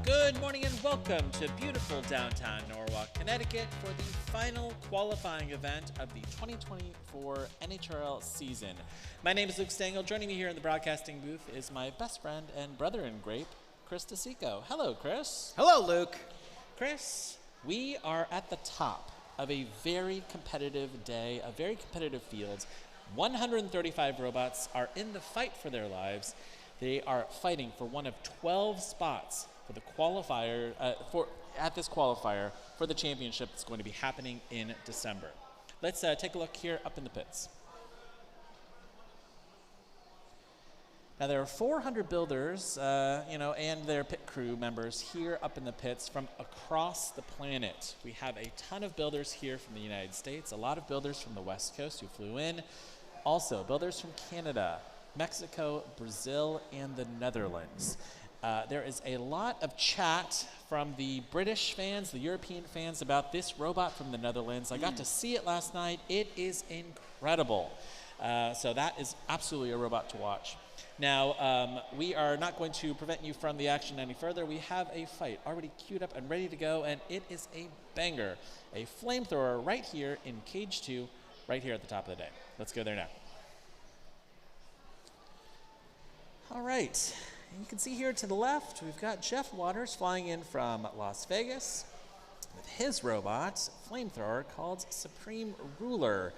Good morning and welcome to beautiful downtown Norwalk, Connecticut for the final qualifying event of the 2024 NHRL season. My name is Luke Stengel. Joining me here in the broadcasting booth is my best friend and brother in grape, Chris DeSico. Hello, Chris. Hello, Luke. Chris, we are at the top of a very competitive day, a very competitive field. 135 robots are in the fight for their lives. They are fighting for one of 12 spots for the qualifier, at this qualifier for the championship that's going to be happening in December. Let's take a look here up in the pits. Now there are 400 builders, and their pit crew members here up in the pits from across the planet. We have a ton of builders here from the United States, a lot of builders from the West Coast who flew in, also builders from Canada, Mexico, Brazil, and the Netherlands. There is a lot of chat from the British fans, the European fans about this robot from the Netherlands. I got to see it last night. It is incredible. So that is absolutely a robot to watch. Now, we are not going to prevent you from the action any further. We have a fight already queued up and ready to go, and it is a banger. A flamethrower right here in Cage 2, right here at the top of the day. Let's go there now. All right. You can see here to the left, we've got Jeff Waters flying in from Las Vegas with his robot, flamethrower, called Supreme Ruler.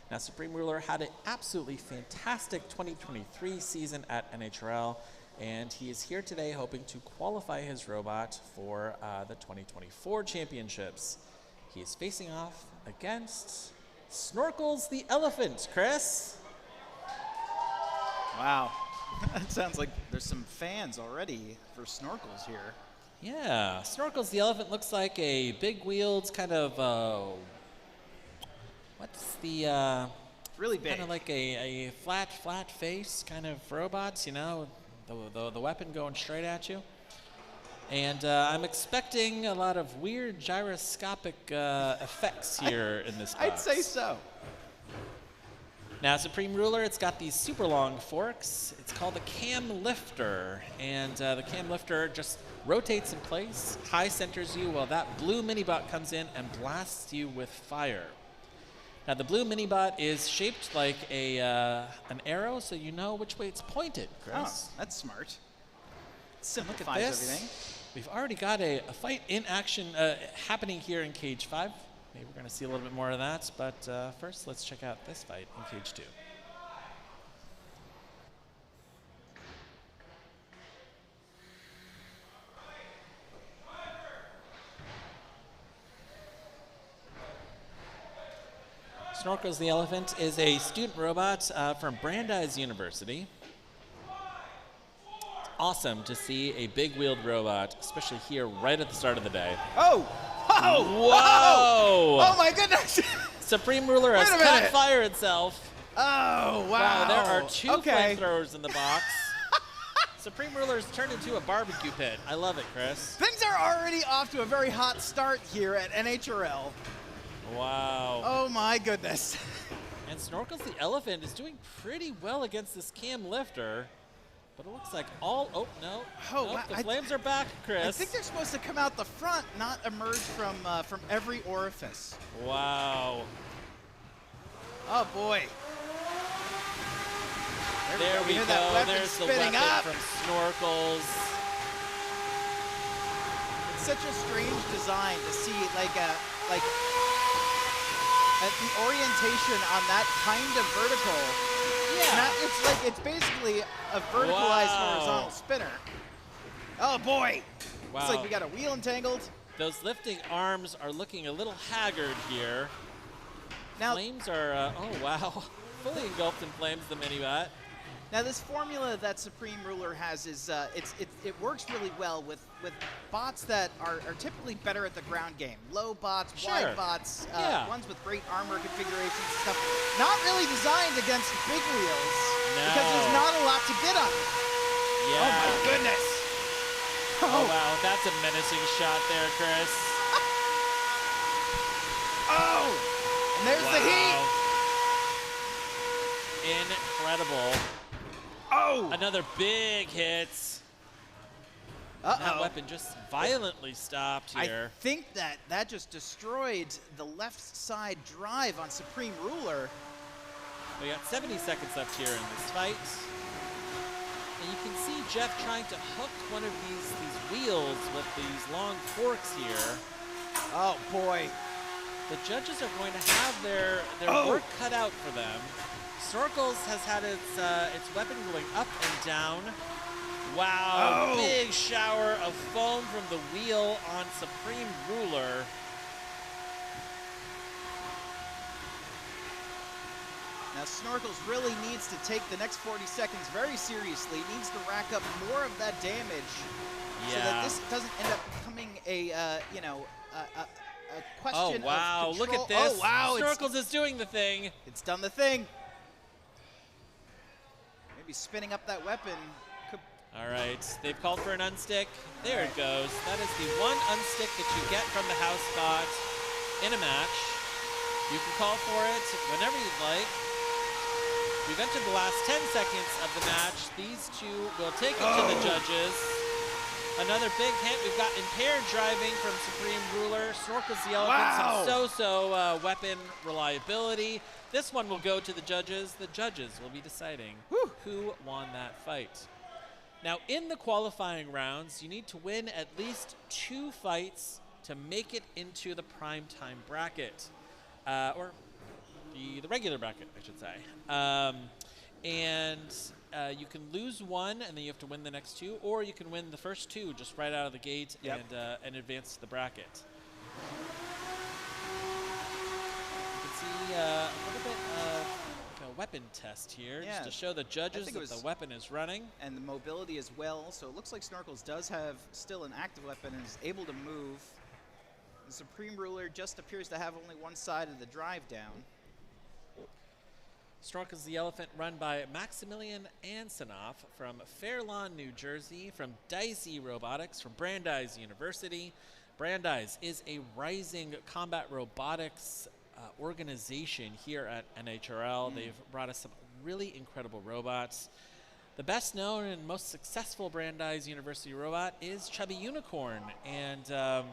Now, Supreme Ruler had an absolutely fantastic 2023 season at NHRL, and he is here today hoping to qualify his robot for the 2024 championships. He is facing off against Snorkels the Elephant, Chris. Wow. It sounds like there's some fans already for Snorkels here. Yeah, Snorkels the Elephant looks like a big-wheeled kind of, what's the, really big. Kind of like a flat face kind of robot, you know, the weapon going straight at you. And I'm expecting a lot of weird gyroscopic effects here in this box. I'd say so. Now, Supreme Ruler, it's got these super long forks. It's called the cam lifter, and the cam lifter just rotates in place, high centers you while that blue minibot comes in and blasts you with fire. Now, the blue minibot is shaped like an arrow, so you know which way it's pointed, Chris. Oh, that's smart. Simplifies Look at this. everything. We've already got a fight in action happening here in Cage 5. Maybe we're going to see a little bit more of that, but first let's check out this fight in Cage 2. Snorkels the Elephant is a student robot from Brandeis University. It's awesome to see a big-wheeled robot, especially here right at the start of the day. Oh! Whoa! Whoa! Oh my goodness! Supreme Ruler has caught fire itself. Oh, wow. Wow, there are two Okay. flamethrowers in the box. Supreme Ruler's turned into a barbecue pit. I love it, Chris. Things are already off to a very hot start here at NHRL. Wow. Oh my goodness. And Snorkels the Elephant is doing pretty well against this cam lifter. But it looks like wow. the flames are back, Chris. I think they're supposed to come out the front, not emerge from every orifice. Wow. Oh boy. There we go. There's the weapon from Snorkels. It's such a strange design to see, like the orientation on that kind of vertical. Yeah. It's basically a verticalized horizontal spinner. Oh boy. Wow. It's like we got a wheel entangled. Those lifting arms are looking a little haggard here. Now, flames are, oh wow, fully engulfed in flames, the minibot. Now this formula that Supreme Ruler has is, it works really well with bots that are typically better at the ground game. Low bots, wide bots, ones with great armor configurations and stuff. Not really designed against big wheels because there's not a lot to get on. Yeah. Oh my goodness. Oh wow, that's a menacing shot there, Chris. Oh, and there's the heat. Incredible. Oh! Another big hit. That weapon just violently stopped here. I think that just destroyed the left side drive on Supreme Ruler. We got 70 seconds left here in this fight. And you can see Jeff trying to hook one of these wheels with these long forks here. Oh, boy. The judges are going to have their work cut out for them. Snorkels has had its weapon going up and down. Wow, big shower of foam from the wheel on Supreme Ruler. Now Snorkels really needs to take the next 40 seconds very seriously. He needs to rack up more of that damage so that this doesn't end up becoming a question of control. Look at this. Oh, wow. Snorkels is doing the thing. It's done the thing. Maybe spinning up that weapon. All right, they've called for an unstick. There it goes. That is the one unstick that you get from the house spot in a match. You can call for it whenever you'd like. We've entered the last 10 seconds of the match. These two will take it to the judges. Another big hit. We've got impaired driving from Supreme Ruler. Snorkels the Elephant, some so-so weapon reliability. This one will go to the judges. The judges will be deciding who won that fight. Now, in the qualifying rounds, you need to win at least 2 fights to make it into the prime time bracket, or the regular bracket, I should say. You can lose one, and then you have to win the next 2, or you can win the first 2 just right out of the gate and advance to the bracket. You can see a little bit of weapon test here, just to show the judges that the weapon is running. And the mobility as well, so it looks like Snorkels does have still an active weapon and is able to move. The Supreme Ruler just appears to have only one side of the drive down. Snorkels the Elephant, run by Maximilian Ansonoff from Fair Lawn, New Jersey, from Dicey Robotics, from Brandeis University. Brandeis is a rising combat robotics organization here at NHRL. They've brought us some really incredible robots. The best known and most successful Brandeis University robot is Chubby Unicorn. And wow,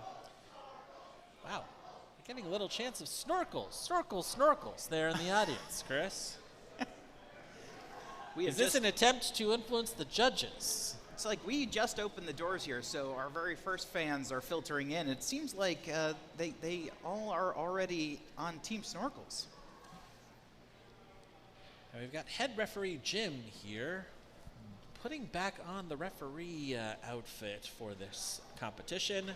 we're getting a little chance of Snorkels there in the audience, Chris. Is this an attempt to influence the judges? It's like we just opened the doors here, so our very first fans are filtering in. It seems like they all are already on Team Snorkels. Now we've got head referee Jim here, putting back on the referee outfit for this competition.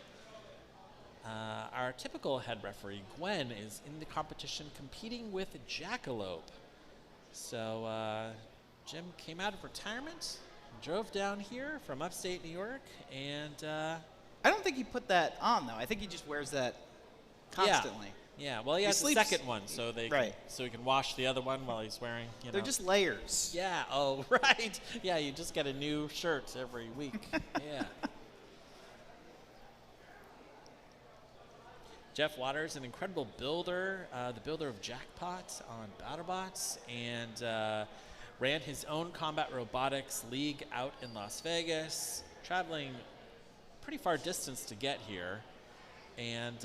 Our typical head referee, Gwen, is in the competition competing with Jackalope. So Jim came out of retirement, drove down here from upstate New York, and I don't think he put that on, though. I think he just wears that constantly. Yeah, well, he has a second one, so he can wash the other one while he's wearing, They're just layers. Yeah, oh, right. Yeah, you just get a new shirt every week. Yeah. Jeff Waters, an incredible builder, the builder of Jackpot on BattleBots, and ran his own combat robotics league out in Las Vegas, traveling pretty far distance to get here, and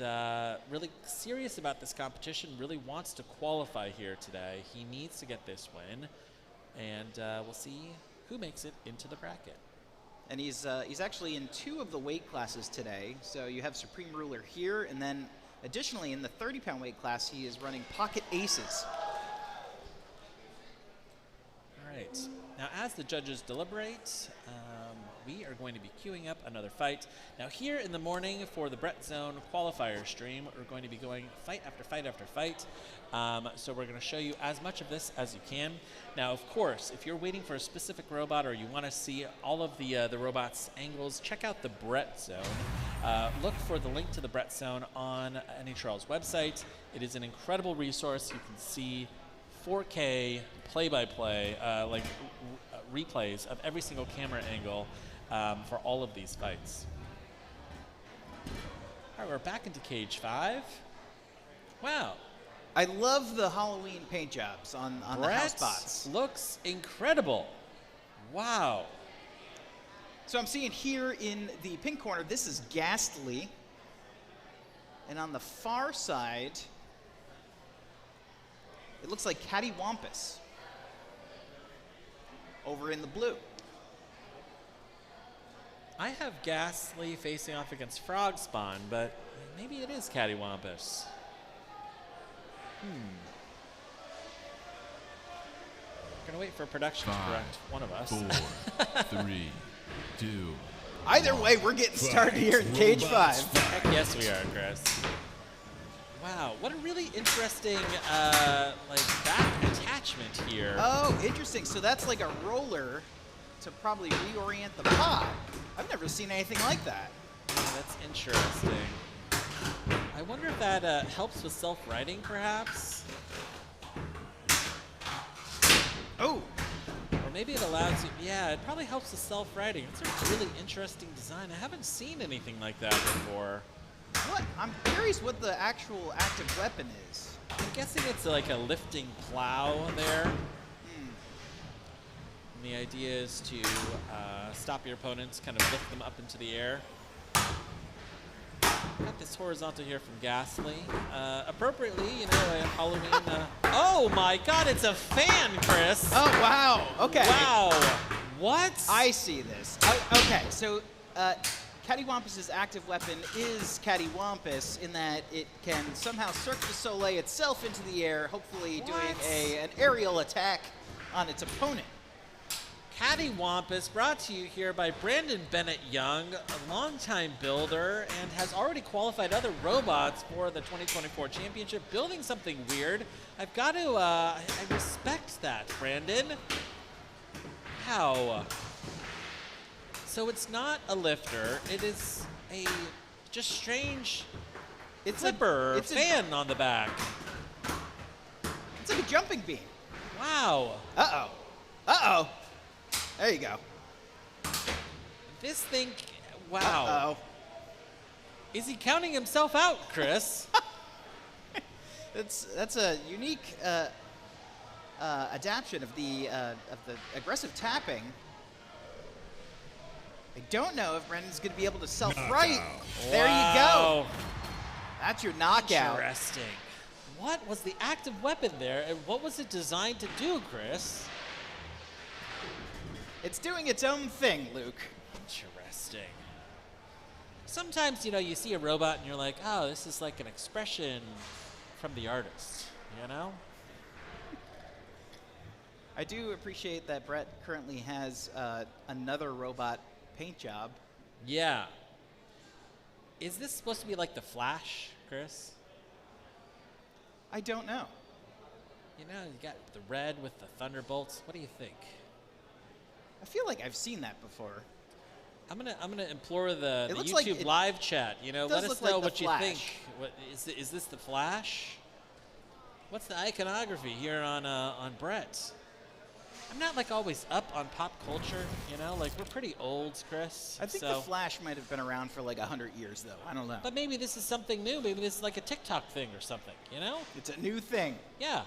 really serious about this competition, really wants to qualify here today. He needs to get this win, and we'll see who makes it into the bracket. And he's actually in 2 of the weight classes today. So you have Supreme Ruler here, and then additionally in the 30-pound weight class, he is running Pocket Aces. All right. Now, as the judges deliberate, we are going to be queuing up another fight. Now, here in the morning for the Brettzone qualifier stream, we're going to be going fight after fight after fight. So we're going to show you as much of this as you can. Now, of course, if you're waiting for a specific robot or you want to see all of the robots' angles, check out the Brettzone. Look for the link to the Brettzone on NHRL's website. It is an incredible resource. You can see 4K play-by-play, replays of every single camera angle for all of these fights. All right, we're back into Cage 5. Wow. I love the Halloween paint jobs on the house bots. Looks incredible. Wow. So I'm seeing here in the pink corner, this is Ghastly. And on the far side, it looks like Cattywampus over in the blue. I have Ghastly facing off against Frog Spawn, but maybe it is Cattywampus. We're gonna wait for production to correct one of us. 4, 3, 2. Either way, we're getting started here in Cage 5. Heck yes, we are, Chris. Wow, what a really interesting like back attachment here. Oh, interesting. So that's like a roller to probably reorient the pod. I've never seen anything like that. Yeah, that's interesting. I wonder if that helps with self-righting, perhaps? Oh! Or maybe it allows you, yeah, it probably helps with self-righting. It's a really interesting design. I haven't seen anything like that before. What? I'm curious what the actual active weapon is. I'm guessing it's like a lifting plow there. And the idea is to stop your opponents, kind of lift them up into the air. Got this horizontal here from Ghastly. Appropriately, you know, a Halloween. Oh my God, it's a fan, Chris. Oh, wow. Okay. Wow. What? I see this. Okay, so Cattywampus's active weapon is Cattywampus in that it can somehow Cirque du Soleil itself into the air, hopefully doing an aerial attack on its opponent. Cattywampus brought to you here by Brandon Bennett Young, a longtime builder, and has already qualified other robots for the 2024 championship, building something weird. I've got to, I respect that, Brandon. How? So it's not a lifter, it is a just strange flipper fan on the back. It's like a jumping beam. Wow. Uh-oh. Uh-oh. There you go. This thing, wow. Uh-oh. Is he counting himself out, Chris? That's a unique adaptation of the aggressive tapping. I don't know if Brendan's going to be able to self-right. There you go. That's your knockout. Interesting. What was the active weapon there, and what was it designed to do, Chris? It's doing its own thing, Luke. Interesting. Sometimes, you know, you see a robot and you're like, oh, this is like an expression from the artist, you know? I do appreciate that Brett currently has another robot paint job. Yeah. Is this supposed to be like the Flash, Chris? I don't know. You know, you got the red with the thunderbolts. What do you think? I feel like I've seen that before. I'm gonna implore the YouTube like live chat. You know, let us know like what you Flash. think. What is this the Flash? What's the iconography here on Brett? I'm not like always up on pop culture. You know, like we're pretty old, Chris. I think the Flash might have been around for like 100 years, though. I don't know. But maybe this is something new. Maybe this is like a TikTok thing or something. You know? It's a new thing. Yeah.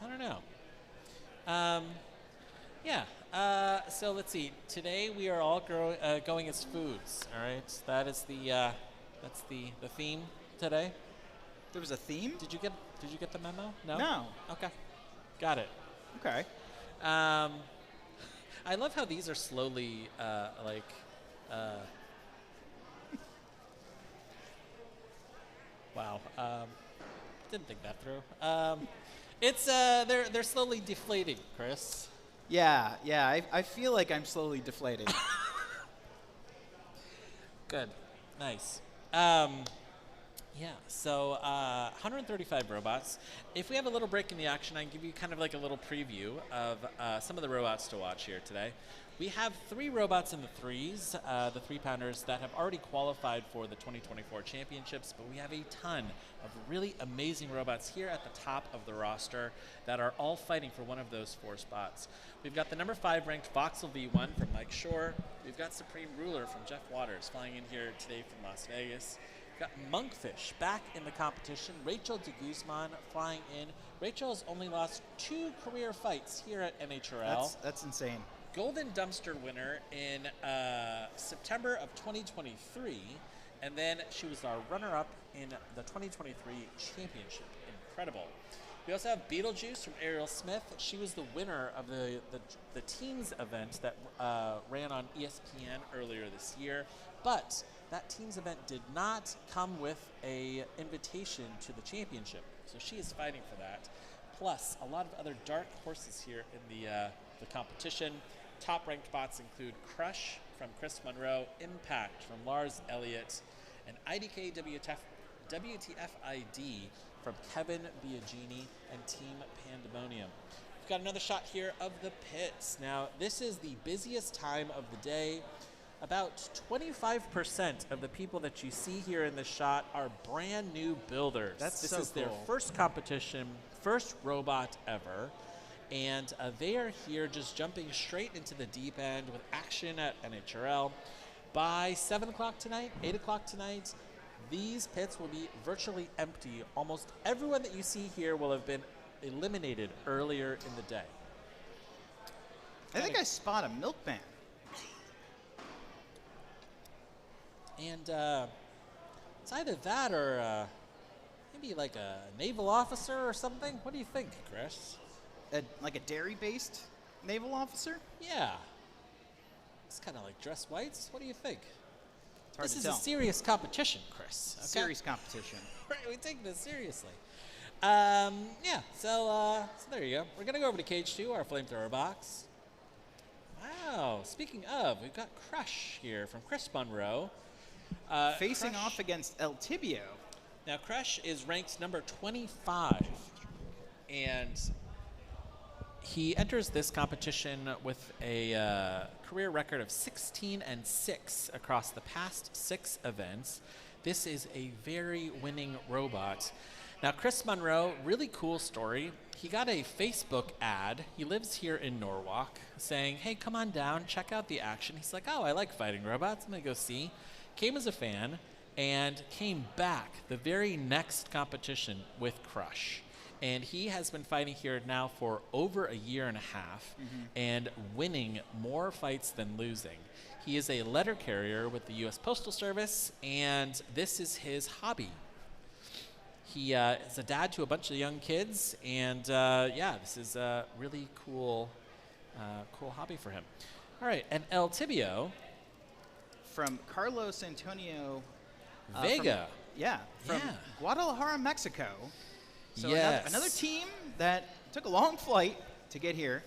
I don't know. Yeah. So let's see. Today we are all going as foods. All right. That is that's the theme today. There was a theme? Did you get the memo? No. No. Okay. Got it. Okay. I love how these are slowly wow. Didn't think that through. It's they're slowly deflating, Chris. Yeah. I feel like I'm slowly deflating. Good. Nice. Yeah, so 135 robots. If we have a little break in the action, I can give you kind of like a little preview of some of the robots to watch here today. We have 3 robots in the threes, the 3-pounders that have already qualified for the 2024 championships, but we have a ton of really amazing robots here at the top of the roster that are all fighting for one of those 4 spots. We've got the number 5 ranked Voxel V1 from Mike Shore. We've got Supreme Ruler from Jeff Waters flying in here today from Las Vegas. We've got Monkfish back in the competition. Rachel de Guzman flying in. Rachel has only lost 2 career fights here at NHRL. That's insane. Golden Dumpster winner in September of 2023, and then she was our runner-up in the 2023 championship. Incredible. We also have Beetlejuice from Ariel Smith. She was the winner of the teams event that ran on ESPN earlier this year, but that teams event did not come with a invitation to the championship, so she is fighting for that. Plus, a lot of other dark horses here in the competition. Top-ranked bots include Crush from Chris Monroe, Impact from Lars Elliott, and IDK WTF ID from Kevin Biagini and Team Pandemonium. We've got another shot here of the pits. Now, this is the busiest time of the day. About 25% of the people that you see here in this shot are brand new builders. This is cool. Their first competition, first robot ever. And they are here just jumping straight into the deep end with action at NHRL. By 7 o'clock tonight, 8 o'clock tonight, these pits will be virtually empty. Almost everyone that you see here will have been eliminated earlier in the day. I think I spot a milkman. And it's either that or maybe like a naval officer or something. What do you think, Chris? Like a dairy-based naval officer? Yeah. It's kind of like dress whites. What do you think? It's hard This to is tell. a serious competition, Chris. Okay? Serious competition. Right, we take this seriously. Yeah, so there you go. We're going to go over to Cage 2, our flamethrower box. Wow, speaking of, we've got Crush here from Chris Monroe. Facing Crush, off against El Tibio. Now, Crush is ranked number 25, and he enters this competition with a career record of 16-6 across the past 6 events. This is a very winning robot. Now, Chris Monroe, really cool story. He got a Facebook ad. He lives here in Norwalk, saying, hey, come on down, check out the action. He's like, oh, I like fighting robots. I'm going to go see. Came as a fan and came back the very next competition with Crush. And he has been fighting here now for over a year and a half and winning more fights than losing. He is a letter carrier with the U.S. Postal Service, and this is his hobby. He is a dad to a bunch of young kids, and yeah, this is a really cool hobby for him. All right, and El Tibio. From Carlos Antonio Vega. From Guadalajara, Mexico. So yes. another team that took a long flight to get here.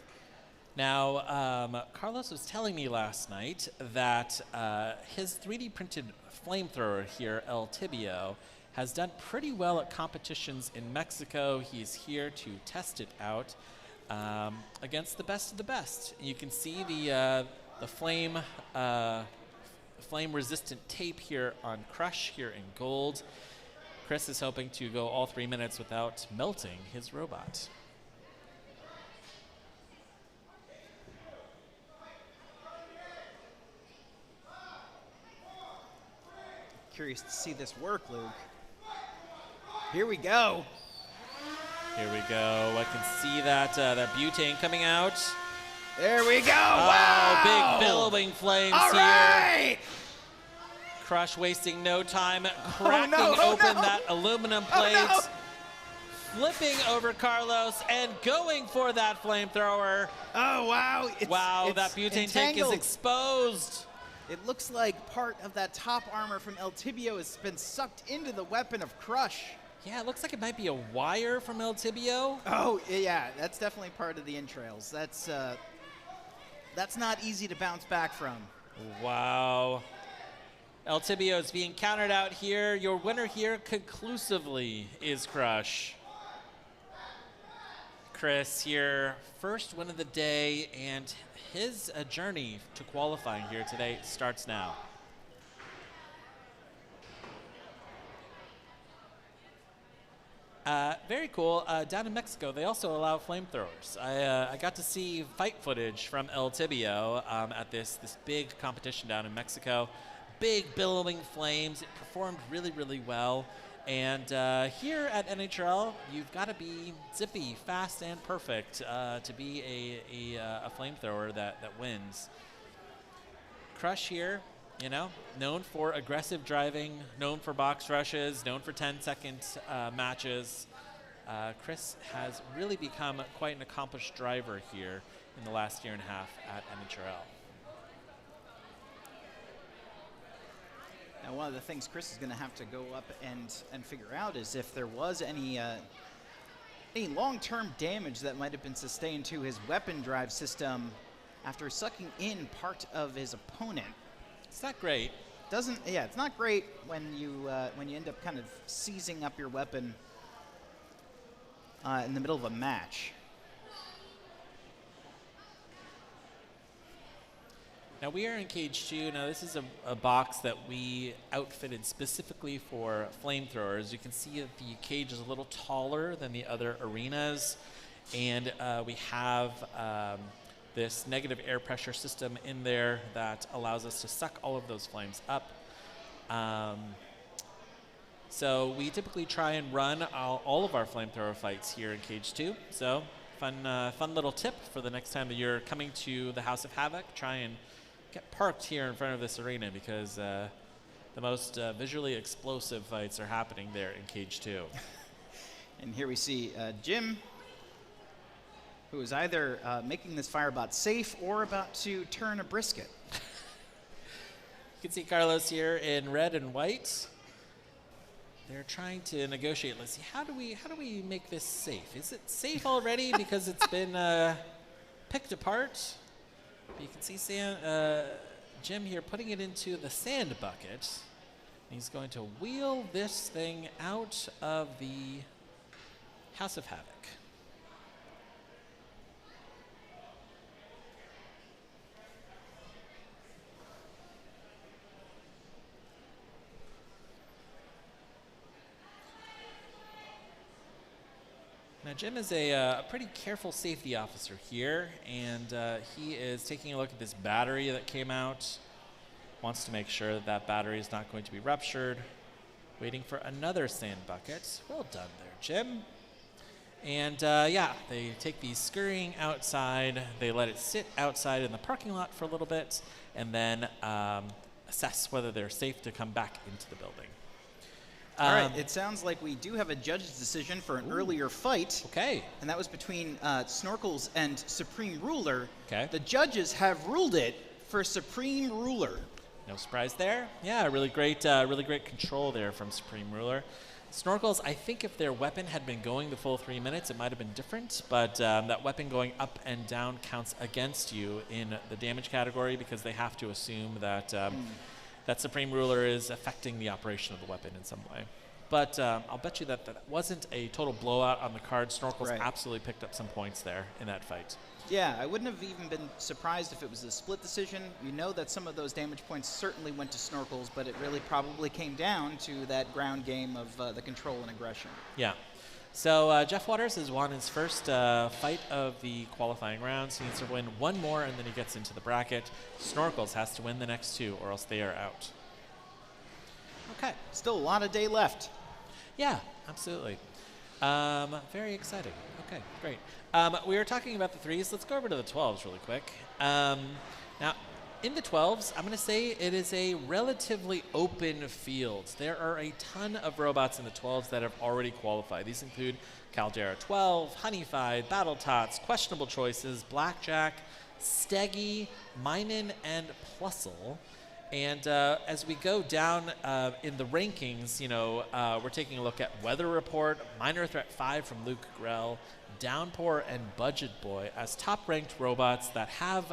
Now, Carlos was telling me last night that his 3D printed flamethrower here, El Tibio, has done pretty well at competitions in Mexico. He's here to test it out against the best of the best. You can see the flame resistant tape here on Crush here in gold. Chris is hoping to go all 3 minutes without melting his robot. Curious to see this work, Luke. Here we go. Here we go. I can see that butane coming out. There we go. Wow, Wow. big billowing flames All here. right. Crush wasting no time, cracking open that aluminum plate, flipping over Carlos, and going for that flamethrower. Oh, wow. Wow, that butane tank is exposed. It looks like part of that top armor from El Tibio has been sucked into the weapon of Crush. Yeah, it looks like it might be a wire from El Tibio. Oh, yeah, that's definitely part of the entrails. That's not easy to bounce back from. Wow. El Tibio is being countered out here. Your winner here conclusively is Crush. Chris here, first win of the day, and his journey to qualifying here today starts now. Very cool. Down in Mexico, they also allow flamethrowers. I got to see fight footage from El Tibio at this big competition down in Mexico. Big billowing flames. It performed really, really well. And here at NHRL, you've got to be zippy, fast, and perfect to be a flamethrower that wins. Crush here, you know, known for aggressive driving, known for box rushes, known for 10-second matches. Chris has really become quite an accomplished driver here in the last year and a half at NHRL. Now, one of the things Chris is going to have to go up and figure out is if there was any long-term damage that might have been sustained to his weapon drive system after sucking in part of his opponent. It's not great. It's not great when you end up kind of seizing up your weapon in the middle of a match. Now we are in Cage 2. Now this is a box that we outfitted specifically for flamethrowers. You can see that the cage is a little taller than the other arenas, and we have this negative air pressure system in there that allows us to suck all of those flames up. So we typically try and run all of our flamethrower fights here in Cage 2. So fun little tip for the next time that you're coming to the House of Havoc. Try and get parked here in front of this arena because the most visually explosive fights are happening there in Cage 2. And here we see Jim, who is either making this firebot safe or about to turn a brisket. You can see Carlos here in red and white. They're trying to negotiate. Let's see, how do we make this safe? Is it safe already because it's been picked apart? You can see Jim here putting it into the sand bucket. He's going to wheel this thing out of the House of Havoc. Now Jim is a pretty careful safety officer here, and he is taking a look at this battery that came out. Wants to make sure that that battery is not going to be ruptured. Waiting for another sand bucket. Well done there, Jim. And yeah, they take these scurrying outside. They let it sit outside in the parking lot for a little bit, and then assess whether they're safe to come back into the building. All right, it sounds like we do have a judge's decision for an earlier fight. Okay. And that was between Snorkels and Supreme Ruler. Okay. The judges have ruled it for Supreme Ruler. No surprise there. Yeah, really great control there from Supreme Ruler. Snorkels, I think if their weapon had been going the full 3 minutes, it might have been different, but that weapon going up and down counts against you in the damage category because they have to assume that that Supreme Ruler is affecting the operation of the weapon in some way. But I'll bet you that wasn't a total blowout on the card. Snorkels absolutely picked up some points there in that fight. Yeah, I wouldn't have even been surprised if it was a split decision. You know that some of those damage points certainly went to Snorkels, but it really probably came down to that ground game of the control and aggression. Yeah. So Jeff Waters has won his first fight of the qualifying rounds. He needs to win one more, and then he gets into the bracket. Snorkels has to win the next two, or else they are out. Okay. Still a lot of day left. Yeah, absolutely. Very exciting. Okay, great. We were talking about the threes. Let's go over to the 12s really quick. Now, in the 12s, I'm going to say it is a relatively open field. There are a ton of robots in the 12s that have already qualified. These include Caldera 12, Honeyfied, Battletots, Questionable Choices, Blackjack, Steggy, Minen, and Plusle. And as we go down in the rankings, you know, we're taking a look at Weather Report, Minor Threat 5 from Luke Grell, Downpour, and Budget Boy as top-ranked robots that have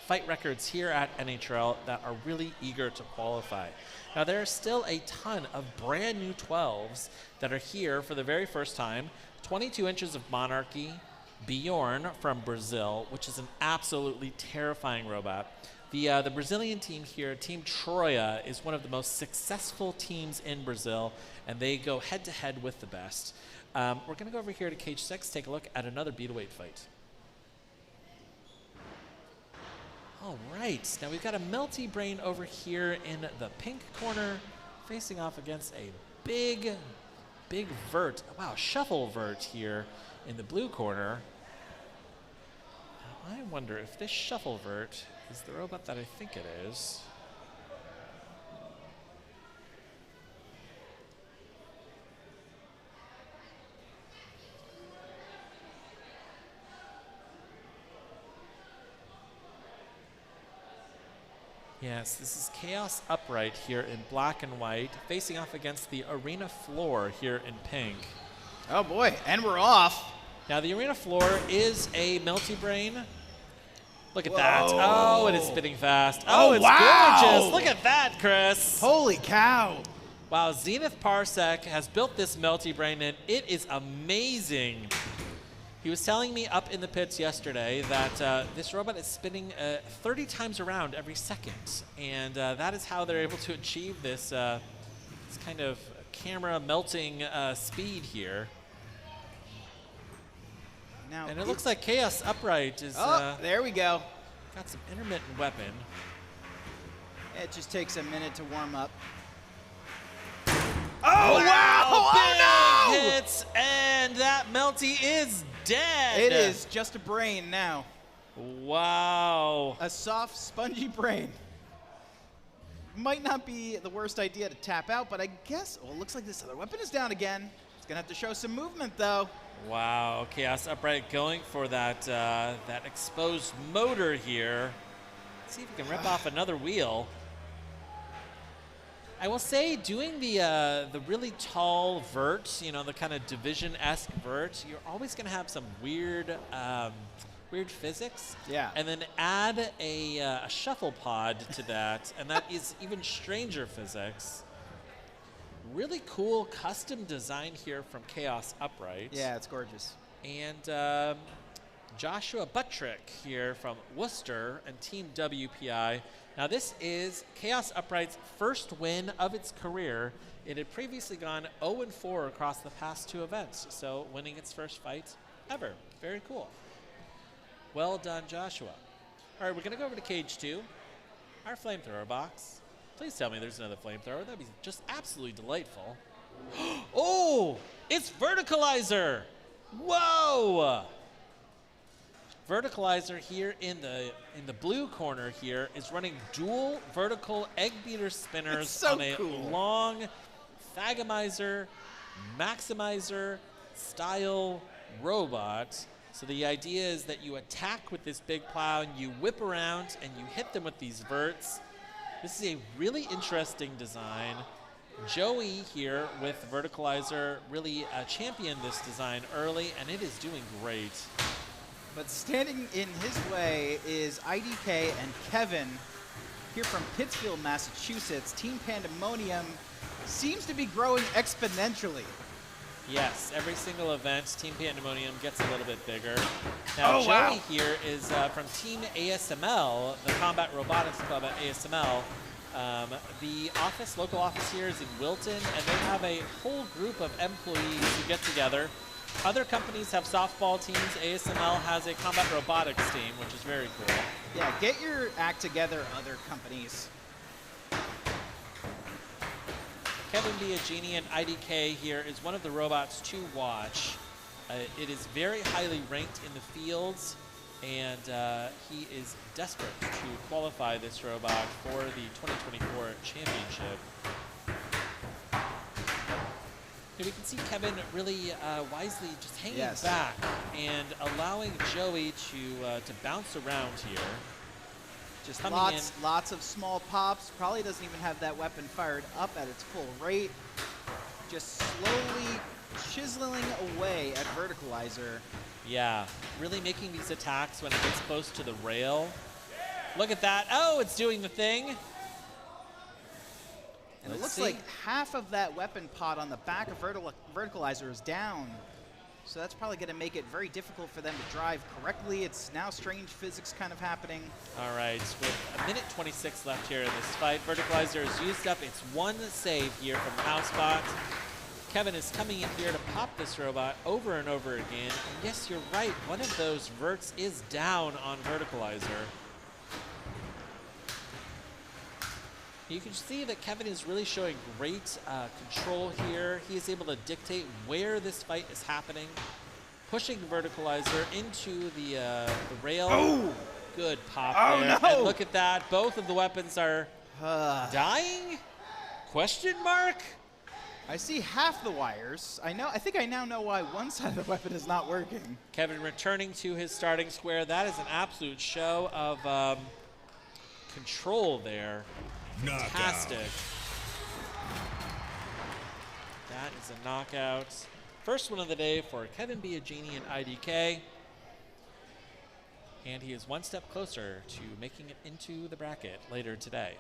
fight records here at NHRL that are really eager to qualify. Now, there are still a ton of brand new 12s that are here for the very first time. 22 inches of Monarchy, Bjorn from Brazil, which is an absolutely terrifying robot. The Brazilian team here, Team Troia, is one of the most successful teams in Brazil, and they go head-to-head with the best. We're going to go over here to Cage 6, take a look at another Beataweight fight. All right, now we've got a Melty Brain over here in the pink corner, facing off against a big vert. Wow, shuffle vert here in the blue corner. Now, I wonder if this shuffle vert is the robot that I think it is. Yes, this is Chaos Upright here in black and white, facing off against the arena floor here in pink. Oh boy, and we're off. Now the arena floor is a Melty Brain. Look at that. Oh, it is spinning fast. Oh, it's gorgeous. Look at that, Chris. Holy cow. Wow, Zenith Parsec has built this Melty Brain, and it is amazing. He was telling me up in the pits yesterday that this robot is spinning 30 times around every second, and that is how they're able to achieve this, this kind of camera melting speed here. Now and it looks like Chaos Upright is there we go. Got some intermittent weapon. It just takes a minute to warm up. Oh, wow! Oh, Big no! hits, and that Melty is dead. It is just a brain now. Wow. A soft, spongy brain. Might not be the worst idea to tap out, but I guess, well, it looks like this other weapon is down again. It's going to have to show some movement, though. Wow, Chaos Upright going for that, that exposed motor here. Let's see if we can rip off another wheel. I will say, doing the really tall vert, you know, the kind of Division-esque vert, you're always going to have some weird physics. Yeah. And then add a shuffle pod to that, and that is even stranger physics. Really cool custom design here from Chaos Upright. Yeah, it's gorgeous. And Joshua Buttrick here from Worcester and Team WPI. Now this is Chaos Upright's first win of its career. It had previously gone 0-4 across the past 2 events, so winning its first fight ever. Very cool. Well done, Joshua. All right, we're going to go over to Cage 2, our flamethrower box. Please tell me there's another flamethrower. That'd be just absolutely delightful. Oh, it's Verticalizer. Whoa. Verticalizer here in the blue corner here is running dual vertical egg beater spinners so on a long Thagomizer, Maximizer style robot. So the idea is that you attack with this big plow and you whip around and you hit them with these verts. This is a really interesting design. Joey here with Verticalizer really championed this design early, and it is doing great. But standing in his way is IDK and Kevin here from Pittsfield, Massachusetts. Team Pandemonium seems to be growing exponentially. Yes, every single event, Team Pandemonium gets a little bit bigger. Now, Joey here is from Team ASML, the Combat Robotics Club at ASML. The local office here is in Wilton, and they have a whole group of employees who get together. Other companies have softball teams. ASML has a combat robotics team, which is very cool. Yeah, get your act together, other companies. Kevin Biagini and IDK here is one of the robots to watch. It is very highly ranked in the fields, and he is desperate to qualify this robot for the 2024 championship. Here we can see Kevin really wisely just hanging back and allowing Joey to bounce around here. Just lots of small pops. Probably doesn't even have that weapon fired up at its full rate. Just slowly chiseling away at Verticalizer. Yeah, really making these attacks when it gets close to the rail. Look at that. Oh, it's doing the thing. And it looks like half of that weapon pod on the back of Verticalizer is down. So that's probably going to make it very difficult for them to drive correctly. It's now strange physics kind of happening. All right, with a minute 26 left here in this fight, Verticalizer has used up its one save here from the house spot. Kevin is coming in here to pop this robot over and over again. And yes, you're right, one of those verts is down on Verticalizer. You can see that Kevin is really showing great control here. He is able to dictate where this fight is happening, pushing Verticalizer into the rail. Oh! Good pop No! there. And look at that. Both of the weapons are dying? Question mark? I see half the wires. I think I now know why one side of the weapon is not working. Kevin returning to his starting square. That is an absolute show of control there. Fantastic. That is a knockout. First one of the day for Kevin Biagini and IDK. And he is one step closer to making it into the bracket later today.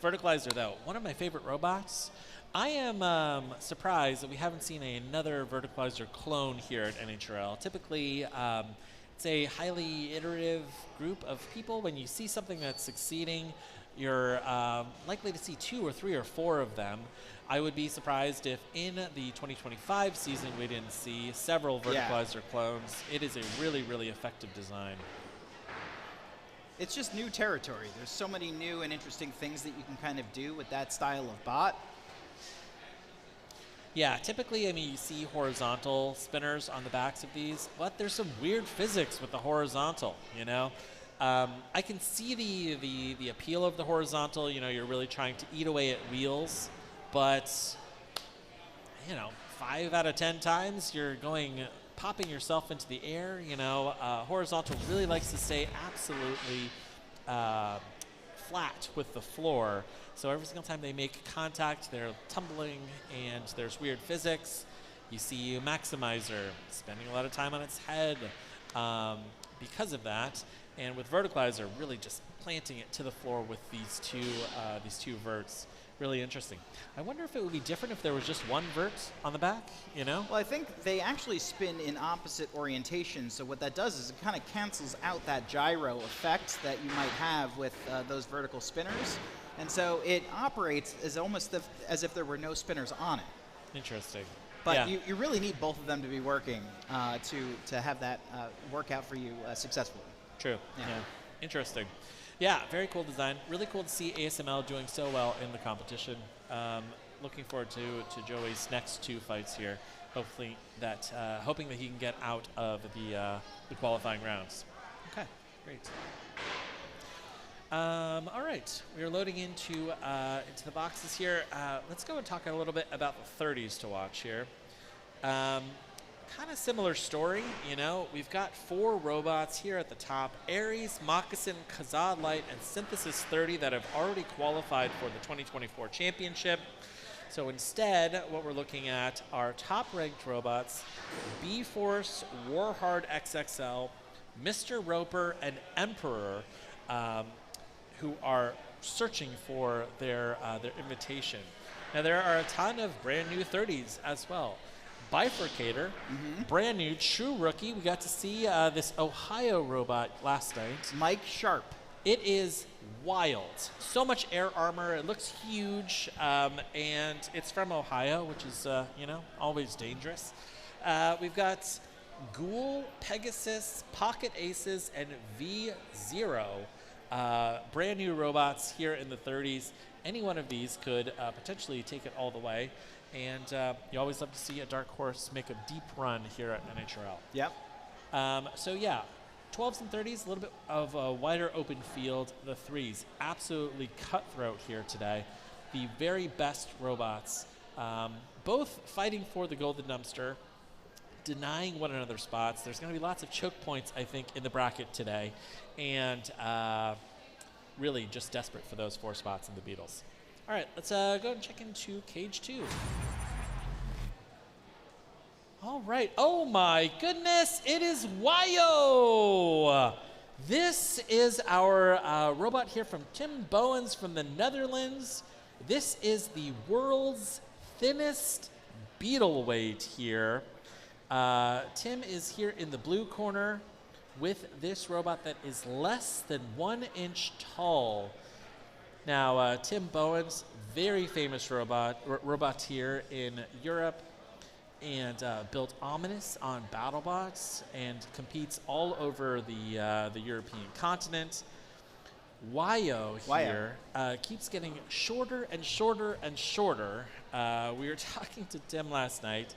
Verticalizer, though, one of my favorite robots. I am surprised that we haven't seen another Verticalizer clone here at NHRL. Typically, it's a highly iterative group of people. When you see something that's succeeding, you're likely to see 2 or 3 or 4 of them. I would be surprised if in the 2025 season we didn't see several Verticalizer clones. It is a really, really effective design. It's just new territory. There's so many new and interesting things that you can kind of do with that style of bot. Yeah, typically, I mean, you see horizontal spinners on the backs of these, but there's some weird physics with the horizontal, you know? I can see the appeal of the horizontal. You know, you're really trying to eat away at wheels, but, you know, 5 out of 10 times you're popping yourself into the air. You know, horizontal really likes to stay absolutely flat with the floor. So every single time they make contact, they're tumbling, and there's weird physics. You see Maximizer spending a lot of time on its head because of that. And with Verticalizer, really just planting it to the floor with these two verts. Really interesting. I wonder if it would be different if there was just one vert on the back, you know? Well, I think they actually spin in opposite orientation, so what that does is it kind of cancels out that gyro effect that you might have with those vertical spinners, and so it operates as almost as if there were no spinners on it. Interesting. But you really need both of them to be working to have that work out for you successfully. True. Yeah. Interesting. Yeah, very cool design. Really cool to see ASML doing so well in the competition. Looking forward to Joey's next 2 fights here. Hoping that he can get out of the qualifying rounds. Okay, great. All right, we are loading into the boxes here. Let's go and talk a little bit about the 30s to watch here. Kind of similar story, you know. We've got 4 robots here at the top: Ares, Moccasin, Kazad Light, and Synthesis 30 that have already qualified for the 2024 championship. So instead, what we're looking at are top-ranked robots: B-Force, Warhard XXL, Mr. Roper, and Emperor, who are searching for their invitation. Now, there are a ton of brand new 30s as well. Bifurcator, brand new, true rookie. We got to see this Ohio robot last night. Mike Sharp. It is wild. So much air armor. It looks huge, and it's from Ohio, which is, you know, always dangerous. We've got Ghoul, Pegasus, Pocket Aces, and V0. Brand new robots here in the 30s. Any one of these could potentially take it all the way. And you always love to see a dark horse make a deep run here at NHRL. Yep. So yeah, 12s and 30s, a little bit of a wider open field. The 3s, absolutely cutthroat here today. The very best robots, both fighting for the golden dumpster, denying one another spots. There's going to be lots of choke points, I think, in the bracket today. And really just desperate for those 4 spots in the Beatles. All right, let's go and check into Cage 2. All right. Oh, my goodness. It is Wayo. This is our robot here from Tim Bowens from the Netherlands. This is the world's thinnest beetle weight here. Tim is here in the blue corner with this robot that is less than 1 inch tall. Now, Tim Bowens, very famous roboteer in Europe, and built Ominous on BattleBots and competes all over the European continent. Wyo here keeps getting shorter and shorter and shorter. We were talking to Tim last night,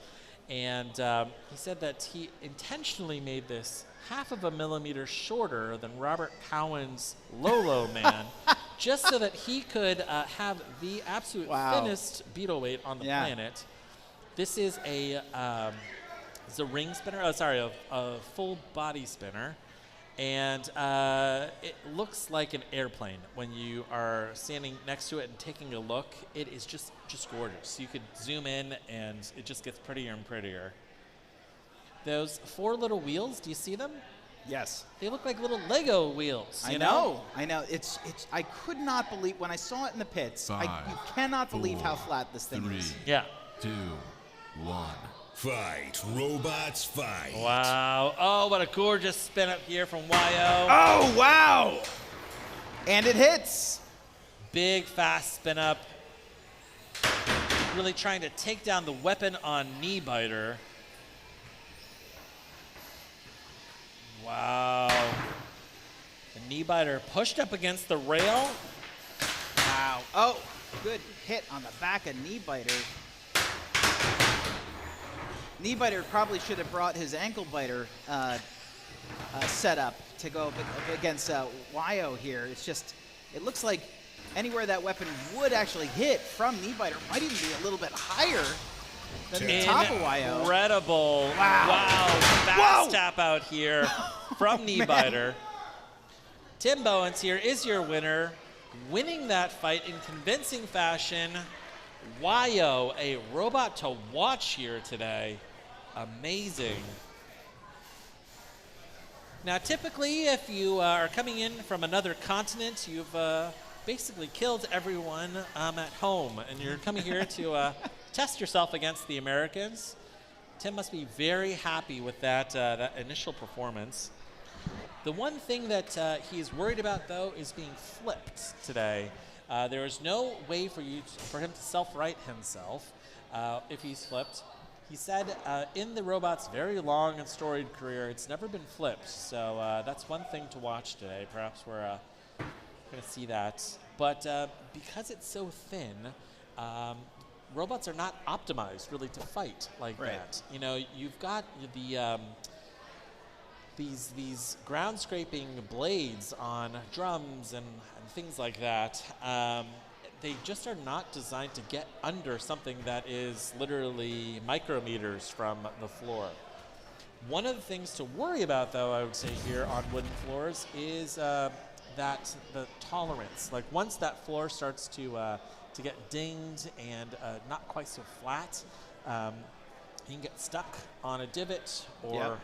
and he said that he intentionally made this half of a millimeter shorter than Robert Cowan's Lolo Man, just so that he could have the absolute thinnest beetle weight on the planet. This is a ring spinner. Oh, sorry, a full body spinner. And it looks like an airplane when you are standing next to it and taking a look. It is just gorgeous. You could zoom in, and it just gets prettier and prettier. Those 4 little wheels, do you see them? Yes. They look like little Lego wheels. I know. It's. I could not believe when I saw it in the pits. 5, you cannot believe how flat this thing 3, is. Yeah. 2, 1. Fight, robots, fight. Wow. Oh, what a gorgeous spin up here from Wyo. Oh, wow. And it hits. Big, fast spin up. Really trying to take down the weapon on Knee Biter. Wow. The Knee Biter pushed up against the rail. Wow. Oh, good hit on the back of Knee Biter. Knee Biter probably should have brought his ankle biter setup to go up against Wyo here. It's just, it looks like anywhere that weapon would actually hit from Knee Biter might even be a little bit higher than the top of Wyo. Incredible. Wow. Fast tap out here from Knee Biter. Tim Bowens here is your winner, winning that fight in convincing fashion. Wyo, a robot to watch here today. Amazing. Now, typically, if you are coming in from another continent, you've basically killed everyone at home, and you're coming here to test yourself against the Americans. Tim must be very happy with that initial performance. The one thing that he's worried about, though, is being flipped today. There is no way for him to self-right himself if he's flipped. He said in the robot's very long and storied career, it's never been flipped. So that's one thing to watch today. Perhaps we're going to see that. But because it's so thin, robots are not optimized really to fight like that. You know, you've got the these ground scraping blades on drums and things like that. They just are not designed to get under something that is literally micrometers from the floor. One of the things to worry about, though, I would say here on wooden floors is that the tolerance. Like once that floor starts to get dinged and not quite so flat, you can get stuck on a divot or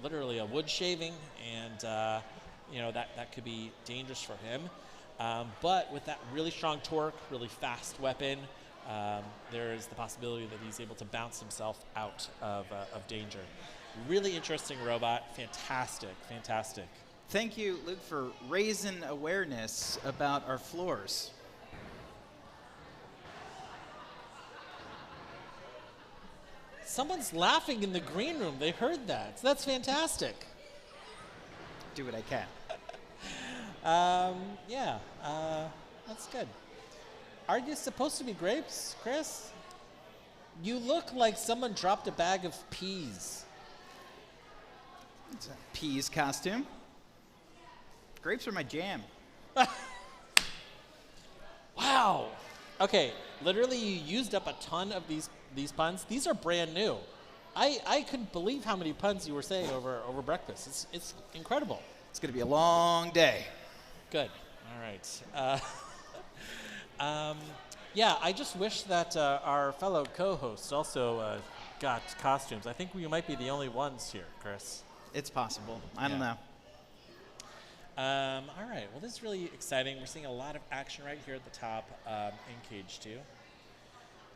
literally a wood shaving, and you know that could be dangerous for him. But with that really strong torque, really fast weapon, there is the possibility that he's able to bounce himself out of danger. Really interesting robot. Fantastic, fantastic. Thank you, Luke, for raising awareness about our floors. Someone's laughing in the green room. They heard that. So that's fantastic. Do what I can. That's good. Are you supposed to be grapes, Chris? You look like someone dropped a bag of peas. It's a peas costume. Grapes are my jam. Wow. Okay, literally you used up a ton of these puns. These are brand new. I couldn't believe how many puns you were saying over breakfast. It's incredible. It's going to be a long day. Good. All right. Yeah, I just wish that our fellow co-hosts also got costumes. I think we might be the only ones here, Chris. It's possible. I don't know. All right. Well, this is really exciting. We're seeing a lot of action right here at the top in Cage 2.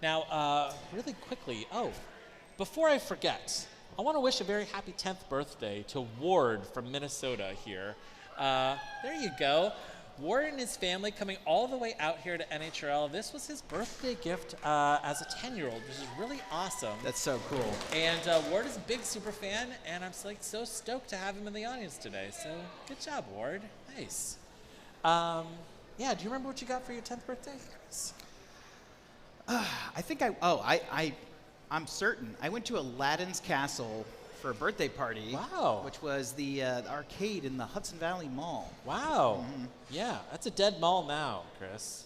Now, really quickly, before I forget, I want to wish a very happy 10th birthday to Ward from Minnesota here. There you go. Ward and his family coming all the way out here to NHRL. This was his birthday gift as a 10-year-old, which is really awesome. That's so cool. And Ward is a big super fan, and I'm so stoked to have him in the audience today. So good job, Ward. Nice. Yeah, do you remember what you got for your 10th birthday, Chris? I think I'm certain. I went to Aladdin's Castle for a birthday party. Wow. Which was the arcade in the Hudson Valley Mall. Wow. Yeah, that's a dead mall now, Chris.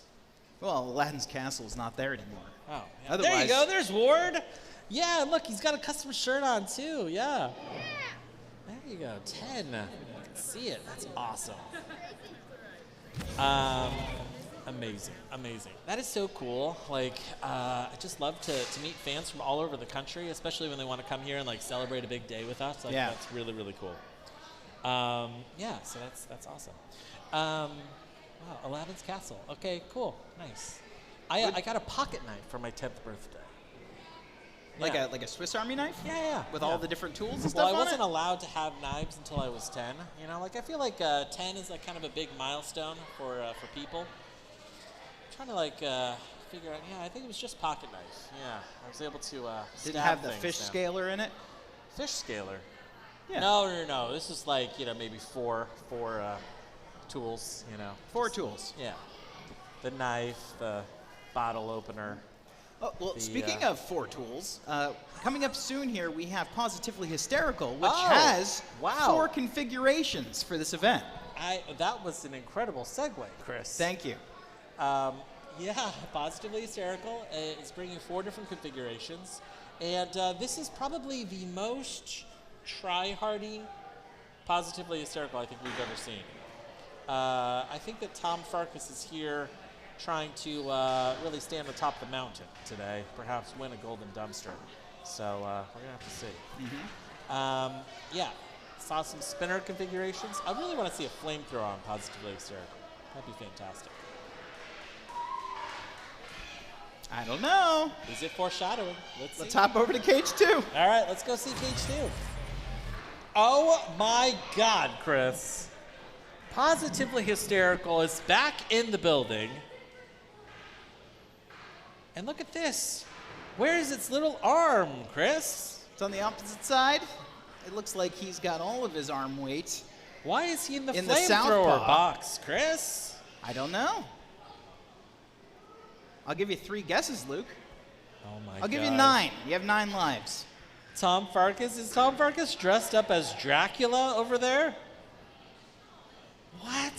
Well, Aladdin's Castle is not there anymore. Oh, yeah. There you go. There's Ward. Yeah, look, he's got a custom shirt on, too. Yeah. There you go. 10. You can see it. That's awesome. Amazing. Amazing. That is so cool. Like, I just love to meet fans from all over the country, especially when they want to come here and, like, celebrate a big day with us. Like, that's really, really cool. Yeah, so that's awesome. Wow, Aladdin's Castle. Okay, cool. Nice. I got a pocket knife for my 10th birthday. Like a Swiss Army knife? Yeah. With all the different tools and stuff Well, I on wasn't it? allowed to have knives until I was 10. You know, like I feel like 10 is like kind of a big milestone for people. I'm trying to like figure out. Yeah, I think it was just pocket knives. Yeah, I was able to. Did it have the fish scaler in it? Fish scaler? Yeah. No. This is like maybe four tools. 4 tools. Yeah, the knife, the bottle opener. Oh, well, speaking of 4 tools, coming up soon here, we have Positively Hysterical, which has 4 configurations for this event. That was an incredible segue, Chris. Thank you. Yeah, Positively Hysterical is bringing 4 different configurations. And this is probably the most try-hardy Positively Hysterical I think we've ever seen. I think that Tom Farkas is here trying to really stand on top of the mountain today, perhaps win a golden dumpster. So we're going to have to see. Yeah, saw some spinner configurations. I really want to see a flamethrower on Positively Hysterical. That'd be fantastic. I don't know. Is it foreshadowing? Let's hop over to Cage 2. All right, let's go see Cage 2. Oh my God, Chris. Positively Hysterical is back in the building. And look at this. Where is its little arm, Chris? It's on the opposite side. It looks like he's got all of his arm weight. Why is he in the the flamethrower box, Chris? I don't know. I'll give you 3 guesses, Luke. Oh my God. I'll give you 9. You have 9 lives. Tom Farkas? Is Tom Farkas dressed up as Dracula over there? What?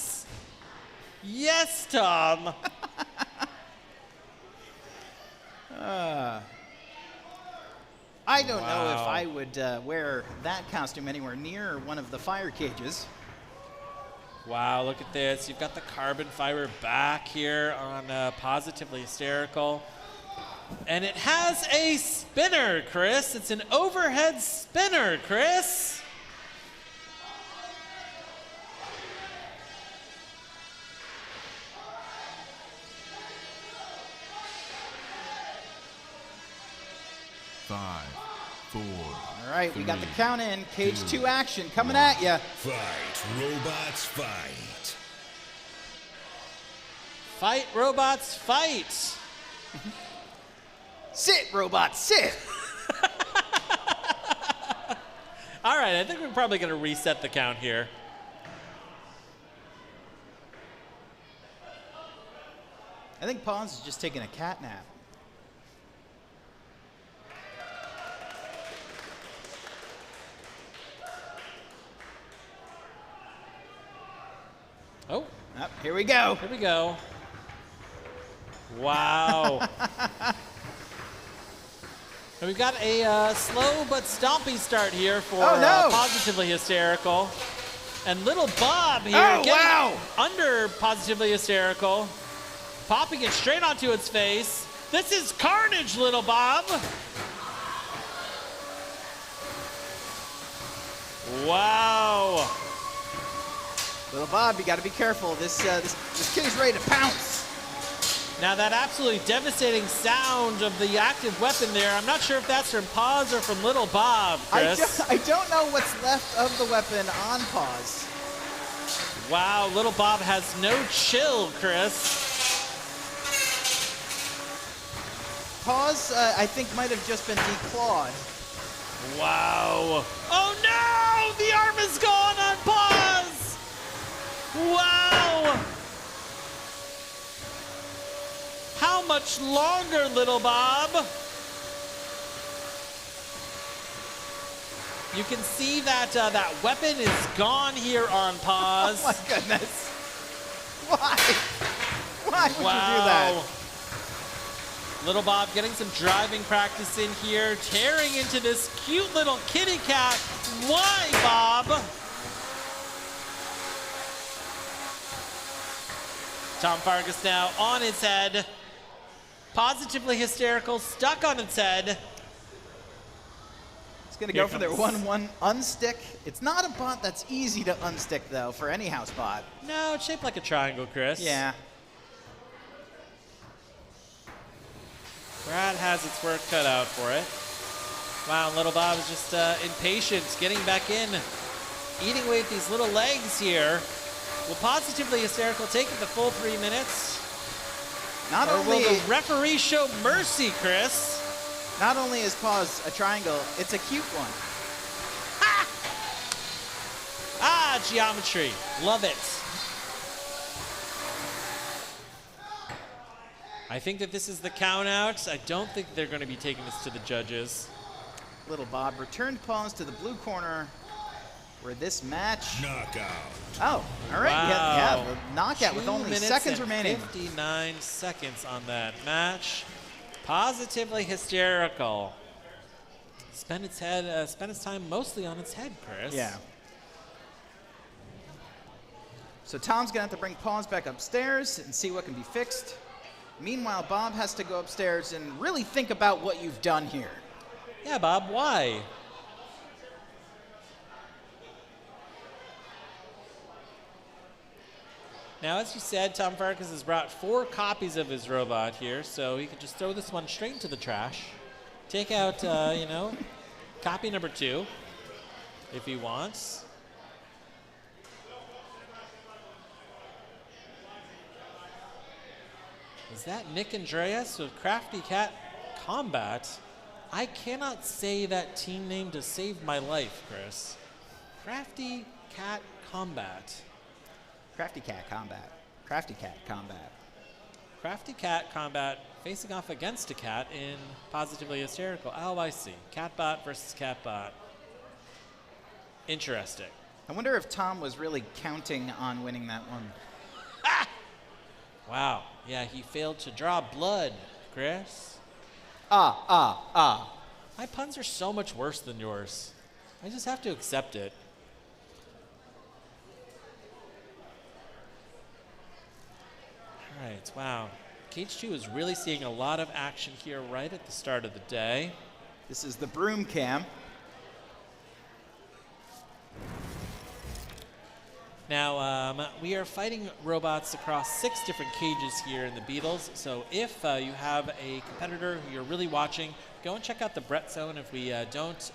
Yes, Tom. I don't know if I would wear that costume anywhere near one of the fire cages. Wow, look at this. You've got the carbon fiber back here on Positively Hysterical. And it has a spinner, Chris. It's an overhead spinner, Chris. Five, 4. All right, we got the count in. Cage 2 action coming at you. Fight, robots, fight. Fight, robots, fight. Sit, robots, sit. All right, I think we're probably going to reset the count here. I think Pons is just taking a cat nap. Oh, here we go. Here we go. Wow. And we've got a slow but stompy start here for Positively Hysterical. And little Bob here getting under Positively Hysterical. Popping it straight onto its face. This is carnage, little Bob. Wow. Little Bob, you got to be careful. This kid is ready to pounce. Now that absolutely devastating sound of the active weapon there, I'm not sure if that's from Paws or from Little Bob, Chris. I don't know what's left of the weapon on Paws. Wow, Little Bob has no chill, Chris. Paws, I think, might have just been declawed. Wow. Oh no! The arm is gone on Paws! Wow! much longer, little Bob. You can see that that weapon is gone here on pause. Oh my goodness. Why? Why would you do that? Little Bob getting some driving practice in here, tearing into this cute little kitty cat. Why, Bob? Tom Farkas now on its head. Positively hysterical, stuck on its head. It's going to go for their 1-1 unstick. It's not a bot that's easy to unstick, though, for any house bot. No, it's shaped like a triangle, Chris. Yeah. Brad has its work cut out for it. Wow, little Bob is just impatient, getting back in, eating away at these little legs here. Will Positively Hysterical take it the full 3 minutes? Or will the referee show mercy, Chris? Not only is pause a triangle, it's a cute one. Ha! Ah, geometry. Love it. I think that this is the count out. I don't think they're going to be taking this to the judges. Little Bob returned pause to the blue corner where this match... Knockout. Oh, all right. Wow. Yeah, the knockout with 2 only minutes seconds and remaining. 59 seconds on that match. Positively Hysterical. Spent its time mostly on its head, Chris. Yeah. So Tom's going to have to bring pause back upstairs and see what can be fixed. Meanwhile, Bob has to go upstairs and really think about what you've done here. Yeah, Bob, why? Now, as you said, Tom Farkas has brought 4 copies of his robot here, so he could just throw this one straight into the trash. Take out, you know, copy number 2, if he wants. Is that Nick Andreas with Crafty Cat Combat? I cannot say that team name to save my life, Chris. Crafty Cat Combat. Crafty Cat Combat. Crafty Cat Combat. Crafty Cat Combat facing off against a cat in Positively Hysterical. Oh, I see. Catbot versus Catbot. Interesting. I wonder if Tom was really counting on winning that one. Ah! Wow. Yeah, he failed to draw blood, Chris. My puns are so much worse than yours. I just have to accept it. All right, wow. Cage 2 is really seeing a lot of action here right at the start of the day. This is the broom cam. Now, we are fighting robots across 6 different cages here in the Beatles. So if you have a competitor who you're really watching, go and check out the Brettzone. If we don't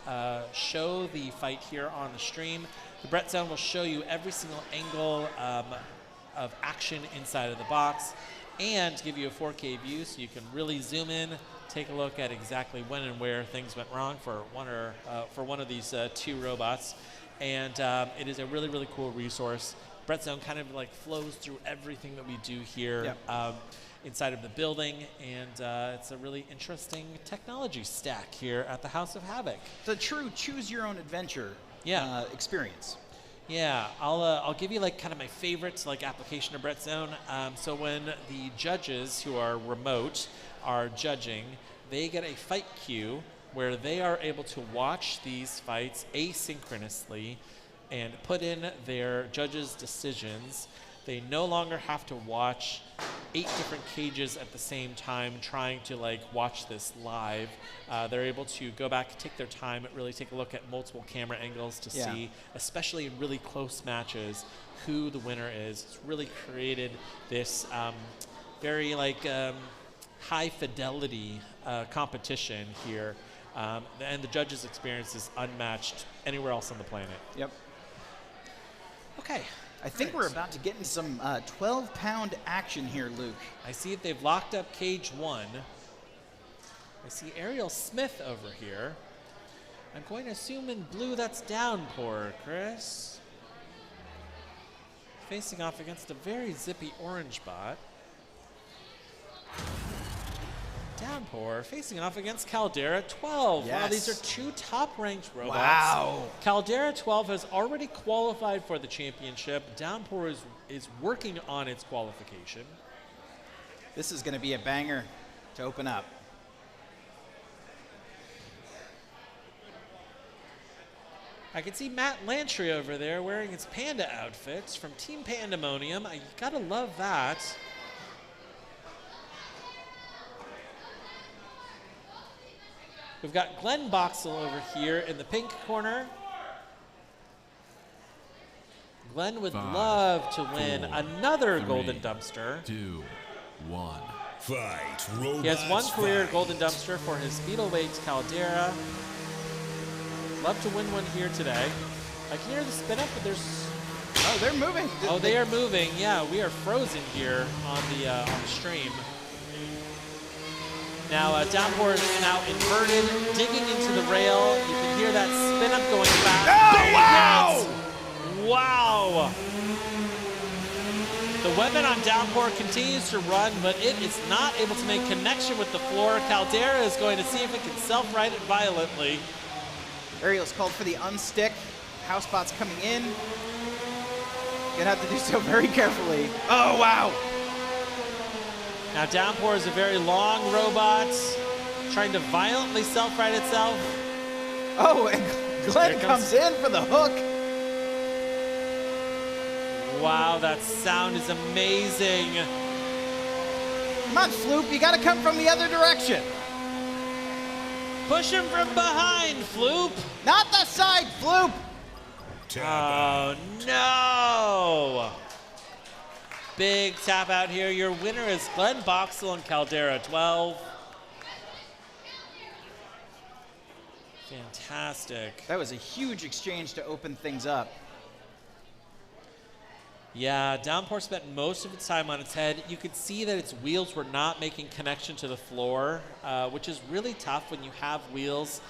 show the fight here on the stream, the Brettzone will show you every single angle of action inside of the box and give you a 4K view so you can really zoom in, take a look at exactly when and where things went wrong for one of these 2 robots. And it is a really, really cool resource. Brettzone kind of like flows through everything that we do here inside of the building, and it's a really interesting technology stack here at the House of Havoc. It's a true choose-your-own-adventure experience. Yeah, I'll give you like kind of my favorite like application of Brettzone. So when the judges who are remote are judging, they get a fight queue where they are able to watch these fights asynchronously and put in their judges' decisions. They no longer have to watch 8 different cages at the same time trying to like watch this live. They're able to go back, take their time, really take a look at multiple camera angles to see, especially in really close matches, who the winner is. It's really created this very like high fidelity competition here. And the judges' experience is unmatched anywhere else on the planet. Yep. Okay. I think we're about to get into some 12-pound action here, Luke. I see that they've locked up cage 1. I see Ariel Smith over here. I'm going to assume in blue that's Downpour, Chris. Facing off against a very zippy orange bot. Downpour facing off against Caldera 12. Yes. Wow, these are 2 top-ranked robots. Wow. Caldera 12 has already qualified for the championship. Downpour is working on its qualification. This is going to be a banger to open up. I can see Matt Lantry over there wearing his panda outfits from Team Pandemonium. You gotta love that. We've got Glenn Boxell over here in the pink corner. Glenn would 5, love to win 4, another 3, Golden Dumpster. 2, 1. Fight, robots, He has 1 career fight. Golden Dumpster for his Beetleweight Caldera. Love to win one here today. I can hear the spin up, but there's... Oh, they're moving. Oh, they are moving. Yeah, we are frozen here on the stream. Now, Downpour is now inverted, digging into the rail. You can hear that spin up going fast. Oh, wow! Wow! The weapon on Downpour continues to run, but it is not able to make connection with the floor. Caldera is going to see if it can self-right it violently. Ariel's called for the unstick. Housebots coming in. Gonna have to do so very carefully. Oh, wow! Now Downpour is a very long robot, trying to violently self-right itself. Oh, and Glenn comes in for the hook. Wow, that sound is amazing. Come on, Floop, you gotta come from the other direction. Push him from behind, Floop. Not the side, Floop. Oh, no. Big tap out here. Your winner is Glenn Boxell and Caldera 12. Fantastic. That was a huge exchange to open things up. Yeah, Downpour spent most of its time on its head. You could see that its wheels were not making connection to the floor, which is really tough when you have wheels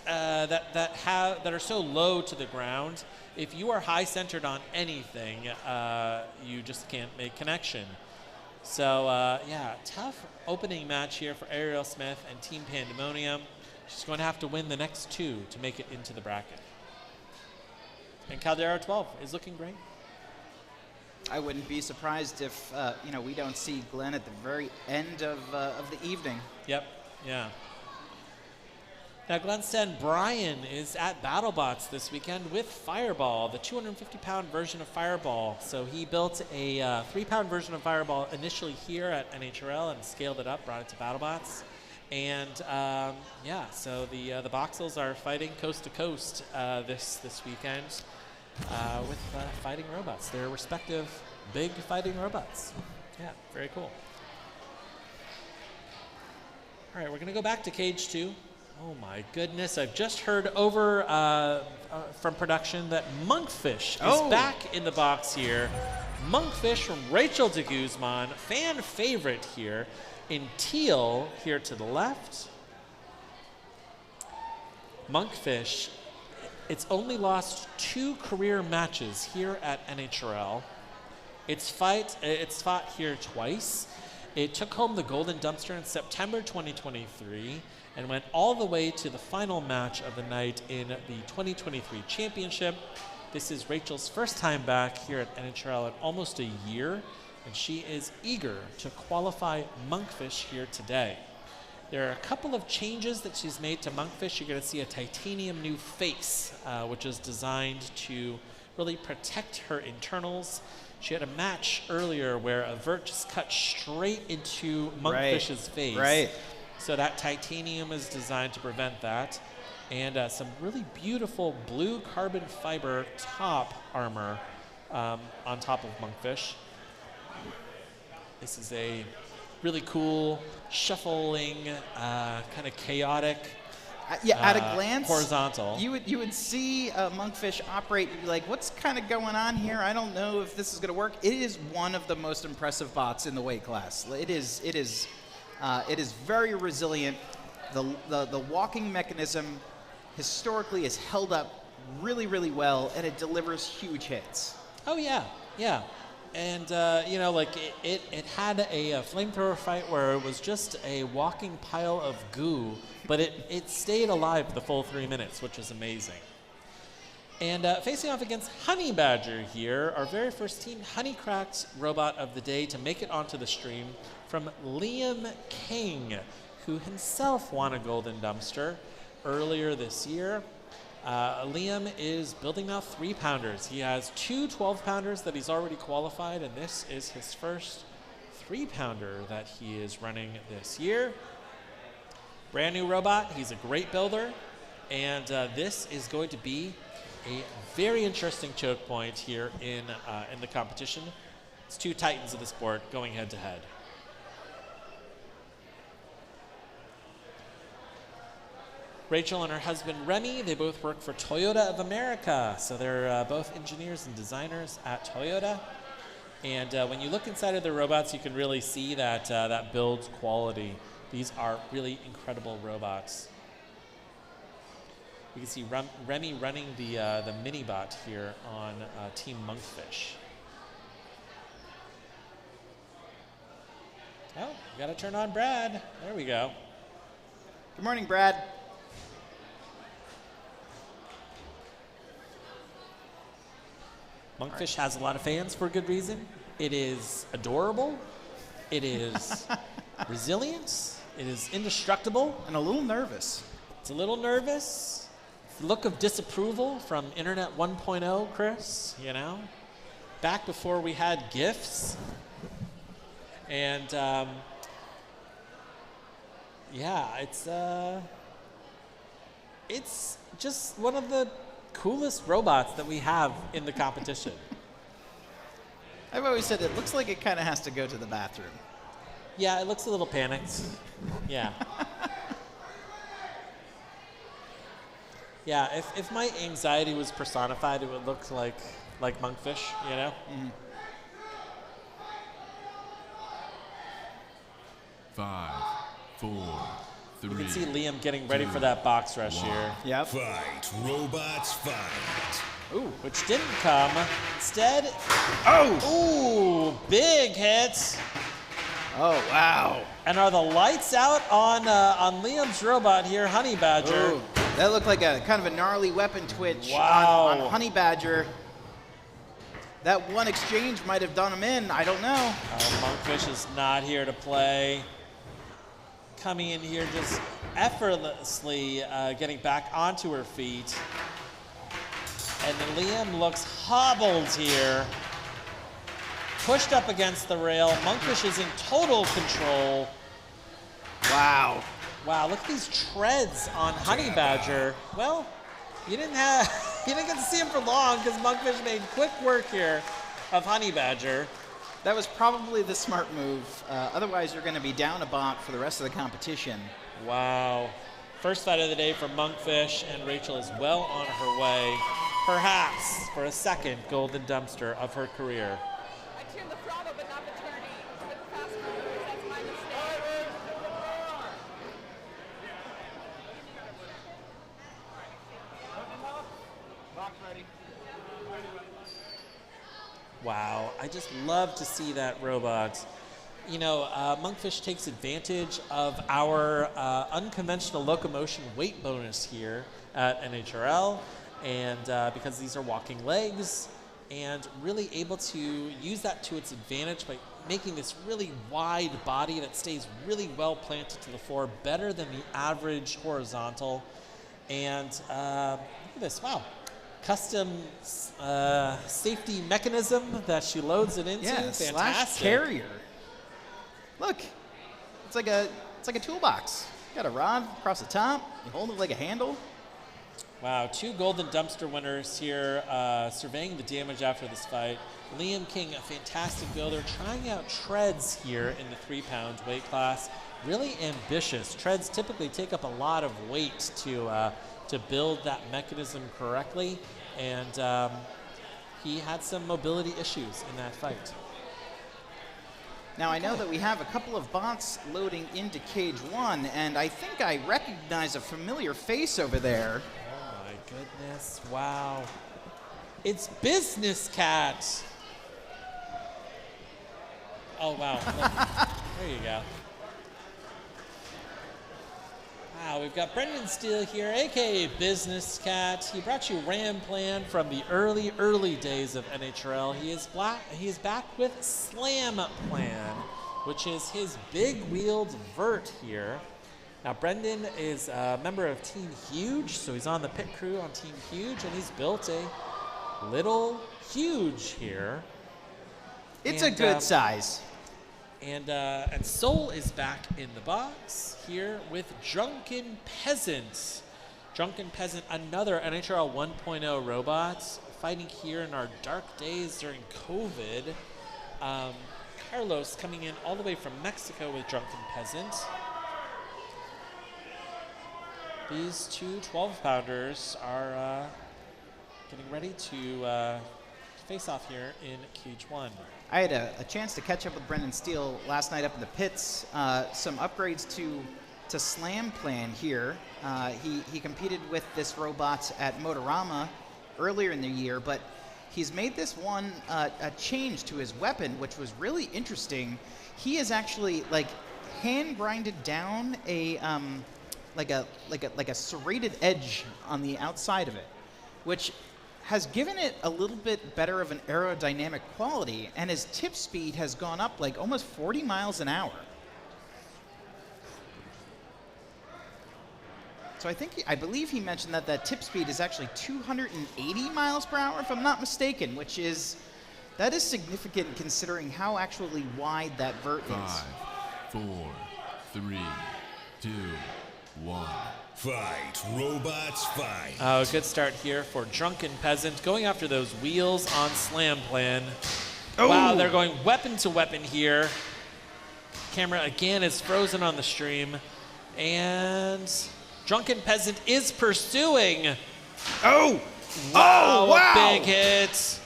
that are so low to the ground. If you are high centered on anything, you just can't make connection. So yeah, tough opening match here for Ariel Smith and Team Pandemonium. She's going to have to win the next 2 to make it into the bracket. And Caldera 12 is looking great. I wouldn't be surprised if we don't see Glenn at the very end of the evening. Yep. Yeah. Now, Glenn Brian is at BattleBots this weekend with Fireball, the 250-pound version of Fireball. So he built a 3-pound version of Fireball initially here at NHRL and scaled it up, brought it to BattleBots. And yeah, so the Boxels are fighting coast to coast this weekend with fighting robots. Their respective big fighting robots. Yeah, very cool. All right, we're gonna go back to Cage 2. Oh my goodness, I've just heard over from production that Monkfish is back in the box here. Monkfish from Rachel de Guzman, fan favorite here in teal here to the left. Monkfish, it's only lost 2 career matches here at NHRL. It's fought here twice. It took home the Golden Dumpster in September 2023 and went all the way to the final match of the night in the 2023 championship. This is Rachel's first time back here at NHRL in almost a year, and she is eager to qualify Monkfish here today. There are a couple of changes that she's made to Monkfish. You're going to see a titanium new face, which is designed to really protect her internals. She had a match earlier where a vert just cut straight into Monkfish's face. Right. So that titanium is designed to prevent that. And some really beautiful blue carbon fiber top armor on top of Monkfish. This is a really cool, shuffling, kind of chaotic, at a glance, horizontal. You would see Monkfish operate. You'd be like, what's kind of going on here? I don't know if this is going to work. It is one of the most impressive bots in the weight class. It is very resilient. The walking mechanism historically is held up really, really well, and it delivers huge hits. Oh yeah, yeah. And, you know, like it had a flamethrower fight where it was just a walking pile of goo, but it stayed alive the full 3 minutes, which is amazing. And facing off against Honey Badger here, our very first Team Honeycracked robot of the day to make it onto the stream from Liam King, who himself won a Golden Dumpster earlier this year. Liam is building now 3-pounders. He has 2 12-pounders that he's already qualified, and this is his first 3-pounder that he is running this year. Brand new robot. He's a great builder, and this is going to be a very interesting choke point here in the competition. It's 2 titans of the sport going head to head. Rachel and her husband Remy, they both work for Toyota of America. So they're both engineers and designers at Toyota. And when you look inside of the robots, you can really see that, that build quality. These are really incredible robots. You can see Remy running the mini-bot here on Team Monkfish. Oh, we gotta turn on Brad. There we go. Good morning, Brad. Monkfish has a lot of fans for a good reason. It is adorable. It is resilient. It is indestructible. And a little nervous. It's a little nervous. Look of disapproval from Internet 1.0, Chris, you know? Back before we had GIFs. And, yeah, it's just one of the coolest robots that we have in the competition. I've always said it looks like it kind of has to go to the bathroom. Yeah, it looks a little panicked. Yeah. Yeah, if my anxiety was personified, it would look like Monkfish, you know? Mm. 5, 4, 3. You can see Liam getting ready for that box rush here. Yep. Fight, robots, fight. Ooh, which didn't come. Instead, Oh! ooh, big hit. Oh, wow. And are the lights out on Liam's robot here, Honey Badger? Ooh, that looked like a kind of a gnarly weapon twitch Wow. on Honey Badger. That one exchange might have done him in. I don't know. Oh, Monkfish is not here to play. Coming in here just effortlessly getting back onto her feet. And Liam looks hobbled here. Pushed up against the rail. Monkfish is in total control. Wow. Wow, look at these treads on Honey Badger. Well, you didn't get to see him for long because Monkfish made quick work here of Honey Badger. That was probably the smart move. Otherwise, you're going to be down a bot for the rest of the competition. Wow. First fight of the day for Monkfish, and Rachel is well on her way, perhaps for a second Golden Dumpster of her career. I tuned the throttle, but not the turning. With the fast movers, that's my mistake. Box ready. Wow, I just love to see that robot. You know, Monkfish takes advantage of our unconventional locomotion weight bonus here at NHRL, and because these are walking legs, and really able to use that to its advantage by making this really wide body that stays really well planted to the floor, better than the average horizontal. And look at this, wow. Custom safety mechanism that she loads it into. Yeah, Fantastic. slash carrier. Look, it's like a toolbox. You got a rod across the top. You hold it like a handle. Wow, 2 Golden Dumpster winners here, surveying the damage after this fight. Liam King, a fantastic builder, trying out treads here in the 3-pound weight class. Really ambitious. Treads typically take up a lot of weight to build that mechanism correctly, and he had some mobility issues in that fight. Now, I know that we have a couple of bots loading into Cage 1, and I think I recognize a familiar face over there. Oh my goodness, wow. It's Business Cat. Oh, wow. There you go. Wow, we've got Brendan Steele here, a.k.a. Business Cat. He brought you Ram Plan from the early days of NHRL. He is back with Slam Plan, which is his big-wheeled vert here. Now, Brendan is a member of Team Huge, so he's on the pit crew on Team Huge, and he's built a little Huge here. It's a good size. And Soul is back in the box here with Drunken Peasant. Drunken Peasant, another NHRL 1.0 robot, fighting here in our dark days during COVID. Carlos coming in all the way from Mexico with Drunken Peasant. These two 12-pounders are getting ready to face off here in Cage 1. I had a chance to catch up with Brendan Steele last night up in the pits. Some upgrades to Slam Plan here. He competed with this robot at Motorama earlier in the year, but he's made this one a change to his weapon, which was really interesting. He has actually hand grinded down a serrated edge on the outside of it, which has given it a little bit better of an aerodynamic quality, and his tip speed has gone up almost 40 miles an hour. So I believe he mentioned that tip speed is actually 280 miles per hour, if I'm not mistaken, that is significant considering how actually wide that vert is. 5, 4, 3, 2, 1. Fight, robots, fight. Oh, good start here for Drunken Peasant, going after those wheels on Slam Plan. Oh. Wow, they're going weapon to weapon here. Camera again is frozen on the stream. And Drunken Peasant is pursuing. Oh! Wow, oh, wow! A big hit.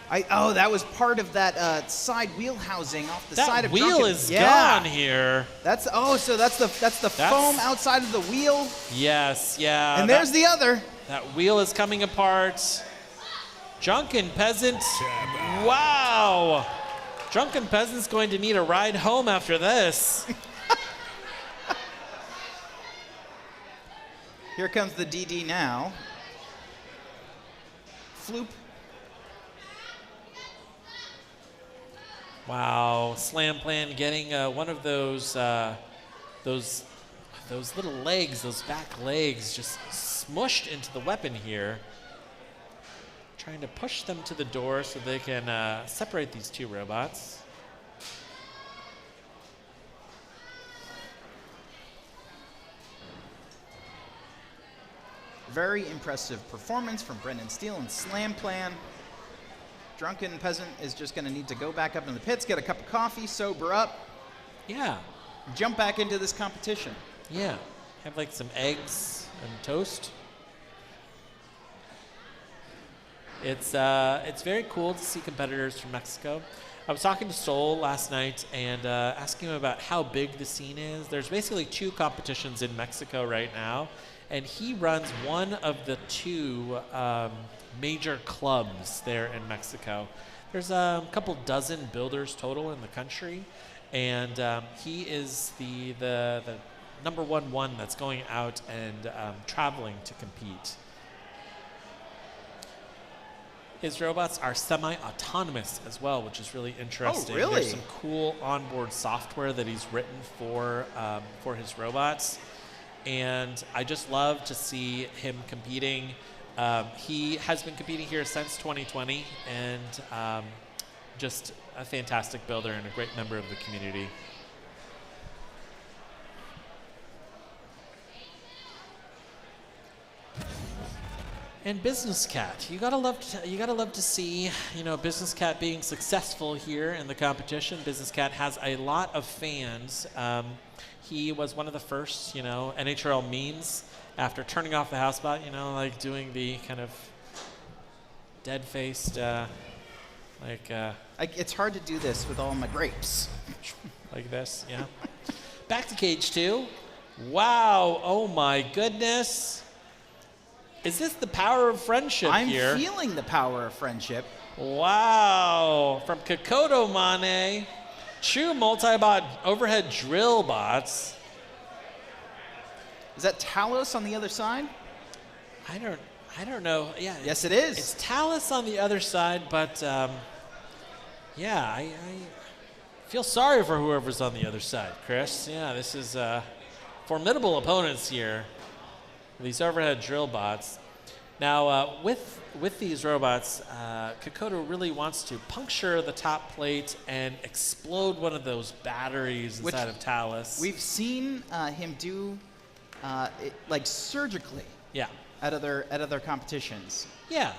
That was part of that side wheel housing off the side of Drunken. That wheel is gone here. That's the foam outside of the wheel. Yes, yeah. And there's the other. That wheel is coming apart. Drunken Peasant. Wow. Drunken Peasant's going to need a ride home after this. Here comes the DD now. Floop. Wow, Slam Plan getting one of those little legs, those back legs, just smushed into the weapon here. Trying to push them to the door so they can separate these two robots. Very impressive performance from Brendan Steele and Slam Plan. Drunken Peasant is just going to need to go back up in the pits, get a cup of coffee, sober up. Yeah. Jump back into this competition. Yeah. Have some eggs and toast. It's very cool to see competitors from Mexico. I was talking to Soul last night and asking him about how big the scene is. There's basically 2 competitions in Mexico right now, and he runs one of the 2 major clubs there in Mexico. There's a couple dozen builders total in the country, and he is the number one that's going out and traveling to compete. His robots are semi-autonomous as well, which is really interesting. Oh, really? There's some cool onboard software that he's written for his robots, and I just love to see him competing. He has been competing here since 2020, and just a fantastic builder and a great member of the community. And Business Cat, you gotta love to see, Business Cat being successful here in the competition. Business Cat has a lot of fans. He was one of the first, NHRL memes after turning off the housebot, doing the kind of dead-faced, it's hard to do this with all my grapes. like this, yeah. Back to Cage 2. Wow, oh my goodness. Is this the power of friendship here? I'm feeling the power of friendship. Wow, from Kokoto Mane. True multi-bot overhead drill bots. Is that Talos on the other side? I don't know. Yeah. Yes, it is. It's Talos on the other side, but yeah, I feel sorry for whoever's on the other side, Chris. Yeah, this is formidable opponents here. These overhead drill bots. Now, with these robots, Kokoto really wants to puncture the top plate and explode one of those batteries inside of Talos. We've seen him do it, like surgically. Yeah. At other competitions. Yeah.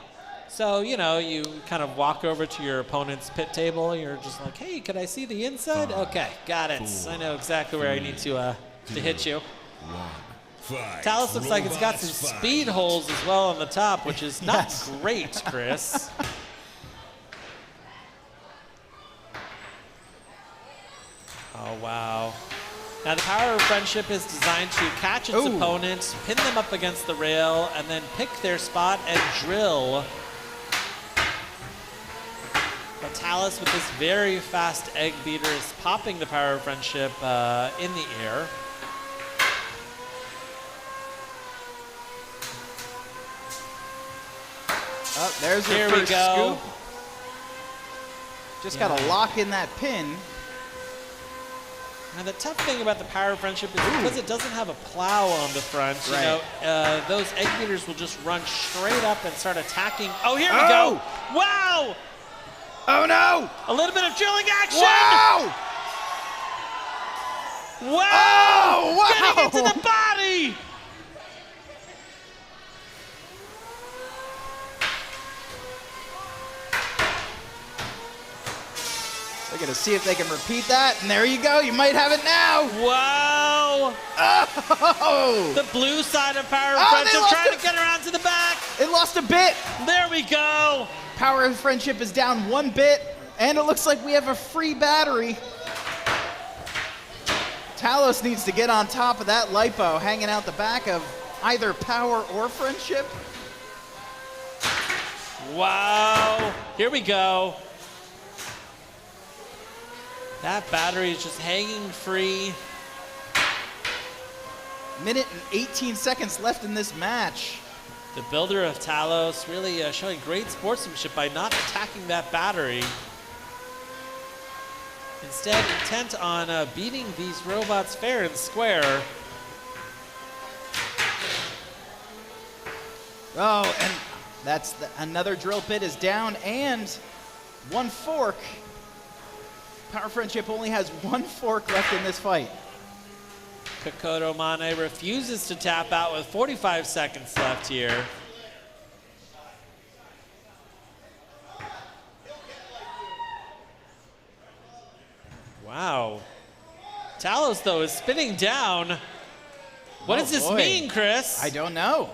So, you know, you kind of walk over to your opponent's pit table. You're just like, hey, could I see the inside? Okay, got it. I know exactly where I need to hit you. Talos looks like it's got some speed holes as well on the top, which is not great, Chris. Oh, wow. Now, the power of friendship is designed to catch its opponent, pin them up against the rail, and then pick their spot and drill. But Talos, with this very fast egg beater, is popping the power of friendship in the air. Oh, there's your first scoop. Just got to lock in that pin. Now, the tough thing about the power of friendship is because it doesn't have a plow on the front, you know, those egg beaters will just run straight up and start attacking. Oh, here we go. Wow. Oh, no. A little bit of drilling action. Wow. Wow. Oh, wow. Getting into the body. They're going to see if they can repeat that, and there you go. You might have it now. Wow. Oh. The blue side of power of friendship trying to get around to the back. It lost a bit. There we go. Power of friendship is down 1 bit, and it looks like we have a free battery. Talos needs to get on top of that lipo hanging out the back of either power or friendship. Wow. Here we go. That battery is just hanging free. Minute and 18 seconds left in this match. The builder of Talos really showing great sportsmanship by not attacking that battery. Instead, intent on beating these robots fair and square. Oh, and that's another drill bit is down and 1 fork. Power Friendship only has 1 fork left in this fight. Kokoto Mane refuses to tap out with 45 seconds left here. Wow. Talos, though, is spinning down. What does this mean, Chris? I don't know.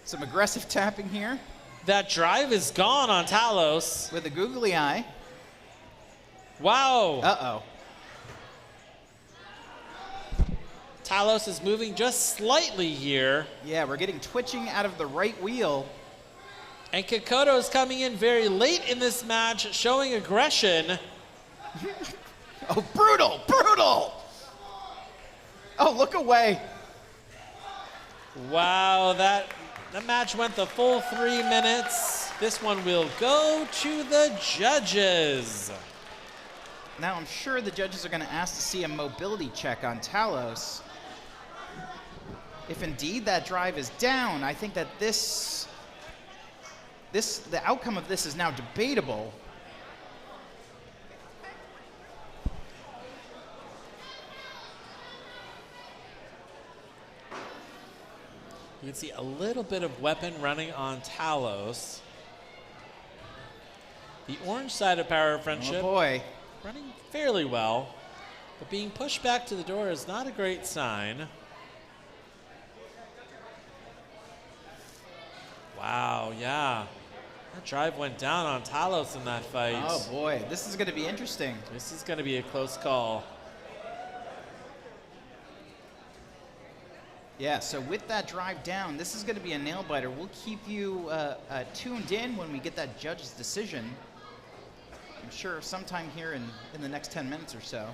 Some aggressive tapping here. That drive is gone on Talos. With a googly eye. Wow. Uh-oh. Talos is moving just slightly here. Yeah, we're getting twitching out of the right wheel. And Kokoto is coming in very late in this match, showing aggression. Oh, brutal, brutal! Oh, look away. Wow, that match went the full 3 minutes. This one will go to the judges. Now, I'm sure the judges are going to ask to see a mobility check on Talos. If indeed that drive is down, I think that the outcome of this is now debatable. You can see a little bit of weapon running on Talos. The orange side of Power of Friendship running fairly well, but being pushed back to the door is not a great sign. Wow, yeah. That drive went down on Talos in that fight. Oh boy, this is going to be interesting. This is going to be a close call. Yeah, so with that drive down, this is going to be a nail biter. We'll keep you tuned in when we get that judge's decision. I'm sure sometime here in the next 10 minutes or so.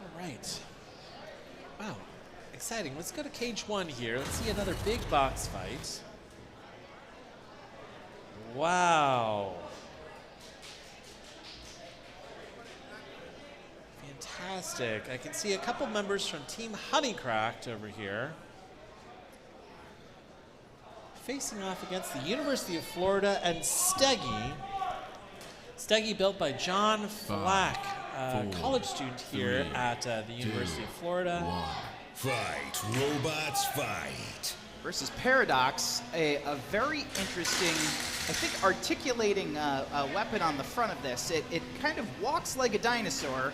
All right. Wow, exciting. Let's go to cage 1 here. Let's see another big box fight. Wow. Fantastic. I can see a couple members from Team Honeycracked over here facing off against the University of Florida and Steggy. Steggy built by John Flack, a college student here at the University of Florida. Fight, robots, fight. Versus Paradox, a very interesting, I think, articulating weapon on the front of this. It kind of walks like a dinosaur,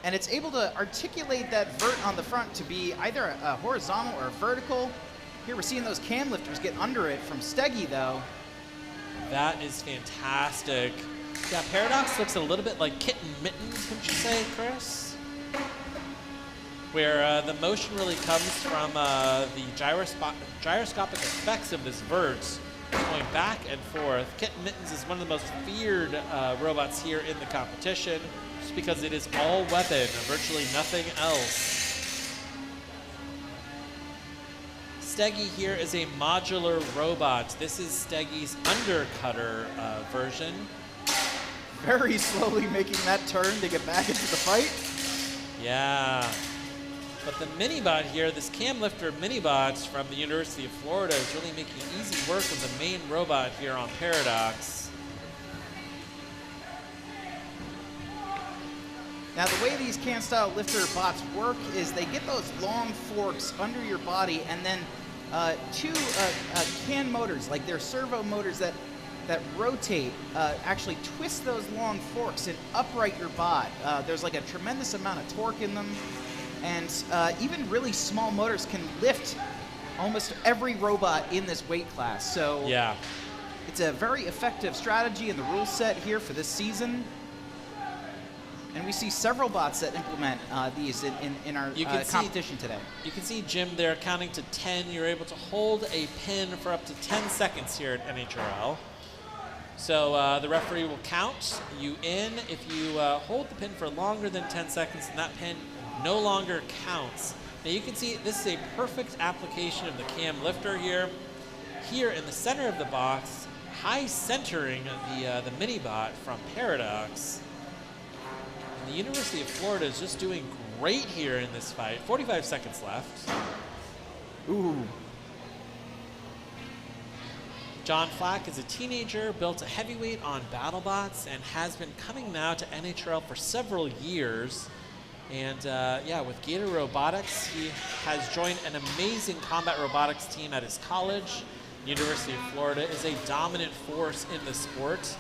and it's able to articulate that vert on the front to be either a horizontal or a vertical. Here we're seeing those cam lifters get under it from Steggy, though. That is fantastic. Yeah, Paradox looks a little bit like Kitten Mittens, wouldn't you say, Chris? Where the motion really comes from the gyroscopic effects of this vert going back and forth. Kitten Mittens is one of the most feared robots here in the competition, just because it is all weapon, virtually nothing else. Steggy here is a modular robot. This is Steggy's undercutter version. Very slowly making that turn to get back into the fight. Yeah. But the mini-bot here, this cam lifter mini-bot from the University of Florida, is really making easy work with the main robot here on Paradox. Now, the way these can-style lifter bots work is they get those long forks under your body, and then two can motors, like they're servo motors that rotate, actually twist those long forks and upright your bot. There's like a tremendous amount of torque in them. And even really small motors can lift almost every robot in this weight class. So yeah, it's a very effective strategy in the rule set here for this season. And we see several bots that implement these in our competition today. You can see Jim there counting to 10. You're able to hold a pin for up to 10 seconds here at NHRL. So the referee will count you in. If you hold the pin for longer than 10 seconds, then that pin no longer counts. Now you can see this is a perfect application of the cam lifter here. Here in the center of the box, high centering the mini-bot from Paradox. And the University of Florida is just doing great here in this fight. 45 seconds left. Ooh. John Flack is a teenager, built a heavyweight on BattleBots, and has been coming now to NHRL for several years. And yeah, with Gator Robotics, he has joined an amazing combat robotics team at his college. University of Florida is a dominant force in the sport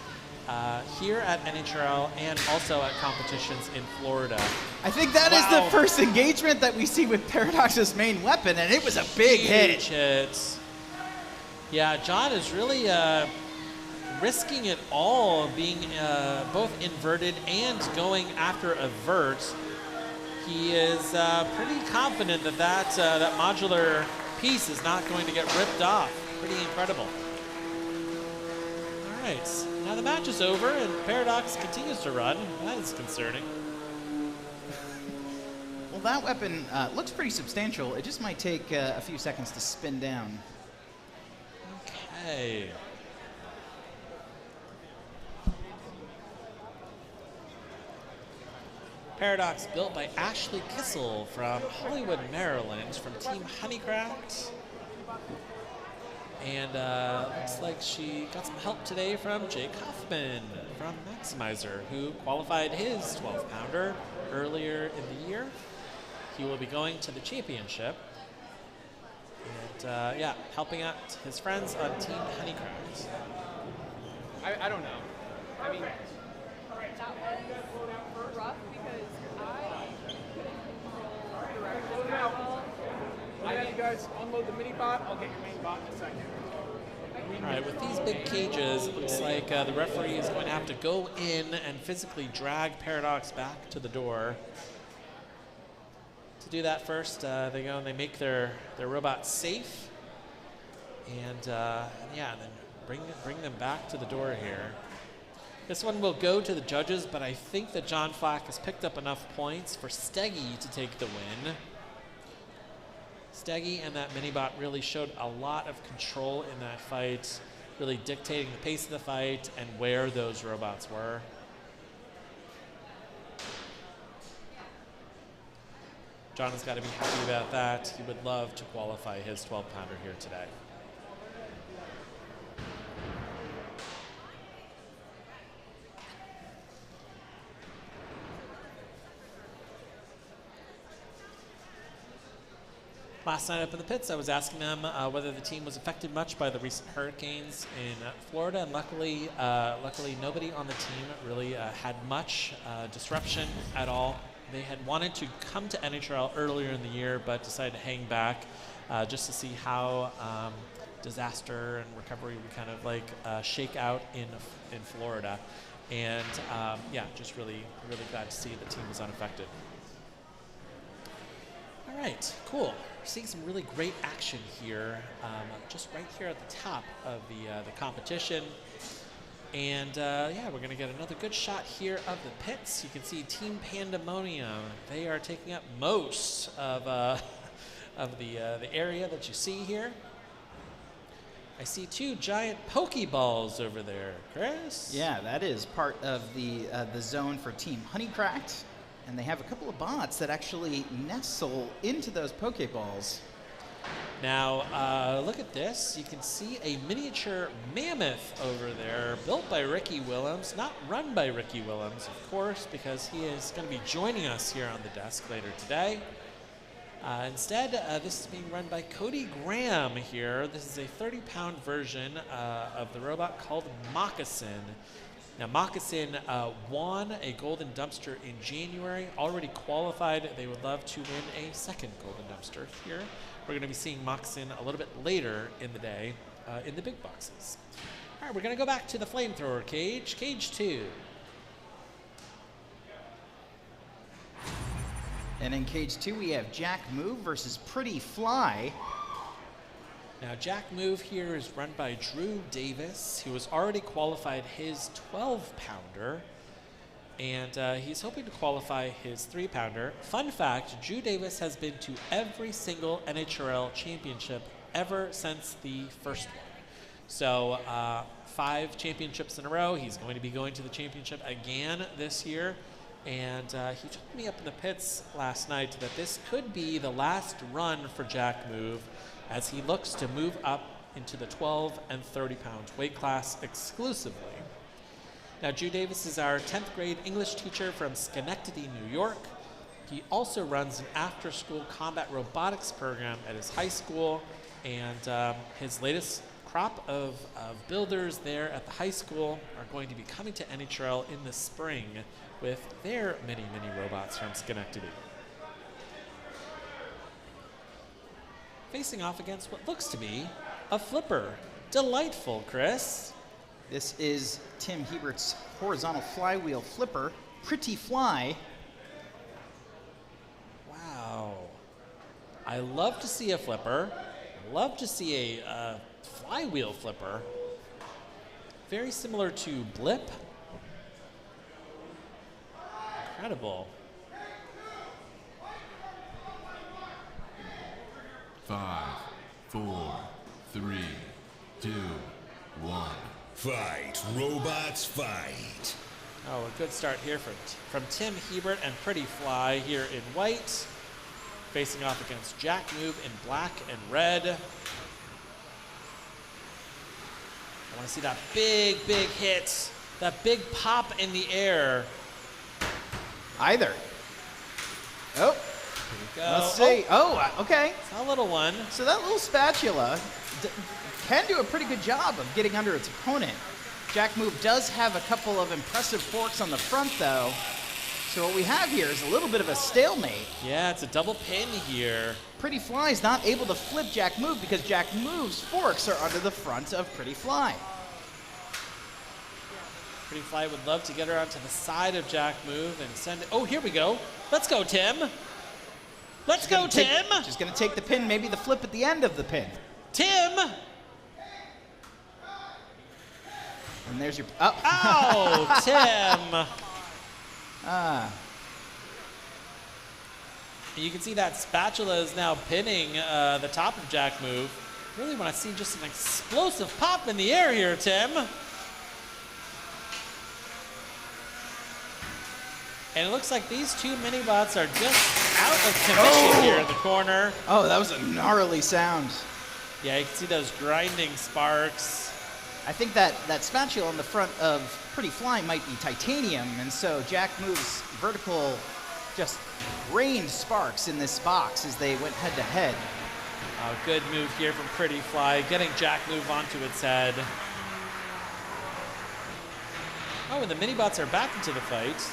here at NHRL and also at competitions in Florida. I think that is the first engagement that we see with Paradox's main weapon, and it was a big hit. Yeah, John is really risking it all, being both inverted and going after a vert. He is pretty confident that that modular piece is not going to get ripped off. Pretty incredible. All right, now the match is over and Paradox continues to run. That is concerning. Well, that weapon looks pretty substantial. It just might take a few seconds to spin down. Okay. Paradox built by Ashley Kissel from Hollywood, Maryland, from Team Honeycraft. And looks like she got some help today from Jake Hoffman from Maximizer, who qualified his 12-pounder earlier in the year. He will be going to the championship. And yeah, helping out his friends on Team Honeycraft. I don't know. I mean, that was rough because I couldn't control direction at all. I have you guys unload the mini bot. I'll get your main bot in a second. All right, with these big cages, it looks like the referee is going to have to go in and physically drag Paradox back to the door to do that first. They go and they make their robots safe. And yeah, then bring them back to the door here. This one will go to the judges, but I think that John Flack has picked up enough points for Steggy to take the win. Steggy and that Minibot really showed a lot of control in that fight, really dictating the pace of the fight and where those robots were. John has got to be happy about that. He would love to qualify his 12-pounder here today. Last night up in the pits, I was asking them whether the team was affected much by the recent hurricanes in Florida, and luckily nobody on the team really had much disruption at all. They had wanted to come to NHRL earlier in the year, but decided to hang back just to see how disaster and recovery would kind of like shake out in Florida. And yeah, just really glad to see the team was unaffected. All right, cool. We're seeing some really great action here, just right here at the top of the competition. And yeah, we're gonna get another good shot here of the pits. You can see Team Pandemonium. They are taking up most of the area that you see here. I see two giant Pokeballs over there, Chris. Yeah, that is part of the zone for Team Honeycracked. And they have a couple of bots that actually nestle into those Pokeballs. Now, look at this. You can see a miniature mammoth over there, built by Ricky Willems, not run by Ricky Willems, of course, because he is going to be joining us here on the desk later today. Instead, this is being run by Cody Graham here. This is a 30-pound version of the robot called Moccasin. Now, Moccasin won a Golden Dumpster in January, already qualified. They would love to win a second Golden Dumpster here. We're going to be seeing Moccasin a little bit later in the day in the big boxes. All right, we're going to go back to the flamethrower cage, cage 2. And in cage 2, we have Jack Move versus Pretty Fly. Now, Jack Move here is run by Drew Davis, who has already qualified his 12-pounder, and he's hoping to qualify his 3-pounder. Fun fact, Drew Davis has been to every single NHRL championship ever since the first one. So 5 championships in a row. He's going to be going to the championship again this year. And he told me up in the pits last night that this could be the last run for Jack Move, as he looks to move up into the 12 and 30-pound weight class exclusively. Now, Drew Davis is our 10th grade English teacher from Schenectady, New York. He also runs an after-school combat robotics program at his high school, and his latest crop of builders there at the high school are going to be coming to NHRL in the spring with their mini robots from Schenectady. Facing off against what looks to be a flipper. Delightful, Chris. This is Tim Hebert's horizontal flywheel flipper, Pretty Fly. Wow. I love to see a flipper. Love to see a flywheel flipper. Very similar to Blip. Incredible. 5, 4, 3, 2, 1. Fight, robots, fight. Oh, a good start here from Tim Hebert and Pretty Fly here in white, facing off against Jack Move in black and red. I want to see that big hit, that big pop in the air. Either. Oh. Go. Let's see. Oh, okay. It's a little one. So that little spatula can do a pretty good job of getting under its opponent. Jack Move does have a couple of impressive forks on the front, though. So what we have here is a little bit of a stalemate. Yeah, it's a double pin here. Pretty Fly is not able to flip Jack Move because Jack Move's forks are under the front of Pretty Fly. Pretty Fly would love to get her onto the side of Jack Move and send it. Oh, here we go. Let's go, Tim. Let's go, Tim. She's going to take the pin, maybe the flip at the end of the pin. Tim. And there's your... Oh, Tim. You can see that spatula is now pinning the top of Jack Move. Really want to see just an explosive pop in the air here, Tim. And it looks like these two mini-bots are just out of commission here in the corner. Oh, that was a gnarly sound. Yeah, you can see those grinding sparks. I think that spatula on the front of Pretty Fly might be titanium, and so Jack Move's vertical just rained sparks in this box as they went head-to-head. Good move here from Pretty Fly, getting Jack Move onto its head. Oh, and the mini-bots are back into the fight.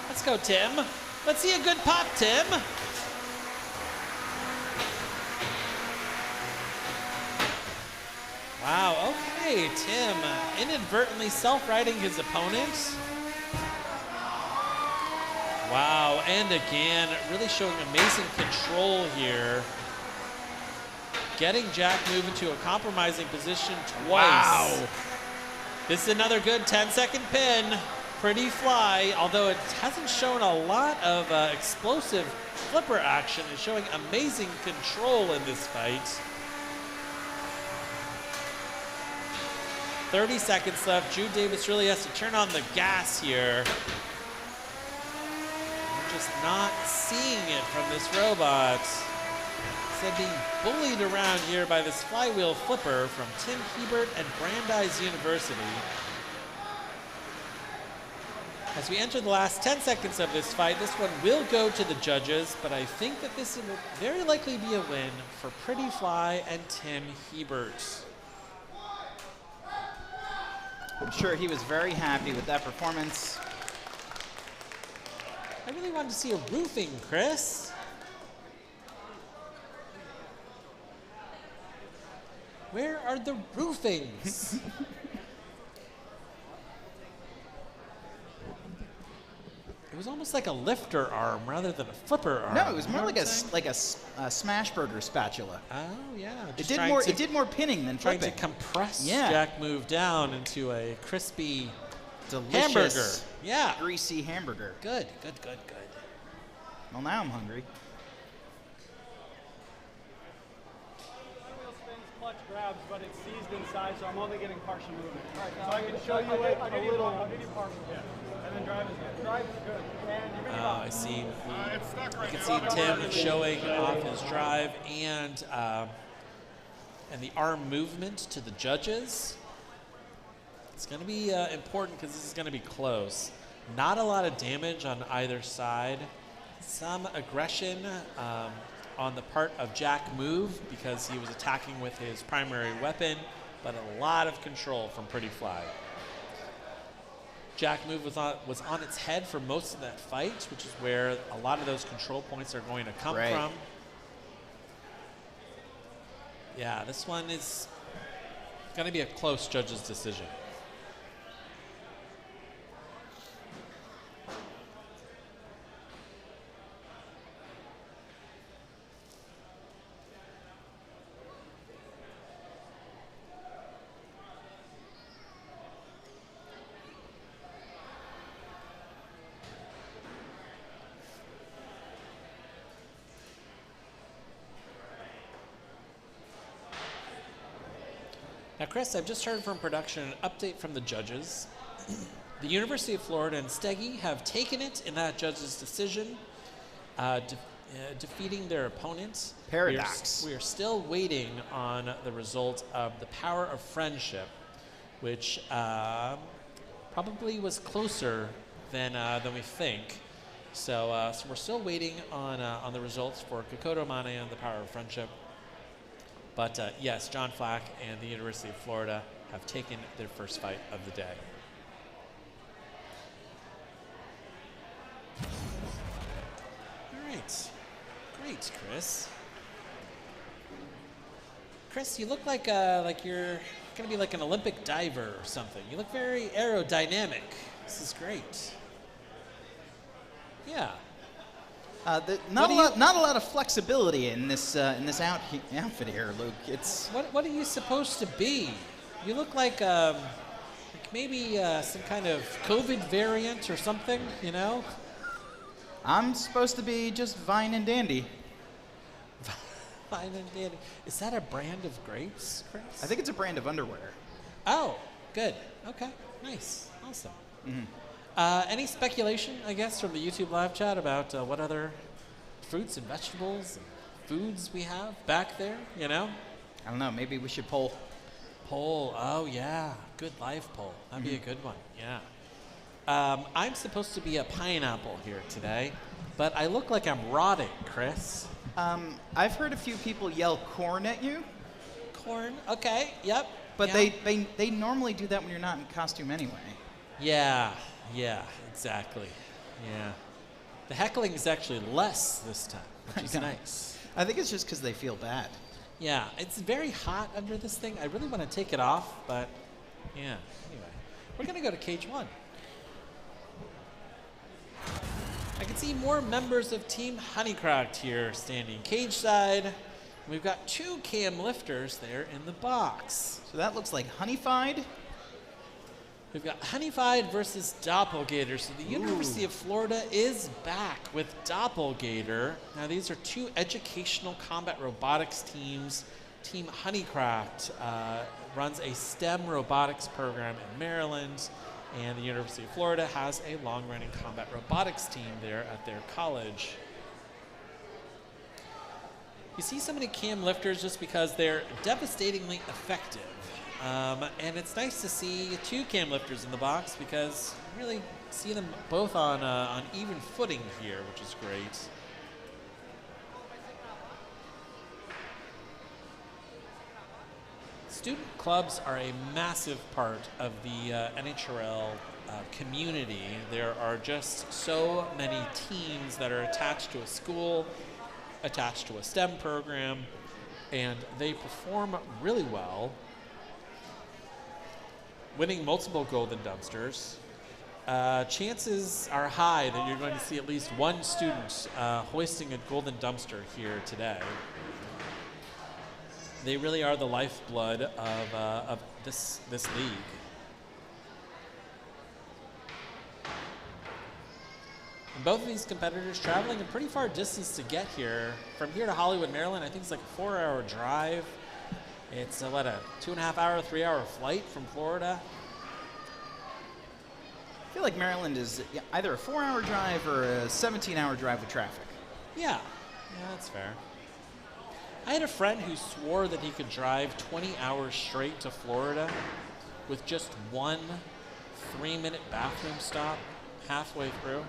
Let's go, Tim. Let's see a good pop, Tim. Wow, okay, Tim inadvertently self-righting his opponent. Wow, and again, really showing amazing control here. Getting Jack Move into a compromising position twice. Wow. This is another good 10-second pin. Pretty Fly, although it hasn't shown a lot of explosive flipper action, is showing amazing control in this fight. 30 seconds left. Jude Davis really has to turn on the gas here. We're just not seeing it from this robot. Instead being bullied around here by this flywheel flipper from Tim Hebert and Brandeis University. As we enter the last 10 seconds of this fight, this one will go to the judges, but I think that this will very likely be a win for Pretty Fly and Tim Hebert. I'm sure he was very happy with that performance. I really wanted to see a roofing, Chris. Where are the roofings? It was almost like a lifter arm rather than a flipper arm. No, it was more like a smash burger spatula. Oh yeah, It did more pinning than trying flipping. to compress Jack Move down into a crispy, delicious hamburger. Yeah, greasy hamburger. Good. Well, now I'm hungry. Clutch grabs, but it's seized inside, so I'm only getting partial movement. So I can show you like a little. I'll give you partial. Yeah. And then drive is good. Drive is good. And I see. You can see Tim showing off his drive and the arm movement to the judges. It's going to be important because this is going to be close. Not a lot of damage on either side. Some aggression on the part of Jack Move because he was attacking with his primary weapon, but a lot of control from Pretty Fly. Jack Move was on its head for most of that fight, which is where a lot of those control points are going to come from. Yeah, this one is going to be a close judge's decision. Now, Chris, I've just heard from production an update from the judges. The University of Florida and Steggy have taken it in that judge's decision, defeating their opponents. Paradox. We are still waiting on the result of the Power of Friendship, which probably was closer than we think. So we're still waiting on the results for Kokoto Mane and the Power of Friendship. But yes, John Flack and the University of Florida have taken their first fight of the day. All right. Great, Chris. Chris, you look like you're going to be like an Olympic diver or something. You look very aerodynamic. This is great. Yeah. Not a lot of flexibility in this outfit here, Luke. It's What are you supposed to be? You look like maybe some kind of COVID variant or something, you know? I'm supposed to be just fine and dandy. Fine and dandy. Is that a brand of grapes, Chris? I think it's a brand of underwear. Oh, good. Okay, nice, awesome. Any speculation, I guess, from the YouTube live chat about what other fruits and vegetables and foods we have back there, you know? I don't know, maybe we should poll. Poll, oh yeah, good live poll. That'd be a good one, yeah. I'm supposed to be a pineapple here today, but I look like I'm rotting, Chris. I've heard a few people yell corn at you. Corn, okay, yep. But yeah. they normally do that when you're not in costume anyway. Yeah, exactly. Yeah. The heckling is actually less this time, which is nice. I think it's just because they feel bad. Yeah, it's very hot under this thing. I really want to take it off, but yeah. Anyway, we're going to go to cage 1. I can see more members of Team Honeycraft here standing cage side. We've got 2 cam lifters there in the box. So that looks like Honeyfied. We've got Honeyfied versus Doppelgator. So the University of Florida is back with Doppelgator. Now these are 2 educational combat robotics teams. Team Honeycraft runs a STEM robotics program in Maryland, and the University of Florida has a long-running combat robotics team there at their college. You see so many cam lifters just because they're devastatingly effective. And it's nice to see 2 cam lifters in the box because you really see them both on even footing here, which is great. Student clubs are a massive part of the NHRL community. There are just so many teams that are attached to a school, attached to a STEM program, and they perform really well, winning multiple golden dumpsters. Chances are high that you're going to see at least one student hoisting a golden dumpster here today. They really are the lifeblood of this league. And both of these competitors traveling a pretty far distance to get here. From here to Hollywood, Maryland, I think it's like a 4-hour drive. It's a 2.5 hour, 3-hour flight from Florida. I feel like Maryland is either a 4-hour drive or a 17-hour drive with traffic. Yeah, that's fair. I had a friend who swore that he could drive 20 hours straight to Florida with just one 3-minute bathroom stop halfway through.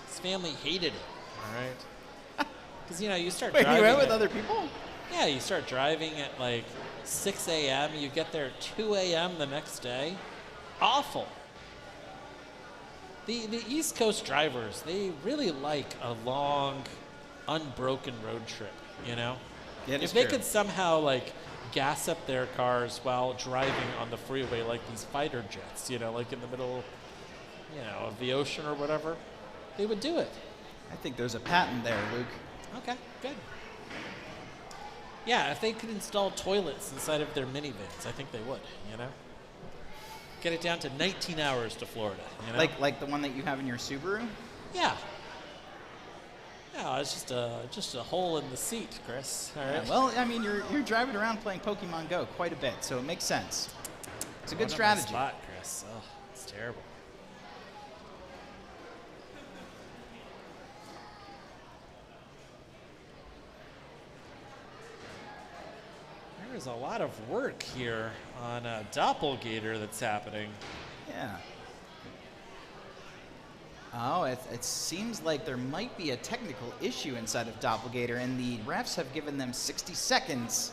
His family hated it, all right? Because, you start Wait, driving. you went with other people? Yeah, you start driving at like 6 a.m. You get there at 2 a.m. the next day. Awful. The East Coast drivers, they really like a long, unbroken road trip, you know? If they could somehow gas up their cars while driving on the freeway like these fighter jets, like in the middle, of the ocean or whatever, they would do it. I think there's a patent there, Luke. Okay, good. Yeah, if they could install toilets inside of their minivans, I think they would, Get it down to 19 hours to Florida, Like the one that you have in your Subaru? Yeah. Yeah, it's just a hole in the seat, Chris. All right. Yeah, well, I mean, you're driving around playing Pokemon Go quite a bit, so it makes sense. It's a good strategy. Spot, Chris. Oh, it's terrible. There is a lot of work here on Doppelgator that's happening. Yeah. Oh, it seems like there might be a technical issue inside of Doppelgator, and the refs have given them 60 seconds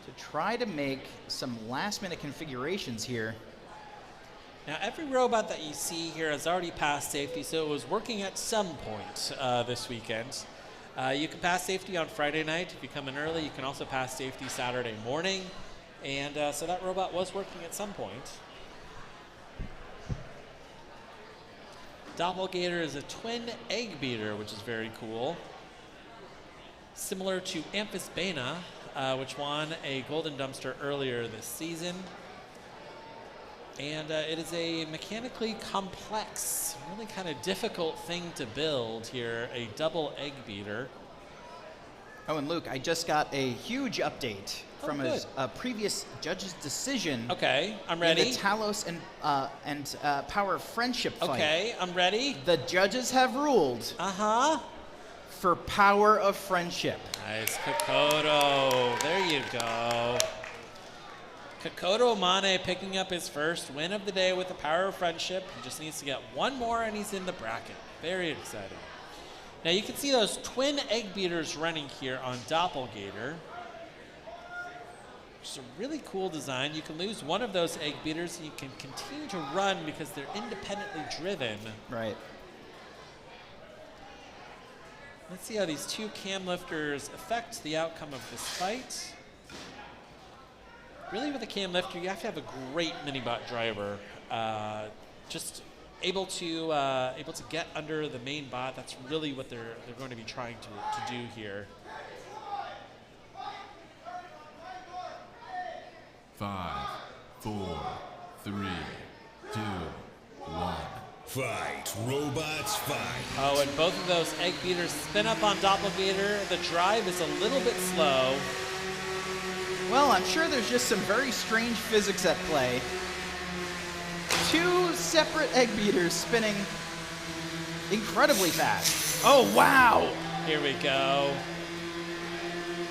to try to make some last-minute configurations here. Now, every robot that you see here has already passed safety, so it was working at some point this weekend. You can pass safety on Friday night if you come in early. You can also pass safety Saturday morning, and so that robot was working at some point. Doppelgator is a twin egg beater, which is very cool. Similar to Amphisbaena, which won a Golden Dumpster earlier this season. And it is a mechanically complex, really kind of difficult thing to build here, a double egg beater. Oh, and Luke, I just got a huge update from a previous judge's decision. Okay, I'm ready. In the Talos and Power of Friendship fight. Okay, I'm ready. The judges have ruled. For Power of Friendship. Nice, Kokoto. There you go. Kokoto Mane picking up his first win of the day with the Power of Friendship. He just needs to get one more and he's in the bracket. Very exciting. Now you can see those twin egg beaters running here on Doppelgator. Which is a really cool design. You can lose one of those egg beaters and you can continue to run because they're independently driven. Right. Let's see how these two cam lifters affect the outcome of this fight. Really with a cam lifter, you have to have a great minibot driver. Just able to get under the main bot. That's really what they're going to be trying to do here. 5, 4, 3, 2, 1. Fight, robots, fight. Oh, and both of those egg beaters spin up on Doppelgator. The drive is a little bit slow. Well, I'm sure there's just some very strange physics at play. Two separate egg beaters spinning incredibly fast. Oh, wow! Here we go.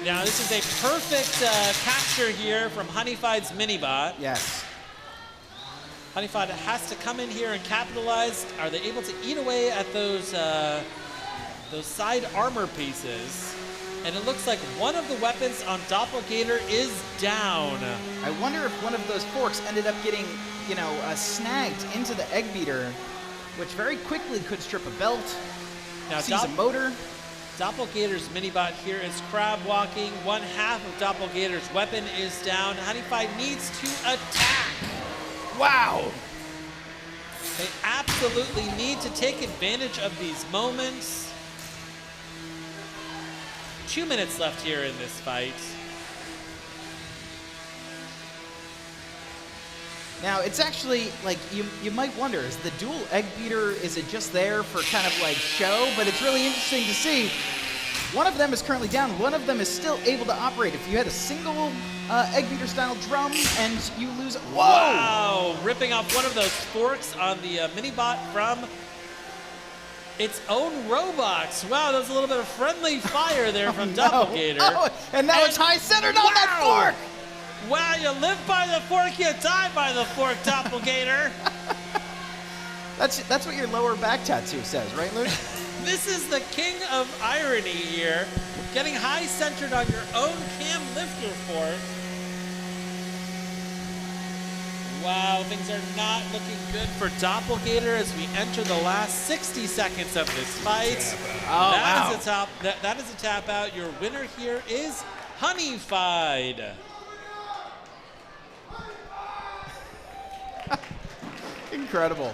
Now, this is a perfect capture here from Honeyfied's minibot. Yes. Honeyfied has to come in here and capitalize. Are they able to eat away at those side armor pieces? And it looks like one of the weapons on Doppelgator is down. I wonder if one of those forks ended up getting, snagged into the egg beater, which very quickly could strip a belt, seize a motor. Doppelgator's minibot here is crab walking. One half of Doppelgator's weapon is down. Honeyfied needs to attack. Wow! They absolutely need to take advantage of these moments. 2 minutes left here in this fight. Now, it's actually, you might wonder, is the dual egg beater, is it just there for kind of show? But it's really interesting to see. One of them is currently down. One of them is still able to operate. If you had a single egg beater style drum and you lose, whoa! Wow, ripping off one of those forks on the minibot from its own robots. Wow, that was a little bit of friendly fire there from Doppelgator. Oh, and now it's high centered on that fork! Wow, you live by the fork, you die by the fork, Doppelgator. That's what your lower back tattoo says, right, Luke? This is the king of irony here. Getting high centered on your own cam lifter fork. Wow, things are not looking good for Doppelgator as we enter the last 60 seconds of this fight. Oh, that is a tap out. Your winner here is Honeyfied. Incredible.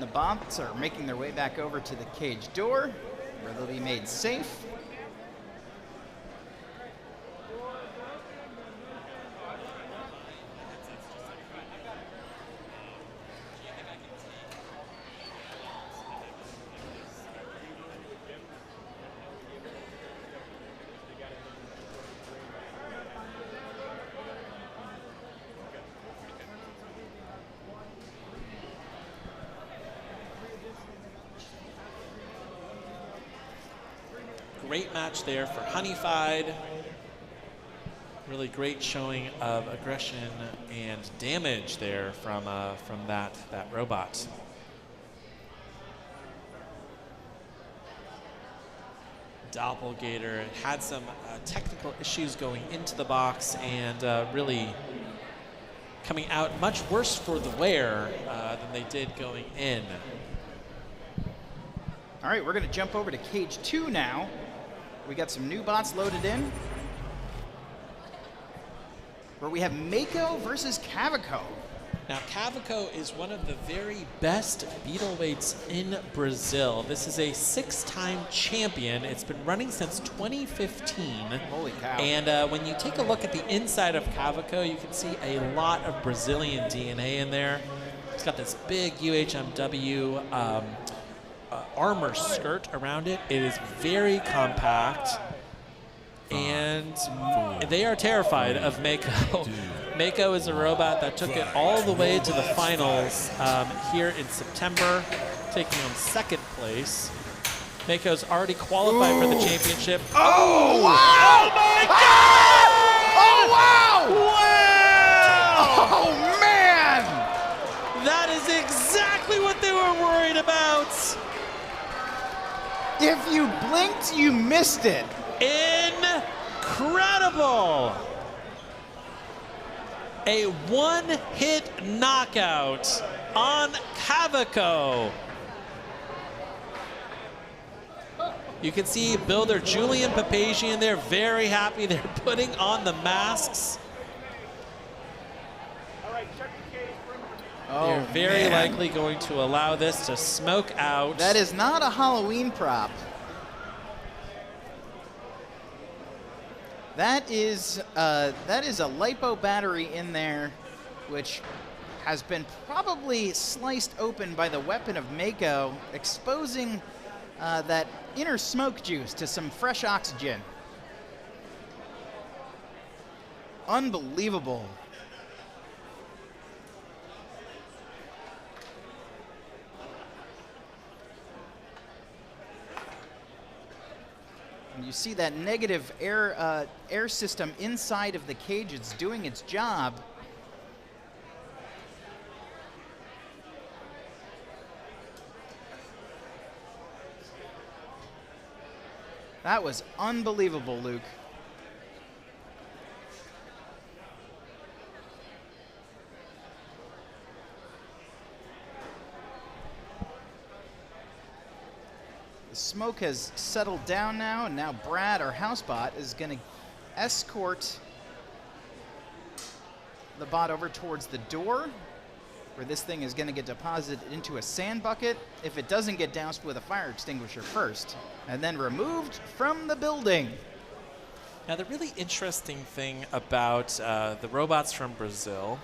The bots are making their way back over to the cage door, where they'll be made safe. Great match there for Honeyfied. really great showing of aggression and damage there from that robot. Doppelganger had some technical issues going into the box and really coming out much worse for the wear than they did going in. All right, we're going to jump over to cage 2 now. We got some new bots loaded in, where we have Mako versus Cavaco. Now, Cavaco is one of the very best beetle weights in Brazil. This is a 6-time champion. It's been running since 2015. Holy cow. And when you take a look at the inside of Cavaco, you can see a lot of Brazilian DNA in there. It's got this big UHMW armor skirt around it. It is very compact. And they are terrified of Mako. Mako is a robot that took it all the way to the finals here in September, taking home 2nd place. Mako's already qualified for the championship. Oh, wow! Oh, my God! Oh, wow! Wow! Oh, man! That is exactly what they were worried about. If you blinked, you missed it. Incredible! A one-hit knockout on Cavaco. You can see builder Julian Papazian there, very happy. They're putting on the masks. Oh, They're very likely going to allow this to smoke out. That is not a Halloween prop. That is a LiPo battery in there, which has been probably sliced open by the weapon of Mako, exposing that inner smoke juice to some fresh oxygen. Unbelievable. And you see that negative air system inside of the cage. It's doing its job. That was unbelievable, Luke. The smoke has settled down now, and now Brad, our house bot, is going to escort the bot over towards the door, where this thing is going to get deposited into a sand bucket if it doesn't get doused with a fire extinguisher first, and then removed from the building. Now, the really interesting thing about the robots from Brazil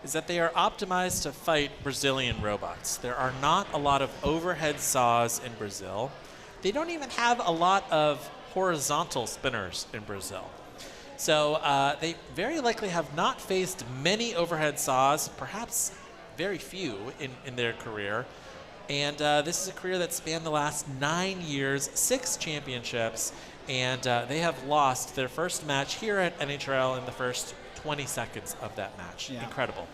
is that they are optimized to fight Brazilian robots. There are not a lot of overhead saws in Brazil. They don't even have a lot of horizontal spinners in Brazil. So they very likely have not faced many overhead saws, perhaps very few in their career. And this is a career that spanned the last 9 years, 6 championships, and they have lost their first match here at NHRL in the first 20 seconds of that match. Yeah. Incredible.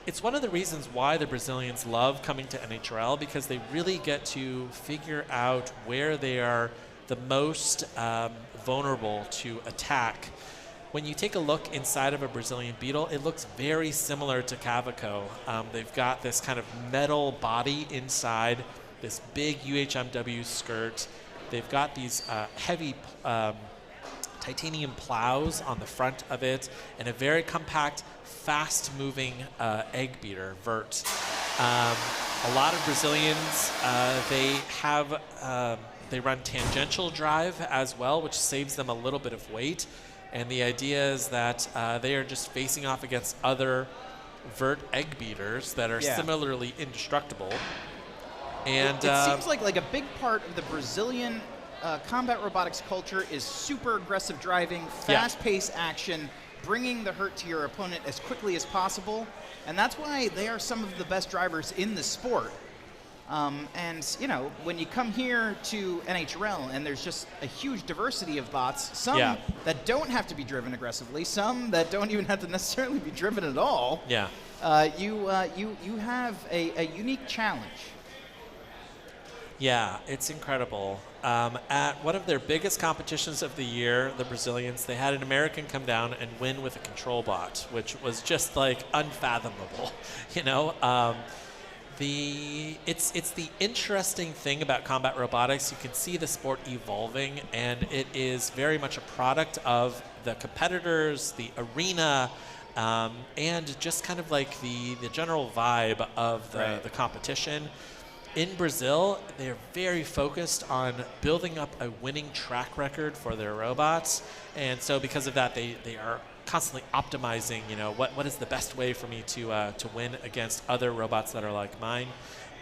It's one of the reasons why the Brazilians love coming to NHRL, because they really get to figure out where they are the most vulnerable to attack. When you take a look inside of a Brazilian beetle, it looks very similar to Cavaco. They've got this kind of metal body inside, this big UHMW skirt. They've got these heavy titanium plows on the front of it, and a very compact, fast-moving egg beater, vert. A lot of Brazilians, they run tangential drive as well, which saves them a little bit of weight. And the idea is that they are just facing off against other vert egg beaters that are similarly indestructible. And it seems like a big part of the Brazilian combat robotics culture is super aggressive driving, fast-paced action, bringing the hurt to your opponent as quickly as possible. And that's why they are some of the best drivers in the sport. And, you know, when you come here to NHRL and there's just a huge diversity of bots, some that don't have to be driven aggressively, some that don't even have to necessarily be driven at all, you have a unique challenge. Yeah, it's incredible. At one of their biggest competitions of the year, the Brazilians, they had an American come down and win with a control bot, which was just like unfathomable, you know? It's the interesting thing about combat robotics. You can see the sport evolving, and it is very much a product of the competitors, the arena, and just kind of like the general vibe of the competition. In Brazil, they're very focused on building up a winning track record for their robots, and so because of that, they are constantly optimizing, you know, what is the best way for me to win against other robots that are like mine,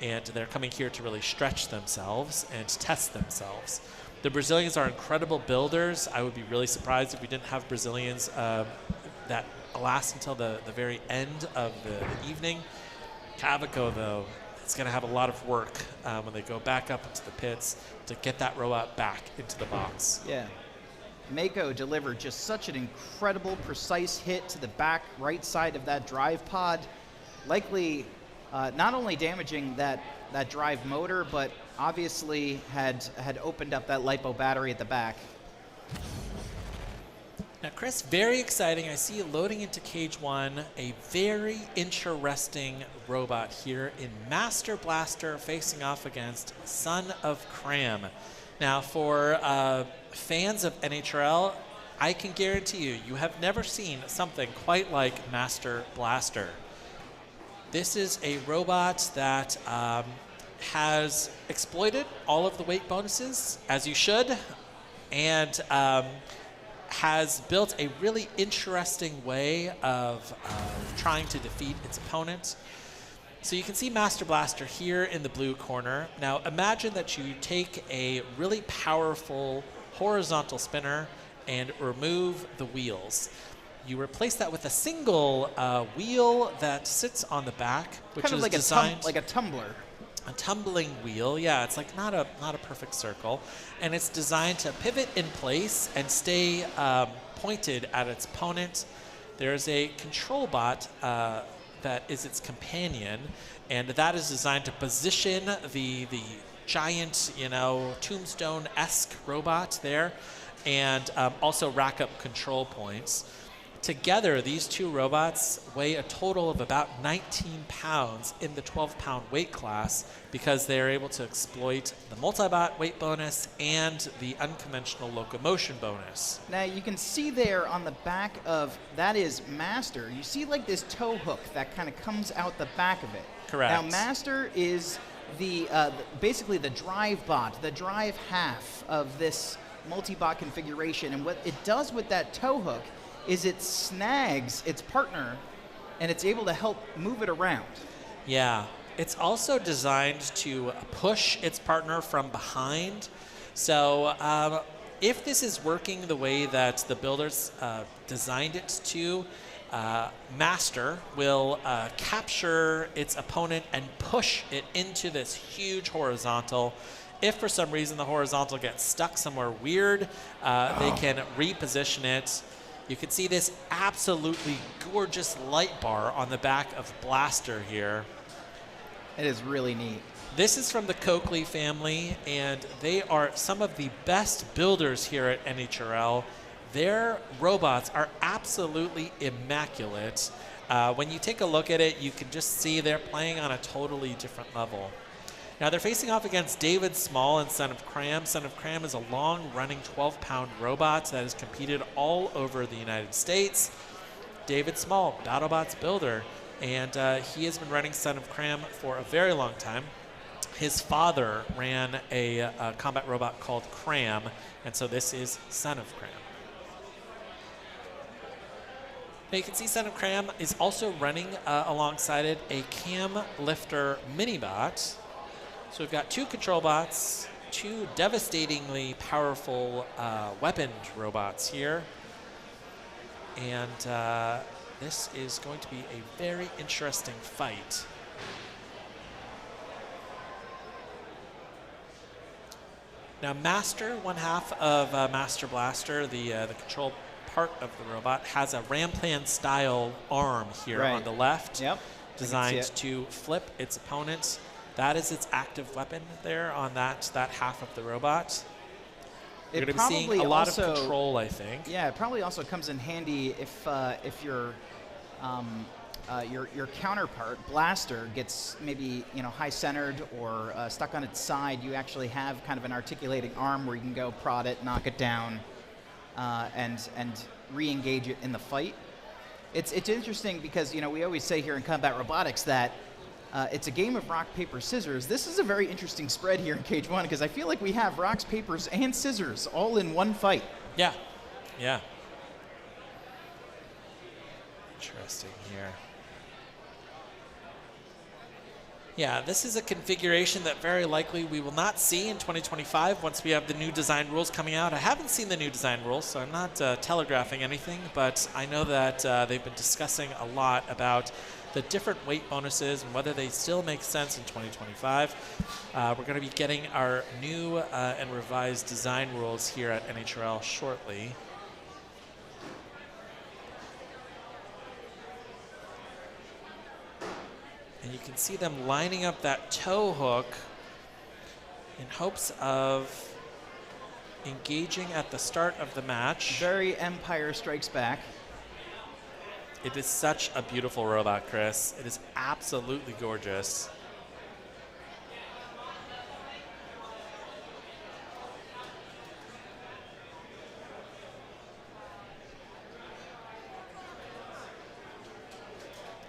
and they're coming here to really stretch themselves and test themselves. The Brazilians are incredible builders. I would be really surprised if we didn't have Brazilians that last until the very end of the evening. Cavaco, though, it's going to have a lot of work when they go back up into the pits to get that robot back into the box. Yeah. Mako delivered just such an incredible, precise hit to the back right side of that drive pod, likely not only damaging that drive motor, but obviously had opened up that LiPo battery at the back. Now, Chris, very exciting. I see you loading into Cage 1, a very interesting robot here in Master Blaster facing off against Son of Cram. Now, for fans of NHRL, I can guarantee you have never seen something quite like Master Blaster. This is a robot that has exploited all of the weight bonuses, as you should, and has built a really interesting way of trying to defeat its opponent. So you can see Master Blaster here in the blue corner. Now imagine that you take a really powerful horizontal spinner and remove the wheels. You replace that with a single wheel that sits on the back, which kind of is like designed like a tumbler. A tumbling wheel, yeah, it's like not a perfect circle, and it's designed to pivot in place and stay pointed at its opponent. There's a control bot that is its companion, and that is designed to position the giant, you know, tombstone-esque robot there, and also rack up control points. Together, these two robots weigh a total of about 19 pounds in the 12-pound weight class because they are able to exploit the multi-bot weight bonus and the unconventional locomotion bonus. Now, you can see there on the back of, that is Master, you see like this tow hook that kind of comes out the back of it. Correct. Now, Master is basically the drive bot, the drive half of this multi-bot configuration, and what it does with that tow hook is it snags its partner and it's able to help move it around. Yeah, it's also designed to push its partner from behind. So if this is working the way that the builders designed it to, Master will capture its opponent and push it into this huge horizontal. If for some reason the horizontal gets stuck somewhere weird, they can reposition it. You can see this absolutely gorgeous light bar on the back of Blaster here. It is really neat. This is from the Coakley family, and they are some of the best builders here at NHRL. Their robots are absolutely immaculate. When you take a look at it, you can just see they're playing on a totally different level. Now they're facing off against David Small and Son of Cram. Son of Cram is a long-running 12-pound robot that has competed all over the United States. David Small, BattleBots builder, and he has been running Son of Cram for a very long time. His father ran a combat robot called Cram, and so this is Son of Cram. Now you can see Son of Cram is also running alongside it a cam lifter mini-bot. So we've got two control bots, two devastatingly powerful weaponed robots here. And this is going to be a very interesting fight. Now, Master, one half of Master Blaster, the control part of the robot, has a Ramplan-style arm here on the left, designed to flip its opponent. That is its active weapon there on that half of the robot. You're going to be seeing a lot of control, I think. Yeah, it probably also comes in handy if your counterpart, Blaster, gets maybe high-centered or stuck on its side. You actually have kind of an articulating arm where you can go prod it, knock it down, and re-engage it in the fight. It's interesting because we always say here in combat robotics that it's a game of rock, paper, scissors. This is a very interesting spread here in Cage 1 because I feel like we have rocks, papers, and scissors all in one fight. Yeah. Yeah. Interesting here. Yeah, this is a configuration that very likely we will not see in 2025 once we have the new design rules coming out. I haven't seen the new design rules, so I'm not telegraphing anything, but I know that they've been discussing a lot about the different weight bonuses and whether they still make sense in 2025. We're going to be getting our new and revised design rules here at NHRL shortly. And you can see them lining up that tow hook in hopes of engaging at the start of the match. Very Empire Strikes Back. It is such a beautiful robot, Chris. It is absolutely gorgeous.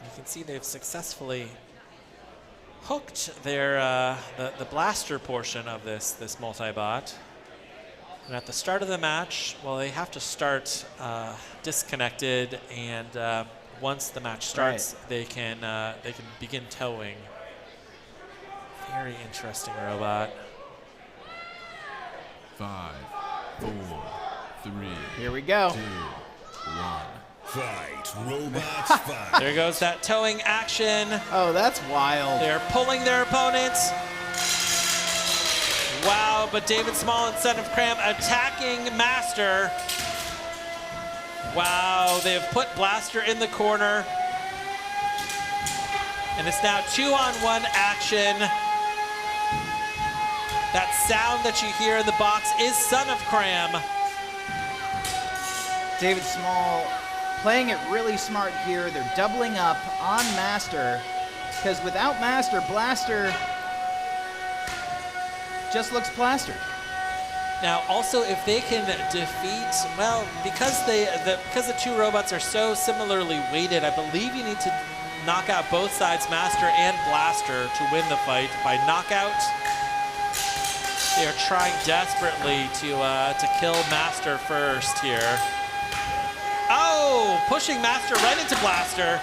You can see they've successfully hooked their the blaster portion of this multi-bot. And at the start of the match, well, they have to start disconnected, and once the match starts, they can begin towing. Very interesting robot. 5, 4, 3. Here we go. 2, 1. Fight, robots, fight. There goes that towing action. Oh, that's wild. They're pulling their opponents. Wow, but David Small and Son of Cram attacking Master. Wow, they have put Blaster in the corner. And it's now 2-on-1 action. That sound that you hear in the box is Son of Cram. David Small playing it really smart here. They're doubling up on Master, because without Master, Blaster just looks plastered. Now, also, if they can defeat, well, because the two robots are so similarly weighted, I believe you need to knock out both sides, Master and Blaster, to win the fight by knockout. They are trying desperately to kill Master first here. Oh, pushing Master right into Blaster.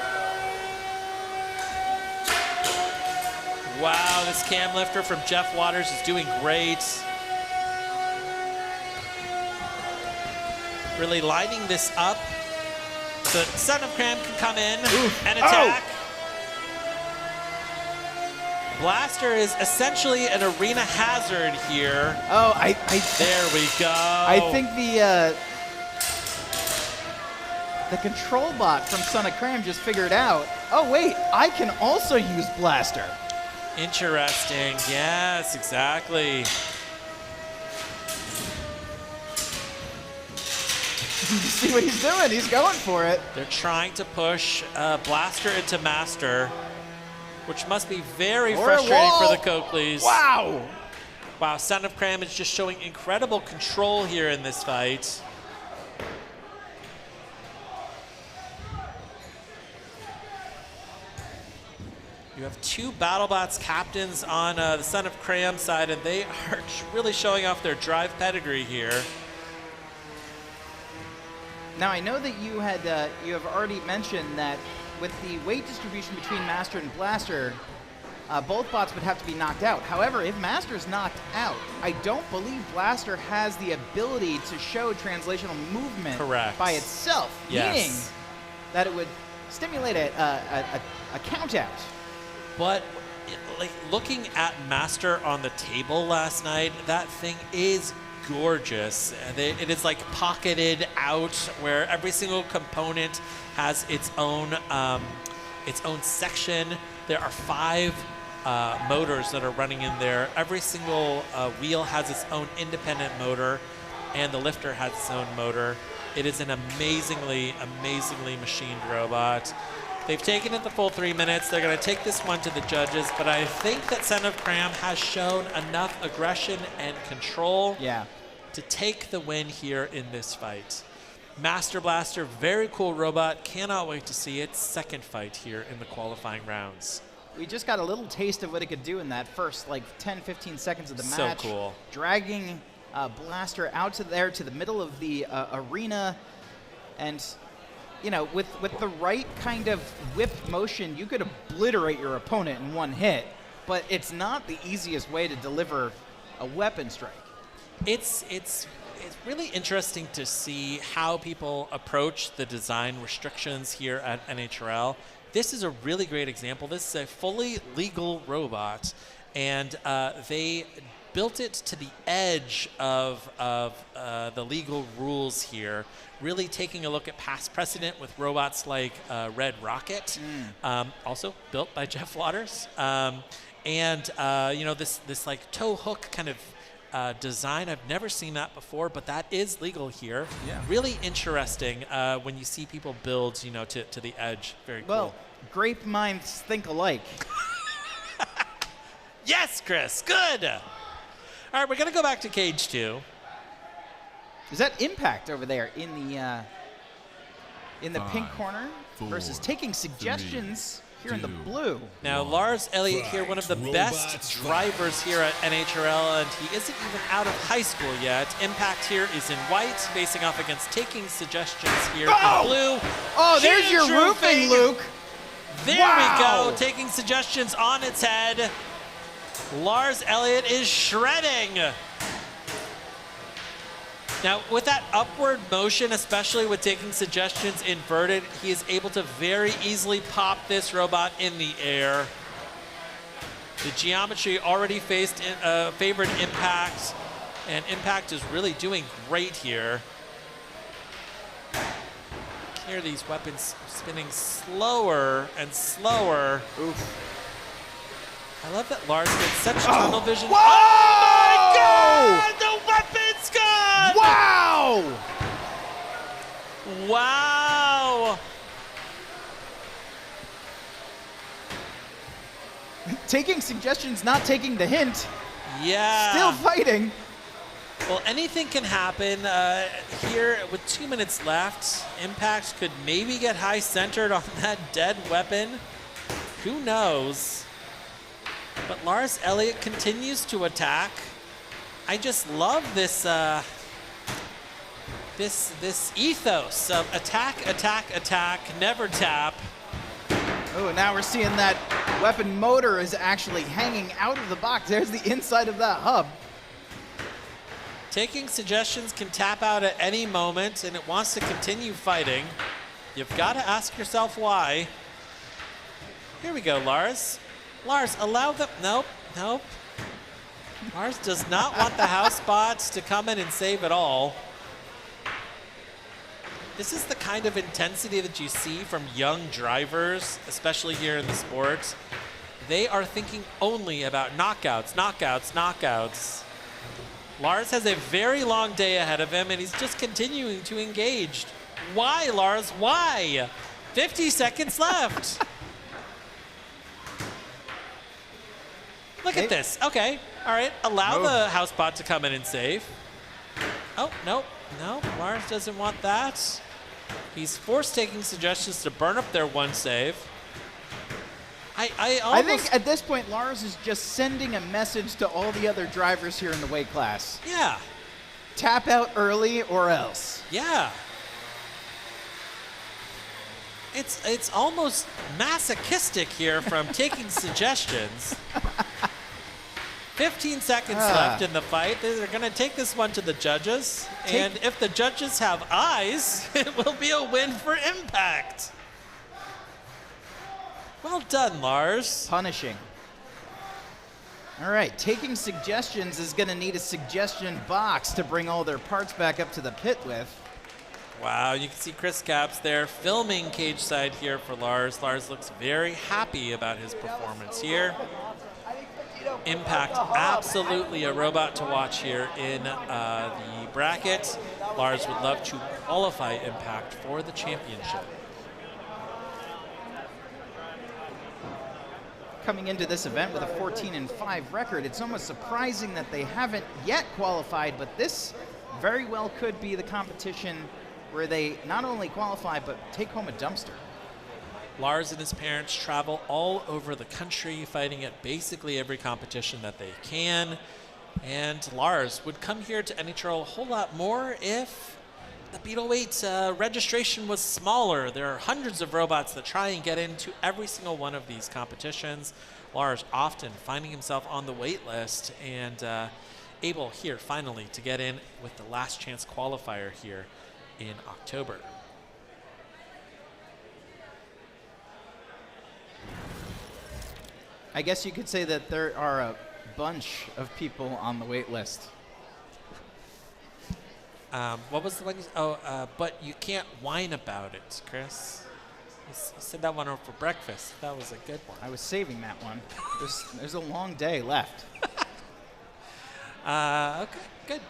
Wow, this cam lifter from Jeff Waters is doing great. Really lining this up so that Son of Cram can come in and attack. Blaster is essentially an arena hazard here. Oh, there we go. I think the control bot from Son of Cram just figured out, oh wait, I can also use Blaster. Interesting, yes, exactly. You see what he's doing, he's going for it. They're trying to push Blaster into Master, which must be very frustrating for the Coakleys. Wow. Wow, Son of Cram is just showing incredible control here in this fight. You have two BattleBots captains on the Son of Cram side, and they are really showing off their drive pedigree here. Now, I know that you have already mentioned that with the weight distribution between Master and Blaster, both bots would have to be knocked out. However, if Master's knocked out, I don't believe Blaster has the ability to show translational movement by itself, meaning that it would stimulate a count out. But like looking at Master on the table last night, that thing is gorgeous. It is like pocketed out where every single component has its own section. There are 5 motors that are running in there. Every single wheel has its own independent motor, and the lifter has its own motor. It is an amazingly machined robot. They've taken it the full 3 minutes. They're going to take this one to the judges, but I think that Son of Cram has shown enough aggression and control to take the win here in this fight. Master Blaster, very cool robot. Cannot wait to see its second fight here in the qualifying rounds. We just got a little taste of what it could do in that first, like, 10, 15 seconds of the match. So cool. Dragging Blaster out to the middle of the arena. And, you know, with the right kind of whip motion, you could obliterate your opponent in one hit. But it's not the easiest way to deliver a weapon strike. It's really interesting to see how people approach the design restrictions here at NHRL. This is a really great example. This is a fully legal robot, and they built it to the edge of the legal rules here, really taking a look at past precedent with robots like Red Rocket, also built by Jeff Waters. And you know, this like tow hook kind of design. I've never seen that before, but that is legal here. Yeah. Really interesting when you see people build, you know, to the edge. Very cool. Well, grape minds think alike. Yes, Chris. Good. All right, we're going to go back to cage 2. Is that Impact over there in the pink corner versus taking suggestions here in the blue? Now, Lars Elliott here, one of the best drivers here at NHRL, and he isn't even out of high school yet. Impact here is in white, facing off against Taking Suggestions here in blue. Oh, there's your roofing, Luke. There we go, Taking Suggestions on its head. Lars Elliott is shredding. Now, with that upward motion, especially with Taking Suggestions inverted, he is able to very easily pop this robot in the air. The geometry already favored Impact, and Impact is really doing great here. Here, these weapons spinning slower and slower. Oof. I love that Lars gets such tunnel vision. Whoa! Oh my God! The weapon's gone! Wow! Wow! Taking Suggestions, not taking the hint. Yeah. Still fighting. Well, anything can happen. Here, with 2 minutes left, Impact could maybe get high centered on that dead weapon. Who knows? But Lars Elliott continues to attack. I just love this this ethos of attack, attack, attack, never tap. Oh, now we're seeing that weapon motor is actually hanging out of the box. There's the inside of that hub. Taking Suggestions can tap out at any moment, and it wants to continue fighting. You've got to ask yourself why. Here we go, Lars. Lars, allow them. Nope, nope. Lars does not want the house bots to come in and save it all. This is the kind of intensity that you see from young drivers, especially here in the sport. They are thinking only about knockouts, knockouts, knockouts. Lars has a very long day ahead of him, and he's just continuing to engage. Why, Lars? Why? 50 seconds left. Look at this. Okay. All right. Allow the house bot to come in and save. Oh, no. No. Lars doesn't want that. He's forced Taking Suggestions to burn up their one save. I think at this point, Lars is just sending a message to all the other drivers here in the weight class. Yeah. Tap out early or else. Yeah. It's almost masochistic here from Taking Suggestions. 15 seconds left in the fight. They're going to take this one to the judges. And if the judges have eyes, it will be a win for Impact. Well done, Lars. Punishing. All right, taking suggestions is going to need a suggestion box to bring all their parts back up to the pit with. Wow, you can see Chris Capps there filming cage side here for Lars. Lars looks very happy about his performance here. Impact, absolutely a robot to watch here in the bracket. Lars would love to qualify Impact for the championship. Coming into this event with a 14-5 record, it's almost surprising that they haven't yet qualified, but this very well could be the competition where they not only qualify, but take home a dumpster. Lars and his parents travel all over the country, fighting at basically every competition that they can. And Lars would come here to NHRL a whole lot more if the Beetle Weight registration was smaller. There are hundreds of robots that try and get into every single one of these competitions. Lars often finding himself on the wait list and able here finally to get in with the last chance qualifier here in October. I guess you could say that there are a bunch of people on the wait list. What was the one? But you can't whine about it, Chris. You said that one over for breakfast. That was a good one. I was saving that one. There's a long day left. Okay, good.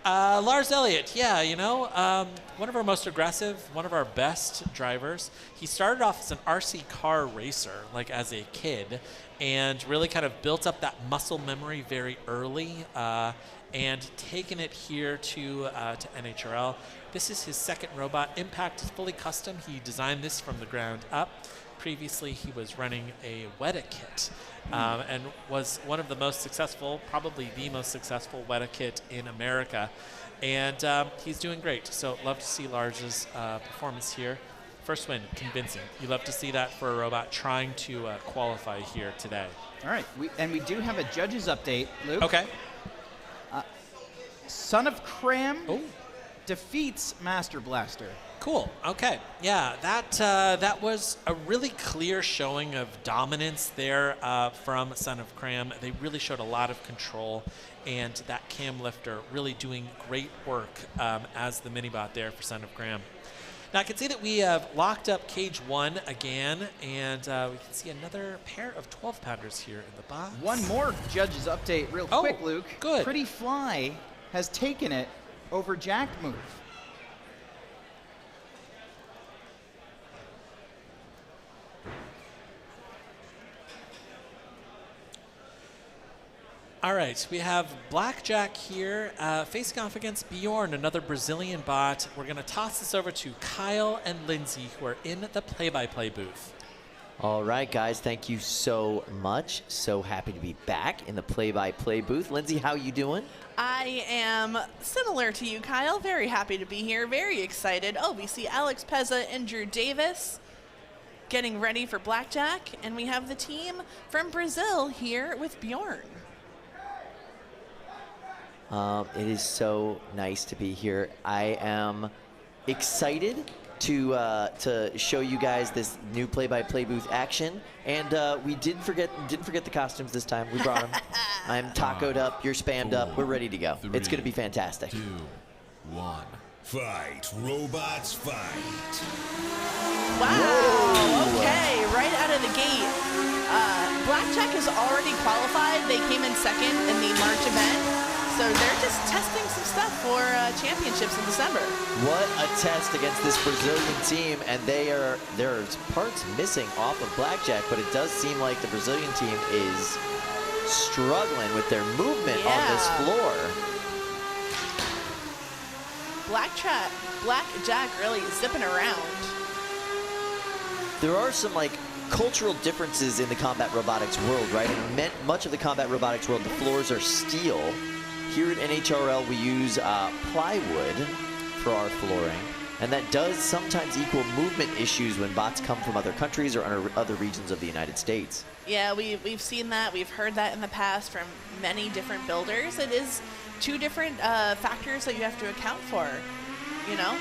Lars Elliott, yeah, you know, one of our most aggressive, one of our best drivers. He started off as an RC car racer, like as a kid, and really kind of built up that muscle memory very early, and taken it here to NHRL. This is his second robot. Impact is fully custom. He designed this from the ground up. Previously, he was running a Weta kit and was one of the most successful, probably the most successful Weta kit in America. And he's doing great. So love to see Lars's performance here. First win, convincing. You love to see that for a robot trying to qualify here today. All right, we do have a judges update, Luke. Okay. Son of Cram defeats Master Blaster. Cool. Okay. Yeah, that was a really clear showing of dominance there from Son of Cram. They really showed a lot of control, and that cam lifter really doing great work as the mini-bot there for Son of Cram. Now I can see that we have locked up cage 1 again, and we can see another pair of 12-pounders here in the box. One more judges update real quick, Luke. Good. Pretty Fly has taken it over Jacked Move. All right, we have Blackjack here facing off against Bjorn, another Brazilian bot. We're going to toss this over to Kyle and Lindsay, who are in the play-by-play booth. All right, guys, thank you so much. So happy to be back in the play-by-play booth. Lindsay, how you doing? I am similar to you, Kyle. Very happy to be here. Very excited. Oh, we see Alex Pezza and Drew Davis getting ready for Blackjack. And we have the team from Brazil here with Bjorn. It is so nice to be here. I am excited to show you guys this new play-by-play booth action, and we didn't forget the costumes this time. We brought them. I'm tacoed up. You're spammed up. We're ready to go. It's going to be fantastic. 2, 1. Fight, robots, fight. Wow. Whoa. Okay, right out of the gate. Blackjack has already qualified. They came in second in the March event. So they're just testing some stuff for championships in December. What a test against this Brazilian team, and there's parts missing off of Blackjack, but it does seem like the Brazilian team is struggling with their movement on this floor. Blackjack really zipping around. There are some cultural differences in the combat robotics world, right? In much of the combat robotics world, the floors are steel. Here at NHRL, we use plywood for our flooring, and that does sometimes equal movement issues when bots come from other countries or other regions of the United States. Yeah, we've seen that. We've heard that in the past from many different builders. It is two different factors that you have to account for, you know?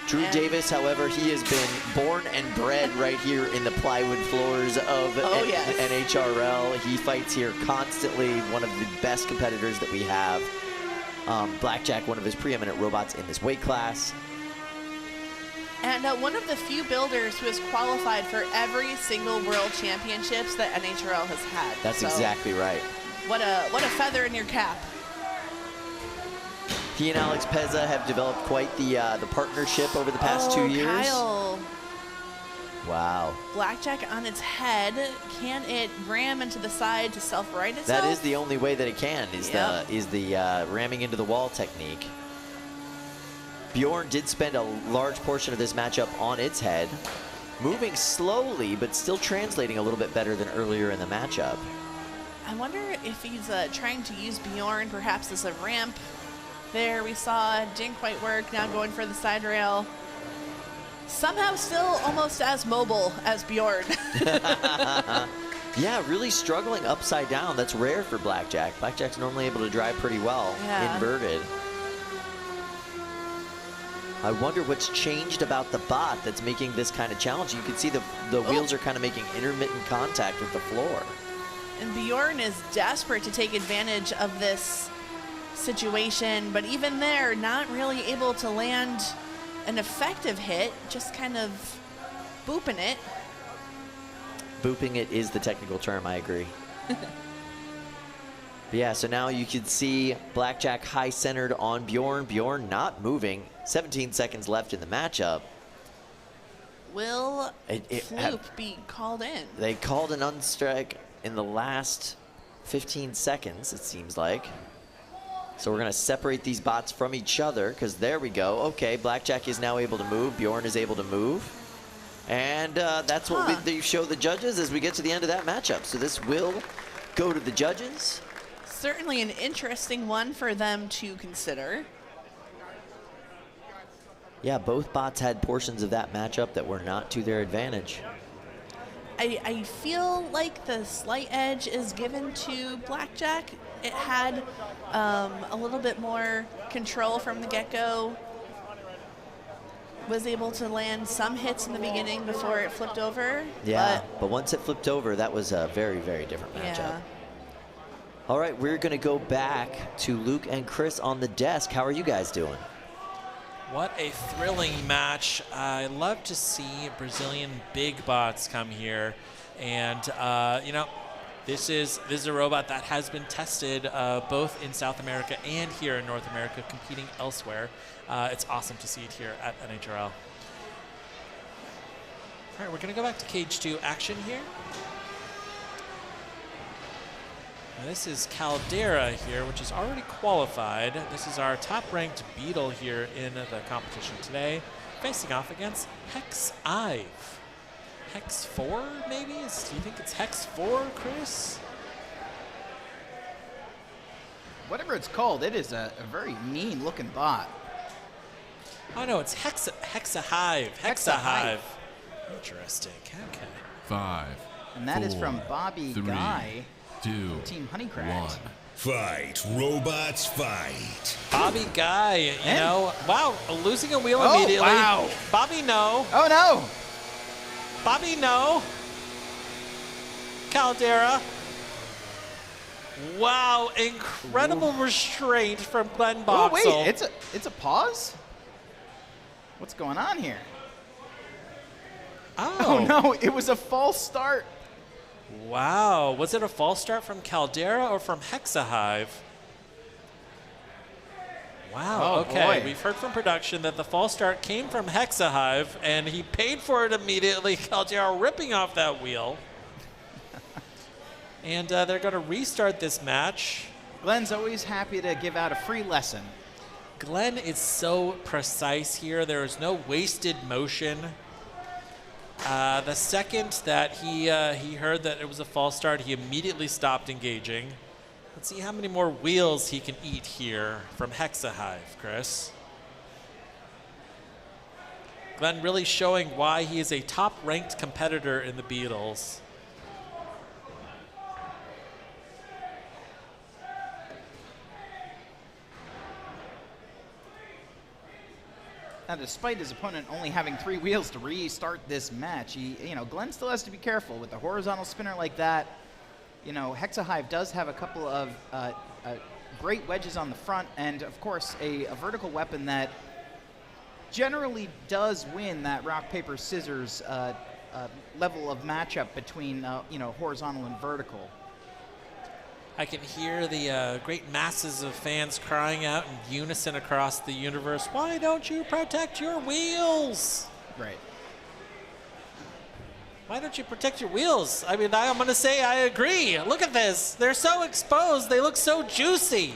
Drew Davis, however, he has been born and bred right here in the plywood floors of NHRL. He fights here constantly, one of the best competitors that we have. Blackjack, one of his preeminent robots in this weight class. And one of the few builders who has qualified for every single world championships that NHRL has had. That's exactly right. What a feather in your cap. He and Alex Pezza have developed quite the partnership over the past 2 years. Kyle. Wow. Blackjack on its head. Can it ram into the side to self-right itself? That is the only way that it can, is the ramming into the wall technique. Bjorn did spend a large portion of this matchup on its head, moving slowly, but still translating a little bit better than earlier in the matchup. I wonder if he's trying to use Bjorn perhaps as a ramp. There we saw it didn't quite work, now going for the side rail. Somehow still almost as mobile as Bjorn. Yeah, really struggling upside down. That's rare for Blackjack. Blackjack's normally able to drive pretty well, inverted. I wonder what's changed about the bot that's making this kind of challenge. You can see the wheels are kind of making intermittent contact with the floor. And Bjorn is desperate to take advantage of this situation, but even there, not really able to land an effective hit, just kind of booping it. Booping it is the technical term, I agree. Yeah, so now you can see Blackjack high-centered on Bjorn. Bjorn not moving. 17 seconds left in the matchup. Will Floop be called in? They called an unstrike in the last 15 seconds, it seems like. So we're going to separate these bots from each other, because there we go. Okay, Blackjack is now able to move. Bjorn is able to move. And that's what they show the judges as we get to the end of that matchup. So this will go to the judges. Certainly an interesting one for them to consider. Yeah, both bots had portions of that matchup that were not to their advantage. I feel like the slight edge is given to Blackjack. It had a little bit more control from the get-go. Was able to land some hits in the beginning before it flipped over. Yeah, but once it flipped over, that was a very, very different matchup. Yeah. All right, we're going to go back to Luke and Chris on the desk. How are you guys doing? What a thrilling match. I love to see Brazilian big bots come here. And, you know, this is a robot that has been tested both in South America and here in North America, competing elsewhere. It's awesome to see it here at NHRL. All right, we're going to go back to Cage 2 action here. Now this is Caldera here, which is already qualified. This is our top-ranked Beetle here in the competition today, facing off against Hex Ive. Hex 4, maybe? Do you think it's Hex 4, Chris? Whatever it's called, it is a very mean-looking bot. Oh, no, it's Hexa-Hive. Hexa-Hive. Interesting. Okay. 5. And that is from Bobby 3, Guy. 2, Team Honeycraft. 1. Fight, robots, fight. Bobby Guy, you know, wow, losing a wheel immediately. Wow. Bobby, no. Oh, no. Bobby, no. Caldera. Wow, incredible restraint from Glenn Boxall. Oh, wait, it's a pause? What's going on here? Oh, no, it was a false start. Wow, was it a false start from Caldera or from Hexa-Hive? Wow, okay. Boy. We've heard from production that the false start came from Hexa-Hive, and he paid for it immediately. Caldera ripping off that wheel. And they're going to restart this match. Glenn's always happy to give out a free lesson. Glenn is so precise here. There is no wasted motion. The second that he heard that it was a false start, he immediately stopped engaging. Let's see how many more wheels he can eat here from Hexa-Hive, Chris. Glenn really showing why he is a top-ranked competitor in the Beatles. despite his opponent only having 3 wheels to restart this match, Glenn still has to be careful with the horizontal spinner like that. Hexahive does have a couple of great wedges on the front, and of course a vertical weapon that generally does win that rock, paper, scissors level of matchup between horizontal and vertical. I can hear the great masses of fans crying out in unison across the universe, "Why don't you protect your wheels?" Right. Why don't you protect your wheels? I mean, I'm going to say I agree. Look at this. They're so exposed. They look so juicy.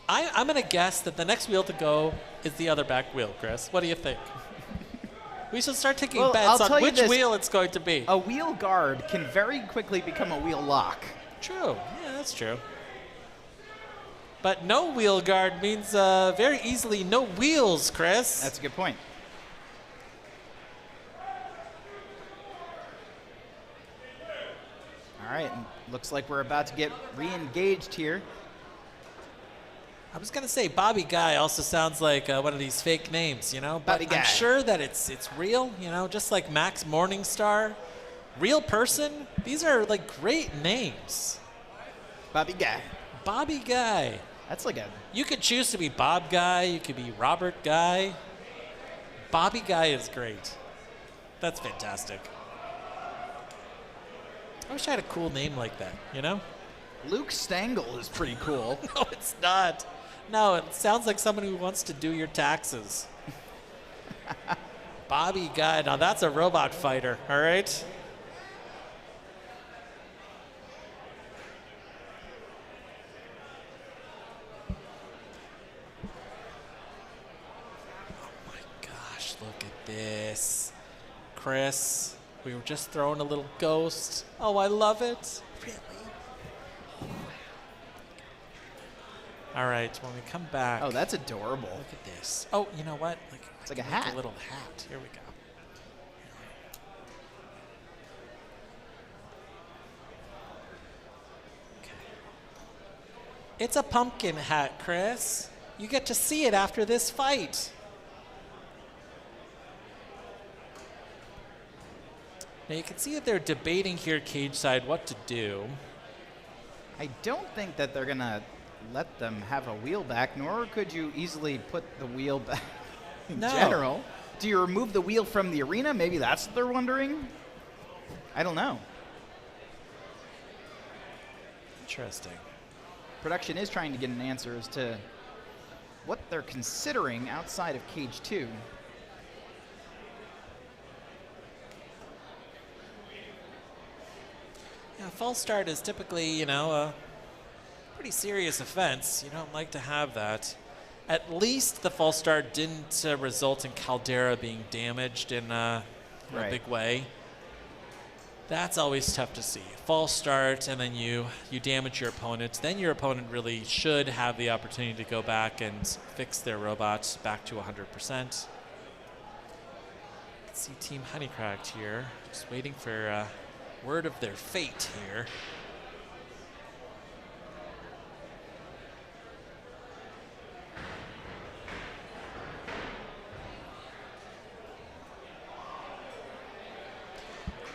I'm going to guess that the next wheel to go is the other back wheel, Chris. What do you think? We should start taking bets on which wheel it's going to be. A wheel guard can very quickly become a wheel lock. True. Yeah, that's true. But no wheel guard means very easily no wheels, Chris. That's a good point. All right, and looks like we're about to get re-engaged here. I was going to say Bobby Guy also sounds like one of these fake names, but Bobby Guy. I'm sure that it's real, just like Max Morningstar. Real person. These are like great names. Bobby Guy. Bobby Guy. That's like a... You could choose to be Bob Guy. You could be Robert Guy. Bobby Guy is great. That's fantastic. I wish I had a cool name like that, Luke Stengel is pretty cool. No, it's not. No, it sounds like someone who wants to do your taxes. Bobby Guy. Now that's a robot fighter, all right? Oh my gosh, look at this. Chris, we were just throwing a little ghost. Oh, I love it. Really? All right, when we come back. Oh, that's adorable. Look at this. Oh, you know what? It's like a hat. A little hat. Here we go. Okay. It's a pumpkin hat, Chris. You get to see it after this fight. Now you can see that they're debating here cage side what to do. I don't think that they're gonna let them have a wheel back, nor could you easily put the wheel back in general. Do you remove the wheel from the arena? Maybe that's what they're wondering. I don't know. Interesting. Production is trying to get an answer as to what they're considering outside of cage 2. Yeah, false start is typically, a pretty serious offense. You don't like to have that. At least the false start didn't result in Caldera being damaged in a big way. That's always tough to see. False start, and then you damage your opponent. Then your opponent really should have the opportunity to go back and fix their robot back to 100%. See Team Honeycracked here, just waiting for word of their fate here.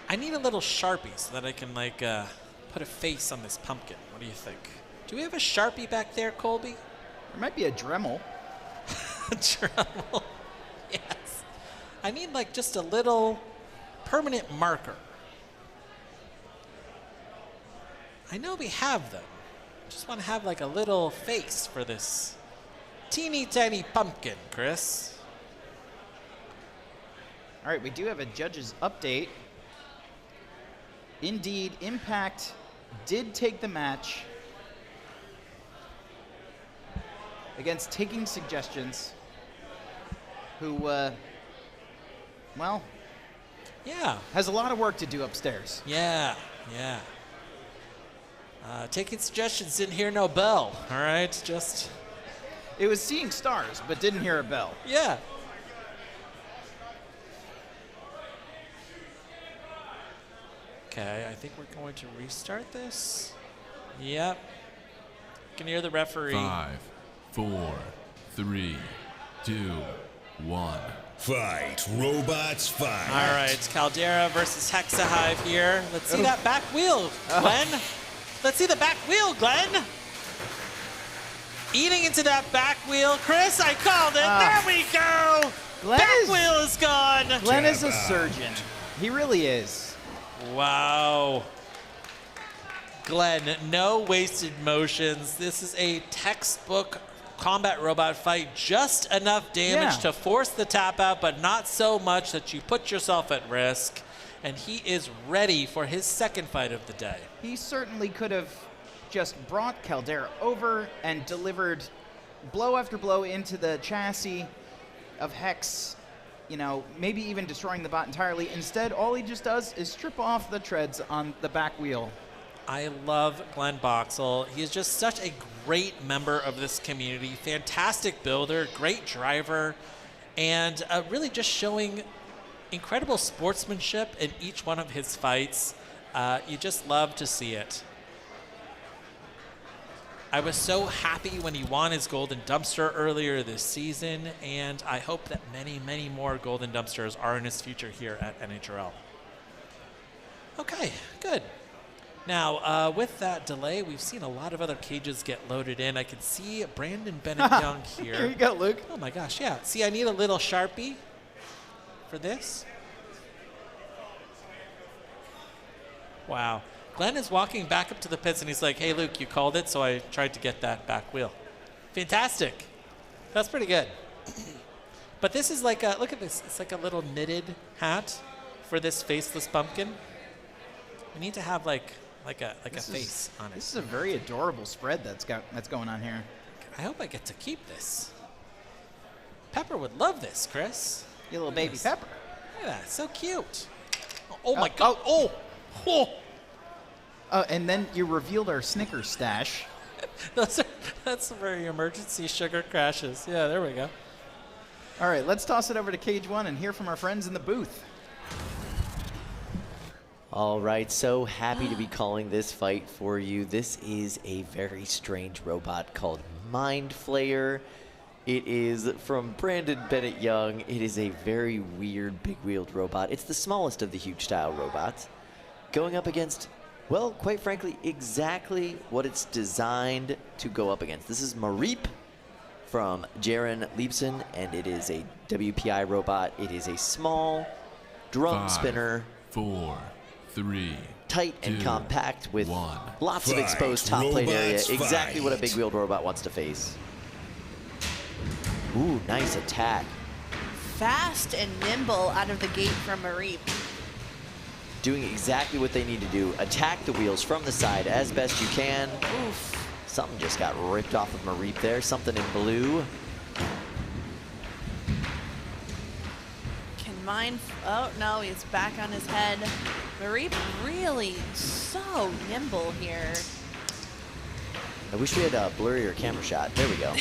I need a little Sharpie so that I can put a face on this pumpkin. What do you think? Do we have a Sharpie back there, Colby? There might be a Dremel. A Dremel. Yes. I need just a little permanent marker. I know we have them. Just want to have a little face for this teeny tiny pumpkin, Chris. All right, we do have a judge's update. Indeed, Impact did take the match against Taking Suggestions, who, yeah, has a lot of work to do upstairs. Yeah. Taking Suggestions didn't hear no bell, all right? Just... It was seeing stars, but didn't hear a bell. Yeah. Okay, I think we're going to restart this. Yep. You can hear the referee. 5, 4, 3, 2, 1. Fight, robots, fight. All right, Caldera versus Hexahive here. Let's see that back wheel, Glenn. Let's see the back wheel, Glenn. Eating into that back wheel. Chris, I called it. There we go. Back wheel is gone. Glenn is a surgeon. He really is. Wow. Glenn, no wasted motions. This is a textbook combat robot fight. Just enough damage to force the tap out, but not so much that you put yourself at risk. And he is ready for his second fight of the day. He certainly could have just brought Caldera over and delivered blow after blow into the chassis of Hex, you know, maybe even destroying the bot entirely. Instead, all he just does is strip off the treads on the back wheel. I love Glenn Boxall. He is just such a great member of this community, fantastic builder, great driver, and really just showing incredible sportsmanship in each one of his fights. You just love to see it. I was so happy when he won his Golden Dumpster earlier this season, and I hope that many, many more Golden Dumpsters are in his future here at NHRL. Okay, good. Now, with that delay, we've seen a lot of other cages get loaded in. I can see Brandon Bennett Young here. Here you go, Luke. Oh my gosh, yeah. See, I need a little Sharpie for this. Wow. Glenn is walking back up to the pits and he's like, hey, Luke, you called it, so I tried to get that back wheel. Fantastic. That's pretty good. But this is like a, look at this. It's like a little knitted hat for this faceless pumpkin. We need to have like a face on it. This is a very adorable spread that's going on here. I hope I get to keep this. Pepper would love this, Chris. Your little baby Pepper. Look at that, so cute. Oh my God! Oh. And then you revealed our Snickers stash. That's for your emergency sugar crashes. Yeah, there we go. All right, let's toss it over to Cage 1 and hear from our friends in the booth. All right, so happy to be calling this fight for you. This is a very strange robot called Mind Flayer. It is from Brandon Bennett Young. It is a very weird big-wheeled robot. It's the smallest of the huge-style robots. Going up against, well, quite frankly, exactly what it's designed to go up against. This is Mareep from Jaren Leibson, and it is a WPI robot. It is a small drum 5, spinner. 4, 3, tight and 2, compact with 1. lots of Fight, exposed top plate area. robots, Exactly what a fight. big-wheeled robot wants to face. Ooh, nice attack. Fast and nimble out of the gate from Mareep. Doing exactly what they need to do. Attack the wheels from the side as best you can. Oof. Something just got ripped off of Mareep there. Something in blue. Can Mind... Oh, no, he's back on his head. Mareep really so nimble here. I wish we had a blurrier camera shot. There we go.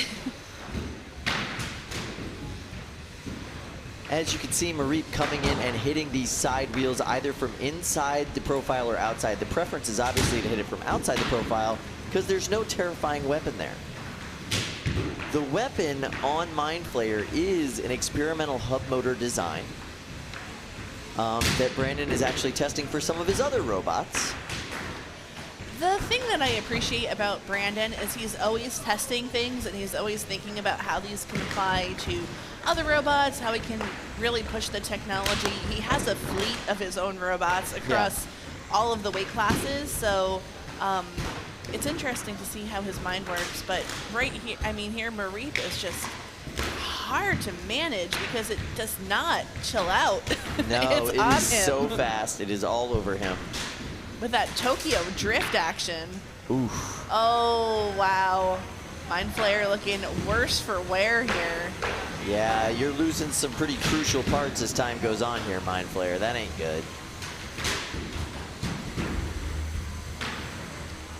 As you can see, Mareep coming in and hitting these side wheels either from inside the profile or outside. The preference is obviously to hit it from outside the profile because there's no terrifying weapon there. The weapon on Mind Flayer is an experimental hub motor design that Brandon is actually testing for some of his other robots. The thing that I appreciate about Brandon is he's always testing things and he's always thinking about how these can apply to other robots, how he can really push the technology. He has a fleet of his own robots across all of the weight classes, so it's interesting to see how his mind works. But right here, I mean, here Mareep is just hard to manage because it does not chill out. No, it on is him. so fast. It is all over him. With that Tokyo drift action. Oof. Oh, wow. Mind Flayer looking worse for wear here. Yeah, you're losing some pretty crucial parts as time goes on here, Mind Flayer. That ain't good.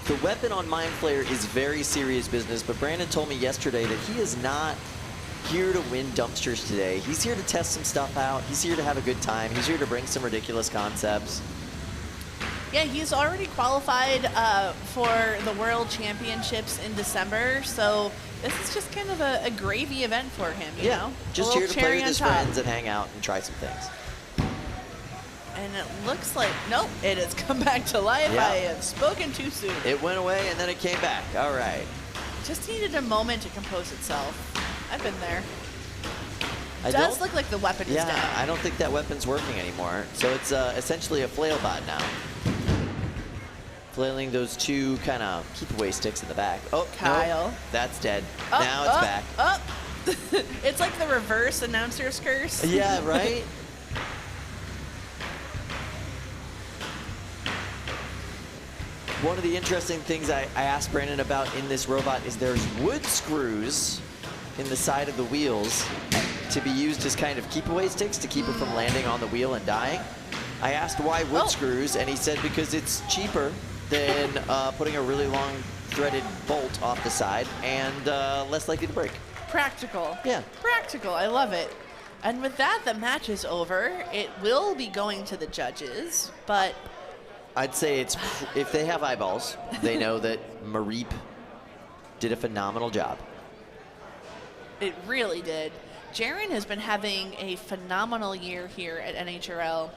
The weapon on Mind Flayer is very serious business, but Brandon told me yesterday that he is not here to win dumpsters today. He's here to test some stuff out. He's here to have a good time. He's here to bring some ridiculous concepts. Yeah, he's already qualified for the World Championships in December, so this is just kind of a gravy event for him, you know? Just here to play with his friends and hang out and try some things. And it looks like, nope, it has come back to life. Yeah. I have spoken too soon. It went away and then it came back. All right. Just needed a moment to compose itself. I've been there. It does look like the weapon is down. Yeah, I don't think that weapon's working anymore. So it's essentially a flail bot now. Flailing those two kind of keep-away sticks in the back. Oh, Kyle. No, that's dead. Now it's back. Up. It's like the reverse announcer's curse. Yeah, right? One of the interesting things I asked Brandon about in this robot is there's wood screws in the side of the wheels to be used as kind of keep-away sticks to keep it from landing on the wheel and dying. I asked why wood screws, and he said because it's cheaper than putting a really long threaded bolt off the side and less likely to break. Practical. Yeah. Practical. I love it. And with that, the match is over. It will be going to the judges, but I'd say it's if they have eyeballs, they know that Mareep did a phenomenal job. it really did. Jaren has been having a phenomenal year here at NHRL.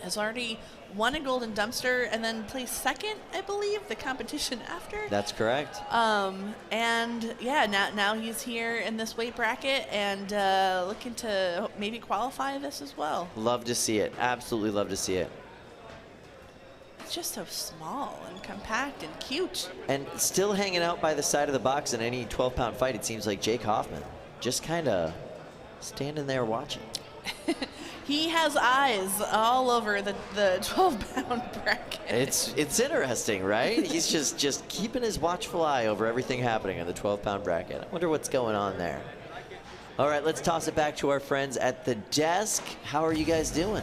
Has already won a golden dumpster and then placed second, I believe, the competition after. That's correct. And yeah, now he's here in this weight bracket and looking to maybe qualify this as well. Love to see it. Absolutely love to see it. It's just so small and compact and cute. And still hanging out by the side of the box in any 12-pound fight, it seems like Jake Hoffman. Just kind of standing there watching. He has eyes all over the 12-pound bracket. It's interesting, right? He's just keeping his watchful eye over everything happening in the 12-pound bracket. I wonder what's going on there. All right, let's toss it back to our friends at the desk. How are you guys doing?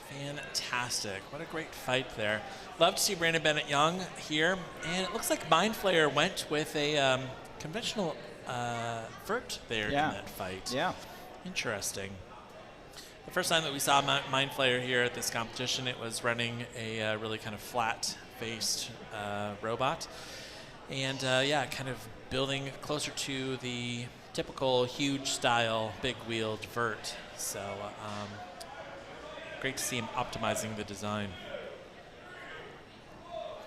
Fantastic. What a great fight there. Love to see Brandon Bennett-Young here. And it looks like Mind Flayer went with a conventional vert there in that fight. Yeah. Interesting. The first time that we saw Mind Flayer here at this competition, it was running a really kind of flat-faced robot. And yeah, kind of building closer to the typical huge style, big-wheeled vert. So great to see him optimizing the design. All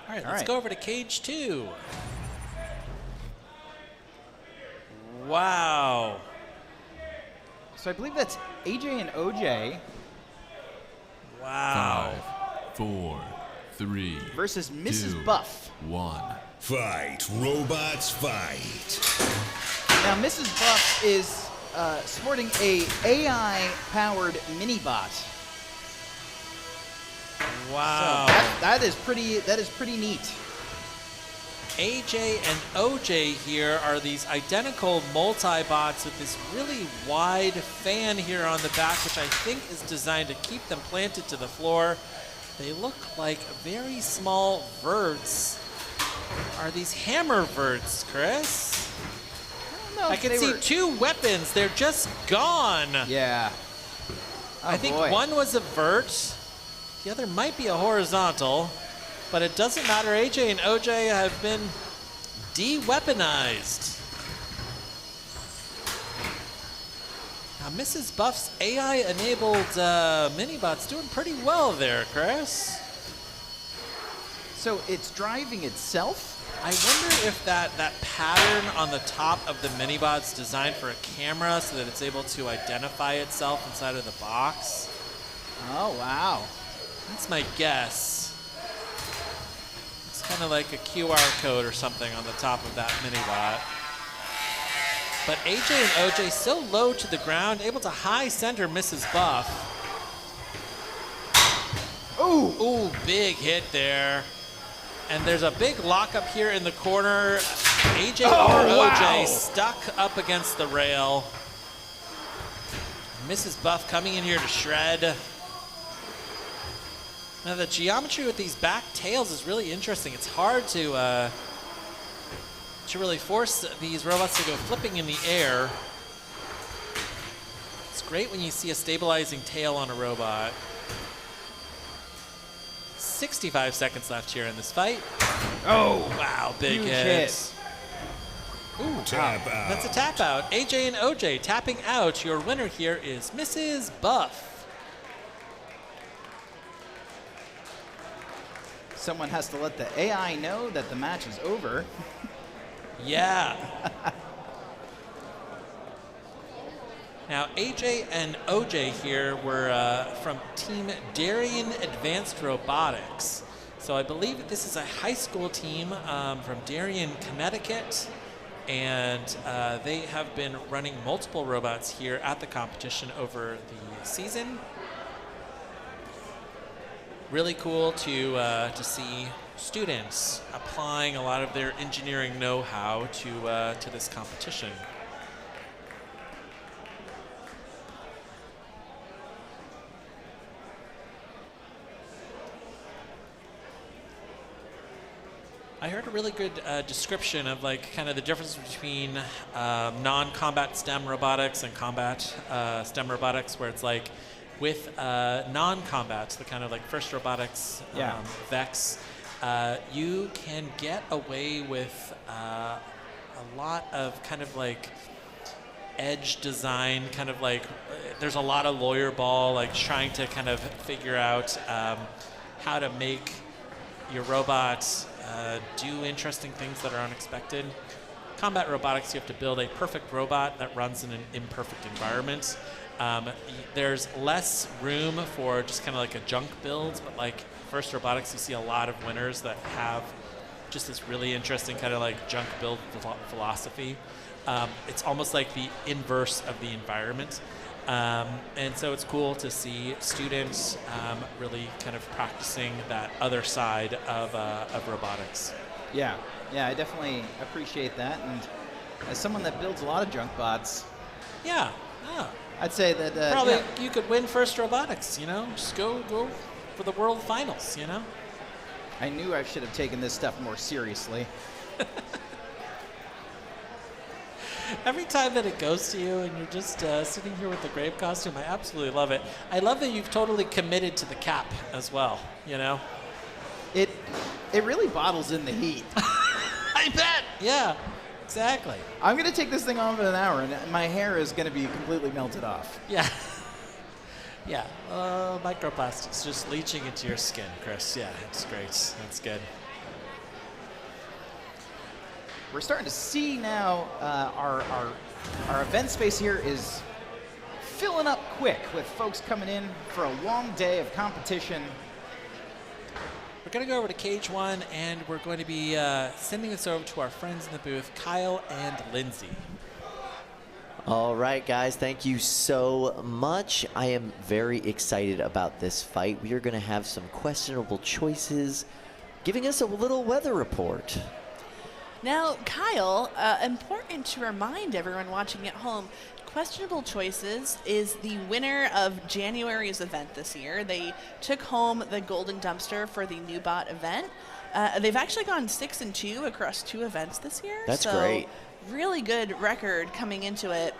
right, let's go over to cage 2. Wow. So I believe that's AJ and OJ. Wow. 5, 4, 3, versus Mrs. 2, Buff. 1. Fight, robots, fight. Now, Mrs. Buff is sporting a AI-powered mini-bot. Wow. So that is pretty neat. AJ and OJ here are these identical multi-bots with this really wide fan here on the back, which I think is designed to keep them planted to the floor. They look like very small verts. Are these hammer verts, Chris? I can see 2 weapons. They're just gone. Yeah. I think one was a vert. The other might be a horizontal. But it doesn't matter. AJ and OJ have been de-weaponized. Now, Mrs. Buff's AI-enabled mini-bot's doing pretty well there, Chris. So it's driving itself? I wonder if that pattern on the top of the mini-bot's designed for a camera so that it's able to identify itself inside of the box. Oh, wow. That's my guess. Kind of like a QR code or something on the top of that mini-bot. But AJ and OJ so low to the ground, able to high center Mrs. Buff. Ooh! Ooh, big hit there. And there's a big lockup here in the corner. AJ or OJ stuck up against the rail. Mrs. Buff coming in here to shred. Now the geometry with these back tails is really interesting. It's hard to really force these robots to go flipping in the air. It's great when you see a stabilizing tail on a robot. 65 seconds left here in this fight. Oh, Wow, big huge hit. Ooh, Tap out. That's a tap out. AJ and OJ tapping out. Your winner here is Mrs. Buff. Someone has to let the AI know that the match is over. Yeah. Now, AJ and OJ here were from Team Darien Advanced Robotics. So I believe that this is a high school team from Darien, Connecticut. And they have been running multiple robots here at the competition over the season. Really cool to see students applying a lot of their engineering know-how to this competition. I heard a really good description of like kind of the difference between non-combat STEM robotics and combat STEM robotics, where it's like with non-combat, the kind of like FIRST Robotics, VEX, you can get away with a lot of kind of like edge design, kind of like there's a lot of lawyer ball, like trying to kind of figure out how to make your robots do interesting things that are unexpected. Combat robotics, you have to build a perfect robot that runs in an imperfect environment. There's less room for just kind of like a junk build, but like FIRST Robotics, you see a lot of winners that have just this really interesting kind of like junk build philosophy. It's almost like the inverse of the environment. And so it's cool to see students really kind of practicing that other side of robotics. Yeah, I definitely appreciate that. And as someone that builds a lot of junk bots, yeah. I'd say that probably yeah. you could win FIRST Robotics, you know? Just go for the world finals, you know? I knew I should have taken this stuff more seriously. Every time that it goes to you and you're just sitting here with the grave costume, I absolutely love it. I love that you've totally committed to the cap as well, you know? It really bottles in the heat. I bet. Yeah, exactly. I'm going to take this thing off in an hour, and my hair is going to be completely melted off. Yeah. Yeah. Microplastics just leaching into your skin, Chris. Yeah, it's great. That's good. We're starting to see now our event space here is filling up quick with folks coming in for a long day of competition. We're going to go over to Cage 1, and we're going to be sending this over to our friends in the booth, Kyle and Lindsay. All right, guys, thank you so much. I am very excited about this fight. We are going to have some questionable choices, giving us a little weather report. Now, Kyle, important to remind everyone watching at home, Questionable Choices is the winner of January's event this year. They took home the Golden Dumpster for the new bot event. They've actually gone 6-2 across 2 events this year. That's great. Really good record coming into it.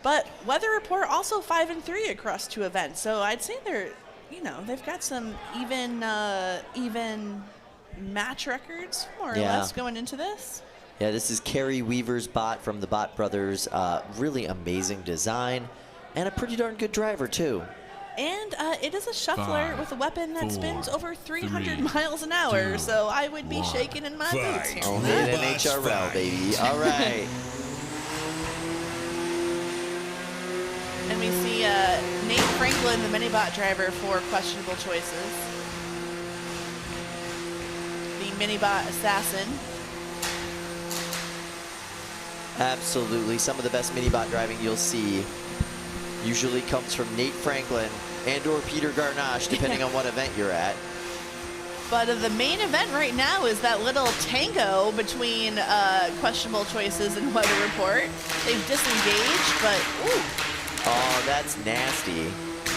But Weather Report also 5-3 across 2 events. So I'd say they've got some even match records, more or less, going into this. Yeah, this is Carrie Weaver's bot from the Bot Brothers. Really amazing design and a pretty darn good driver, too. And it is a shuffler with a weapon that spins over 300 miles an 2, hour, so I would be shaking in my boots here. Only an NHRL, baby. All right. And we see Nate Franklin, the Minibot driver for Questionable Choices. The Minibot assassin. Absolutely. Some of the best Minibot driving you'll see usually comes from Nate Franklin and or Peter Garnache, depending on what event you're at. But the main event right now is that little tango between Questionable Choices and Weather Report. They've disengaged, but ooh. Oh, that's nasty.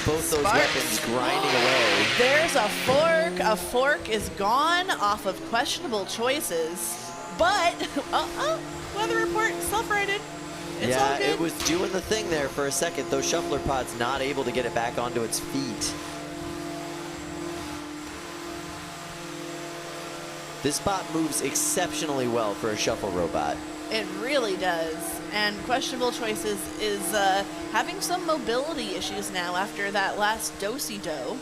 Both those weapons grinding away. There's a fork. A fork is gone off of Questionable Choices. But, Weather Report self-righted. It's all good. It was doing the thing there for a second. Those shuffler pods not able to get it back onto its feet. This bot moves exceptionally well for a shuffle robot. It really does. And Questionable Choices is having some mobility issues now after that last do-si-do.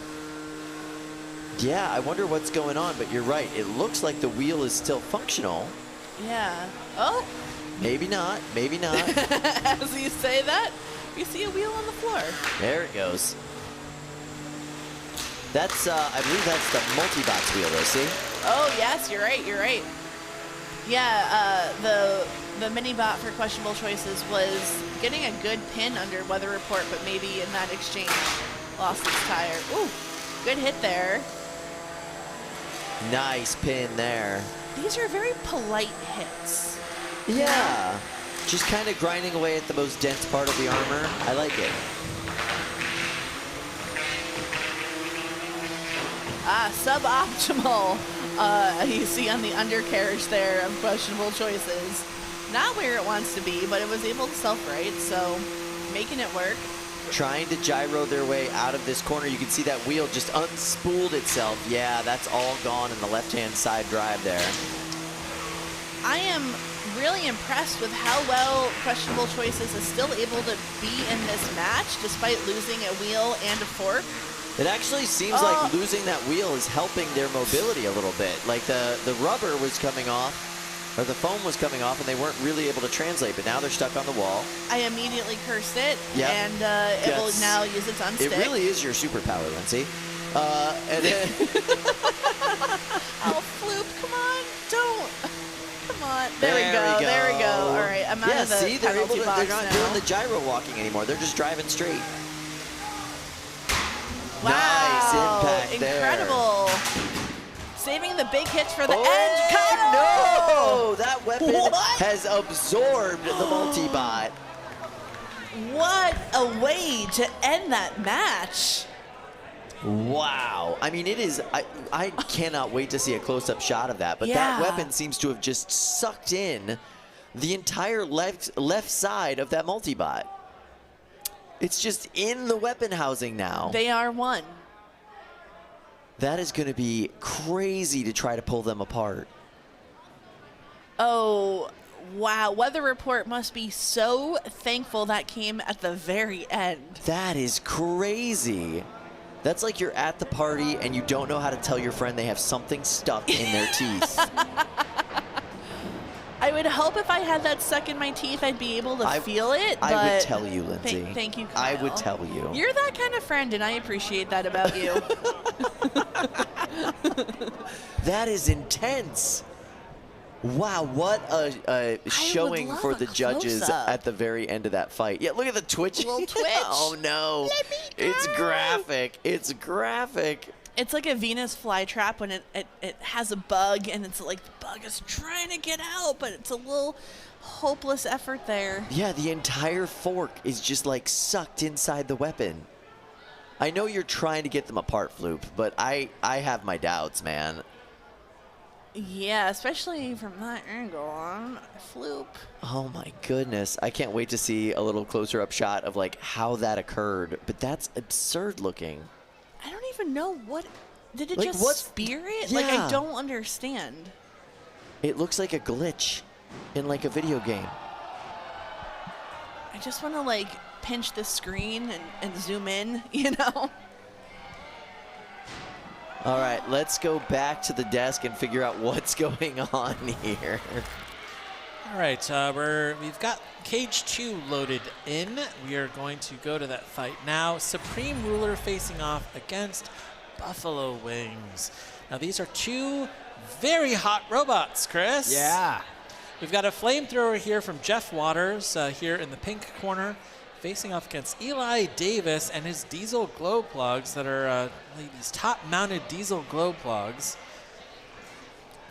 Yeah, I wonder what's going on, but you're right. It looks like the wheel is still functional. Yeah. Oh. Maybe not. Maybe not. As you say that, you see a wheel on the floor. There it goes. That's, I believe that's the multi-bots wheel, though, see? Oh, yes, you're right, you're right. Yeah, the mini-bot for Questionable Choices was getting a good pin under Weather Report, but maybe in that exchange lost its tire. Ooh, good hit there. Nice pin there. These are very polite hits. Yeah. Just kind of grinding away at the most dense part of the armor. I like it. Suboptimal. You see on the undercarriage there of Questionable Choices. Not where it wants to be, but it was able to self-right, so making it work. Trying to gyro their way out of this corner. You can see that wheel just unspooled itself. Yeah, that's all gone in the left-hand side drive there. I am really impressed with how well Questionable Choices is still able to be in this match despite losing a wheel and a fork. It actually seems like losing that wheel is helping their mobility a little bit. Like the rubber was coming off, or the foam was coming off, and they weren't really able to translate, but now they're stuck on the wall. I immediately cursed it, yep. And it will now use its unstick. It really is your superpower, Lindsay. And then oh, Floop, come on, don't. Come on. There we go. There we go. All right, I'm out of the see, they're penalty box they're not now. doing the gyro walking anymore. They're just driving straight. Wow. Nice impact Incredible. Saving the big hits for the end. Oh, no! That weapon has absorbed the multi-bot. What a way to end that match. Wow. I mean, it is, I cannot wait to see a close-up shot of that, but that weapon seems to have just sucked in the entire left side of that multi-bot. It's just in the weapon housing now. They are one. That is going to be crazy to try to pull them apart. Oh, wow. Weather Report must be so thankful that came at the very end. That is crazy. That's like you're at the party and you don't know how to tell your friend they have something stuck in their teeth. I would hope if I had that stuck in my teeth, I'd be able to feel it. But I would tell you, Lindsay. Thank you, Kyle. I would tell you. You're that kind of friend, and I appreciate that about you. That is intense. Wow, what a showing for the judges at the very end of that fight. Yeah, look at the twitch. Little twitch. Oh, no. Let me go. It's graphic. It's graphic. It's like a Venus flytrap when it has a bug, and it's like the bug is trying to get out, but it's a little hopeless effort there. Yeah, the entire fork is just like sucked inside the weapon. I know you're trying to get them apart, Floop, but I have my doubts, man. Yeah, especially from that angle on Floop. Oh my goodness. I can't wait to see a little closer up shot of like how that occurred, but that's absurd looking. I don't even know what, did it like just spear it? Yeah. Like, I don't understand. It looks like a glitch in like a video game. I just want to like pinch the screen and zoom in, you know? All right, let's go back to the desk and figure out what's going on here. All right, we've got Cage 2 loaded in. We are going to go to that fight now. Supreme Ruler facing off against Buffalo Wings. Now, these are two very hot robots, Chris. Yeah. We've got a flamethrower here from Jeff Waters here in the pink corner, facing off against Eli Davis and his diesel glow plugs that are these top-mounted diesel glow plugs.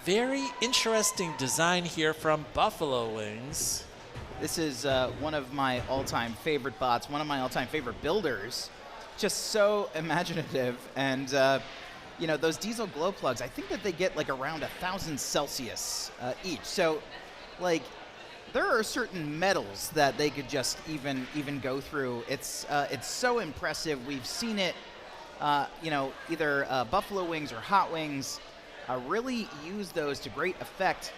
Very interesting design here from Buffalo Wings. This is one of my all-time favorite bots, one of my all-time favorite builders. Just so imaginative. And, you know, those diesel glow plugs, I think that they get like around 1,000 Celsius each. So, like, there are certain metals that they could just even go through. It's so impressive. We've seen it, you know, either Buffalo Wings or Hot Wings. really use those to great effect.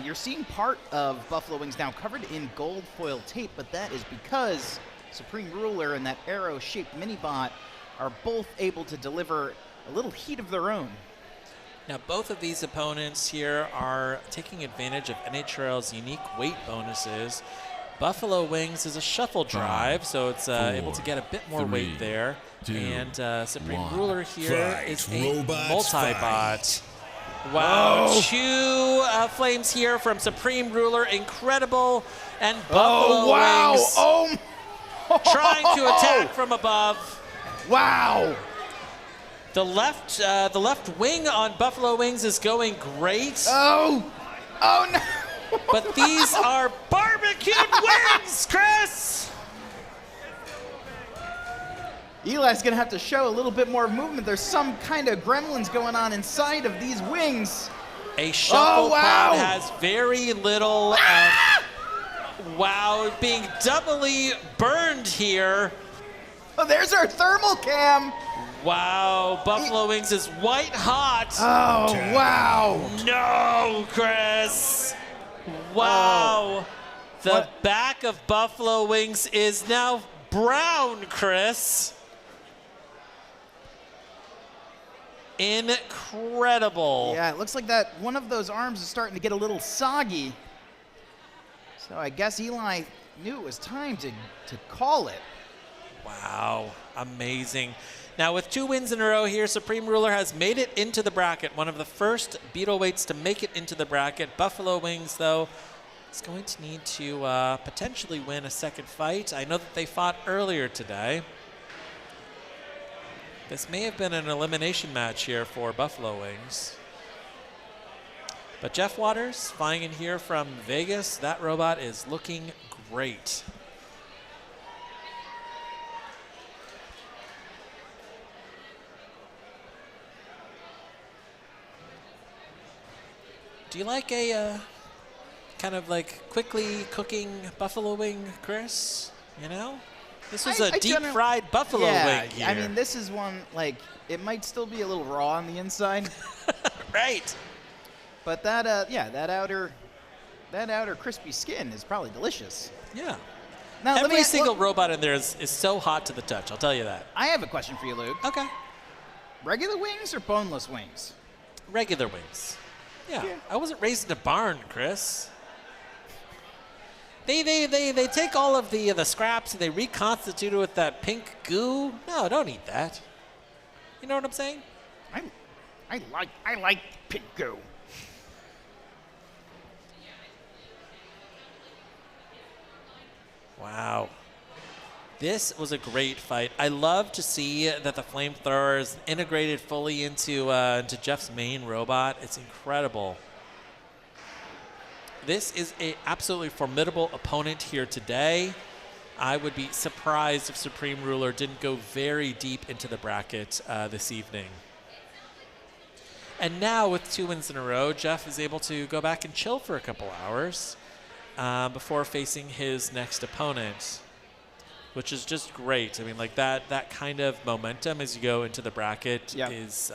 You're seeing part of Buffalo Wings now covered in gold foil tape, but that is because Supreme Ruler and that arrow-shaped mini-bot are both able to deliver a little heat of their own. Now, both of these opponents here are taking advantage of NHRL's unique weight bonuses. Buffalo Wings is a shuffle drive, so it's able to get a bit more weight there. And Supreme Ruler here is a multi-bot. Wow, 2 flames here from Supreme Ruler, incredible. And Buffalo Wings trying to attack from above. Wow. The left wing on Buffalo Wings is going great. Oh no. But these are barbecued wings, Chris! Eli's going to have to show a little bit more movement. There's some kind of gremlins going on inside of these wings. A shuffle pod has very little, wow, being doubly burned here. Oh, there's our thermal cam. Wow, Buffalo Wings is white hot. Oh, wow. No, Chris. Wow. The back of Buffalo Wings is now brown, Chris. Incredible. Yeah, it looks like that one of those arms is starting to get a little soggy. So I guess Eli knew it was time to call it. Wow, amazing. Now with 2 wins in a row here, Supreme Ruler has made it into the bracket. One of the first beetle weights to make it into the bracket. Buffalo Wings, though, is going to need to potentially win a second fight. I know that they fought earlier today. This may have been an elimination match here for Buffalo Wings. But Jeff Waters flying in here from Vegas. That robot is looking great. Do you like a kind of like quickly cooking buffalo wing, Chris? You know? This was a deep-fried buffalo wing here. I mean, this is one, like, it might still be a little raw on the inside. Right. But that, yeah, that outer crispy skin is probably delicious. Yeah. Now, Every single robot in there is so hot to the touch, I'll tell you that. I have a question for you, Luke. Okay. Regular wings or boneless wings? Regular wings. Yeah. I wasn't raised in a barn, Chris. They take all of the scraps and they reconstitute it with that pink goo. No, don't eat that. You know what I'm saying? I like pink goo. Wow. This was a great fight. I love to see that the flamethrower is integrated fully into Jeff's main robot. It's incredible. This is an absolutely formidable opponent here today. I would be surprised if Supreme Ruler didn't go very deep into the bracket this evening. And now with 2 wins in a row, Jeff is able to go back and chill for a couple hours before facing his next opponent, which is just great. I mean, like that kind of momentum as you go into the bracket is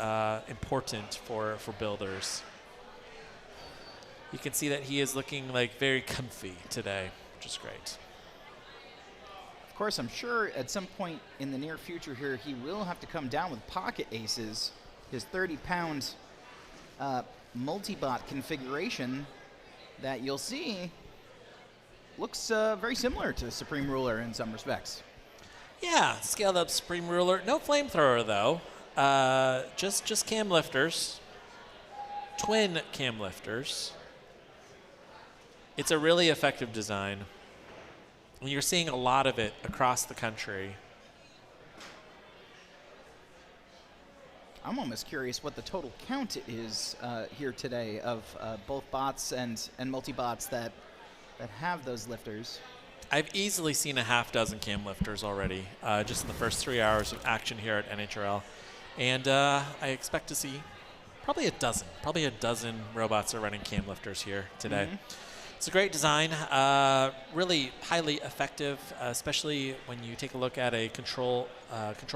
important for builders. You can see that he is looking like very comfy today, which is great. Of course, I'm sure at some point in the near future here, he will have to come down with pocket aces, his 30-pound multi-bot configuration that you'll see looks very similar to Supreme Ruler in some respects. Yeah, scaled up Supreme Ruler. No flamethrower though. Just cam lifters. Twin cam lifters. It's a really effective design. And you're seeing a lot of it across the country. I'm almost curious what the total count is here today of both bots and multi-bots that have those lifters. I've easily seen a half dozen cam lifters already, just in the first 3 hours of action here at NHRL. And I expect to see probably a dozen robots are running cam lifters here today. Mm-hmm. It's a great design, really highly effective, especially when you take a look at a control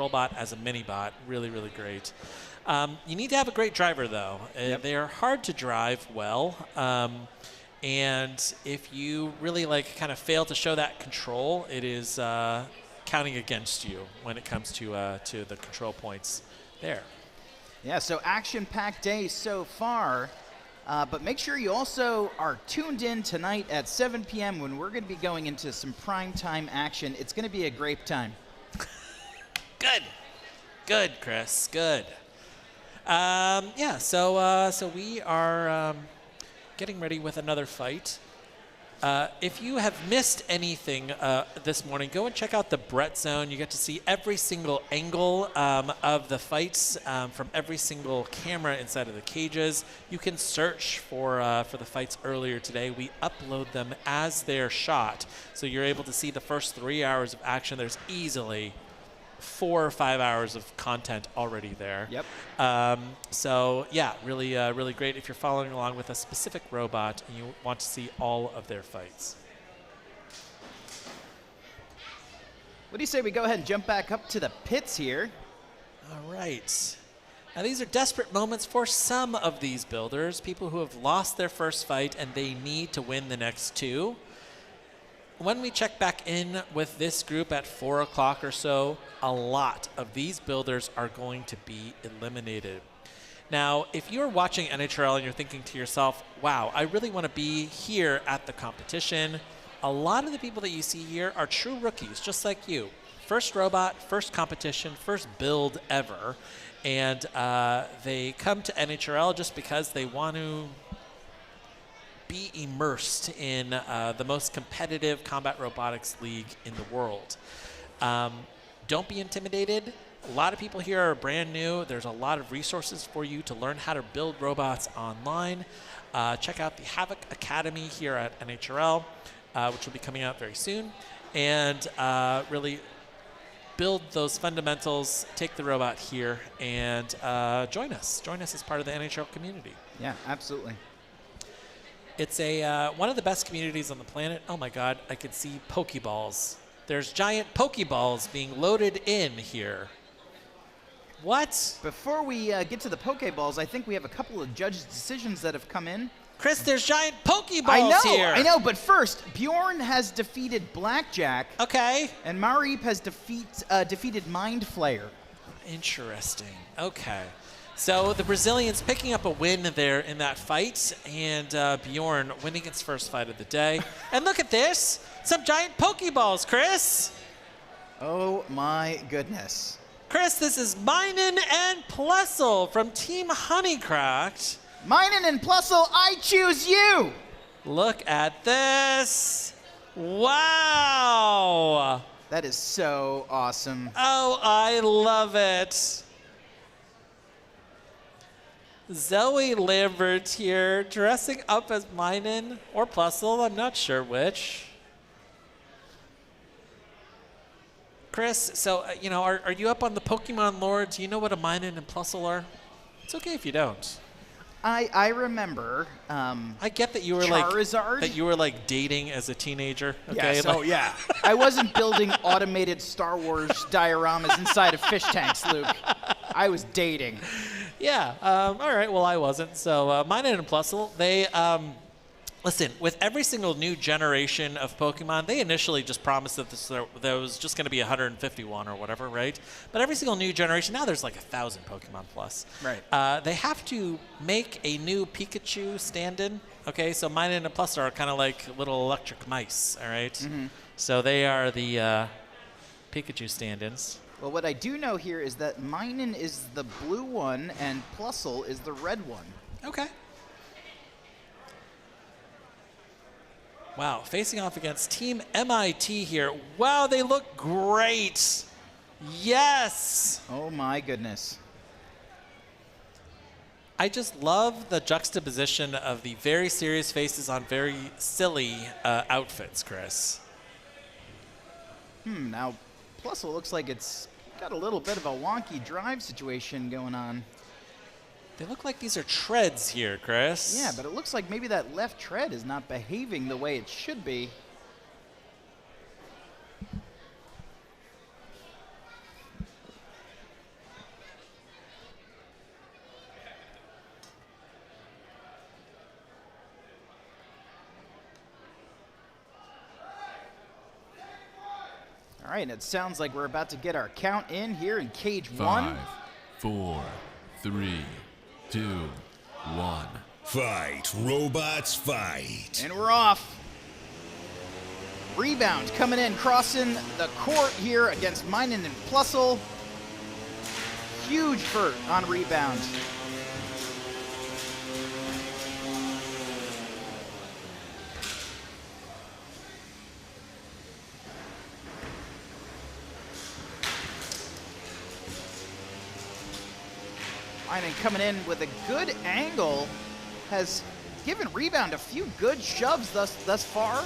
bot as a mini bot. Really, really great. You need to have a great driver, though. They are hard to drive well. And if you really kind of fail to show that control, it is counting against you when it comes to the control points there. Yeah, so action-packed day so far. But make sure you also are tuned in tonight at 7 p.m. when we're going to be going into some primetime action. It's going to be a great time. Good, Chris. Good. So we are getting ready with another fight. If you have missed anything this morning, go and check out the Brettzone. You get to see every single angle of the fights from every single camera inside of the cages. You can search for the fights earlier today. We upload them as they're shot, so you're able to see the first 3 hours of action. There's easily 4 or 5 hours of content already there. Yep. So yeah, really great if you're following along with a specific robot and you want to see all of their fights. What do you say we go ahead and jump back up to the pits here? All right. Now these are desperate moments for some of these builders, people who have lost their first fight and they need to win the next 2. When we check back in with this group at 4 o'clock or so, a lot of these builders are going to be eliminated. Now, if you're watching NHRL and you're thinking to yourself, wow, I really want to be here at the competition, a lot of the people that you see here are true rookies, just like you. First robot, first competition, first build ever. And they come to NHRL just because they want to be immersed in the most competitive combat robotics league in the world. Don't be intimidated. A lot of people here are brand new. There's a lot of resources for you to learn how to build robots online. Check out the Havoc Academy here at NHRL, which will be coming out very soon, and really build those fundamentals, take the robot here, and join us. Join us as part of the NHRL community. Yeah, absolutely. It's one of the best communities on the planet. Oh my God, I could see Pokeballs. There's giant Pokeballs being loaded in here. What? Before we get to the Pokeballs, I think we have a couple of judges' decisions that have come in. Chris, there's giant Pokeballs here. I know, but first, Bjorn has defeated Blackjack. Okay. And Mareep has defeated Mind Flayer. Interesting. Okay. So the Brazilians picking up a win there in that fight, and Bjorn winning its first fight of the day. And look at this. Some giant Pokeballs, Chris. Oh, my goodness. Chris, this is Minen and Plessel from Team Honeycracked. Minen and Plessel, I choose you. Look at this. Wow. That is so awesome. Oh, I love it. Zoe Lambert here, dressing up as Minen or Plessel, I'm not sure which. Chris, so, are you up on the Pokemon lore? Do you know what a Minen and Plessel are? It's okay if you don't. I remember. I get that you were Charizard? dating as a teenager. Okay? Yeah. I wasn't building automated Star Wars dioramas inside of fish tanks, Luke. I was dating. Yeah. All right. Well, I wasn't. So Minen and Plessel, they listen. With every single new generation of Pokemon, they initially just promised that there was just going to be 151 or whatever, right? But every single new generation, now there's like 1,000 Pokemon plus. Right. They have to make a new Pikachu stand-in. Okay. So Minen and Plessel are kind of like little electric mice. All right. Mm-hmm. So they are the Pikachu stand-ins. Well, what I do know here is that Minen is the blue one and Plessel is the red one. Okay. Wow, facing off against Team MIT here. Wow, they look great. Yes. Oh, my goodness. I just love the juxtaposition of the very serious faces on very silly outfits, Chris. Now, Plessel looks like it's got a little bit of a wonky drive situation going on. They look like these are treads here, Chris. Yeah, but it looks like maybe that left tread is not behaving the way it should be. right, and it sounds like we're about to get our count in here in cage 5, one. 4, 3, 2, 1. Fight, robots, fight. And we're off. Rebound coming in, crossing the court here against Minen and Plusle. Huge vert on rebound. Minen coming in with a good angle, has given Rebound a few good shoves thus far.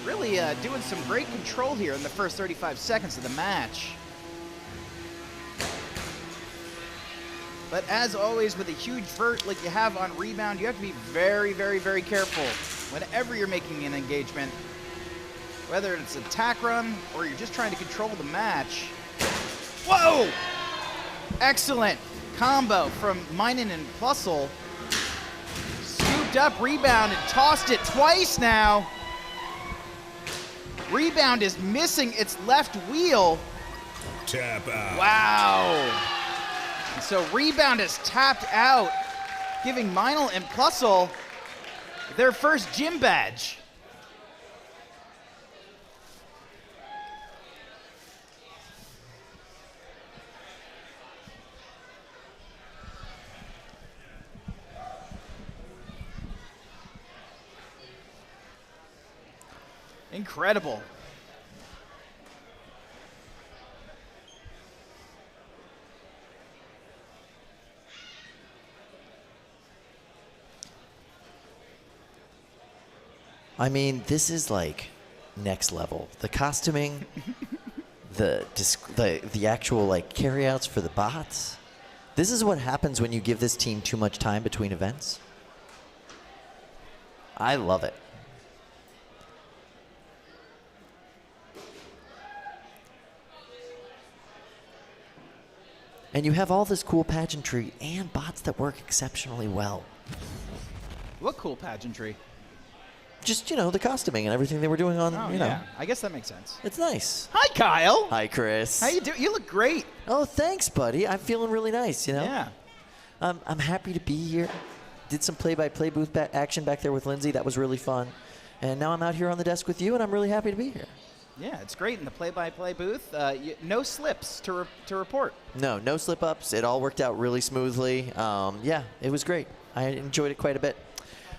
Really doing some great control here in the first 35 seconds of the match. But as always, with a huge vert like you have on Rebound, you have to be very, very, very careful whenever you're making an engagement. Whether it's an attack run or you're just trying to control the match. Whoa! Excellent combo from Minen and Plusle. Scooped up Rebound and tossed it twice now. Rebound is missing its left wheel. Tap out. Wow. And so Rebound is tapped out, giving Minen and Plusle their first gym badge. Incredible. I mean, this is like next level. The costuming, the actual like carryouts for the bots. This is what happens when you give this team too much time between events. I love it. And you have all this cool pageantry and bots that work exceptionally well. What cool pageantry? Just, you know, the costuming and everything they were doing on, you know. Yeah, I guess that makes sense. It's nice. Hi, Kyle. Hi, Chris. How you doing? You look great. Oh, thanks, buddy. I'm feeling really nice, you know? Yeah. I'm happy to be here. Did some play-by-play booth action back there with Lindsay. That was really fun. And now I'm out here on the desk with you, and I'm really happy to be here. Yeah, it's great in the play-by-play booth. No slips to report. No slip-ups. It all worked out really smoothly. Yeah, it was great. I enjoyed it quite a bit.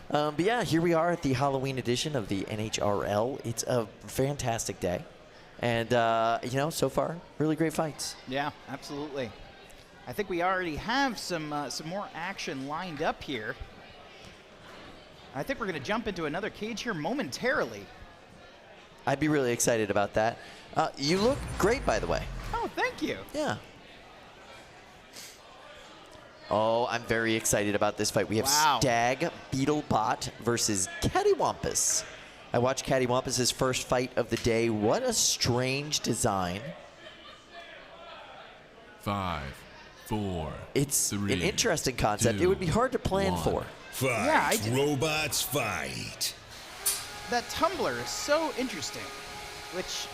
But yeah, here we are at the Halloween edition of the NHRL. It's a fantastic day. And, you know, so far, really great fights. Yeah, absolutely. I think we already have some more action lined up here. I think we're going to jump into another cage here momentarily. I'd be really excited about that. You look great, by the way. Oh, thank you. Yeah. Oh, I'm very excited about this fight. We have Stag Beetlebot versus Cattywampus. I watched Cattywampus' first fight of the day. What a strange design. 5, 4, It's 3, an interesting concept. 2, It would be hard to plan 1. for. Fight, Yeah, robots, fight. That tumbler is so interesting, which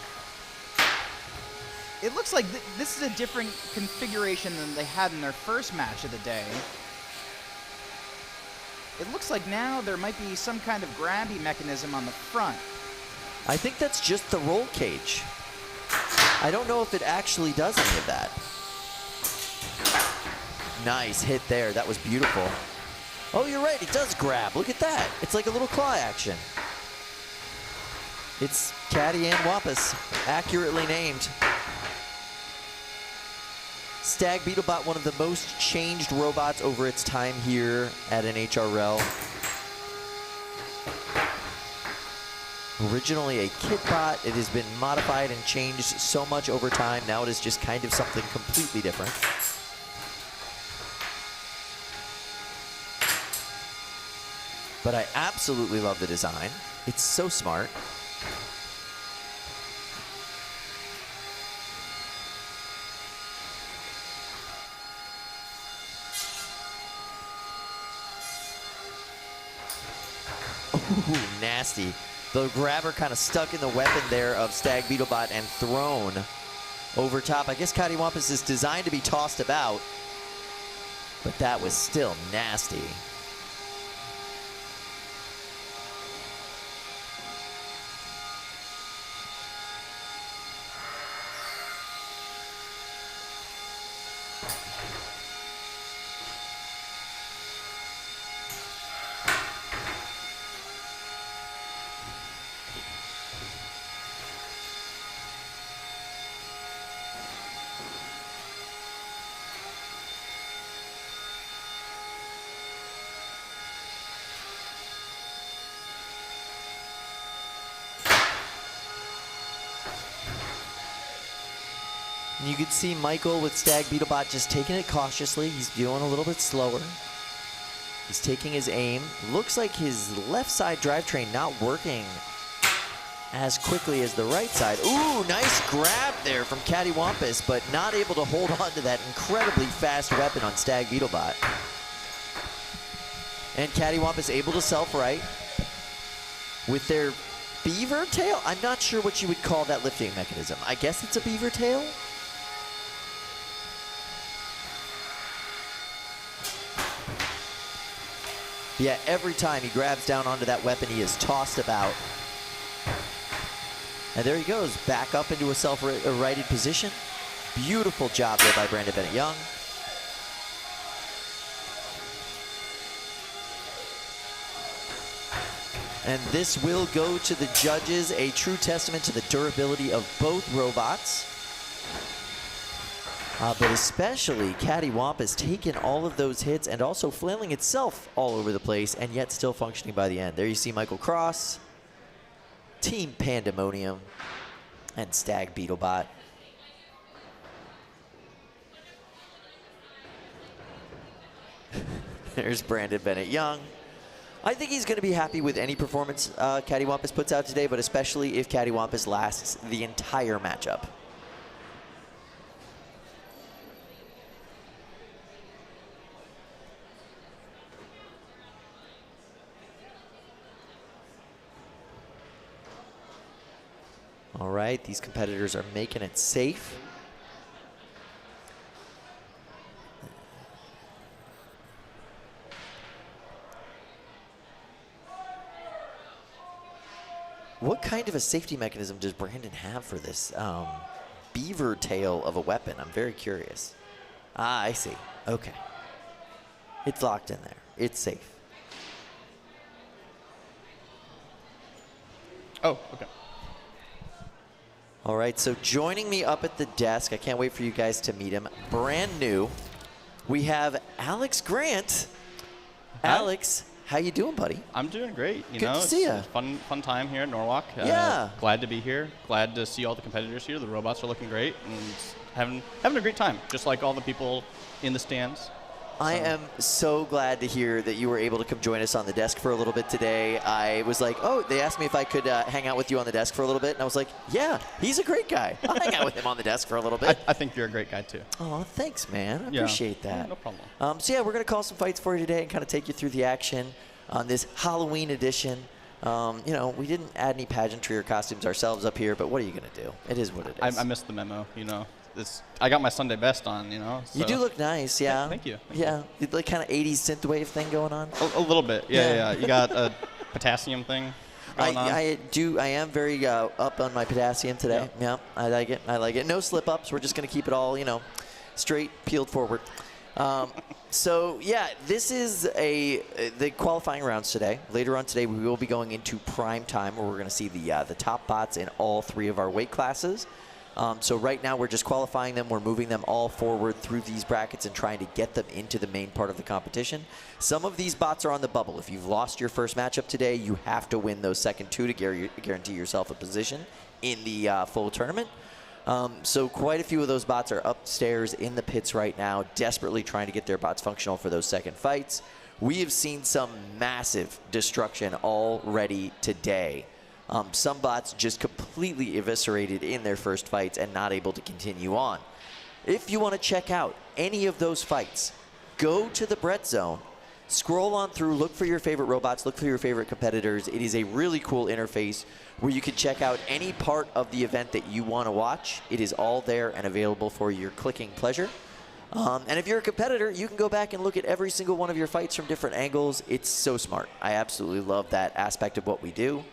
it looks like this is a different configuration than they had in their first match of the day. It looks like now there might be some kind of grabby mechanism on the front. I think that's just the roll cage. I don't know if it actually does any of that. Nice hit there. That was beautiful. Oh, you're right. It does grab. Look at that. It's like a little claw action. It's Catty and Wampus, accurately named. Stag Beetlebot, one of the most changed robots over its time here at NHRL. Originally a kit bot, it has been modified and changed so much over time. Now it is just kind of something completely different. But I absolutely love the design. It's so smart. Ooh, nasty. The grabber kind of stuck in the weapon there of Stag Beetlebot and thrown over top. I guess Cattywampus is designed to be tossed about, but that was still nasty. You could see Michael with Stag Beetlebot just taking it cautiously. He's doing a little bit slower. He's taking his aim. Looks like his left side drivetrain not working as quickly as the right side. Ooh, nice grab there from Cattywampus, but not able to hold on to that incredibly fast weapon on Stag Beetlebot. And Cattywampus able to self-right with their beaver tail. I'm not sure what you would call that lifting mechanism. I guess it's a beaver tail. Yeah, every time he grabs down onto that weapon, he is tossed about. And there he goes, back up into a self-righted position. Beautiful job there by Brandon Bennett-Young. And this will go to the judges, a true testament to the durability of both robots. But especially Cattywampus taking all of those hits and also flailing itself all over the place and yet still functioning by the end. There you see Michael Cross, Team Pandemonium, and Stag Beetlebot. There's Brandon Bennett-Young. I think he's going to be happy with any performance Cattywampus puts out today, but especially if Cattywampus lasts the entire matchup. All right, these competitors are making it safe. What kind of a safety mechanism does Brandon have for this beaver tail of a weapon? I'm very curious. Ah, I see. Okay. It's locked in there. It's safe. Oh, okay. All right, so joining me up at the desk, I can't wait for you guys to meet him. Brand new, we have Alex Grant. Hi. Alex, how you doing, buddy? I'm doing great. Good to see ya. It's a fun time here at Norwalk. Yeah. Glad to be here. Glad to see all the competitors here. The robots are looking great and having a great time, just like all the people in the stands. I am so glad to hear that you were able to come join us on the desk for a little bit today. I was like, oh, they asked me if I could hang out with you on the desk for a little bit. And I was like, yeah, he's a great guy. I'll hang out with him on the desk for a little bit. I think you're a great guy, too. Oh, thanks, man. I appreciate that. Yeah, no problem. So, yeah, we're going to call some fights for you today and kind of take you through the action on this Halloween edition. You know, we didn't add any pageantry or costumes ourselves up here, but what are you going to do? It is what it is. I missed the memo, you know. I got my Sunday best on, you know. So. You do look nice, yeah. Thank you. Yeah, like kind of 80s synthwave thing going on. A little bit, yeah. You got a potassium thing going on. I am very up on my potassium today. Yeah, I like it. I like it. No slip ups. We're just gonna keep it all, you know, straight, peeled forward. So yeah, this is the qualifying rounds today. Later on today, we will be going into prime time, where we're gonna see the top bots in all 3 of our weight classes. So right now we're just qualifying them. We're moving them all forward through these brackets and trying to get them into the main part of the competition. Some of these bots are on the bubble. If you've lost your first matchup today, you have to win those second 2 to guarantee yourself a position in the full tournament. So quite a few of those bots are upstairs in the pits right now, desperately trying to get their bots functional for those second fights. We have seen some massive destruction already today. Some bots just completely eviscerated in their first fights and not able to continue on. If you want to check out any of those fights, go to the Brettzone, Scroll on through, look for your favorite robots, look for your favorite competitors. It is a really cool interface where you can check out any part of the event that you want to watch. It is all there and available for your clicking pleasure. And if you're a competitor, you can go back and look at every single one of your fights from different angles. It's so smart. I absolutely love that aspect of what we do.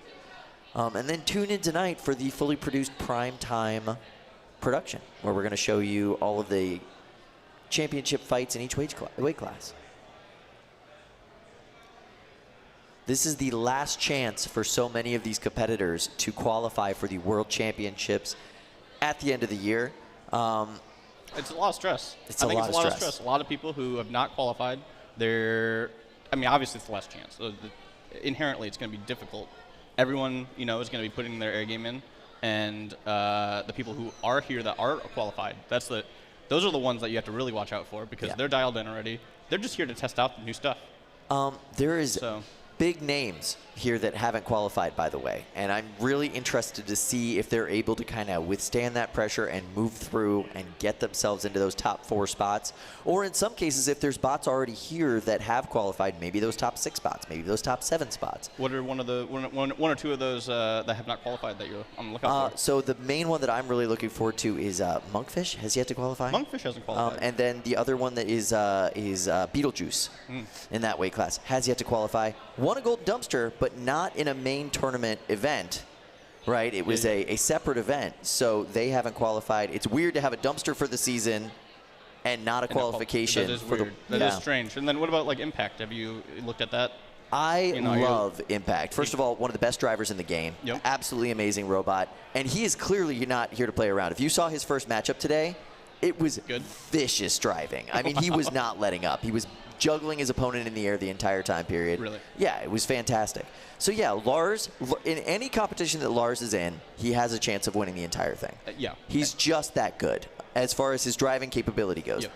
And then tune in tonight for the fully produced Prime Time production, where we're going to show you all of the championship fights in each weight class. This is the last chance for so many of these competitors to qualify for the World Championships at the end of the year. It's a lot of stress. It's a lot of stress. A lot of people who have not qualified, I mean, obviously it's the last chance. So inherently, it's going to be difficult. Everyone, is going to be putting their A game in, and the people who are here that are qualified, those are the ones that you have to really watch out for, because they're dialed in already. They're just here to test out the new stuff. There is big names here that haven't qualified, by the way, and I'm really interested to see if they're able to kind of withstand that pressure and move through and get themselves into those top 4 spots, or in some cases, if there's bots already here that have qualified, maybe those top 6 spots, maybe those top 7 spots. What are one or two of those that have not qualified that you're on the lookout for? So the main one that I'm really looking forward to is Monkfish has yet to qualify. Monkfish hasn't qualified. And then the other one that is Beetlejuice in that weight class has yet to qualify. Won a gold dumpster, but not in a main tournament event, right? It was a separate event, so they haven't qualified. It's weird to have a dumpster for the season and not a qualification. That is weird. That is strange. And then what about like Impact? Have you looked at that? I love Impact. First of all, one of the best drivers in the game. Yep. Absolutely amazing robot. And he is clearly not here to play around. If you saw his first matchup today, it was vicious driving. I mean, he was not letting up. He was juggling his opponent in the air the entire time period. Really? Yeah, it was fantastic. So yeah, Lars, in any competition that Lars is in, he has a chance of winning the entire thing. Yeah. He's just that good as far as his driving capability goes. Yep.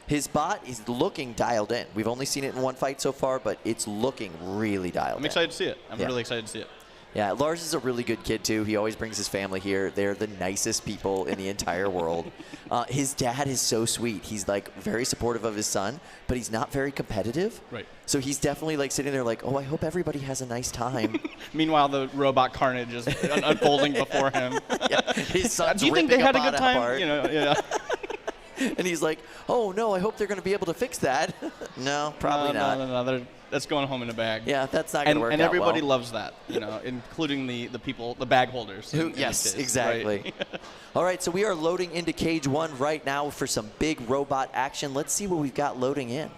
His bot is looking dialed in. We've only seen it in one fight so far, but it's looking really dialed in. I'm excited to see it. I'm really excited to see it. Yeah, Lars is a really good kid, too. He always brings his family here. They're the nicest people in the entire world. His dad is so sweet. He's, like, very supportive of his son, but he's not very competitive. Right. So he's definitely, like, sitting there like, oh, I hope everybody has a nice time. Meanwhile, the robot carnage is unfolding before him. Yeah, his son's Do you think they had a good time? Apart. And he's like, oh, no, I hope they're going to be able to fix that. No, probably not. No. That's going home in a bag. Yeah, that's not going to work out And everybody well. loves that, including the people, the bag holders. Yes, exactly. Right? All right, so we are loading into Cage 1 right now for some big robot action. Let's see what we've got loading in.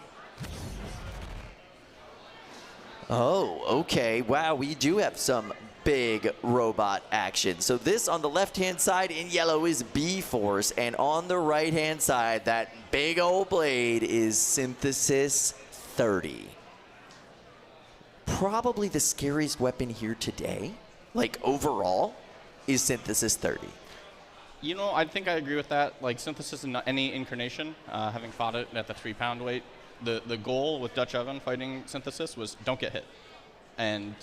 Oh, okay. Wow, we do have some big robot action. So this on the left-hand side in yellow is B-Force, and on the right-hand side, that big old blade is Synthesis 30. Probably the scariest weapon here today, like overall, is Synthesis 30. I think I agree with that. Like Synthesis in any incarnation, having fought it at the 3-pound weight, the goal with Dutch Oven fighting Synthesis was don't get hit. And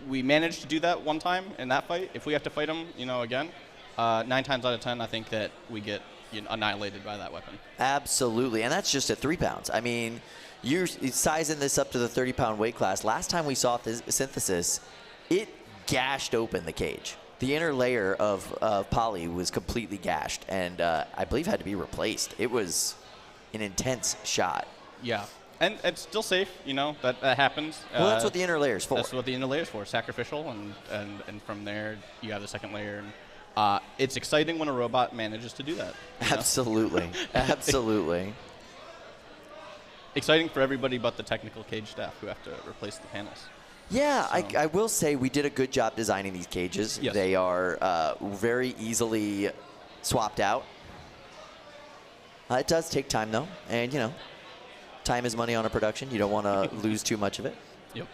we managed to do that one time in that fight. If we have to fight him, again, 9 times out of 10, I think that we get annihilated by that weapon. Absolutely, and that's just at 3 pounds. I mean, you're sizing this up to the 30-pound weight class. Last time we saw this Synthesis, it gashed open the cage. The inner layer of poly was completely gashed, and I believe had to be replaced. It was an intense shot. Yeah. And it's still safe, that happens. Well, that's what the inner layer is for. That's what the inner layer is for, sacrificial, and from there you have the second layer. And it's exciting when a robot manages to do that. Absolutely. Absolutely. Exciting for everybody but the technical cage staff who have to replace the panels. Yeah, so. I will say we did a good job designing these cages. Yes. They are very easily swapped out. It does take time, though, and, time is money on a production. You don't want to lose too much of it. Yep.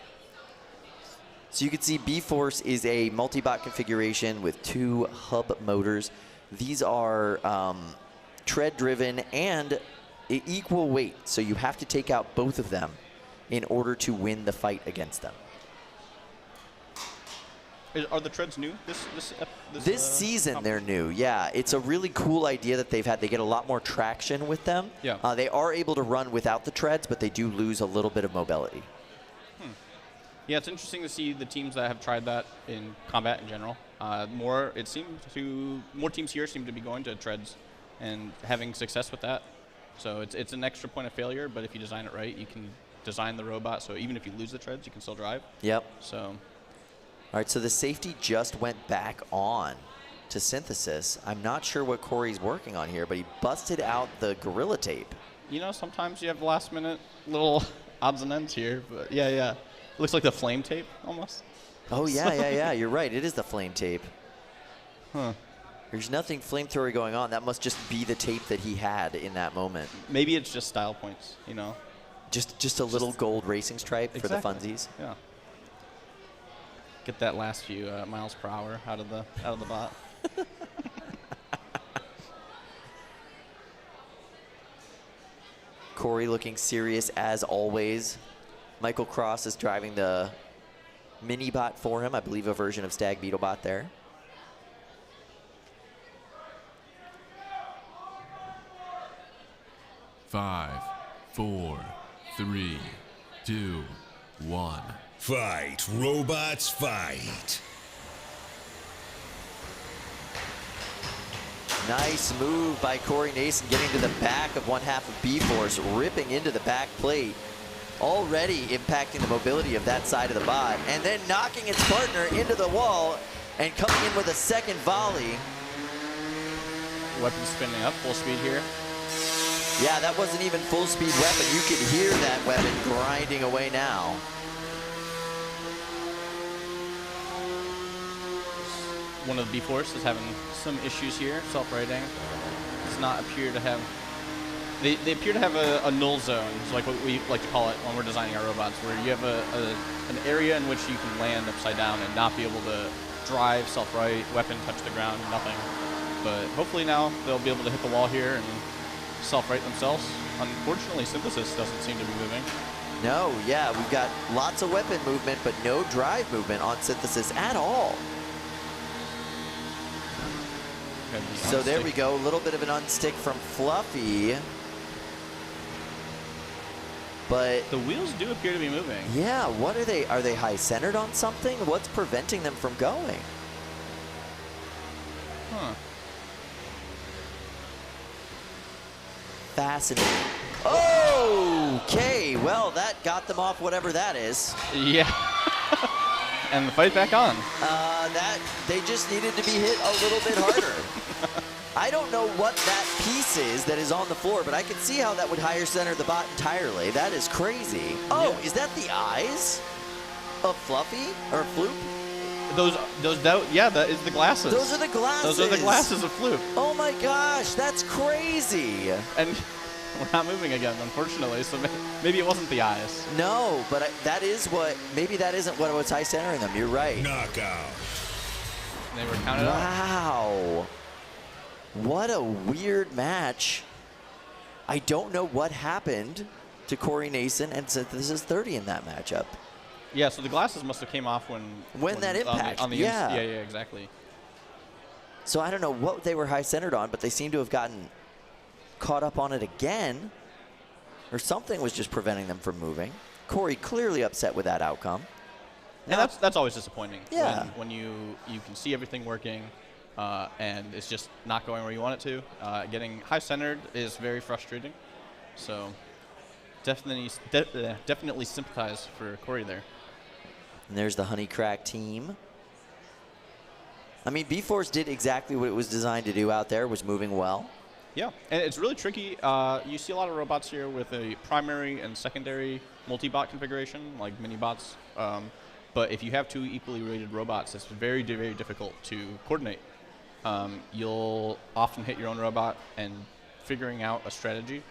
So you can see B-Force is a multi-bot configuration with 2 hub motors. These are tread-driven and equal weight, so you have to take out both of them in order to win the fight against them. Are the treads new This season they're new, yeah. It's a really cool idea that they've had. They get a lot more traction with them. Yeah. They are able to run without the treads, but they do lose a little bit of mobility. Yeah, it's interesting to see the teams that have tried that in combat in general. More teams here seem to be going to treads and having success with that. So it's an extra point of failure, but if you design it right, you can design the robot so even if you lose the treads, you can still drive. Yep. So. All right, so the safety just went back on to Synthesis. I'm not sure what Corey's working on here, but he busted out the Gorilla Tape. You know, sometimes you have last-minute little odds and ends here, but yeah. Looks like the flame tape, almost. Oh, yeah, you're right. It is the flame tape. Huh. There's nothing flamethrower going on. That must just be the tape that he had in that moment. Maybe it's just style points, you know? Just a little gold racing stripe for the funsies. Yeah. Get that last few miles per hour out of the bot. Corey looking serious as always. Michael Cross is driving the mini bot for him. I believe a version of Stag Beetlebot there. Five, 4, 3, 2, 1. Fight, robots, fight. Nice move by Corey Nason getting to the back of one half of B-Force, ripping into the back plate, already impacting the mobility of that side of the bot, and then knocking its partner into the wall and coming in with a second volley. Weapon spinning up, full speed here. Yeah, that wasn't even full speed weapon. You could hear that weapon grinding away now. One of the B-Force is having some issues here, self-righting. Does not appear to have... They appear to have a null zone, is like what we like to call it when we're designing our robots, where you have an area in which you can land upside down and not be able to drive, self-right, weapon touch the ground, nothing. But hopefully now they'll be able to hit the wall here and self-right themselves. Unfortunately, Synthesis doesn't seem to be moving. No, yeah, we've got lots of weapon movement, but no drive movement on Synthesis at all. So there we go, a little bit of an unstick from Fluffy. But the wheels do appear to be moving. Yeah, what are they? Are they high-centered on something? What's preventing them from going? Huh. Fascinating. Okay, well, that got them off whatever that is. Yeah. And the fight back on. That they just needed to be hit a little bit harder. I don't know what that piece is that is on the floor, but I can see how that would higher center the bot entirely. That is crazy. Oh, yeah. Is that the eyes of Fluffy or Floop? Yeah, that is the glasses. Those are the glasses. Those are the glasses of Floop. Oh my gosh, that's crazy. And we're not moving again, unfortunately, so maybe it wasn't the eyes. No, but that is what, maybe that isn't what was high centering them. You're right. Knockout. They were counted out. Wow. What a weird match. I don't know what happened to Corey Nason and Synthesis 30 in that matchup. Yeah, so the glasses must have came off when that impact, yeah, exactly. So I don't know what they were high centered on, but they seem to have gotten caught up on it again, or something was just preventing them from moving. Corey clearly upset with that outcome. And that's always disappointing. Yeah. When you can see everything working, and it's just not going where you want it to. Getting high centered is very frustrating. So definitely sympathize for Corey there. And there's the Honeycrack team. I mean, B-Force did exactly what it was designed to do out there, was moving well. Yeah, and it's really tricky. You see a lot of robots here with a primary and secondary multi-bot configuration, like mini-bots. But if you have two equally rated robots, it's very, very difficult to coordinate. You'll often hit your own robot, and figuring out a strategy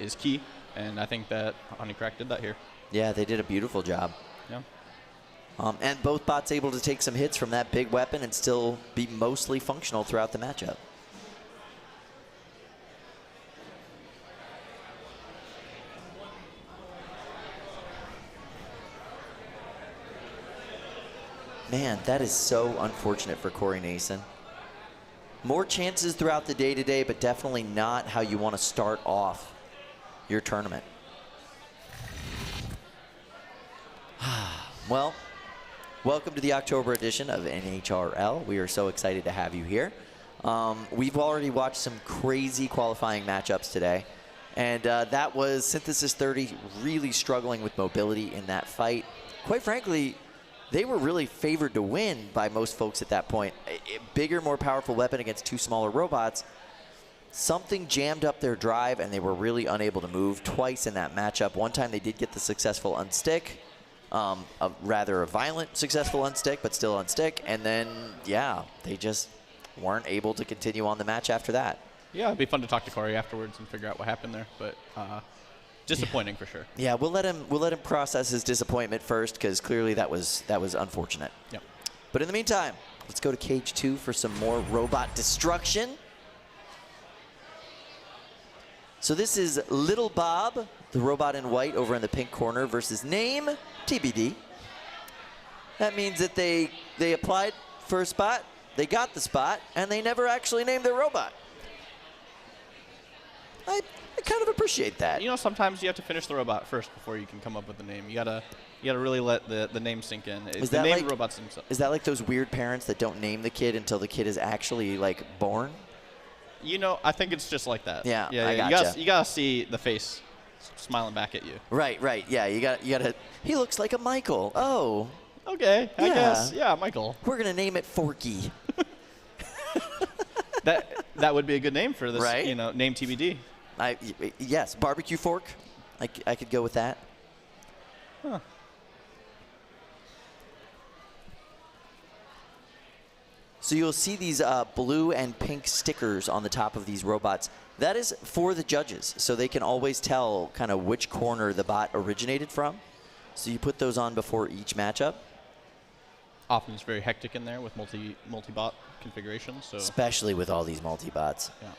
is key. And I think that Honeycrack did that here. Yeah, they did a beautiful job. Yeah. And both bots able to take some hits from that big weapon and still be mostly functional throughout the matchup. Man, that is so unfortunate for Corey Nason. More chances throughout the day today, but definitely not how you want to start off your tournament. Well, welcome to the October edition of NHRL. We are so excited to have you here. We've already watched some crazy qualifying matchups today, and that was Synthesis 30 really struggling with mobility in that fight. Quite frankly, they were really favored to win by most folks at that point. A bigger, more powerful weapon against two smaller robots. Something jammed up their drive, and they were really unable to move twice in that matchup. One time they did get the successful unstick, rather a violent successful unstick, but still unstick. And then, yeah, they just weren't able to continue on the match after that. Yeah, it'd be fun to talk to Corey afterwards and figure out what happened there, but disappointing for sure. Yeah, we'll let him process his disappointment first, because clearly that was unfortunate. Yep. But in the meantime, let's go to Cage 2 for some more robot destruction. So this is Little Bob, the robot in white over in the pink corner, versus Name TBD. That means that they applied for a spot, they got the spot, and they never actually named their robot. I kind of appreciate that. You know, sometimes you have to finish the robot first before you can come up with the name. You gotta really let the name sink in. Is the that name like, of the robots themselves. Is that like those weird parents that don't name the kid until the kid is actually like born? You know, I think it's just like that. Yeah, yeah. I gotcha. You gotta see the face smiling back at you. Right. Yeah, you gotta. He looks like a Michael. Oh. Okay, I guess. Yeah, Michael. We're gonna name it Forky. That would be a good name for this. Right? You know, name TBD. Yes, barbecue fork. I could go with that. Huh. So you'll see these blue and pink stickers on the top of these robots. That is for the judges, so they can always tell kind of which corner the bot originated from. So you put those on before each matchup. Often it's very hectic in there with multi-bot configurations. So especially with all these multi-bots. Yeah.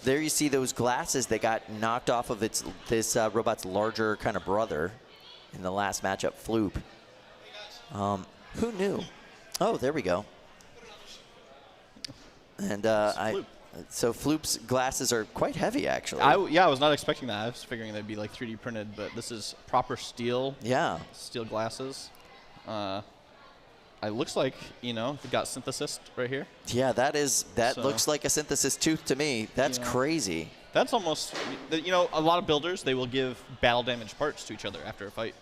There you see those glasses that got knocked off of this robot's larger kind of brother in the last matchup, Floop. Who knew? Oh, there we go. And Floop. So Floop's glasses are quite heavy, actually. I was not expecting that. I was figuring they'd be like 3D printed, but this is proper steel. Yeah. Steel glasses. It looks like, you know, we got Synthesis right here. Yeah, that looks like a Synthesis tooth to me. That's crazy. That's almost, you know, a lot of builders, they will give battle damage parts to each other after a fight.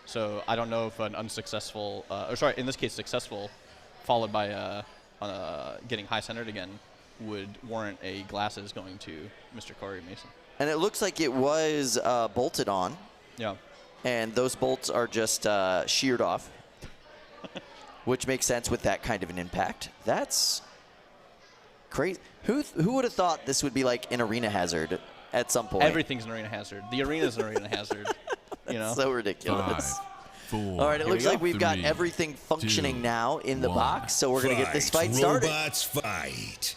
So I don't know if an unsuccessful, or sorry, in this case successful, followed by getting high centered again, would warrant a glasses going to Mr. Corey Mason. And it looks like it was bolted on. Yeah. And those bolts are just sheared off. Which makes sense with that kind of an impact. That's crazy. Who would have thought this would be like an arena hazard at some point? Everything's an arena hazard. The arena's an arena hazard. You know? So ridiculous. 5, 4. All right, it looks like we've got 3, everything functioning 2, now in the 1. box, so we're going to get this fight started. Robots fight.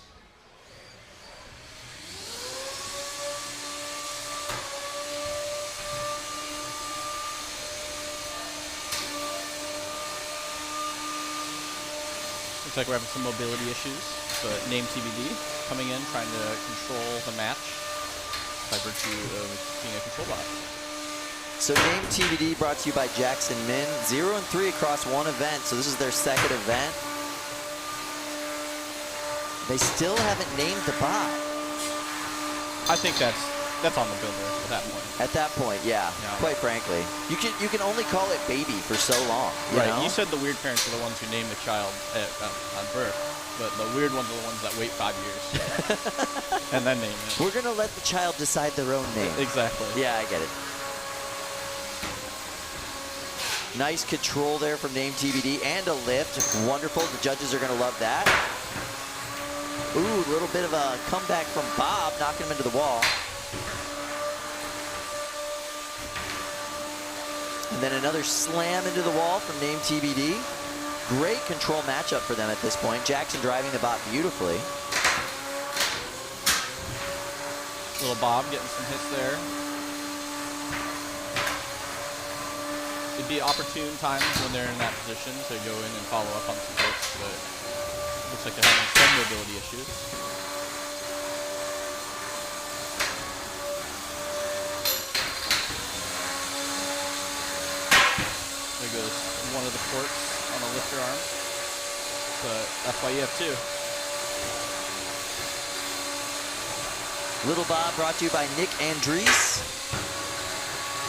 Looks like we're having some mobility issues, but Name TBD coming in, trying to control the match by virtue of being a control bot. So Name TBD brought to you by Jackson Min. 0 and 3 across one event, so this is their second event. They still haven't named the bot. I think that's on the builder at that point. At that point, yeah. Quite frankly, you can only call it baby for so long. Right. You know? You said the weird parents are the ones who name the child on birth, but the weird ones are the ones that wait 5 years and then name it. We're gonna let the child decide their own name. Exactly. Yeah, I get it. Nice control there from Name TBD and a lift. Wonderful. The judges are gonna love that. Ooh, a little bit of a comeback from Bob, knocking him into the wall. And then another slam into the wall from Name TBD. Great control matchup for them at this point. Jackson driving the bot beautifully. Little Bob getting some hits there. it'd be opportune times when they're in that position to go in and follow up on some hits, but it looks like they're having some mobility issues. There goes one of the ports on a lifter arm, but that's why you have two. Little Bob brought to you by Nick Andrees.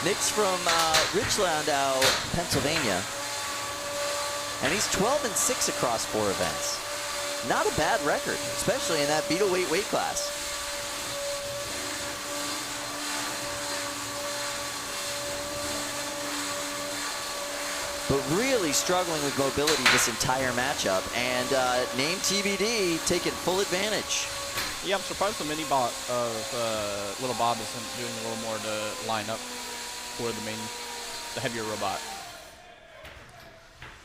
Nick's from Richlandow, Pennsylvania. And he's 12-6 across 4 events. Not a bad record, especially in that beetleweight weight class. But really struggling with mobility this entire matchup. And name TBD taking full advantage. Yeah, I'm surprised the mini bot of Little Bob isn't doing a little more to line up for the heavier robot.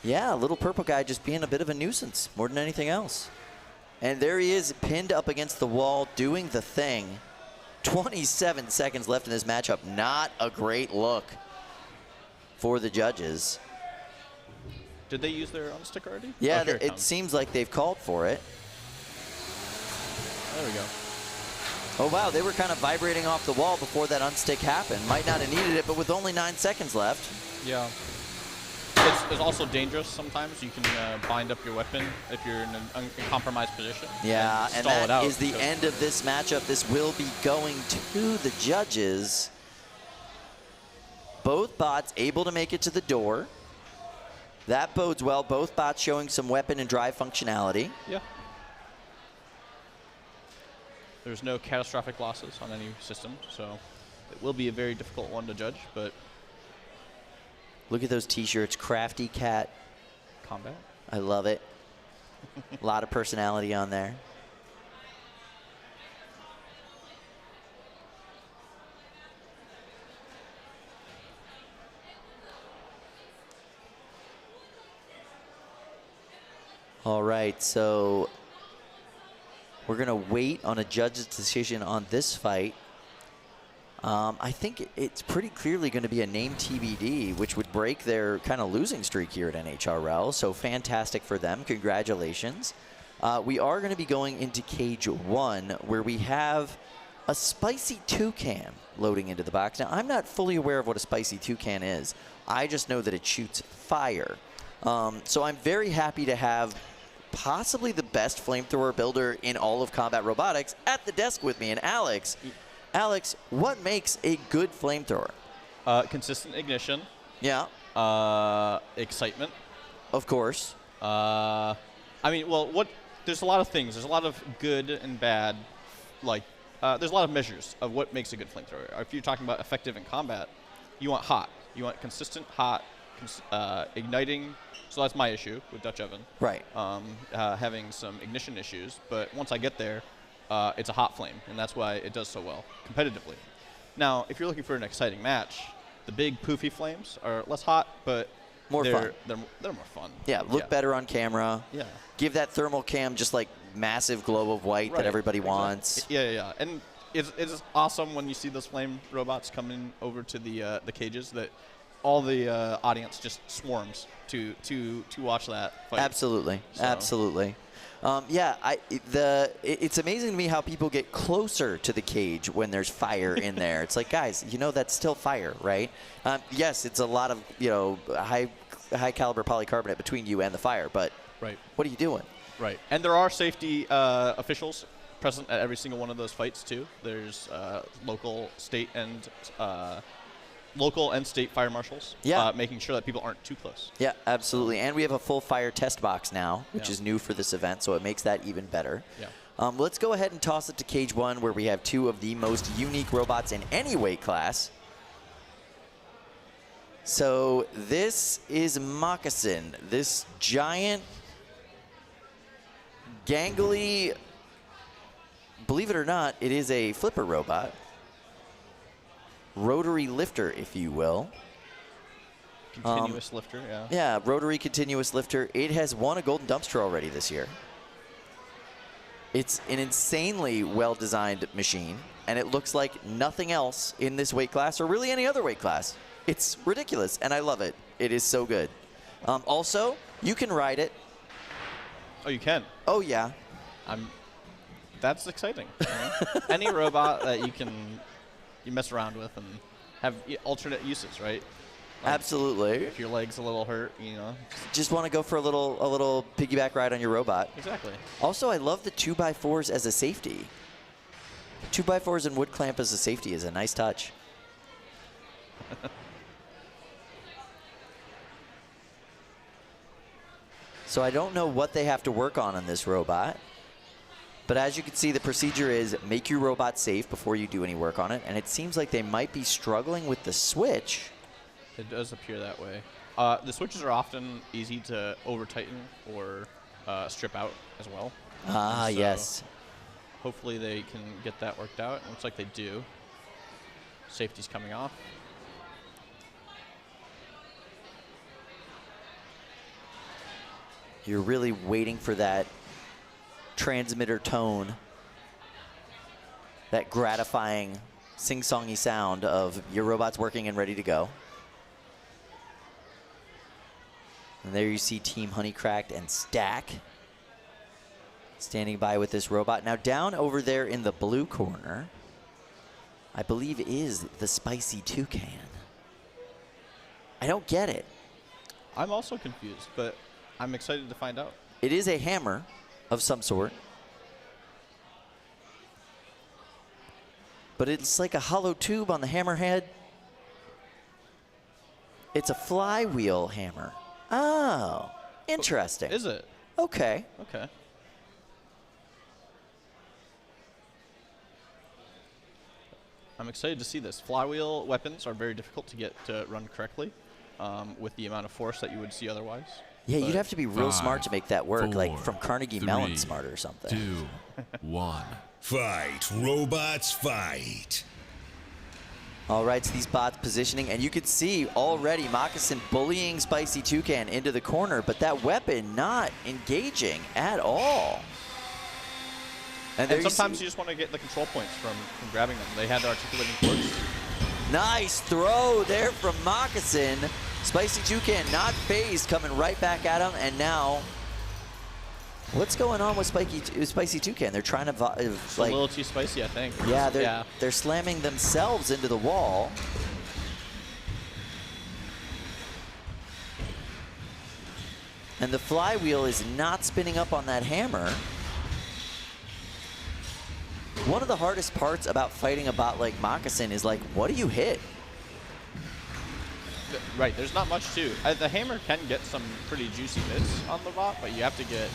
Yeah, little purple guy just being a bit of a nuisance more than anything else. And there he is, pinned up against the wall, doing the thing. 27 seconds left in this matchup. Not a great look for the judges. Did they use their unstick already? Yeah, oh, it seems like they've called for it. There we go. Oh, wow, they were kind of vibrating off the wall before that unstick happened. Might not have needed it, but with only 9 seconds left. Yeah. It's also dangerous sometimes. You can bind up your weapon if you're in an uncompromised position. Yeah, and that is the end of this matchup. This will be going to the judges. Both bots able to make it to the door. That bodes well. Both bots showing some weapon and drive functionality. Yeah. There's no catastrophic losses on any system, so it will be a very difficult one to judge, but... Look at those t-shirts, Crafty Cat. Combat. I love it. A lot of personality on there. All right, so we're going to wait on a judge's decision on this fight. I think it's pretty clearly going to be a name TBD, which would break their kind of losing streak here at NHRL. So fantastic for them. Congratulations. We are going to be going into Cage 1, where we have a Spicy Toucan loading into the box. Now, I'm not fully aware of what a Spicy Toucan is. I just know that it shoots fire. So I'm very happy to have possibly the best flamethrower builder in all of combat robotics at the desk with me. And Alex, what makes a good flamethrower? Consistent ignition. Yeah. Excitement. Of course. I mean, well, there's a lot of things. There's a lot of good and bad. Like, there's a lot of measures of what makes a good flamethrower. If you're talking about effective in combat, you want hot. You want consistent, hot, igniting. So that's my issue with Dutch Oven. Right. Having some ignition issues. But once I get there, it's a hot flame, and that's why it does so well competitively. Now, if you're looking for an exciting match, the big poofy flames are less hot, but more fun. They're more fun. Yeah, look better on camera. Yeah. Give that thermal cam just like massive glow of white that everybody wants. Yeah. And it's awesome when you see those flame robots coming over to the cages that all the audience just swarms to watch that fight. Absolutely, absolutely. It's amazing to me how people get closer to the cage when there's fire in there. It's like, guys, you know that's still fire, right? Yes, it's a lot of high caliber polycarbonate between you and the fire, but what are you doing? Right, and there are safety officials present at every single one of those fights too. There's local, and state fire marshals, making sure that people aren't too close. Yeah, absolutely. And we have a full fire test box now, which is new for this event, so it makes that even better. Yeah. Let's go ahead and toss it to Cage 1, where we have 2 of the most unique robots in any weight class. So this is Moccasin, this giant, gangly, believe it or not, it is a flipper robot. Rotary lifter, if you will. Continuous lifter, yeah. Yeah, rotary continuous lifter. It has won a golden dumpster already this year. It's an insanely well-designed machine, and it looks like nothing else in this weight class or really any other weight class. It's ridiculous, and I love it. It is so good. Also, you can ride it. Oh, you can? Oh, yeah. That's exciting. You know? Any robot that you mess around with and have alternate uses, right? Like Absolutely. If your leg's a little hurt, you know. Just want to go for a little piggyback ride on your robot. Exactly. Also, I love the 2x4s as a safety. 2x4s and wood clamp as a safety is a nice touch. So I don't know what they have to work on this robot. But as you can see, the procedure is make your robot safe before you do any work on it. And it seems like they might be struggling with the switch. It does appear that way. The switches are often easy to over-tighten or strip out as well. Ah, so yes. Hopefully they can get that worked out. It looks like they do. Safety's coming off. You're really waiting for that transmitter tone, that gratifying sing-songy sound of your robot's working and ready to go. And there you see Team Honeycracked and Stack standing by with this robot. Now down over there in the blue corner, I believe is the Spicy Toucan. I don't get it. I'm also confused, but I'm excited to find out. It is a hammer of some sort. But it's like a hollow tube on the hammerhead. It's a flywheel hammer. Oh, interesting. Is it? Okay. Okay. I'm excited to see this. Flywheel weapons are very difficult to get to run correctly with the amount of force that you would see otherwise. Yeah, you'd have to be real smart to make that work, like 4, from Carnegie 3, Mellon smart or something. 2, 1. Fight, robots, fight. All right, so these bots positioning, and you could see already Moccasin bullying Spicy Toucan into the corner, but that weapon not engaging at all. And sometimes you just want to get the control points from grabbing them. They had articulating cords. Nice throw there from Moccasin. Spicy Toucan not phased, coming right back at him, and now what's going on with Spicy Toucan? They're trying to It's a little too spicy, I think. Yeah, they're slamming themselves into the wall. And the flywheel is not spinning up on that hammer. One of the hardest parts about fighting a bot like Moccasin is like, what do you hit? Right, there's not much to. The hammer can get some pretty juicy hits on the bot, but you have to get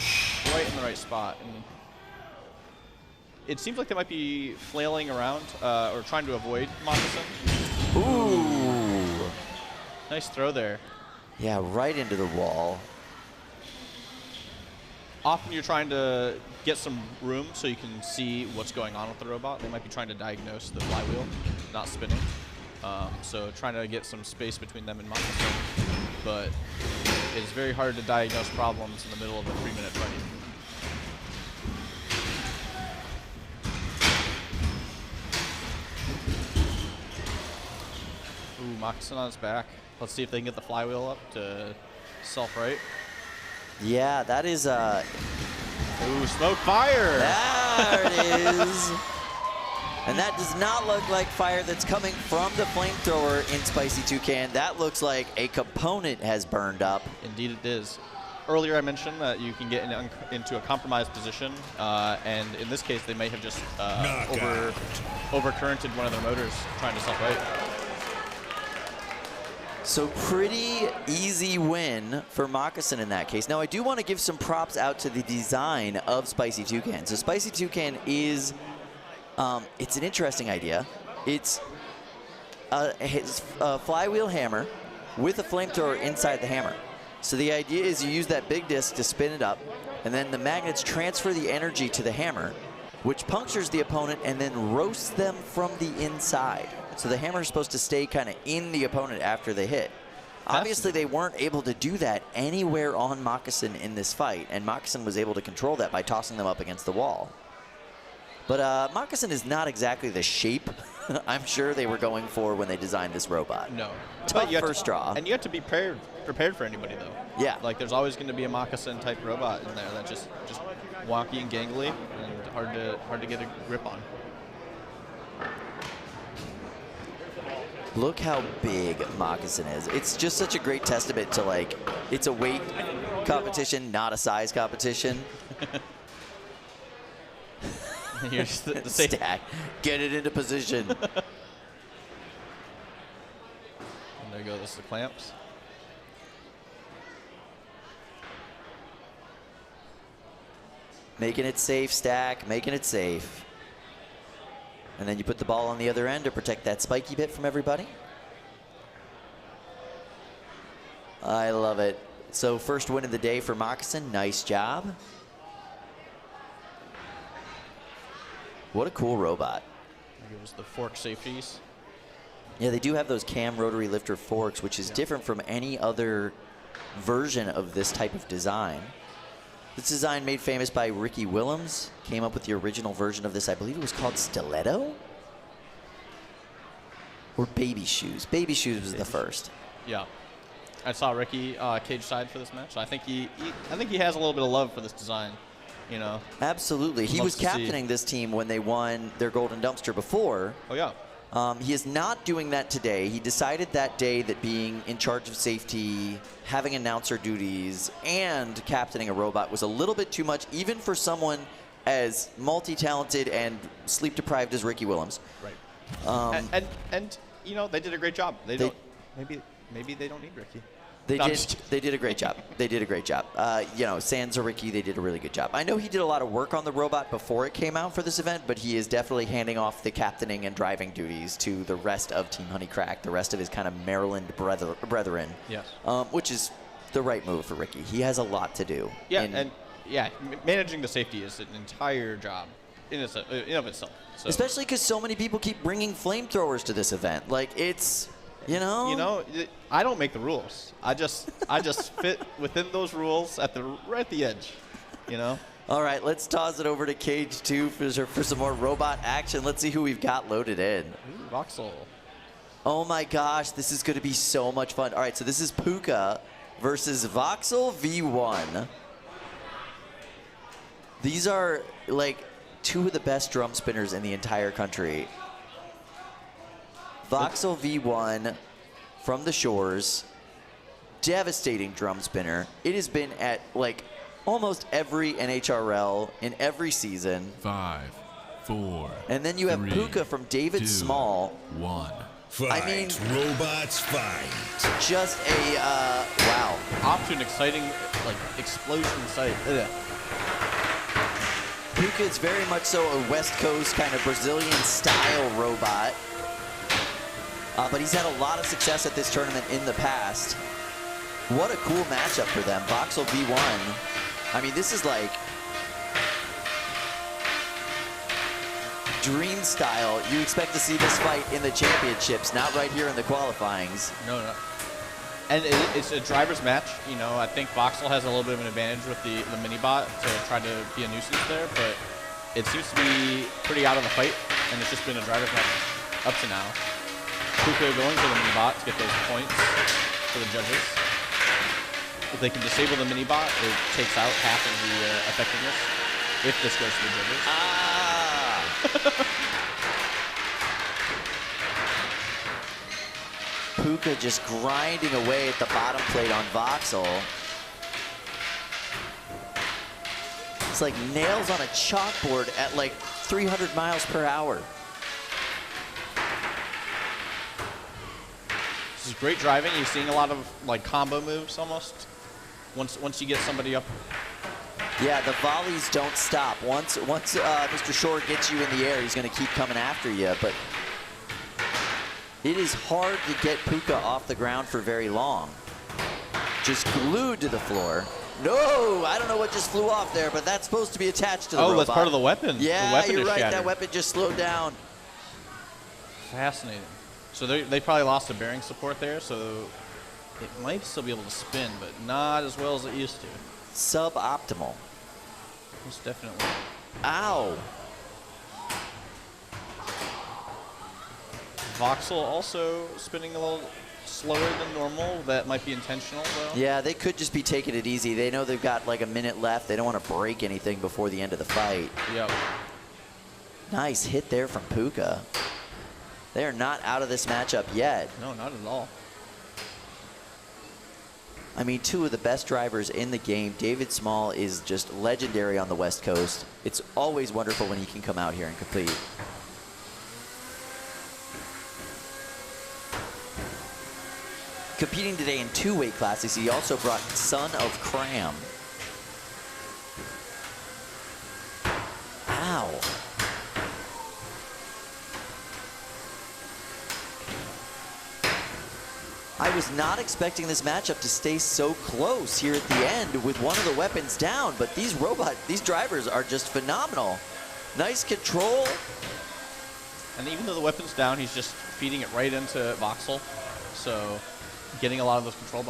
right in the right spot. And it seems like they might be flailing around or trying to avoid Moccasin. Ooh. Nice throw there. Yeah, right into the wall. Often you're trying to get some room so you can see what's going on with the robot. They might be trying to diagnose the flywheel not spinning. So trying to get some space between them and Moccasin. But it's very hard to diagnose problems in the middle of a 3-minute fight. Ooh, Moccasin on his back. Let's see if they can get the flywheel up to self-right. Yeah, that is Ooh, smoke fire! There it is. And that does not look like fire that's coming from the flamethrower in Spicy Toucan. That looks like a component has burned up. Indeed it is. Earlier I mentioned that you can get into a compromised position, and in this case they may have just overcurrented one of their motors trying to self-right. So pretty easy win for Moccasin in that case. Now I do want to give some props out to the design of Spicy Toucan. So Spicy Toucan is, it's an interesting idea. It's a flywheel hammer with a flamethrower inside the hammer. So the idea is you use that big disc to spin it up, and then the magnets transfer the energy to the hammer, which punctures the opponent and then roasts them from the inside. So the hammer is supposed to stay kind of in the opponent after they hit. Obviously, they weren't able to do that anywhere on Moccasin in this fight, and Moccasin was able to control that by tossing them up against the wall. But Moccasin is not exactly the shape I'm sure they were going for when they designed this robot. No. Tough first draw. And you have to be prepared for anybody, though. Yeah. Like, there's always going to be a Moccasin-type robot in there that's just wonky and gangly and hard to get a grip on. Look how big Moccasin is. It's just such a great testament to, like, it's a weight competition, not a size competition. Here's the stack. Get it into position. And there you go. This is the clamps. Making it safe, Stack. Making it safe. And then you put the ball on the other end to protect that spiky bit from everybody. I love it. So first win of the day for Moccasin. Nice job. What a cool robot. I think it was the fork safeties. Yeah, they do have those cam rotary lifter forks, which is different from any other version of this type of design. This design made famous by Ricky Willems, came up with the original version of this. I believe it was called Stiletto? Or Baby Shoes. Baby Shoes was the first. Yeah. I saw Ricky cage side for this match. I think he has a little bit of love for this design. You know. Absolutely. He was captaining this team when they won their Golden Dumpster before. Oh, yeah. He is not doing that today. He decided that day that being in charge of safety, having announcer duties, and captaining a robot was a little bit too much, even for someone as multi-talented and sleep-deprived as Ricky Willems. Right. And you know, they did a great job. Maybe they don't need Ricky. They did a great job. They did a great job. You know, sans Ricky, they did a really good job. I know he did a lot of work on the robot before it came out for this event, but he is definitely handing off the captaining and driving duties to the rest of Team Honeycrack, the rest of his kind of Maryland brethren. Yes. Which is the right move for Ricky. He has a lot to do. Yeah, managing the safety is an entire job in of itself. So. Especially because so many people keep bringing flamethrowers to this event. Like, it's... You know, I don't make the rules. I just fit within those rules right at the edge. You know. All right, let's toss it over to Cage 2 for some more robot action. Let's see who we've got loaded in. Ooh, Voxel. Oh my gosh, this is going to be so much fun. All right, so this is Puka versus Voxel V1. These are like two of the best drum spinners in the entire country. Voxel V1 from the shores, devastating drum spinner. It has been at like almost every NHRL in every season. 5, 4. And then you have 3, Puka from David 2, Small. 1. Fight. I mean, Robots fight. Just a wow. Off to an exciting like explosion site. Puka is very much so a West Coast kind of Brazilian style robot. But he's had a lot of success at this tournament in the past. What a cool matchup for them. Voxel V1. I mean, this is like dream style. You expect to see this fight in the championships, not right here in the qualifyings. No. And it's a driver's match. You know, I think Voxel has a little bit of an advantage with the mini-bot to try to be a nuisance there, but it seems to be pretty out of the fight, and it's just been a driver's match up to now. Puka going for the mini-bot to get those points for the judges. If they can disable the mini-bot, it takes out half of the effectiveness if this goes to the judges. Puka just grinding away at the bottom plate on Voxel. It's like nails on a chalkboard at like 300 miles per hour. This is great driving. You're seeing a lot of like combo moves almost. Once you get somebody up. Yeah, the volleys don't stop. Once Mr. Shore gets you in the air, he's going to keep coming after you. But it is hard to get Puka off the ground for very long. Just glued to the floor. No, I don't know what just flew off there, but that's supposed to be attached to the robot. Oh, that's part of the weapon. Yeah, the weapon you're is right. shattered. That weapon just slowed down. Fascinating. So they probably lost the bearing support there, so it might still be able to spin, but not as well as it used to. Suboptimal. Most definitely. Ow. Voxel also spinning a little slower than normal. That might be intentional, though. Yeah, they could just be taking it easy. They know they've got like a minute left. They don't want to break anything before the end of the fight. Yep. Nice hit there from Puka. They are not out of this matchup yet. No, not at all. I mean, two of the best drivers in the game. David Small is just legendary on the West Coast. It's always wonderful when he can come out here and compete. Competing today in 2 weight classes, he also brought Son of Cram. Ow. I was not expecting this matchup to stay so close here at the end with one of the weapons down, but these drivers are just phenomenal. Nice control. And even though the weapon's down, he's just feeding it right into Voxel. So getting a lot of those control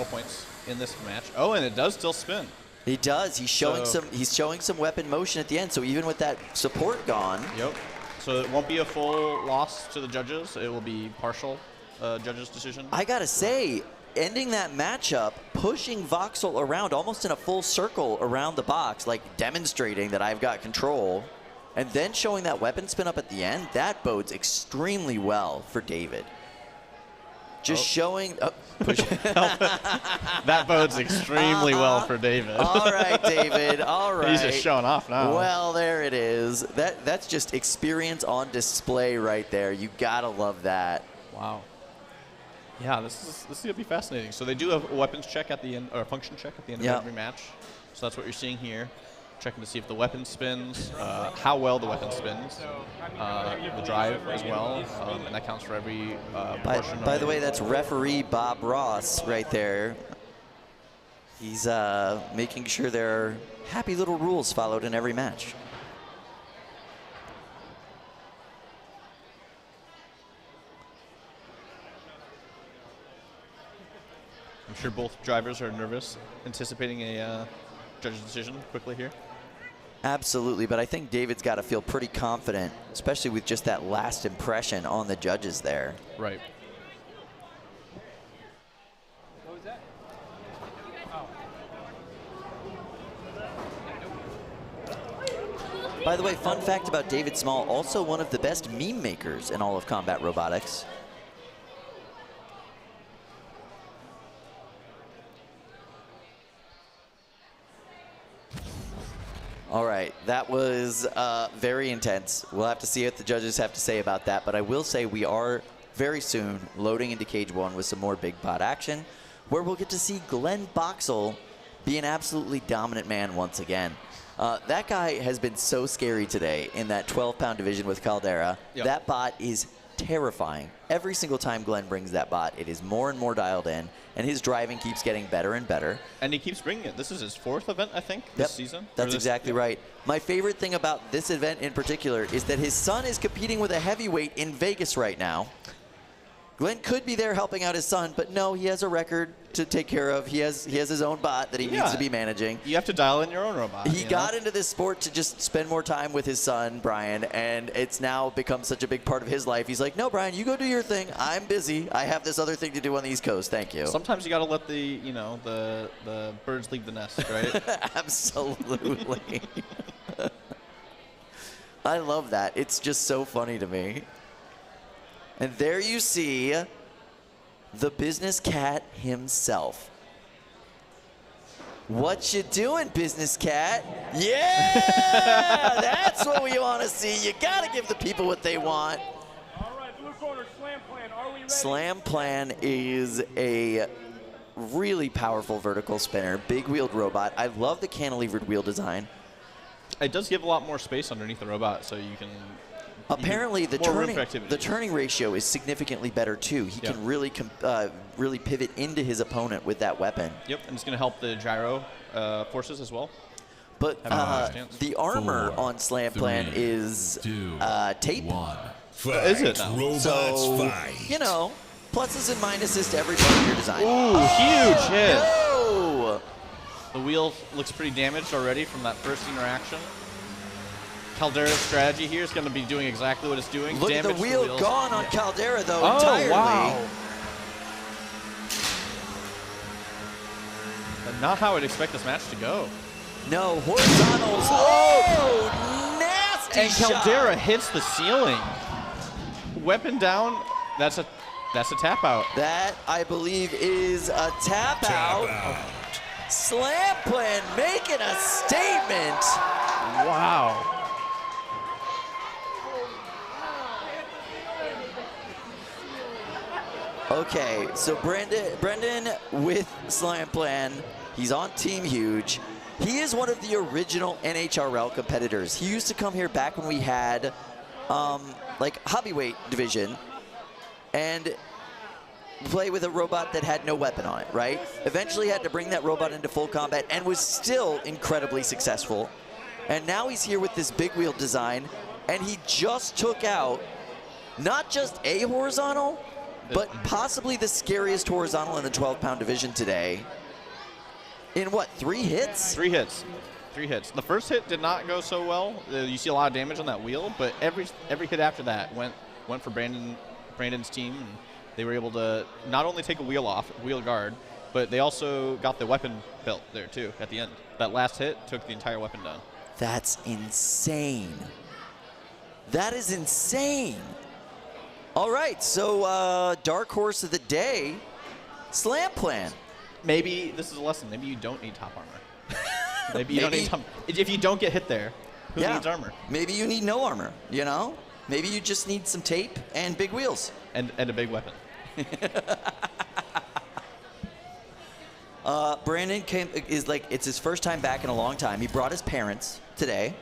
points in this match. Oh, and it does still spin. He does. He's showing some weapon motion at the end. So even with that support gone. Yep. So it won't be a full loss to the judges. It will be partial judges' decision. I gotta say, ending that matchup, pushing Voxel around almost in a full circle around the box, like demonstrating that I've got control, and then showing that weapon spin up at the end, that bodes extremely well for David. Just showing... That bodes extremely well for David. All right, David. All right. He's just showing off now. Well, there it is. That's just experience on display right there. You gotta love that. Wow. Yeah, this is gonna be fascinating. So they do have a weapons check at the end, or a function check at the end of every match. So that's what you're seeing here. Checking to see if the weapon spins, how well the weapon spins, the drive as well, and that counts for every portion. By the way, that's referee Bob Ross right there. He's making sure there are happy little rules followed in every match. I'm sure both drivers are nervous, anticipating a judge's decision quickly here. Absolutely, but I think David's got to feel pretty confident, especially with just that last impression on the judges there. Right. What was that? Oh. By the way, fun fact about David Small, also one of the best meme makers in all of combat robotics. All right, that was very intense. We'll have to see what the judges have to say about that, but I will say we are very soon loading into Cage 1 with some more big pot action, where we'll get to see Glenn Boxel be an absolutely dominant man once again. That guy has been so scary today in that 12-pound division with Caldera. Yep. That bot is terrifying. Every single time Glenn brings that bot, it is more and more dialed in, and his driving keeps getting better and better. And he keeps bringing it. This is his 4th event, I think, this season. That's exactly right. My favorite thing about this event in particular is that his son is competing with a heavyweight in Vegas right now. Glenn could be there helping out his son, but no, he has a record to take care of. He has his own bot that he needs to be managing. You have to dial in your own robot. He got into this sport to just spend more time with his son, Brian, and it's now become such a big part of his life. He's like, no, Brian, you go do your thing. I'm busy. I have this other thing to do on the East Coast. Thank you. Sometimes you got to let the birds leave the nest, right? Absolutely. I love that. It's just so funny to me. And there you see the business cat himself. What you doing, business cat? Yeah! That's what we want to see. You got to give the people what they want. All right, blue corner, Slam Plan. Are we ready? Slam Plan is a really powerful vertical spinner, big-wheeled robot. I love the cantilevered wheel design. It does give a lot more space underneath the robot, so you can... Apparently, the turning ratio is significantly better too. He can really pivot into his opponent with that weapon. Yep, and it's going to help the gyro forces as well. But the armor on Slam Plan is tape. Is it now? Robots fight. You know, pluses and minuses to every part of your design. Ooh, huge hit. No! The wheel looks pretty damaged already from that first interaction. Caldera's strategy here is going to be doing exactly what it's doing. Look at the Damage wheel wheels. gone on Caldera, though, Oh, entirely. wow. But not how I'd expect this match to go. No, horizontals. Oh, nasty And shot. Caldera hits the ceiling. Weapon down. That's a tap out. That, I believe, is a tap out. Slam Plan making a statement. Wow. Okay, so Brendan with Slam Plan, he's on Team Huge. He is one of the original NHRL competitors. He used to come here back when we had like hobbyweight division and play with a robot that had no weapon on it, right? Eventually had to bring that robot into full combat and was still incredibly successful. And now he's here with this big wheel design, and he just took out not just a horizontal, but possibly the scariest horizontal in the 12-pound division today. In what, 3 hits? 3 hits. 3 hits. The first hit did not go so well. You see a lot of damage on that wheel, but every hit after that went for Brandon's team. And they were able to not only take a wheel off, wheel guard, but they also got the weapon belt there too at the end. That last hit took the entire weapon down. That's insane. That is insane. All right, so dark horse of the day, Slam Plan. Maybe this is a lesson. Maybe you don't need top armor. Maybe you don't need top. If you don't get hit there, who needs armor? Maybe you need no armor, you know? Maybe you just need some tape and big wheels. And a big weapon. Brandon it's his first time back in a long time. He brought his parents today,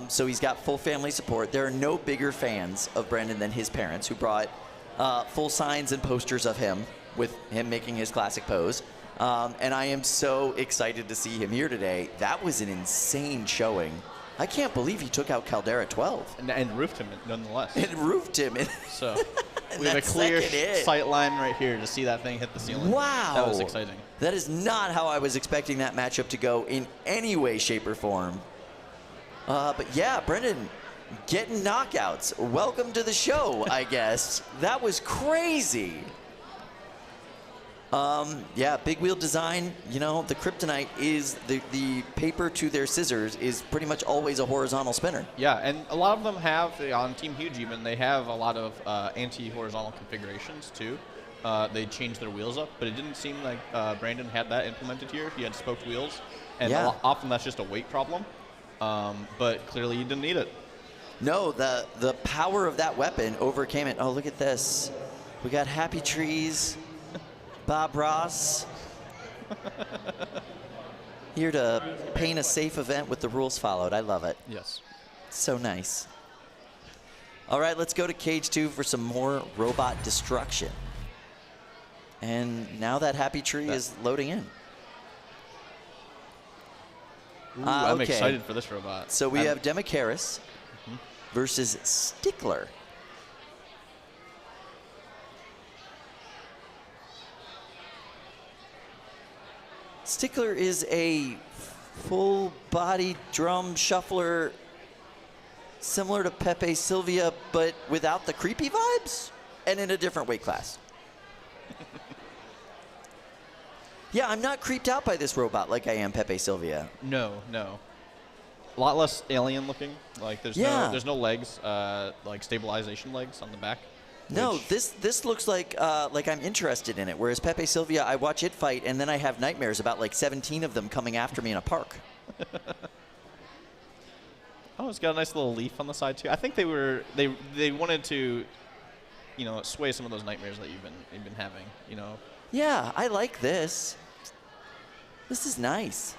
so he's got full family support. There are no bigger fans of Brandon than his parents, who brought full signs and posters of him with him making his classic pose. And I am so excited to see him here today. That was an insane showing. I can't believe he took out Caldera 12. And roofed him nonetheless. And roofed him. So we have a clear sight line right here to see that thing hit the ceiling. Wow. That was exciting. That is not how I was expecting that matchup to go in any way, shape, or form. But yeah, Brendan, getting knockouts. Welcome to the show, I guess. That was crazy. Yeah, big wheel design, you know, the kryptonite is the paper to their scissors is pretty much always a horizontal spinner. Yeah, and a lot of them have, on Team Huge even, they have a lot of anti-horizontal configurations too. They changed their wheels up, but it didn't seem like Brandon had that implemented here. He had spoked wheels, and often that's just a weight problem, but clearly he didn't need it. No, the power of that weapon overcame it. Oh, look at this. We got Happy Trees. Bob Ross, here to paint a safe event with the rules followed. I love it. Yes. So nice. All right, let's go to Cage 2 for some more robot destruction. And now that Happy Tree is loading in. Ooh, I'm excited for this robot. So we have Demicaris versus Stickler. Stickler is a full-body drum shuffler similar to Pepe Sylvia, but without the creepy vibes and in a different weight class. Yeah, I'm not creeped out by this robot like I am Pepe Sylvia. No. A lot less alien looking. Like there's no legs, like stabilization legs on the back. No, this looks like I'm interested in it. Whereas Pepe Sylvia, I watch it fight, and then I have nightmares about like 17 of them coming after me in a park. Oh, it's got a nice little leaf on the side too. I think they wanted to, you know, sway some of those nightmares that you've been having. You know. Yeah, I like this. This is nice.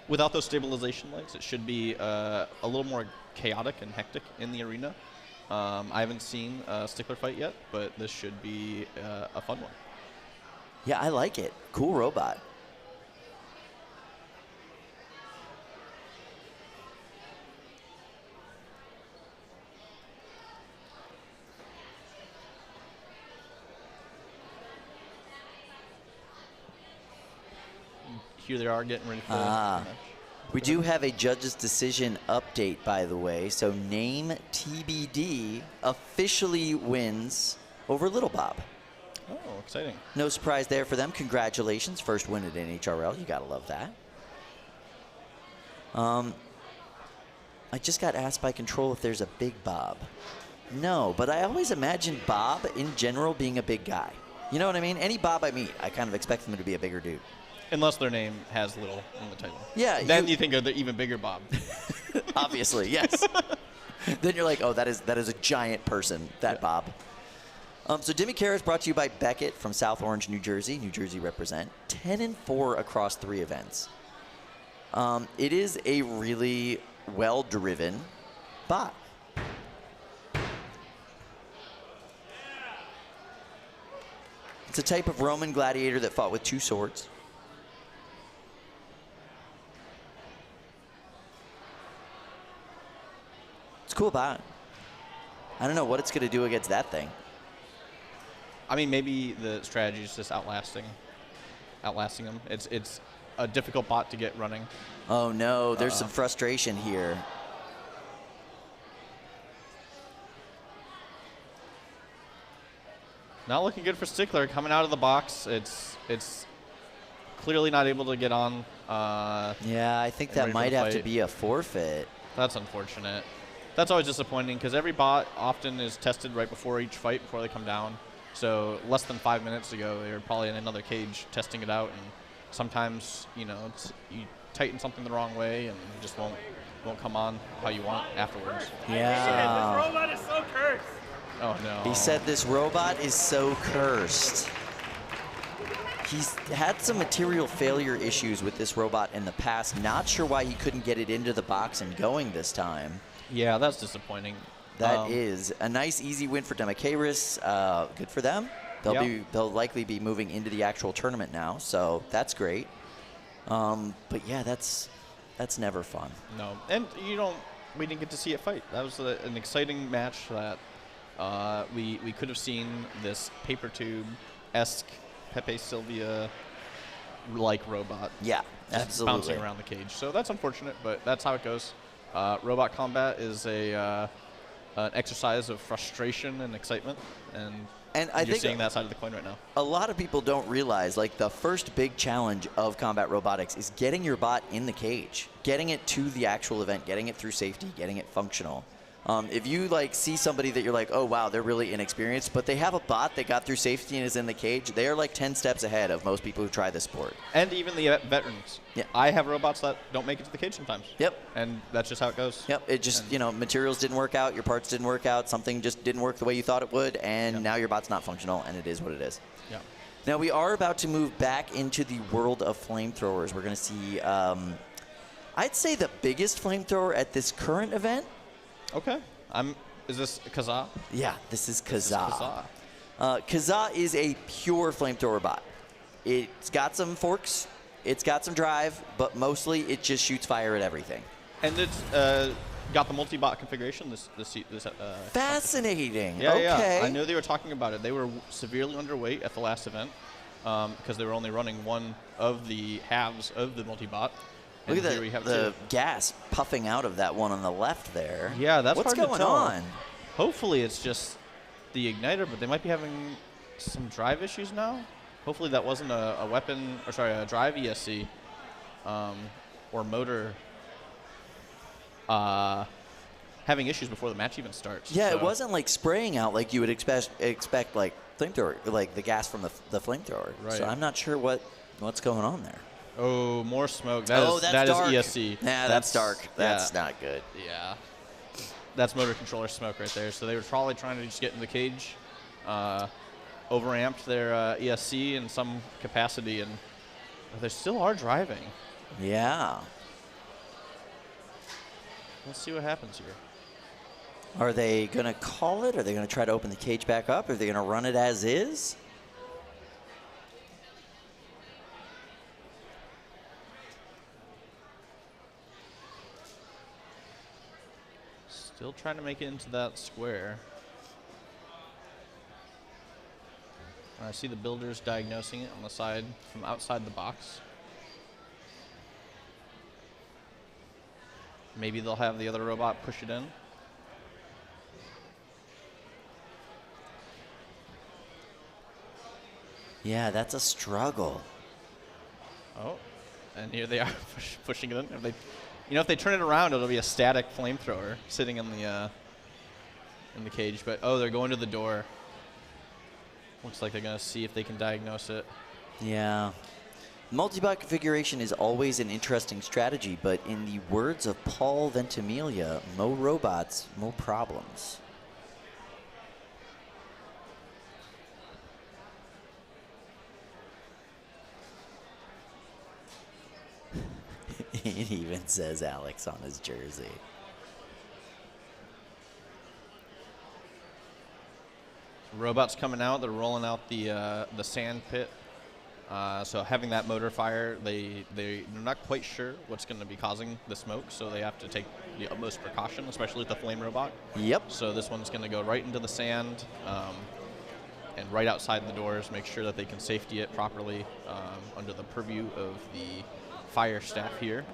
Without those stabilization legs, it should be a little more chaotic and hectic in the arena. I haven't seen a Stickler fight yet, but this should be a fun one. Yeah, I like it. Cool robot. Here they are getting ready for the match. We do have a judge's decision update, by the way. So Name TBD officially wins over Little Bob. Oh, exciting. No surprise there for them. Congratulations. First win at NHRL. You got to love that. I just got asked by Control if there's a big Bob. No, but I always imagine Bob in general being a big guy. You know what I mean? Any Bob I meet, I kind of expect them to be a bigger dude. Unless their name has little in the title. Yeah. Then you think of the even bigger Bob. Obviously, yes. Then you're like, oh, that is a giant person, that Bob. So Dimmy Care is brought to you by Beckett from South Orange, New Jersey. New Jersey represent. 10-4 across 3 events. It is a really well-driven bot. It's a type of Roman gladiator that fought with 2 swords. It's a cool bot. I don't know what it's going to do against that thing. I mean, maybe the strategy is just outlasting them. It's a difficult bot to get running. Oh no, there's some frustration here. Not looking good for Stickler coming out of the box. It's clearly not able to get on. Yeah, I think that might have to be a forfeit. That's unfortunate. That's always disappointing because every bot often is tested right before each fight, before they come down. So less than 5 minutes ago, they were probably in another cage testing it out, and sometimes you tighten something the wrong way, and it just won't come on how you want afterwards. Yeah. This robot is so cursed. Oh no. He said this robot is so cursed. He's had some material failure issues with this robot in the past. Not sure why he couldn't get it into the box and going this time. Yeah, that's disappointing. That is a nice, easy win for Demakaris. Good for them. They'll likely be moving into the actual tournament now, so that's great. But yeah, that's never fun. No, and we didn't get to see it fight. That was an exciting match that we could have seen this paper tube-esque Pepe Sylvia-like robot. Yeah, absolutely. Bouncing around the cage. So that's unfortunate, but that's how it goes. Robot combat is an exercise of frustration and excitement, and I you're think seeing that side of the coin right now. A lot of people don't realize, like, the first big challenge of combat robotics is getting your bot in the cage, getting it to the actual event, getting it through safety, getting it functional. If you see somebody that you're like, oh wow, they're really inexperienced, but they have a bot that got through safety and is in the cage, they are like 10 steps ahead of most people who try this sport. And even the veterans. Yeah. I have robots that don't make it to the cage sometimes. Yep. And that's just how it goes. Yep. It just, materials didn't work out, your parts didn't work out, something just didn't work the way you thought it would, and now your bot's not functional, and it is what it is. Yeah. Now we are about to move back into the world of flamethrowers. We're going to see, I'd say the biggest flamethrower at this current event. Okay. Is this Kazaa? Yeah, this is Kazaa. Kazaa is a pure flamethrower bot. It's got some forks, it's got some drive, but mostly it just shoots fire at everything. And it's got the multi-bot configuration. Fascinating. Yeah, okay. yeah. I know they were talking about it. They were severely underweight at the last event because they were only running one of the halves of the multi-bot. Look at the gas puffing out of that one on the left there. Yeah, that's what's hard going to tell. on. Hopefully it's just the igniter, but they might be having some drive issues now. Hopefully that wasn't a drive ESC or motor having issues before the match even starts. Yeah, it wasn't like spraying out like you would expect like flamethrower, like the gas from the flamethrower. Right. So I'm not sure what's going on there. Oh, more smoke. That is dark. ESC. Nah, that's dark. That's not good. Yeah. That's motor controller smoke right there. So they were probably trying to just get in the cage, overamped their ESC in some capacity, and they still are driving. Yeah. Let's see what happens here. Are they going to call it? Are they going to try to open the cage back up? Are they going to run it as is? Still trying to make it into that square. I see the builders diagnosing it on the side from outside the box. Maybe they'll have the other robot push it in. Yeah, that's a struggle. Oh, and here they are pushing it in. If they, if they turn it around, it'll be a static flamethrower sitting in the cage. But oh, they're going to the door. Looks like they're gonna see if they can diagnose it. Yeah. Multi-bot configuration is always an interesting strategy, but in the words of Paul Ventimiglia, mo robots, mo problems. It even says Alex on his jersey. Robots coming out. They're rolling out the sand pit. So having that motor fire, they're not quite sure what's going to be causing the smoke, so they have to take the utmost precaution, especially with the flame robot. Yep. So this one's going to go right into the sand and right outside the doors, make sure that they can safety it properly under the purview of the fire staff here.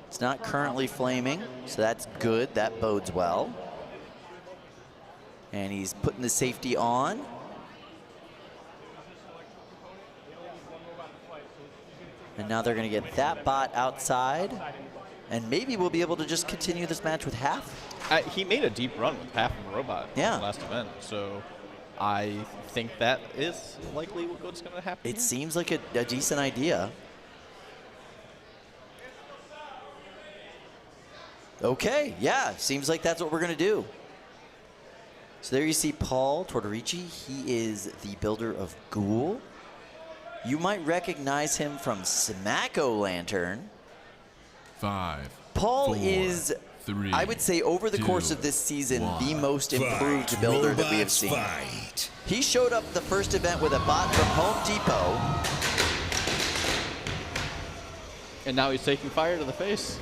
It's not currently flaming, so that's good. That bodes well. And he's putting the safety on. And now they're going to get that bot outside. And maybe we'll be able to just continue this match with half. He made a deep run with half of a robot in the last event. So I think that is likely what's going to happen. It seems like a decent idea. Okay, yeah, seems like that's what we're going to do. So there you see Paul Tortorici. He is the builder of Ghoul. You might recognize him from Smacko Lantern. 5. Paul 4, is, 3, I would say, over the 2, course of this season, 1. the most improved builder that we have seen. Fight. He showed up the first event with a bot from Home Depot. And now he's taking fire to the face.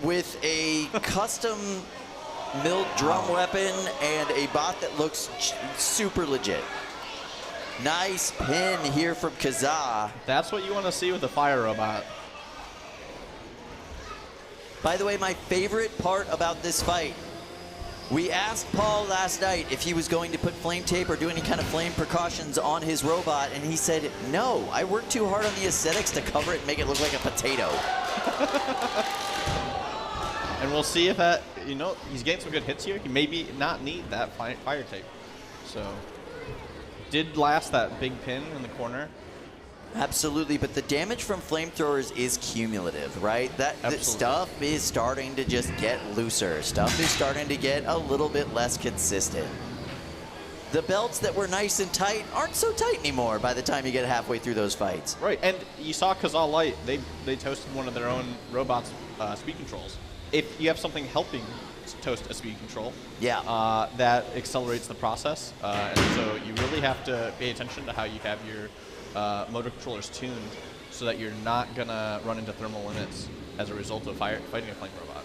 With a custom milled drum weapon and a bot that looks super legit. Nice pin here from Kazaa. That's what you want to see with a fire robot. By the way, my favorite part about this fight, we asked Paul last night if he was going to put flame tape or do any kind of flame precautions on his robot, and he said, no, I worked too hard on the aesthetics to cover it and make it look like a potato. And we'll see if that, he's getting some good hits here. He maybe not need that fire tape. So, did last that big pin in the corner. Absolutely, but the damage from flamethrowers is cumulative, right? That stuff is starting to just get looser. Stuff is starting to get a little bit less consistent. The belts that were nice and tight aren't so tight anymore by the time you get halfway through those fights. Right, and you saw Kazaa Light, they toasted one of their own robots' speed controls. If you have something helping toast a speed control, that accelerates the process. And so you really have to pay attention to how you have your motor controllers tuned so that you're not going to run into thermal limits as a result of fighting a flame robot.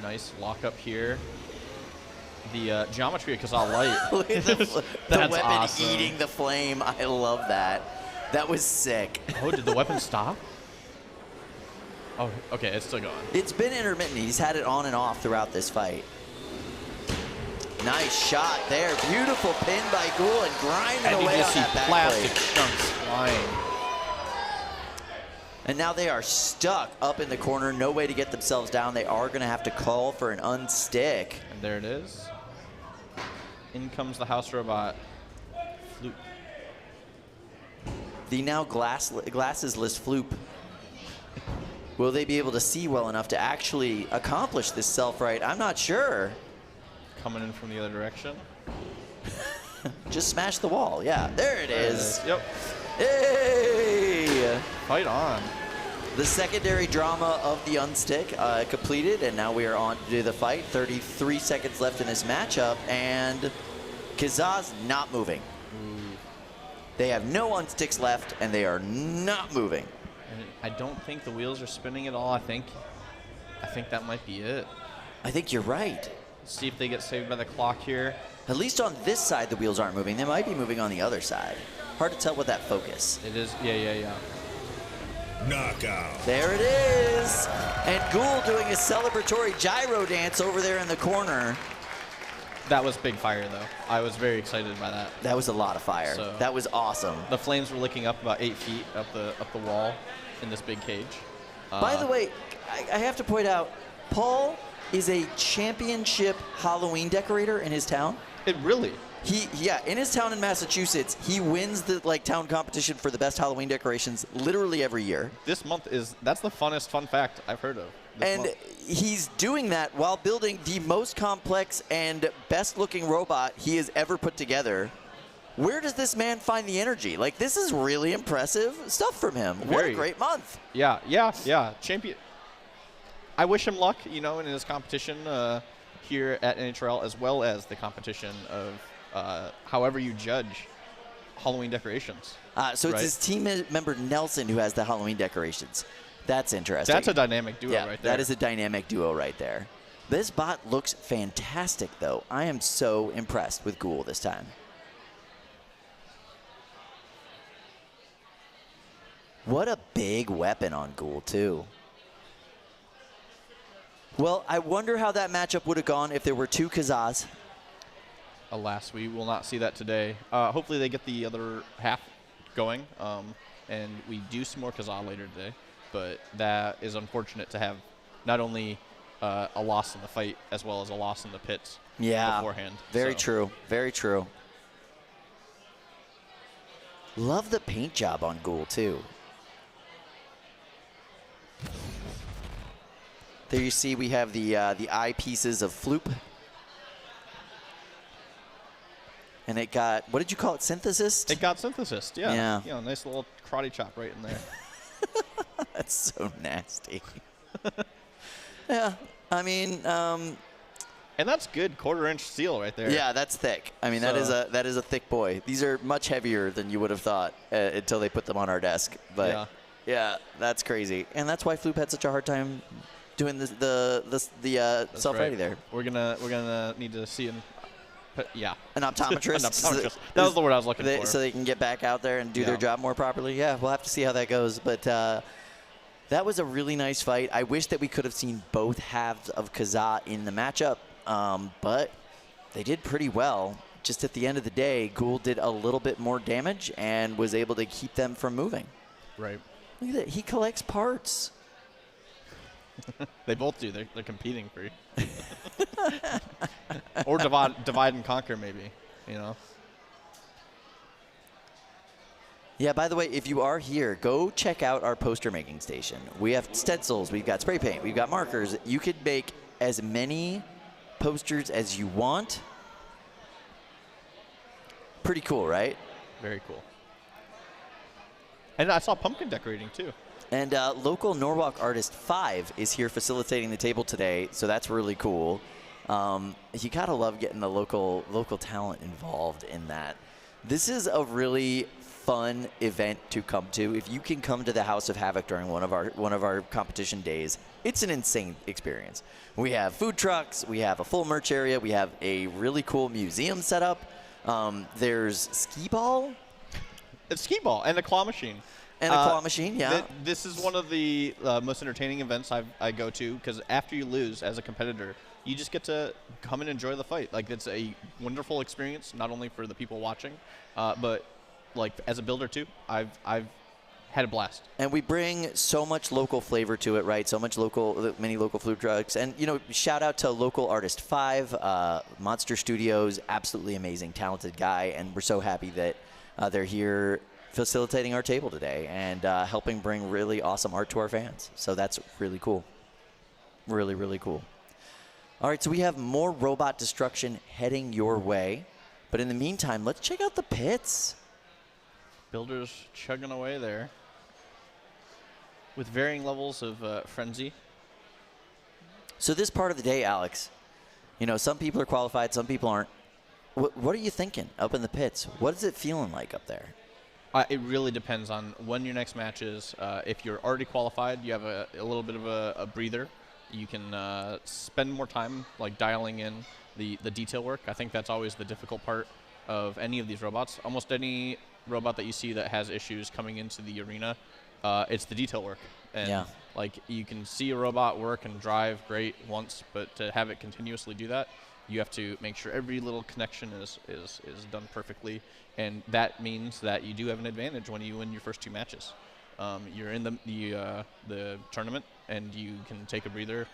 Nice lock up here. The geometry of Kazaa Light. Look at the weapon awesome. eating the flame. I love that. That was sick. Oh, did the weapon stop? Oh, okay, it's still going. It's been intermittent. He's had it on and off throughout this fight. Nice shot there. Beautiful pin by Ghoul and grinding away on that back plastic plate. chunks flying. And now they are stuck up in the corner. No way to get themselves down. They are going to have to call for an unstick. And there it is. In comes the house robot. Floop. The now glasses-less Floop. Will they be able to see well enough to actually accomplish this self-right? I'm not sure. Coming in from the other direction. Just smash the wall. Yeah, there it is. Yep. Hey! Fight on. The secondary drama of the unstick completed, and now we are on to do the fight. 33 seconds left in this matchup, and Kazaa's not moving. They have no unsticks left, and they are not moving. And I don't think the wheels are spinning at all. I think that might be it. I think you're right. Let's see if they get saved by the clock here. At least on this side, the wheels aren't moving. They might be moving on the other side. Hard to tell with that focus. It is, yeah. knockout. There it is. And Ghoul doing a celebratory gyro dance over there in the corner. That was big fire, though. I was very excited by that. That was a lot of fire. So that was awesome. The flames were licking up about 8 feet up the wall in this big cage. By the way, I have to point out, Paul is a championship Halloween decorator in his town. It really? In his town in Massachusetts, he wins the town competition for the best Halloween decorations literally every year. This month that's the funnest fun fact I've heard of. And he's doing that while building the most complex and best looking robot he has ever put together. Where does this man find the energy? Like, this is really impressive stuff from him. What a great month. Yeah. Champion. I wish him luck, in his competition here at NHRL, as well as the competition of however you judge Halloween decorations. So it's his team member Nelson who has the Halloween decorations. That's interesting. That's a dynamic duo right there. That is a dynamic duo right there. This bot looks fantastic, though. I am so impressed with Ghoul this time. What a big weapon on Ghoul, too. Well, I wonder how that matchup would have gone if there were 2 Kazas. Alas, we will not see that today. Hopefully they get the other half going, and we do some more Kazaa later today. But that is unfortunate to have not only a loss in the fight as well as a loss in the pits beforehand. Very true. Very true. Love the paint job on Ghoul, too. There you see we have the eyepieces of Floop. And it got, what did you call it, synthesis? It got synthesis, yeah. Nice little karate chop right in there. That's so nasty. Yeah, I mean, and that's good 1/4 inch steel right there. Yeah, that's thick. I mean, that is a thick boy. These are much heavier than you would have thought until they put them on our desk. But yeah, that's crazy, and that's why Floop had such a hard time doing the self-ready there. We're gonna need to see him. An optometrist. That was the word I was looking for. So they can get back out there and do their job more properly. Yeah, we'll have to see how that goes. But that was a really nice fight. I wish that we could have seen both halves of Kazaa in the matchup, but they did pretty well. Just at the end of the day, Ghoul did a little bit more damage and was able to keep them from moving. Right. Look at that. He collects parts. They both do. They're competing for you. Or divide and conquer, maybe. Yeah, by the way, if you are here, go check out our poster making station. We have stencils, we've got spray paint, we've got markers. You could make as many posters as you want. Pretty cool, right? Very cool. And I saw pumpkin decorating, too. And local Norwalk artist 5 is here facilitating the table today, so that's really cool. You gotta love getting the local talent involved in that. This is a really fun event to come to. If you can come to the House of Havoc during one of our competition days, it's an insane experience. We have food trucks, we have a full merch area, we have a really cool museum set up. There's skee ball. It's skee ball and a claw machine. And a claw machine, yeah. This is one of the most entertaining events I go to, because after you lose as a competitor, you just get to come and enjoy the fight. Like, it's a wonderful experience, not only for the people watching, but like as a builder too. I've had a blast. And we bring so much local flavor to it, right? So much many local food trucks. And, shout out to local artist 5, Monster Studios, absolutely amazing, talented guy. And we're so happy that they're here facilitating our table today and helping bring really awesome art to our fans. So that's really cool. Really, really cool. All right, so we have more robot destruction heading your way. But in the meantime, let's check out the pits. Builders chugging away there with varying levels of frenzy. So this part of the day, Alex, some people are qualified, some people aren't. What are you thinking up in the pits? What is it feeling like up there? It really depends on when your next match is. If you're already qualified, you have a little bit of a breather. You can spend more time dialing in the detail work. I think that's always the difficult part of any of these robots. Almost any robot that you see that has issues coming into the arena it's the detail work. And Yeah. like you can see a robot work and drive great once, but to have it continuously do that, you have to make sure every little connection is done perfectly, and that means that you do have an advantage when you win your first 2 matches. You're in the tournament, and you can take a breather,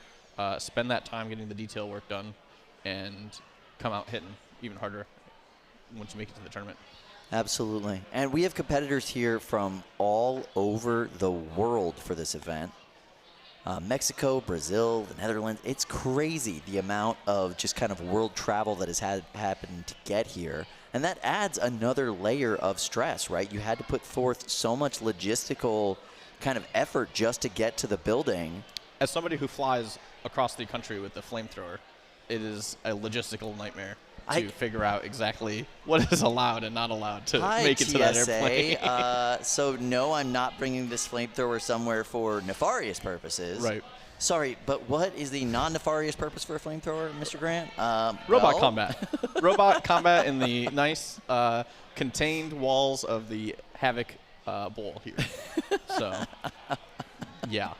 spend that time getting the detail work done, and come out hitting even harder once you make it to the tournament. Absolutely. And we have competitors here from all over the world for this event. Mexico, Brazil, the Netherlands. It's crazy the amount of just kind of world travel that has happened to get here. And that adds another layer of stress, right? You had to put forth so much logistical kind of effort just to get to the building. As somebody who flies across the country with the flamethrower, it is a logistical nightmare to figure out exactly what is allowed and not allowed to make it to that airplane. So no, I'm not bringing this flamethrower somewhere for nefarious purposes. Right. Sorry, but what is the non-nefarious purpose for a flamethrower, Mr. Grant? Robot combat. Robot combat in the nice contained walls of the Havoc bowl here. So, yeah.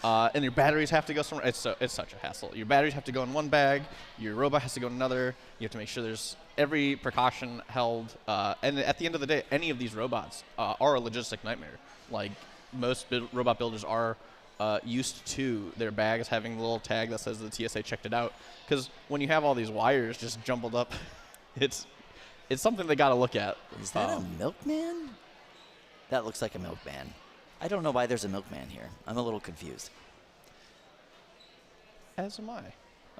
And your batteries have to go somewhere. It's such a hassle. Your batteries have to go in one bag. Your robot has to go in another. You have to make sure there's every precaution held. And at the end of the day, any of these robots are a logistic nightmare. Like most robot builders are used to their bags having the little tag that says the TSA checked it out. Because when you have all these wires just jumbled up, it's something they got to look at. Is that a milkman? That looks like a milkman. I don't know why there's a milkman here. I'm a little confused. As am I.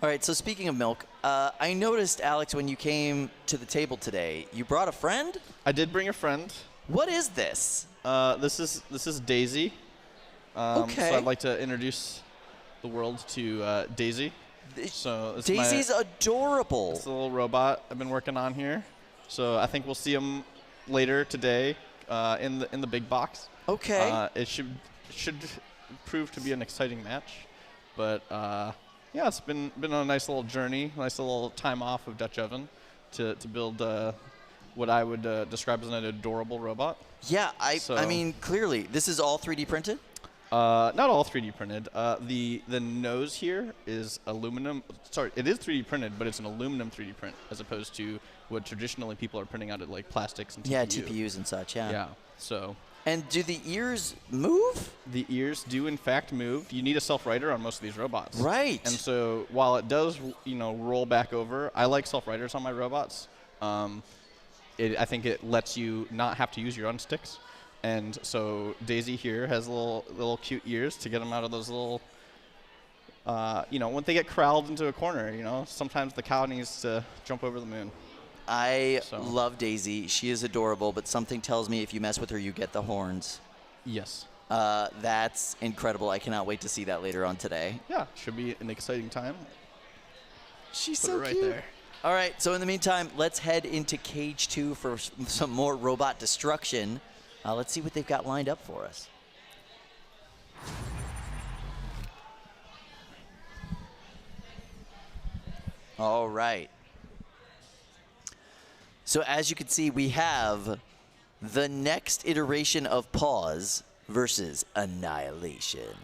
All right, so speaking of milk, I noticed, Alex, when you came to the table today, you brought a friend? I did bring a friend. What is this? This is Daisy. Okay. So I'd like to introduce the world to Daisy. So Daisy's adorable. It's a little robot I've been working on here. So I think we'll see him later today in the big box. Okay. It should prove to be an exciting match, but yeah, it's been a nice little journey, nice little time off of Dutch Oven to build what I would describe as an adorable robot. Yeah, I mean, clearly, this is all 3D printed? Not all 3D printed. The nose here is aluminum. Sorry, it is 3D printed, but it's an aluminum 3D print as opposed to what traditionally people are printing out of like plastics and TPU. Yeah, TPUs and such, yeah. Yeah, so. And do the ears move? The ears do in fact move. You need a self-rider on most of these robots. Right. And so while it does, roll back over, I like self-riders on my robots. I think it lets you not have to use your own sticks. And so Daisy here has little cute ears to get them out of those little, when they get corralled into a corner, sometimes the cow needs to jump over the moon. I love Daisy. She is adorable, but something tells me if you mess with her, you get the horns. Yes. That's incredible. I cannot wait to see that later on today. Yeah, should be an exciting time. She's Put so it right cute. there. All right, so in the meantime, let's head into Cage 2 for some more robot destruction. Let's see what they've got lined up for us. All right. So as you can see, we have the next iteration of Pause versus Annihilation.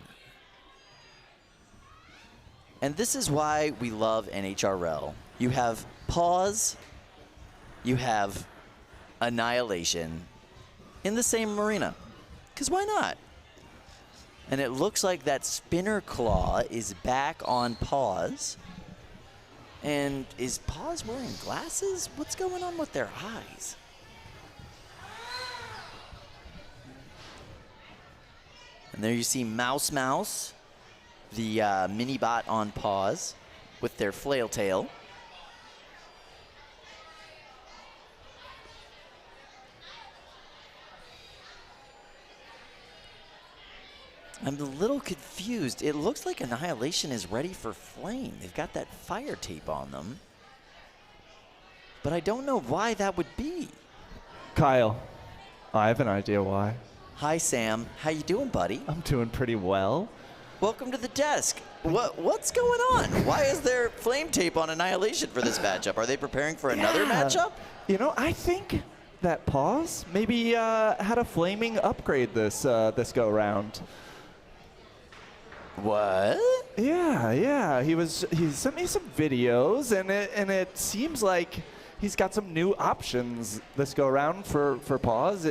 And this is why we love NHRL. You have Pause, you have Annihilation in the same arena. Because why not? And it looks like that spinner claw is back on Pause. And is Pause wearing glasses? What's going on with their eyes? And there you see Mouse, the mini-bot on Pause with their flail tail. I'm a little confused. It looks like Annihilation is ready for flame. They've got that fire tape on them. But I don't know why that would be. Kyle, I have an idea why. Hi, Sam. How you doing, buddy? I'm doing pretty well. Welcome to the desk. What's going on? Why is there flame tape on Annihilation for this matchup? Are they preparing for another matchup? I think that Paws maybe had a flaming upgrade this go round. What? Yeah. He sent me some videos, and it seems like he's got some new options this go round for Paws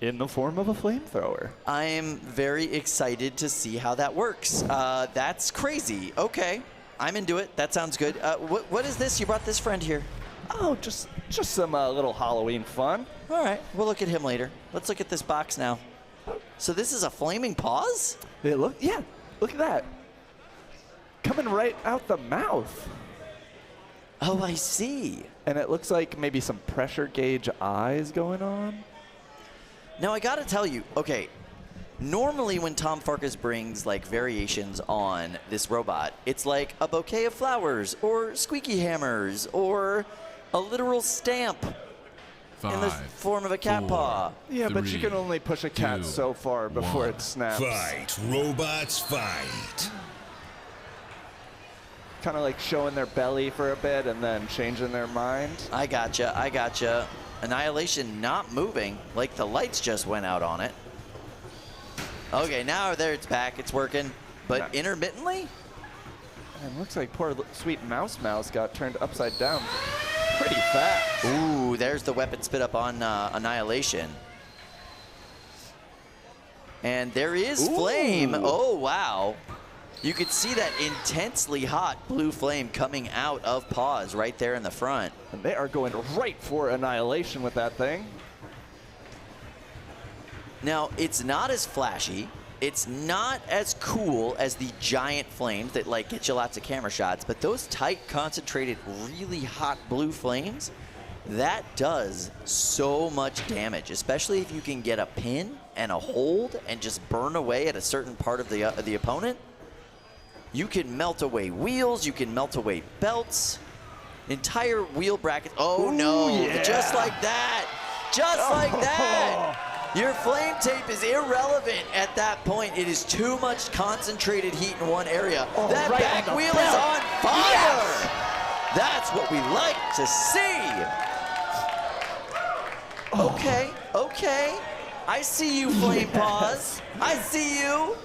in the form of a flamethrower. I am very excited to see how that works. That's crazy. Okay, I'm into it. That sounds good. What is this? You brought this friend here. Oh, just some little Halloween fun. All right, we'll look at him later. Let's look at this box now. So this is a flaming Paws? Look at that. Coming right out the mouth. Oh, I see. And it looks like maybe some pressure gauge eyes going on. Now, I gotta tell you, okay, normally when Tom Farkas brings like variations on this robot, it's like a bouquet of flowers or squeaky hammers or a literal stamp in the form of a cat paw. Yeah, but you can only push a cat so far before it snaps. Fight, robots, fight. Kind of like showing their belly for a bit and then changing their mind. I gotcha. Annihilation not moving, like the lights just went out on it. Okay, now there it's back, it's working, but intermittently? And looks like poor sweet Mouse got turned upside down pretty fast. Ooh, there's the weapon spit up on Annihilation. And there is flame. Oh, wow. You could see that intensely hot blue flame coming out of Paws right there in the front. And they are going right for Annihilation with that thing. Now, it's not as flashy. It's not as cool as the giant flames that like get you lots of camera shots, but those tight, concentrated, really hot blue flames, that does so much damage, especially if you can get a pin and a hold and just burn away at a certain part of the opponent. You can melt away wheels, you can melt away belts, entire wheel brackets. Oh, no, just like that, like that. Your flame tape is irrelevant at that point. It is too much concentrated heat in one area. That right back on wheel belt. is on fire. Yes. That's what we like to see. Okay. I see you, Flame Paws. I see you.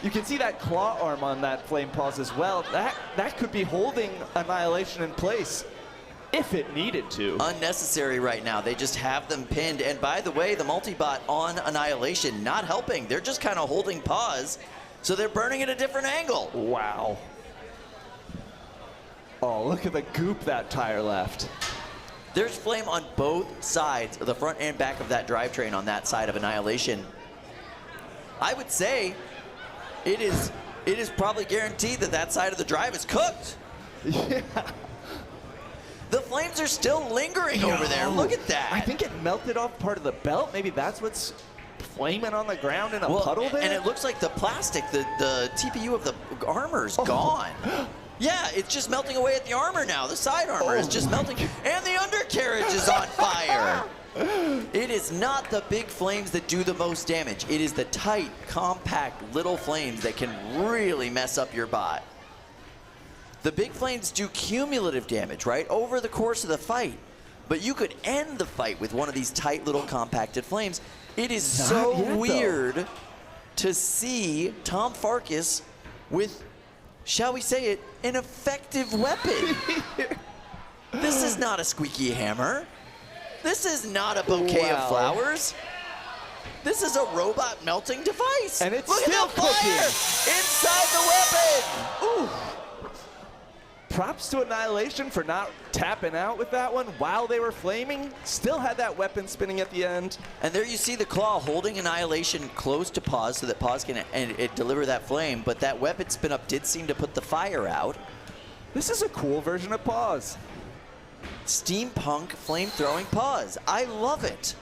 You can see that claw arm on that Flame Paws as well. That could be holding Annihilation in place if it needed to. Unnecessary right now. They just have them pinned. And by the way, the multi-bot on Annihilation not helping. They're just kind of holding Paws, so they're burning at a different angle. Wow. Oh, look at the goop that tire left. There's flame on both sides, the front and back of that drivetrain on that side of Annihilation. I would say it is probably guaranteed that side of the drive is cooked. Yeah. The flames are still lingering over there. Look at that. I think it melted off part of the belt. Maybe that's what's flaming on the ground in a puddle there. And it looks like the plastic, the TPU of the armor's gone. Yeah, it's just melting away at the armor now. The side armor is just melting. And the undercarriage is on fire. It is not the big flames that do the most damage. It is the tight, compact little flames that can really mess up your bot. The big flames do cumulative damage, right, over the course of the fight. But you could end the fight with one of these tight little compacted flames. It is so weird to see Tom Farkas with, shall we say it, an effective weapon. This is not a squeaky hammer. This is not a bouquet of flowers. This is a robot melting device. And it's Look still at the fire inside the weapon. Ooh. Props to Annihilation for not tapping out with that one while they were flaming. Still had that weapon spinning at the end. And there you see the claw holding Annihilation close to Paws so that Paws can deliver that flame, but that weapon spin up did seem to put the fire out. This is a cool version of Paws. Steampunk flame-throwing Paws. I love it.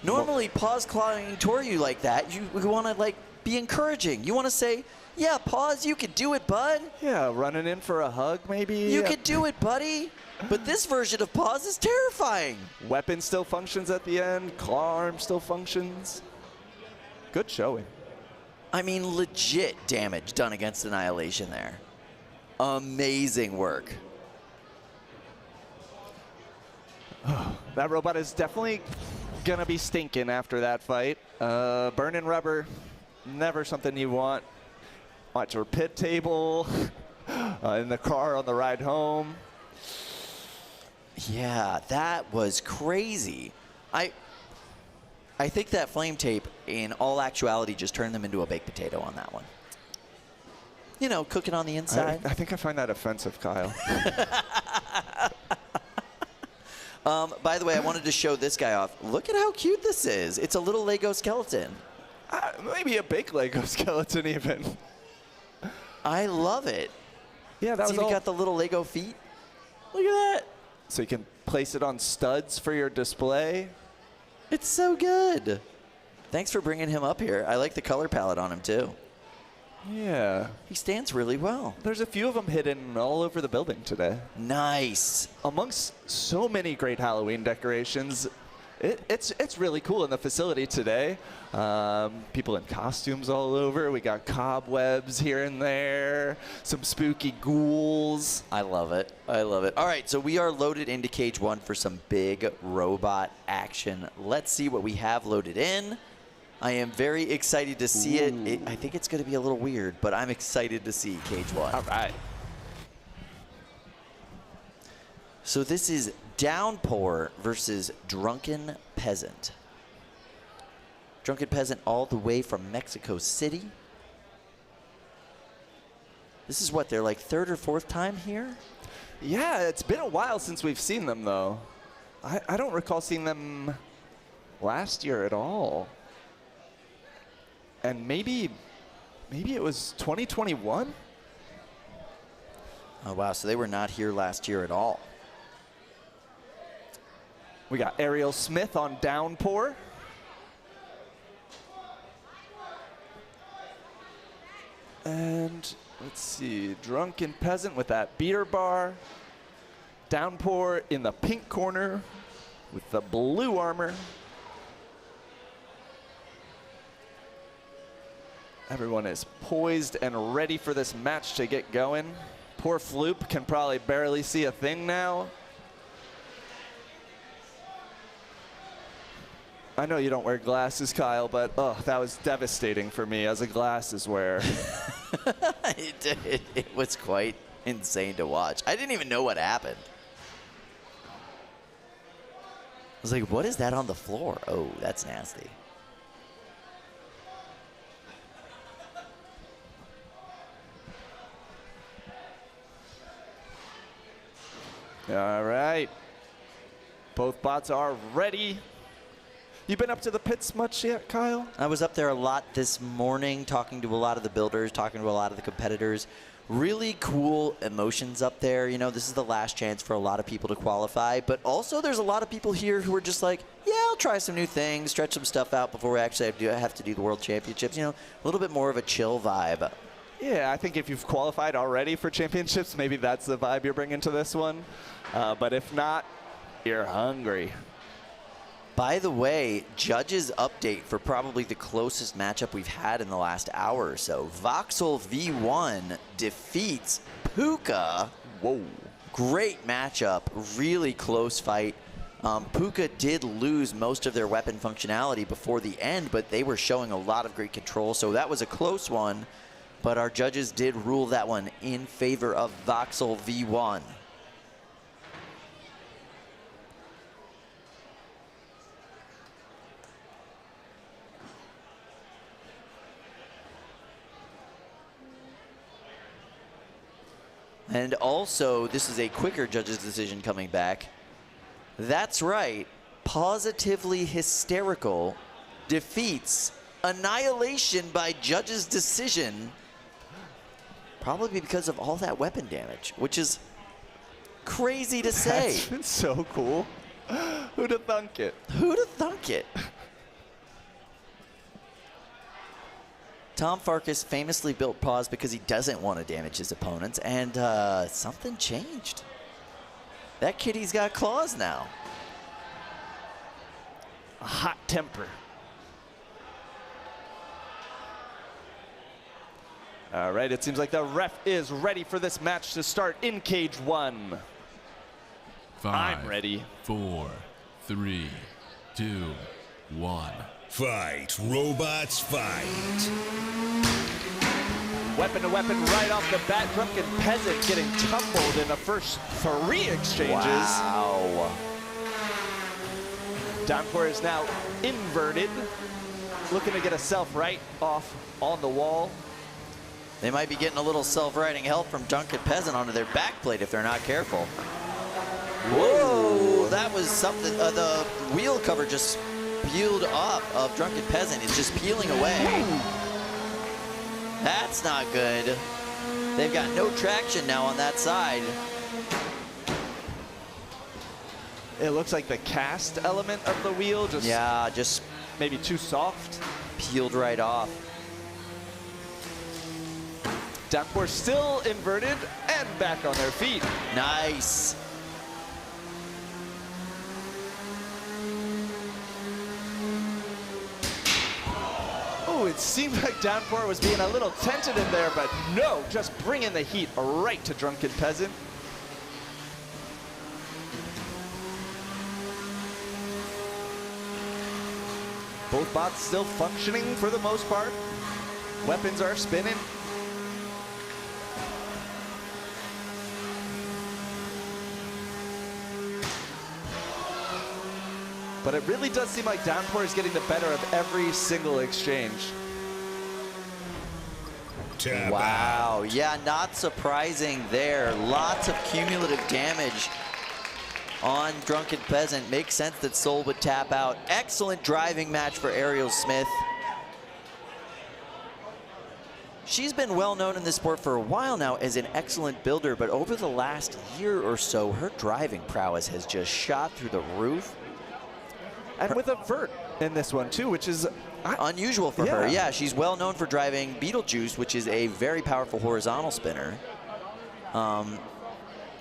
Normally, Paws clawing toward you like that, you want to like be encouraging. You want to say, yeah, Paws, you could do it, bud. Yeah, running in for a hug, maybe. You could do it, buddy. But this version of Paws is terrifying. Weapon still functions at the end. Claw arm still functions. Good showing. I mean, legit damage done against Annihilation there. Amazing work. That robot is definitely going to be stinking after that fight. Burning rubber, never something you want. Watch your pit table, in the car on the ride home. Yeah, that was crazy. I think that flame tape, in all actuality, just turned them into a baked potato on that one. You know, cooking on the inside. I think I find that offensive, Kyle. By the way, I wanted to show this guy off. Look at how cute this is. It's a little Lego skeleton. Maybe a big Lego skeleton even. I love it. Yeah, that it's was even all. got the little Lego feet. Look at that. So you can place it on studs for your display. It's so good. Thanks for bringing him up here. I like the color palette on him, too. Yeah. He stands really well. There's a few of them hidden all over the building today. Nice. Amongst so many great Halloween decorations, it's really cool in the facility today. People in costumes all over. We got cobwebs here and there, some spooky ghouls. I love it. I love it. All right, so we are loaded into Cage 1 for some big robot action. Let's see what we have loaded in. I am very excited to see it. I think it's going to be a little weird, but I'm excited to see Cage 1. All right. So this is Downpour versus Drunken Peasant. Drunken Peasant all the way from Mexico City. This is what, their like third or fourth time here? Yeah, it's been a while since we've seen them, though. I don't recall seeing them last year at all. And maybe it was 2021? Oh, wow, so they were not here last year at all. We got Ariel Smith on Downpour. And let's see, Drunken Peasant with that beater bar. Downpour in the pink corner with the blue armor. Everyone is poised and ready for this match to get going. Poor Floop can probably barely see a thing now. I know you don't wear glasses, Kyle, but that was devastating for me as a glasses wearer. It was quite insane to watch. I didn't even know what happened. I was like, what is that on the floor? Oh, that's nasty. All right. Both bots are ready. You been up to the pits much yet, Kyle? I was up there a lot this morning, talking to a lot of the builders, talking to a lot of the competitors. Really cool emotions up there. You know, this is the last chance for a lot of people to qualify, but also there's a lot of people here who are just like, yeah, I'll try some new things, stretch some stuff out before we actually have to do the World Championships. You know, a little bit more of a chill vibe. Yeah, I think if you've qualified already for championships, maybe that's the vibe you're bringing to this one. But if not, you're hungry. By the way, judges update for probably the closest matchup we've had in the last hour or so. Voxel V1 defeats Puka. Whoa. Great matchup, really close fight. Puka did lose most of their weapon functionality before the end, but they were showing a lot of great control, so that was a close one. But our judges did rule that one in favor of Voxel V1. And also, this is a quicker judge's decision coming back. That's right, Positively Hysterical defeats Annihilation by judge's decision. Probably because of all that weapon damage, which is crazy to say. That's so cool. Who'd have thunk it? Who'd have thunk it? Tom Farkas famously built Pause because he doesn't want to damage his opponents, and something changed. That kitty's got claws now. A hot temper. All right, it seems like the ref is ready for this match to start in Cage 1. 5, I'm ready. 4, 3, 2, 1. Fight, robots, fight. Weapon to weapon right off the bat. Drunken Peasant getting tumbled in the first 3 exchanges. Wow. Downpour is now inverted, looking to get a self-right off on the wall. They might be getting a little self-righting help from Drunken Peasant onto their backplate if they're not careful. Whoa, that was something. The wheel cover just peeled up of Drunken Peasant. It's just peeling away. That's not good. They've got no traction now on that side. It looks like the cast element of the wheel just maybe too soft. Peeled right off. Downpour still inverted and back on their feet. Nice. Oh, it seemed like Downpour was being a little tentative there, but no, just bringing the heat right to Drunken Peasant. Both bots still functioning for the most part. Weapons are spinning. But it really does seem like Downpour is getting the better of every single exchange. Wow, yeah, not surprising there. Lots of cumulative damage on Drunken Peasant. Makes sense that Soul would tap out. Excellent driving match for Ariel Smith. She's been well known in this sport for a while now as an excellent builder, but over the last year or so, her driving prowess has just shot through the roof. And with a vert in this one too, which is unusual for her. Yeah, she's well known for driving Beetlejuice, which is a very powerful horizontal spinner.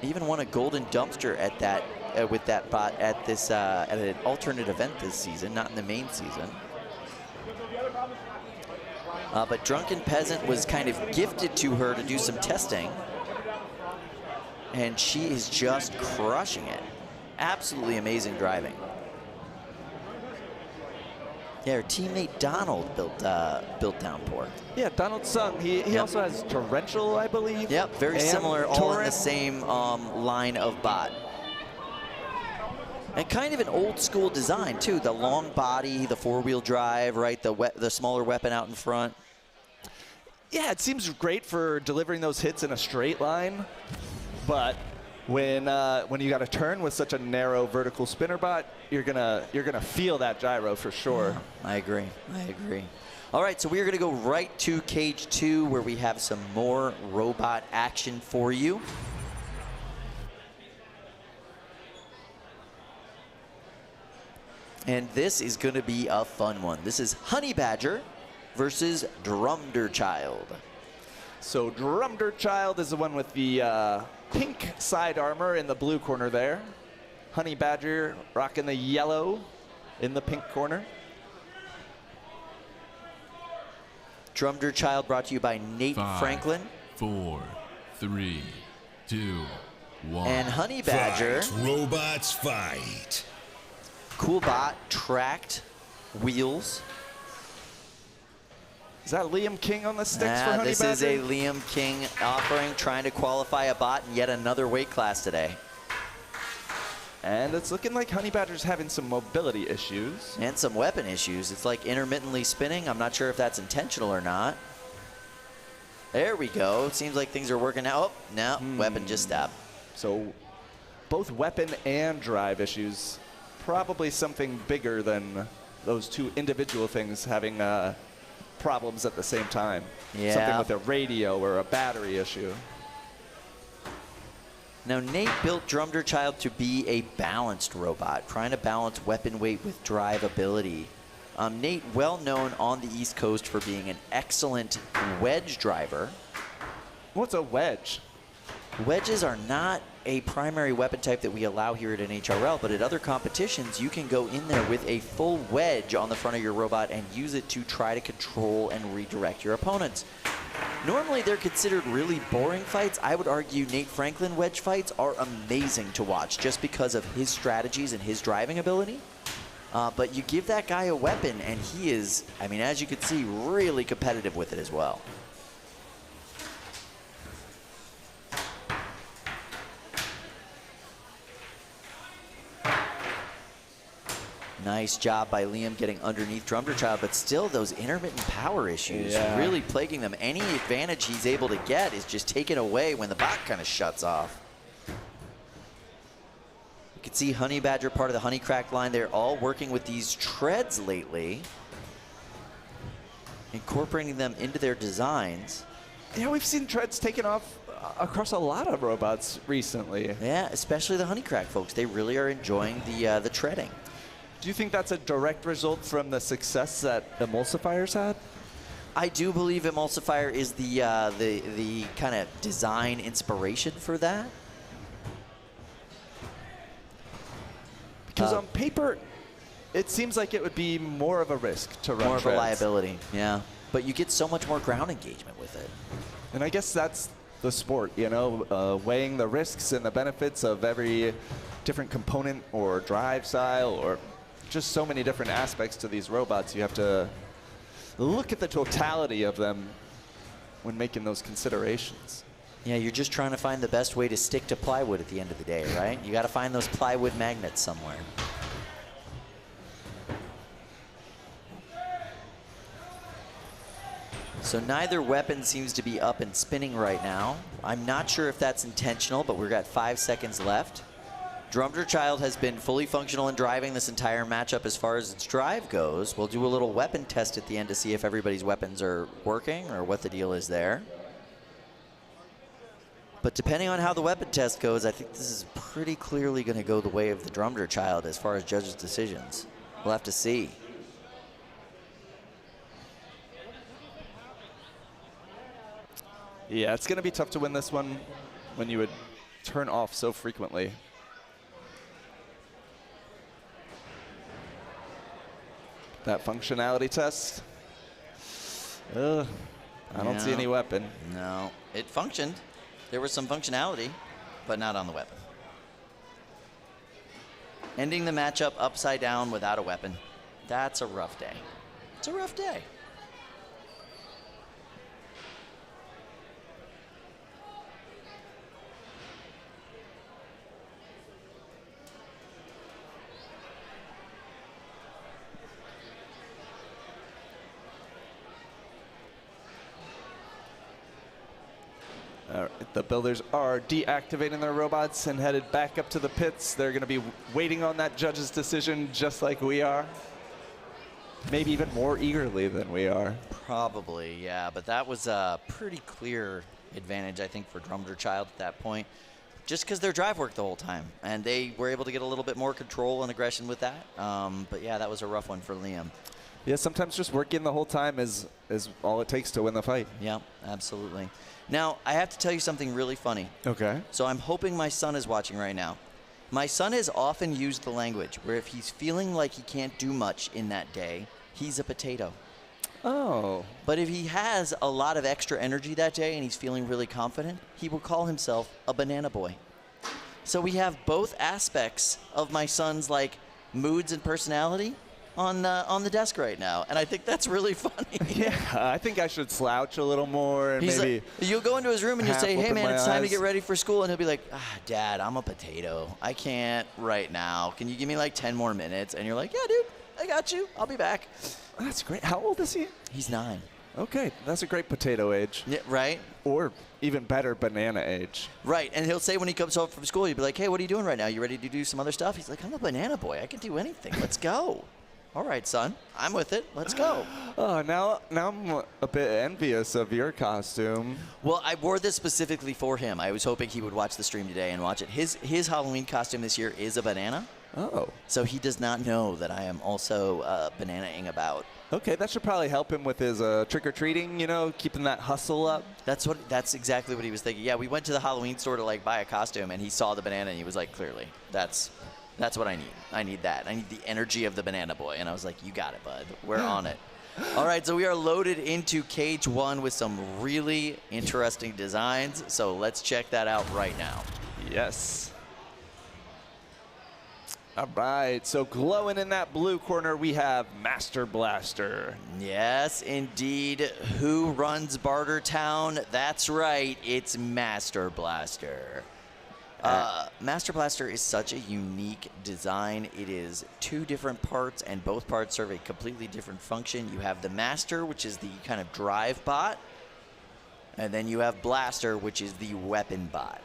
Even won a golden dumpster at that with that bot at this at an alternate event this season, not in the main season. But Drunken Peasant was kind of gifted to her to do some testing, and she is just crushing it. Absolutely amazing driving. Yeah, her teammate Donald built Downpour. Yeah, Donald's son. He also has Torrential, I believe. Yep, very similar, all in the same line of bot. And kind of an old school design too. The long body, the 4-wheel drive, right? The smaller weapon out in front. Yeah, it seems great for delivering those hits in a straight line, but when you got to turn with such a narrow vertical spinner bot, you're gonna feel that gyro for sure. I agree. All right, so we are gonna go right to cage 2, where we have some more robot action for you. And this is gonna be a fun one. This is Honey Badger versus Drumderchild. So Drumderchild is the one with the pink side armor in the blue corner there. Honey Badger rocking the yellow in the pink corner. Drumderchild brought to you by Nate 5, Franklin. 4, 3, 2, 1. And Honey Badger. Fight, robots, fight. Cool bot, tracked wheels. Is that Liam King on the sticks for Honey This Badger? is a Liam King offering, trying to qualify a bot in yet another weight class today. And it's looking like Honey Badger's having some mobility issues. And some weapon issues. It's like intermittently spinning. I'm not sure if that's intentional or not. There we go. Seems like things are working out. Oh, no, weapon just stopped. So both weapon and drive issues. Probably something bigger than those two individual things having problems at the same time. Yeah. Something with a radio or a battery issue. Now, Nate built Drumderchild to be a balanced robot, trying to balance weapon weight with drive ability. Nate, well known on the East Coast for being an excellent wedge driver. What's a wedge? Wedges are not a primary weapon type that we allow here at NHRL, but at other competitions, you can go in there with a full wedge on the front of your robot and use it to try to control and redirect your opponents. Normally they're considered really boring fights. I would argue Nate Franklin wedge fights are amazing to watch just because of his strategies and his driving ability. But you give that guy a weapon and he is, I mean, as you can see, really competitive with it as well. Nice job by Liam getting underneath Drumderchild, but still those intermittent power issues really plaguing them. Any advantage he's able to get is just taken away when the bot kind of shuts off. You can see Honey Badger, part of the Honey Crack line. They're all working with these treads lately, incorporating them into their designs. Yeah, we've seen treads taken off across a lot of robots recently. Yeah, especially the Honey Crack folks. They really are enjoying the treading. Do you think that's a direct result from the success that Emulsifiers had? I do believe Emulsifier is the kind of design inspiration for that. Because on paper, it seems like it would be more of a risk to run more treads. of a liability, yeah. But you get so much more ground engagement with it. And I guess that's the sport, you know, weighing the risks and the benefits of every different component or drive style or just so many different aspects to these robots. You have to look at the totality of them when making those considerations. Yeah, you're just trying to find the best way to stick to plywood at the end of the day, right? You got to find those plywood magnets somewhere. So neither weapon seems to be up and spinning right now. I'm not sure if that's intentional, but we've got 5 seconds left. Drumderchild has been fully functional in driving this entire matchup as far as its drive goes. We'll do a little weapon test at the end to see if everybody's weapons are working or what the deal is there. But depending on how the weapon test goes, I think this is pretty clearly going to go the way of the Drumderchild as far as judges' decisions. We'll have to see. Yeah, it's going to be tough to win this one when you would turn off so frequently. That functionality test. I don't see any weapon. No, it functioned. There was some functionality, but not on the weapon. Ending the matchup upside down without a weapon. That's a rough day. It's a rough day. The builders are deactivating their robots and headed back up to the pits. They're going to be waiting on that judge's decision just like we are. Maybe even more eagerly than we are. Probably, yeah. But that was a pretty clear advantage, I think, for Drumderchild at that point. Just because their drive worked the whole time. And they were able to get a little bit more control and aggression with that. But yeah, that was a rough one for Liam. Yeah, sometimes just working the whole time is all it takes to win the fight. Yeah, absolutely. Now, I have to tell you something really funny. Okay. So I'm hoping my son is watching right now. My son has often used the language where if he's feeling like he can't do much in that day, he's a potato. Oh. But if he has a lot of extra energy that day and he's feeling really confident, he will call himself a banana boy. So we have both aspects of my son's like moods and personality on the desk right now, and I think that's really funny. Yeah, I think I should slouch a little more and He's maybe. Like, you'll go into his room and you'll say, "Hey man, it's time to get eyes. ready for school," and he'll be like, "Dad, I'm a potato. I can't right now. Can you give me like 10 more minutes?" And you're like, "Yeah, dude, I got you. I'll be back." That's great. How old is he? He's 9. Okay, that's a great potato age. Yeah, right. Or even better, banana age. Right, and he'll say when he comes home from school, he'll be like, "Hey, what are you doing right now? You ready to do some other stuff?" He's like, "I'm a banana boy. I can do anything. Let's go." All right, son. I'm with it. Let's go. Oh, now I'm a bit envious of your costume. Well, I wore this specifically for him. I was hoping he would watch the stream today and watch it. His Halloween costume this year is a banana. Oh. So he does not know that I am also banana-ing about. Okay, that should probably help him with his trick-or-treating, you know, keeping that hustle up. That's exactly what he was thinking. Yeah, we went to the Halloween store to like buy a costume, and he saw the banana, and he was like, clearly, that's what I need. I need that. I need the energy of the banana boy. And I was like, you got it, bud. We're on it. All right, so we are loaded into Cage 1 with some really interesting designs. So let's check that out right now. Yes. All right, so glowing in that blue corner, we have Master Blaster. Yes, indeed. Who runs Bartertown? That's right, it's Master Blaster. Master Blaster is such a unique design. It is 2 different parts, and both parts serve a completely different function. You have the Master, which is the kind of drive bot, and then you have Blaster, which is the weapon bot.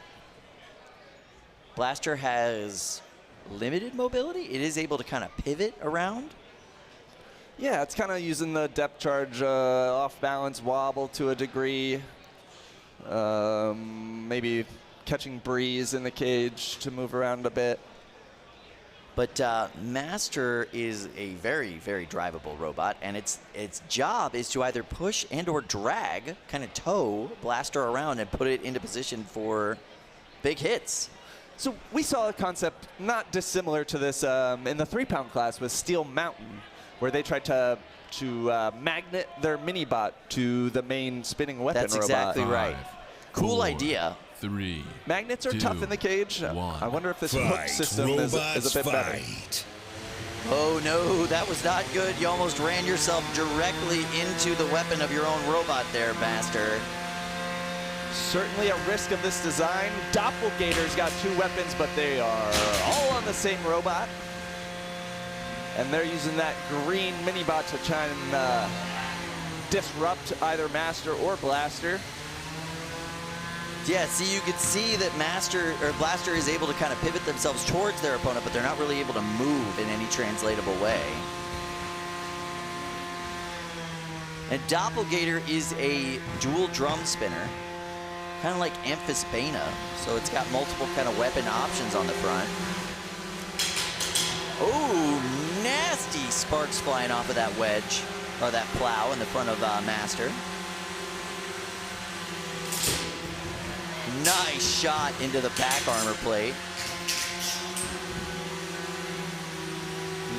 Blaster has limited mobility. It is able to kind of pivot around. Yeah, it's kind of using the depth charge off balance wobble to a degree. Maybe catching breeze in the cage to move around a bit. But Master is a very, very drivable robot, and its job is to either push and or drag, kind of tow Blaster around and put it into position for big hits. So we saw a concept not dissimilar to this in the 3-pound class with Steel Mountain, where they tried to magnet their mini-bot to the main spinning weapon robot. That's exactly right. Cool 4, idea. 3. Magnets are 2, tough in the cage. 1. I wonder if this hook system is a bit better. Oh no, that was not good. You almost ran yourself directly into the weapon of your own robot there, Master. Certainly a risk of this design. Doppelgator's got 2 weapons, but they are all on the same robot. And they're using that green mini-bot to try and disrupt either Master or Blaster. Yeah, see, you could see that Blaster is able to kind of pivot themselves towards their opponent, but they're not really able to move in any translatable way. And Doppelgator is a dual drum spinner, kind of like Amphisbaena, so it's got multiple kind of weapon options on the front. Oh, nasty sparks flying off of that wedge, or that plow in the front of Master. Nice shot into the back armor plate.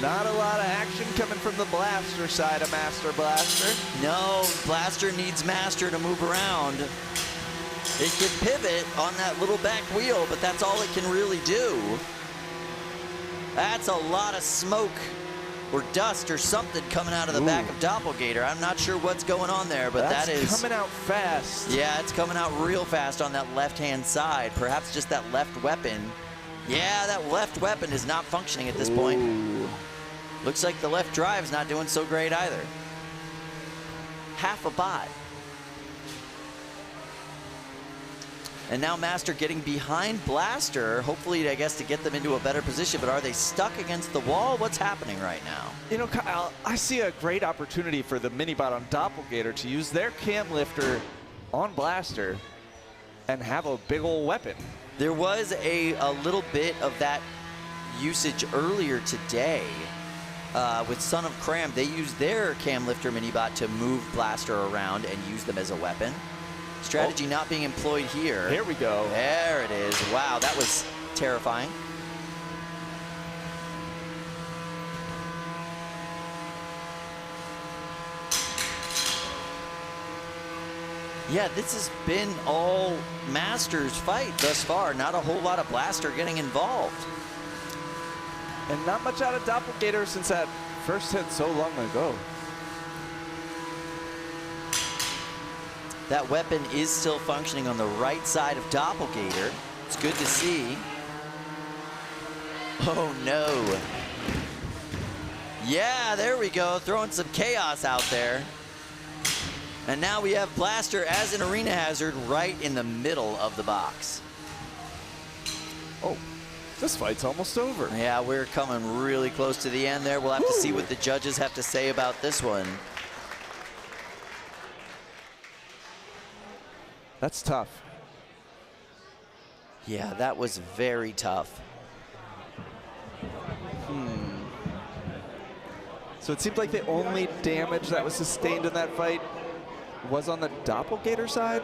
Not a lot of action coming from the Blaster side of Master Blaster. No, Blaster needs Master to move around. It can pivot on that little back wheel, but that's all it can really do. That's a lot of smoke or dust or something coming out of the back of Doppelgator. I'm not sure what's going on there, but that's that is coming out fast. Yeah, it's coming out real fast on that left-hand side. Perhaps just that left weapon. Yeah, that left weapon is not functioning at this point. Looks like the left drive's not doing so great either. Half a bot. And now Master getting behind Blaster, hopefully, I guess, to get them into a better position. But are they stuck against the wall? What's happening right now? You know, Kyle, I see a great opportunity for the mini-bot on Doppelgator to use their cam lifter on Blaster and have a big old weapon. There was a little bit of that usage earlier today with Son of Cram. They used their cam lifter mini-bot to move Blaster around and use them as a weapon. Strategy not being employed here. Here we go. There it is. Wow, that was terrifying. Yeah, this has been all Master's fight thus far. Not a whole lot of Blaster getting involved. And not much out of Doppelgator since that first hit so long ago. That weapon is still functioning on the right side of Doppelgator. It's good to see. Oh no. Yeah, there we go, throwing some chaos out there. And now we have Blaster as an arena hazard right in the middle of the box. Oh, this fight's almost over. Yeah, we're coming really close to the end there. We'll have to see what the judges have to say about this one. That's tough. Yeah, that was very tough. So it seemed like the only damage that was sustained in that fight was on the Doppelgator side?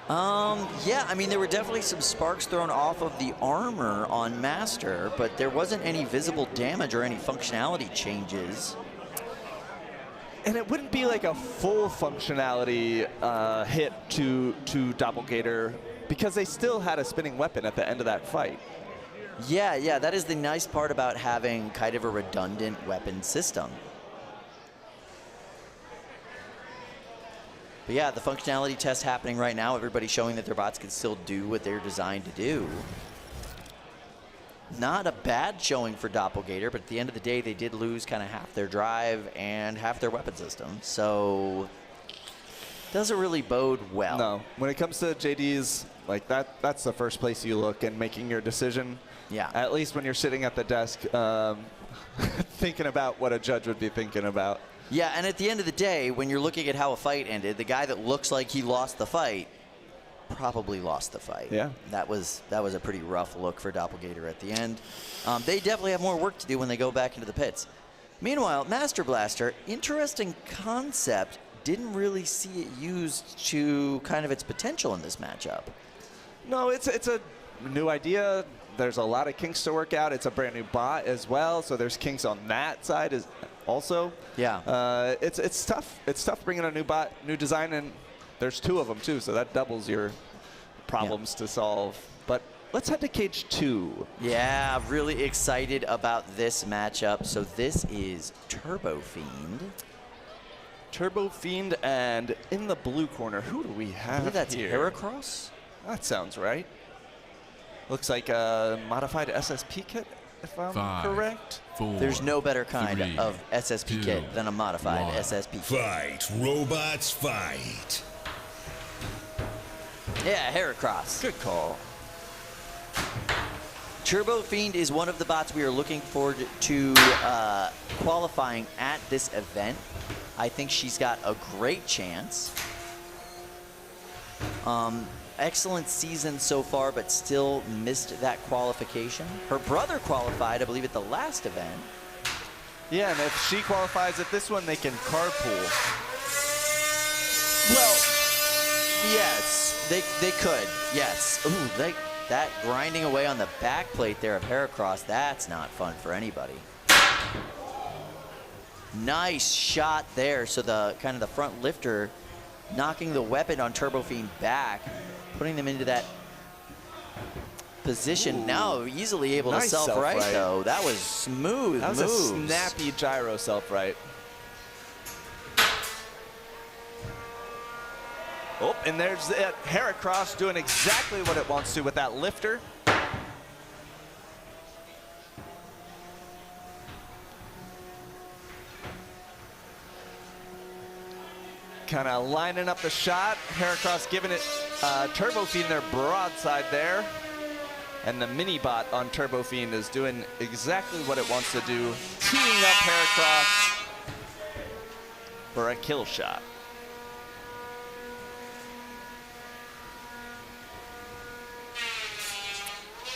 Yeah, I mean, there were definitely some sparks thrown off of the armor on Master, but there wasn't any visible damage or any functionality changes. And it wouldn't be like a full functionality hit to Doppelganger because they still had a spinning weapon at the end of that fight. Yeah, that is the nice part about having kind of a redundant weapon system. But yeah, the functionality test happening right now, everybody showing that their bots can still do what they're designed to do. Not a bad showing for Doppelganger, but at the end of the day, they did lose kind of half their drive and half their weapon system. So doesn't really bode well. No, when it comes to JD's, like that's the first place you look in making your decision. Yeah. At least when you're sitting at the desk thinking about what a judge would be thinking about. Yeah, and at the end of the day, when you're looking at how a fight ended, the guy that looks like he lost the fight probably lost the fight. Yeah. That was a pretty rough look for Doppelganger at the end. They definitely have more work to do when they go back into the pits. Meanwhile, Master Blaster, interesting concept, didn't really see it used to kind of its potential in this matchup. No, it's a new idea. There's a lot of kinks to work out. It's a brand new bot as well, so there's kinks on that side as also. Yeah. It's tough. It's tough bringing a new bot, new design, and there's 2 of them too, so that doubles your problems to solve. But let's head to cage 2. Yeah, really excited about this matchup. So this is Turbo Fiend. Turbo Fiend, and in the blue corner, who do we have I believe that's here? Heracross? That sounds right. Looks like a modified SSP kit, if I'm 5, correct. 4, There's no better kind 3, of SSP 2, kit than a modified 1. SSP kit. Fight, robots, fight. Yeah, Heracross. Good call. Turbo Fiend is one of the bots we are looking forward to qualifying at this event. I think she's got a great chance. Excellent season so far, but still missed that qualification. Her brother qualified, I believe, at the last event. Yeah, and if she qualifies at this one, they can carpool. Well, yes, they could, yes. Ooh, that grinding away on the back plate there of Heracross, that's not fun for anybody. Nice shot there. So the kind of the front lifter knocking the weapon on Turbo Fiend back, putting them into that position. Ooh. Now easily able to self-right though. That was smooth. That was a snappy gyro self-right. Oh, and there's Heracross doing exactly what it wants to with that lifter. Kind of lining up the shot. Heracross giving it Turbo Fiend their broadside there. And the mini bot on Turbo Fiend is doing exactly what it wants to do, teeing up Heracross for a kill shot.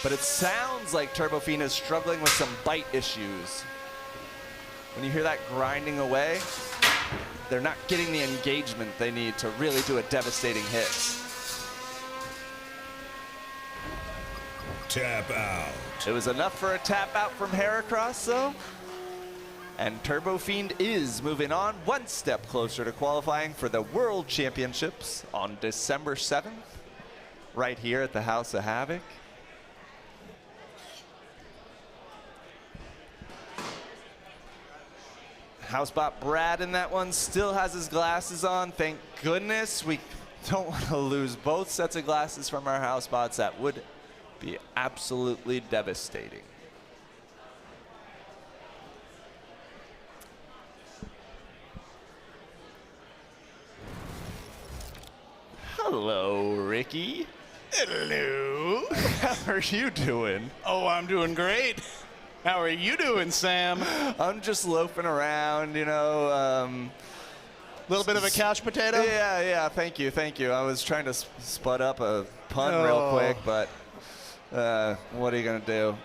But it sounds like Turbo Fiend is struggling with some bite issues. When you hear that grinding away, they're not getting the engagement they need to really do a devastating hit. Tap out. It was enough for a tap out from Heracross, though. And Turbo Fiend is moving on one step closer to qualifying for the World Championships on December 7th, right here at the House of Havoc. Housebot Brad in that one still has his glasses on. Thank goodness. We don't want to lose both sets of glasses from our Housebots. That would be absolutely devastating. Hello, Ricky. Hello. How are you doing? Oh, I'm doing great. How are you doing, Sam? I'm just loafing around, you know. Little bit of a couch potato? Yeah, thank you. I was trying to spud up a pun real quick, but what are you going to do?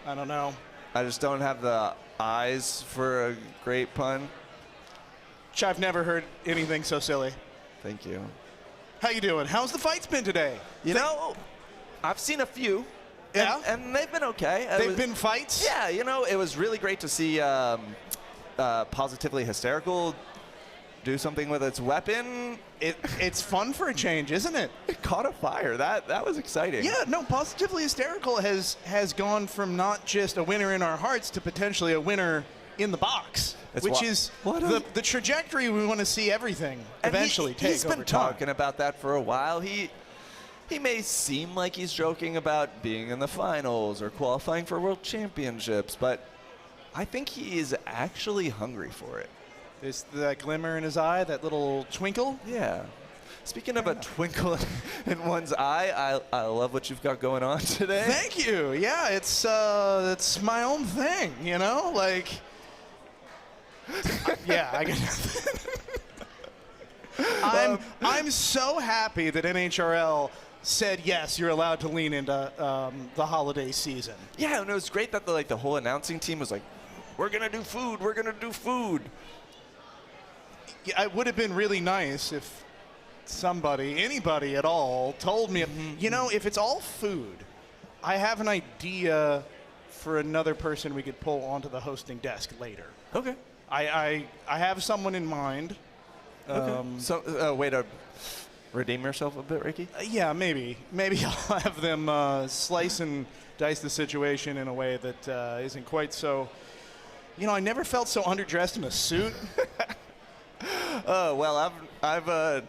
I don't know. I just don't have the eyes for a great pun. I've never heard anything so silly. Thank you. How you doing? How's the fights been today? You know, I've seen a few. Yeah? And they've been okay. They've been fights? Yeah, you know, it was really great to see Positively Hysterical do something with its weapon. It's fun for a change, isn't it? It caught a fire. That was exciting. Yeah, no, Positively Hysterical has gone from not just a winner in our hearts to potentially a winner in the box, which is the trajectory we want to see everything eventually take. He's been talking about that for a while. He may seem like he's joking about being in the finals or qualifying for world championships, but I think he is actually hungry for it. There's that glimmer in his eye, that little twinkle. Yeah. Speaking of a twinkle in one's eye, I love what you've got going on today. Thank you. Yeah, it's my own thing, you know? Like, yeah, I guess. I'm so happy that NHRL said, yes, you're allowed to lean into the holiday season. Yeah, and it was great that the whole announcing team was like, we're going to do food, we're going to do food. Yeah, it would have been really nice if anybody at all told me, you know, if it's all food, I have an idea for another person we could pull onto the hosting desk later. Okay. I have someone in mind. Okay. So, way to redeem yourself a bit, Ricky? Yeah, maybe. Maybe I'll have them slice and dice the situation in a way that isn't quite so. You know, I never felt so underdressed in a suit. Well, I've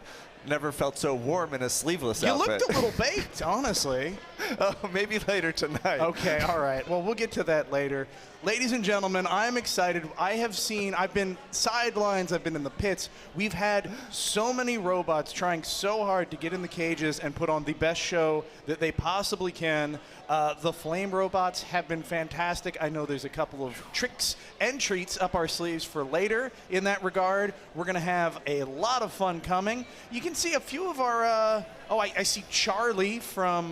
never felt so warm in a sleeveless outfit. You looked a little baked, honestly. Oh, maybe later tonight. Okay, all right. Well, we'll get to that later. Ladies and gentlemen, I'm excited. I've been sidelines, I've been in the pits. We've had so many robots trying so hard to get in the cages and put on the best show that they possibly can. The flame robots have been fantastic. I know there's a couple of tricks and treats up our sleeves for later in that regard. We're going to have a lot of fun coming. You can see a few of our, I see Charlie from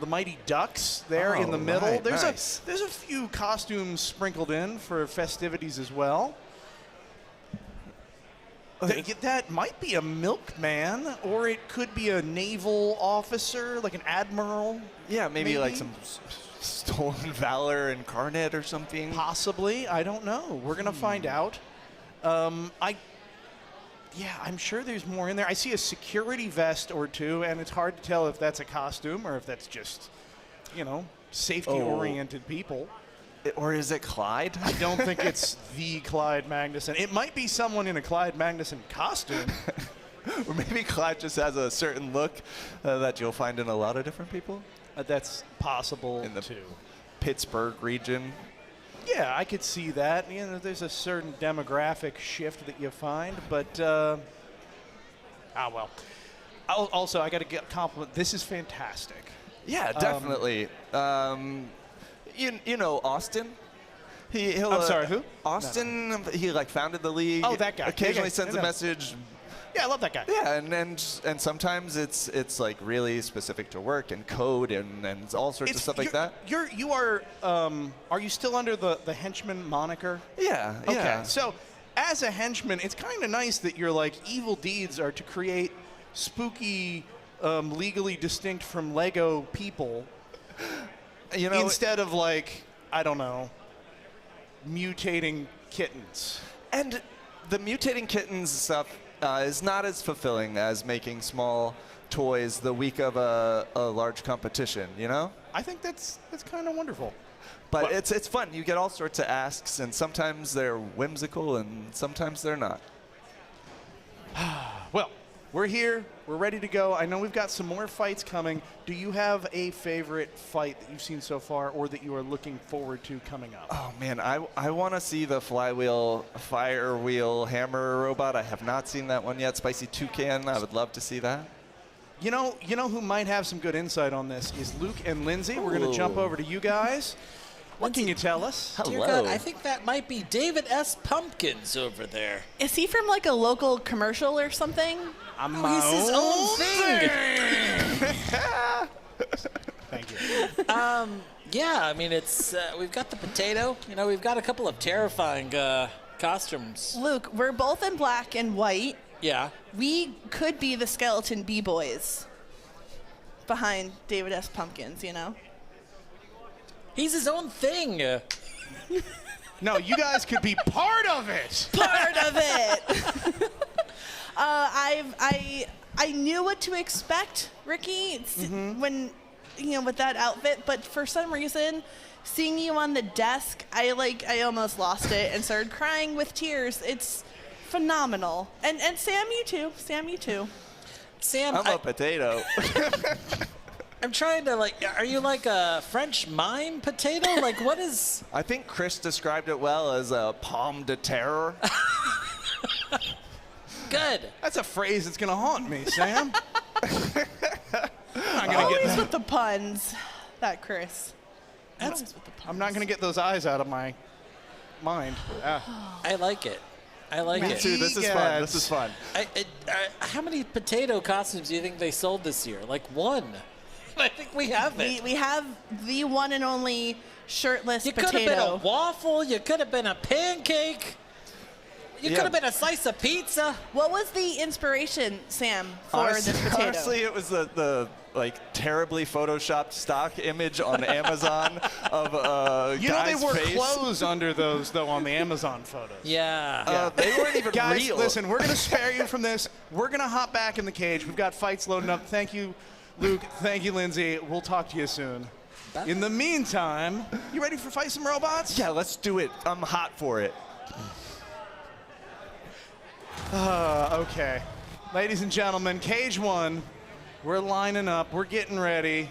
the Mighty Ducks there in the middle. Right, there's nice. there's a few costumes sprinkled in for festivities as well. That might be a milkman, or it could be a naval officer, like an admiral. Yeah, maybe like some stolen valor incarnate or something. Possibly. I don't know. We're going to find out. I'm sure there's more in there. I see a security vest or two, and it's hard to tell if that's a costume or if that's just, you know, safety-oriented people. Or is it Clyde? I don't think it's the Clyde Magnuson. It might be someone in a Clyde Magnuson costume. Or maybe Clyde just has a certain look that you'll find in a lot of different people. That's possible, in the too. Pittsburgh region. Yeah, I could see that. You know, there's a certain demographic shift that you find, but well. Also, I got to get a compliment. This is fantastic. Yeah, definitely. You know Austin? I'm sorry, who? Austin. No. He founded the league. Oh, that guy. Occasionally sends a message. Yeah, I love that guy. Yeah, and sometimes it's like really specific to work and code and all sorts of stuff like that. You are you still under the henchman moniker? Yeah. Okay. Yeah. So, as a henchman, it's kind of nice that your evil deeds are to create spooky, legally distinct from Lego people. You know, instead of I don't know, mutating kittens. And the mutating kittens stuff is not as fulfilling as making small toys the week of a large competition, you know? I think that's kind of wonderful. But it's fun. You get all sorts of asks, and sometimes they're whimsical, and sometimes they're not. Well, we're here. We're ready to go. I know we've got some more fights coming. Do you have a favorite fight that you've seen so far or that you are looking forward to coming up? Oh, man, I want to see the flywheel, fire wheel, hammer robot. I have not seen that one yet. Spicy Toucan, I would love to see that. You know who might have some good insight on this is Luke and Lindsay. We're going to jump over to you guys. What can you tell us? Hello. Dear God, I think that might be David S. Pumpkins over there. Is he from a local commercial or something? He's his own thing. Thank you. Yeah, I mean, it's we've got the potato. You know, we've got a couple of terrifying costumes. Luke, we're both in black and white. Yeah. We could be the skeleton B-boys behind David S. Pumpkins, you know? He's his own thing. No, you guys could be part of it. Part of it. I knew what to expect, Ricky, when with that outfit, but for some reason, seeing you on the desk, I almost lost it and started crying with tears. It's phenomenal. And Sam, you too. Sam, I'm a potato. I'm trying to are you like a French mime potato? Like what is? I think Chris described it well as a pomme de terre. Good. That's a phrase that's gonna haunt me, Sam. Always with the puns, that Chris. I'm not gonna get those eyes out of my mind. I like it. Me too. This is fun. How many potato costumes do you think they sold this year? Like one. I think we have it. We have the one and only shirtless potato. You could have been a waffle. You could have been a pancake. You could have been a slice of pizza. What was the inspiration, Sam, for this potato? Honestly, it was the terribly photoshopped stock image on Amazon of a they wore face. clothes under those though on the Amazon photos. Yeah. They weren't even Guys, real. listen, we're gonna spare you from this. We're gonna hop back in the cage. We've got fights loading up. Thank you, Luke. Thank you, Lindsay. We'll talk to you soon. Bye. In the meantime, you ready for Fight Some Robots? Yeah, let's do it. I'm hot for it. Okay. Ladies and gentlemen, Cage 1. We're lining up. We're getting ready.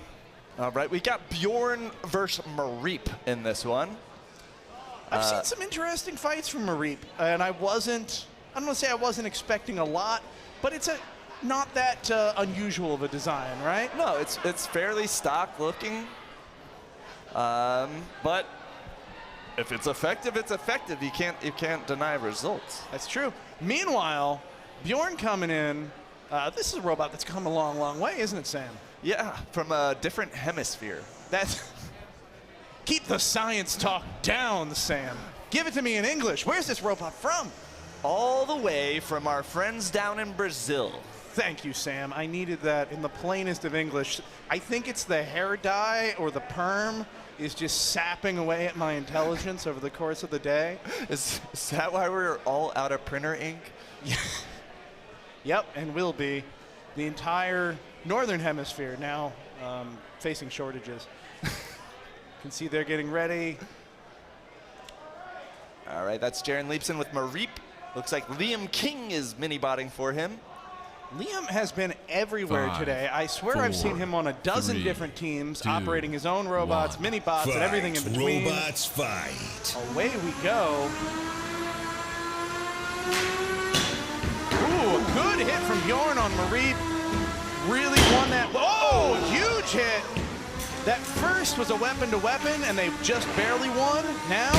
All right, we got Bjorn versus Mareep in this one. I've seen some interesting fights from Mareep, and I don't want to say I wasn't expecting a lot, but it's not that unusual of a design, right? No, it's fairly stock looking. But if it's effective, it's effective. You can't deny results. That's true. Meanwhile, Bjorn coming in. This is a robot that's come a long, long way, isn't it, Sam? Yeah, from a different hemisphere. Keep the science talk down, Sam. Give it to me in English. Where's this robot from? All the way from our friends down in Brazil. Thank you, Sam. I needed that in the plainest of English. I think it's the hair dye or the perm is just sapping away at my intelligence over the course of the day. Is that why we're all out of printer ink? Yep, and will be. The entire northern hemisphere now facing shortages. You can see they're getting ready. All right, that's Jaren Leapson with Mareep. Looks like Liam King is mini-botting for him. Liam has been everywhere today. I swear I've seen him on a dozen different teams, operating his own robots, mini-bots, and everything in between. Robots fight. Away we go. Ooh, a good hit from Bjorn on Mareep. Really won that. Oh, huge hit. That first was a weapon-to-weapon, and they just barely won. Now,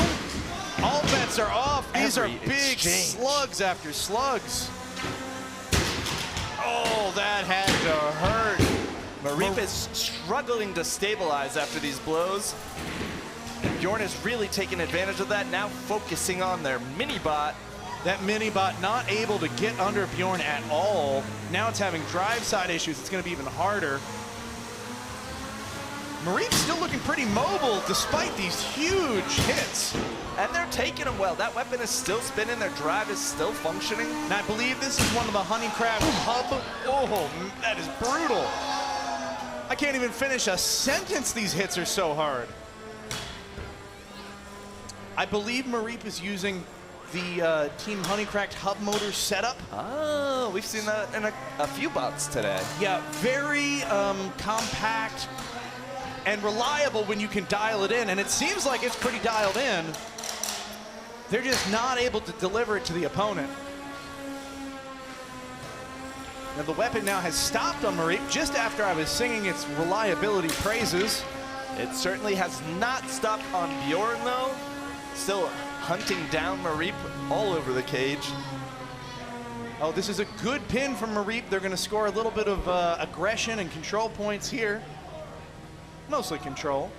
all bets are off. These are big slugs after slugs. Oh, that had to hurt. Mareep is struggling to stabilize after these blows. Bjorn is really taking advantage of that, now focusing on their mini-bot. That mini-bot not able to get under Bjorn at all. Now it's having drive side issues. It's going to be even harder. Mareep's still looking pretty mobile despite these huge hits. And they're taking them well. That weapon is still spinning. Their drive is still functioning. And I believe this is one of the honey crab hub. Oh, that is brutal. I can't even finish a sentence. These hits are so hard. I believe Mareep is using the Team Honeycracked hub motor setup. Oh, we've seen that in a few bots today. Yeah, very compact and reliable when you can dial it in, and it seems like it's pretty dialed in. They're just not able to deliver it to the opponent. Now the weapon now has stopped on Mareep just after I was singing its reliability praises. It certainly has not stopped on Bjorn though. Still hunting down Mareep all over the cage. Oh, this is a good pin from Mareep. They're going to score a little bit of aggression and control points here. Mostly control.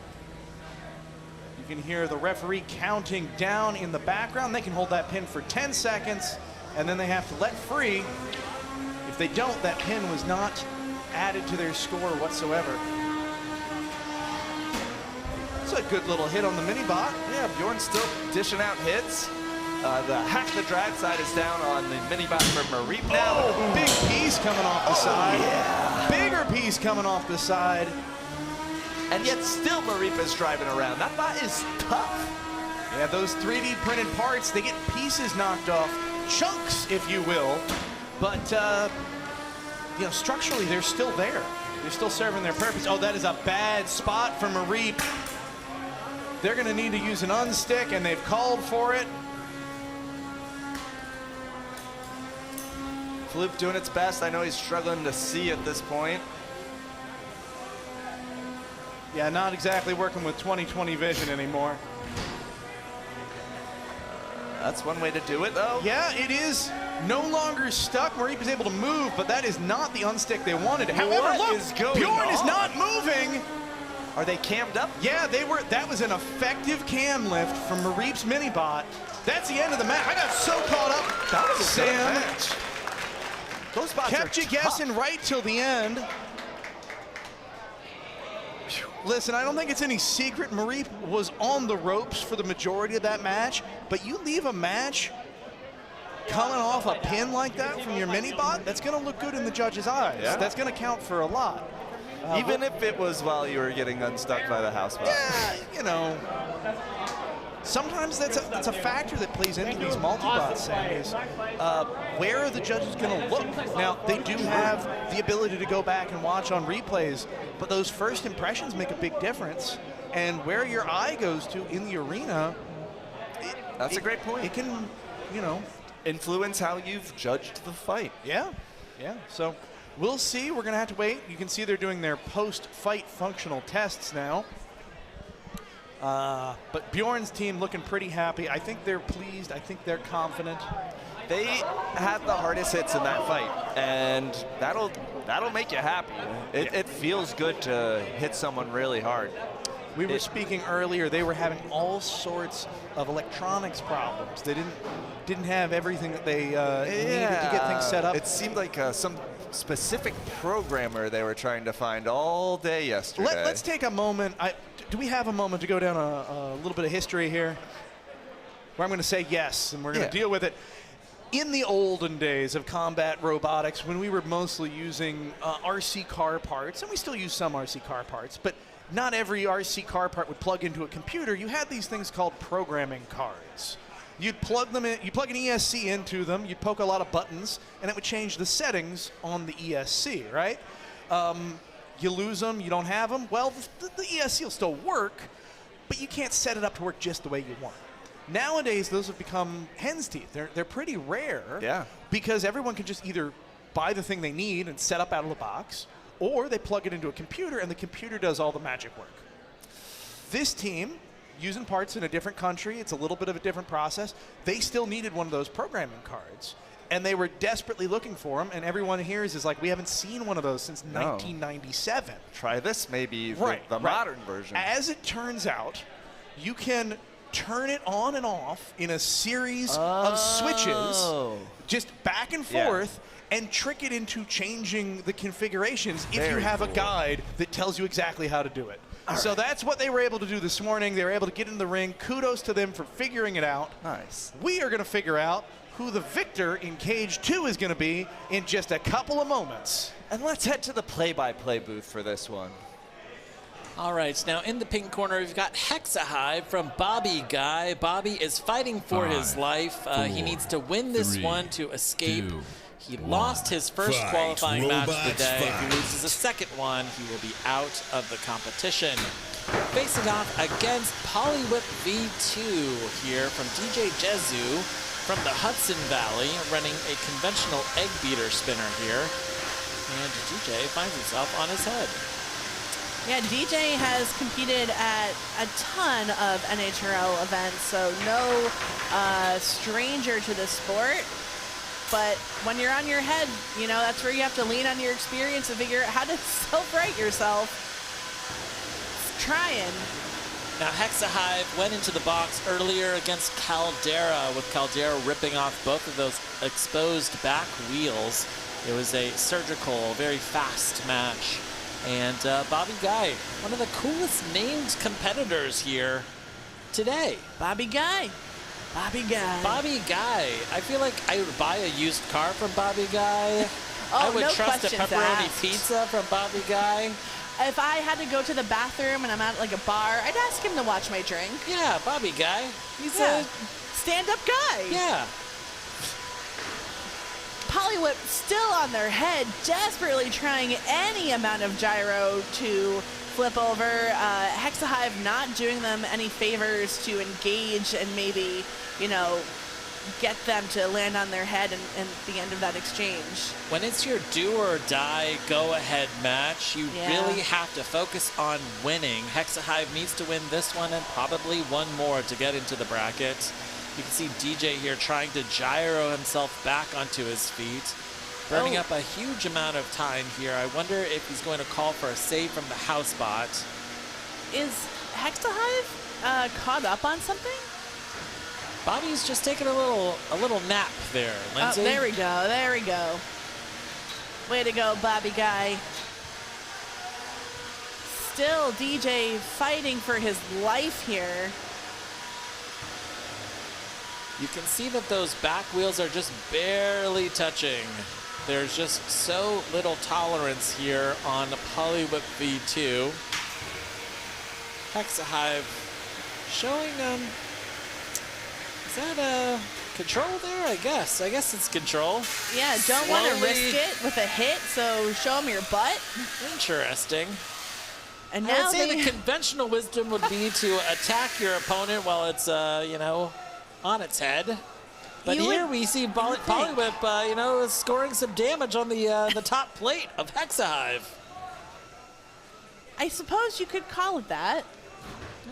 You can hear the referee counting down in the background. They can hold that pin for 10 seconds, and then they have to let free. If they don't, that pin was not added to their score whatsoever. It's a good little hit on the mini-bot. Yeah, Bjorn's still dishing out hits. The hack the drag side is down on the mini bot for Mareep now. Oh, big piece coming off the side. Yeah. Bigger piece coming off the side. And yet still Mareep is driving around. That bot is tough. Yeah, those 3D printed parts, they get pieces knocked off, chunks, if you will. But, you know, structurally, they're still there. They're still serving their purpose. Oh, that is a bad spot for Mareep. They're going to need to use an unstick, and they've called for it. Floop doing its best. I know he's struggling to see at this point. Yeah, not exactly working with 20/20 vision anymore. That's one way to do it, though. Yeah, it is no longer stuck. Mareep is able to move, but that is not the unstick they wanted. However, look, Bjorn is not moving. Are they cammed up? Yeah, they were. That was an effective cam lift from Mareep's mini-bot. That's the end of the match. I got so caught up. That was a Sam. good match. Those bots Kept are you tough. guessing right till the end. Listen, I don't think it's any secret Mareep was on the ropes for the majority of that match, but you leave a match coming off a pin like that from your mini-bot, that's going to look good in the judges' eyes. Yeah. That's going to count for a lot. Even if it was while you were getting unstuck by the house bot. Yeah, you know. Sometimes that's a factor that plays into these multi-bots, Sam, is where are the judges going to look? Now, they do have the ability to go back and watch on replays, but those first impressions make a big difference. And where your eye goes to in the arena, That's a great point. It can, you know, influence how you've judged the fight. Yeah, yeah. So we'll see. We're going to have to wait. You can see they're doing their post-fight functional tests now. But Bjorn's team looking pretty happy. I think they're pleased. I think they're confident. They had the hardest hits in that fight, and that'll make you happy. It feels good to hit someone really hard. We were speaking earlier. They were having all sorts of electronics problems. They didn't have everything that they needed to get things set up. It seemed like some specific programmer they were trying to find all day yesterday. Let's take a moment. Do we have a moment to go down a little bit of history here? Where I'm going to say yes, and we're going to deal with it. In the olden days of combat robotics, when we were mostly using RC car parts, and we still use some RC car parts, but not every RC car part would plug into a computer, you had these things called programming cards. You'd plug them in, you plug an ESC into them, you'd poke a lot of buttons, and it would change the settings on the ESC, right? You lose them, you don't have them, well, the ESC will still work, but you can't set it up to work just the way you want. Nowadays, those have become hen's teeth. They're pretty rare because everyone can just either buy the thing they need and set up out of the box, or they plug it into a computer and the computer does all the magic work. This team, using parts in a different country, it's a little bit of a different process, they still needed one of those programming cards. And they were desperately looking for them, and everyone here is like, we haven't seen one of those since 1997. Try this, maybe the modern version. As it turns out, you can turn it on and off in a series of switches, just back and forth, and trick it into changing the configurations if you have a guide that tells you exactly how to do it. So that's what they were able to do this morning. They were able to get in the ring. Kudos to them for figuring it out. Nice. We are going to figure out who the victor in Cage 2 is going to be in just a couple of moments. And let's head to the play-by-play booth for this one. All right, now in the pink corner, we've got Hexahive from Bobby Guy. Bobby is fighting for his life. He needs to win this one to escape. He lost his first qualifying match of the day. If he loses a second one, he will be out of the competition. Facing off against Polywhip V2 here from DJ Jezu from the Hudson Valley, running a conventional egg beater spinner here. And DJ finds himself on his head. Yeah, DJ has competed at a ton of NHRL events, so no stranger to the sport. But when you're on your head, you know, that's where you have to lean on your experience and figure out how to self-right yourself. Trying. Now, Hexahive went into the box earlier against Caldera, with Caldera ripping off both of those exposed back wheels. It was a surgical, very fast match. And Bobby Guy, one of the coolest named competitors here today. Bobby Guy. Bobby Guy. Bobby Guy. I feel like I would buy a used car from Bobby Guy. Oh, I would no trust a questions pepperoni asked. pizza from Bobby Guy. If I had to go to the bathroom and I'm at like a bar, I'd ask him to watch my drink. Yeah, Bobby Guy. He's Yeah. a Stand-up guy. yeah. Polywhip still on their head, desperately trying any amount of gyro to flip over. Hexahive not doing them any favors to engage and maybe, you know, get them to land on their head and the end of that exchange. When it's your do or die go-ahead match, you really have to focus on winning. Hexahive needs to win this one and probably one more to get into the bracket. You can see DJ here trying to gyro himself back onto his feet, burning up a huge amount of time here. I wonder if he's going to call for a save from the house bot. Is Hexahive caught up on something? Bobby's just taking a little nap there, Lindsay. Oh, there we go. There we go. Way to go, Bobby Guy. Still DJ fighting for his life here. You can see that those back wheels are just barely touching. There's just so little tolerance here on Polywhip V2. Hexahive showing is that a control there? I guess it's control. Yeah, don't want to risk it with a hit, so show him your butt. Interesting. And I now would say the conventional wisdom would be to attack your opponent while it's, you know, on its head. But here we see Polywhip, you know, is scoring some damage on the top plate of Hexahive. I suppose you could call it that.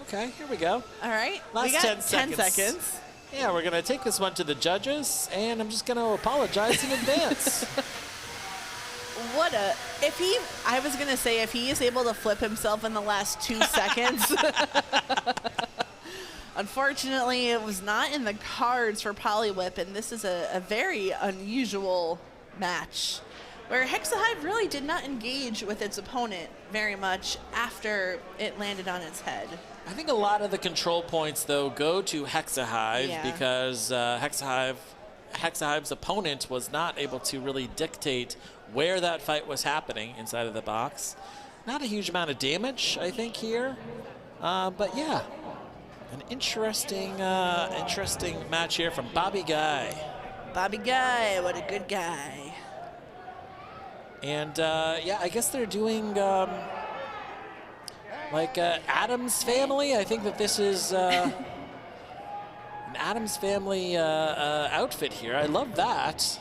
Okay, here we go. All right. Last we got 10 seconds. Yeah, we're going to take this one to the judges, and I'm just going to apologize in advance. I was going to say, if he is able to flip himself in the last 2 seconds. Unfortunately, it was not in the cards for Polywhip, and this is a very unusual match where Hexahive really did not engage with its opponent very much after it landed on its head. I think a lot of the control points, though, go to Hexahive because Hexahive's opponent was not able to really dictate where that fight was happening inside of the box. Not a huge amount of damage, I think, here. But yeah, an interesting match here from Bobby Guy. Bobby Guy, what a good guy. And yeah, I guess they're doing like Adam's Family. I think that this is an Adam's Family outfit here. I love that.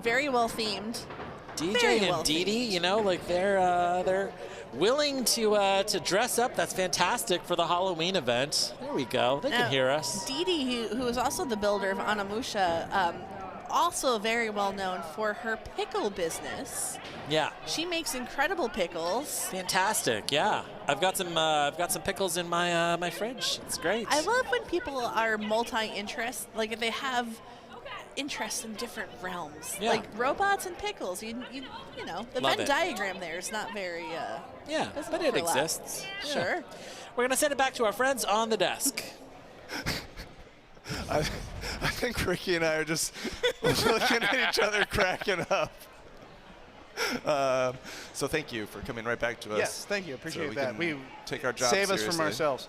Very well themed. DJ and Dee Dee, you know, like they're willing to dress up. That's fantastic for the Halloween event. There we go. They can hear us. Dee Dee, who is also the builder of Anamusha, also very well known for her pickle business. Yeah. She makes incredible pickles. Fantastic. Yeah. I've got some pickles in my my fridge. It's great. I love when people are multi-interest, like if they have interests in different realms. Yeah. Like robots and pickles. You know, the Love Venn it. diagram there is not very yeah, doesn't but it overlap. exists. Yeah. Sure. We're going to send it back to our friends on the desk. I think Ricky and I are just looking at each other, cracking up. So thank you for coming right back to us. Yes, thank you. Appreciate so that. We take our job save us seriously. from ourselves.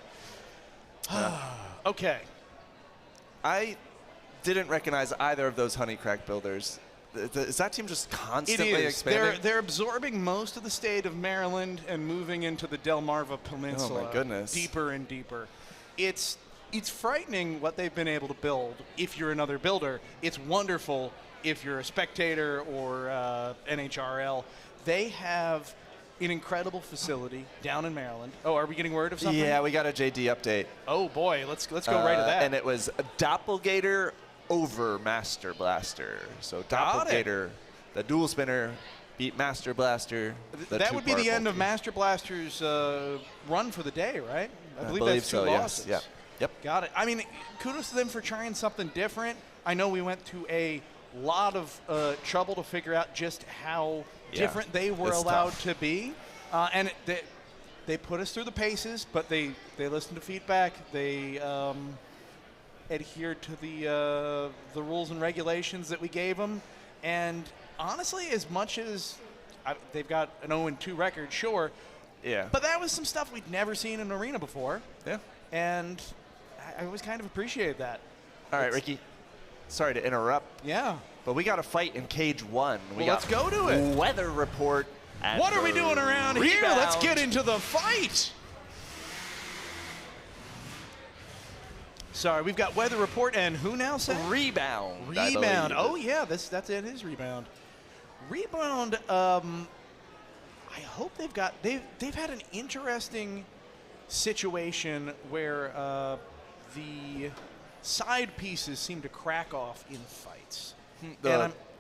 Okay. I didn't recognize either of those honey crack builders. Is that team just constantly expanding? They're absorbing most of the state of Maryland and moving into the Delmarva Peninsula. Oh my goodness. Deeper and deeper. It's frightening what they've been able to build if you're another builder. It's wonderful if you're a spectator or NHRL. They have an incredible facility down in Maryland. Oh, are we getting word of something? Yeah, we got a JD update. Oh boy, let's go right to that. And it was a Doppelganger over Master Blaster. So Doppelganger, the dual spinner, beat Master Blaster. That would be the end of Master Blaster's run for the day, right? I believe that's two so, losses. yes. Yep. Got it. I mean, kudos to them for trying something different. I know we went to a lot of trouble to figure out just how different they were allowed to be. And they put us through the paces, but they listened to feedback. They adhered to the rules and regulations that we gave them. And honestly, as much as they've got an 0-2 record, sure. Yeah. But that was some stuff we'd never seen in an arena before. Yeah. And I always kind of appreciated that. All right, Ricky. Sorry to interrupt. Yeah. But we got a fight in cage 1. Let's go to it. Weather report. What are we doing around here? Let's get into the fight. Sorry, we've got weather report and who now, Sam? Rebound. Rebound. Oh yeah, that's it is Rebound. Rebound. I hope they've had an interesting situation where the side pieces seem to crack off in fights.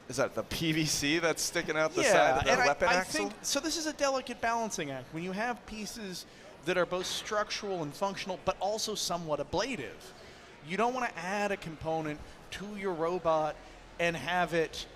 Is that the PVC that's sticking out the side of the weapon axle? So this is a delicate balancing act. When you have pieces that are both structural and functional, but also somewhat ablative, you don't want to add a component to your robot and have it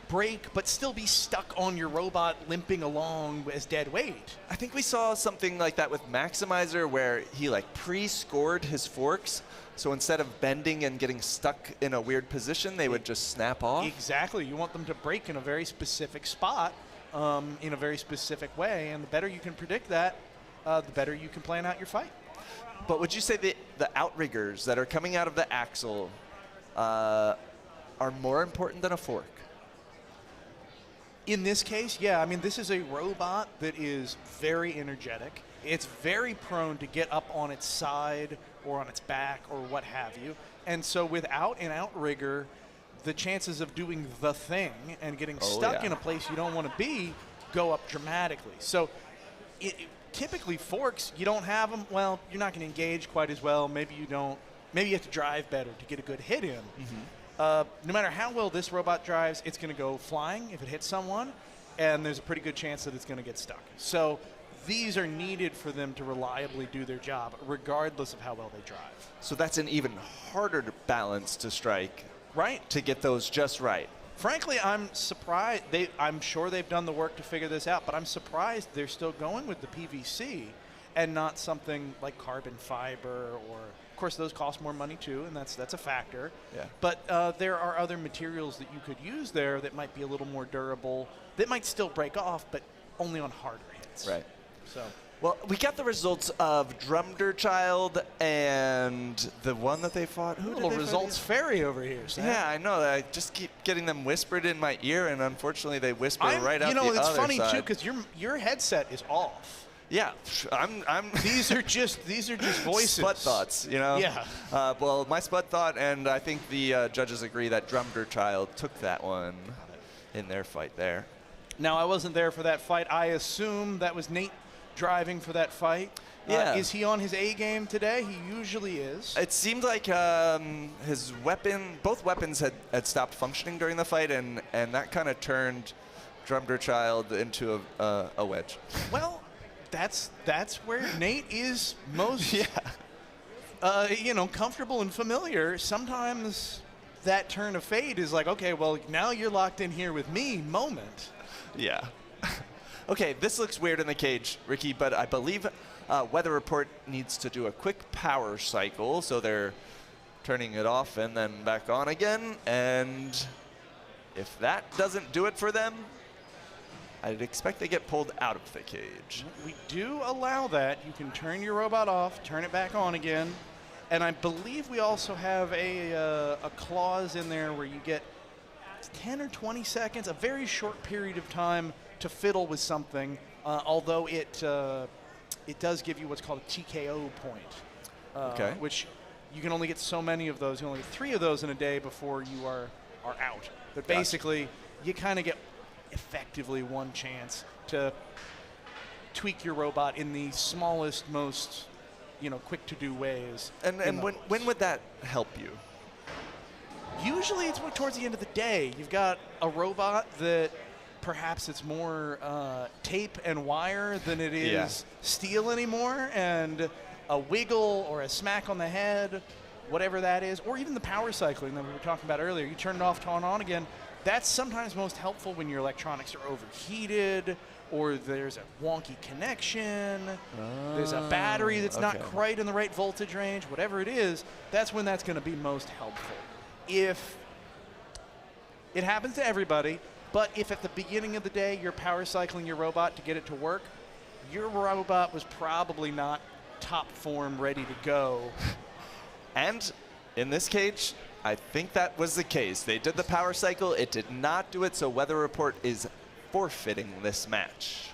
break, but still be stuck on your robot limping along as dead weight. I think we saw something like that with Maximizer where he pre-scored his forks. So instead of bending and getting stuck in a weird position, they would just snap off. Exactly. You want them to break in a very specific spot, in a very specific way. And the better you can predict that, the better you can plan out your fight. But would you say the outriggers that are coming out of the axle are more important than a fork? In this case, yeah. I mean, this is a robot that is very energetic. It's very prone to get up on its side or on its back or what have you. And so without an outrigger, the chances of doing the thing and getting stuck in a place you don't want to be go up dramatically. So typically forks, you don't have them, well, you're not going to engage quite as well. Maybe you don't. Maybe you have to drive better to get a good hit in. No matter how well this robot drives, it's going to go flying if it hits someone, and there's a pretty good chance that it's going to get stuck. So these are needed for them to reliably do their job, regardless of how well they drive. So that's an even harder balance to strike. Right. To get those just right. Frankly, I'm surprised. I'm sure they've done the work to figure this out, but I'm surprised they're still going with the PVC and not something like carbon fiber or... Of course, those cost more money too, and that's a factor. Yeah. But there are other materials that you could use there that might be a little more durable, that might still break off, but only on harder hits. Right. So. Well, we got the results of Drumderchild and the one that they fought. Who little results fairy over here, Sam. Yeah, I know. I just keep getting them whispered in my ear, and unfortunately, they whisper right out the other side. It's funny too because your headset is off. Yeah, I'm. These are just voices. Spud thoughts, you know. Yeah. Well, my spud thought, and I think the judges agree that Drumderchild took that one in their fight there. Now, I wasn't there for that fight. I assume that was Nate driving for that fight. Yeah. Is he on his A game today? He usually is. It seemed like his weapon, both weapons had stopped functioning during the fight, and that kind of turned Drumderchild into a wedge. Well. That's where Nate is most, comfortable and familiar. Sometimes that turn of fate is like, okay, well, now you're locked in here with me moment. Yeah. Okay, this looks weird in the cage, Ricky, but I believe Weather Report needs to do a quick power cycle, so they're turning it off and then back on again, and if that doesn't do it for them, I'd expect they get pulled out of the cage. We do allow that. You can turn your robot off, turn it back on again. And I believe we also have a clause in there where you get 10 or 20 seconds, a very short period of time to fiddle with something, although it does give you what's called a TKO point, which you can only get so many of those. You only get 3 of those in a day before you are out. But basically, you kind of get effectively one chance to tweak your robot in the smallest, most quick to do ways. And when would that help you? Usually it's towards the end of the day. You've got a robot that perhaps it's more tape and wire than it is steel anymore, and a wiggle or a smack on the head whatever that is, or even the power cycling that we were talking about earlier. You turn it off, turn it on again. That's sometimes most helpful when your electronics are overheated, or there's a wonky connection, there's a battery that's not quite in the right voltage range, whatever it is, that's when that's going to be most helpful. If it happens to everybody, but if at the beginning of the day you're power cycling your robot to get it to work, your robot was probably not top form, ready to go. And in this cage, I think that was the case. They did the power cycle. It did not do it, so Weather Report is forfeiting this match.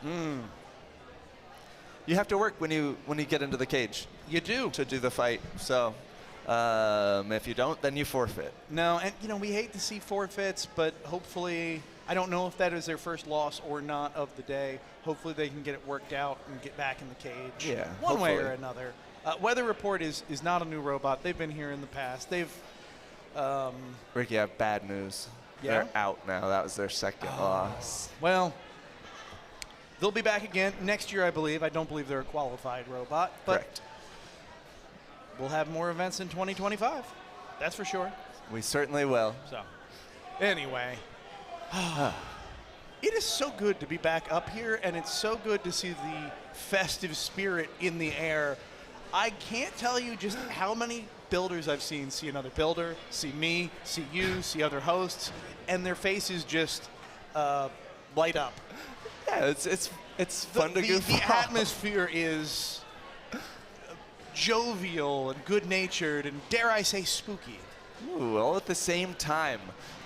You have to work when you get into the cage. You do. To do the fight. So if you don't, then you forfeit. No, and we hate to see forfeits, but hopefully, I don't know if that is their first loss or not of the day. Hopefully they can get it worked out and get back in the cage. Yeah, one way or another. Weather Report is not a new robot. They've been here in the past. They've Ricky, I have bad news. Yeah? They're out now. That was their second loss. Well, they'll be back again next year, I believe. I don't believe they're a qualified robot, but Correct. We'll have more events in 2025. That's for sure. We certainly will. So, anyway, it is so good to be back up here, and it's so good to see the festive spirit in the air. I can't tell you just how many builders I've seen see another builder, see me, see you, see other hosts, and their faces just light up. Yeah, it's fun to goof The off. atmosphere is jovial and good-natured and, dare I say, spooky. Ooh, all at the same time.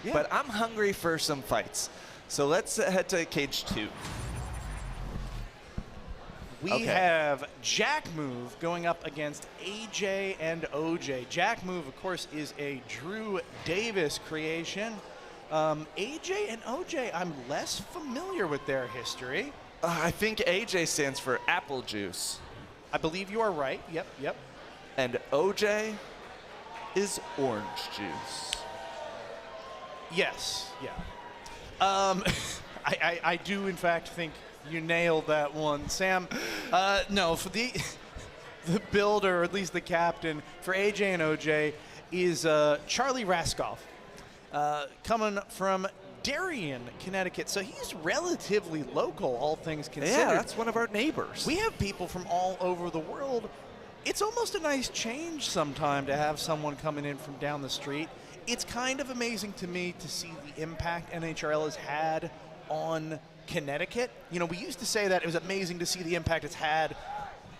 Yeah. But I'm hungry for some fights. So let's head to cage 2. We have Jack Move going up against AJ and OJ. Jack Move, of course, is a Drew Davis creation. AJ and OJ, I'm less familiar with their history. I think AJ stands for apple juice. I believe you are right. Yep. And OJ is orange juice. Yes, yeah. I do, in fact, think you nailed that one, Sam. No, for the builder, or at least the captain, for AJ and OJ is Charlie Raskoff, coming from Darien, Connecticut. So he's relatively local, all things considered. Yeah, that's one of our neighbors. We have people from all over the world. It's almost a nice change sometime to have someone coming in from down the street. It's kind of amazing to me to see the impact NHRL has had on Connecticut. We used to say that it was amazing to see the impact it's had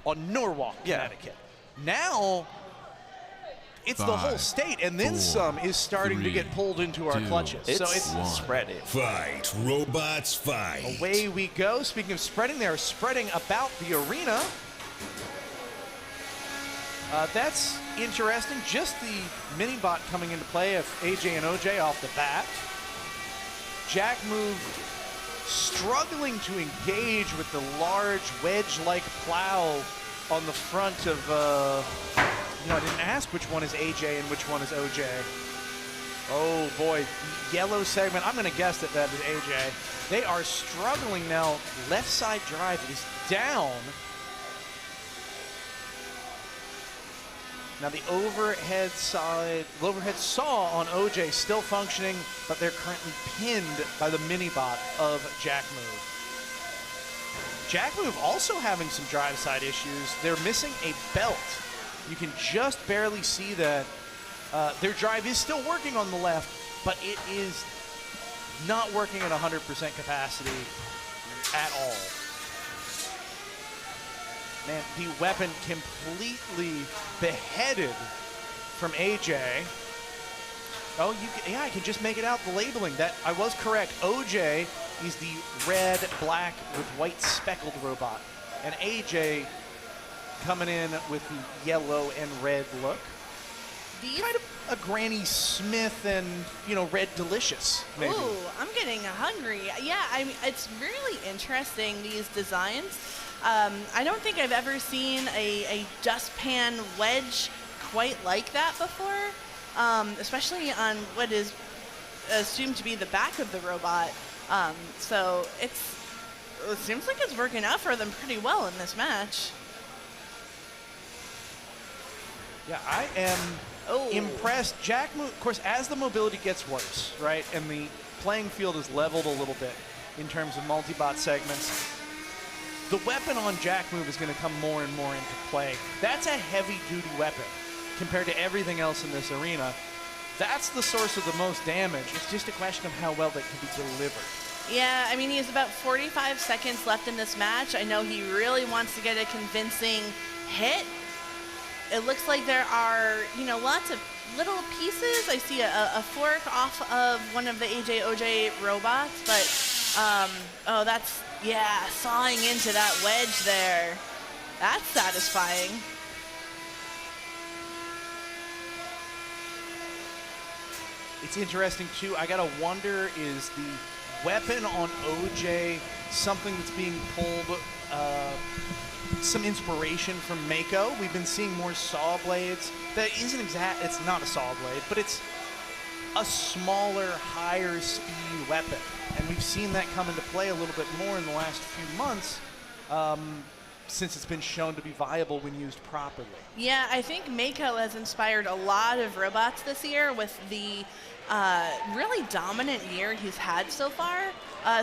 on Norwalk, Connecticut. Now, it's the whole state, and then some is starting to get pulled into our clutches. So it's spreading. Fight, robots, fight. Away we go. Speaking of spreading, they're spreading about the arena. That's interesting. Just the mini-bot coming into play of AJ and OJ off the bat. Jack Move struggling to engage with the large wedge-like plow on the front of, I didn't ask which one is AJ and which one is OJ. Oh boy, yellow segment. I'm going to guess that is AJ. They are struggling now. Left side drive is down. Now the overhead saw on OJ still functioning, but they're currently pinned by the mini-bot of Jack Move. Jack Move also having some drive side issues. They're missing a belt. You can just barely see that their drive is still working on the left, but it is not working at 100% capacity at all. Man, the weapon completely beheaded from AJ. Oh, I can just make it out, the labeling. That I was correct. OJ is the red, black, with white speckled robot. And AJ coming in with the yellow and red look. Kind of a Granny Smith and, Red Delicious, maybe. Ooh, I'm getting hungry. Yeah, it's really interesting, these designs. I don't think I've ever seen a dustpan wedge quite like that before, especially on what is assumed to be the back of the robot. So it seems like it's working out for them pretty well in this match. Yeah, I am Impressed. Jack Move, of course, as the mobility gets worse, right, and the playing field is leveled a little bit in terms of multi-bot segments, the weapon on Jack Move is going to come more and more into play. That's a heavy-duty weapon compared to everything else in this arena. That's the source of the most damage. It's just a question of how well that can be delivered. Yeah, I mean, he has about 45 seconds left in this match. I know he really wants to get a convincing hit. It looks like there are, you know, lots of little pieces. I see a fork off of one of the AJ/OJ robots, but, oh, that's, yeah, sawing into that wedge there. That's satisfying. It's interesting, too. I got to wonder, is the weapon on OJ something that's being pulled, some inspiration from Mako? We've been seeing more saw blades. That isn't exact, it's not a saw blade, but it's a smaller, higher speed weapon. And we've seen that come into play a little bit more in the last few months, since it's been shown to be viable when used properly. Yeah, I think Mako has inspired a lot of robots this year with the really dominant year he's had so far.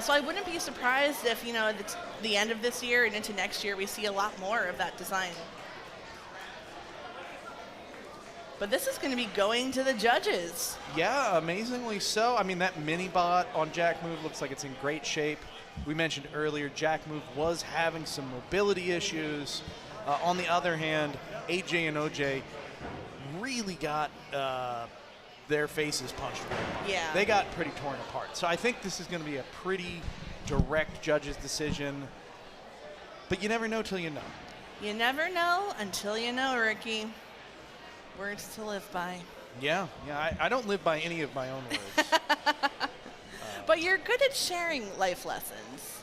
So I wouldn't be surprised if, you know, at the end of this year and into next year we see a lot more of that design. But this is going to be going to the judges. Yeah, amazingly so. I mean, that mini bot on Jack Move looks like it's in great shape. We mentioned earlier, Jack Move was having some mobility issues. On the other hand, AJ and OJ really got their faces punched. Yeah. They got pretty torn apart. So I think this is going to be a pretty direct judge's decision. But you never know till you know. You never know until you know, Ricky. Words to live by. Yeah, I don't live by any of my own words. But you're good at sharing life lessons.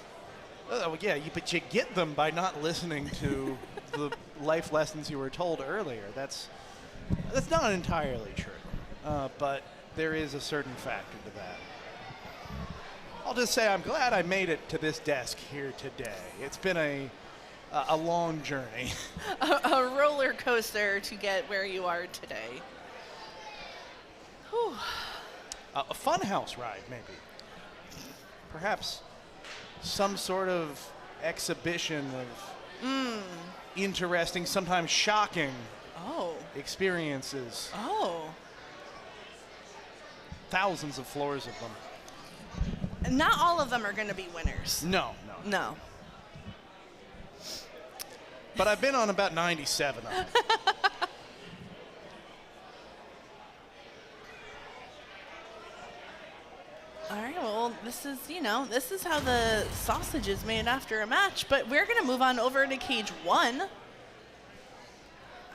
Yeah, but you get them by not listening to the life lessons you were told earlier. That's not entirely true, but there is a certain factor to that. I'll just say I'm glad I made it to this desk here today. It's been a long journey. a roller coaster to get where you are today. Whew. A fun house ride, maybe. Perhaps some sort of exhibition of interesting, sometimes shocking experiences. Oh. Thousands of floors of them. Not all of them are going to be winners. No. But I've been on about 97 of them. All right, well, this is how the sausage is made after a match, but we're going to move on over to Cage 1.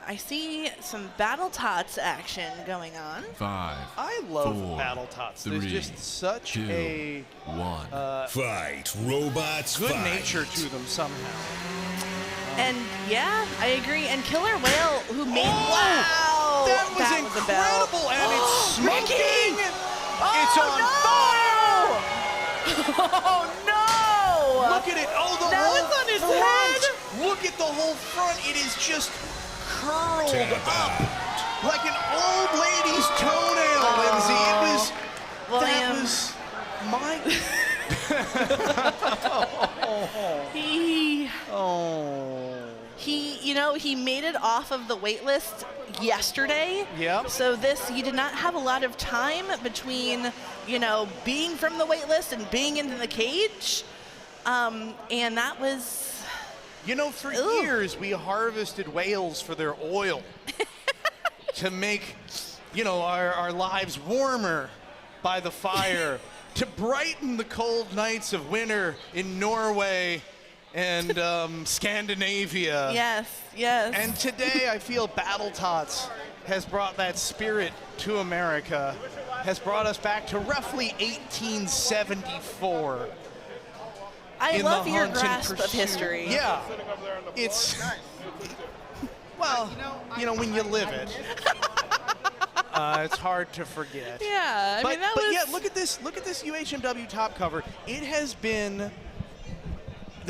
I see some Battle Tots action going on. 5. I love 4, Battle Tots. 3, There's just such 2, a 1. Fight, robots, good fight. nature to them somehow. And yeah, I agree. And Killer Whale, who made wow, that was incredible, and it's smoking. It's on fire. Oh no! Look at it! Oh, the now whole it's on his front. head. Look at the whole front. It is just curled up like an old lady's toenail, Lindsay. It was. William. That was my. He made it off of the wait list yesterday. Yep. So he did not have a lot of time between, being from the wait list and being into the cage. And that was. For years we harvested whales for their oil to make, our lives warmer by the fire, to brighten the cold nights of winter in Norway and Scandinavia. Yes. And today I feel Battle Tots has brought that spirit to America, has brought us back to roughly 1874. I love your grasp of history. Yeah. It's, well, when you live it, it's hard to forget. Yeah, I mean, that was... yeah, look at this UHMW top cover. It has been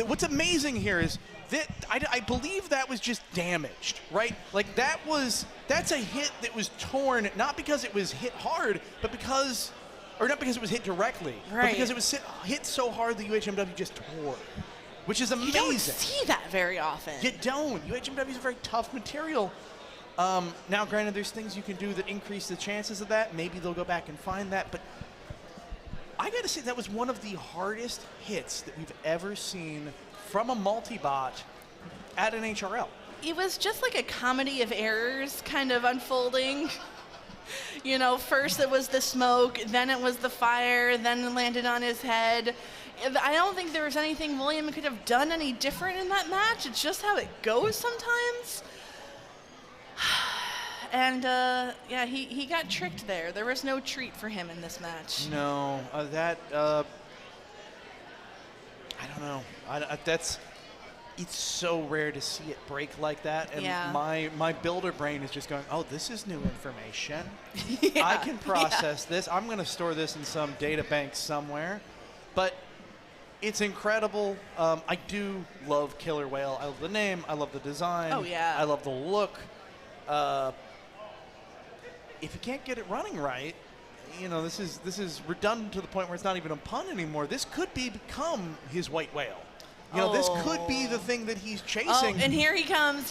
what's amazing here is that I believe that was just damaged, right? Like that's a hit that was torn, not because it was hit hard, but because, or not because it was hit directly, but because it was hit so hard the UHMW just tore, which is amazing. You don't see that very often. You don't. UHMW is a very tough material. Now, granted, there's things you can do that increase the chances of that. Maybe they'll go back and find that, but I got to say that was one of the hardest hits that we've ever seen from a multi-bot at NHRL. It was just like a comedy of errors kind of unfolding. You know, first it was the smoke, then it was the fire, then it landed on his head. I don't think there was anything William could have done any different in that match. It's just how it goes sometimes. And, yeah, he got tricked there. There was no treat for him in this match. No, I don't know. It's so rare to see it break like that. And my builder brain is just going, oh, this is new information. I can process this. I'm going to store this in some data bank somewhere. But it's incredible. I do love Killer Whale. I love the name. I love the design. Oh, yeah. I love the look. If you can't get it running right, you know, this is redundant to the point where it's not even a pun anymore. This could become his white whale. You know, this could be the thing that he's chasing. Oh, and here he comes.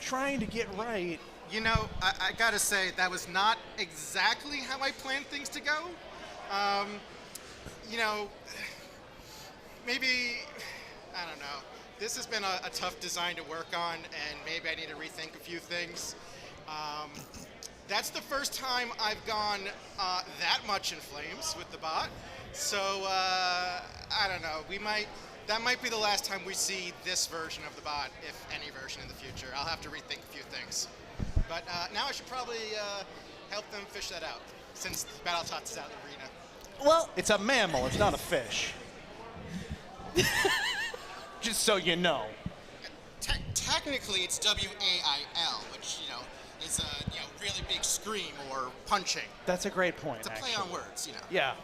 Trying to get right. You know, I gotta say that was not exactly how I planned things to go. You know, maybe, I don't know. This has been a tough design to work on, and maybe I need to rethink a few things. That's the first time I've gone that much in flames with the bot. So, I don't know. That might be the last time we see this version of the bot, if any version in the future. I'll have to rethink a few things. But now I should probably help them fish that out, since Battle Tots is out of the arena. Well, it's a mammal. It's not a fish. Just so you know. Technically, it's W-A-I-L, which, you know, is a really big scream or punching. That's a great point, It's a play on words, you know. Yeah,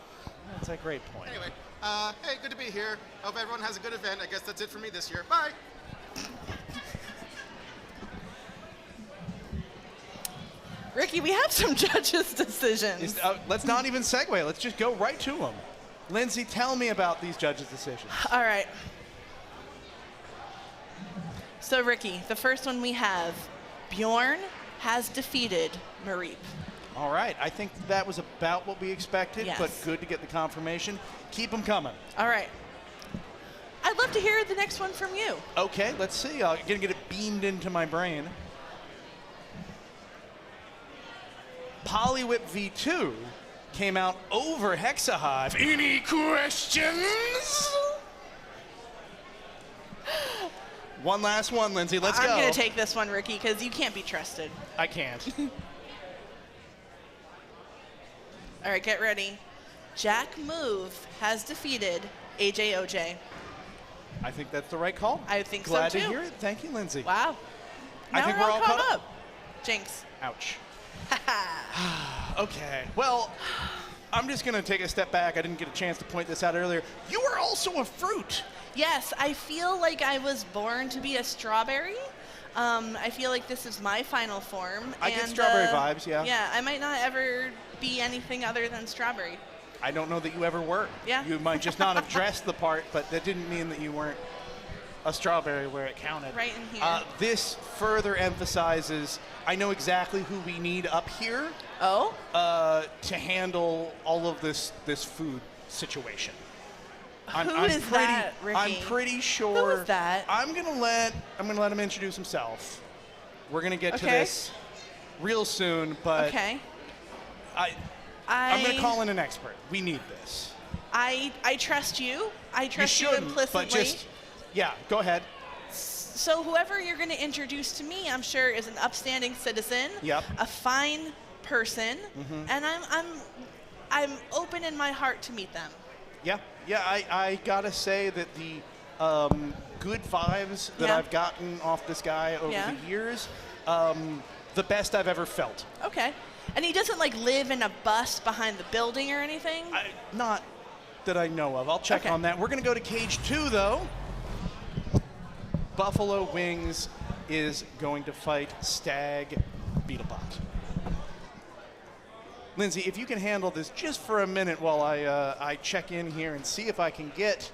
that's a great point. Anyway, hey, good to be here. Hope everyone has a good event. I guess that's it for me this year. Bye. Ricky, we have some judges' decisions. Let's not even segue. Let's just go right to them. Lindsay, tell me about these judges' decisions. All right. So, Ricky, the first one we have, Bjorn has defeated Mareep. All right. I think that was about what we expected, Yes. but good to get the confirmation. Keep them coming. All right. I'd love to hear the next one from you. Okay, let's see. I'm going to get it beamed into my brain. Polywhip V2 came out over Hexahive. Any questions? One last one, Lindsay. Let's go. I'm going to take this one, Ricky, because you can't be trusted. I can't. All right, get ready. Jack Move has defeated AJOJ. I think that's the right call. I think Glad so, too. to hear it. Thank you, Lindsay. Wow. I think we're all caught up. Jinx. Ouch. Okay. Well, I'm just going to take a step back. I didn't get a chance to point this out earlier. You are also a fruit. Yes, I feel like I was born to be a strawberry. I feel like this is my final form. I get strawberry vibes, yeah. Yeah, I might not ever be anything other than strawberry. I don't know that you ever were. Yeah. You might just not have dressed the part, but that didn't mean that you weren't a strawberry where it counted. Right in here. This further emphasizes, I know exactly who we need up here. Oh? To handle all of this food situation. Who is that, Ricky? I'm pretty sure. Who is that? I'm gonna let him introduce himself. We're gonna get to this real soon, but I'm gonna call in an expert. We need this. I trust you. I trust you implicitly. But just, yeah, go ahead. So whoever you're going to introduce to me, I'm sure, is an upstanding citizen, a fine person, and I'm open in my heart to meet them. Yeah, I gotta say that the good vibes that I've gotten off this guy over the years, the best I've ever felt. Okay. And he doesn't like live in a bus behind the building or anything? that I know of. I'll check on that. We're going to go to cage 2, though. Buffalo Wings is going to fight Stag Beetlebot. Lindsay, if you can handle this just for a minute while I check in here and see if I can get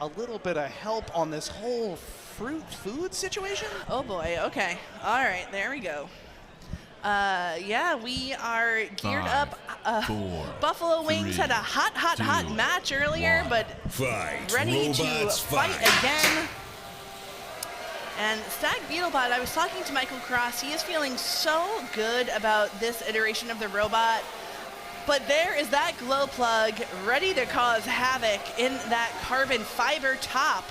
a little bit of help on this whole food situation. Oh boy, okay. All right, there we go. Yeah, we are geared up. Buffalo Wings had a hot match earlier, but ready to fight again. And Stag Beetlebot, I was talking to Michael Cross. He is feeling so good about this iteration of the robot. But there is that glow plug ready to cause havoc in that carbon fiber top.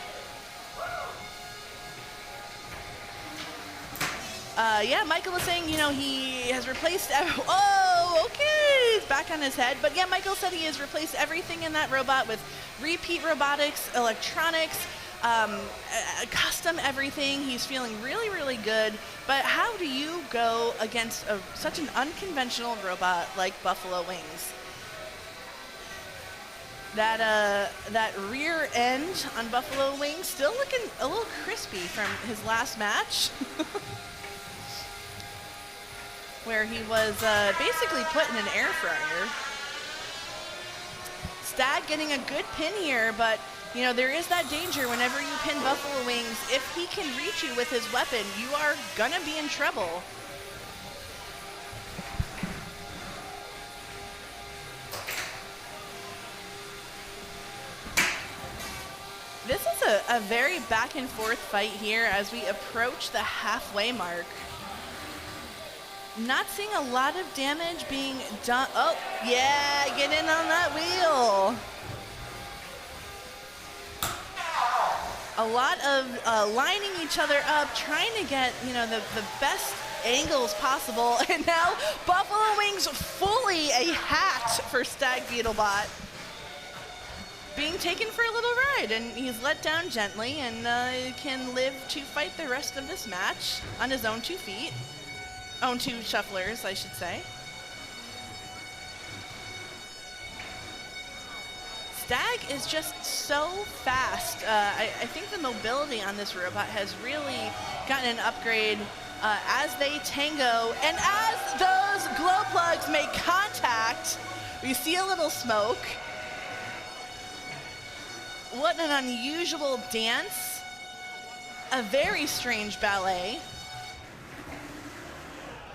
Yeah, Michael was saying, you know, he has replaced. Oh, okay, he's back on his head. But yeah, Michael said he has replaced everything in that robot with repeat robotics, electronics, custom everything. He's feeling really, really good. But how do you go against such an unconventional robot like Buffalo Wings? That rear end on Buffalo Wings still looking a little crispy from his last match. Where he was basically put in an air fryer. Stag getting a good pin here, but you know, there is that danger whenever you pin Buffalo Wings. If he can reach you with his weapon, you are gonna be in trouble. This is a very back and forth fight here as we approach the halfway mark. Not seeing a lot of damage being done. Oh, yeah, get in on that wheel. A lot of lining each other up, trying to get, you know, the best angles possible. And now Buffalo Wings fully a hat for Stag Beetlebot. Being taken for a little ride, and he's let down gently and can live to fight the rest of this match on his own 2 feet. Own 2 shufflers, I should say. Stag is just so fast. I think the mobility on this robot has really gotten an upgrade as they tango. And as those glow plugs make contact, we see a little smoke. What an unusual dance. A very strange ballet.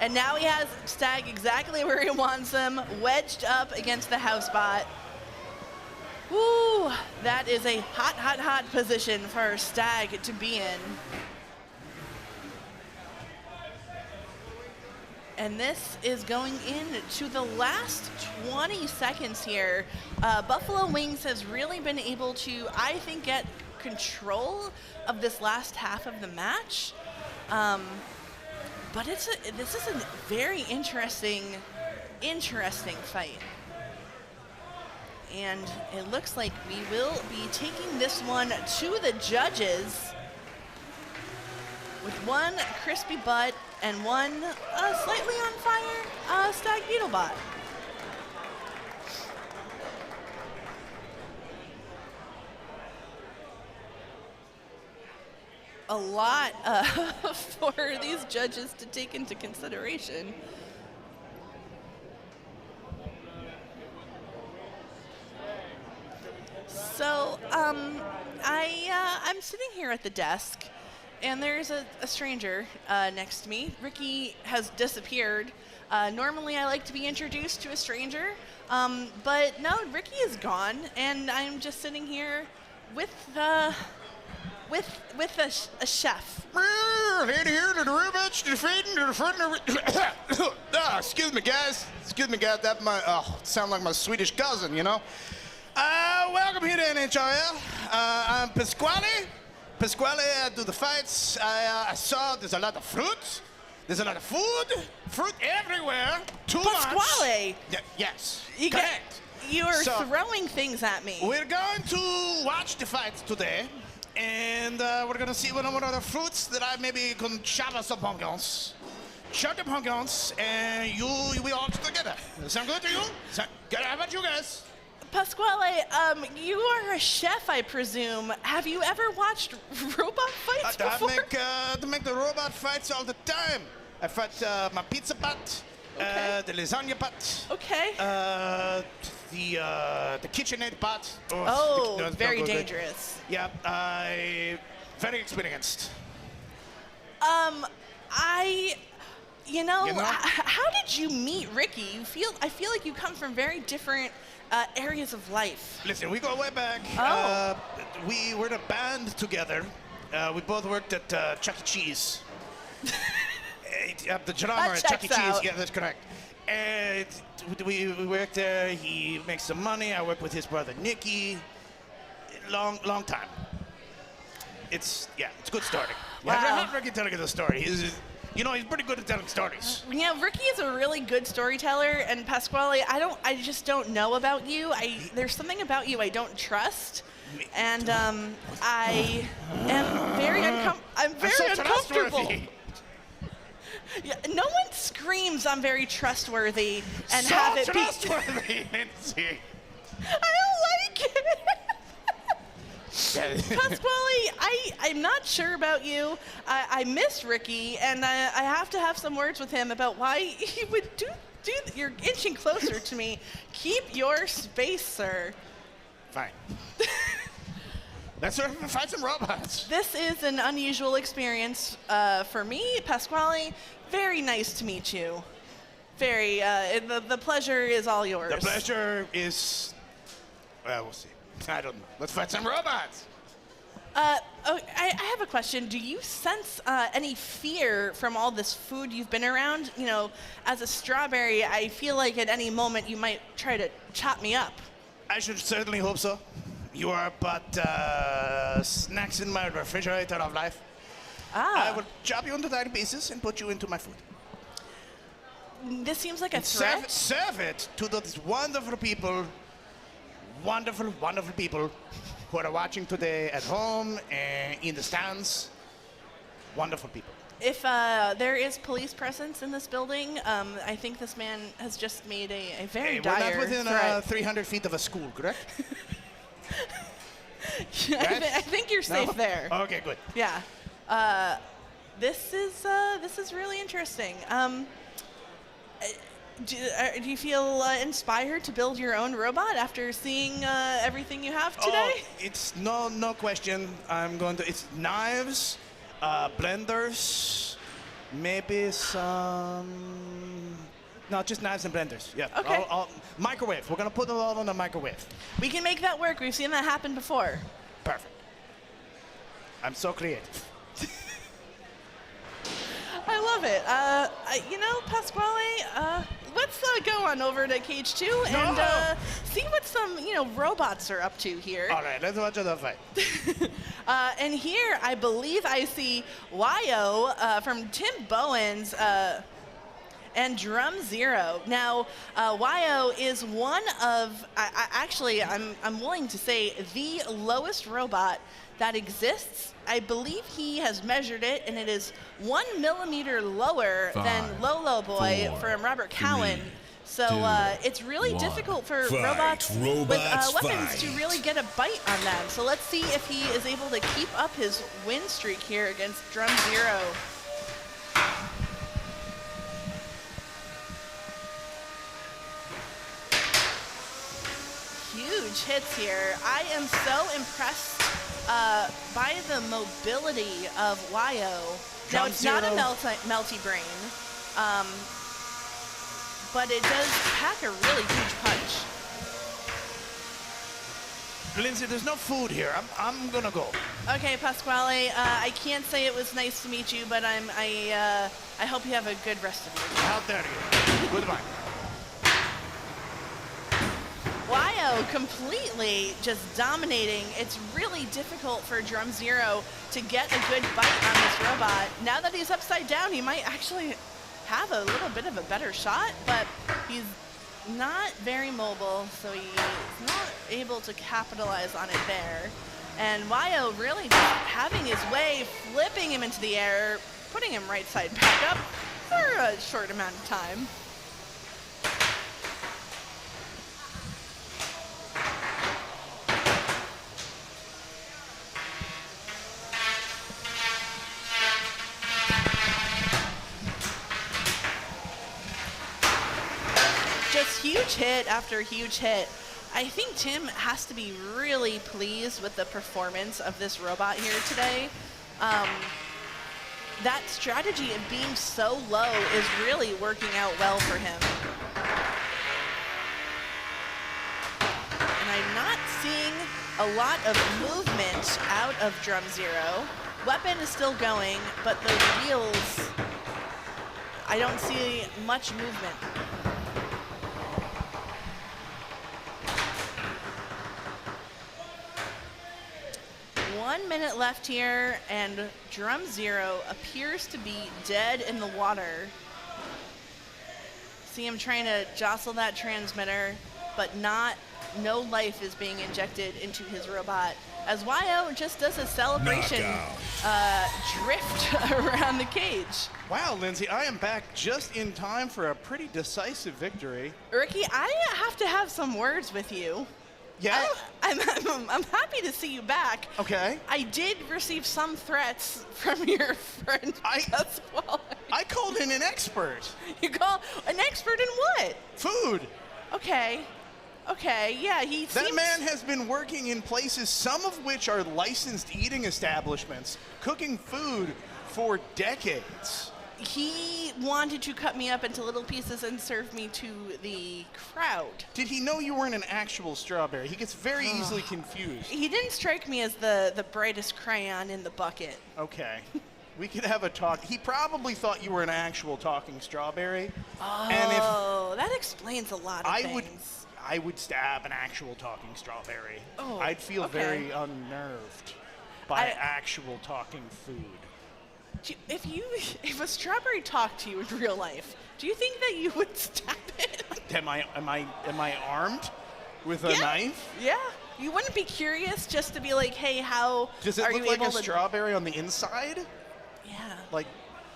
And now he has Stag exactly where he wants him, wedged up against the housebot. Woo, that is a hot position for Stag to be in. And this is going into the last 20 seconds here. Buffalo Wings has really been able to, I think, get control of this last half of the match. But this is a very interesting fight. And it looks like we will be taking this one to the judges with one crispy butt and one slightly on fire Stag Beetlebot. A lot for these judges to take into consideration. So I'm sitting here at the desk, and there's a stranger next to me. Ricky has disappeared. Normally I like to be introduced to a stranger, but no, Ricky is gone, and I'm just sitting here with a chef. Excuse me, guys. That might sound like my Swedish cousin, you know. Welcome here to NHRL. I'm Pasquale. I do the fights. I saw there's a lot of fruit. There's a lot of food. Fruit everywhere. Too much. Pasquale. Yes. Correct. You are throwing things at me. We're going to watch the fights today. And we're going to see what are the fruits that I maybe can chop some pumpkins. Chop the pumpkins, and we all together. Sound good to you? How about you guys? Pasquale, you are a chef, I presume. Have you ever watched robot fights before? I make the robot fights all the time. I fight my pizza butt, the lasagna butt. Okay. The KitchenAid butt. Oh, very dangerous. Good. Yeah, I very experienced. How did you meet Ricky? I feel like you come from very different areas of life. Listen, we go way back. Oh. We were in a band together. We both worked at Chuck E. Cheese. The drummer at Chuck E. Cheese. Yeah, that's correct. We worked there. He makes some money. I work with his brother Nicky. Long time. It's good story. Wow. I heard Ricky telling you the story. He's pretty good at telling stories. Yeah, Ricky is a really good storyteller, and Pasquale, I just don't know about you. There's something about you I don't trust, and I am very uncomfortable. Yeah, no one screams I'm very trustworthy and so have it be trustworthy, Nancy. I don't like it. Pasquale, I'm not sure about you. I miss Ricky, and I have to have some words with him about why he would do. You're inching closer to me. Keep your space, sir. Fine. Let's fight some robots. This is an unusual experience for me, Pasquale. Very nice to meet you. Very. The pleasure is all yours. The pleasure is. Well, we'll see. I don't know. Let's fight some robots. I have a question. Do you sense any fear from all this food you've been around? You know, as a strawberry, I feel like at any moment you might try to chop me up. I should certainly hope so. You are but snacks in my refrigerator of life. I will chop you into tiny pieces and put you into my food. This seems like a and threat. Serve it to those wonderful people, wonderful people who are watching today at home and in the stands. Wonderful people. If there is police presence in this building, I think this man has just made a very dire we're not within threat. 300 feet of a school, correct? I think you're safe there. Okay, good. Yeah. This is really interesting. Do you feel inspired to build your own robot after seeing everything you have today? Oh, it's no question. It's knives, blenders, maybe some. No, just knives and blenders. Yeah. Okay. Microwave. We're gonna put them all on the microwave. We can make that work. We've seen that happen before. Perfect. I'm so creative. I love it. Pasquale, let's go on over to Cage 2 and see what some, robots are up to here. All right, let's watch the fight. And here, I believe I see Wyo from Tim Bowen's and Drum Zero. Now, Wyo is one of, I'm willing to say, the lowest robot that exists. I believe he has measured it, and it is 1 millimeter lower than Lolo Boy from Robert Cowan. So it's really difficult for robots with weapons to really get a bite on them. So let's see if he is able to keep up his win streak here against Drum Zero. Huge hits here. I am so impressed by the mobility of Wyo. Now, it's not a melty brain, but it does pack a really huge punch. Lindsay, there's no food here. I'm gonna go. Okay, Pasquale, I can't say it was nice to meet you, but I hope you have a good rest of your day. How dare you? Goodbye. Wyo completely just dominating. It's really difficult for Drum Zero to get a good bite on this robot. Now that he's upside down, he might actually have a little bit of a better shot, but he's not very mobile, so he's not able to capitalize on it there. And Wyo really just having his way, flipping him into the air, putting him right side back up for a short amount of time. Just huge hit after huge hit. I think Tim has to be really pleased with the performance of this robot here today. That strategy of being so low is really working out well for him. And I'm not seeing a lot of movement out of Drum Zero. Weapon is still going, but those wheels, I don't see much movement. 1 minute left here, and Drum Zero appears to be dead in the water. See him trying to jostle that transmitter, but no life is being injected into his robot. As YO just does a celebration drift around the cage. Wow, Lindsay, I am back just in time for a pretty decisive victory. Ricky, I have to have some words with you. Yeah? I'm happy to see you back. Okay. I did receive some threats from your friend Pasquale. I called in an expert. You call an expert in what? Food. Okay. Okay, yeah, That man has been working in places, some of which are licensed eating establishments, cooking food for decades. He wanted to cut me up into little pieces and serve me to the crowd. Did he know you weren't an actual strawberry? He gets very easily confused. He didn't strike me as the brightest crayon in the bucket. Okay. We could have a talk. He probably thought you were an actual talking strawberry. Oh, and that explains a lot of things. I would stab an actual talking strawberry. Oh, I'd feel very unnerved by actual talking food. If a strawberry talked to you in real life, do you think that you would stab it? Am I armed with a knife? Yeah. You wouldn't be curious just to be like, hey, how does it are look you like able a strawberry on the inside? Yeah. Like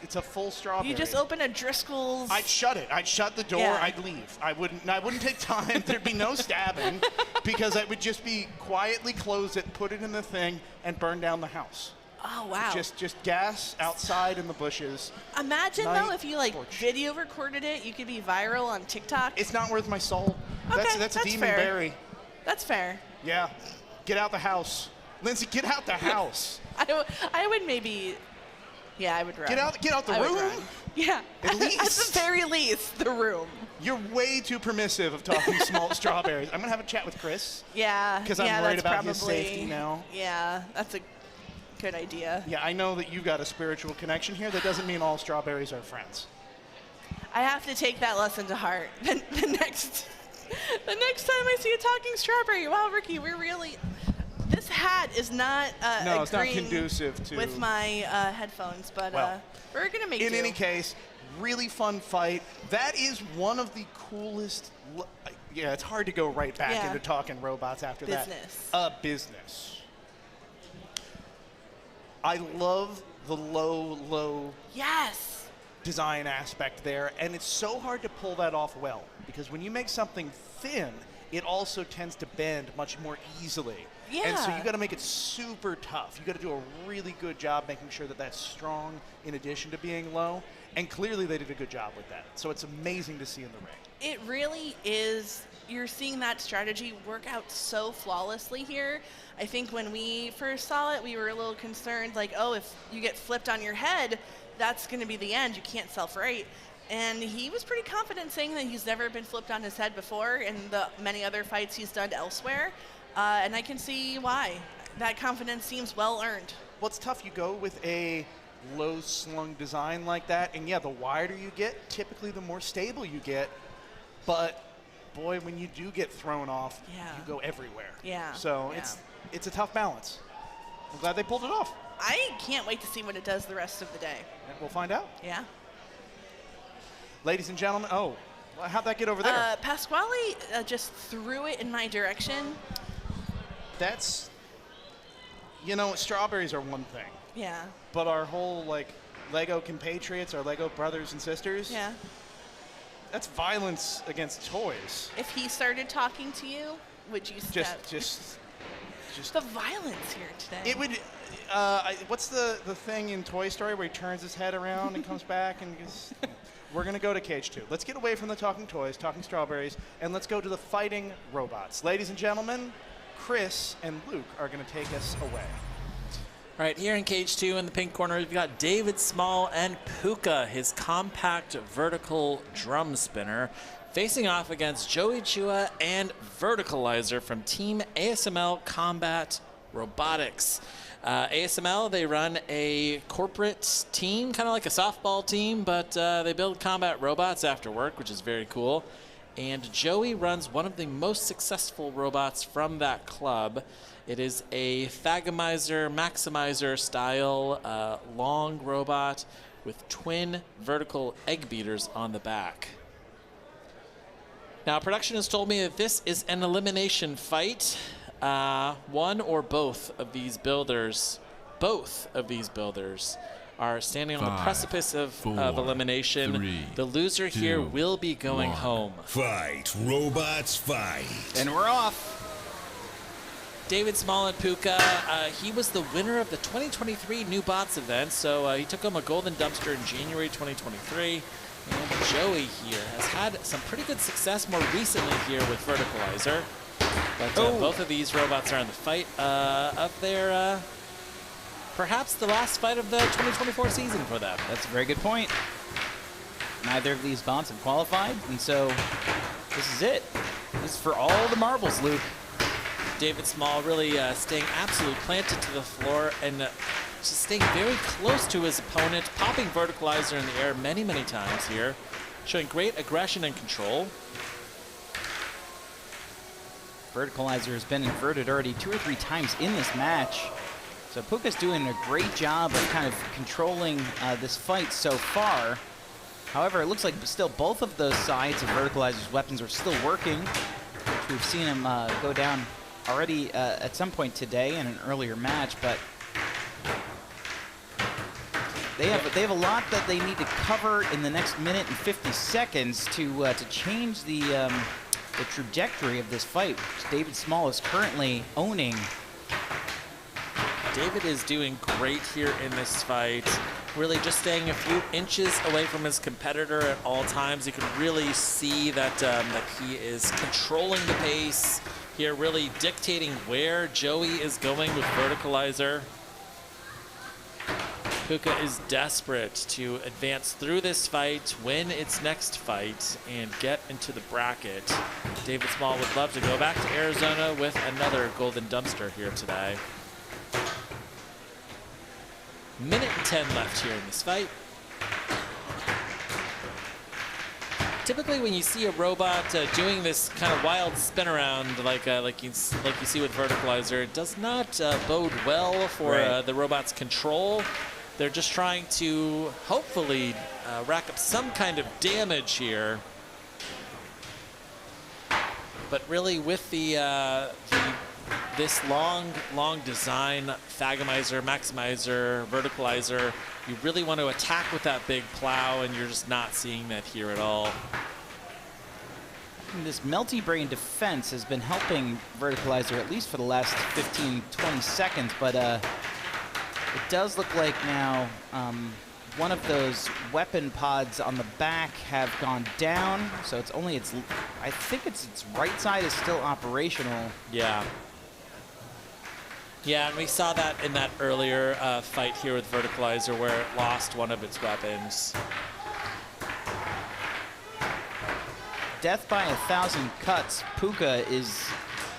it's a full strawberry. You just open a Driscoll's. I'd shut it. I'd shut the door. Yeah. I'd leave. I wouldn't take time. There'd be no stabbing because I would just be quietly close it, put it in the thing, and burn down the house. Oh, wow. Just gas outside in the bushes. Imagine, though, if you, video recorded it, you could be viral on TikTok. It's not worth my soul. Okay, that's a demon fair. berry. That's fair. Yeah. Get out the house. Lindsay, get out the house. I would maybe, I would run. Get out the room? Yeah. At least. At the very least, the room. You're way too permissive of talking small strawberries. I'm going to have a chat with Chris. Yeah. Because I'm worried about his safety now. Yeah, that's a good idea. Yeah, I know that you've got a spiritual connection here. That doesn't mean all strawberries are friends. I have to take that lesson to heart. The next time I see a talking strawberry, wow, Ricky, this hat is not no, it's not conducive to with my headphones, but we're gonna make in do. any case, really fun fight. That is one of the coolest. Yeah, it's hard to go right back into talking robots after that. Business. I love the low design aspect there, and it's so hard to pull that off well, because when you make something thin, it also tends to bend much more easily. Yeah. And so you got to make it super tough. You got to do a really good job making sure that that's strong in addition to being low, and clearly they did a good job with that. So it's amazing to see in the ring. It really is. You're seeing that strategy work out so flawlessly here. I think when we first saw it, we were a little concerned, like, oh, if you get flipped on your head, that's going to be the end. You can't self-rate. And he was pretty confident saying that he's never been flipped on his head before in the many other fights he's done elsewhere. And I can see why. That confidence seems well earned. Well, it's tough. You go with a low-slung design like that, and yeah, the wider you get, typically the more stable you get. But boy, when you do get thrown off, you go everywhere. Yeah. So it's a tough balance. I'm glad they pulled it off. I can't wait to see what it does the rest of the day. And we'll find out. Yeah. Ladies and gentlemen, how'd that get over there? Pasquale just threw it in my direction. That's, strawberries are one thing. Yeah. But our whole, Lego compatriots, our Lego brothers and sisters. Yeah. That's violence against toys. If he started talking to you, would you step? Just the violence here today. It would. What's the thing in Toy Story where he turns his head around and comes back and just we're going to go to cage 2. Let's get away from the talking toys, talking strawberries, and let's go to the fighting robots. Ladies and gentlemen, Chris and Luke are going to take us away. All right, here in cage 2 in the pink corner, we've got David Small and Puka, his compact vertical drum spinner, facing off against Joey Chua and Verticalizer from Team ASML Combat Robotics. ASML, they run a corporate team, kind of like a softball team, but they build combat robots after work, which is very cool. And Joey runs one of the most successful robots from that club. It is a Thagomizer Maximizer style long robot with twin vertical egg beaters on the back. Now, production has told me that this is an elimination fight. One or both of these builders are standing on the precipice of elimination. The loser here will be going home. Fight, robots, fight. And we're off. David Small and Puka, he was the winner of the 2023 New Bots event, so he took home a golden dumpster in January 2023. And Joey here has had some pretty good success more recently here with Verticalizer. But both of these robots are in the fight of their, perhaps the last fight of the 2024 season for them. That's a very good point. Neither of these bots have qualified, and so this is it. This is for all the marbles, Luke. David Small really staying absolutely planted to the floor and just staying very close to his opponent, popping Verticalizer in the air many, many times here, showing great aggression and control. Verticalizer has been inverted already 2 or 3 times in this match. So Puka's doing a great job of kind of controlling this fight so far. However, it looks like still both of those sides of Verticalizer's weapons are still working, which we've seen him go down already at some point today in an earlier match, but they have a lot that they need to cover in the next minute and 50 seconds to change the trajectory of this fight, which David Small is currently owning. David is doing great here in this fight, really just staying a few inches away from his competitor at all times. You can really see that, that he is controlling the pace here, really dictating where Joey is going with Verticalizer. Puka is desperate to advance through this fight, win its next fight, and get into the bracket. David Small would love to go back to Arizona with another golden dumpster here today. Minute and 10 left here in this fight. Typically, when you see a robot doing this kind of wild spin around, like you see with Verticalizer, it does not bode well for the robot's control. They're just trying to hopefully rack up some kind of damage here. But really, with this long design, Thagomizer, Maximizer, Verticalizer, you really want to attack with that big plow, and you're just not seeing that here at all. And this Melty Brain defense has been helping Verticalizer at least for the last 15, 20 seconds, but it does look like now one of those weapon pods on the back have gone down, so it's only I think its right side is still operational. Yeah. Yeah, and we saw that in that earlier fight here with Verticalizer where it lost one of its weapons. Death by 1,000 cuts. Puka is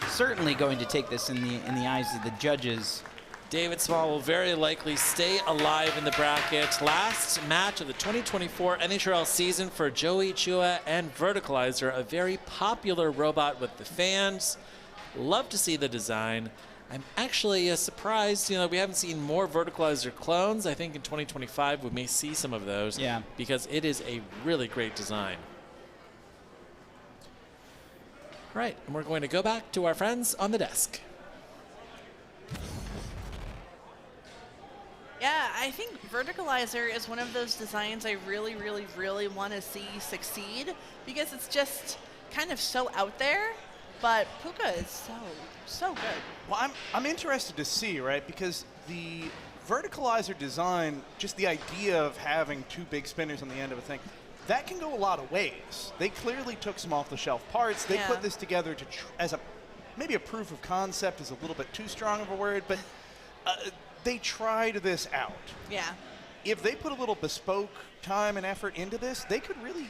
certainly going to take this in the eyes of the judges. David Small will very likely stay alive in the bracket. Last match of the 2024 NHRL season for Joey Chua and Verticalizer, a very popular robot with the fans. Love to see the design. I'm actually surprised, we haven't seen more Verticalizer clones. I think in 2025 we may see some of those. Yeah. Because it is a really great design. All right, and we're going to go back to our friends on the desk. Yeah, I think Verticalizer is one of those designs I really, really, really want to see succeed because it's just kind of so out there. But Puka is so good. Well, I'm interested to see, right? Because the Verticalizer design, just the idea of having 2 big spinners on the end of a thing, that can go a lot of ways. They clearly took some off-the-shelf parts. They put this together to as maybe a proof of concept is a little bit too strong of a word, but they tried this out. Yeah. If they put a little bespoke time and effort into this, they could really,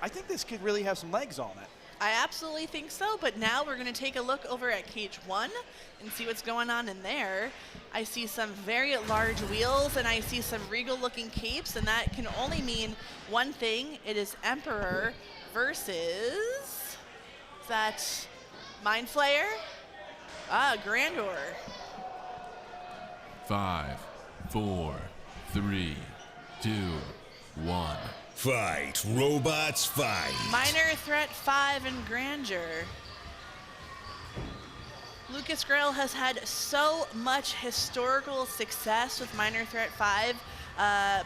I think this could really have some legs on it. I absolutely think so, but now we're going to take a look over at cage 1 and see what's going on in there. I see some very large wheels, and I see some regal-looking capes, and that can only mean one thing. It is Emperor versus, is that Mind Flayer? Grandor. 5, 4, 3, 2, 1. Fight, robots, fight. Minor Threat 5 and Grandeur. Lucas Grell has had so much historical success with Minor Threat 5,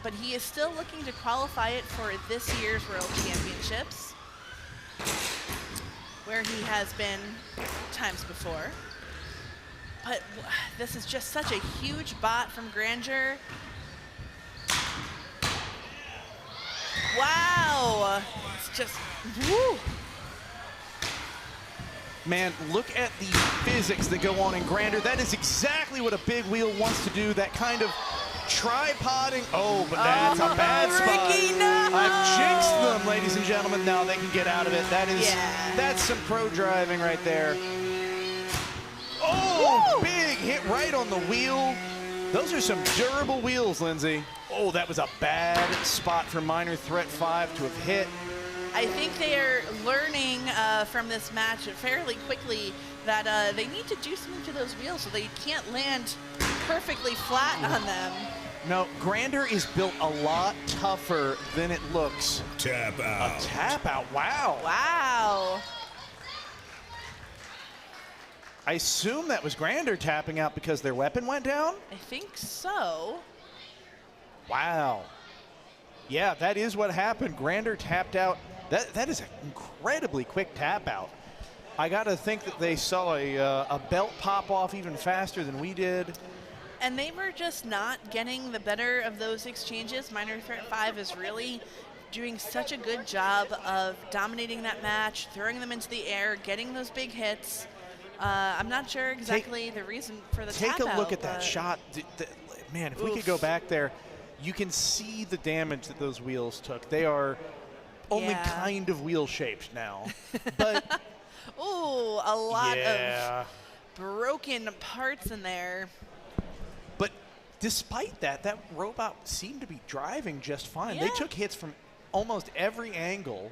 but he is still looking to qualify it for this year's World Championships, where he has been times before. But this is just such a huge bot from Grandeur. Wow, it's just, woo. Man, look at the physics that go on in Grandeur. That is exactly what a big wheel wants to do, that kind of tripoding. Oh, but that's a bad Ricky, spot. no! I've jinxed them, ladies and gentlemen. Now they can get out of it. That is, that's some pro driving right there. Oh, woo! Big hit right on the wheel. Those are some durable wheels, Lindsay. Oh, that was a bad spot for Minor Threat 5 to have hit. I think they are learning from this match fairly quickly that they need to do something to those wheels so they can't land perfectly flat on them. No, Grandeur is built a lot tougher than it looks. Tap out. A tap out, wow. Wow. I assume that was Grandeur tapping out because their weapon went down? I think so. Wow. Yeah, that is what happened. Grandeur tapped out. That is an incredibly quick tap out. I got to think that they saw a belt pop off even faster than we did. And they were just not getting the better of those exchanges. Minor Threat 5 is really doing such a good job of dominating that match, throwing them into the air, getting those big hits. I'm not sure exactly the reason for the tap out. Take a look at that shot. Man, if we could go back there, you can see the damage that those wheels took. They are only kind of wheel-shaped now. But ooh, a lot of broken parts in there. But despite that, that robot seemed to be driving just fine. They took hits from almost every angle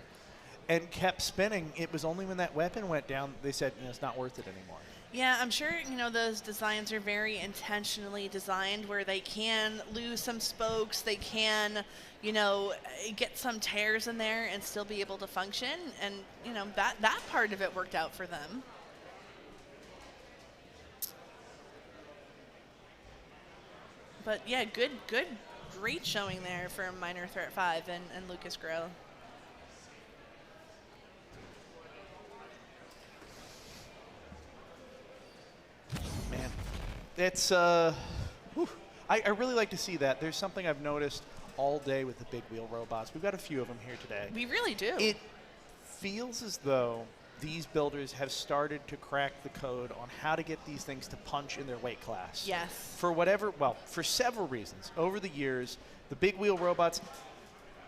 and kept spinning. It was only when that weapon went down, they said, it's not worth it anymore. Yeah, I'm sure, those designs are very intentionally designed where they can lose some spokes, they can, get some tears in there and still be able to function. And, that part of it worked out for them. But yeah, great showing there from Minor Threat 5 and Lucas Grell. Man, it's I really like to see that. There's something I've noticed all day with the big wheel robots. We've got a few of them here today. We really do. It feels as though these builders have started to crack the code on how to get these things to punch in their weight class. Yes. For several reasons. Over the years, the big wheel robots,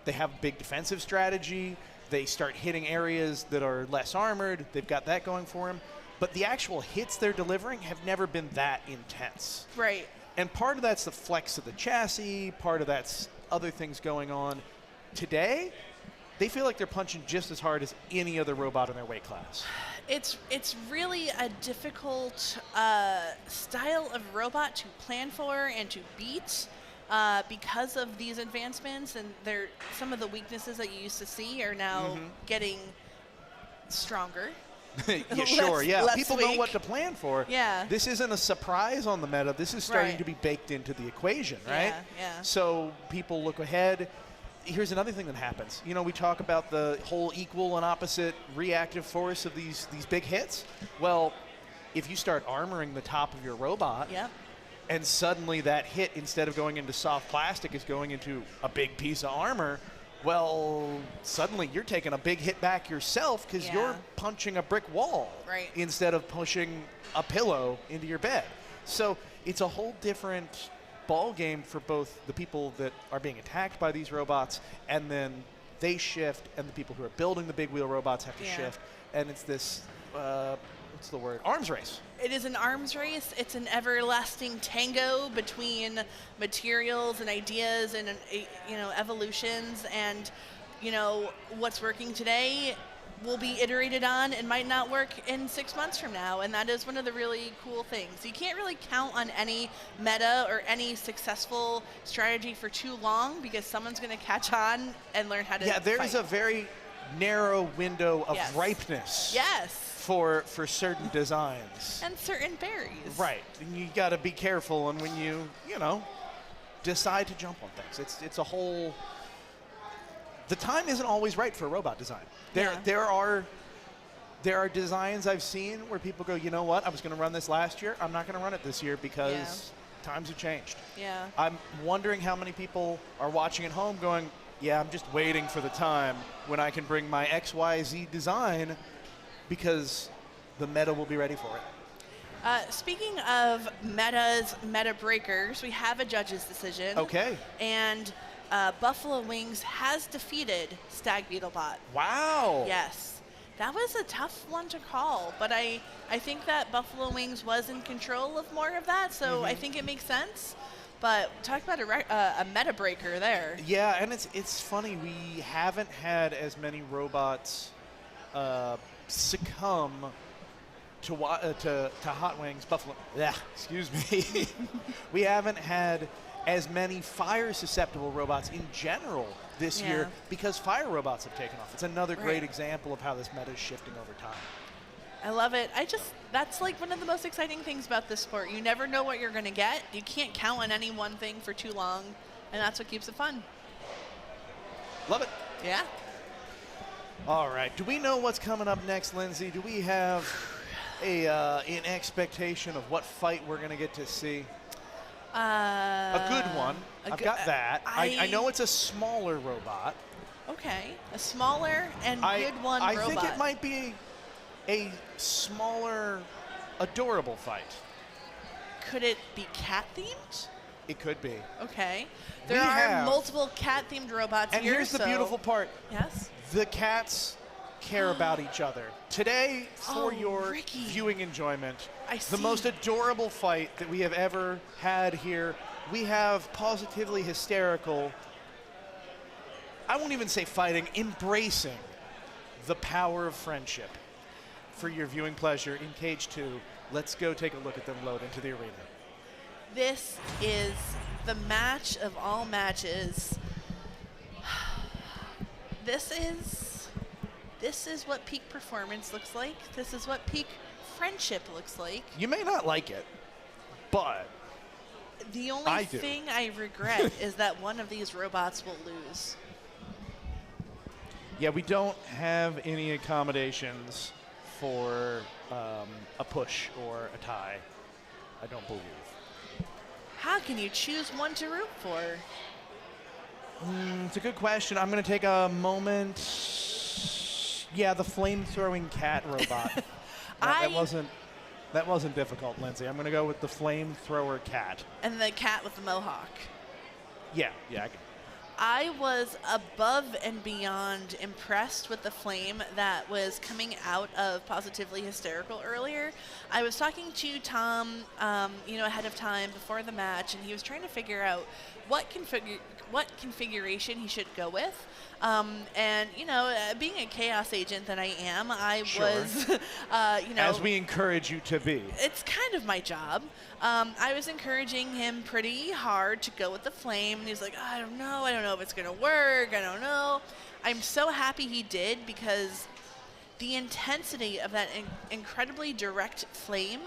they have big defensive strategy. They start hitting areas that are less armored. They've got that going for them. But the actual hits they're delivering have never been that intense. Right. And part of that's the flex of the chassis, part of that's other things going on. Today, they feel like they're punching just as hard as any other robot in their weight class. It's really a difficult style of robot to plan for and to beat because of these advancements, and some of the weaknesses that you used to see are now getting stronger. Yeah, sure, yeah. People know weak. what to plan for. Yeah. This isn't a surprise on the meta. This is starting to be baked into the equation, right? Yeah. So people look ahead. Here's another thing that happens. We talk about the whole equal and opposite reactive force of these big hits. Well, if you start armoring the top of your robot, and suddenly that hit, instead of going into soft plastic, is going into a big piece of armor, well, suddenly you're taking a big hit back yourself because you're punching a brick wall instead of pushing a pillow into your bed. So it's a whole different ball game for both the people that are being attacked by these robots, and then they shift, and the people who are building the big wheel robots have to shift. And it's this, what's the word? Arms race. It is an arms race. It's an everlasting tango between materials and ideas and, evolutions. And, what's working today will be iterated on and might not work in 6 months from now. And that is one of the really cool things. You can't really count on any meta or any successful strategy for too long because someone's going to catch on and learn how to there's a very narrow window of ripeness. Yes. For certain designs. And certain berries. Right. And you got to be careful, and when you decide to jump on things. It's a whole... The time isn't always right for robot design. There are designs I've seen where people go, you know what, I was going to run this last year. I'm not going to run it this year because times have changed. Yeah. I'm wondering how many people are watching at home going, yeah, I'm just waiting for the time when I can bring my XYZ design because the meta will be ready for it. Speaking of meta breakers, we have a judge's decision. Okay. And Buffalo Wings has defeated Stag Beetlebot. Wow. Yes. That was a tough one to call, but I think that Buffalo Wings was in control of more of that, so I think it makes sense. But talk about a meta breaker there. Yeah, and it's funny, we haven't had as many robots succumb to Hot Wings Buffalo. Yeah, excuse me. We haven't had as many fire susceptible robots in general this year because fire robots have taken off. It's another great example of how this meta is shifting over time. I love it. That's like one of the most exciting things about this sport. You never know what you're going to get. You can't count on any one thing for too long, and that's what keeps it fun. Love it. Yeah. All right. Do we know what's coming up next, Lindsay? Do we have an expectation of what fight we're going to get to see? A good one. I've got that. I know it's a smaller robot. Okay. A smaller and good one robot. I think it might be a smaller, adorable fight. Could it be cat-themed? It could be. Okay. There are multiple cat-themed robots here. And here's the beautiful part. Yes? The cats care about each other. Today, for your viewing enjoyment, the most adorable fight that we have ever had here, we have positively hysterical, I won't even say fighting, embracing the power of friendship. For your viewing pleasure in Cage 2, let's go take a look at them load into the arena. This is the match of all matches. This is what peak performance looks like. This is what peak friendship looks like. You may not like it, but the only thing I regret is that one of these robots will lose. Yeah, we don't have any accommodations for a push or a tie, I don't believe. How can you choose one to root for? It's a good question. I'm going to take a moment. Yeah, the flame-throwing cat robot. that wasn't difficult, Lindsay. I'm going to go with the flamethrower cat. And the cat with the mohawk. Yeah, I can. I was above and beyond impressed with the flame that was coming out of Positively Hysterical earlier. I was talking to Tom, ahead of time before the match, and he was trying to figure out what configuration he should go with. Being a chaos agent that I am, I was, as we encourage you to be. It's kind of my job. I was encouraging him pretty hard to go with the flame, and he's like, I don't know if it's going to work, I don't know. I'm so happy he did, because the intensity of that incredibly direct flame,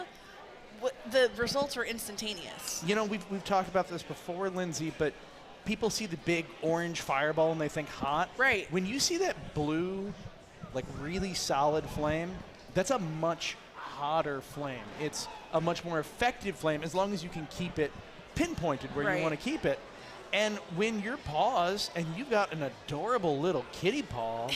the results were instantaneous. We've talked about this before, Lindsay, but people see the big orange fireball and they think hot. Right. When you see that blue, like really solid flame, that's a much hotter flame. It's a much more effective flame as long as you can keep it pinpointed where you want to keep it. And when you're paws and you've got an adorable little kitty paw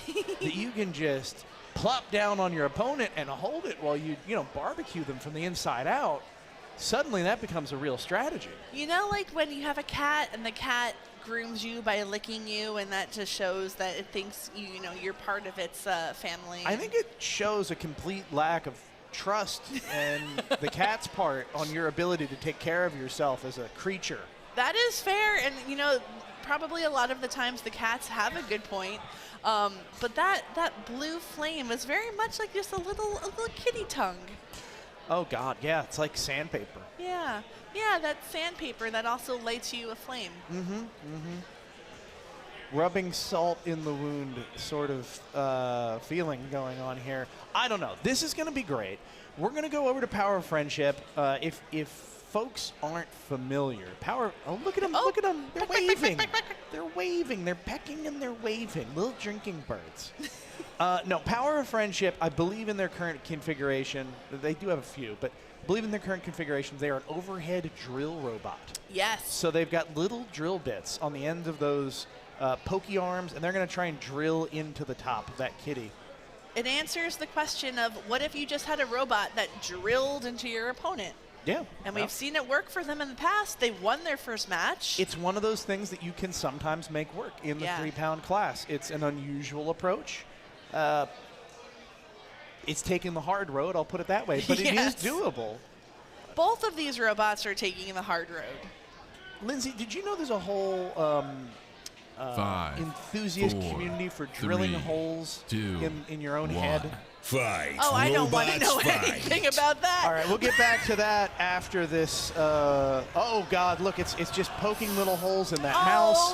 that you can just plop down on your opponent and hold it while you barbecue them from the inside out, suddenly that becomes a real strategy. You know, like when you have a cat and the cat grooms you by licking you, and that just shows that it thinks you're part of its family. I think it shows a complete lack of trust and the cat's part on your ability to take care of yourself as a creature. That is fair, and probably a lot of the times the cats have a good point. But that blue flame is very much like just a little kitty tongue. Oh God, yeah, it's like sandpaper. Yeah, that sandpaper that also lights you a flame. Rubbing salt in the wound sort of feeling going on here. I don't know. This is going to be great. We're going to go over to Power of Friendship. If folks aren't familiar, look at them, look at them. They're waving. They're waving. They're pecking and they're waving. Little drinking birds. No, Power of Friendship, I believe in their current configuration. They do have a few, but I believe in their current configuration, they are an overhead drill robot. Yes. So they've got little drill bits on the ends of those pokey arms, and they're going to try and drill into the top of that kitty. It answers the question of what if you just had a robot that drilled into your opponent? Yeah. And we've seen it work for them in the past. They won their first match. It's one of those things that you can sometimes make work in the 3-pound class. It's an unusual approach. It's taking the hard road, I'll put it that way, but it is doable. Both of these robots are taking the hard road. Lindsay, did you know there's a whole enthusiast community for drilling holes in your own head? Fight. Oh, I don't want to know anything about that. All right, we'll get back to that after this. Oh, God, look, it's just poking little holes in that mouse.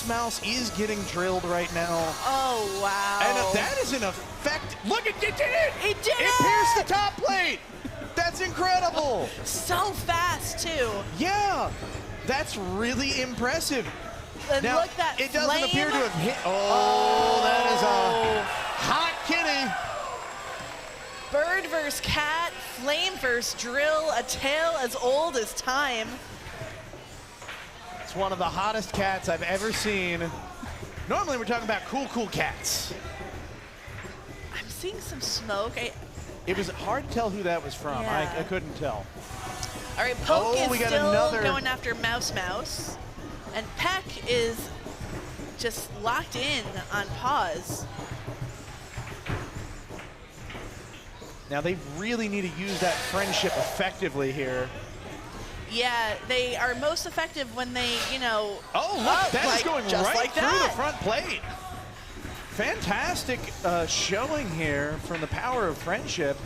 Mouse is getting drilled right now. Oh, wow. And if that is an effect, look, it did it! It did it! It pierced the top plate! That's incredible! So fast, too. Yeah, that's really impressive. And now, look, that it doesn't flame. appear to have hit. Oh, that is a hot kitty. Bird versus cat, flame versus drill, a tale as old as time. It's one of the hottest cats I've ever seen. Normally we're talking about cool cats. I'm seeing some smoke. It was hard to tell who that was from. Yeah. I couldn't tell. All right, Poke is still another going after Mouse. And Peck is just locked in on pause. Now they really need to use that friendship effectively here. Yeah, they are most effective when they, Oh, look, that is going right like through that. the front plate. Fantastic showing here from the Power of Friendship.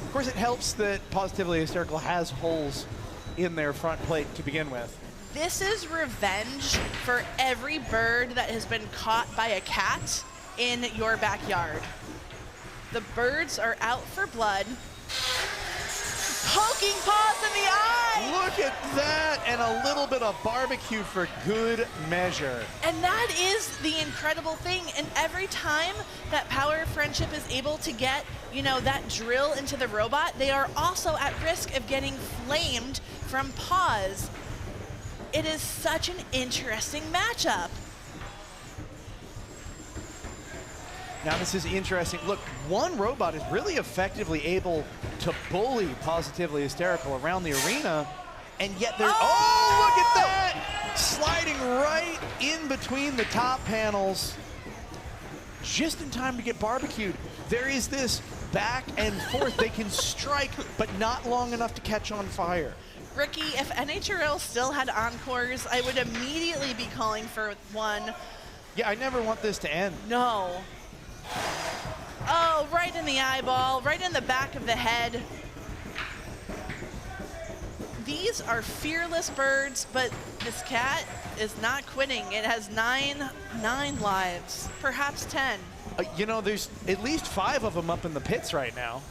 Of course, it helps that Positively Hysterical has holes in their front plate to begin with. This is revenge for every bird that has been caught by a cat in your backyard. The birds are out for blood. Poking paws in the eye! Look at that, and a little bit of barbecue for good measure. And that is the incredible thing. And every time that Power of Friendship is able to get, that drill into the robot, they are also at risk of getting flamed from paws. It is such an interesting matchup. Now this is interesting. Look, one robot is really effectively able to bully Positively Hysterical around the arena, and yet they're, oh, look at that! Sliding right in between the top panels, just in time to get barbecued. There is this back and forth. They can strike, but not long enough to catch on fire. Ricky, if NHRL still had encores, I would immediately be calling for one. Yeah, I never want this to end. No. Oh, right in the eyeball, right in the back of the head. These are fearless birds, but this cat is not quitting. It has nine lives, perhaps 10. There's at least 5 of them up in the pits right now.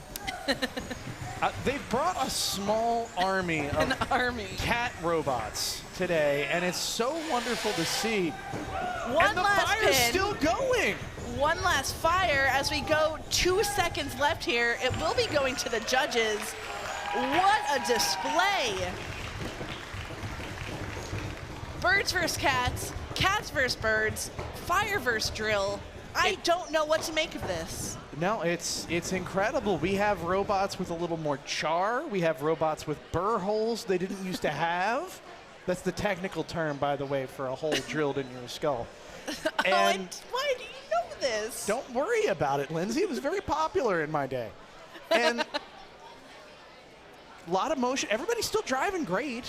They've brought a small army of cat robots today, and it's so wonderful to see. And the fire's still going. One last fire as we go 2 seconds left here. It will be going to the judges. What a display. birds versus cats, cats versus birds, fire versus drill. I don't know what to make of this. No, it's incredible. We have robots with a little more char. We have robots with burr holes they didn't used to have. That's the technical term, by the way, for a hole drilled in your skull. And why do you know this? Don't worry about it, Lindsay. It was very popular in my day. And a lot of motion. Everybody's still driving great.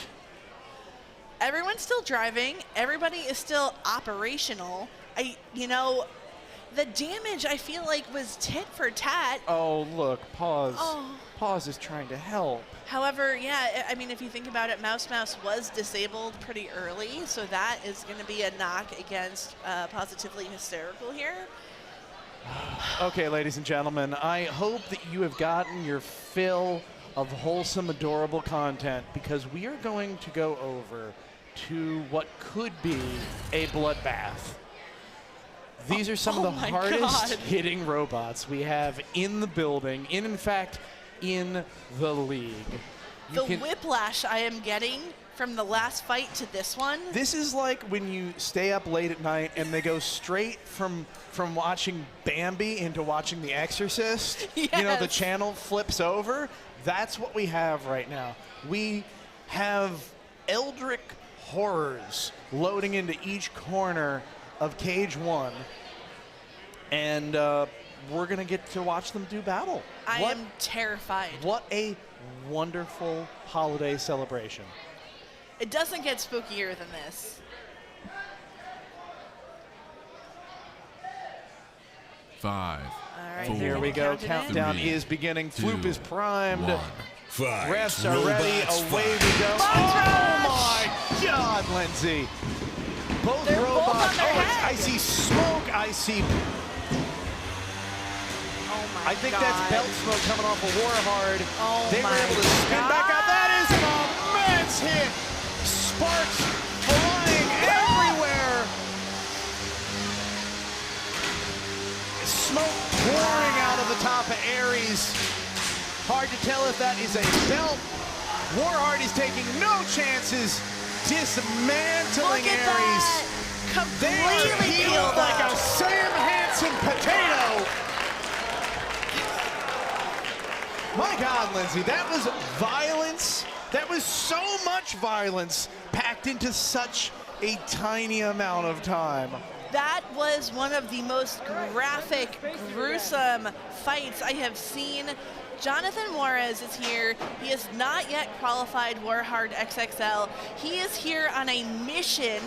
Everyone's still driving. Everybody is still operational. The damage, I feel like, was tit for tat. Oh, look, Pause. Pause is trying to help. However, yeah, I mean, if you think about it, Mouse was disabled pretty early, so that is going to be a knock against Positively Hysterical here. Okay, ladies and gentlemen, I hope that you have gotten your fill of wholesome, adorable content, because we are going to go over to what could be a bloodbath. These are some of the hardest hitting robots we have in the building, in fact, in the league. The whiplash I am getting from the last fight to this one. This is like when you stay up late at night and they go straight from watching Bambi into watching The Exorcist. Yes. You know, the channel flips over. That's what we have right now. We have Eldritch horrors loading into each corner of Cage 1, and we're going to get to watch them do battle. I am terrified. What a wonderful holiday celebration. It doesn't get spookier than this. 5. All right, 4, here we go. Countdown 3, is beginning. 2, Floop is primed. 1. Refs are ready. Away we go. Oh my God, Lindsay. Both robots. I see smoke. I see. Oh my I think God. that's belt smoke coming off of Warhard. Oh they were able to spin back out. That is an immense hit. Sparks flying everywhere. Smoke pouring out of the top of Ares. Hard to tell if that is a belt. Warhard is taking no chances, dismantling Ares. They are healed like a Sam Hansen potato. My God, Lindsay, that was violence. That was so much violence packed into such a tiny amount of time. That was one of the most graphic, gruesome fights I have seen. Jonathan Juarez is here. He has not yet qualified Warhard XXL. He is here on a mission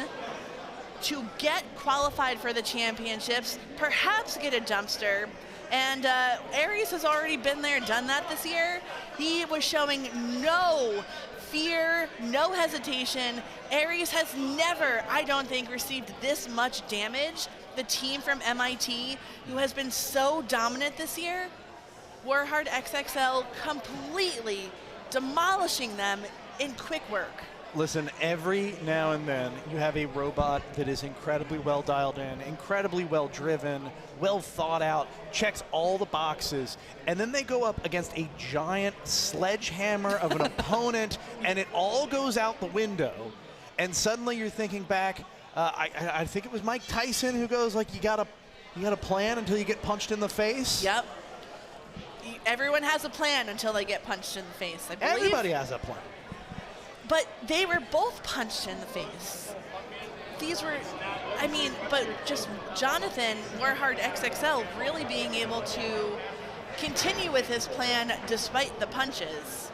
to get qualified for the championships, perhaps get a dumpster. And Ares has already been there, done that this year. He was showing no fear, no hesitation. Ares has never, I don't think, received this much damage. The team from MIT, who has been so dominant this year, Warhard XXL completely demolishing them in quick work. Listen, every now and then you have a robot that is incredibly well dialed in, incredibly well driven, well thought out, checks all the boxes, and then they go up against a giant sledgehammer of an opponent, and it all goes out the window. And suddenly you're thinking back, I think it was Mike Tyson who goes like, you gotta plan until you get punched in the face. Yep. Everyone has a plan until they get punched in the face, I believe. Everybody has a plan. But they were both punched in the face. These were, I mean, but just Jonathan Warhard XXL really being able to continue with his plan despite the punches.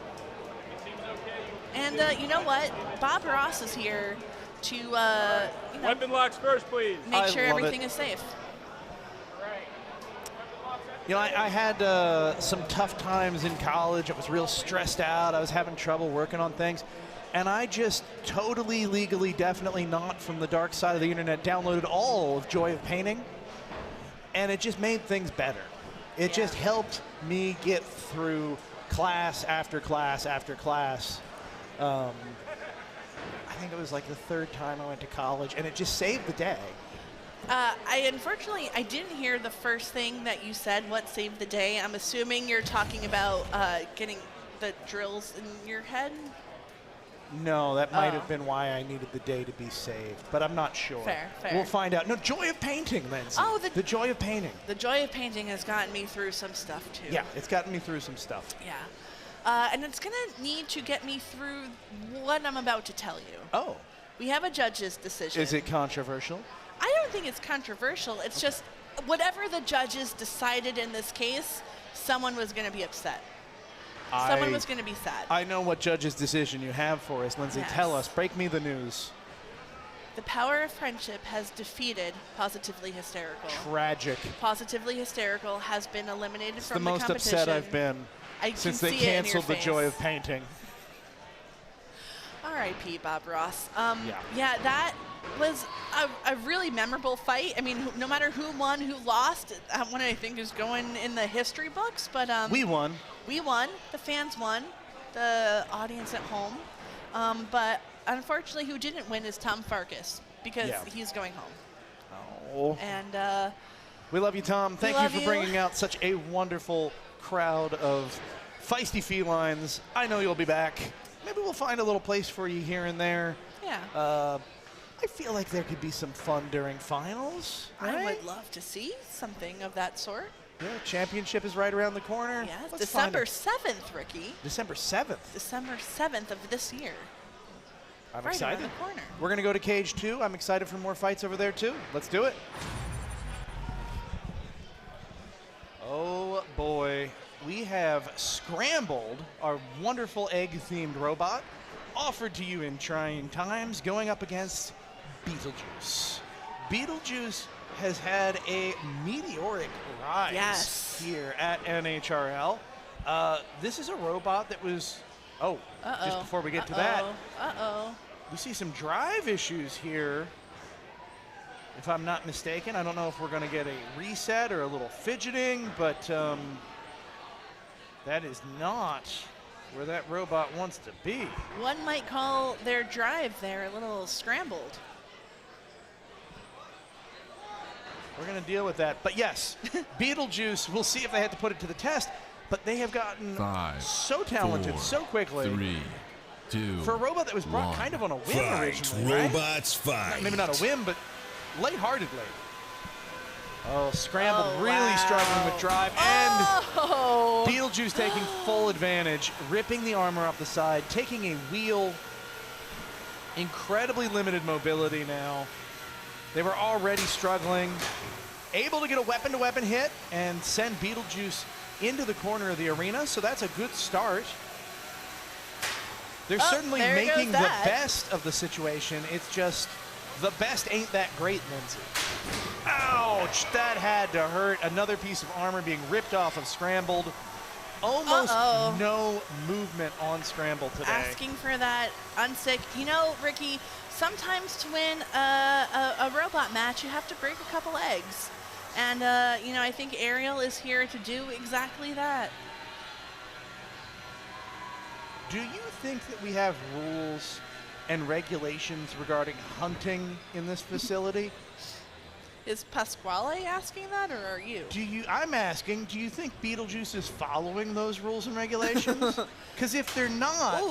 And you know what? Bob Ross is here to weapon locks first, please. Make sure everything is safe. You know, I had some tough times in college. I was real stressed out. I was having trouble working on things. And I just totally, legally, definitely not from the dark side of the internet, downloaded all of Joy of Painting. And it just made things better. It just helped me get through class after class after class. I think it was like the third time I went to college, and it just saved the day. Unfortunately, I didn't hear the first thing that you said, what saved the day. I'm assuming you're talking about getting the drills in your head? No, that might have been why I needed the day to be saved, but I'm not sure. Fair. We'll find out. No, joy of painting, Lindsay. Oh, the joy of painting. The joy of painting has gotten me through some stuff, too. Yeah, it's gotten me through some stuff. Yeah. And it's going to need to get me through what I'm about to tell you. Oh. We have a judge's decision. Is it controversial? I don't think it's controversial. It's just whatever the judges decided in this case, someone was going to be upset. Someone was going to be sad. I know what judge's decision you have for us, Lindsay. Yes. Tell us. Break me the news. The power of friendship has defeated Positively Hysterical. Tragic. Positively Hysterical has been eliminated It's from the the most competition. upset I've been since they canceled the joy of painting. R.I.P. Bob Ross. Yeah, that was a really memorable fight. I mean, no matter who won, who lost, that one I think is going in the history books. But we won. We won. The fans won. The audience at home. But unfortunately, who didn't win is Tom Farkas because he's going home. Oh. And we love you, Tom. Thank you for bringing out such a wonderful crowd of feisty felines. I know you'll be back. Maybe we'll find a little place for you here and there. Yeah. I feel like there could be some fun during finals. Right? I would love to see something of that sort. Yeah, championship is right around the corner. Yes, December 7th, Ricky. December 7th? December 7th of this year. I'm right excited. around the corner. We're going to go to Cage 2. I'm excited for more fights over there, too. Let's do it. Oh, boy. We have Scrambled, our wonderful egg-themed robot, offered to you in trying times, going up against Beetlejuice. Beetlejuice has had a meteoric rise here at NHRL. This is a robot that was, just before we get to that, we see some drive issues here. If I'm not mistaken, I don't know if we're going to get a reset or a little fidgeting, but that is not where that robot wants to be. One might call their drive there a little scrambled. We're going to deal with that. But yes, Beetlejuice, we'll see if they had to put it to the test, but they have gotten so talented 4, so quickly. 3, 2, for a robot that was brought kind of on a whim originally, Robots fight. Maybe not a whim, but lightheartedly. Oh, Scrambled really struggling with drive, and Beetlejuice taking full advantage, ripping the armor off the side, taking a wheel. Incredibly limited mobility now. They were already struggling, able to get a weapon-to-weapon hit and send Beetlejuice into the corner of the arena, so that's a good start. They're certainly making the best of the situation. It's just the best ain't that great, Lindsay. Ouch, that had to hurt. Another piece of armor being ripped off of Scrambled. Almost no movement on Scramble today. Asking for that unsick. You know, Ricky, sometimes to win a robot match, you have to break a couple eggs. And, you know, I think Ariel is here to do exactly that. Do you think that we have rules and regulations regarding hunting in this facility? Is Pasquale asking that, or are you? I'm asking, do you think Beetlejuice is following those rules and regulations? Because if they're not,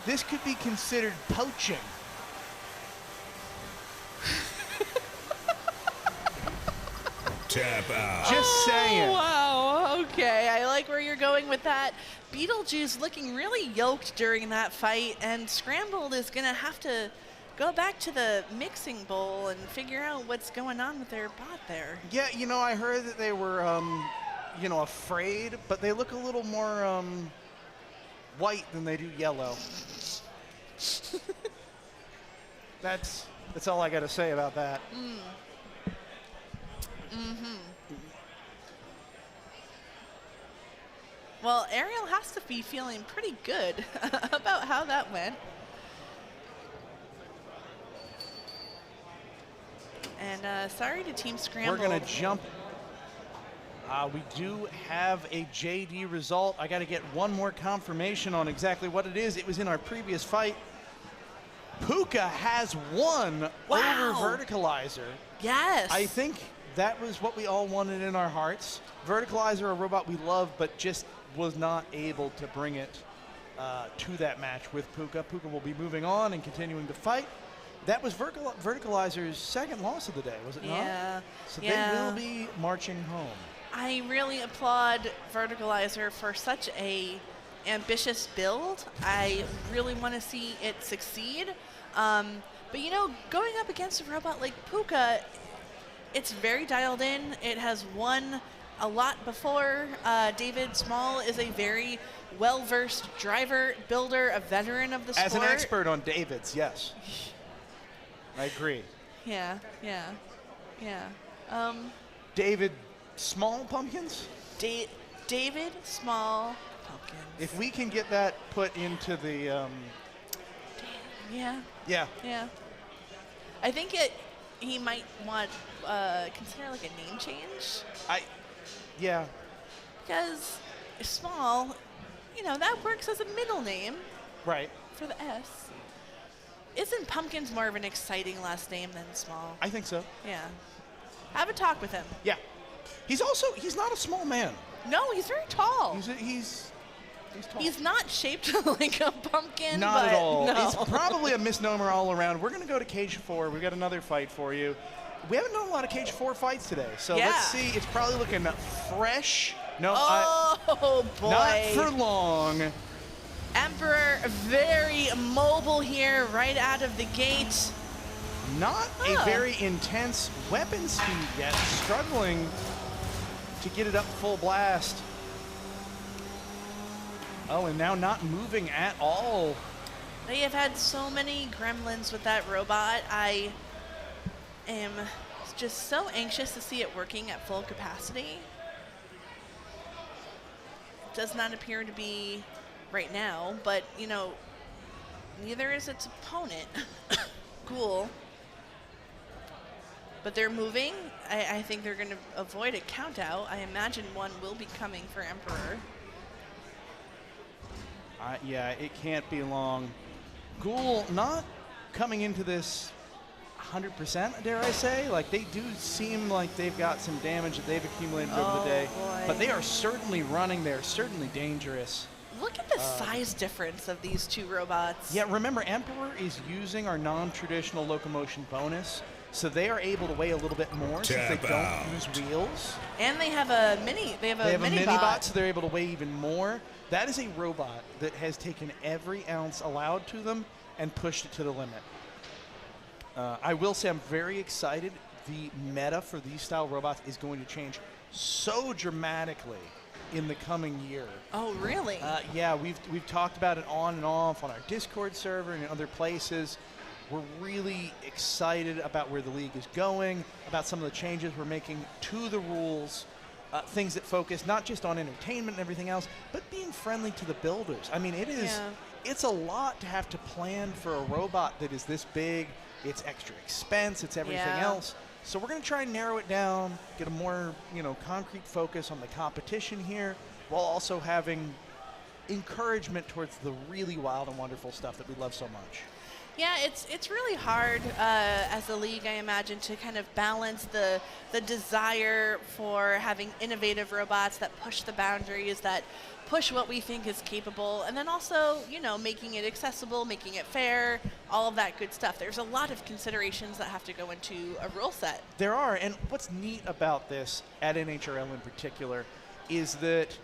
this could be considered poaching. Tap out. Just saying. Wow, okay, I like where you're going with that. Beetlejuice looking really yoked during that fight, and Scrambled is going to have to go back to the mixing bowl and figure out what's going on with their bot there. Yeah, you know, I heard that they were, you know, afraid, but they look a little more white than they do yellow. That's all I got to say about that. Well, Ariel has to be feeling pretty good about how that went. And sorry to Team Scramble. We're going to jump. We do have a JD result. I got to get one more confirmation on exactly what it is. It was in our previous fight. Puka has won over Verticalizer. Yes. I think that was what we all wanted in our hearts. Verticalizer, a robot we love, but just was not able to bring it to that match with Puka. Puka will be moving on and continuing to fight. That was Verticalizer's second loss of the day, was it not? So they will be marching home. I really applaud Verticalizer for such a ambitious build. I really want to see it succeed. But you know, going up against a robot like Puka, it's very dialed in. It has won a lot before. David Small is a very well-versed driver, builder, a veteran of the sport. As an expert on Davids, yes. I agree. Yeah. David Small Pumpkins? David Small Pumpkins. If we can get that put into the... Yeah. I think he might want consider like a name change. Yeah. Because Small, you know, that works as a middle name. Right. For the S. Isn't Pumpkins more of an exciting last name than Small? I think so. Yeah. Have a talk with him. Yeah. He's not a small man. No, he's very tall. He's tall. He's not shaped like a pumpkin. Not but at all. No. It's probably a misnomer all around. We're going to go to Cage 4. We've got another fight for you. We haven't done a lot of Cage 4 fights today, so let's see. It's probably looking fresh. No, boy. Not for long. Emperor very mobile here right out of the gate. Not a very intense weapon speed yet. Struggling to get it up full blast. Oh, and now not moving at all. They have had so many gremlins with that robot. I am just so anxious to see it working at full capacity. It does not appear to be right now, but, you know, neither is its opponent. Cool. But they're moving. I think they're going to avoid a count out. I imagine one will be coming for Emperor. Yeah, it can't be long. Ghoul not coming into this 100%, dare I say. Like, they do seem like they've got some damage that they've accumulated over the day. Boy. But they are certainly running. They're certainly dangerous. Look at the size difference of these two robots. Yeah, remember, Emperor is using our non-traditional locomotion bonus, so they are able to weigh a little bit more since they don't use wheels. And they have a mini. They have a mini bot, so they're able to weigh even more. That is a robot that has taken every ounce allowed to them and pushed it to the limit. I will say I'm very excited. The meta for these style robots is going to change so dramatically in the coming year. Oh, really? Yeah, we've talked about it on and off on our Discord server and in other places. We're really excited about where the league is going, about some of the changes we're making to the rules, things that focus not just on entertainment and everything else, but being friendly to the builders. I mean, it's a lot to have to plan for a robot that is this big. It's extra expense, it's everything else. So we're going to try and narrow it down, get a more, concrete focus on the competition here, while also having encouragement towards the really wild and wonderful stuff that we love so much. Yeah, it's really hard as a league, I imagine, to kind of balance the desire for having innovative robots that push the boundaries, that push what we think is capable, and then also, making it accessible, making it fair, all of that good stuff. There's a lot of considerations that have to go into a rule set. There are, and what's neat about this at NHRL in particular is that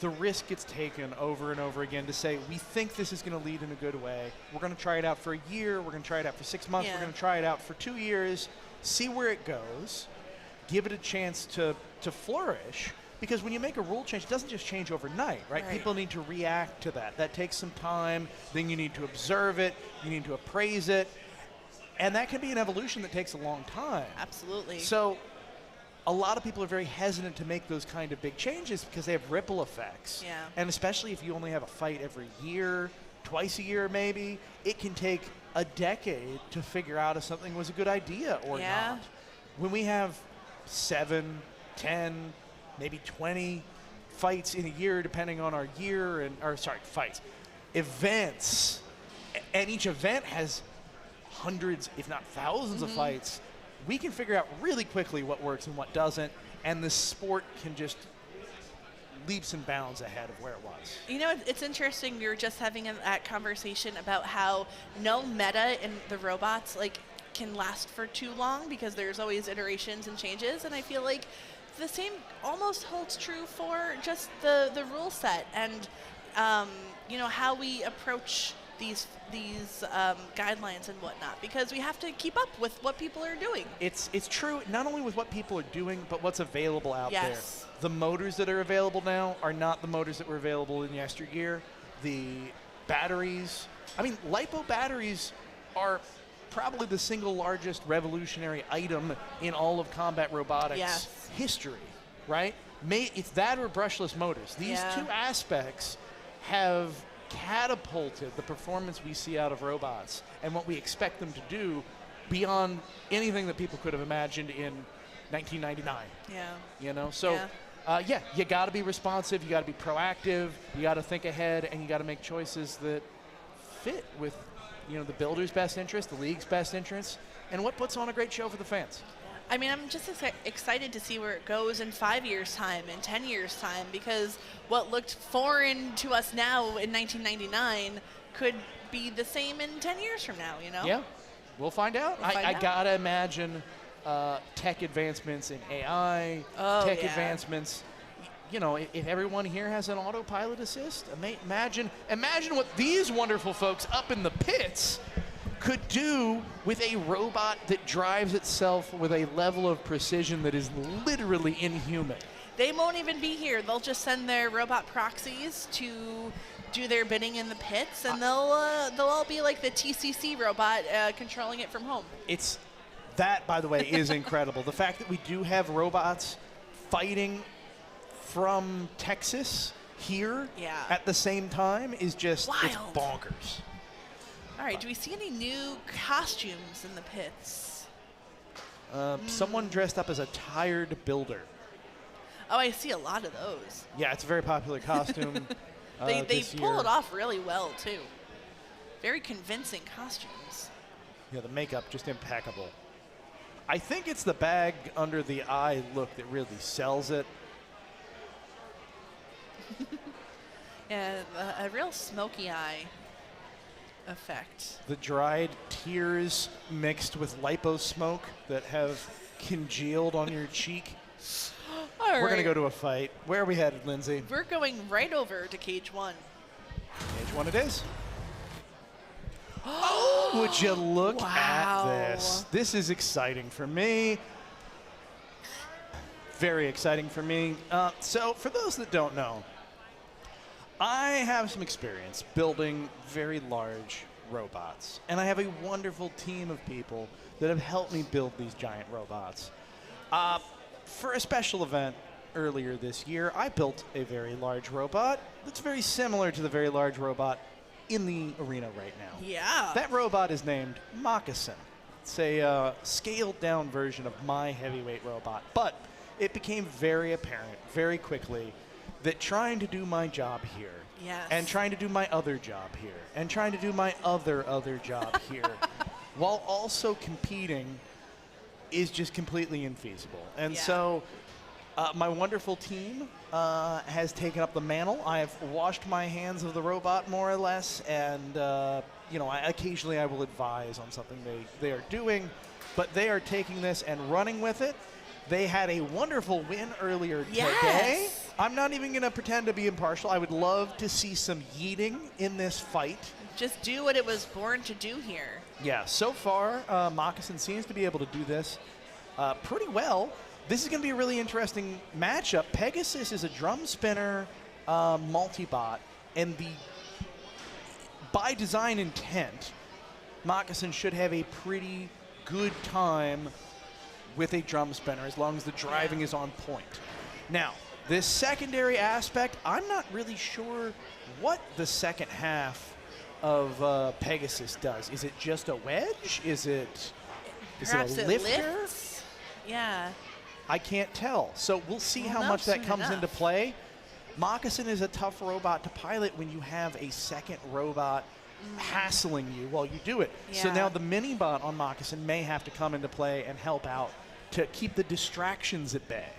the risk gets taken over and over again to say, we think this is going to lead in a good way. We're going to try it out for a year. We're going to try it out for 6 months. We're going to try it out for 2 years, see where it goes, give it a chance to flourish. Because when you make a rule change, it doesn't just change overnight, right? People need to react to that. That takes some time. Then you need to observe it. You need to appraise it. And that can be an evolution that takes a long time. Absolutely. So a lot of people are very hesitant to make those kind of big changes because they have ripple effects. Yeah. And especially if you only have a fight every year, twice a year maybe, it can take a decade to figure out if something was a good idea or not. When we have 7, 10, maybe 20 fights in a year, depending on our year, events, and each event has hundreds, if not thousands of fights, we can figure out really quickly what works and what doesn't, and the sport can just leaps and bounds ahead of where it was. You know, it's interesting. We were just having that conversation about how no meta in the robots can last for too long because there's always iterations and changes, and I feel like the same almost holds true for just the rule set and how we approach these guidelines and whatnot, because we have to keep up with what people are doing. It's true, not only with what people are doing, but what's available out Yes. there. The motors that are available now are not the motors that were available in yesteryear. The batteries, LiPo batteries are probably the single largest revolutionary item in all of combat robotics history, right? It's that or brushless motors. These two aspects have catapulted the performance we see out of robots and what we expect them to do beyond anything that people could have imagined in 1999. You got to be responsive, you got to be proactive, you got to think ahead, and you got to make choices that fit with the builder's best interest, the league's best interest, and what puts on a great show for the fans. I'm just excited to see where it goes in 5 years' time, in 10 years' time, because what looked foreign to us now in 1999 could be the same in 10 years from now, Yeah, we'll find out. I gotta imagine tech advancements in AI, advancements. If everyone here has an autopilot assist, imagine what these wonderful folks up in the pits could do with a robot that drives itself with a level of precision that is literally inhuman. They won't even be here. They'll just send their robot proxies to do their bidding in the pits, and they'll all be like the TCC robot controlling it from home. That, by the way, is incredible. The fact that we do have robots fighting from Texas here at the same time is just it's bonkers. All right, do we see any new costumes in the pits? Someone dressed up as a tired builder. Oh, I see a lot of those. Yeah, it's a very popular costume. They pull it off really well, too. Very convincing costumes. Yeah, the makeup just impeccable. I think it's the bag under the eye look that really sells it. Yeah, a real smoky eye effect. The dried tears mixed with lipo smoke that have congealed on your cheek. We're going to go to a fight. Where are we headed, Lindsay? We're going right over to Cage 1. Cage 1 it is. Oh, would you look at this? This is exciting for me. Very exciting for me. So for those that don't know, I have some experience building very large robots, and I have a wonderful team of people that have helped me build these giant robots. For a special event earlier this year, I built a very large robot that's very similar to the very large robot in the arena right now. Yeah. That robot is named Moccasin. It's a scaled down version of my heavyweight robot, but it became very apparent very quickly that trying to do my job here, and trying to do my other job here, and trying to do my other job here, while also competing is just completely infeasible. And so my wonderful team has taken up the mantle. I have washed my hands of the robot more or less, and occasionally I will advise on something they are doing, but they are taking this and running with it. They had a wonderful win earlier today. I'm not even going to pretend to be impartial. I would love to see some yeeting in this fight. Just do what it was born to do here. Yeah, so far, Moccasin seems to be able to do this pretty well. This is going to be a really interesting matchup. Pegasus is a drum spinner multi-bot, and by design intent, Moccasin should have a pretty good time with a drum spinner as long as the driving is on point. Now, this secondary aspect, I'm not really sure what the second half of Pegasus does. Is it just a wedge? Is it a lifter? Lifts? Yeah. I can't tell. So we'll see how much that comes into play. Moccasin is a tough robot to pilot when you have a second robot hassling you while you do it. So now the mini-bot on Moccasin may have to come into play and help out to keep the distractions at bay.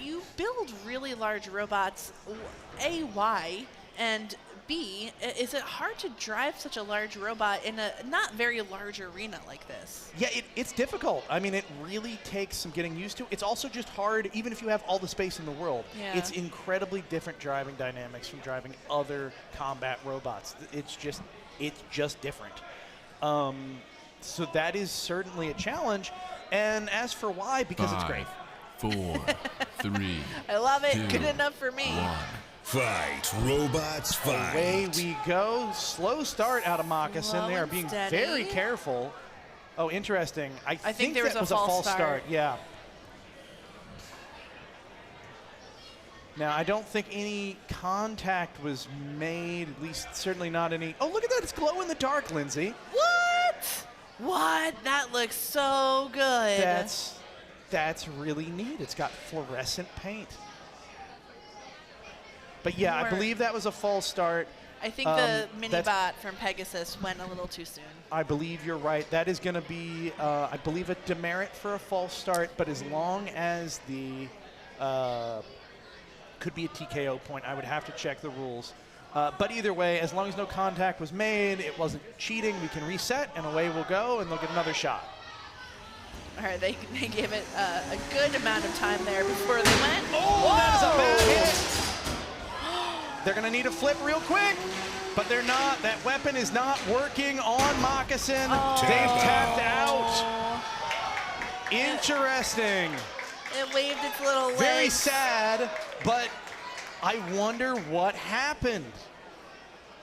You build really large robots, A, why, and B, is it hard to drive such a large robot in a not very large arena like this? Yeah, it's difficult. I mean, it really takes some getting used to. It's also just hard, even if you have all the space in the world. Yeah. It's incredibly different driving dynamics from driving other combat robots. It's just different. So that is certainly a challenge. And as for why, because it's great. 4, 3. I love it. 2, Good enough for me. 1. Fight, robots, fight. Away we go. Slow start out of Moccasin. Slow They are and being steady. very careful. Oh, interesting. I think there was that a was a false start. start. Yeah. Now, I don't think any contact was made, at least certainly not any. Oh, look at that. It's glow in the dark, Lindsay. What? That looks so good. That's really neat. It's got fluorescent paint. But yeah, I believe that was a false start. I think the mini-bot from Pegasus went a little too soon. I believe you're right. That is going to be, I believe, a demerit for a false start, but as long as the, could be a TKO point, I would have to check the rules. But either way, as long as no contact was made, it wasn't cheating, we can reset, and away we'll go, and they'll get another shot. All right, they gave it a good amount of time there before they went. Oh, that is a bad hit. They're going to need a flip real quick, but they're not. That weapon is not working on Moccasin. They've tapped out. Interesting. It waved its little legs. Very sad, but I wonder what happened.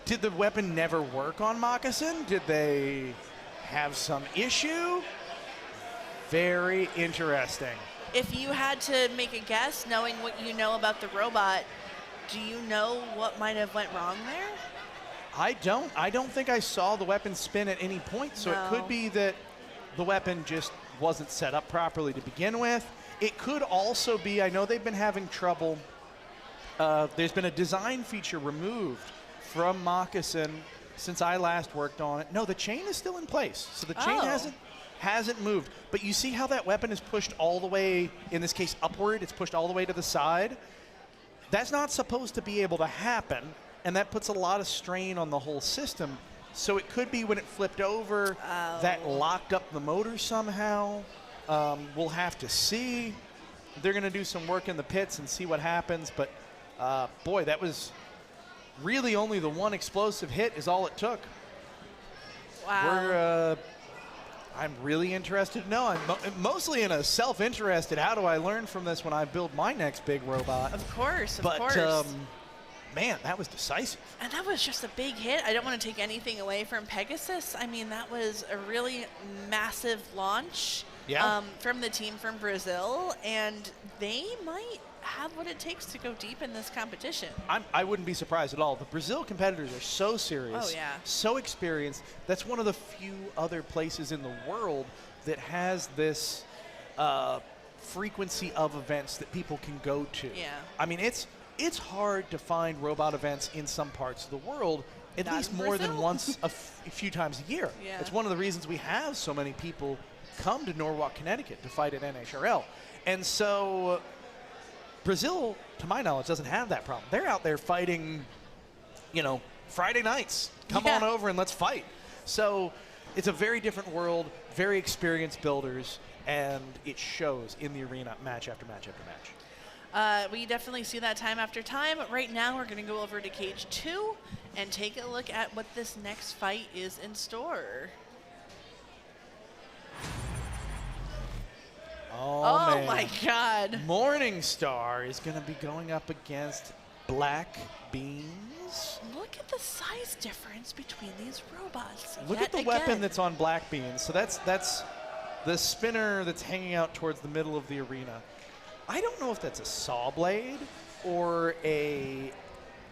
Did the weapon never work on Moccasin? Did they have some issue? Very interesting. If you had to make a guess, knowing what you know about the robot, do you know what might have went wrong there? I don't think I saw the weapon spin at any point, so it could be that the weapon just wasn't set up properly to begin with. It could also be, I know they've been having trouble. There's been a design feature removed from Moccasin since I last worked on it. No, the chain is still in place, so the chain hasn't moved. But you see how that weapon is pushed all the way, in this case upward, it's pushed all the way to the side? That's not supposed to be able to happen, and that puts a lot of strain on the whole system. So it could be when it flipped over, that locked up the motor somehow. We'll have to see. They're going to do some work in the pits and see what happens, but boy, that was really only the one explosive hit is all it took. Wow. I'm really interested to know. I'm mostly in a self-interested, how do I learn from this when I build my next big robot? Of course, of course. But, man, that was decisive. And that was just a big hit. I don't want to take anything away from Pegasus. I mean, that was a really massive launch from the team from Brazil, and they might have what it takes to go deep in this competition. I wouldn't be surprised at all. The Brazil competitors are so serious, so experienced. That's one of the few other places in the world that has this frequency of events that people can go to. Yeah. I mean, it's hard to find robot events in some parts of the world, at least more than once a few times a year. Yeah. It's one of the reasons we have so many people come to Norwalk, Connecticut to fight at NHRL. And so Brazil, to my knowledge, doesn't have that problem. They're out there fighting, Friday nights. Come on over and let's fight. So it's a very different world, very experienced builders, and it shows in the arena match after match after match. We definitely see that time after time. Right now, we're going to go over to Cage 2 and take a look at what this next fight is in store. Oh my God. Morningstar is going to be going up against Black Beans. Look at the size difference between these robots. Look at the weapon that's on Black Beans. So that's the spinner that's hanging out towards the middle of the arena. I don't know if that's a saw blade or a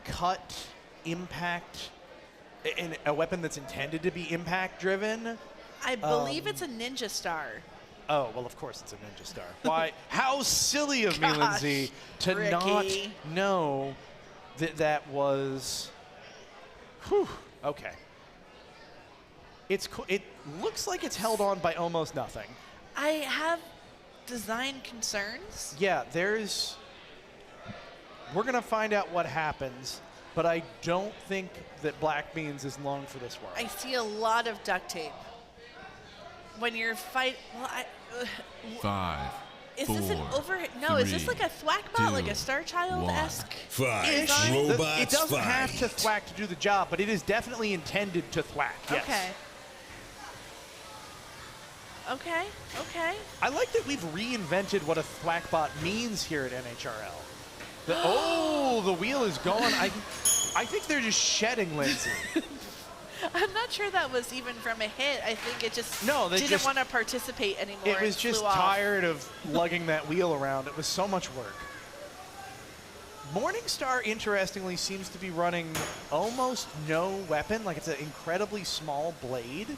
cut impact, a weapon that's intended to be impact driven. I believe it's a Ninja Star. Oh, well, of course it's a Ninja Star. Why? How silly of me, Lindsay, to not know that that was. Whew. Okay. It looks like it's held on by almost nothing. I have design concerns? Yeah, we're going to find out what happens, but I don't think that Black Beans is long for this world. I see a lot of duct tape. When you're well, 5, is 4, this an No, is this like a thwackbot, like a Star Child-esque? Fight design? Robots It doesn't Fight. have to thwack to do the job, but it is definitely intended to thwack. Yes. Okay. Okay. I like that we've reinvented what a thwackbot means here at NHRL. The wheel is gone. I think they're just shedding Lindsay. I'm not sure that was even from a hit. I think it just they didn't want to participate anymore. It was and just flew off. tired of lugging that wheel around. It was so much work. Morningstar, interestingly, seems to be running almost no weapon. Like, it's an incredibly small blade,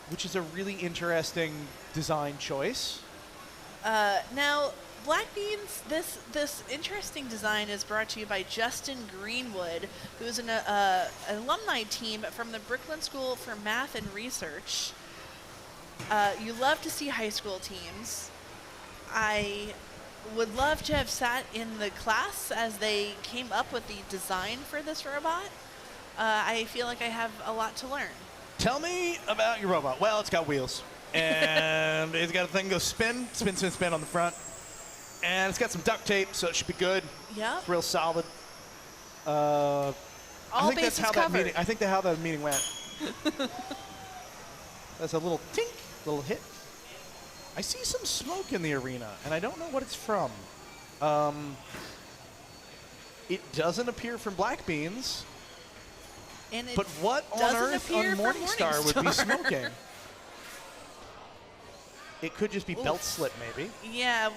which is a really interesting design choice. Now, Black Beans, this interesting design is brought to you by Justin Greenwood, who is an alumni team from the Brooklyn School for Math and Research. You love to see high school teams. I would love to have sat in the class as they came up with the design for this robot. I feel like I have a lot to learn. Tell me about your robot. Well, it's got wheels, and it's got a thing that goes spin, spin, spin, spin on the front. And it's got some duct tape, so it should be good. Yeah. It's real solid. All I think bases that's how covered. that meeting. I think that's how that meeting went. That's a little tink, little hit. I see some smoke in the arena, and I don't know what it's from. It doesn't appear from Black Beans. And it But what on doesn't earth on appear from Morningstar would be Morningstar. smoking? It could just be belt slip, maybe. Yeah,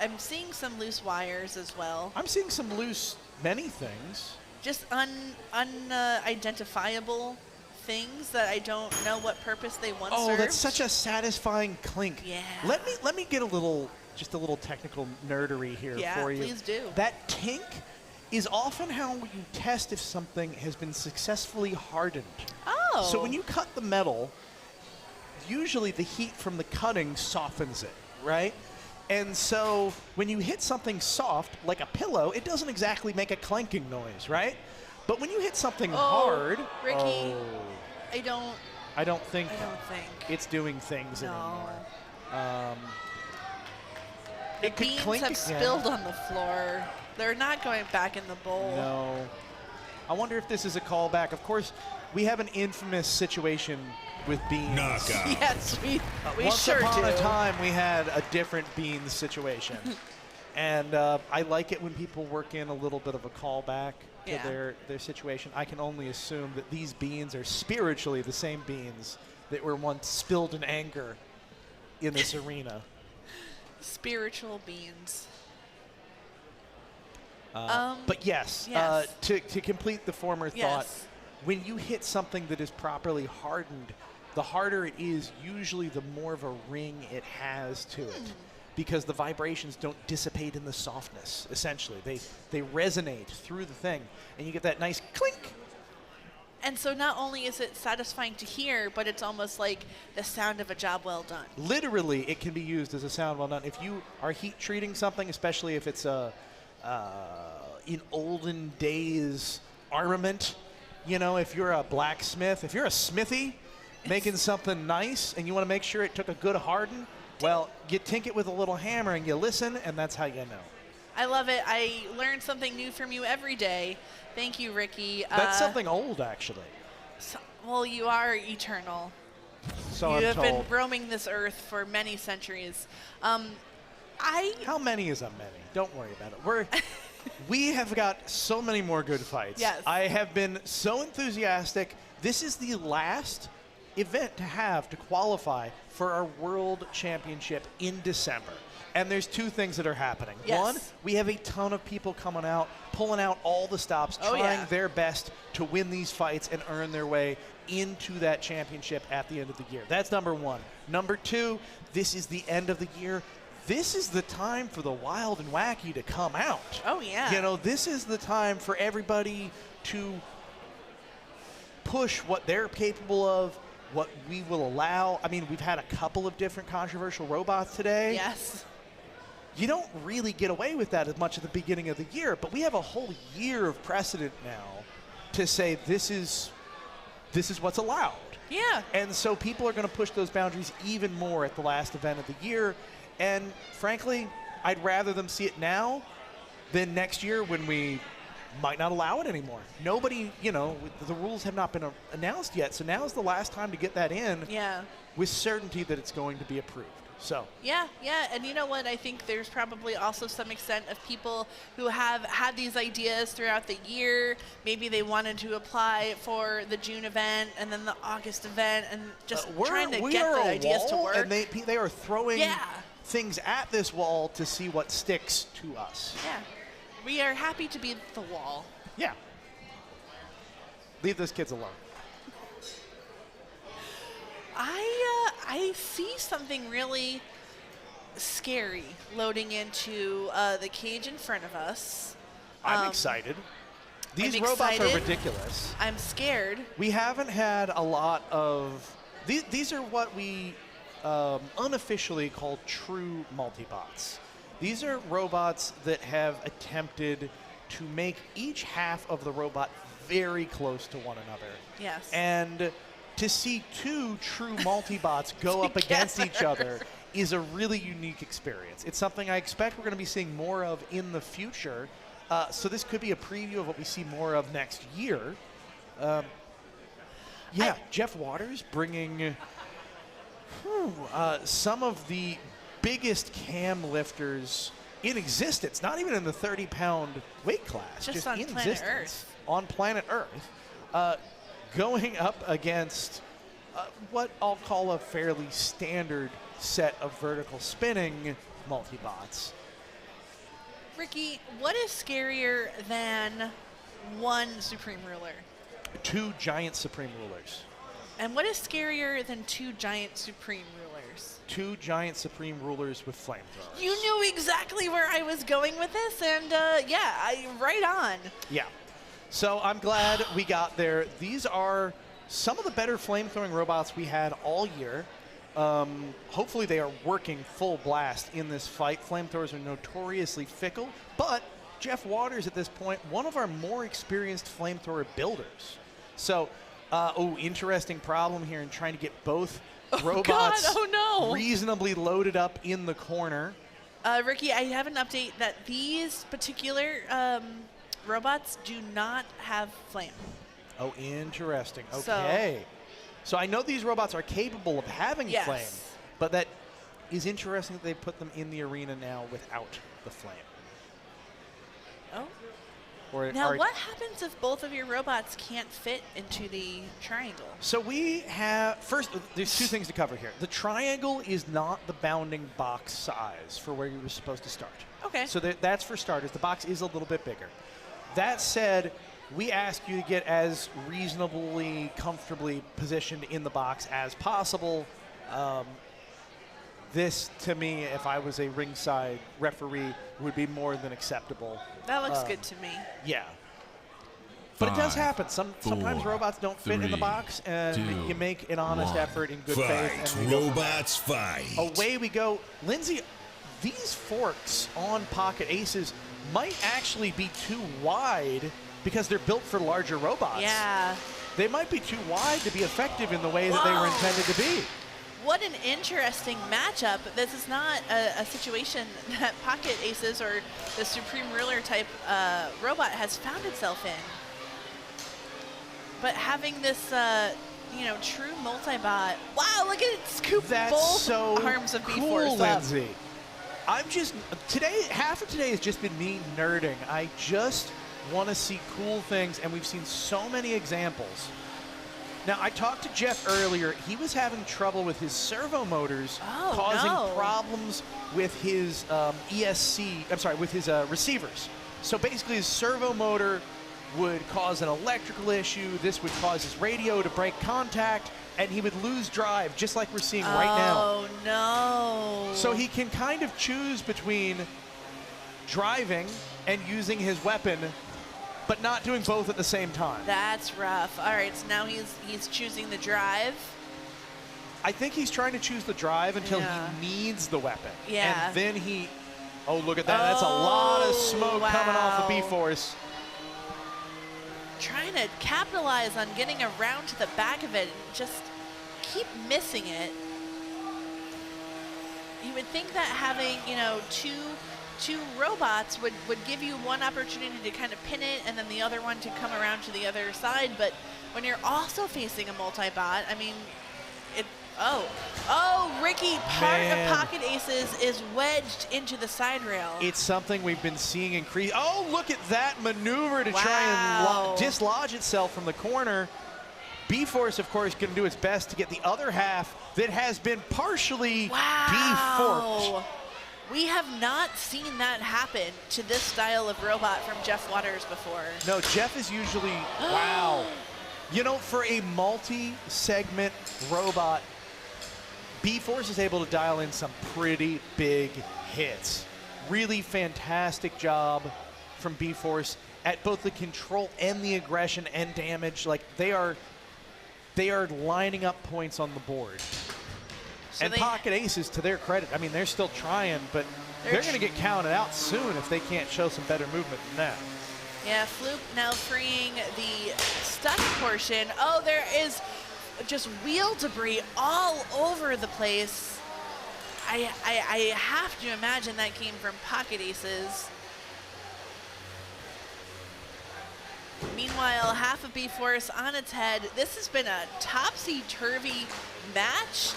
I'm seeing some loose wires as well. I'm seeing some loose many things. Just unidentifiable things that I don't know what purpose they once served. Oh, that's such a satisfying clink. Yeah. Let me get a little technical nerdery here for you. Yeah, please do. That tink is often how you test if something has been successfully hardened. Oh. So when you cut the metal, usually the heat from the cutting softens it, right? And so when you hit something soft, like a pillow, it doesn't exactly make a clanking noise, right? But when you hit something hard, Ricky, I don't think think it's doing things No. anymore. the it could beans clink have again. spilled on the floor. They're not going back in the bowl. No. I wonder if this is a callback. Of course, we have an infamous situation with beans. Knockout. Yes, we Once sure upon do. a time, we had a different beans situation. And I like it when people work in a little bit of a callback to Yeah. their situation. I can only assume that these beans are spiritually the same beans that were once spilled in anger in this arena. Spiritual beans. But yes, yes. To complete the former thought, Yes. when you hit something that is properly hardened, the harder it is, usually the more of a ring it has to it. Because the vibrations don't dissipate in the softness, essentially. They resonate through the thing, and you get that nice clink. And so not only is it satisfying to hear, but it's almost like the sound of a job well done. Literally, it can be used as a sound well done. If you are heat treating something, especially if it's in olden days armament, if you're a blacksmith, if you're a smithy making something nice and you want to make sure it took a good harden, well, you tink it with a little hammer and you listen, and that's how you know. I love it. I learn something new from you every day. Thank you, Ricky. That's something old, actually. Well, you are eternal. So you I'm have told. been roaming this earth for many centuries. How many is a many? Don't worry about it. We have got so many more good fights. Yes. I have been so enthusiastic. This is the last event to qualify for our World Championship in December. And there's two things that are happening. Yes. One, we have a ton of people coming out, pulling out all the stops, trying their best to win these fights and earn their way into that championship at the end of the year. That's number one. Number two, this is the end of the year. This is the time for the wild and wacky to come out. Oh, yeah. This is the time for everybody to push what they're capable of what we will allow. I mean, we've had a couple of different controversial robots today. Yes. You don't really get away with that as much at the beginning of the year, but we have a whole year of precedent now to say this is what's allowed. Yeah. And so people are going to push those boundaries even more at the last event of the year. And frankly, I'd rather them see it now than next year when we might not allow it anymore. Nobody, you know, the rules have not been announced yet, so now is the last time to get that in with certainty that it's going to be approved. So. Yeah, and you know what? I think there's probably also some extent of people who have had these ideas throughout the year. Maybe they wanted to apply for the June event and then the August event, and just trying to get the ideas to work. And they are throwing things at this wall to see what sticks to us. Yeah, we are happy to be the wall. Yeah. Leave those kids alone. I see something really scary loading into the cage in front of us. I'm excited. These robots are ridiculous. I'm scared. We haven't had a lot of... These are what we unofficially call true multibots. These are robots that have attempted to make each half of the robot very close to one another. Yes. And to see two true multibots go up against each other is a really unique experience. It's something I expect we're going to be seeing more of in the future. So this could be a preview of what we see more of next year. Jeff Waters bringing some of the biggest cam lifters in existence, not even in the 30-pound weight class, just in planet existence, Earth. On planet Earth. Going up against what I'll call a fairly standard set of vertical spinning multibots. Ricky, what is scarier than one Supreme Ruler? Two giant Supreme Rulers. And what is scarier than two giant Supreme Rulers? Two giant Supreme Rulers with flamethrowers. You knew exactly where I was going with this, and right on. Yeah. So I'm glad we got there. These are some of the better flamethrowing robots we had all year. Hopefully they are working full blast in this fight. Flamethrowers are notoriously fickle, but Jeff Waters at this point, one of our more experienced flamethrower builders. So, interesting problem here in trying to get both robots reasonably loaded up in the corner. Ricky, I have an update that these particular robots do not have flame. Oh, interesting. Okay. So I know these robots are capable of having flame, but that is interesting that they put them in the arena now without the flame. Oh. Or now, what happens if both of your robots can't fit into the triangle? So we have, first, there's two things to cover here. The triangle is not the bounding box size for where you were supposed to start. Okay. So that's for starters. The box is a little bit bigger. That said, we ask you to get as reasonably comfortably positioned in the box as possible. This, to me, if I was a ringside referee, would be more than acceptable. That looks good to me. Yeah. But it does happen. Sometimes robots don't fit in the box, and you make an honest effort in good faith. And robots fight. Away we go. Lindsay, these forks on Pocket Aces might actually be too wide because they're built for larger robots. Yeah. They might be too wide to be effective in the way that they were intended to be. What an interesting matchup. This is not a situation that Pocket Aces or the Supreme Ruler type robot has found itself in. But having this, true multi-bot. Wow, look at it scoop both arms of B-Force up. Lindsay. Half of today has just been me nerding. I just want to see cool things, and we've seen so many examples. Now, I talked to Jeff earlier. He was having trouble with his servo motors, causing problems with his with his receivers. So basically, his servo motor would cause an electrical issue. This would cause his radio to break contact, and he would lose drive, just like we're seeing right now. Oh, no. So he can kind of choose between driving and using his weapon, but not doing both at the same time. That's rough. All right, so now he's choosing the drive. I think he's trying to choose the drive until he needs the weapon. Yeah. And then he, oh, look at that. That's a lot of smoke coming off the B-Force. Trying to capitalize on getting around to the back of it and just keep missing it. You would think that having, you know, two robots would give you one opportunity to kind of pin it and then the other one to come around to the other side, but when you're also facing a multi-bot, I mean, Ricky, part of Pocket Aces is wedged into the side rail. It's something we've been seeing increase. Oh, look at that maneuver to try and dislodge itself from the corner. B-Force, of course, going to do its best to get the other half that has been partially deforked. We have not seen that happen to this style of robot from Jeff Waters before. No, Jeff is usually, wow. You know, for a multi-segment robot, B-Force is able to dial in some pretty big hits. Really fantastic job from B-Force at both the control and the aggression and damage. Like, they are lining up points on the board. So and Pocket Aces, to their credit, I mean, they're still trying, but they're going to get counted out soon if they can't show some better movement than that. Yeah, Floop now freeing the stuck portion. Oh, there is just wheel debris all over the place. I have to imagine that came from Pocket Aces. Meanwhile, half of B-Force on its head. This has been a topsy-turvy match.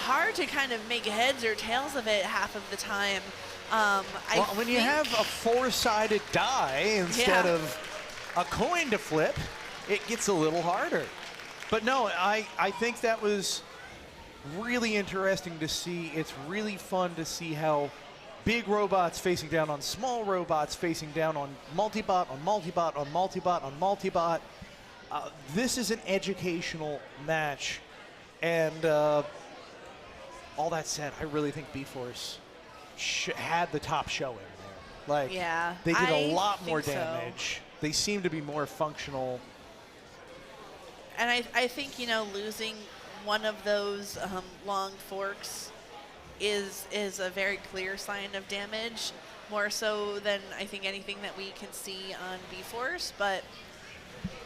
Hard to kind of make heads or tails of it half of the time. When you have a four-sided die instead of a coin to flip, it gets a little harder. But no, I think that was really interesting to see. It's really fun to see how big robots facing down on small robots, facing down on multi-bot, on multi-bot, on multi-bot, on multi-bot. This is an educational match. And all that said, I really think B-Force had the top show in there. Like, they did a lot more damage. They seem to be more functional. And I think, you know, losing one of those long forks is a very clear sign of damage, more so than I think anything that we can see on B-Force. But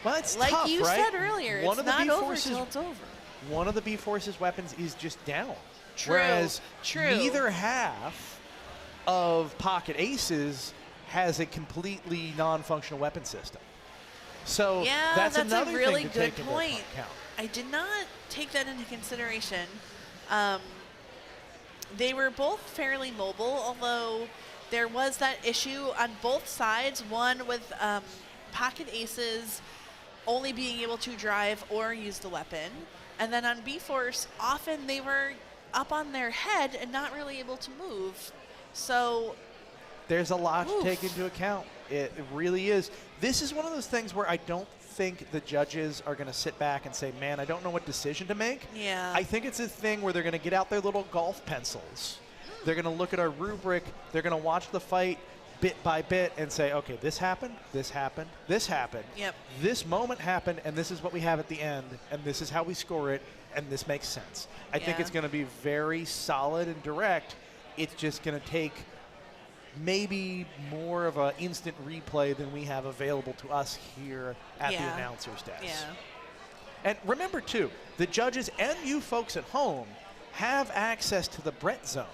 it's like tough, you right? said earlier, it's not over till it's over. One of the B-Force's weapons is just down. True. Whereas neither half of Pocket Aces has a completely non-functional weapon system. So that's another a really thing to good take point. into account. I did not take that into consideration. They were both fairly mobile, although there was that issue on both sides. One with Pocket Aces only being able to drive or use the weapon. And then on B-Force, often they were up on their head and not really able to move. So there's a lot to take into account. It really is. This is one of those things where I don't think the judges are going to sit back and say, man, I don't know what decision to make. Yeah. I think it's a thing where they're going to get out their little golf pencils. They're going to look at our rubric. They're going to watch the fight bit by bit and say, okay, this happened, this happened, this happened. Yep. This moment happened, and this is what we have at the end, and this is how we score it, and this makes sense. I think it's going to be very solid and direct. It's just going to take maybe more of an instant replay than we have available to us here at the announcer's desk. Yeah. And remember, too, the judges and you folks at home have access to the Brettzone,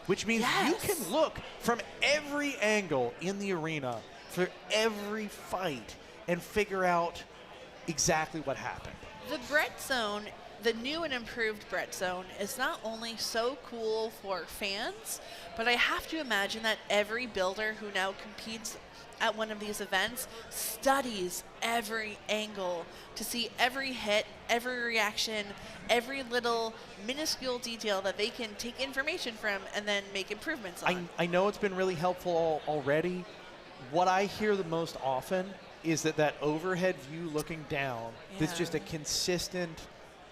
which means you can look from every angle in the arena for every fight and figure out exactly what happened. The Brettzone, the new and improved Brettzone, is not only so cool for fans, but I have to imagine that every builder who now competes at one of these events studies every angle to see every hit, every reaction, every little minuscule detail that they can take information from and then make improvements on. I know it's been really helpful already. What I hear the most often is that overhead view looking down, that's just a consistent,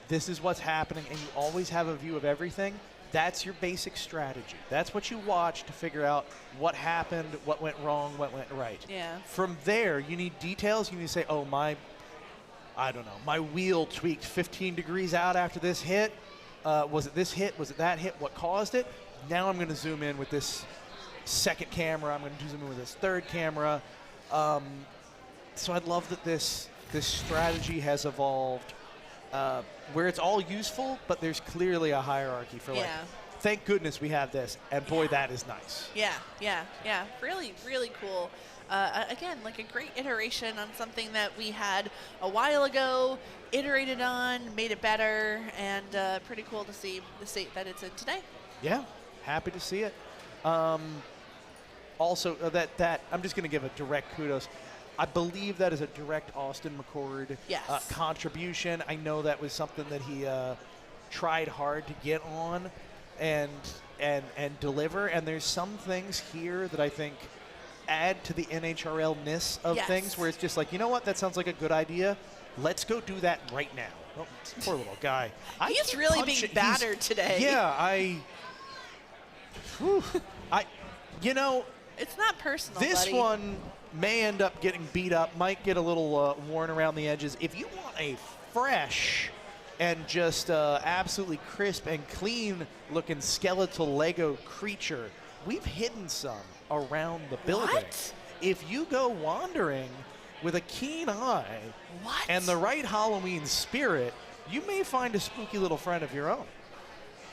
this is what's happening, and you always have a view of everything. That's your basic strategy. That's what you watch to figure out what happened, what went wrong, what went right. Yeah. From there, you need details. You need to say, oh, my wheel tweaked 15 degrees out after this hit. Was it this hit? Was it that hit? What caused it? Now I'm going to zoom in with this second camera. I'm going to zoom in with this third camera. So I love that this strategy has evolved where it's all useful, but there's clearly a hierarchy for like, thank goodness we have this, and boy, that is nice. Yeah. Really, really cool. Again, like a great iteration on something that we had a while ago, iterated on, made it better, and pretty cool to see the state that it's in today. Yeah, happy to see it. Also, that I'm just going to give a direct kudos. I believe that is a direct Austin McCord contribution. I know that was something that he tried hard to get on and deliver. And there's some things here that I think add to the NHRL-ness of things, where it's just like, you know what, that sounds like a good idea. Let's go do that right now. Oh, poor little guy. He's really being battered today. Yeah, you know, it's not personal, this buddy. one may end up getting beat up, might get a little worn around the edges. If you want a fresh and just absolutely crisp and clean looking skeletal Lego creature, we've hidden some around the building. What? If you go wandering with a keen eye and the right Halloween spirit, you may find a spooky little friend of your own.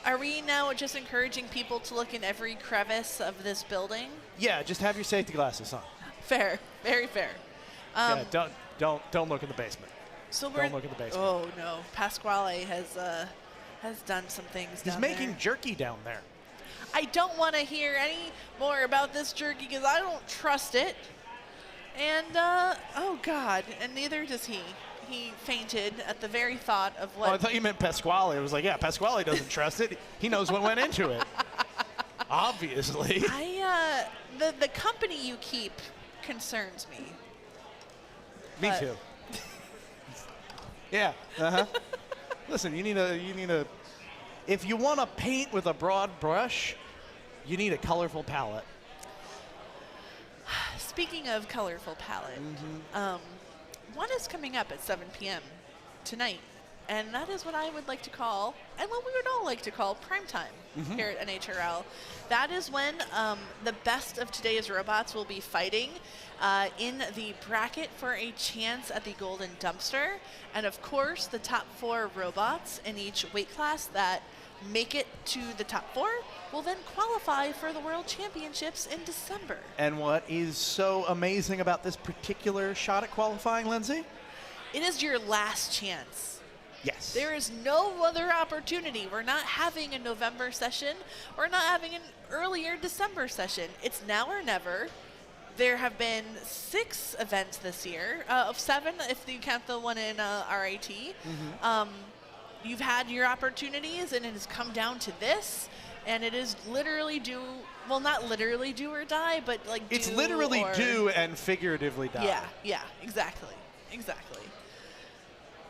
Are we now just encouraging people to look in every crevice of this building? Yeah, just have your safety glasses on. Fair, very fair. Yeah, don't look in the basement. So don't look in the basement. Oh no, Pasquale has done some things. He's making jerky down there. I don't want to hear any more about this jerky because I don't trust it. And oh God, and neither does he. He fainted at the very thought of what. Oh, I thought you meant Pasquale. I was like, yeah, Pasquale doesn't trust it. He knows what went into it. Obviously. The company you keep concerns me. Me too. Yeah. Listen, you need a. If you want to paint with a broad brush, you need a colorful palette. Speaking of colorful palette, one is coming up at 7 p.m. tonight, and that is what I would like to call, and what we would all like to call, prime time here at NHRL. That is when the best of today's robots will be fighting in the bracket for a chance at the Golden Dumpster, and of course the top 4 robots in each weight class that make it to the top 4 will then qualify for the World Championships in December. And what is so amazing about this particular shot at qualifying, Lindsay? It is your last chance. Yes. There is no other opportunity. We're not having a November session. We're not having an earlier December session. It's now or never. There have been 6 events this year, of 7 if you count the one in RIT. You've had your opportunities, and it has come down to this, and it is literally well, not literally do or die, but like it's literally do and figuratively die. Yeah, exactly.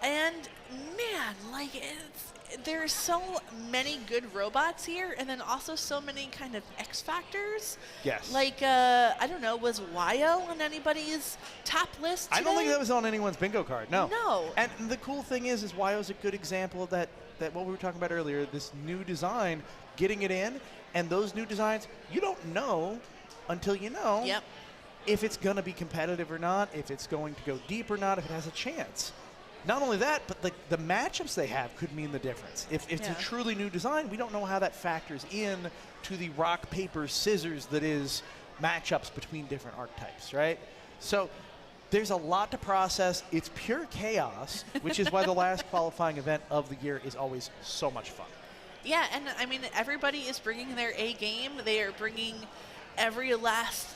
And man, like there's so many good robots here, and then also so many kind of X factors. Yes. Like I don't know, was Wyo on anybody's top list today? I don't think that was on anyone's bingo card. No. No. And the cool thing is Wyo's a good example of that what we were talking about earlier, this new design, getting it in, and those new designs, you don't know until you know if it's going to be competitive or not, if it's going to go deep or not, if it has a chance. Not only that, but the matchups they have could mean the difference. If it's a truly new design, we don't know how that factors in to the rock, paper, scissors that is matchups between different archetypes, right? So there's a lot to process. It's pure chaos, which is why the last qualifying event of the year is always so much fun. Yeah, and I mean, everybody is bringing their A game. They are bringing every last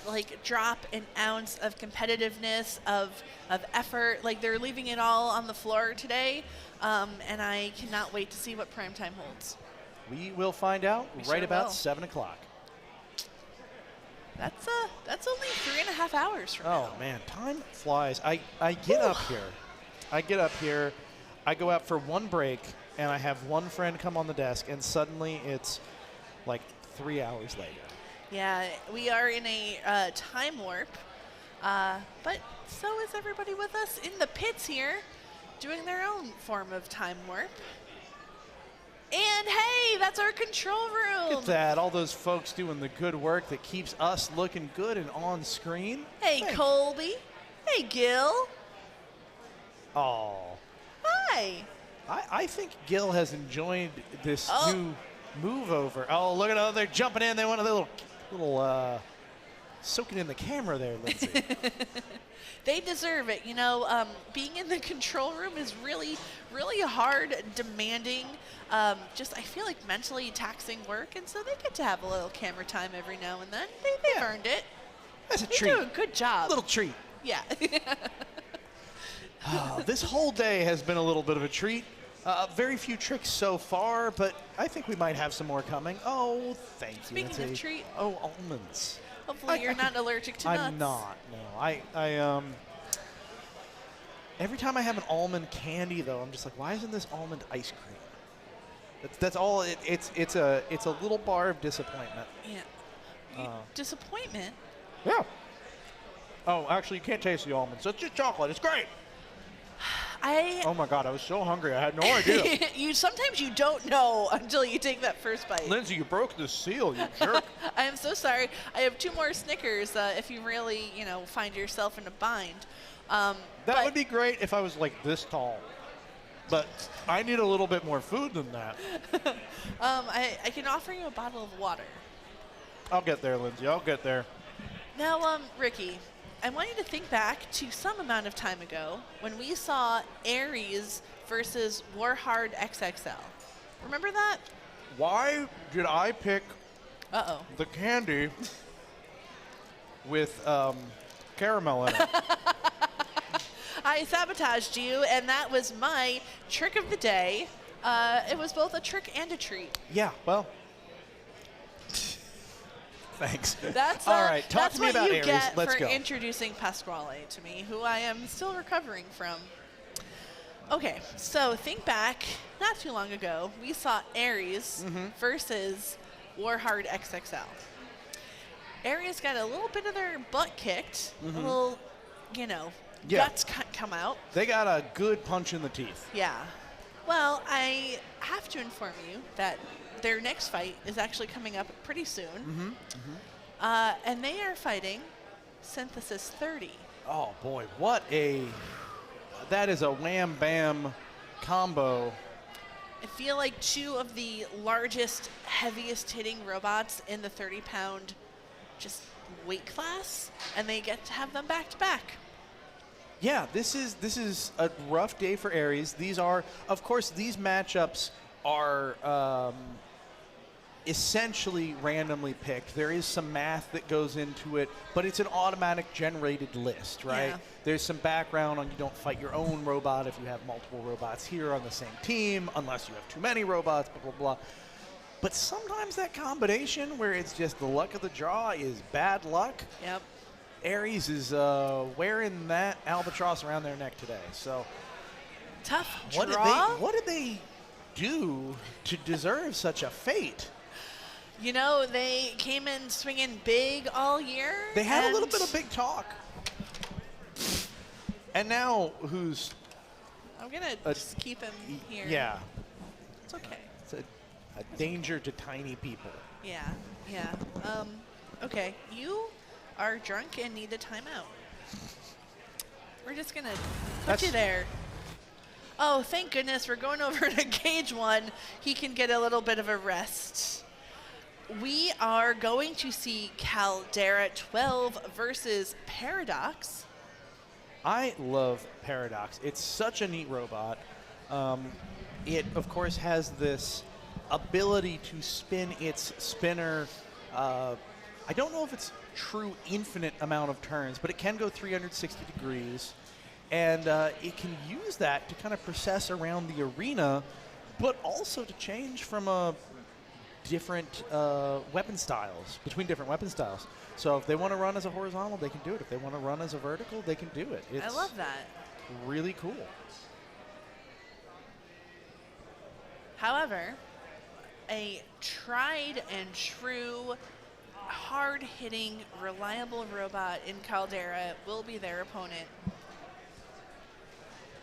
drop and ounce of competitiveness, of effort. Like, they're leaving it all on the floor today, and I cannot wait to see what primetime holds. We will find out right about 7 o'clock. That's only 3.5 hours from now. Oh man, time flies. I get up here. I go out for one break, and I have one friend come on the desk, and suddenly it's like 3 hours later. Yeah, we are in a time warp, but so is everybody with us in the pits here, doing their own form of time warp. And And hey, that's our control room. Look at that. All those folks doing the good work that keeps us looking good and on screen. Hey, Colby. Hey, Gil. Oh. Hi. I think Gil has enjoyed this new move over. Oh, look at how they're jumping in. They want a little soaking in the camera there, Lindsay. They deserve it. You know, being in the control room is really, really hard, demanding, just I feel like mentally taxing work, and so they get to have a little camera time every now and then. They've earned it. That's a They treat. do a good job. Little treat. Yeah. This whole day has been a little bit of a treat. Very few tricks so far, but I think we might have some more coming. Oh, thank you. Speaking of treat. Oh, almonds. Hopefully you're not allergic to nuts. I'm not. No, I every time I have an almond candy though, I'm just like, why isn't this almond ice cream? That's all. It's a little bar of disappointment. Yeah. Disappointment? Yeah. Oh, actually, you can't taste the almonds. So it's just chocolate. It's great. Oh my God, I was so hungry. I had no idea. Sometimes you don't know until you take that first bite. Lindsay, you broke the seal, you jerk. I am so sorry. I have 2 more Snickers if you really, find yourself in a bind. That would be great if I was like this tall. But I need a little bit more food than that. I can offer you a bottle of water. I'll get there, Lindsay. I'll get there. Now, Ricky, I want you to think back to some amount of time ago when we saw Aries versus Warhard XXL. Remember that? Why did I pick the candy with caramel in it? I sabotaged you, and that was my trick of the day. It was both a trick and a treat. Yeah, well. Thanks. That's all right. Talk to me about Aries. Get Let's for go. introducing Pasquale to me, who I am still recovering from. Okay, so think back, not too long ago, we saw Aries versus Warhard XXL. Aries got a little bit of their butt kicked, a little, guts come out. They got a good punch in the teeth. Yeah. Well, I have to inform you that their next fight is actually coming up pretty soon. And they are fighting Synthesis 30. Oh, boy. That is a wham-bam combo. I feel like 2 of the largest, heaviest hitting robots in the 30-pound just weight class, and they get to have them back-to-back. Yeah, this is a rough day for Aries. These are, of course, these matchups are essentially randomly picked. There is some math that goes into it, but it's an automatic generated list, right? Yeah. There's some background on you don't fight your own robot if you have multiple robots here on the same team, unless you have too many robots, blah, blah, blah. But sometimes that combination where it's just the luck of the draw is bad luck. Yep. Aries is wearing that albatross around their neck today. So tough draw. What did they do to deserve such a fate? They came in swinging big all year. They had a little bit of big talk. And now who's... I'm going to just keep him here. Yeah. It's okay. It's a danger to tiny people. Yeah. Okay. You are drunk and need a timeout. We're just going to put you there. Oh, thank goodness. We're going over to Cage 1. He can get a little bit of a rest. We are going to see Caldera 12 versus Paradox. I love Paradox. It's such a neat robot. It, of course, has this ability to spin its spinner. I don't know if it's true infinite amount of turns, but it can go 360 degrees. And it can use that to kind of process around the arena, but also to change from different weapon styles, between different weapon styles. So if they want to run as a horizontal, they can do it. If they want to run as a vertical, they can do it. I love that. Really cool. However, a tried and true, hard-hitting, reliable robot in Caldera will be their opponent.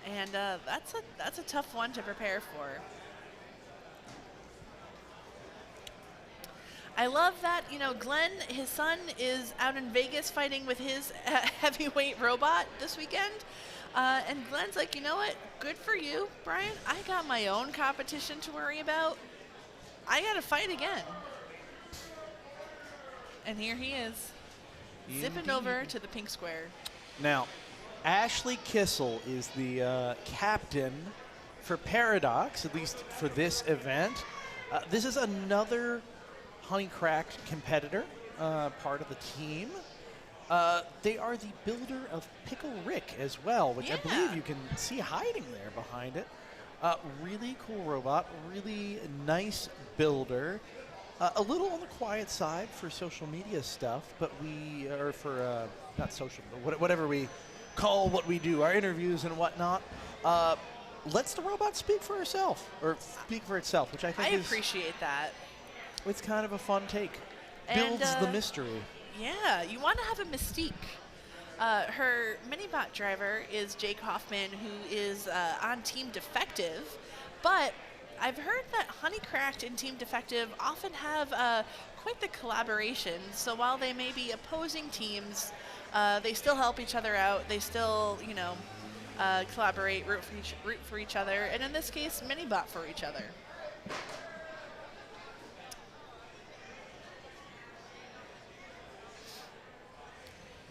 And that's a tough one to prepare for. I love that, you know, Glenn, his son, is out in Vegas fighting with his heavyweight robot this weekend. And Glenn's like, you know what? Good for you, Brian. I got my own competition to worry about. I got to fight again. And here he is, zipping over to the pink square. Now, Ashley Kissel is the captain for Paradox, at least for this event. This is another Honeycracked competitor, part of the team. They are the builder of Pickle Rick as well, which I believe you can see hiding there behind it. Really cool robot, really nice builder. A little on the quiet side for social media stuff, but we are for, not social, but whatever we call what we do, our interviews and whatnot. Lets the robot speak for herself, or speak for itself, which I think I appreciate that. It's kind of a fun take. Builds the mystery. Yeah, you want to have a mystique. Her minibot driver is Jake Hoffman, who is on Team Defective, but I've heard that Honeycracked and Team Defective often have quite the collaboration. So while they may be opposing teams, they still help each other out. They still, you know, collaborate, root for each other, and in this case, minibot for each other.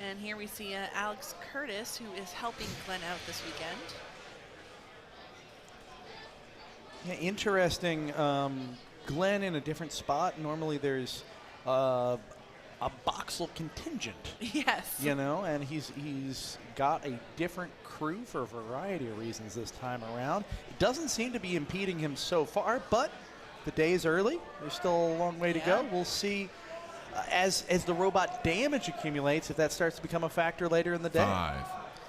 And here we see Alex Curtis, who is helping Glenn out this weekend. Yeah, interesting. Glenn in a different spot. Normally there's a Boxel contingent. Yes. You know, and he's got a different crew for a variety of reasons this time around. It doesn't seem to be impeding him so far, but the day is early. There's still a long way to go. We'll see as the robot damage accumulates, if that starts to become a factor later in the day. 5,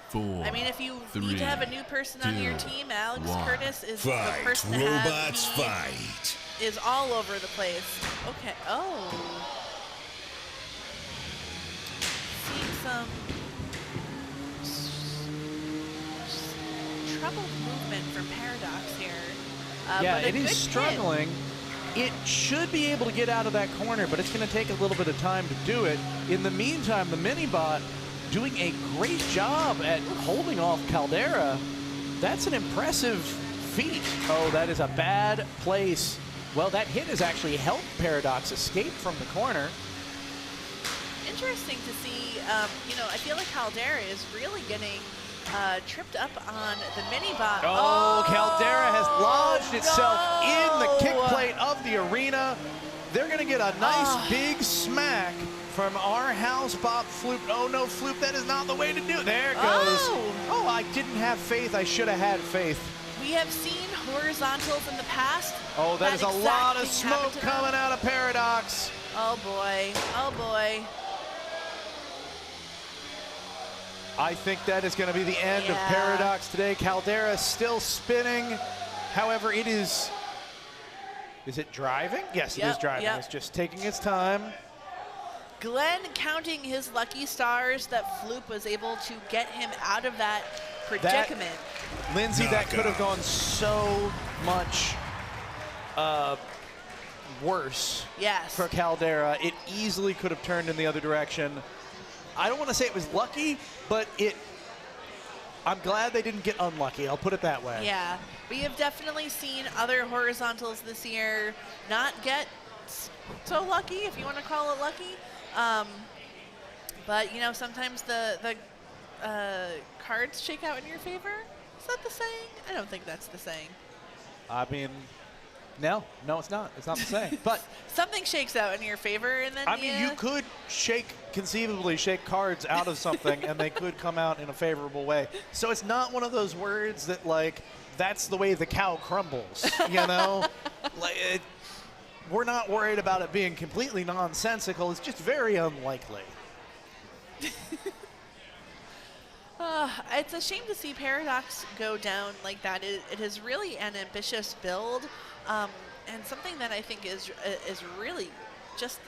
4. I mean, if you 3, need to have a new person on your team, Alex 1. Curtis is Fight, the person to robots, have. He fight. is all over the place. Okay. Oh. Seeing some troubled movement from Paradox here. Yeah, but it is struggling. It should be able to get out of that corner, but it's going to take a little bit of time to do it. In the meantime, the Minibot doing a great job at holding off Caldera. That's an impressive feat. Oh, that is a bad place. Well, that hit has actually helped Paradox escape from the corner. Interesting to see, you know, I feel like Caldera is really getting tripped up on the Minibot. Oh, Caldera has lodged itself in the kick plate of the arena. They're going to get a nice big smack from our house Bob Floop. Oh, no, Floop, that is not the way to do it. There it goes. Oh, I didn't have faith. I should have had faith. We have seen horizontals in the past. Oh, that is a lot of smoke coming out of Paradox. Oh, boy. Oh, boy. I think that is going to be the end of Paradox today. Caldera still spinning. However, it is it driving? Yes, it is driving. It's just taking its time. Glenn counting his lucky stars that Floop was able to get him out of that predicament. Lindsay, that could have gone so much worse for Caldera. It easily could have turned in the other direction. I don't want to say it was lucky, but I'm glad they didn't get unlucky. I'll put it that way. Yeah, we have definitely seen other horizontals this year not get so lucky, if you want to call it lucky. But, you know, sometimes the cards shake out in your favor. Is that the saying? I don't think that's the saying. I mean, no, it's not. It's not the same. But something shakes out in your favor, and then I mean, you could conceivably shake cards out of something, and they could come out in a favorable way. So it's not one of those words that, like, that's the way the cow crumbles, you know? We're not worried about it being completely nonsensical. It's just very unlikely. It's a shame to see Paradox go down like that. It is really an ambitious build, and something that I think is really just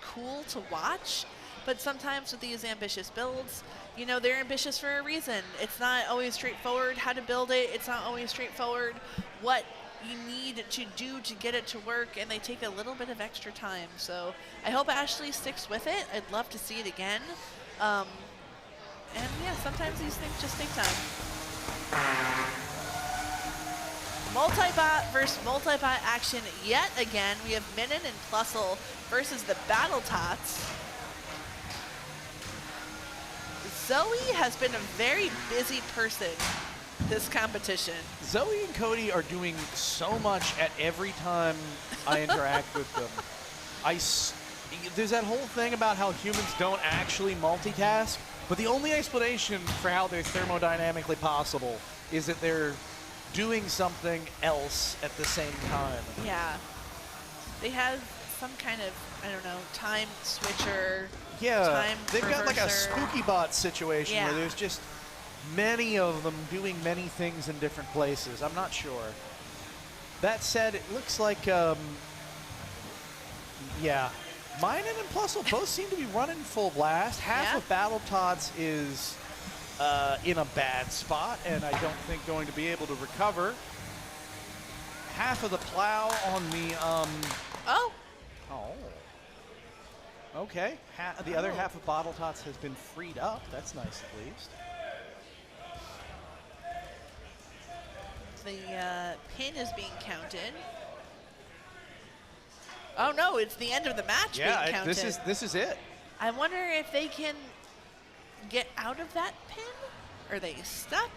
cool to watch. But sometimes with these ambitious builds, you know, they're ambitious for a reason. It's not always straightforward how to build it. It's not always straightforward what, you need to do to get it to work, and they take a little bit of extra time. So I hope Ashley sticks with it. I'd love to see it again. And yeah, sometimes these things just take time. Multi-bot versus multi-bot action yet again. We have Minnan and Plusle versus the Battle Tots. Zoe has been a very busy person this competition. Zoe and Cody are doing so much at every time I interact with them. There's that whole thing about how humans don't actually multitask, but the only explanation for how they're thermodynamically possible is that they're doing something else at the same time. Yeah. They have some kind of, I don't know, time switcher. Yeah, time they've got like a reverser. spooky bot situation Yeah. where there's just many of them doing many things in different places. I'm not sure. That said, it looks like, yeah, Minnan and Plusle both seem to be running full blast. Half of Battle Tots is in a bad spot, and I don't think going to be able to recover. Half of the plow on the, Oh. Okay, the other half of Battle Tots has been freed up. That's nice, at least. The pin is being counted. Oh no, it's the end of the match being counted. this is it. I wonder if they can get out of that pin? Are they stuck?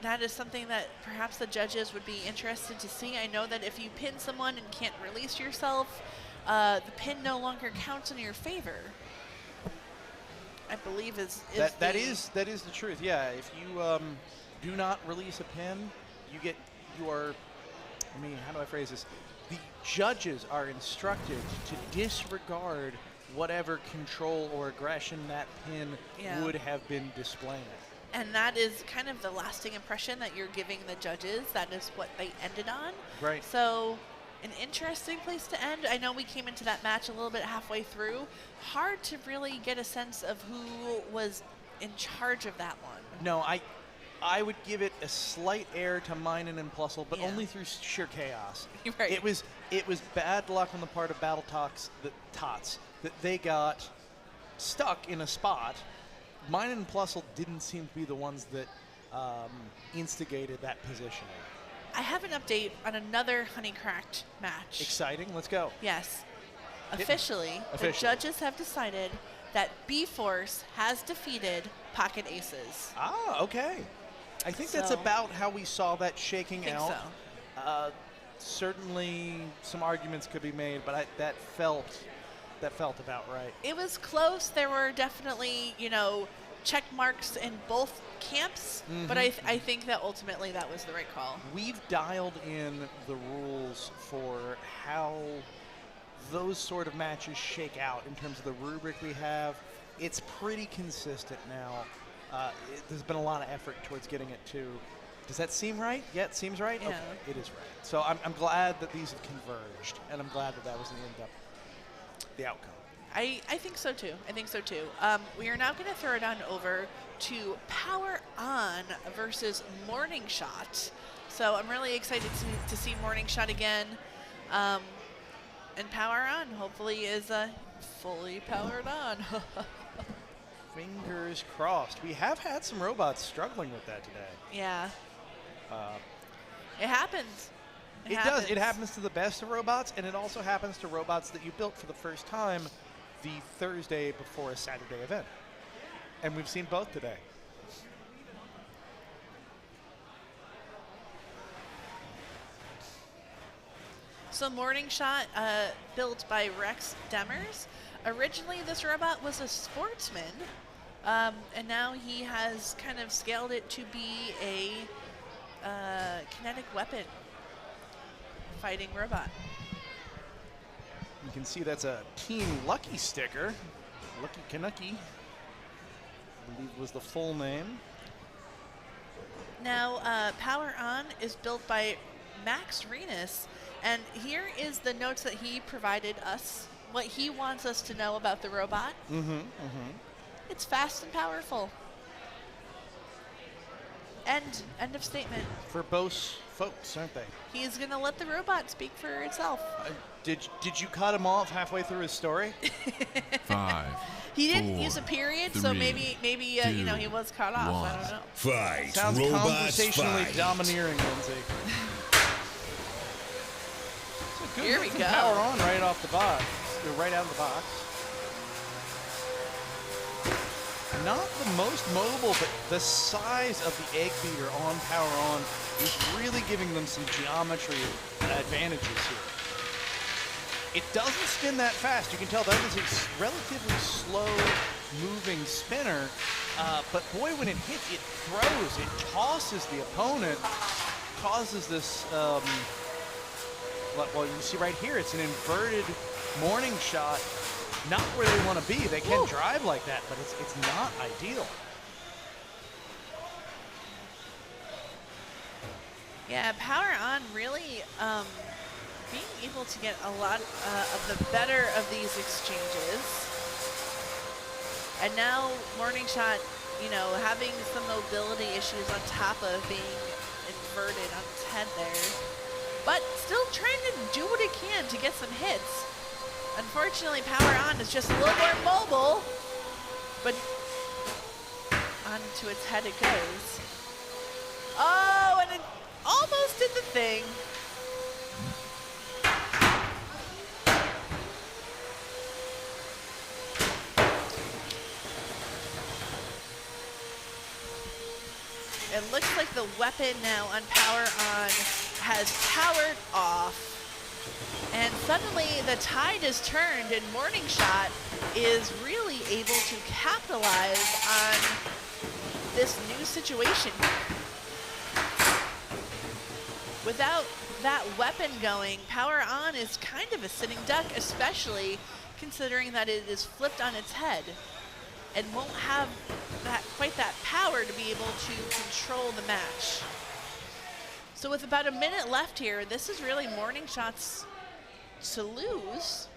That is something that perhaps the judges would be interested to see. I know that if you pin someone and can't release yourself, the pin no longer counts in your favor. I believe that is the truth. Yeah, if you do not release a pin, how do I phrase this? The judges are instructed to disregard whatever control or aggression that pin would have been displaying. And that is kind of the lasting impression that you're giving the judges. That is what they ended on. Right. So an interesting place to end. I know we came into that match a little bit halfway through. Hard to really get a sense of who was in charge of that one. No, I would give it a slight air to Minnan and Plusle, but only through sheer chaos. Right. It was bad luck on the part of Battle Tots that they got stuck in a spot. Minnan and Plusle didn't seem to be the ones that instigated that positioning. I have an update on another Honeycracked match. Exciting, let's go. Yes. Officially, the judges have decided that B-Force has defeated Pocket Aces. Ah, okay. I think that's about how we saw that shaking out. So. Certainly some arguments could be made, but that felt about right. It was close. There were definitely, check marks in both camps, but I think that ultimately that was the right call. We've dialed in the rules for how those sort of matches shake out in terms of the rubric we have. It's pretty consistent now. There's been a lot of effort towards getting it to. Does that seem right? Yeah, it seems right? Yeah. Okay, it is right. So I'm glad that these have converged, and I'm glad that was the outcome. I think so too. We are now going to throw it on over to Power On versus Morning Shot. So I'm really excited to see Morning Shot again. And Power On hopefully is fully powered on. Fingers crossed. We have had some robots struggling with that today. Yeah. It happens. It does. It happens to the best of robots, and it also happens to robots that you built for the first time the Thursday before a Saturday event. And we've seen both today. So Morning Shot, built by Rex Demers. Originally, this robot was a sportsman, and now he has kind of scaled it to be a kinetic weapon fighting robot. You can see that's a Team Lucky sticker. Lucky Canucky, I believe was the full name. Now, Power On is built by Max Renus, and here is the notes that he provided us, what he wants us to know about the robot. It's fast and powerful. End of statement. Verbose folks, aren't they? He's gonna let the robot speak for itself. Did you cut him off halfway through his story? 5. He didn't 4, use a period, 3, so maybe you know, he was cut off. 1. I don't know. Fight. Sounds Robots conversationally fight. domineering, Lindsay. Here we go. Power on right off the box, or right out of the box. Not the most mobile, but the size of the egg beater on power on is really giving them some geometry advantages here. It doesn't spin that fast. You can tell that is a relatively slow-moving spinner, but boy, when it hits, it throws, it tosses the opponent, causes this, well, you see right here, it's an inverted morning shot. Not where they want to be. They can drive like that, but it's not ideal. Yeah, power on really being able to get a lot of the better of these exchanges. And now Morning Shot, you know, having some mobility issues on top of being inverted on its head there. But still trying to do what it can to get some hits. Unfortunately, power on is just a little more mobile, but onto its head it goes. Oh, and it almost did the thing. It looks like the weapon now on power on has powered off. And suddenly the tide is turned and Morning Shot is really able to capitalize on this new situation. Without that weapon going, power on is kind of a sitting duck, especially considering that it is flipped on its head and won't have quite that power to be able to control the match. So with about a minute left here, this is really Morning Shot's to lose,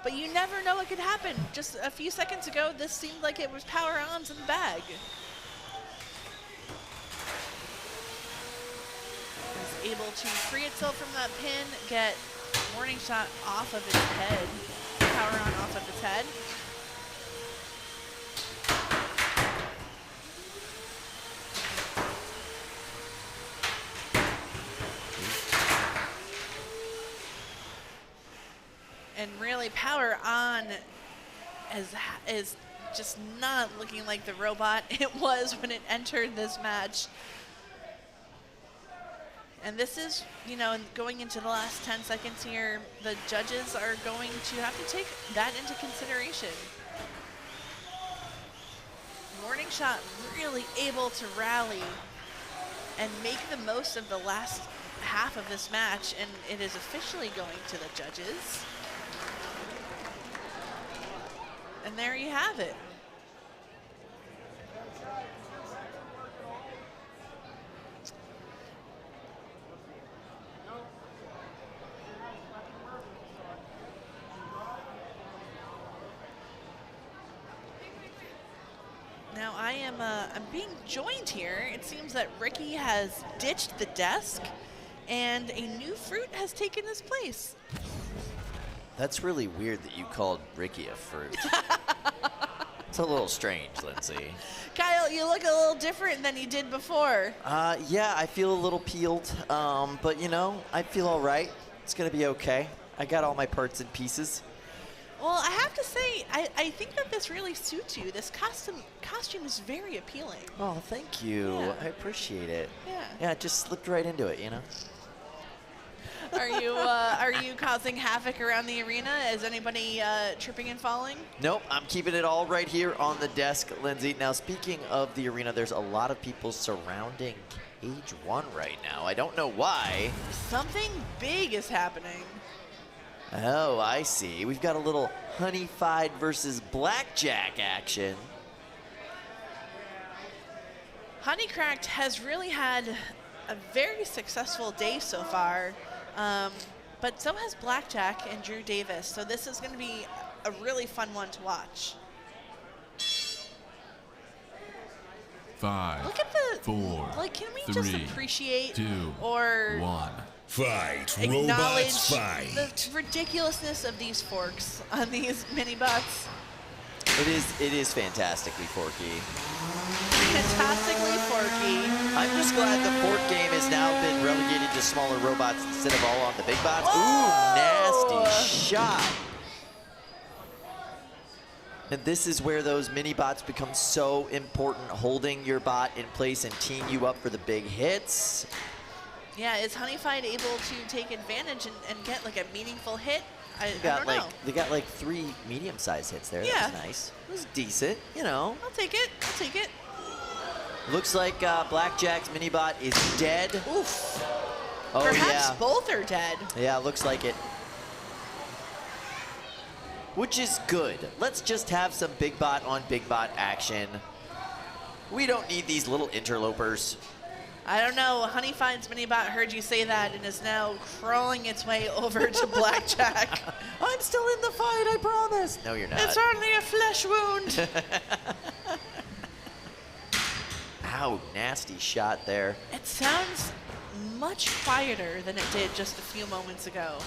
but you never know what could happen. Just a few seconds ago, this seemed like it was power on's in the bag. It's able to free itself from that pin, get Morning Shot off of its head, power on off of its head. And really, power on is just not looking like the robot it was when it entered this match. And this is, you know, going into the last 10 seconds here, the judges are going to have to take that into consideration. Morning Shot really able to rally and make the most of the last half of this match, and it is officially going to the judges. And there you have it. Now I'm being joined here. It seems that Ricky has ditched the desk and a new fruit has taken his place. That's really weird that you called Ricky a fruit. It's a little strange, Lindsay. Kyle, you look a little different than you did before. Yeah, I feel a little peeled, but you know, I feel all right. It's gonna be okay. I got all my parts and pieces. Well, I have to say, I think that this really suits you. This costume is very appealing. Oh, thank you. Yeah. I appreciate it. Yeah. Yeah, it just slipped right into it, you know? Are you causing havoc around the arena? Is anybody tripping and falling? Nope, I'm keeping it all right here on the desk, Lindsay. Now, speaking of the arena, there's a lot of people surrounding Cage 1 right now. I don't know why. Something big is happening. Oh, I see. We've got a little Honeyfied versus Blackjack action. Honeycracked has really had a very successful day so far. But so has Blackjack and Drew Davis. So this is going to be a really fun one to watch. 5, Look at can we just appreciate 2, or 1. Fight. acknowledge Robots fight. the ridiculousness of these forks on these mini bots? It is fantastically forky. Fantastically forky. I'm just glad the fork game has now been relegated to smaller robots instead of all on the big bots. Ooh, nasty shot. And this is where those mini bots become so important, holding your bot in place and teeing you up for the big hits. Yeah, is Honeyfied able to take advantage and get like a meaningful hit? I don't know. They got like 3 medium-sized hits there. Yeah. That was nice. It was decent, you know. I'll take it. I'll take it. Looks like Blackjack's mini bot is dead. Oof. Oh, Perhaps yeah. both are dead. Yeah, looks like it. Which is good. Let's just have some big bot on big bot action. We don't need these little interlopers. I don't know. Honeyfied's mini bot heard you say that and is now crawling its way over to Blackjack. I'm still in the fight, I promise. No, you're not. It's only a flesh wound. Ow, nasty shot there. It sounds much quieter than it did just a few moments ago.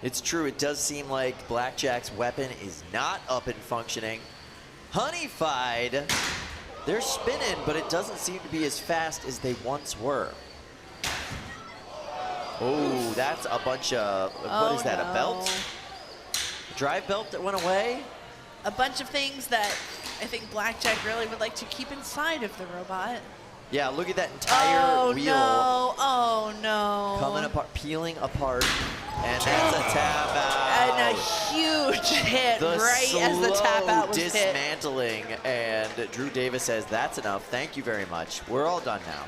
It's true, it does seem like Blackjack's weapon is not up and functioning. Honeyfied, they're spinning, but it doesn't seem to be as fast as they once were. Oh, that's a bunch of, what is that, a belt? A drive belt that went away? A bunch of things that I think Blackjack really would like to keep inside of the robot. Yeah, look at that entire wheel. Oh no. Coming apart, peeling apart, and that's a tap out. And a huge hit right as the tap out was hit. Dismantling, and Drew Davis says, that's enough, thank you very much. We're all done now.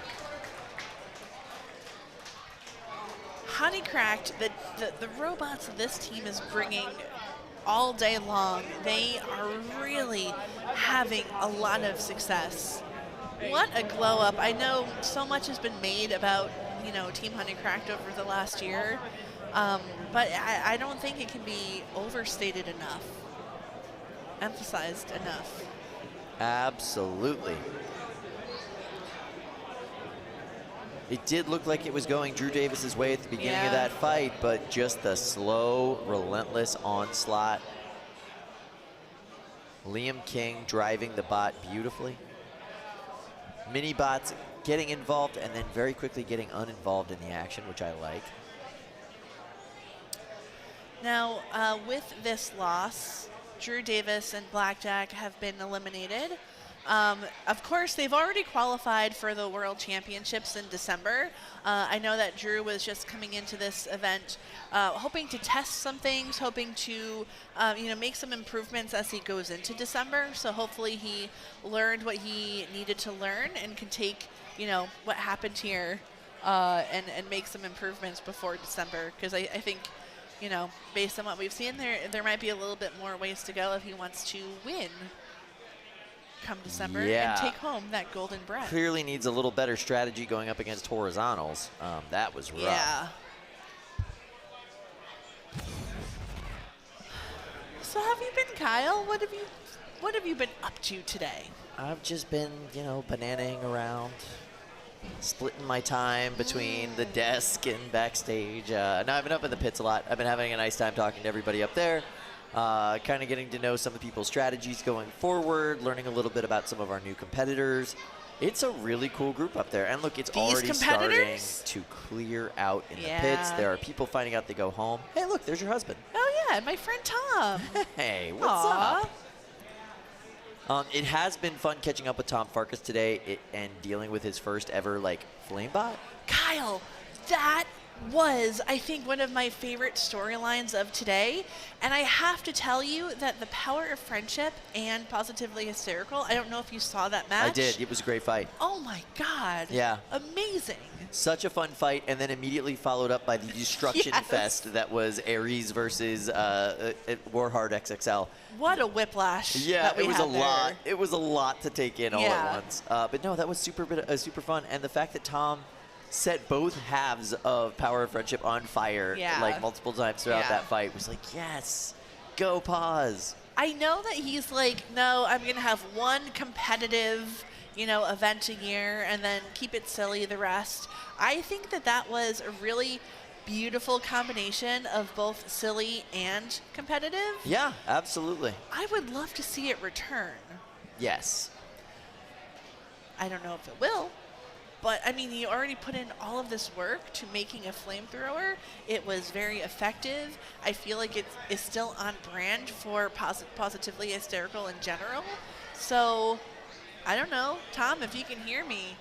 Honeycracked, the robots this team is bringing all day long, they are really having a lot of success. What a glow up. I know so much has been made about, you know, Team Honeycracked over the last year, but I don't think it can be overstated enough, emphasized enough. Absolutely. It did look like it was going Drew Davis's way at the beginning of that fight, but just the slow, relentless onslaught. Liam King driving the bot beautifully. Mini bots getting involved and then very quickly getting uninvolved in the action, which I like. Now, with this loss, Drew Davis and Blackjack have been eliminated. Of course, they've already qualified for the World Championships in December. I know that Drew was just coming into this event hoping to test some things, hoping to make some improvements as he goes into December. So hopefully he learned what he needed to learn and can take what happened here and make some improvements before December. Because I think, based on what we've seen, there might be a little bit more ways to go if he wants to win come December and take home that golden bread. Clearly needs a little better strategy going up against horizontals. That was rough. Yeah. So have you been, Kyle? What have you been up to today? I've just been, bananaing around, splitting my time between the desk and backstage. No, I've been up in the pits a lot. I've been having a nice time talking to everybody up there. Kind of getting to know some of the people's strategies going forward, learning a little bit about some of our new competitors. It's a really cool group up there. And look, it's already starting to clear out in the pits. There are people finding out they go home. Hey, look, there's your husband. Oh, yeah, my friend Tom. Hey, what's up? It has been fun catching up with Tom Farkas today and dealing with his first ever, Flamebot. Kyle, that was, I think, one of my favorite storylines of today. And I have to tell you that the power of friendship and Positively Hysterical, I don't know if you saw that match. I did. It was a great fight. Oh, my God. Yeah. Amazing. Such a fun fight, and then immediately followed up by the Destruction Fest that was Ares versus Warhard XXL. What a whiplash. Yeah, it was a lot. There. It was a lot to take in all at once. But no, that was super fun. And the fact that Tom set both halves of Power of Friendship on fire multiple times throughout that fight was yes, go Pause. I know that he's no, I'm going to have one competitive, event a year and then keep it silly the rest. I think that was a really beautiful combination of both silly and competitive. Yeah, absolutely. I would love to see it return. Yes. I don't know if it will, but I mean, you already put in all of this work to making a flamethrower. It was very effective. I feel like it is still on brand for Positively Hysterical in general. So, I don't know. Tom, if you can hear me.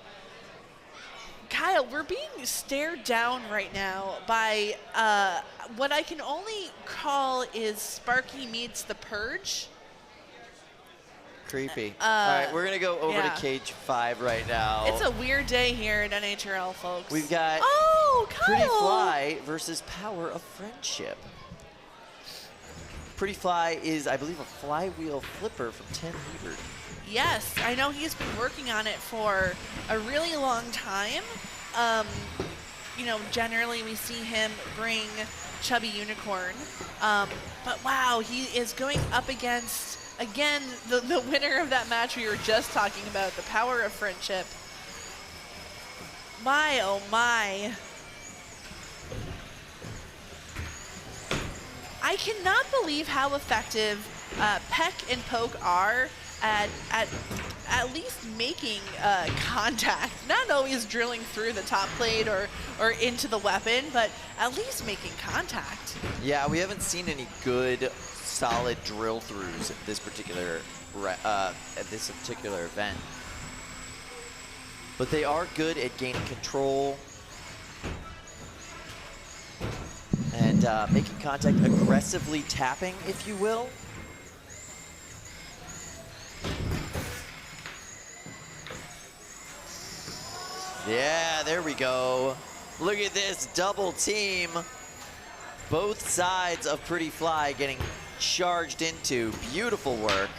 Kyle, we're being stared down right now by what I can only call is Sparky meets the Purge. Creepy. All right, we're going to go over to Cage 5 right now. It's a weird day here at NHRL, folks. We've got Pretty Fly versus Power of Friendship. Pretty Fly is, I believe, a flywheel flipper from Tim Hebert. Yes, I know he's been working on it for a really long time. Generally we see him bring Chubby Unicorn. But wow, he is going up against, again, the winner of that match we were just talking about, the Power of Friendship. My, oh my. I cannot believe how effective Peck and Poke are at least making contact. Not always drilling through the top plate or into the weapon, but at least making contact. Yeah, we haven't seen any good, solid drill throughs at this particular event. But they are good at gaining control and making contact, aggressively tapping, if you will. Yeah, there we go. Look at this double team. Both sides of Pretty Fly getting charged into. Beautiful work.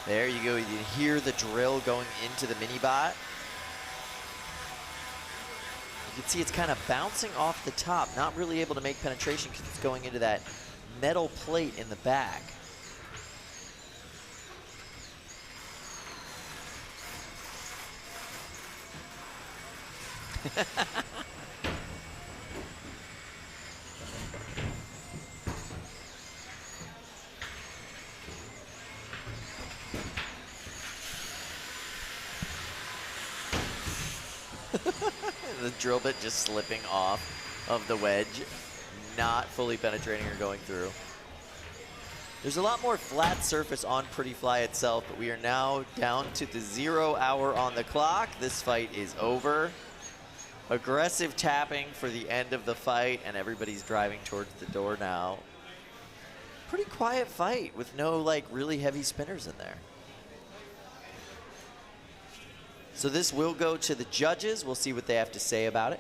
There you go, you can hear the drill going into the mini-bot. You can see it's kind of bouncing off the top, not really able to make penetration because it's going into that metal plate in the back. The drill bit just slipping off of the wedge, not fully penetrating or going through. There's a lot more flat surface on Pretty Fly itself, but we are now down to the 0 hour on the clock. This fight is over. Aggressive tapping for the end of the fight, and everybody's driving towards the door now. Pretty quiet fight with no really heavy spinners in there. So this will go to the judges. We'll see what they have to say about it.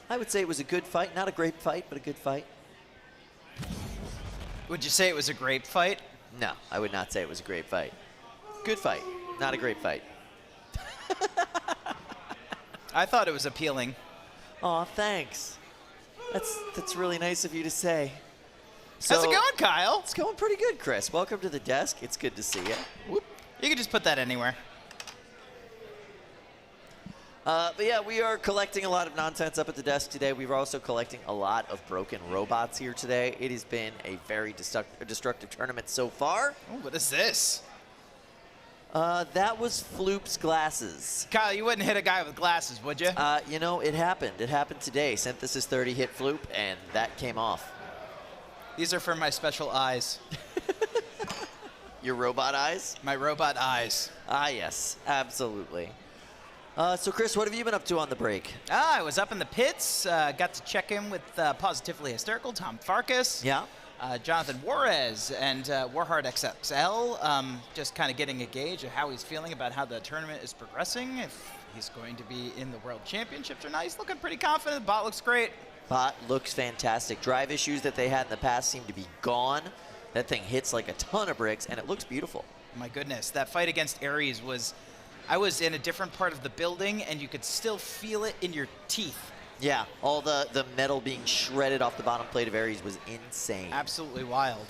I would say it was a good fight. Not a great fight, but a good fight. Would you say it was a great fight? No, I would not say it was a great fight. Good fight, not a great fight. I thought it was appealing. Aw, thanks. That's really nice of you to say. So, how's it going, Kyle? It's going pretty good, Chris. Welcome to the desk. It's good to see you. Whoop. You can just put that anywhere. But yeah, we are collecting a lot of nonsense up at the desk today. We're also collecting a lot of broken robots here today. It has been a very destructive tournament so far. Ooh, what is this? That was Floop's glasses. Kyle, you wouldn't hit a guy with glasses, would you? You know, it happened. It happened today. Synthesis 30 hit Floop, and that came off. These are for my special eyes. Your robot eyes? My robot eyes. Ah, yes, absolutely. So, Chris, what have you been up to on the break? I was up in the pits. Got to check in with Positively Hysterical, Tom Farkas. Yeah. Jonathan Juarez and Warhard XXL, just kind of getting a gauge of how he's feeling about how the tournament is progressing, if he's going to be in the World Championships or not. He's looking pretty confident. The bot looks great. Bot looks fantastic. Drive issues that they had in the past seem to be gone. That thing hits like a ton of bricks, and it looks beautiful. My goodness, that fight against Aries was, I was in a different part of the building, and you could still feel it in your teeth. Yeah, all the metal being shredded off the bottom plate of Aries was insane. Absolutely wild.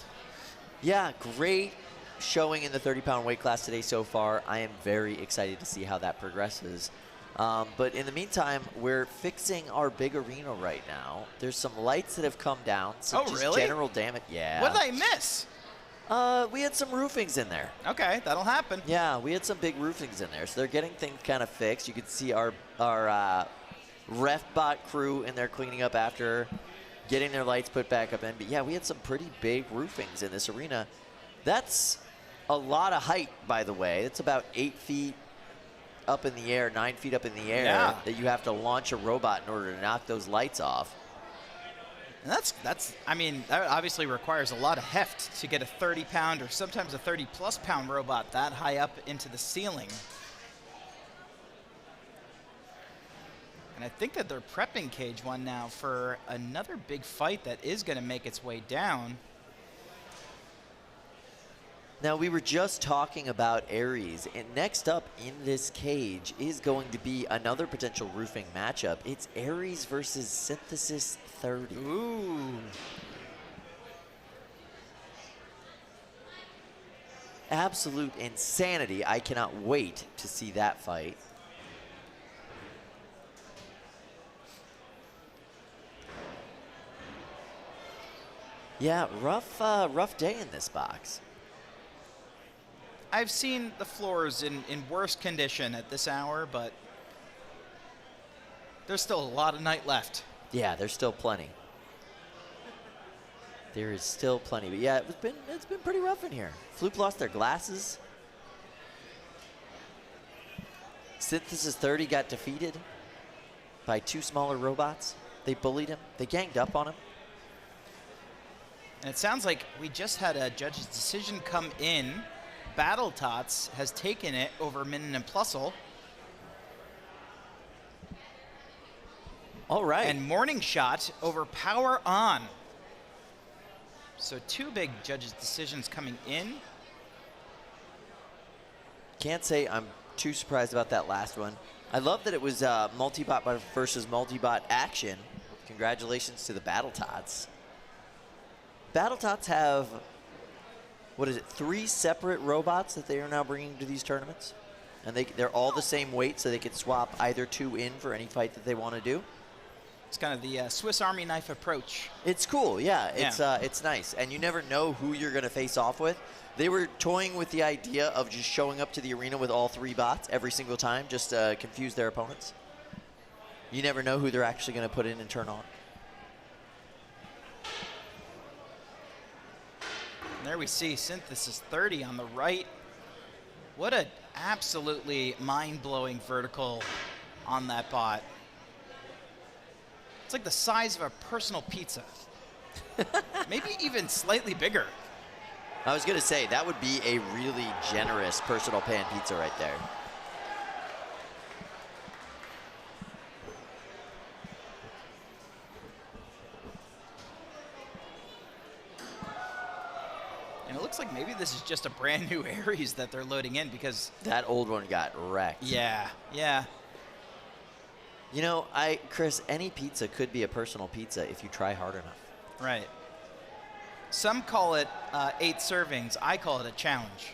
Yeah, great showing in the 30-pound weight class today so far. I am very excited to see how that progresses. But in the meantime, we're fixing our big arena right now. There's some lights that have come down. Some just really? general damage. Yeah. What did I miss? We had some roofings in there. Okay, that'll happen. Yeah, we had some big roofings in there. So they're getting things kind of fixed. You can see our ref bot crew in there cleaning up after getting their lights put back up in. But yeah, we had some pretty big roofings in this arena. That's a lot of height, by the way. It's about 8 feet up in the air, 9 feet up in the air that you have to launch a robot in order to knock those lights off. And that's I mean, that obviously requires a lot of heft to get a 30-pound or sometimes a 30-plus pound robot that high up into the ceiling. And I think that they're prepping Cage 1 now for another big fight that is going to make its way down. Now, we were just talking about Aries, and next up in this cage is going to be another potential roofing matchup. It's Aries versus Synthesis 30. Ooh. Absolute insanity. I cannot wait to see that fight. Yeah, rough day in this box. I've seen the floors in worse condition at this hour, but there's still a lot of night left. Yeah, there's still plenty. There is still plenty, but yeah, it's been pretty rough in here. Floop lost their glasses. Synthesis 30 got defeated by 2 smaller robots. They bullied him. They ganged up on him. And it sounds like we just had a judge's decision come in. Battle Tots has taken it over Min and Plusle. All right. And Morning Shot over Power On. So 2 big judges' decisions coming in. Can't say I'm too surprised about that last one. I love that it was multi-bot versus multi-bot action. Congratulations to the Battle Tots. Battle Tots have, what is it, 3 separate robots that they are now bringing to these tournaments? And they're all the same weight, so they can swap either 2 in for any fight that they want to do. It's kind of the Swiss Army knife approach. It's cool, yeah. It's nice. And you never know who you're going to face off with. They were toying with the idea of just showing up to the arena with all 3 bots every single time, just to confuse their opponents. You never know who they're actually going to put in and turn on. And there we see Synthesis 30 on the right. What an absolutely mind-blowing vertical on that bot. It's like the size of a personal pizza. Maybe even slightly bigger. I was going to say, that would be a really generous personal pan pizza right there. And it looks like maybe this is just a brand new Aries that they're loading in, because that old one got wrecked. Yeah, yeah. You know, Chris, any pizza could be a personal pizza if you try hard enough. Right. Some call it 8 servings. I call it a challenge.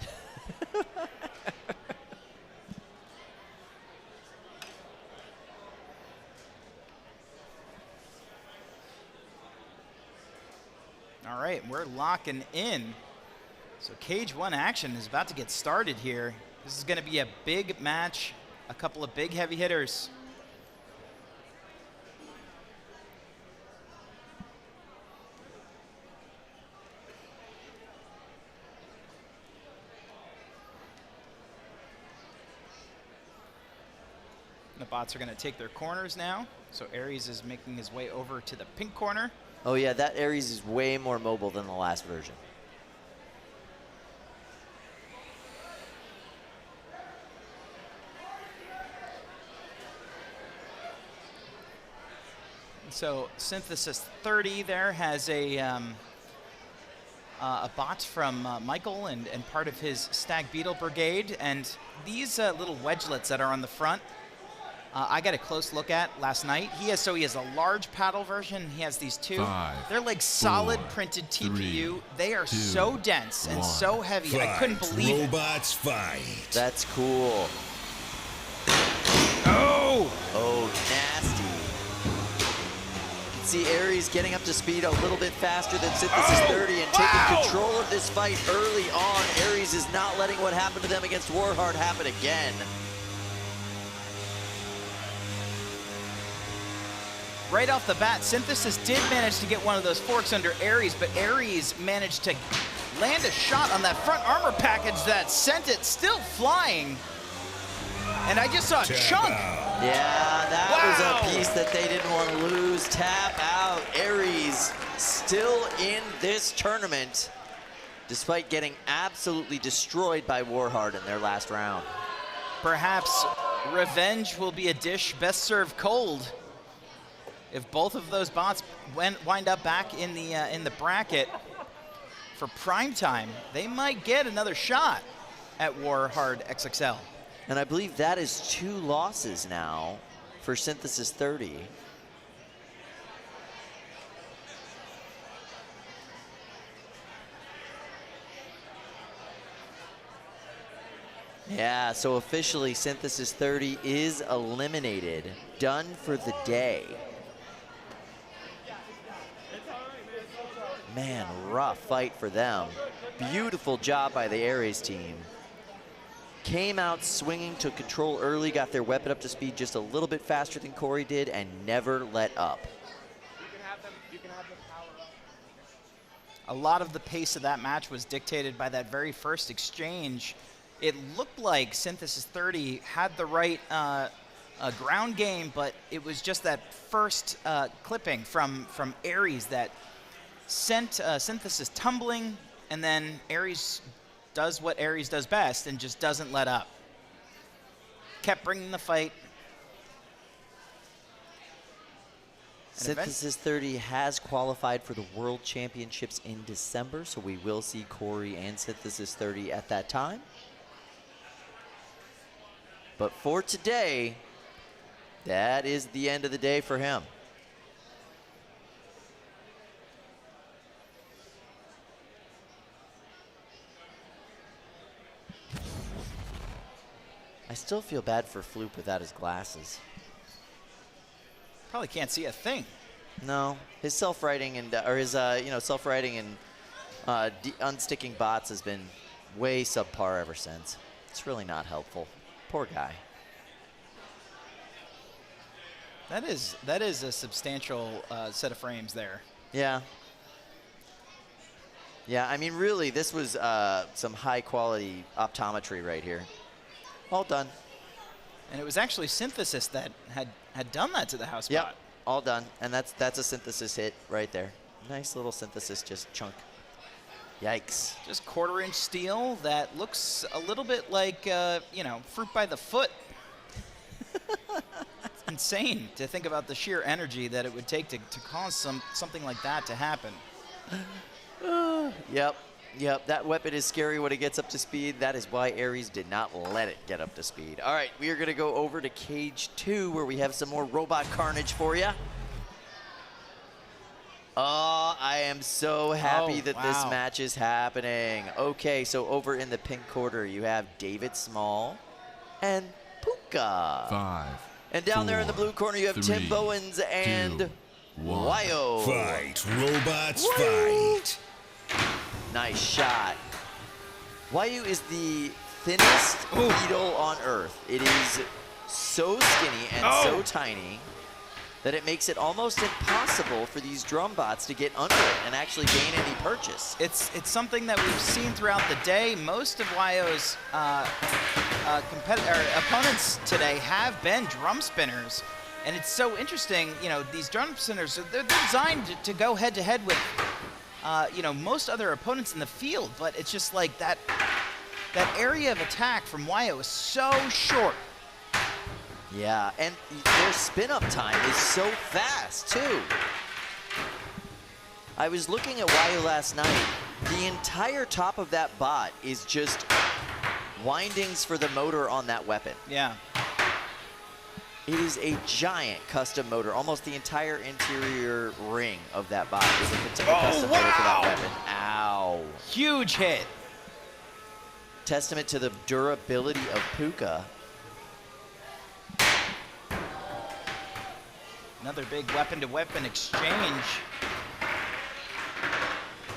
All right, we're locking in. So Cage 1 action is about to get started here. This is going to be a big match, a couple of big heavy hitters. The bots are going to take their corners now. So Aries is making his way over to the pink corner. Oh yeah, that Ares is way more mobile than the last version. So Synthesis 30 there has a bot from Michael and part of his Stag Beetle Brigade. And these little wedgelets that are on the front, I got a close look at last night. He has a large paddle version. He has these two. They're like solid printed TPU. They are so dense and so heavy. I couldn't believe Robots fight. That's cool. Oh! Oh, nasty. See Ares getting up to speed a little bit faster than Synthesis 30 and taking control of this fight early on. Ares is not letting what happened to them against Warhard happen again. Right off the bat, Synthesis did manage to get one of those forks under Ares, but Ares managed to land a shot on that front armor package that sent it still flying. And I just saw a chunk. Yeah, that was a piece that they didn't want to lose. Tap out. Ares still in this tournament, despite getting absolutely destroyed by Warhard in their last round. Perhaps revenge will be a dish best served cold. If both of those bots wind up back in the bracket for prime time, they might get another shot at Warhard XXL. And I believe that is 2 losses now for Synthesis 30. Yeah, so officially Synthesis 30 is eliminated, done for the day. Man, rough fight for them. Beautiful job by the Ares team. Came out swinging, took control early, got their weapon up to speed just a little bit faster than Corey did, and never let up. You can have them power up. A lot of the pace of that match was dictated by that very first exchange. It looked like Synthesis 30 had the right ground game, but it was just that first clipping from Ares that sent Synthesis tumbling, and then Ares does what Ares does best and just doesn't let up. Kept bringing the fight. Synthesis 30 has qualified for the World Championships in December, so we will see Corey and Synthesis 30 at that time. But for today, that is the end of the day for him. I still feel bad for Floop without his glasses. Probably can't see a thing. No, his self-writing and self-writing and unsticking bots has been way subpar ever since. It's really not helpful. Poor guy. That is a substantial set of frames there. Yeah. Yeah, I mean, really, this was some high-quality optometry right here. All done. And it was actually Synthesis that had done that to the house bot. Yep, all done. And that's a Synthesis hit right there. Nice little Synthesis just chunk. Yikes. Just 1/4-inch steel that looks a little bit like, fruit by the foot. It's insane to think about the sheer energy that it would take to cause something like that to happen. Yep, that weapon is scary when it gets up to speed. That is why Ares did not let it get up to speed. All right, we are going to go over to Cage 2 where we have some more robot carnage for you. Oh, I am so happy that this match is happening. Okay, so over in the pink quarter, you have David Small and Puka. 5. And down there in the blue corner, you have 3, Tim Bowens and 2, 1. Wyo. Fight, robots, fight. Nice shot. Wyo is the thinnest beetle on Earth. It is so skinny and so tiny that it makes it almost impossible for these drum bots to get under it and actually gain any purchase. It's something that we've seen throughout the day. Most of Wyo's opponents today have been drum spinners, And it's so interesting, you know, these jump centers, they're designed to go head-to-head with, you know, most other opponents in the field, but it's just like that area of attack from Wyo is so short. Yeah, and their spin-up time is so fast, too. I was looking at Wyo last night. The entire top of that bot is just windings for the motor on that weapon. Yeah. It is a giant custom motor. Almost the entire interior ring of that bot is a custom motor for that weapon. Ow. Huge hit. Testament to the durability of Puka. Another big weapon-to-weapon exchange.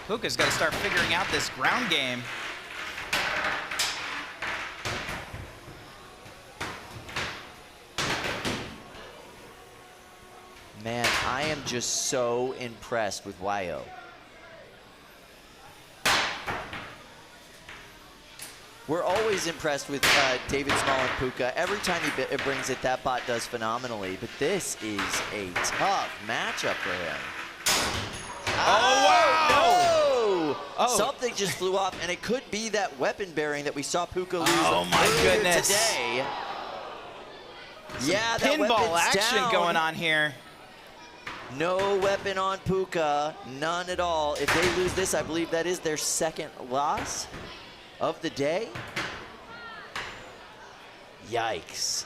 Puka's got to start figuring out this ground game. Man, I am just so impressed with Wyo. We're always impressed with David Small and Puka. Every time he brings it, that bot does phenomenally. But this is a tough matchup for him. Oh, wow! No! Oh. Something just flew off, and it could be that weapon bearing that we saw Puka lose goodness. today. Some yeah, that pinball weapon's action down. going on here. No weapon on Puka, none at all. If they lose this, I believe that is their second loss of the day. Yikes.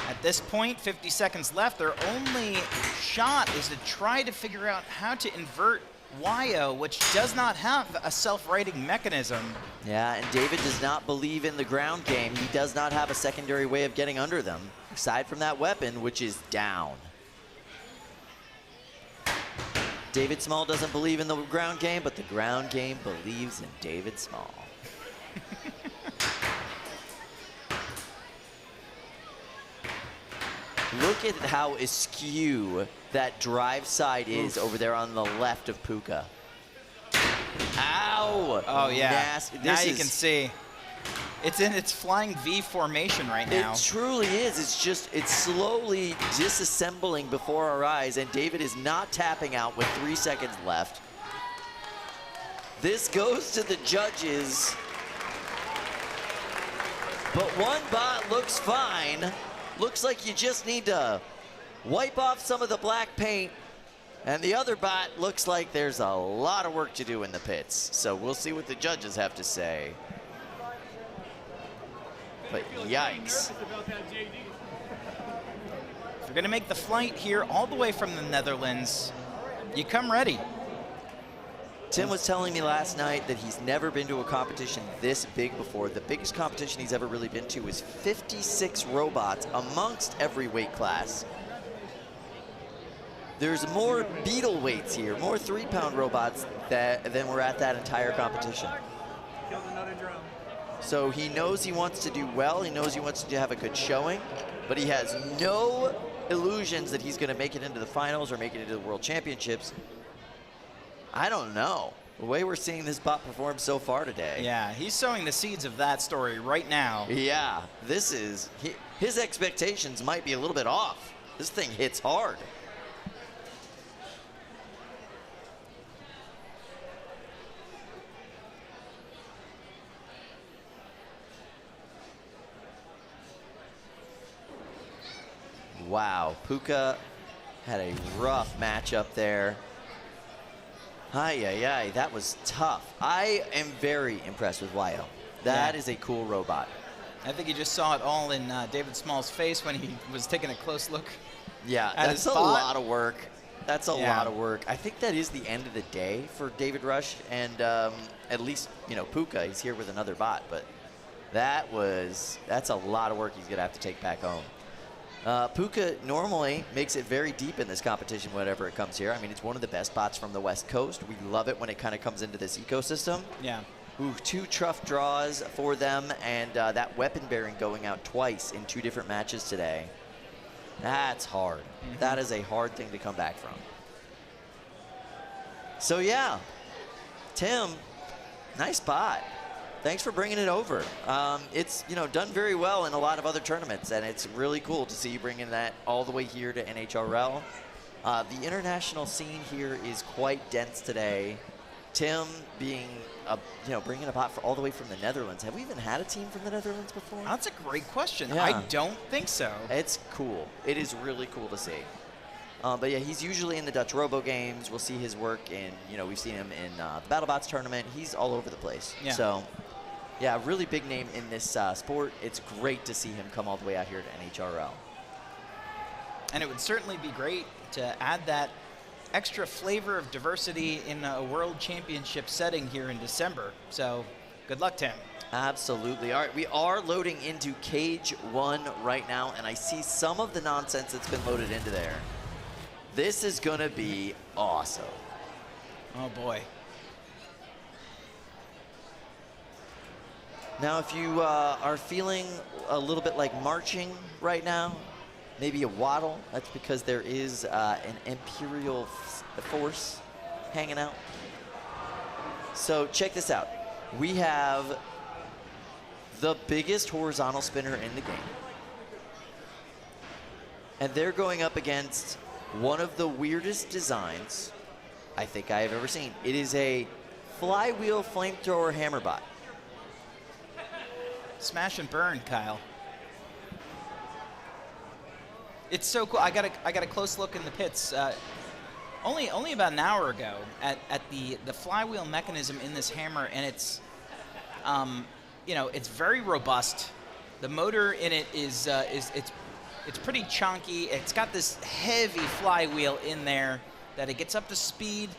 At this point, 50 seconds left, their only shot is to try to figure out how to invert Wyo, which does not have a self-righting mechanism. Yeah, and David does not believe in the ground game. He does not have a secondary way of getting under them, aside from that weapon, which is down. David Small doesn't believe in the ground game, but the ground game believes in David Small. Look at how askew that drive side is over there on the left of Puka. Ow! Oh, yeah. Nasty. Now you can see. It's in its flying V formation right now. It truly is. It's slowly disassembling before our eyes, and David is not tapping out with 3 seconds left. This goes to the judges. But one bot looks fine. Looks like you just need to wipe off some of the black paint. And the other bot looks like there's a lot of work to do in the pits. So we'll see what the judges have to say. But yikes. If you're going to make the flight here all the way from the Netherlands, you come ready. Tim was telling me last night that he's never been to a competition this big before. The biggest competition he's ever really been to is 56 robots amongst every weight class. There's more beetle weights here, more 3-pound robots than were at that entire competition. So he knows he wants to do well, he knows he wants to have a good showing, but he has no illusions that he's gonna make it into the finals or make it into the World Championships. I don't know. The way we're seeing this bot perform so far today. Yeah, he's sowing the seeds of that story right now. Yeah, this is, his expectations might be a little bit off. This thing hits hard. Wow, Puka had a rough matchup there. Ay, that was tough. I am very impressed with Wyo. That is a cool robot. I think you just saw it all in David Small's face when he was taking a close look. Yeah, that's a lot of work. That's a lot of work. I think that is the end of the day for David Rush, and at least, you know, Puka, he's here with another bot, but that's a lot of work he's gonna have to take back home. Puka normally makes it very deep in this competition whenever it comes here. I mean, it's one of the best bots from the West Coast. We love it when it kind of comes into this ecosystem. Yeah. Ooh, 2 tough draws for them, and that weapon bearing going out twice in 2 different matches today. That's hard. That is a hard thing to come back from. So yeah, Tim, nice bot. Thanks for bringing it over. It's done very well in a lot of other tournaments, and it's really cool to see you bringing that all the way here to NHRL. The international scene here is quite dense today. Tim being bringing a bot all the way from the Netherlands. Have we even had a team from the Netherlands before? That's a great question. Yeah. I don't think so. It's cool. It is really cool to see. But yeah, he's usually in the Dutch Robo games. We'll see his work in, we've seen him in the BattleBots tournament. He's all over the place. Yeah. So, yeah, really big name in this sport. It's great to see him come all the way out here to NHRL. And it would certainly be great to add that extra flavor of diversity in a world championship setting here in December. So good luck, Tim. Absolutely. All right, we are loading into Cage 1 right now, and I see some of the nonsense that's been loaded into there. This is going to be awesome. Oh, boy. Now, if you are feeling a little bit like marching right now, maybe a waddle, that's because there is an Imperial force hanging out. So check this out. We have the biggest horizontal spinner in the game. And they're going up against one of the weirdest designs I think I have ever seen. It is a flywheel flamethrower hammerbot. Smash and burn, Kyle. It's so cool. I got a close look in the pits. Only about an hour ago at the flywheel mechanism in this hammer, and it's it's very robust. The motor in it is it's pretty chunky. It's got this heavy flywheel in there that it gets up to speed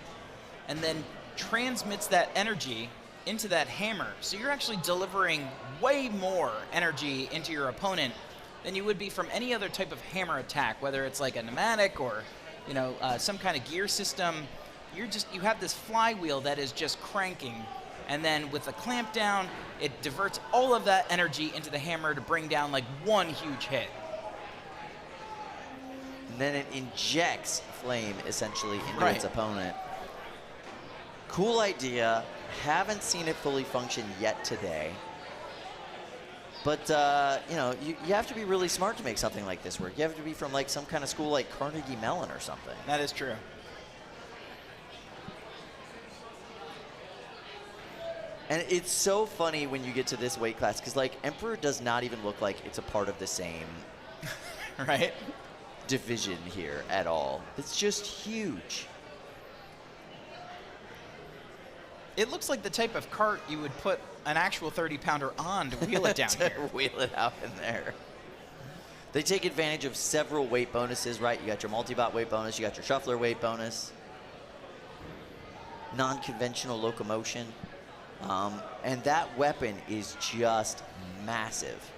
and then transmits that energy into that hammer. So you're actually delivering way more energy into your opponent than you would be from any other type of hammer attack, whether it's like a pneumatic or some kind of gear system. You have this flywheel that is just cranking, and then with the clamp down, it diverts all of that energy into the hammer to bring down like one huge hit. And then it injects flame essentially into its opponent. Cool idea. Haven't seen it fully function yet today. But, you have to be really smart to make something like this work. You have to be from like some kind of school like Carnegie Mellon or something. That is true. And it's so funny when you get to this weight class, because like Emperor does not even look like it's a part of the same right division here at all. It's just huge. It looks like the type of cart you would put an actual 30-pounder on to wheel it down here. Wheel it out in there. They take advantage of several weight bonuses, right? You got your multi-bot weight bonus, you got your shuffler weight bonus, non-conventional locomotion, and that weapon is just massive.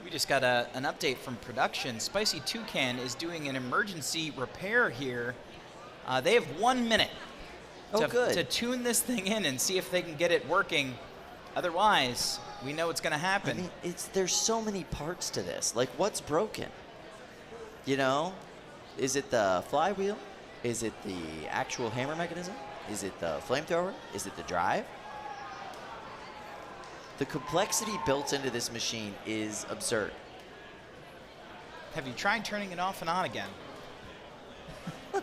We just got an update from production. Spicy Toucan is doing an emergency repair here. They have 1 minute to tune this thing in and see if they can get it working. Otherwise, we know what's going to happen. I mean, there's so many parts to this. Like, what's broken? Is it the flywheel? Is it the actual hammer mechanism? Is it the flamethrower? Is it the drive? The complexity built into this machine is absurd. Have you tried turning it off and on again? It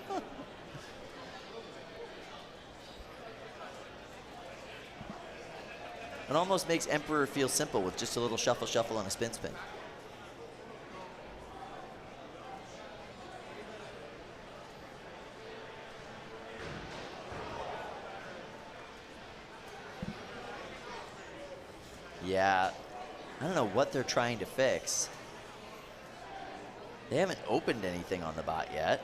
almost makes Emperor feel simple with just a little shuffle, shuffle, and a spin, spin. Yeah, I don't know what they're trying to fix. They haven't opened anything on the bot yet.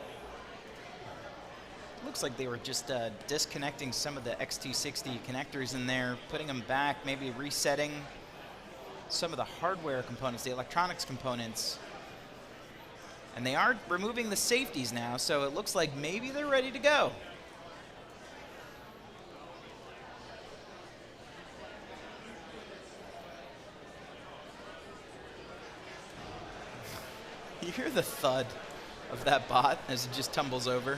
Looks like they were just disconnecting some of the X260 connectors in there, putting them back, maybe resetting some of the hardware components, the electronics components. And they are removing the safeties now, so it looks like maybe they're ready to go. You hear the thud of that bot as it just tumbles over?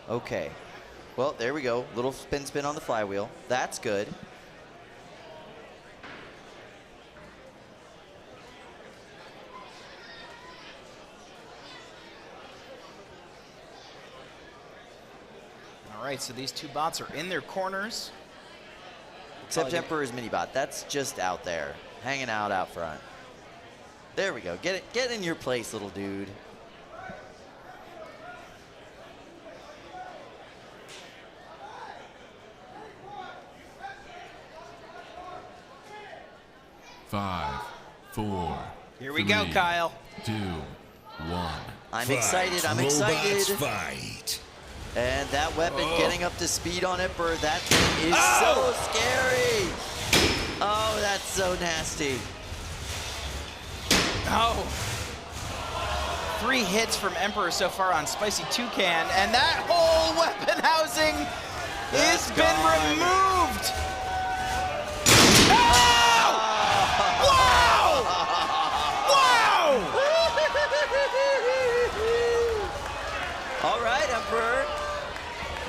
Okay. Well, there we go. Little spin on the flywheel. That's good. All right, so these two bots are in their corners. Except Emperor's mini-bot. That's just out there, hanging out front. There we go. Get in your place, little dude. Five, four. Here we go, Kyle. 2, 1. I'm excited. I'm excited. Fight. And that weapon getting up to speed on Emperor. That thing is so scary. Oh, that's so nasty. Oh. 3 hits from Emperor so far on Spicy Toucan, and that whole weapon housing has been removed. Oh! Wow! Wow! All right, Emperor.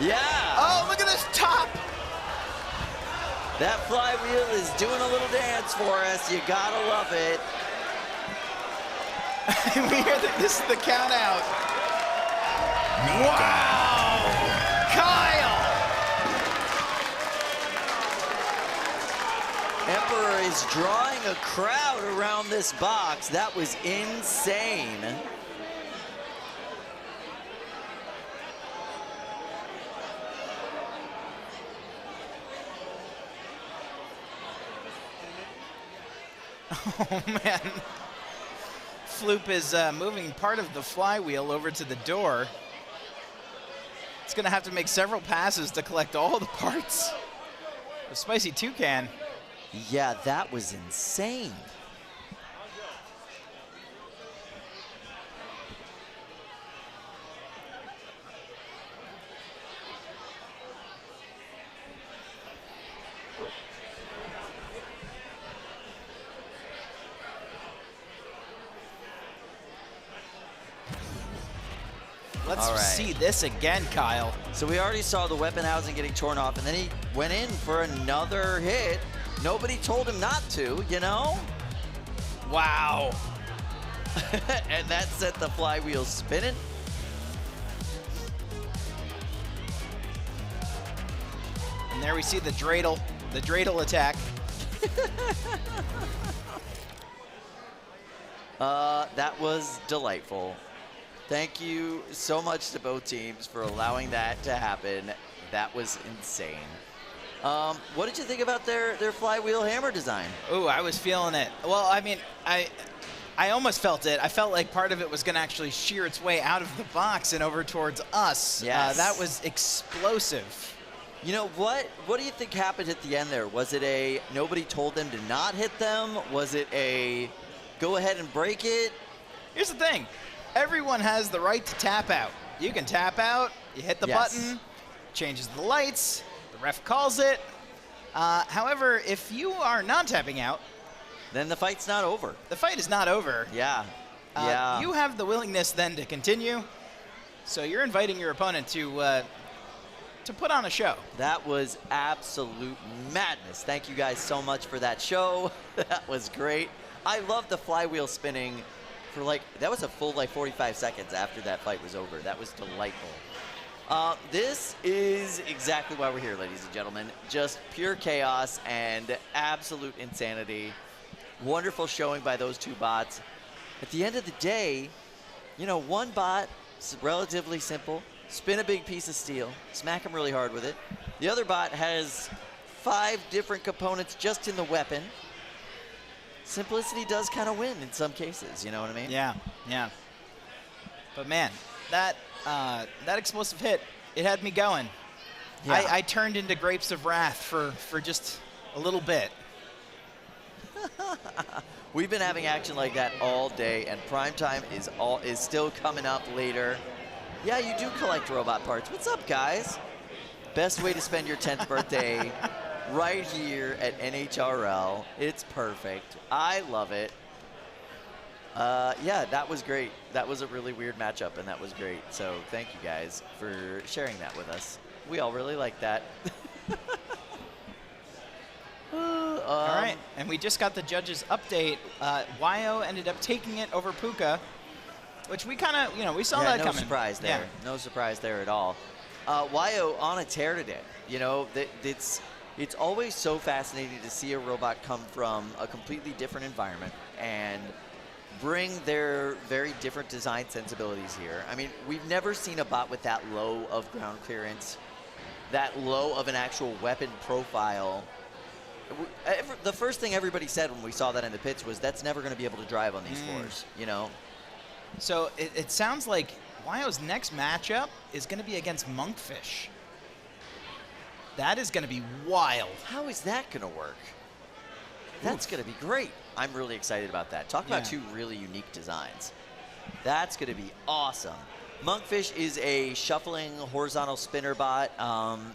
Yeah. Oh, look at this top. That flywheel is doing a little dance for us. You gotta love it. We hear that this is the count out. Wow! Kyle! Emperor is drawing a crowd around this box. That was insane. Oh, man. Floop is moving part of the flywheel over to the door. It's going to have to make several passes to collect all the parts of Spicy Toucan. Yeah, that was insane. Let's see this again, Kyle. So we already saw the weapon housing getting torn off, and then he went in for another hit. Nobody told him not to, you know? Wow. And that set the flywheel spinning. And there we see the dreidel attack. That was delightful. Thank you so much to both teams for allowing that to happen. That was insane. What did you think about their flywheel hammer design? Ooh, I was feeling it. Well, I mean, I almost felt it. I felt like part of it was going to actually shear its way out of the box and over towards us. Yes. That was explosive. You know, what do you think happened at the end there? Was it a nobody told them to not hit them? Was it a go ahead and break it? Here's the thing. Everyone has the right to tap out. You can tap out, you hit the button, changes the lights, the ref calls it. However, if you are not tapping out, then the fight's not over. The fight is not over. Yeah. You have the willingness then to continue. So you're inviting your opponent to put on a show. That was absolute madness. Thank you guys so much for that show. That was great. I love the flywheel spinning for that was a full 45 seconds after that fight was over. That was delightful. This is exactly why we're here, ladies and gentlemen. Just pure chaos and absolute insanity. Wonderful showing by those two bots. At the end of the day, you know, one bot is relatively simple. Spin a big piece of steel, smack him really hard with it. The other bot has 5 different components just in the weapon. Simplicity does kind of win in some cases, you know what I mean? Yeah. But man, that explosive hit, it had me going. Yeah. I turned into Grapes of Wrath for just a little bit. We've been having action like that all day, and Prime Time is still coming up later. Yeah, you do collect robot parts. What's up, guys? Best way to spend your 10th birthday right here at NHRL. It's perfect. I love it. Yeah, that was great. That was a really weird matchup, and that was great. So thank you guys for sharing that with us. We all really like that. All right, and we just got the judges' update. YO ended up taking it over Puka, which we kind of, we saw that coming. No surprise there. Yeah. No surprise there at all. YO on a tear today. It's always so fascinating to see a robot come from a completely different environment and bring their very different design sensibilities here. I mean, we've never seen a bot with that low of ground clearance, that low of an actual weapon profile. The first thing everybody said when we saw that in the pits was that's never going to be able to drive on these floors, So it sounds like YO's next matchup is going to be against Monkfish. That is going to be wild. How is that going to work? That's going to be great. I'm really excited about that. Talk about two really unique designs. That's going to be awesome. Monkfish is a shuffling horizontal spinner bot.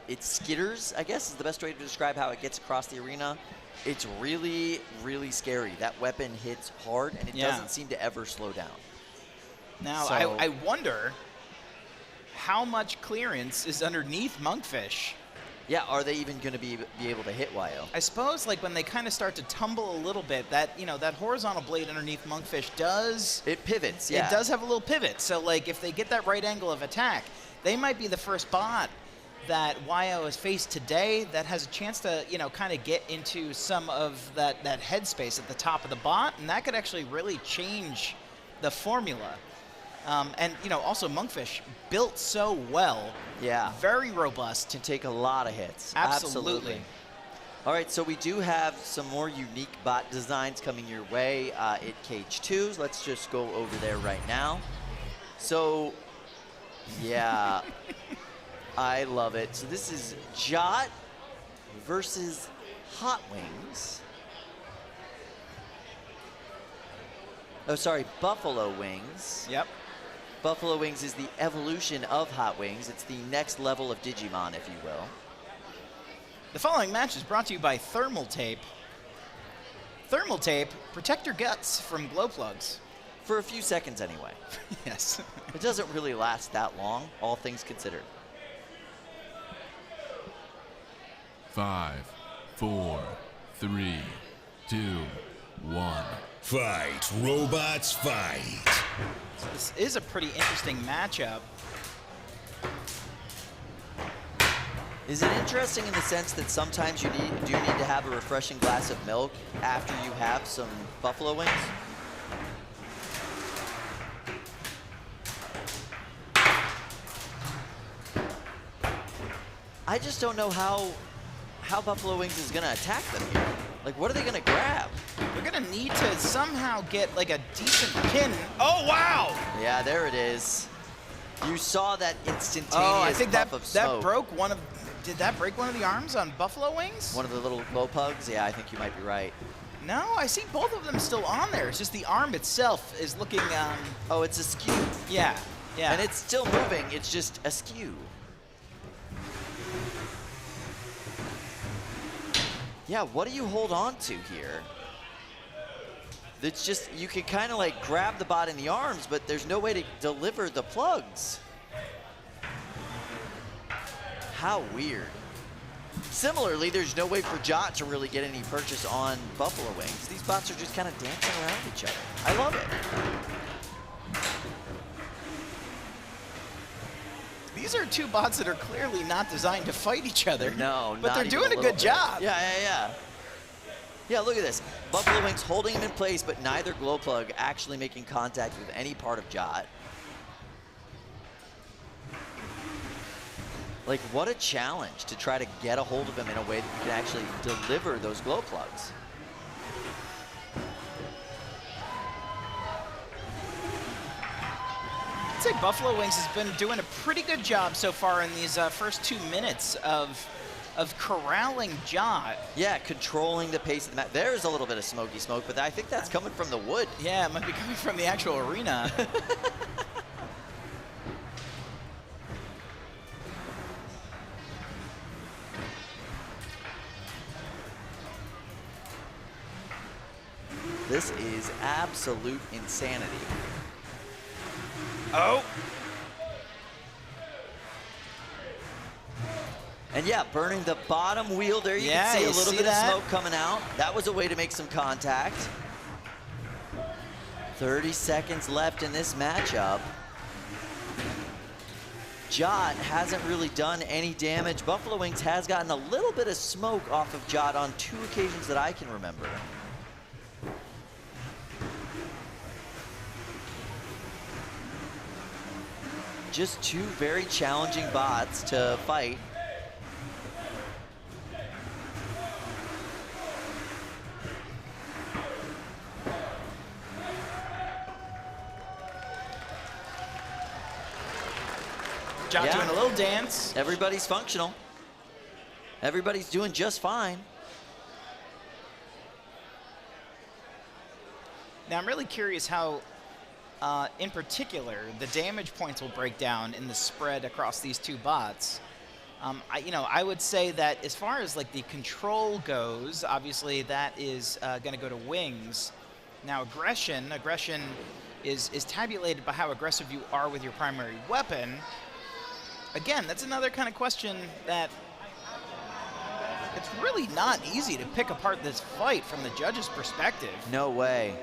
It skitters, I guess is the best way to describe how it gets across the arena. It's really, really scary. That weapon hits hard, and it doesn't seem to ever slow down. Now, So, I wonder how much clearance is underneath Monkfish. Yeah, are they even going to be able to hit YO? I suppose, like, when they kind of start to tumble a little bit, that, that horizontal blade underneath Monkfish does... It pivots, yeah. It does have a little pivot. So, like, if they get that right angle of attack, they might be the first bot that YO has faced today that has a chance to, kind of get into some of that headspace at the top of the bot, and that could actually really change the formula. And, also Monkfish built so well. Yeah. Very robust. Can take a lot of hits. Absolutely. All right, so we do have some more unique bot designs coming your way at Cage 2. Let's just go over there right now. So, yeah, I love it. So this is Jot versus Hot Wings. Oh, sorry, Buffalo Wings. Yep. Buffalo Wings is the evolution of Hot Wings. It's the next level of Digimon, if you will. The following match is brought to you by Thermal Tape. Thermal Tape, protect your guts from glow plugs. For a few seconds, anyway. Yes. It doesn't really last that long, all things considered. 5, 4, 3, 2, 1. Fight, robots, fight. So this is a pretty interesting matchup. Is it interesting in the sense that sometimes you do need to have a refreshing glass of milk after you have some buffalo wings? I just don't know how Buffalo Wings is going to attack them here. Like, what are they going to grab? They're going to need to somehow get, like, a decent pin. Oh, wow! Yeah, there it is. You saw that instantaneous I think puff of smoke. that broke one of... Did that break one of the arms on Buffalo Wings? One of the little glow pugs? Yeah, I think you might be right. No, I see both of them still on there. It's just the arm itself is looking... Oh, it's askew. Yeah, yeah. And it's still moving, it's just askew. Yeah, what do you hold on to here? It's just, you can kind of like grab the bot in the arms, but there's no way to deliver the plugs. How weird. Similarly, there's no way for Jot to really get any purchase on Buffalo Wings. These bots are just kind of dancing around each other. I love it. These are two bots that are clearly not designed to fight each other. No, but they're doing a good job. Yeah. Yeah, look at this. Buffalo Wings holding him in place, but neither glow plug actually making contact with any part of Jot. Like, what a challenge to try to get a hold of him in a way that you can actually deliver those glow plugs. I'd say Buffalo Wings has been doing a pretty good job so far in these first 2 minutes of corralling Jot. Yeah, controlling the pace of the match. There's a little bit of smoky smoke, but I think that's coming from the wood. Yeah, it might be coming from the actual arena. This is absolute insanity. Oh. And yeah, burning the bottom wheel there. You can see a little bit of smoke coming out. That was a way to make some contact. 30 seconds left in this matchup. Jot hasn't really done any damage. Buffalo Wings has gotten a little bit of smoke off of Jot on 2 occasions that I can remember. Just 2 very challenging bots to fight. Jot doing a little dance. Everybody's functional. Everybody's doing just fine. Now I'm really curious how, in particular, the damage points will break down in the spread across these 2 bots. I would say that as far as like the control goes, obviously that is going to go to Wings. Now aggression is tabulated by how aggressive you are with your primary weapon. Again, that's another kind of question that it's really not easy to pick apart this fight from the judge's perspective. No way.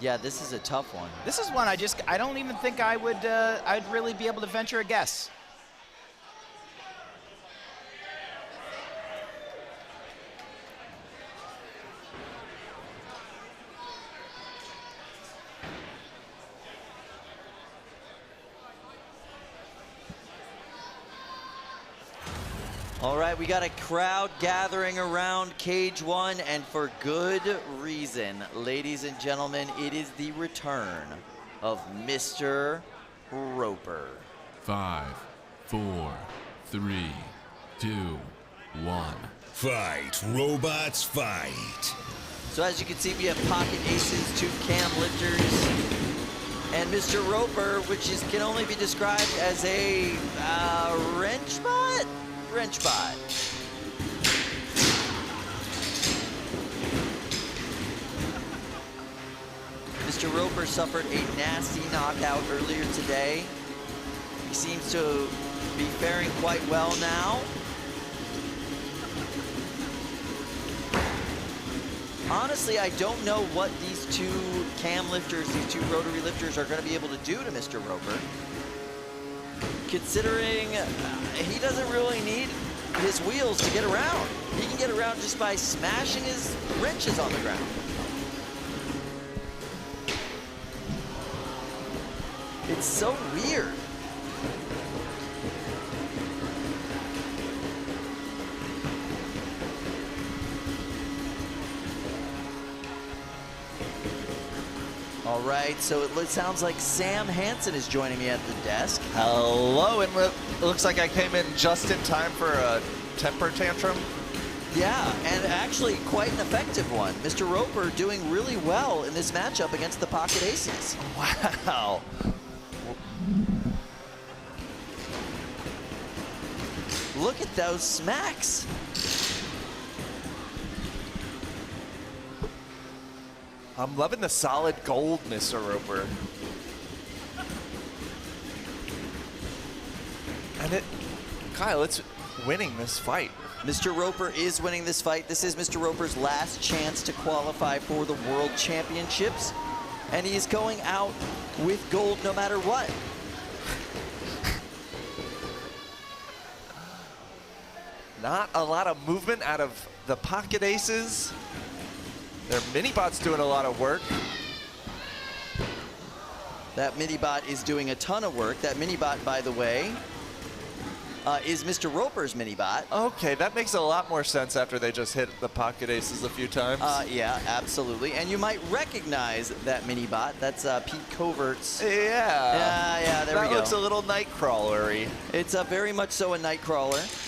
Yeah, this is a tough one. This is one I don't even think I would I'd really be able to venture a guess. All right, we got a crowd gathering around cage 1, and for good reason. Ladies and gentlemen, it is the return of Mr. Roper. 5, 4, 3, 2, 1. Fight, robots, fight. So as you can see, we have pocket aces, 2 cam lifters, and Mr. Roper, which can only be described as a wrench bot? Wrench bot. Mr. Roper suffered a nasty knockout earlier today. He seems to be faring quite well now. Honestly, I don't know what these 2 cam lifters, these 2 rotary lifters are going to be able to do to Mr. Roper. Considering he doesn't really need his wheels to get around. He can get around just by smashing his wrenches on the ground. It's so weird. All right, so it sounds like Sam Hansen is joining me at the desk. Hello, and it looks like I came in just in time for a temper tantrum. Yeah, and actually quite an effective one. Mr. Roper doing really well in this matchup against the pocket aces. Wow. Look at those smacks. I'm loving the solid gold, Mr. Roper. And Kyle, it's winning this fight. Mr. Roper is winning this fight. This is Mr. Roper's last chance to qualify for the World Championships. And he is going out with gold no matter what. Not a lot of movement out of the pocket aces. Their mini-bot's doing a lot of work. That mini-bot is doing a ton of work. That mini-bot, by the way, is Mr. Roper's mini-bot. Okay, that makes a lot more sense after they just hit the pocket aces a few times. Yeah, absolutely. And you might recognize that mini-bot. That's Pete Covert's. Yeah, there we go. That looks a little Nightcrawler-y. It's very much so a Nightcrawler.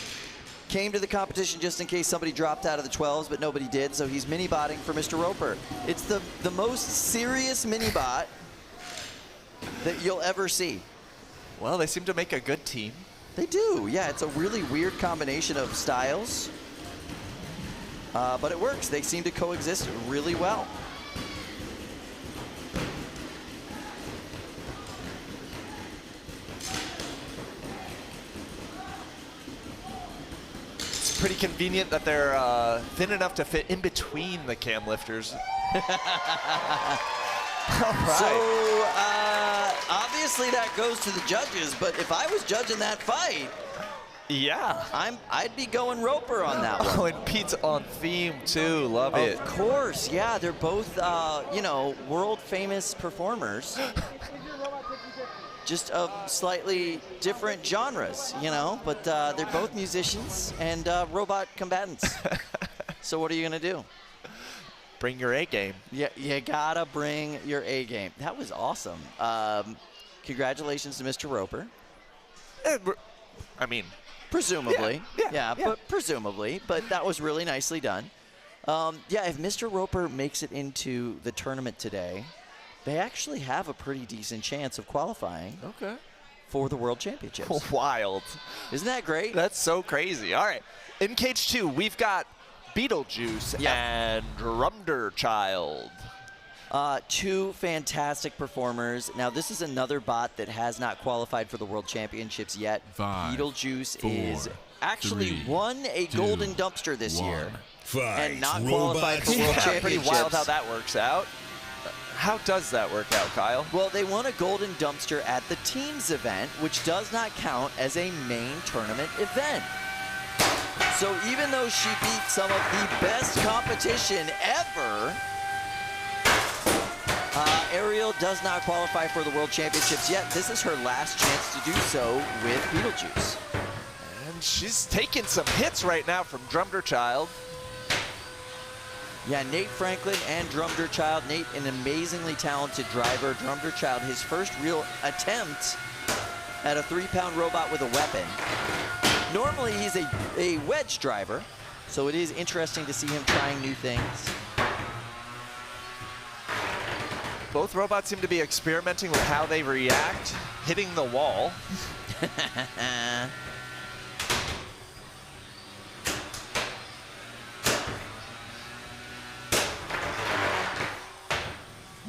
Came to the competition just in case somebody dropped out of the 12s, but nobody did, so he's mini-botting for Mr. Roper. It's the most serious mini-bot that you'll ever see. Well, they seem to make a good team. They do, yeah. It's a really weird combination of styles, but it works. They seem to coexist really well. pretty convenient that they're thin enough to fit in between the cam lifters. All right. So obviously that goes to the judges, but if I was judging that fight, yeah, I'd be going Roper on that one. Oh, and Pete's on theme too. Love it. Of course, yeah. They're both, you know, world famous performers. Just of slightly different genres, you know, but they're both musicians and robot combatants. So what are you gonna do? Bring your A game. Yeah, you gotta bring your A game. That was awesome. Congratulations to Mr. Roper. I mean, presumably. Yeah, but presumably. But that was really nicely done. Yeah, if Mr. Roper makes it into the tournament today, they actually have a pretty decent chance of qualifying for the World Championships. Wild. Isn't that great? That's so crazy. All right. In Cage 2, we've got Beetlejuice and Drumderchild. Two fantastic performers. Now, this is another bot that has not qualified for the World Championships yet. Beetlejuice is actually won a golden dumpster this year and not qualified for World Championships. Pretty wild how that works out. How does that work out, Kyle? Well, they won a golden dumpster at the teams event, which does not count as a main tournament event. So even though she beat some of the best competition ever, Ariel does not qualify for the World Championships yet. This is her last chance to do so with Beetlejuice. And she's taking some hits right now from Drumderchild. Yeah, Nate Franklin and Drumderchild. Nate, an amazingly talented driver. Drumderchild, his first real attempt at a 3-pound robot with a weapon. Normally, he's a wedge driver, so it is interesting to see him trying new things. Both robots seem to be experimenting with how they react, hitting the wall.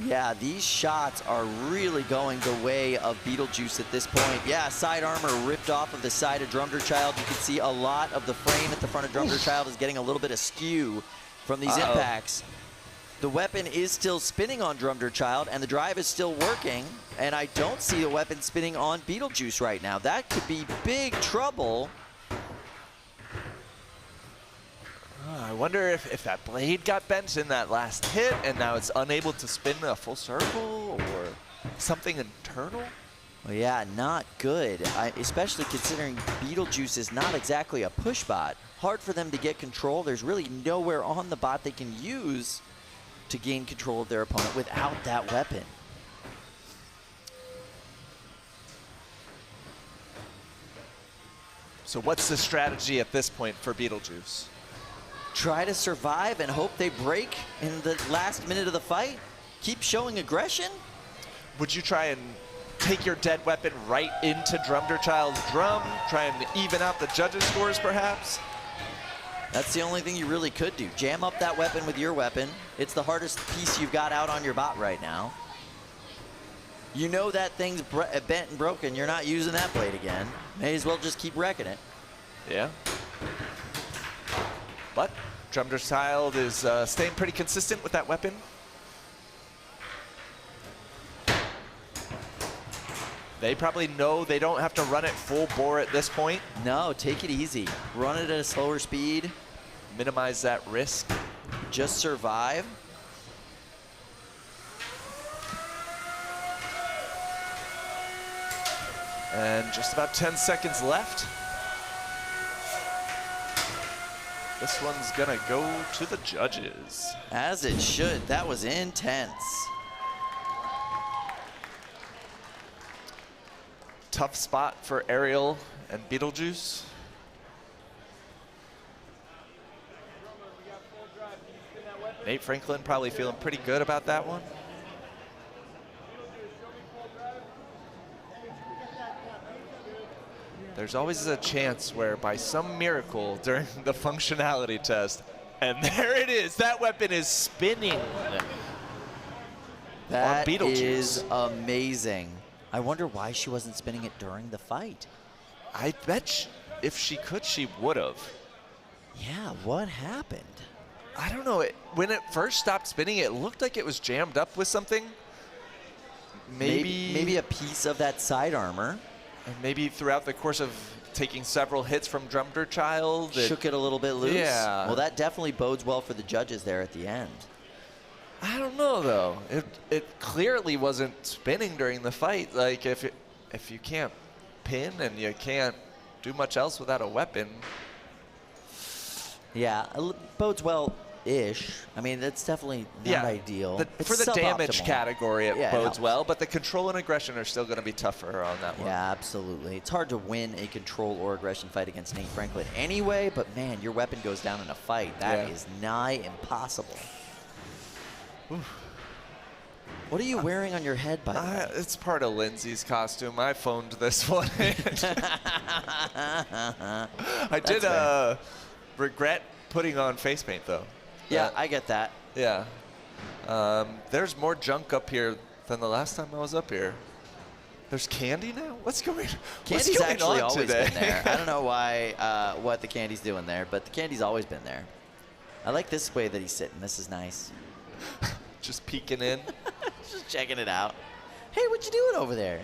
Yeah, these shots are really going the way of Beetlejuice at this point. Yeah, side armor ripped off of the side of Drumderchild. You can see a lot of the frame at the front of Drumderchild is getting a little bit askew from these impacts. The weapon is still spinning on Drumderchild, and the drive is still working, and I don't see the weapon spinning on Beetlejuice right now. That could be big trouble. I wonder if that blade got bent in that last hit, and now it's unable to spin a full circle, or something internal? Well, yeah, not good, especially considering Beetlejuice is not exactly a push bot. Hard for them to get control. There's really nowhere on the bot they can use to gain control of their opponent without that weapon. So what's the strategy at this point for Beetlejuice? Try to survive and hope they break in the last minute of the fight? Keep showing aggression? Would you try and take your dead weapon right into Drumderchild's drum? Try and even out the judges' scores, perhaps? That's the only thing you really could do. Jam up that weapon with your weapon. It's the hardest piece you've got out on your bot right now. You know that thing's bent and broken. You're not using that blade again. May as well just keep wrecking it. Yeah. But Drumderchild is staying pretty consistent with that weapon. They probably know they don't have to run it full bore at this point. No, take it easy. Run it at a slower speed. Minimize that risk. Just survive. And just about 10 seconds left. This one's gonna go to the judges. As it should. That was intense. Tough spot for Ariel and Beetlejuice. Nate Franklin probably feeling pretty good about that one. There's always a chance where by some miracle during the functionality test, and there it is, that weapon is spinning. That on Beetlejuice. Is amazing. I wonder why she wasn't spinning it during the fight. I bet if she could, she would have. Yeah, what happened? I don't know. When it first stopped spinning, it looked like it was jammed up with something. Maybe a piece of that side armor. And maybe throughout the course of taking several hits from Drummer Child, shook it a little bit loose. Yeah. Well, that definitely bodes well for the judges there at the end. I don't know though. It clearly wasn't spinning during the fight. Like if you can't pin and you can't do much else without a weapon. Yeah, bodes well-ish. I mean, that's definitely not ideal. For the damage category, it bodes well, but the control and aggression are still going to be tougher on that one. Yeah, absolutely. It's hard to win a control or aggression fight against Nate Franklin anyway, but man, your weapon goes down in a fight. That is nigh impossible. What are you wearing on your head, by the way? It's part of Lindsay's costume. I phoned this one in. I did regret putting on face paint, though. Yeah, I get that. Yeah. There's more junk up here than the last time I was up here. There's candy now? What's going on? Candy's actually always been there. I don't know why, what the candy's doing there, but the candy's always been there. I like this way that he's sitting. This is nice. Just peeking in. Just checking it out. Hey, what you doing over there?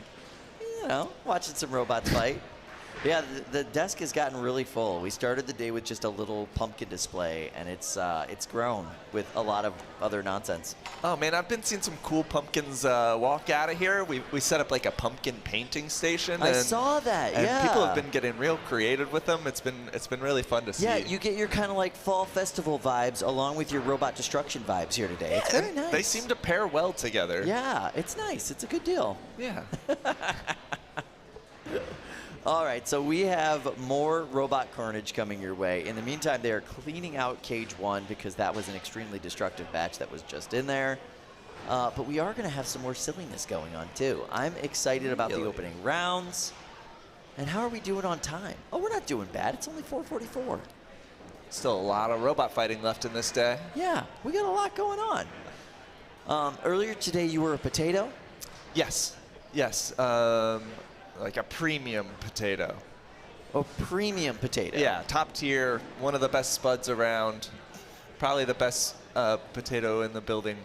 You know, watching some robots fight. Yeah, the desk has gotten really full. We started the day with just a little pumpkin display, and it's grown with a lot of other nonsense. Oh man, I've been seeing some cool pumpkins walk out of here. We set up like a pumpkin painting station. I saw that. And people have been getting real creative with them. It's been really fun to see. Yeah, you get your kind of like fall festival vibes along with your robot destruction vibes here today. Yeah, it's very nice. They seem to pair well together. Yeah, it's nice. It's a good deal. Yeah. All right, so we have more robot carnage coming your way. In the meantime, they are cleaning out Cage 1 because that was an extremely destructive batch that was just in there. But we are going to have some more silliness going on, too. I'm excited about the opening rounds. And how are we doing on time? Oh, we're not doing bad. It's only 4:44. Still a lot of robot fighting left in this day. Yeah, we got a lot going on. Earlier today, you were a potato? Yes. Yes. Like a premium potato. A premium potato? Yeah, top tier, one of the best spuds around. Probably the best potato in the building.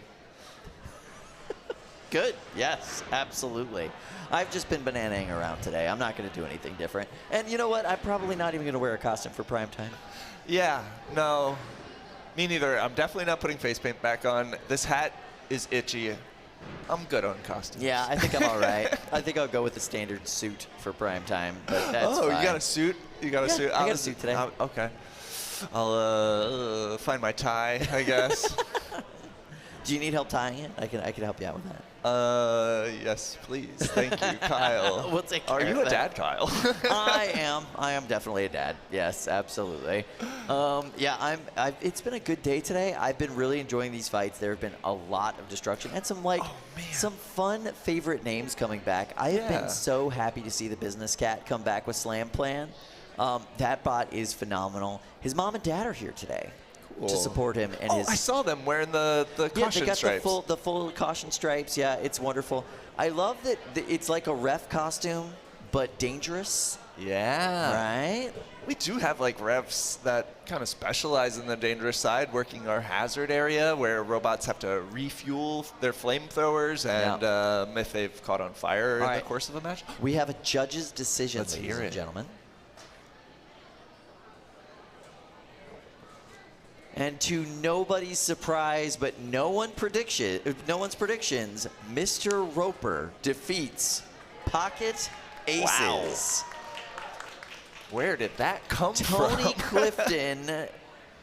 Good, yes, absolutely. I've just been bananaing around today. I'm not going to do anything different. And you know what? I'm probably not even going to wear a costume for prime time. Yeah, no, me neither. I'm definitely not putting face paint back on. This hat is itchy. I'm good on costumes. Yeah, I think I'm all right. I think I'll go with the standard suit for prime time, but that's fine. You got a suit? You got a suit? I got a suit today. Okay. I'll find my tie, I guess. Do you need help tying it? I can help you out with that. Yes, please. Thank you, Kyle. We'll take care Are you of a that. dad, Kyle? I am definitely a dad. Yes, absolutely. Yeah, it's been a good day today. I've been really enjoying these fights. There have been a lot of destruction and some fun favorite names coming back. I have been so happy to see the Business Cat come back with Slam Plan. That bot is phenomenal. His mom and dad are here today. To support him and his. I saw them wearing the caution stripes. The full caution stripes. Yeah, it's wonderful. I love that it's like a ref costume, but dangerous. Yeah. Right. We do have like refs that kind of specialize in the dangerous side, working our hazard area where robots have to refuel their flamethrowers and if they've caught on fire in the course of a match. We have a judge's decision, Let's ladies hear and gentlemen. And to nobody's surprise, but no one's predictions, Mr. Roper defeats Pocket Aces. Wow. Where did that come from? Tony Clifton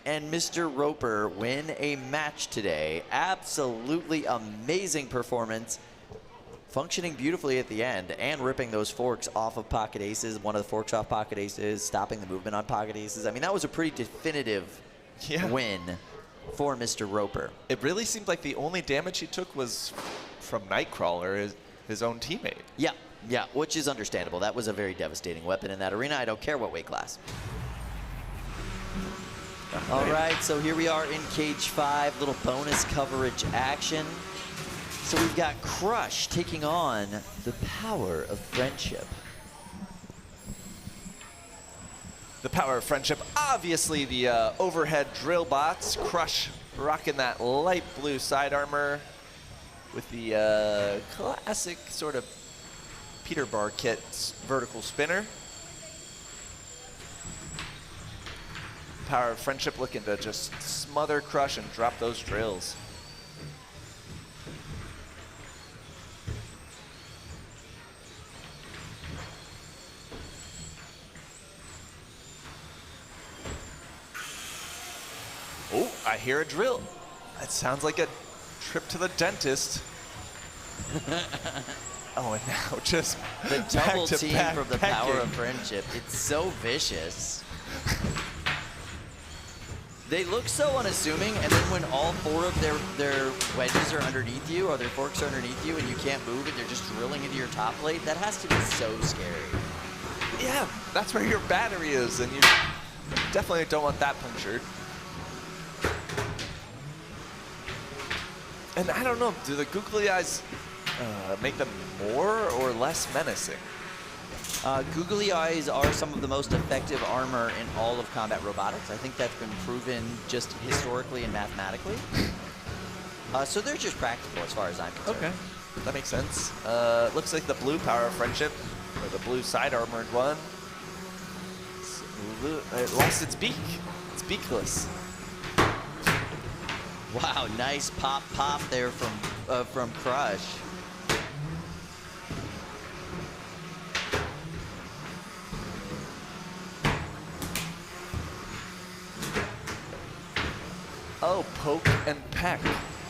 and Mr. Roper win a match today. Absolutely amazing performance. Functioning beautifully at the end and ripping those forks off of Pocket Aces. One of the forks off Pocket Aces, stopping the movement on Pocket Aces. I mean, that was a pretty definitive win for Mr. Roper. It really seemed like the only damage he took was from Nightcrawler, his own teammate. Yeah, which is understandable. That was a very devastating weapon in that arena. I don't care what weight class. All right, so here we are in Cage 5, little bonus coverage action. So we've got Crush taking on the Power of Friendship. The Power of Friendship. Obviously, the overhead drill bots. Crush rocking that light blue side armor with the classic sort of Peter Bar kit vertical spinner. Power of Friendship looking to just smother Crush and drop those drills. Oh, I hear a drill. That sounds like a trip to the dentist. Oh, and now just the double team back from the Power of Friendship. It's so vicious. They look so unassuming, and then when all 4 of their wedges are underneath you, or their forks are underneath you, and you can't move, and they're just drilling into your top plate, that has to be so scary. Yeah, that's where your battery is, and you definitely don't want that punctured. And I don't know, do the googly eyes make them more or less menacing? Googly eyes are some of the most effective armor in all of combat robotics. I think that's been proven just historically and mathematically. So they're just practical as far as I'm concerned. Okay, that makes sense. Looks like the blue Power of Friendship, or the blue side armored one, it lost its beak. It's beakless. Wow, nice pop there from Crush. Oh, Poke and Peck.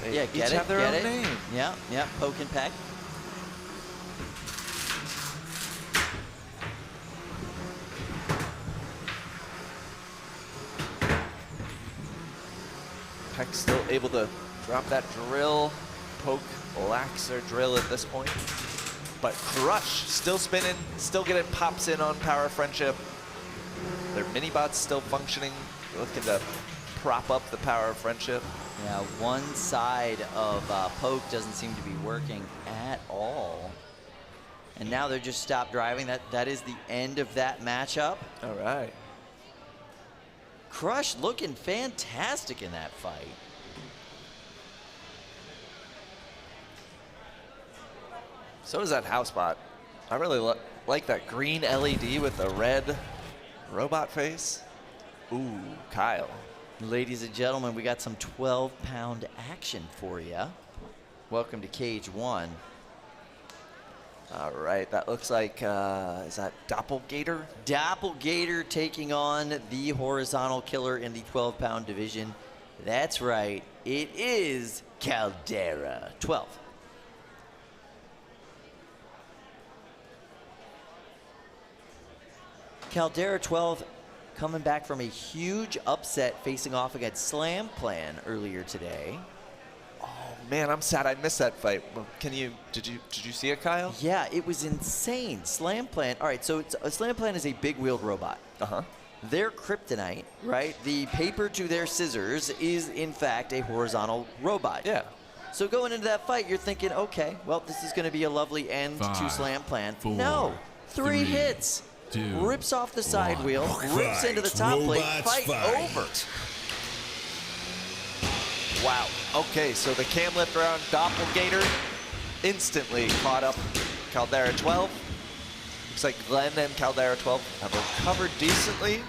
They yeah, each get have their own it? name. Yeah, Poke and Peck. Peck still able to drop that drill. Poke lacks their drill at this point. But Crush still spinning, still getting pops in on Power of Friendship. Their mini-bots still functioning, looking to prop up the Power of Friendship. Yeah, one side of Poke doesn't seem to be working at all. And now they're just stopped driving. That is the end of that matchup. All right. Crush looking fantastic in that fight. So is that house bot. I really like that green LED with the red robot face. Ooh, Kyle. Ladies and gentlemen, we got some 12-pound action for you. Welcome to Cage 1. All right, that looks like, is that Doppelgator? Doppelgator taking on the horizontal killer in the 12-pound division. That's right, it is Caldera 12. Caldera 12 coming back from a huge upset facing off against Slam Plan earlier today. Man, I'm sad I missed that fight. Did you see it, Kyle? Yeah, it was insane. Slam Plan. All right, so Slam Plan is a big-wheeled robot. Uh-huh. Their kryptonite, right? The paper to their scissors is in fact a horizontal robot. Yeah. So going into that fight, you're thinking, okay, well, this is going to be a lovely end to Slam Plan. 4, no, 3 hits. 2, rips off the side 1. wheel, rips into the top plate, fight over. Wow. Okay, so the cam lift around Doppelgator instantly caught up Caldera 12. Looks like Glenn and Caldera 12 have recovered decently.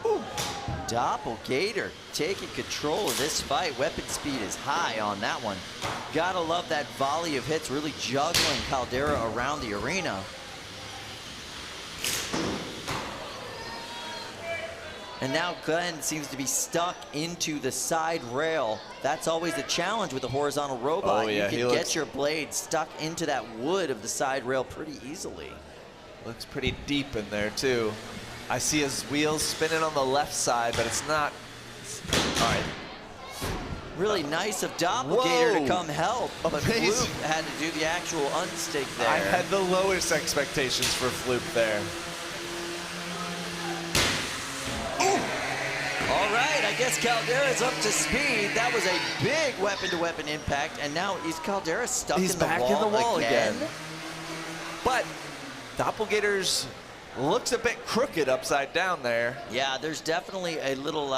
Ooh. Doppelgator taking control of this fight. Weapon speed is high on that one. Gotta love that volley of hits, really juggling Caldera around the arena. And now Glenn seems to be stuck into the side rail. That's always the challenge with a horizontal robot. Oh, yeah, you can get your blade stuck into that wood of the side rail pretty easily. Looks pretty deep in there, too. I see his wheels spinning on the left side, but it's not. All right. Really nice of Doppelgator to come help, but Fluke had to do the actual unstick there. I had the lowest expectations for Fluke there. All right, I guess Caldera's up to speed. That was a big weapon-to-weapon impact, and now is Caldera stuck in the wall again? But Doppelgator's looks a bit crooked upside down there. Yeah, there's definitely a little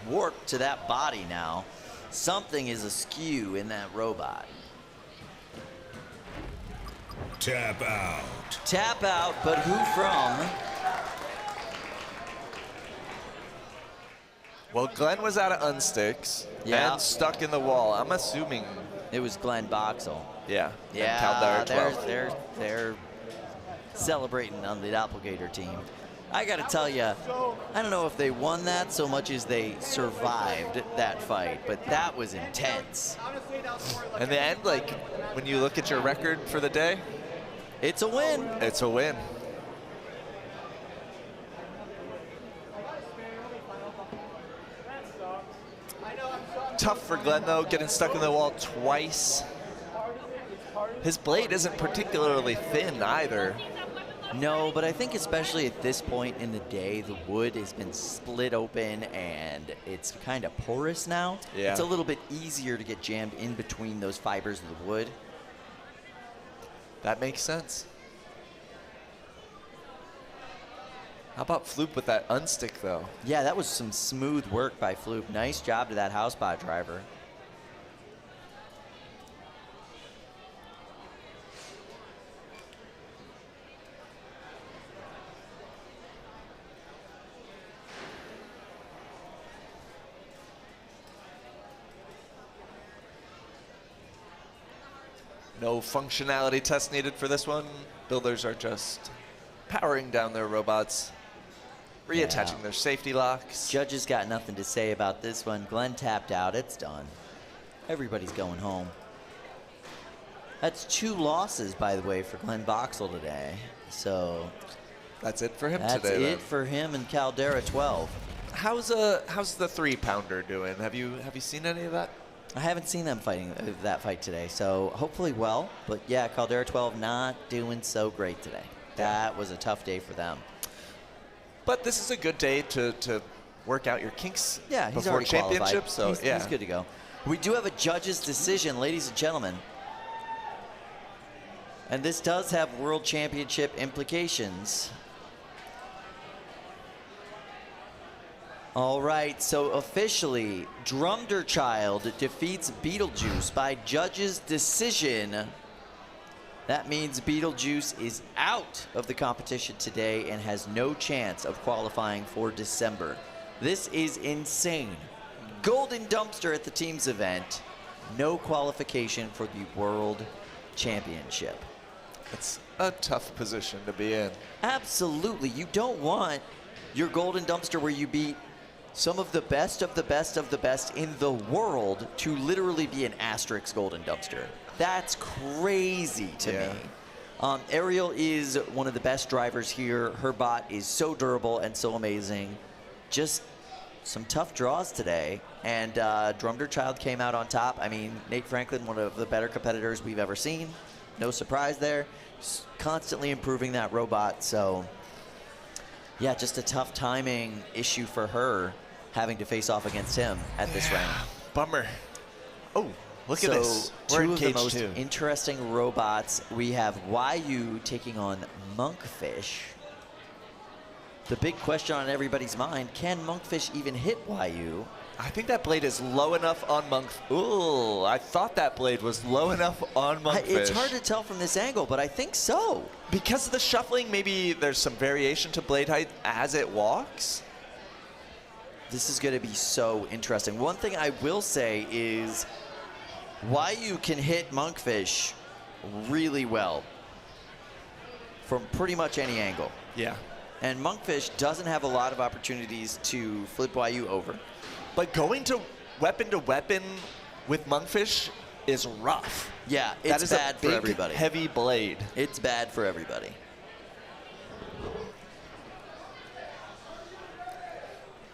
warp to that body now. Something is askew in that robot. Tap out. Tap out, but who from? Well, Glenn was out of unsticks and stuck in the wall. I'm assuming it was Glenn Boxall. Yeah. Yeah, they're celebrating on the Doppelganger team. I got to tell you, I don't know if they won that so much as they survived that fight, but that was intense. In the end, like, when you look at your record for the day, it's a win. It's a win. Tough for Glenn, though, getting stuck in the wall twice. His blade isn't particularly thin either. No, but I think especially at this point in the day, the wood has been split open and it's kind of porous now. Yeah. It's a little bit easier to get jammed in between those fibers of the wood. That makes sense. How about Floop with that unstick, though? Yeah, that was some smooth work by Floop. Nice job to that housepot driver. No functionality test needed for this one. Builders are just powering down their robots, reattaching their safety locks. Judges got nothing to say about this one. Glenn tapped out. It's done. Everybody's going home. That's 2 losses, by the way, for Glenn Boxall today. So that's it for him today. That's it for him and Caldera 12. How's the 3-pounder doing? Have you seen any of that? I haven't seen them fighting that fight today, so hopefully well. But yeah, Caldera 12 not doing so great today. That was a tough day for them. But this is a good day to work out your kinks he's before already championship. Qualified. So he's good to go. We do have a judge's decision, ladies and gentlemen. And this does have world championship implications. All right, so officially, Drumderchild defeats Beetlejuice by judge's decision. That means Beetlejuice is out of the competition today and has no chance of qualifying for December. This is insane. Golden Dumpster at the team's event. No qualification for the World Championship. It's a tough position to be in. Absolutely. You don't want your Golden Dumpster where you beat some of the best of the best of the best in the world to literally be an asterisk Golden Dumpster. That's crazy to me. Ariel is one of the best drivers here. Her bot is so durable and so amazing. Just some tough draws today. And Drumderchild came out on top. I mean, Nate Franklin, one of the better competitors we've ever seen. No surprise there. Constantly improving that robot. So, yeah, just a tough timing issue for her having to face off against him at this rank. Bummer. Oh, look at this. We're in cage 2. Two of the most interesting robots. We have YU taking on Monkfish. The big question on everybody's mind, can Monkfish even hit YU? I think that blade is low enough on Ooh, I thought that blade was low enough on Monkfish. It's hard to tell from this angle, but I think so. Because of the shuffling, maybe there's some variation to blade height as it walks? This is going to be so interesting. One thing I will say is YU can hit Monkfish really well from pretty much any angle. Yeah. And Monkfish doesn't have a lot of opportunities to flip YU over. But going to weapon with Monkfish is rough. Yeah, it's bad for everybody. Heavy blade. It's bad for everybody.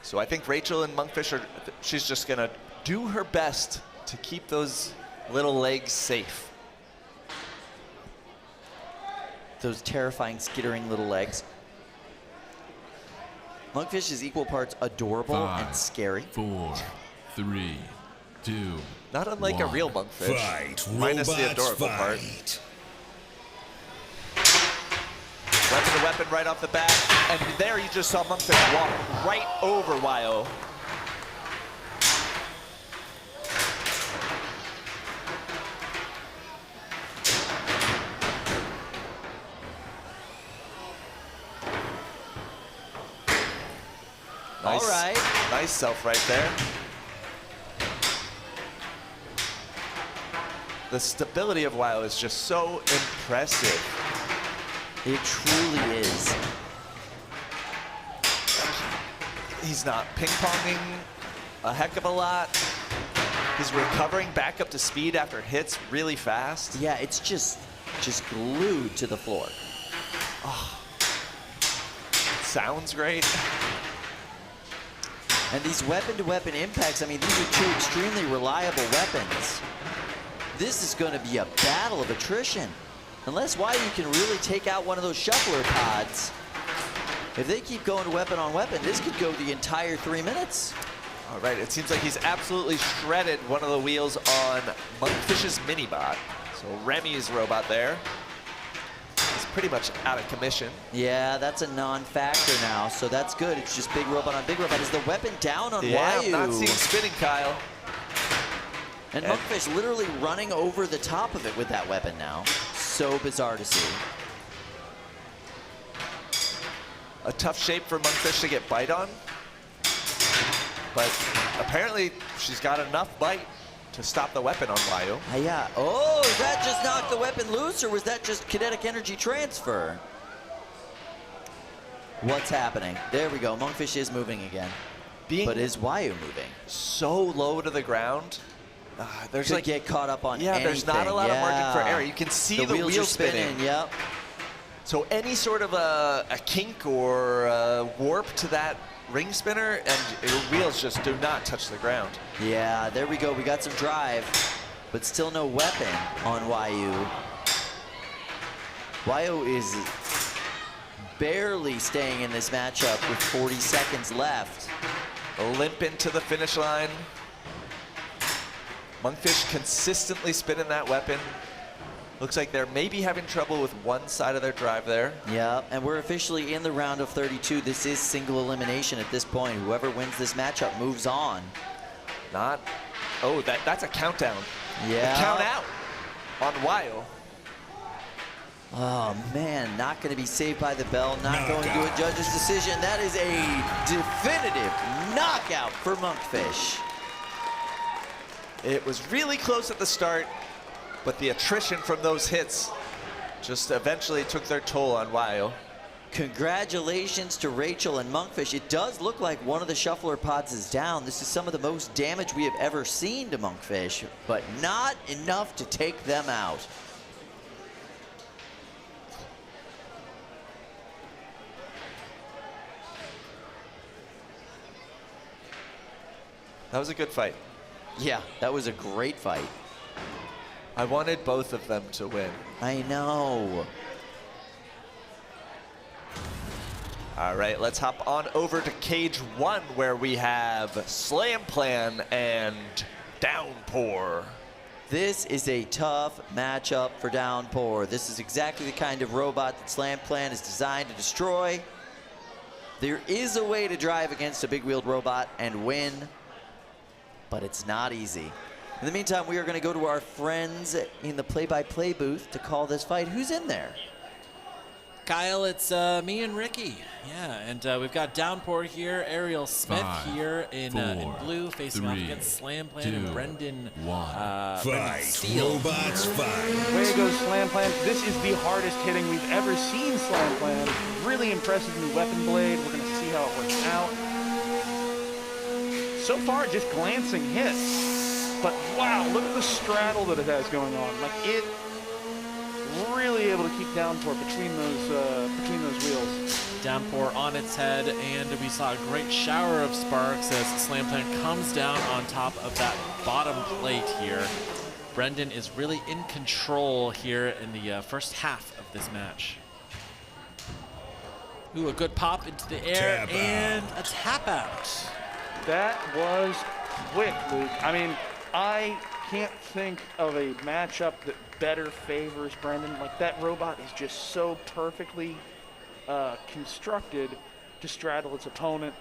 So I think Rachel and Monkfish she's just gonna do her best to keep those little legs safe. Those terrifying, skittering little legs. Monkfish is equal parts adorable 5, and scary. 4, 3, 2. Not unlike 1. a real Monkfish. Fight. Minus the Robots adorable fight. part. Weapon to weapon right off the bat. And there you just saw Monkfish walk right over Wyo. Nice, all right. Nice self right there. The stability of Wyo is just so impressive. It truly is. He's not ping-ponging a heck of a lot. He's recovering back up to speed after hits really fast. Yeah, it's just glued to the floor. Oh. Sounds great. And these weapon-to-weapon impacts, I mean, these are two extremely reliable weapons. This is going to be a battle of attrition. Unless Wyo can really take out one of those shuffler pods. If they keep going to weapon on weapon, this could go the entire 3 minutes. All right, it seems like he's absolutely shredded one of the wheels on Monkfish's mini-bot. So Remy's robot there. He's pretty much out of commission. Yeah, that's a non-factor now, so that's good. It's just big robot on big robot. Is the weapon down on Yeah, Wyo? I'm not seeing spinning, Kyle. And Monkfish literally running over the top of it with that weapon now. So bizarre to see. A tough shape for Monkfish to get bite on. But apparently she's got enough bite to stop the weapon on Wyo. Yeah. Oh, did that just knock the weapon loose, or was that just kinetic energy transfer? What's happening? There we go. Monkfish is moving again. But is Wyo moving? So low to the ground. There's Could like get caught up on anything. There's not a lot of margin for error. You can see the wheels spinning. Yep. So any sort of a kink or a warp to that ring spinner, and your wheels just do not touch the ground. Yeah, there we go. We got some drive, but still no weapon on Wyo. Wyo is barely staying in this matchup with 40 seconds left. A limp into the finish line. Monkfish consistently spinning that weapon. Looks like they're maybe having trouble with one side of their drive there. Yeah, and we're officially in the round of 32. This is single elimination at this point. Whoever wins this matchup moves on. Oh, that's a countdown. Yeah. A count out on Wyo. Oh man, not going to be saved by the bell, not going to a judge's decision. That is a definitive knockout for Monkfish. It was really close at the start, but the attrition from those hits just eventually took their toll on Wyo. Congratulations to Rachel and Monkfish. It does look like one of the shuffler pods is down. This is some of the most damage we have ever seen to Monkfish, but not enough to take them out. That was a good fight. Yeah, that was a great fight. I wanted both of them to win. I know. All right, let's hop on over to Cage 1, where we have Slam Plan and Downpour. This is a tough matchup for Downpour. This is exactly the kind of robot that Slam Plan is designed to destroy. There is a way to drive against a big-wheeled robot and win, but it's not easy. In the meantime, we are going to go to our friends in the play-by-play booth to call this fight. Who's in there? Kyle, it's me and Ricky. Yeah, and we've got Downpour here, Ariel Smith here in blue, facing off against Slam Plan and Brendan. Fight, robots, fight. Way to go, Slam Plan. This is the hardest hitting we've ever seen Slam Plan. Really impressive new weapon blade. We're going to see how it works out. So far, just glancing hits. But wow, look at the straddle that it has going on. Like, it really able to keep Downpour between those wheels. Downpour on its head, and we saw a great shower of sparks as Slam Plan comes down on top of that bottom plate here. Brendan is really in control here in the first half of this match. Ooh, a good pop into the air and a tap out. That was quick, Luke. I mean, I can't think of a matchup that better favors Brendan. Like, that robot is just so perfectly constructed to straddle its opponent.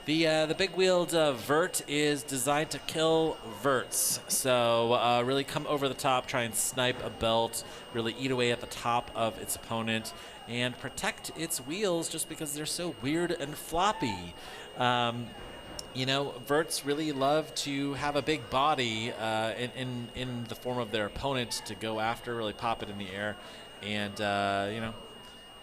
The big-wheeled vert is designed to kill verts. So really come over the top, try and snipe a belt, really eat away at the top of its opponent, and protect its wheels just because they're so weird and floppy. You know, verts really love to have a big body in the form of their opponent to go after, really pop it in the air, and you know,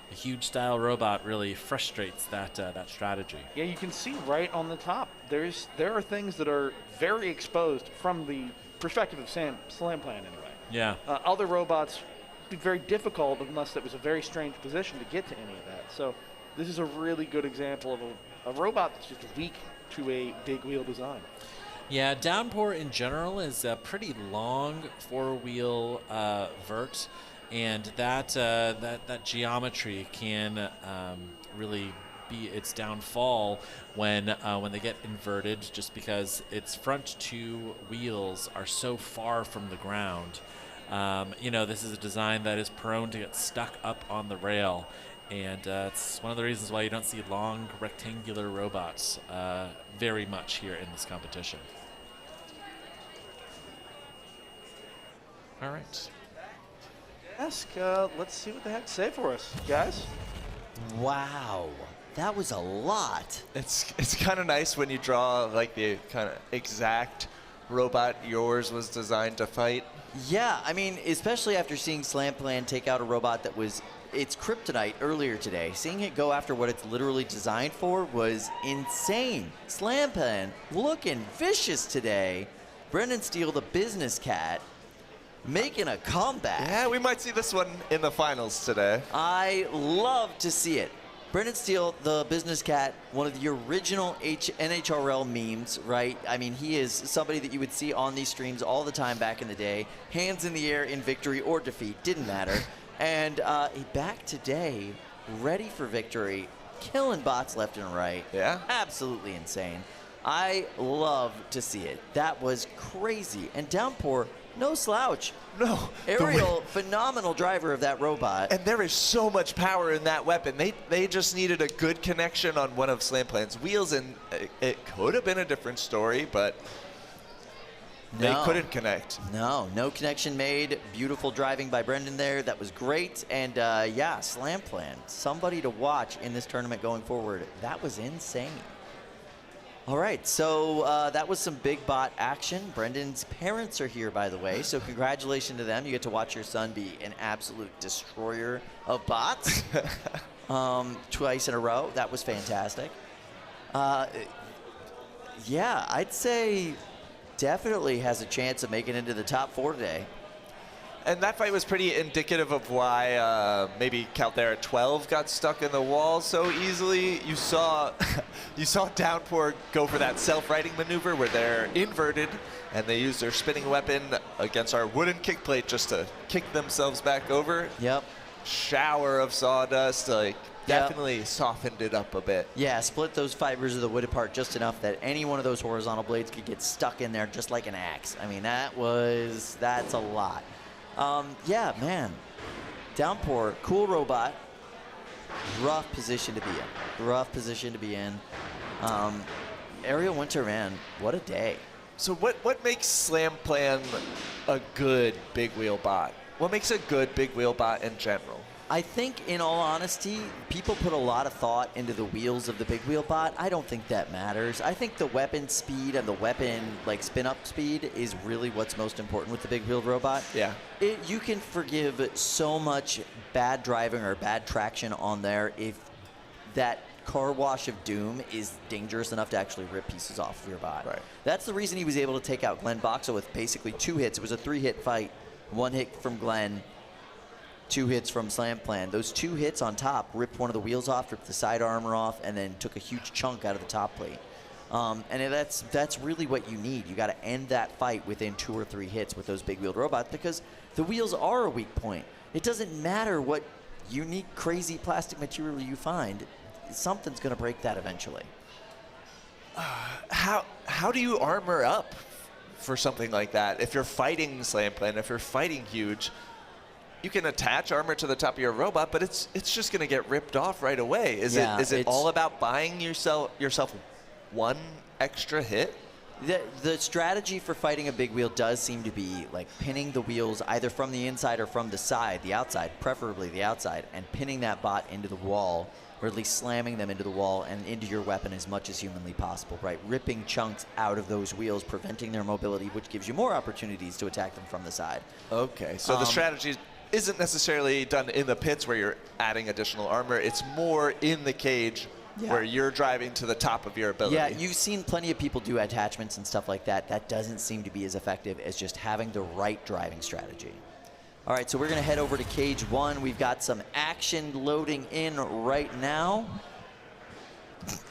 a huge style robot really frustrates that strategy. Yeah, you can see right on the top. There are things that are very exposed from the perspective of Slam Plan anyway. Yeah. Other robots would be very difficult unless it was a very strange position to get to any of that. So this is a really good example of a robot that's just weak to a big wheel design. Yeah, Downpour in general is a pretty long four-wheel vert, and that geometry can really be its downfall when they get inverted, just because its front two wheels are so far from the ground. You know, this is a design that is prone to get stuck up on the rail. And it's one of the reasons why you don't see long rectangular robots very much here in this competition. All right. Let's see what they have to say for us, guys. Wow, that was a lot. It's kind of nice when you draw like the kind of exact robot yours was designed to fight. Yeah, I mean, especially after seeing Slam Plan take out a robot that was its kryptonite earlier today. Seeing it go after what it's literally designed for was insane. Slam Plan looking vicious today. Brendan Steele, the business cat, making a comeback. Yeah, we might see this one in the finals today. I love to see it. Brendan Steele, the business cat, one of the original NHRL memes, right? I mean, he is somebody that you would see on these streams all the time back in the day. Hands in the air in victory or defeat, didn't matter. And back today, ready for victory, killing bots left and right. Yeah. Absolutely insane. I love to see it. That was crazy. And Downpour, no slouch. No. Ariel, phenomenal driver of that robot. And there is so much power in that weapon. They just needed a good connection on one of Slam Plan's wheels, and it could have been a different story, but they couldn't connect. No connection made. Beautiful driving by Brendan there. That was great. And yeah, Slam Plan, somebody to watch in this tournament going forward. That was insane. All right, so that was some big bot action. Brendan's parents are here, by the way, so congratulations to them. You get to watch your son be an absolute destroyer of bots twice in a row. That was fantastic. Yeah, I'd say definitely has a chance of making it into the top 4 today. And that fight was pretty indicative of why maybe Caldera 12 got stuck in the wall so easily. You saw Downpour go for that self-righting maneuver where they're inverted and they use their spinning weapon against our wooden kick plate just to kick themselves back over. Yep. Shower of sawdust, like definitely softened it up a bit. Yeah, split those fibers of the wood apart just enough that any one of those horizontal blades could get stuck in there just like an axe. I mean, that's a lot. Yeah, man. Downpour, cool robot. Rough position to be in. Ariel Winter, man, what a day. So what makes Slam Plan a good big wheel bot? What makes a good big wheel bot in general? I think, in all honesty, people put a lot of thought into the wheels of the big wheel bot. I don't think that matters. I think the weapon speed and the weapon spin-up speed is really what's most important with the big wheeled robot. Yeah. You can forgive so much bad driving or bad traction on there if that car wash of doom is dangerous enough to actually rip pieces off of your bot. Right. That's the reason he was able to take out Glenn Boxa with basically 2 hits. It was a 3-hit fight. 1 hit from Glenn, 2 hits from Slam Plan. Those 2 hits on top ripped one of the wheels off, ripped the side armor off, and then took a huge chunk out of the top plate. And that's really what you need. You got to end that fight within 2 or 3 hits with those big wheeled robots, because the wheels are a weak point. It doesn't matter what unique, crazy plastic material you find. Something's going to break that eventually. How do you armor up for something like that? If you're fighting Slam Plan, if you're fighting huge, you can attach armor to the top of your robot, but it's just going to get ripped off right away. Is it all about buying yourself one extra hit? The strategy for fighting a big wheel does seem to be like pinning the wheels either from the inside or from the side, the outside, preferably the outside, and pinning that bot into the wall, or at least slamming them into the wall and into your weapon as much as humanly possible, right? Ripping chunks out of those wheels, preventing their mobility, which gives you more opportunities to attack them from the side. Okay, so the strategy isn't necessarily done in the pits where you're adding additional armor. It's more in the cage where you're driving to the top of your ability. Yeah, you've seen plenty of people do attachments and stuff like that. That doesn't seem to be as effective as just having the right driving strategy. All right, so we're going to head over to cage 1. We've got some action loading in right now.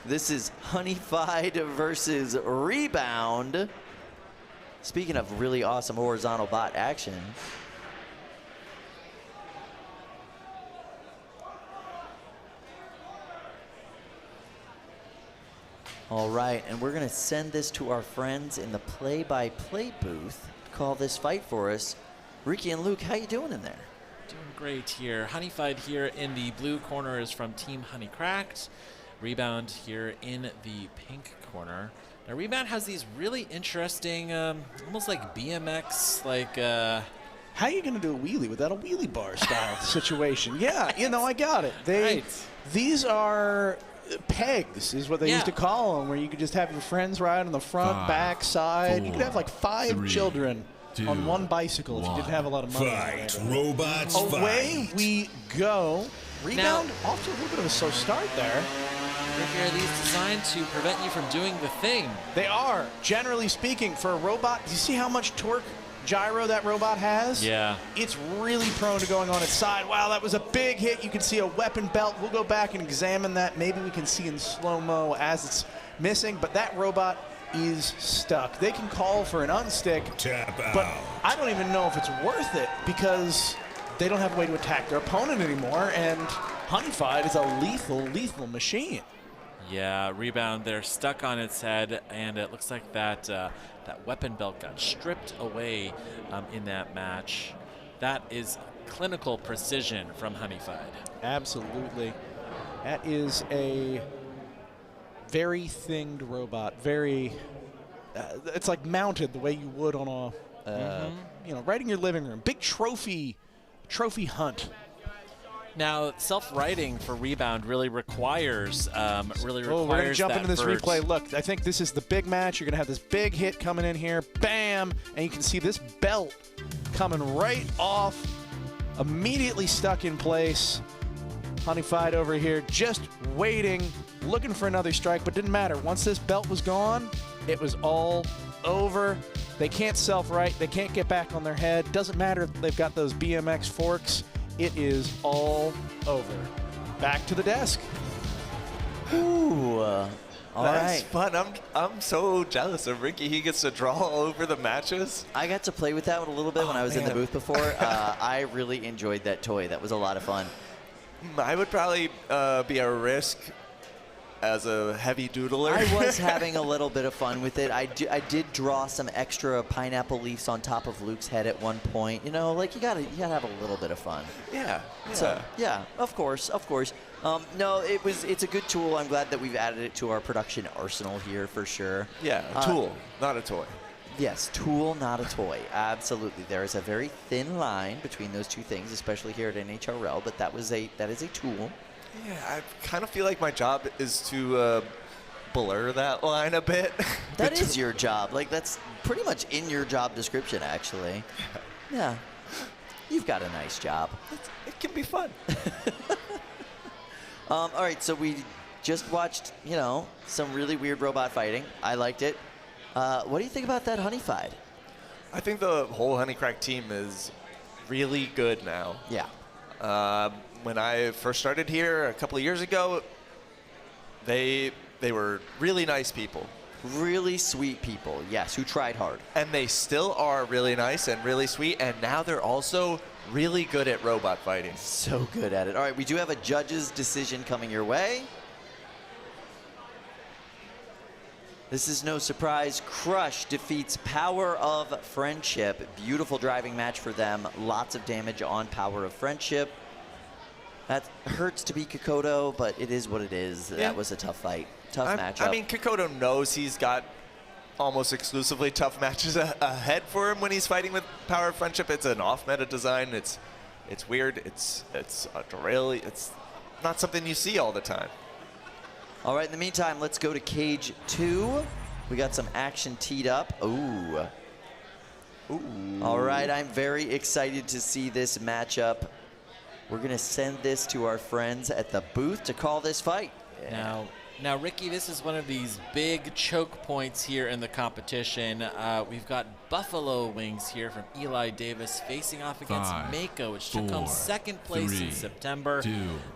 This is Honeyfied versus Rebound. Speaking of really awesome horizontal bot action. All right, and we're going to send this to our friends in the play-by-play booth to call this fight for us. Ricky and Luke, how you doing in there? Doing great here. Honeyfied here in the blue corner is from Team Honeycracked. Rebound here in the pink corner. Now, Rebound has these really interesting, almost like BMX, like... How are you going to do a wheelie without a wheelie bar style situation? Yeah, you know, I got it. These are... pegs is what they used to call them, where you could just have your friends ride on the front, back, side. You could have like 5 children on one bicycle if you didn't have a lot of money. Fight, robots, away we go. Rebound off to a little bit of a slow start there. Ricky, are these designed to prevent you from doing the thing? They are. Generally speaking, for a robot, do you see how much torque gyro that robot has? Yeah. It's really prone to going on its side. Wow, that was a big hit. You can see a weapon belt. We'll go back and examine that. Maybe we can see in slow-mo as it's missing, but that robot is stuck. They can call for an unstick, but I don't even know if it's worth it because they don't have a way to attack their opponent anymore, and Honeyfied is a lethal machine. Yeah, Rebound, they're stuck on its head, and it looks like that that weapon belt got stripped away in that match. That is clinical precision from Honeyfied. Absolutely. That is a very thinged robot. Very, it's like mounted the way you would on a, you know, right in your living room. Big trophy hunt. Now, self-righting for Rebound really requires we're going to jump into this replay. Look, I think this is the big match. You're going to have this big hit coming in here. Bam! And you can see this belt coming right off, immediately stuck in place. Honeyfied over here just waiting, looking for another strike, but didn't matter. Once this belt was gone, it was all over. They can't self-right. They can't get back on their head. Doesn't matter if they've got those BMX forks. It is all over. Back to the desk. Ooh, all That's right. fun. I'm so jealous of Ricky. He gets to draw over the matches. I got to play with that one a little bit when I was in the booth before. I really enjoyed that toy. That was a lot of fun. I would probably be a risk as a heavy doodler. I was having a little bit of fun with it. I did draw some extra pineapple leaves on top of Luke's head at one point. You know, like you gotta have a little bit of fun. Yeah. So yeah, of course. No, it's a good tool. I'm glad that we've added it to our production arsenal here for sure. Yeah, a tool, not a toy. Yes, tool, not a toy. Absolutely. There is a very thin line between those two things, especially here at NHRL, but that is a tool. Yeah, I kind of feel like my job is to blur that line a bit. That is your job. Like, that's pretty much in your job description, actually. Yeah. You've got a nice job. It can be fun. All right, so we just watched, you know, some really weird robot fighting. I liked it. What do you think about that Honeyfied? I think the whole Honeycrack team is really good now. Yeah. When I first started here a couple of years ago, they were really nice people. Really sweet people, yes, who tried hard. And they still are really nice and really sweet, and now they're also really good at robot fighting. So good at it. All right, we do have a judge's decision coming your way. This is no surprise. Crush defeats Power of Friendship. Beautiful driving match for them. Lots of damage on Power of Friendship. That hurts to be Kokoto, but it is what it is. Yeah. That was a tough fight. Tough matchup. I mean, Kokoto knows he's got almost exclusively tough matches ahead for him when he's fighting with Power of Friendship. It's an off-meta design. It's weird. It's not something you see all the time. All right, in the meantime, let's go to Cage 2. We got some action teed up. Ooh. All right, I'm very excited to see this matchup. We're going to send this to our friends at the booth to call this fight. Yeah. Now, Ricky, this is one of these big choke points here in the competition. We've got Buffalo Wings here from Eli Davis facing off against Mako, which took home second place in September.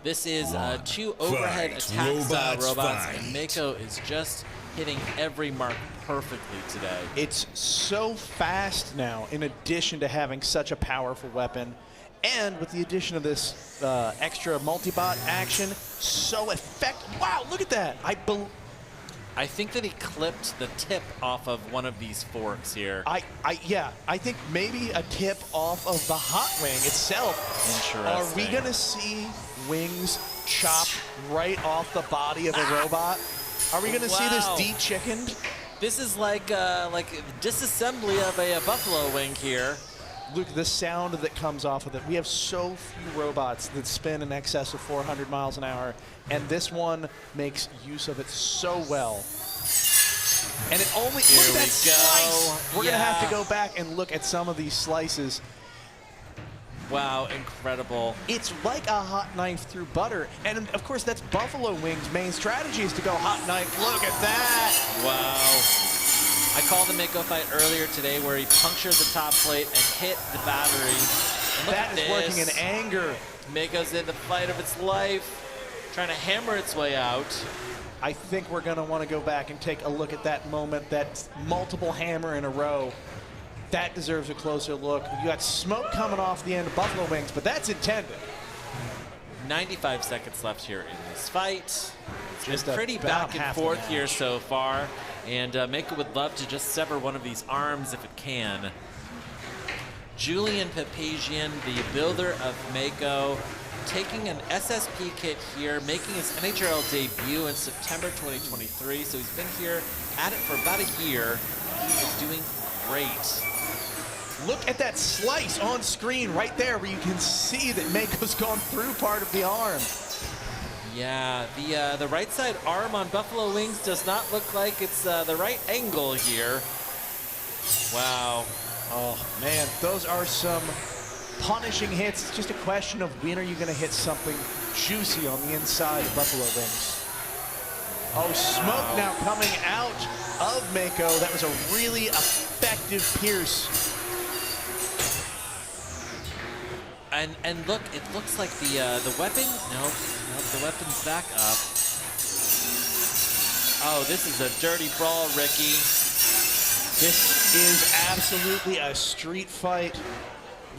This is 2 overhead attack style robots, and Mako is just hitting every mark perfectly today. It's so fast now, in addition to having such a powerful weapon. And with the addition of this extra multi-bot action, so effective. Wow, look at that. I think that he clipped the tip off of one of these forks here. Yeah, I think maybe a tip off of the hot wing itself. Interesting. Are we going to see wings chop right off the body of a robot? Are we going to see this de-chickened? This is like disassembly of a buffalo wing here. Luke, the sound that comes off of it. We have so few robots that spin in excess of 400 miles an hour, and this one makes use of it so well. And it only, look at that slice. We're going to have to go back and look at some of these slices. Wow, incredible. It's like a hot knife through butter. And of course, that's Buffalo Wings' main strategy is to go hot knife. Look at that. Wow. I called the Mako fight earlier today where he punctured the top plate and hit the battery. That is working in anger. Mako's in the fight of its life, trying to hammer its way out. I think we're going to want to go back and take a look at that moment, that multiple hammer in a row. That deserves a closer look. You got smoke coming off the end of Buffalo Wings, but that's intended. 95 seconds left here in this fight. It's been pretty back and forth here so far. And Mako would love to just sever one of these arms if it can. Julian Papazian, the builder of Mako, taking an SSP kit here, making his NHRL debut in September 2023. So he's been here at it for about a year. He's doing great. Look at that slice on screen right there where you can see that Mako's gone through part of the arm. Yeah, the right side arm on Buffalo Wings does not look like it's the right angle here. Wow. Oh, man, those are some punishing hits. It's just a question of when are you going to hit something juicy on the inside of Buffalo Wings. Oh, smoke now coming out of Mako. That was a really effective pierce. And look, it looks like the weapon. Nope, the weapon's back up. Oh, this is a dirty brawl, Ricky. This is absolutely a street fight.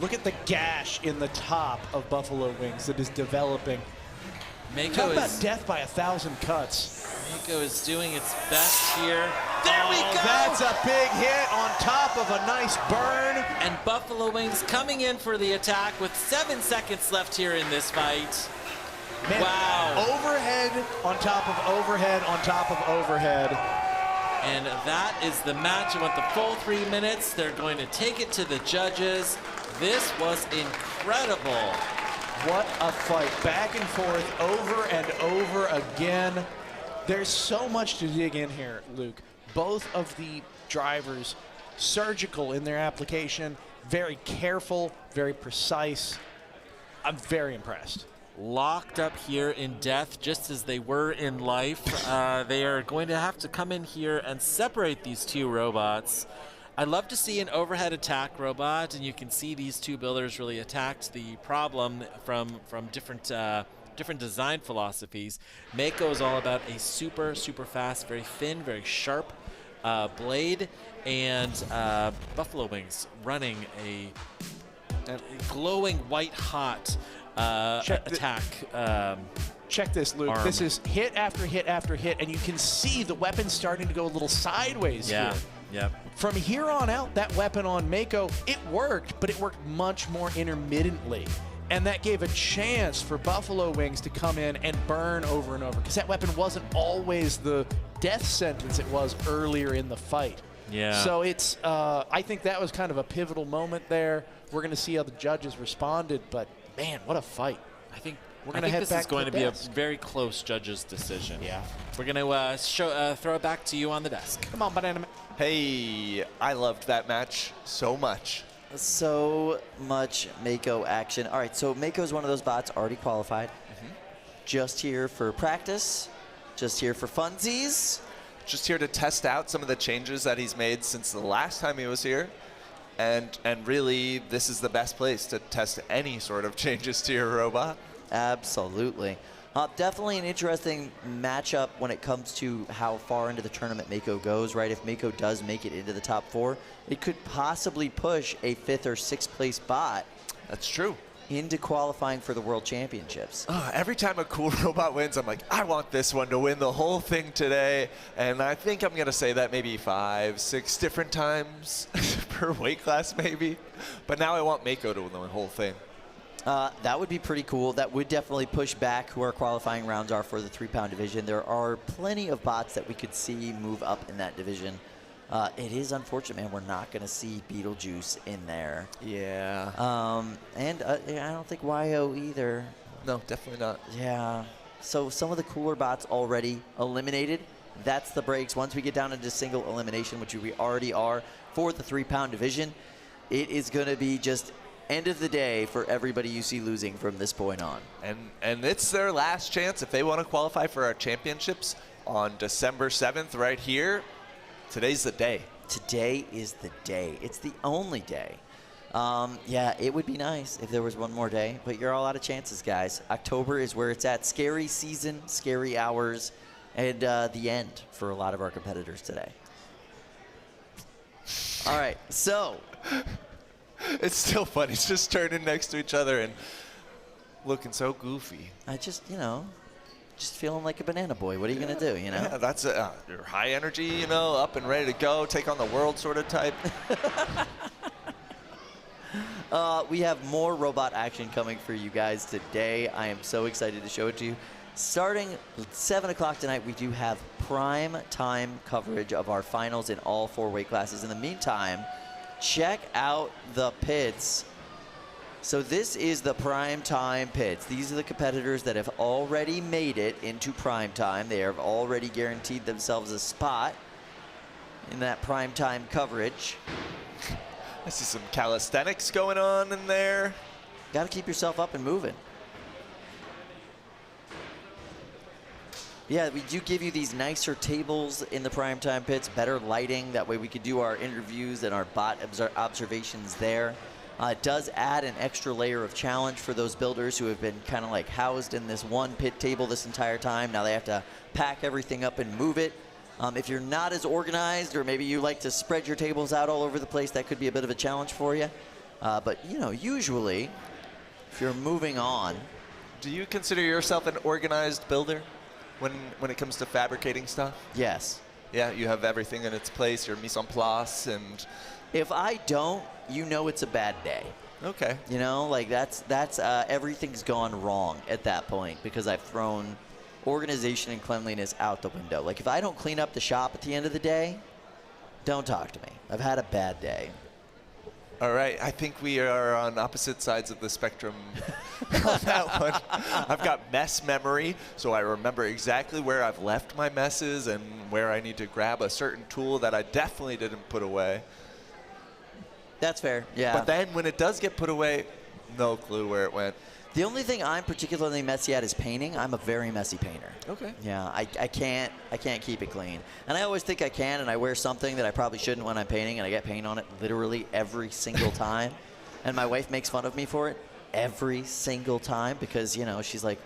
Look at the gash in the top of Buffalo Wings that is developing. Talk about death by 1,000 cuts. Mako is doing its best here. There we go! That's a big hit on top of a nice burn. And Buffalo Wings coming in for the attack with 7 seconds left here in this fight. Man, wow. Overhead on top of overhead on top of overhead. And that is the match. It went the full 3 minutes. They're going to take it to the judges. This was incredible. What a fight. Back and forth, over and over again. There's so much to dig in here, Luke. Both of the drivers, surgical in their application, very careful, very precise. I'm very impressed. Locked up here in death, just as they were in life. They are going to have to come in here and separate these two robots. I'd love to see an overhead attack robot, and you can see these two builders really attacked the problem from different design philosophies. Mako is all about a super fast, very thin, very sharp blade, and Buffalo Wings running a glowing white hot attack. check this, Luke. arm. This is hit after hit after hit, and you can see the weapon starting to go a little sideways here. Yep. From here on out, that weapon on Mako, it worked, but it worked much more intermittently. And that gave a chance for Buffalo Wings to come in and burn over and over, because that weapon wasn't always the death sentence it was earlier in the fight. Yeah. So it's, I think that was kind of a pivotal moment there. We're going to see how the judges responded, but man, what a fight. I think we're going to head this back is going to to be desk. a very close judge's decision. Yeah. We're going to throw it back to you on the desk. Come on, Banana Man. Hey, I loved that match so much. So much Mako action. All right, so Mako is one of those bots already qualified. Just here for practice, just here for funsies. Just here to test out some of the changes that he's made since the last time he was here. And really, this is the best place to test any sort of changes to your robot. Absolutely. Definitely an interesting matchup when it comes to how far into the tournament Mako goes, right? If Mako does make it into the top 4, it could possibly push a 5th or 6th place bot. That's true. Into qualifying for the World Championships. Every time a cool robot wins, I'm like, I want this one to win the whole thing today. And I think I'm going to say that maybe 5, 6 different times per weight class maybe. But now I want Mako to win the whole thing. That would be pretty cool. That would definitely push back who our qualifying rounds are for the 3-pound division. There are plenty of bots that we could see move up in that division. It is unfortunate, man. We're not going to see Beetlejuice in there. Yeah. And I don't think YO either. No, definitely not. Yeah. So some of the cooler bots already eliminated. That's the breaks. Once we get down into single elimination, which we already are for the 3-pound division, it is going to be just end of the day for everybody you see losing from this point on. And it's their last chance if they want to qualify for our championships on December 7th right here. Today's the day. Today is the day. It's the only day. Yeah, it would be nice if there was one more day, but you're all out of chances, guys. October is where it's at. Scary season, scary hours, and the end for a lot of our competitors today. All right, so. It's still fun. It's just turning next to each other and looking so goofy. I just, just feeling like a banana boy. What are you going to do, Yeah, that's your high energy, up and ready to go, take on the world sort of type. We have more robot action coming for you guys today. I am so excited to show it to you. Starting at 7 o'clock tonight, we do have prime time coverage of our finals in all 4 weight classes. In the meantime, check out the pits. So this is the prime time pits. These are the competitors that have already made it into prime time. They have already guaranteed themselves a spot in that prime time coverage. I see some calisthenics going on in there. Got to keep yourself up and moving. Yeah, we do give you these nicer tables in the primetime pits, better lighting. That way we could do our interviews and our bot observations there. It does add an extra layer of challenge for those builders who have been kind of like housed in this one pit table this entire time. Now they have to pack everything up and move it. If you're not as organized, or maybe you like to spread your tables out all over the place, that could be a bit of a challenge for you. But, usually, if you're moving on. Do you consider yourself an organized builder when it comes to fabricating stuff? Yes. Yeah, you have everything in its place, your mise en place, and... If I don't, it's a bad day. Okay. That's everything's gone wrong at that point because I've thrown organization and cleanliness out the window. Like, if I don't clean up the shop at the end of the day, don't talk to me. I've had a bad day. All right, I think we are on opposite sides of the spectrum on that one. I've got mess memory, so I remember exactly where I've left my messes and where I need to grab a certain tool that I definitely didn't put away. That's fair, yeah. But then when it does get put away, no clue where it went. The only thing I'm particularly messy at is painting. I'm a very messy painter. Okay. Yeah, I can't keep it clean. And I always think I can, and I wear something that I probably shouldn't when I'm painting, and I get paint on it literally every single time. And my wife makes fun of me for it every single time because, she's like,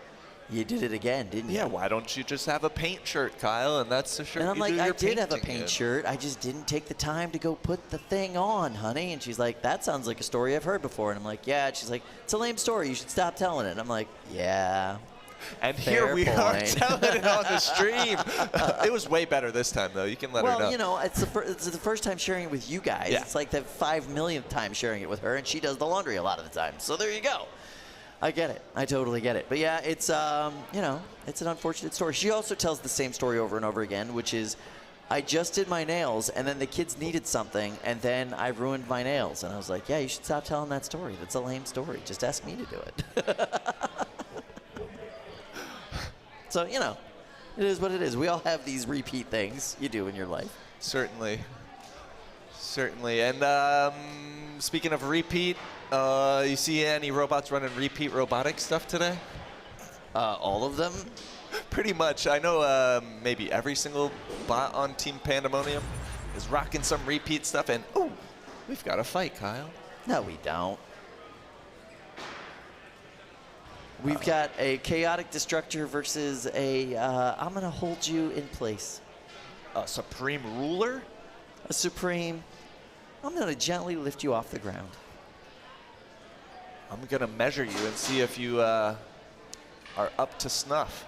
you did it again, didn't you? Yeah, why don't you just have a paint shirt, Kyle? And that's the shirt and I'm you like, do your I did have a painting paint in. shirt. I just didn't take the time to go put the thing on, honey. And she's like, that sounds like a story I've heard before. And I'm like, yeah. And she's like, it's a lame story. You should stop telling it. And I'm like, yeah. And Fair here we are point. telling it on the stream. It was way better this time, though. You can let her know. Well, you know, it's the first time sharing it with you guys. Yeah. It's like the 5 millionth time sharing it with her, and she does the laundry a lot of the time. So there you go. I get it. I totally get it. But yeah, it's you know, it's an unfortunate story. She also tells the same story over and over again, which is, I just did my nails, and then the kids needed something, and then I ruined my nails. And I was like, yeah, you should stop telling that story. That's a lame story. Just ask me to do it. So, you know, it is what it is. We all have these repeat things you do in your life. Certainly. Certainly. And speaking of repeat, you see any robots running repeat robotic stuff today? All of them? Pretty much. I know maybe every single bot on Team Pandemonium is rocking some repeat stuff. And, ooh, we've got a fight, Kyle. No, we don't. We've got a Chaotic Destructor versus a I'm going to hold you in place. A Supreme Ruler? A Supreme. I'm going to gently lift you off the ground. I'm going to measure you and see if you are up to snuff.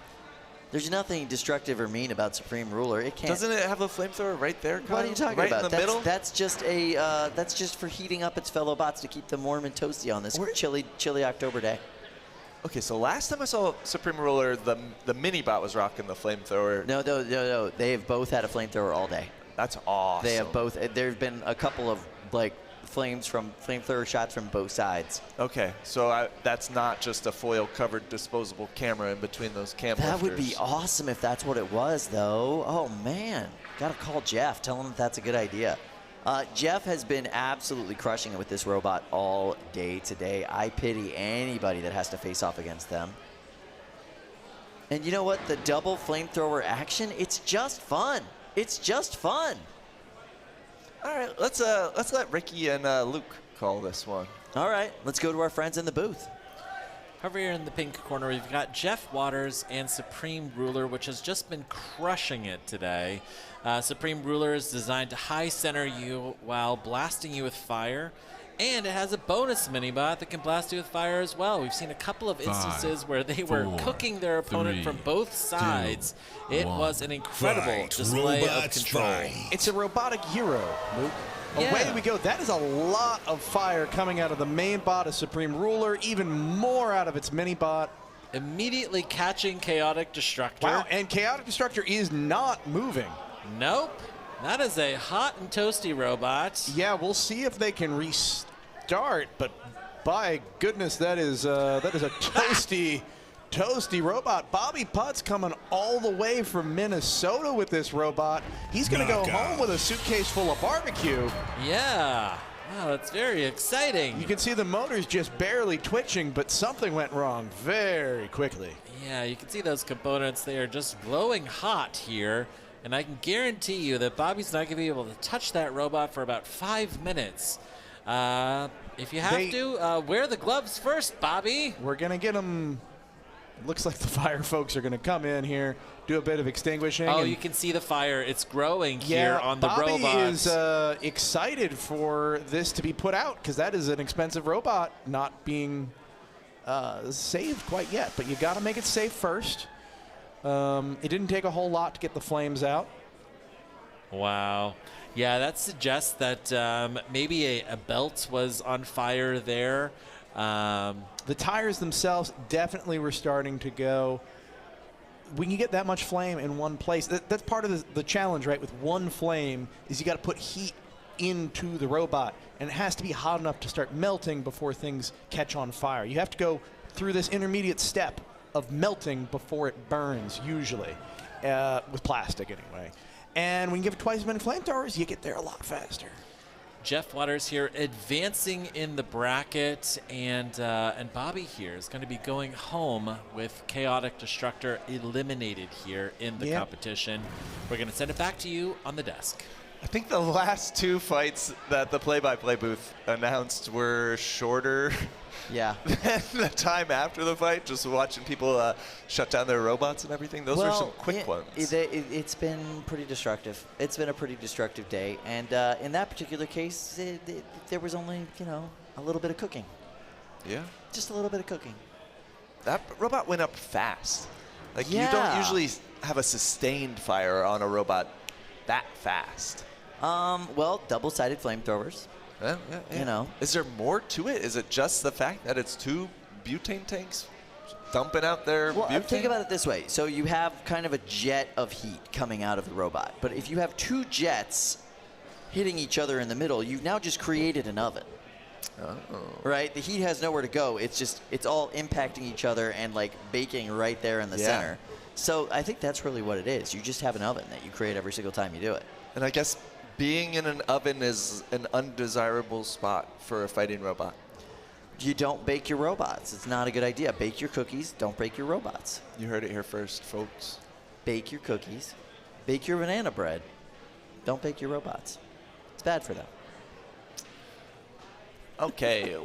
There's nothing destructive or mean about Supreme Ruler. It can't. Doesn't it have a flamethrower right there, Kyle? What are you talking right about? in the middle? That's just a that's just for heating up its fellow bots to keep them warm and toasty on this chilly October day. Okay, so last time I saw Supreme Ruler, the mini bot was rocking the flamethrower. No. They have both had a flamethrower all day. That's awesome. They have both. There've been a couple of like flamethrower shots from both sides. Okay, so that's not just a foil-covered disposable camera in between those cam That would lifters. be awesome if that's what it was, though. Oh man, gotta call Jeff. Tell him that's a good idea. Jeff has been absolutely crushing it with this robot all day today. I pity anybody that has to face off against them. And you know what? The double flamethrower action, it's just fun. It's just fun. All right, let's let Ricky and Luke call this one. All right, let's go to our friends in the booth. Over here in the pink corner, we've got Jeff Waters and Supreme Ruler, which has just been crushing it today. Supreme Ruler is designed to high center you while blasting you with fire, and it has a bonus mini-bot that can blast you with fire as well. We've seen a couple of instances where they were cooking their opponent from both sides. It was an incredible display of control. It's a robotic hero, Luke. Away we go. That is a lot of fire coming out of the main bot of Supreme Ruler, even more out of its mini-bot. Immediately catching Chaotic Destructor. Wow, and Chaotic Destructor is not moving. Nope. That is a hot and toasty robot. Yeah, we'll see if they can restart, but by goodness, that is a toasty, toasty robot. Bobby Putt's coming all the way from Minnesota with this robot. He's going to go home with a suitcase full of barbecue. Yeah. Wow, that's very exciting. You can see the motor's just barely twitching, but something went wrong very quickly. Yeah, you can see those components. They are just glowing hot here. And I can guarantee you that Bobby's not going to be able to touch that robot for about 5 minutes. If you have to, wear the gloves first, Bobby. We're going to get them. Looks like the fire folks are going to come in here, do a bit of extinguishing. Oh, you can see the fire. It's growing here on the Bobby robot. is excited for this to be put out because that is an expensive robot not being saved quite yet. But you got to make it safe first. It didn't take a whole lot to get the flames out. Wow. Yeah, that suggests that maybe a belt was on fire there. The tires themselves definitely were starting to go. When you get that much flame in one place, that's part of the challenge, right? With one flame is you got to put heat into the robot, and it has to be hot enough to start melting before things catch on fire. You have to go through this intermediate step of melting before it burns, usually, with plastic anyway. And when you give it twice as many flamethrowers, you get there a lot faster. Jeff Waters here advancing in the bracket, and Bobby here is going to be going home with Chaotic Destructor eliminated here in the competition. We're going to send it back to you on the desk. I think the last two fights that the play-by-play booth announced were shorter than the time after the fight, just watching people shut down their robots and everything. Those are some quick ones. It's been pretty destructive. It's been a pretty destructive day. And in that particular case, there was only, a little bit of cooking. Yeah. Just a little bit of cooking. That robot went up fast. Like, you Yeah. don't usually have a sustained fire on a robot that fast. Well, double-sided flamethrowers. Yeah. You know. Is there more to it? Is it just the fact that it's 2 butane tanks dumping out their butane? Think about it this way. So you have kind of a jet of heat coming out of the robot. But if you have 2 jets hitting each other in the middle, you've now just created an oven. Oh. Right? The heat has nowhere to go. It's all impacting each other and like baking right there in the center. So I think that's really what it is. You just have an oven that you create every single time you do it. And I guess being in an oven is an undesirable spot for a fighting robot. You don't bake your robots. It's not a good idea. Bake your cookies. Don't bake your robots. You heard it here first, folks. Bake your cookies. Bake your banana bread. Don't bake your robots. It's bad for them. Okay,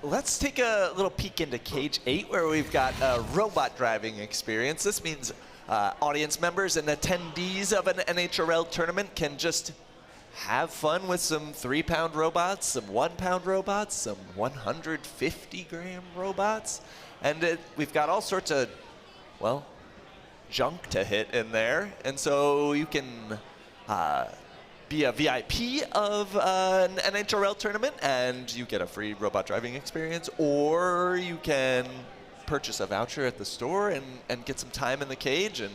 let's take a little peek into Cage 8, where we've got a robot driving experience. This means audience members and attendees of an NHRL tournament can just have fun with some 3-pound robots, some 1-pound robots, some 150-gram robots. And we've got all sorts of, well, junk to hit in there. And so you can be a VIP of an NHRL tournament and you get a free robot driving experience, or you can purchase a voucher at the store and get some time in the cage, and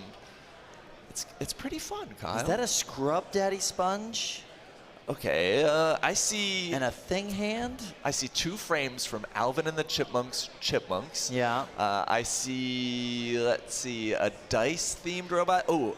it's pretty fun, Kyle. Is that a Scrub Daddy sponge? Okay, I see... And a thing hand? I see 2 frames from Alvin and the Chipmunks. Yeah. I see, let's see, a dice-themed robot. Oh,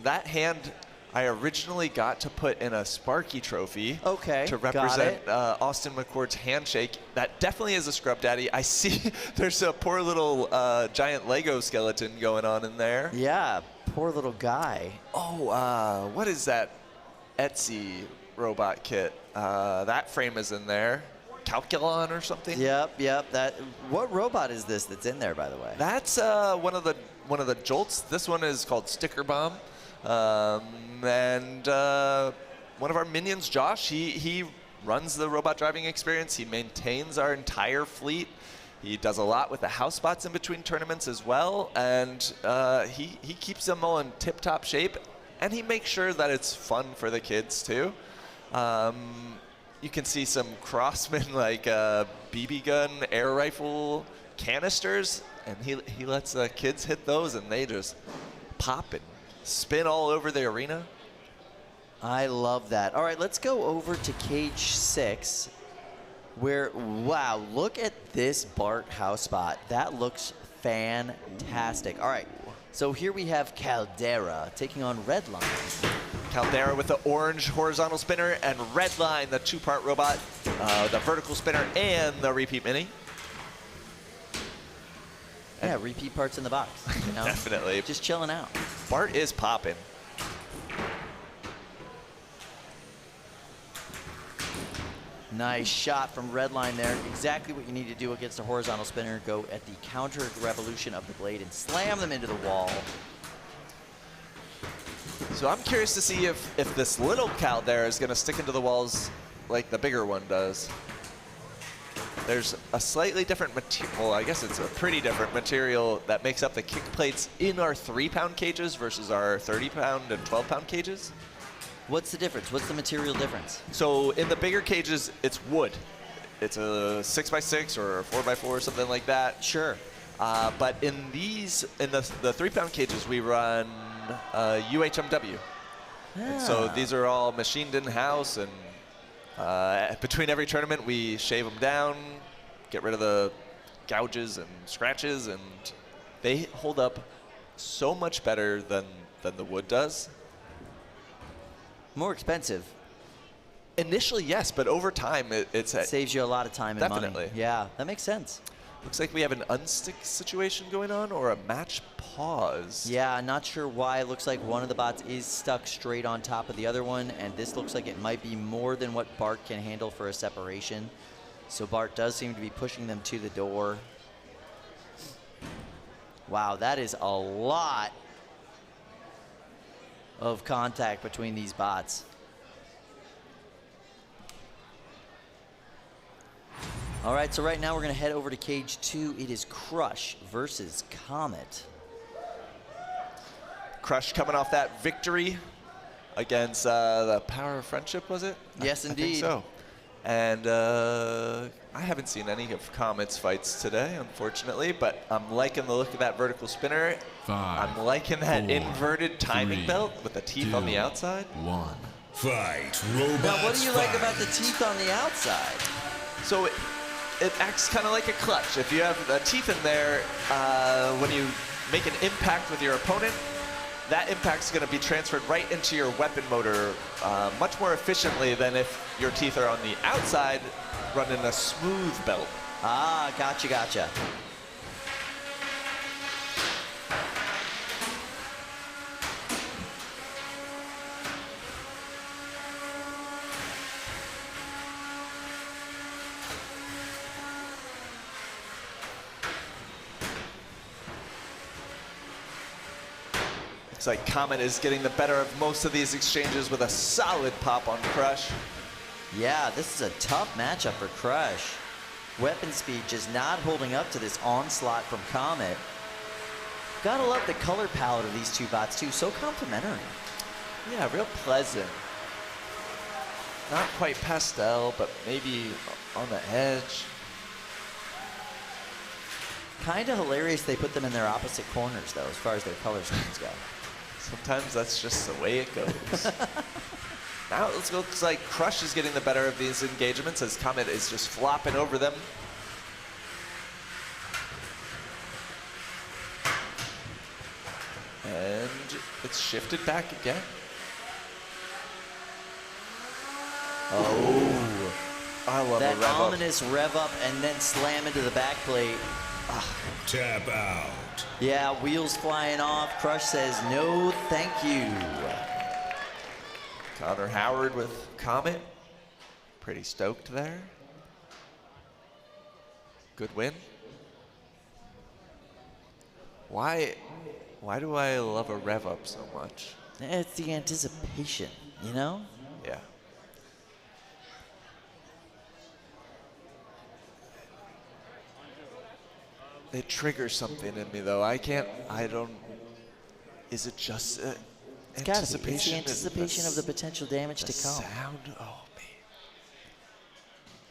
that hand I originally got to put in a Sparky trophy. Okay, to represent Austin McCord's handshake. That definitely is a Scrub Daddy. I see there's a poor little giant Lego skeleton going on in there. Yeah, poor little guy. Oh, what is that Etsy robot kit? That frame is in there. Calculon or something? Yep. What robot is this that's in there, by the way? That's one of the Jolts. This one is called Sticker Bomb. And one of our minions, Josh, he runs the robot driving experience. He maintains our entire fleet. He does a lot with the house spots in between tournaments as well, and he keeps them all in tip-top shape, and he makes sure that it's fun for the kids too. You can see some Crossman like BB gun, air rifle canisters, and he lets the kids hit those, and they just pop and spin all over the arena. I love that. All right, let's go over to Cage 6, where, wow, look at this Bart house spot. That looks fantastic. All right, so here we have Caldera taking on Redline. Caldera with the orange horizontal spinner, and Redline, the 2-part robot, the vertical spinner and the repeat mini. Yeah, repeat parts in the box. You know? Definitely. Just chilling out. Bart is popping. Nice shot from Redline there. Exactly what you need to do against a horizontal spinner. Go at the counter revolution of the blade and slam them into the wall. So I'm curious to see if this little Caldera is going to stick into the walls like the bigger one does. There's a slightly different material, well, I guess it's a pretty different material that makes up the kick plates in our 3-pound cages versus our 30-pound and 12-pound cages. What's the difference? What's the material difference? So in the bigger cages, it's wood. It's a 6x6 or a 4x4 or something like that. Sure. But in these, in the 3-pound cages, we run UHMW. And so these are all machined in-house, and between every tournament, we shave them down, get rid of the gouges and scratches, and they hold up so much better than the wood does. More expensive. Initially, yes, but over time, it saves you a lot of time and money. Definitely. Yeah, that makes sense. Looks like we have an unstick situation going on, or a match pause. Yeah, not sure why. It looks like one of the bots is stuck straight on top of the other one, and this looks like it might be more than what Bart can handle for a separation. So Bart does seem to be pushing them to the door. Wow, that is a lot of contact between these bots. All right, so right now we're going to head over to cage 2. It is Crush versus Comet. Crush coming off that victory against the Power of Friendship, was it? Yes, I indeed. think so. And I haven't seen any of Comet's fights today, unfortunately, but I'm liking the look of that vertical spinner. 5, I'm liking that 4, inverted timing 3, belt with the teeth on the 2, outside. 1. Fight, robots. Now, what do you like about the teeth on the outside? So it acts kind of like a clutch. If you have the teeth in there, when you make an impact with your opponent, that impact's going to be transferred right into your weapon motor much more efficiently than if your teeth are on the outside running a smooth belt. Ah, gotcha. Looks like Comet is getting the better of most of these exchanges with a solid pop on Crush. Yeah, this is a tough matchup for Crush. Weapon speed just not holding up to this onslaught from Comet. Gotta love the color palette of these two bots too, so complementary. Yeah, real pleasant. Not quite pastel, but maybe on the edge. Kinda hilarious they put them in their opposite corners though, as far as their color schemes go. Sometimes that's just the way it goes. Now it looks like Crush is getting the better of these engagements as Comet is just flopping over them. And it's shifted back again. Oh. I love that a rev ominous rev up and then slam into the back plate. Tap out. Yeah, wheels flying off. Crush says no thank you. Connor Howard with Comet. Pretty stoked there. Good win. Why do I love a rev up so much? It's the anticipation, you know? Yeah. It triggers something in me though. Is it just anticipation? It's the anticipation of the potential damage to come. Sound, oh man.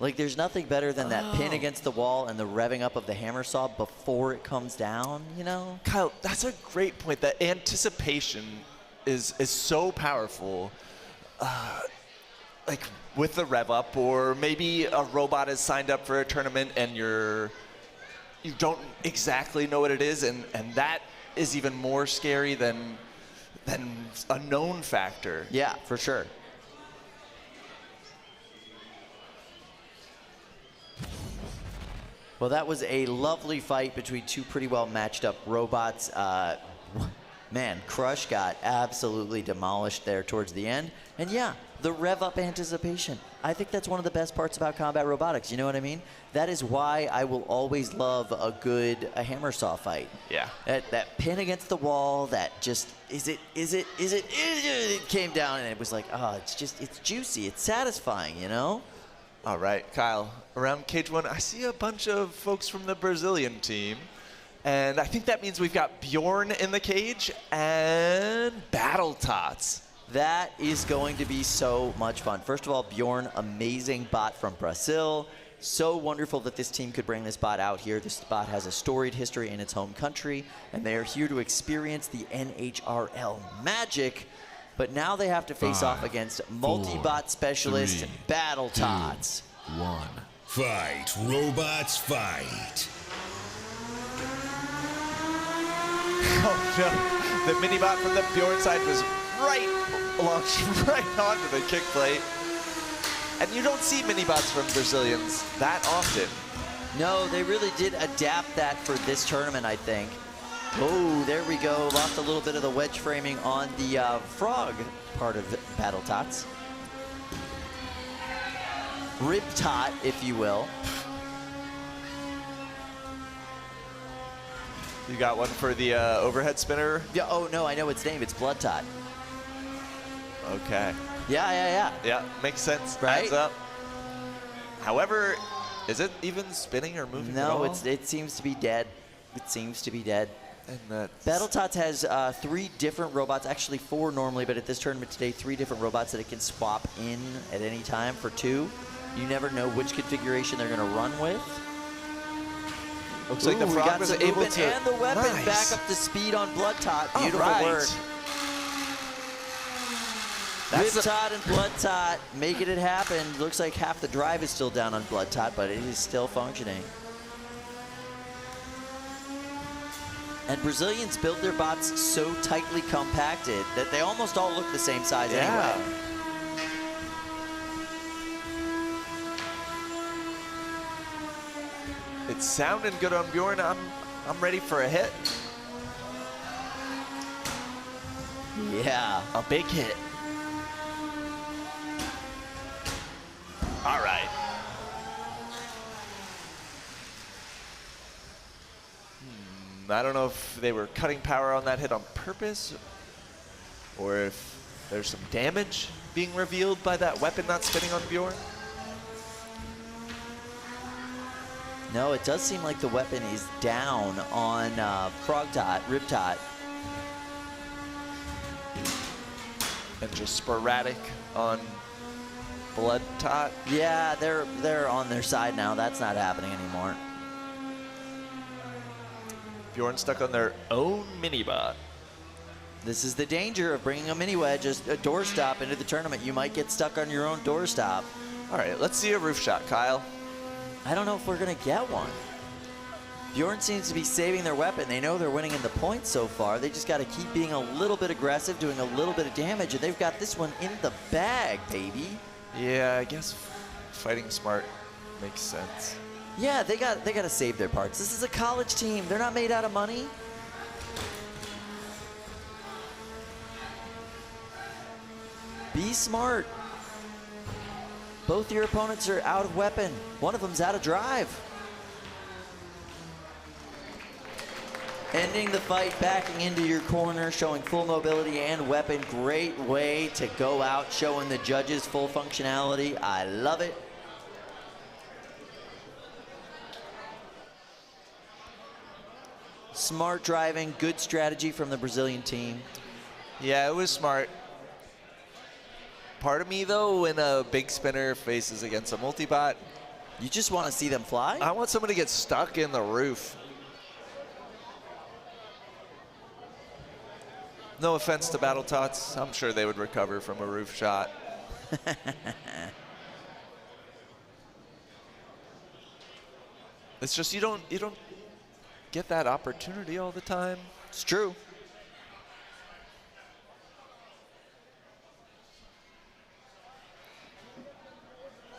Like there's nothing better than that pin against the wall and the revving up of the hammer saw before it comes down, you know? Kyle, that's a great point. That anticipation is so powerful. Like with the rev up, or maybe a robot is signed up for a tournament and you don't exactly know what it is, and that is even more scary than a known factor. Yeah, for sure. Well, that was a lovely fight between two pretty well matched up robots. Man, Crush got absolutely demolished there towards the end. And yeah, the rev up anticipation. I think that's one of the best parts about combat robotics, you know what I mean? That is why I will always love a good hammer saw fight. Yeah. That pin against the wall, that just, it came down and it was like, oh, it's juicy, it's satisfying, you know? All right, Kyle, around cage 1, I see a bunch of folks from the Brazilian team. And I think that means we've got Bjorn in the cage and Battle Tots. That is going to be so much fun. First of all, Bjorn, amazing bot from Brazil. So wonderful that this team could bring this bot out here. This bot has a storied history in its home country, and they are here to experience the NHRL magic. But now they have to face off against multi-bot specialist Battle Tots. 1. Fight, robots, fight. Oh no, the mini bot from the Bjorn side was right onto the kick plate. And you don't see mini bots from Brazilians that often. No, they really did adapt that for this tournament, I think. Oh, there we go. Lost a little bit of the wedge framing on the frog part of Battle Tots. Rib Tot, if you will. You got one for the overhead spinner? Yeah. Oh no, I know its name. It's Blood Tot. Okay. Yeah. Yeah, makes sense. Right? Adds up. However, Is it even spinning or moving at No, all? it seems to be dead. It seems to be dead. And Battletoads has 3 different robots, actually 4 normally, but at this tournament today, 3 different robots that it can swap in at any time for 2. You never know which configuration they're going to run with. Looks like the we Frog got was some able movement to... and the weapon Nice. back up to speed on Bloodtot. Beautiful right. work. Riptot and Bloodtot making it happen. Looks like half the drive is still down on Bloodtot, but it is still functioning. And Brazilians build their bots so tightly compacted that they almost all look the same size anyway. It's sounding good on Bjorn. I'm ready for a hit. Yeah. A big hit. All right. I don't know if they were cutting power on that hit on purpose or if there's some damage being revealed by that weapon not spinning on Bjorn. No, it does seem like the weapon is down on Riptot. And just sporadic on Bloodtot. Yeah, they're on their side now. That's not happening anymore. Bjorn stuck on their own mini-bot. This is the danger of bringing a mini wedge, a doorstop into the tournament. You might get stuck on your own doorstop. All right, let's see a roof shot, Kyle. I don't know if we're going to get one. Bjorn seems to be saving their weapon. They know they're winning in the points so far. They just got to keep being a little bit aggressive, doing a little bit of damage, and they've got this one in the bag, baby. Yeah, I guess fighting smart makes sense. Yeah, they got to save their parts. This is a college team. They're not made out of money. Be smart. Both your opponents are out of weapon. One of them's out of drive. Ending the fight, backing into your corner, showing full mobility and weapon. Great way to go out, showing the judges full functionality. I love it. Smart driving, good strategy from the Brazilian team. Yeah, it was smart. Part of me, though, when a big spinner faces against a multi-bot, you just want to see them fly? I want someone to get stuck in the roof. No offense to Battletoads. I'm sure they would recover from a roof shot. It's just you don't get that opportunity all the time. It's true.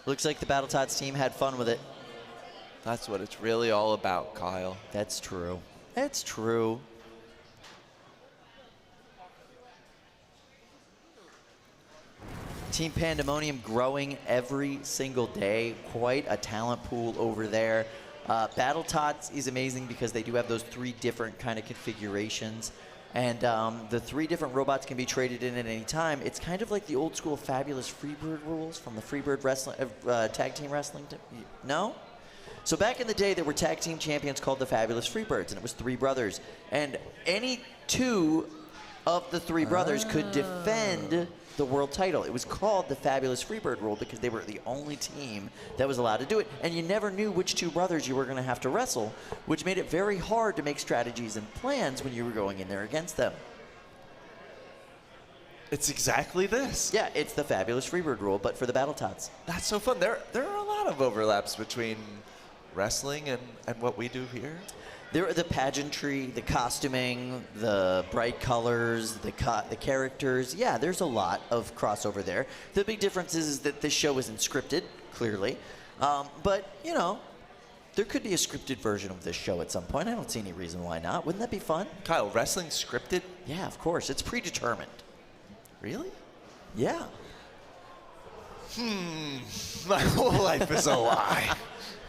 Looks like the Battletoads team had fun with it. That's what it's really all about, Kyle. That's true. That's true. Team Pandemonium growing every single day. Quite a talent pool over there. Battletoads is amazing because they do have those 3 different kind of configurations. And the 3 different robots can be traded in at any time. It's kind of like the old school Fabulous Freebird rules from the Freebird wrestling, tag team wrestling. No? So back in the day, there were tag team champions called the Fabulous Freebirds, and it was 3 brothers. And any 2 of the 3 brothers could defend the world title. It was called the Fabulous Freebird rule because they were the only team that was allowed to do it. And you never knew which 2 brothers you were going to have to wrestle, which made it very hard to make strategies and plans when you were going in there against them. It's exactly this. Yeah, it's the Fabulous Freebird rule, but for the Battletoads. That's so fun. There are a lot of overlaps between wrestling and what we do here. There are the pageantry, the costuming, the bright colors, the characters. Yeah, there's a lot of crossover there. The big difference is that this show isn't scripted, clearly. But, you know, there could be a scripted version of this show at some point. I don't see any reason why not. Wouldn't that be fun? Kyle, wrestling scripted? Yeah, of course. It's predetermined. Really? Yeah. My whole life is a lie.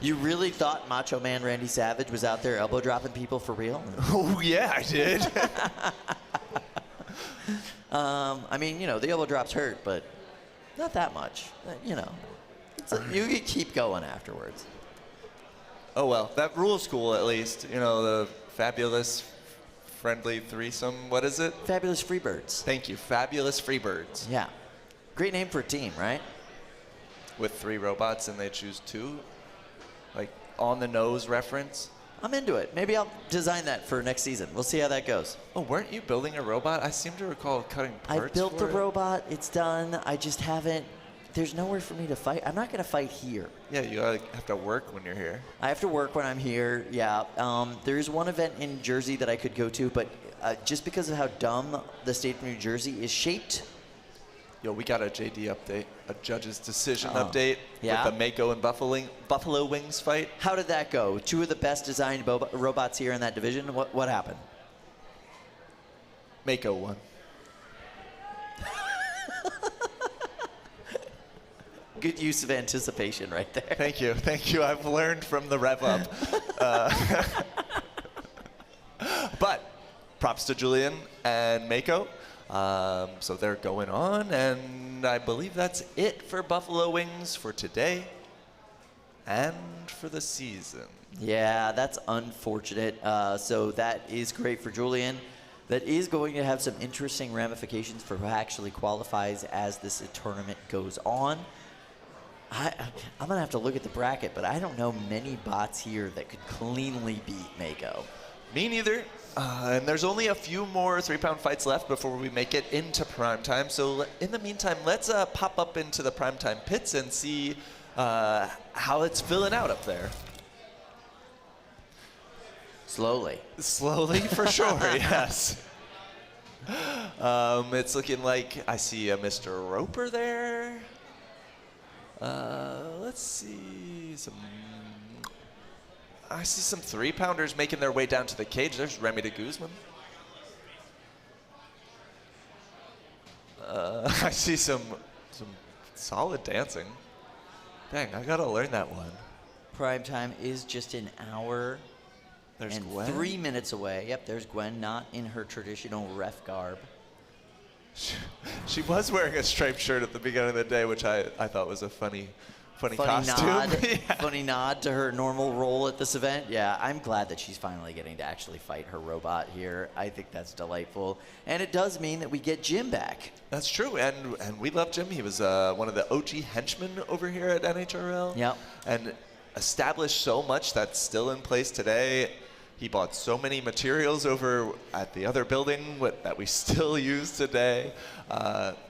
You really thought Macho Man Randy Savage was out there elbow dropping people for real? Oh, yeah, I did. I mean, you know, the elbow drops hurt, but not that much. You know, you can keep going afterwards. Oh well, that rule's cool at least. You know, the fabulous friendly threesome. What is it? Fabulous Freebirds. Thank you, Fabulous Freebirds. Yeah. Great name for a team, right? With 3 robots and they choose 2? Like, on the nose reference? I'm into it. Maybe I'll design that for next season. We'll see how that goes. Oh, weren't you building a robot? I seem to recall cutting parts I built the for it. robot. It's done. I just haven't. There's nowhere for me to fight. I'm not going to fight here. Yeah, you have to work when you're here. I have to work when I'm here, yeah. There is one event in Jersey that I could go to, but just because of how dumb the state of New Jersey is shaped. Yo, we got a JD update, a judge's decision update yeah? with the Mako and Buffalo Wings fight. How did that go? 2 of the best designed robots here in that division. What happened? Mako won. Good use of anticipation right there. Thank you. Thank you. I've learned from the rev up. But props to Julian and Mako. So they're going on, and I believe that's it for Buffalo Wings for today and for the season. Yeah, that's unfortunate. So that is great for Julian. That is going to have some interesting ramifications for who actually qualifies as this tournament goes on. I'm going to have to look at the bracket, but I don't know many bots here that could cleanly beat Mako. Me neither. And there's only a few more 3-pound fights left before we make it into prime time. So in the meantime, let's pop up into the prime time pits and see how it's filling out up there. Slowly. Slowly, for sure, yes. It's looking like I see a Mr. Roper there. Let's see I see some 3-pounders making their way down to the cage. There's Remy de Guzman. I see some solid dancing. Dang, I gotta learn that one. Prime time is just an hour There's and Gwen. 3 minutes away. Yep, there's Gwen, not in her traditional ref garb. She was wearing a striped shirt at the beginning of the day, which I thought was a funny costume. Nod, yeah. funny nod to her normal role at this event. Yeah, I'm glad that she's finally getting to actually fight her robot here. I think that's delightful. And it does mean that we get Jim back. That's true, and we love Jim. He was one of the OG henchmen over here at NHRL. Yep. And established so much that's still in place today. He bought so many materials over at the other building that we still use today.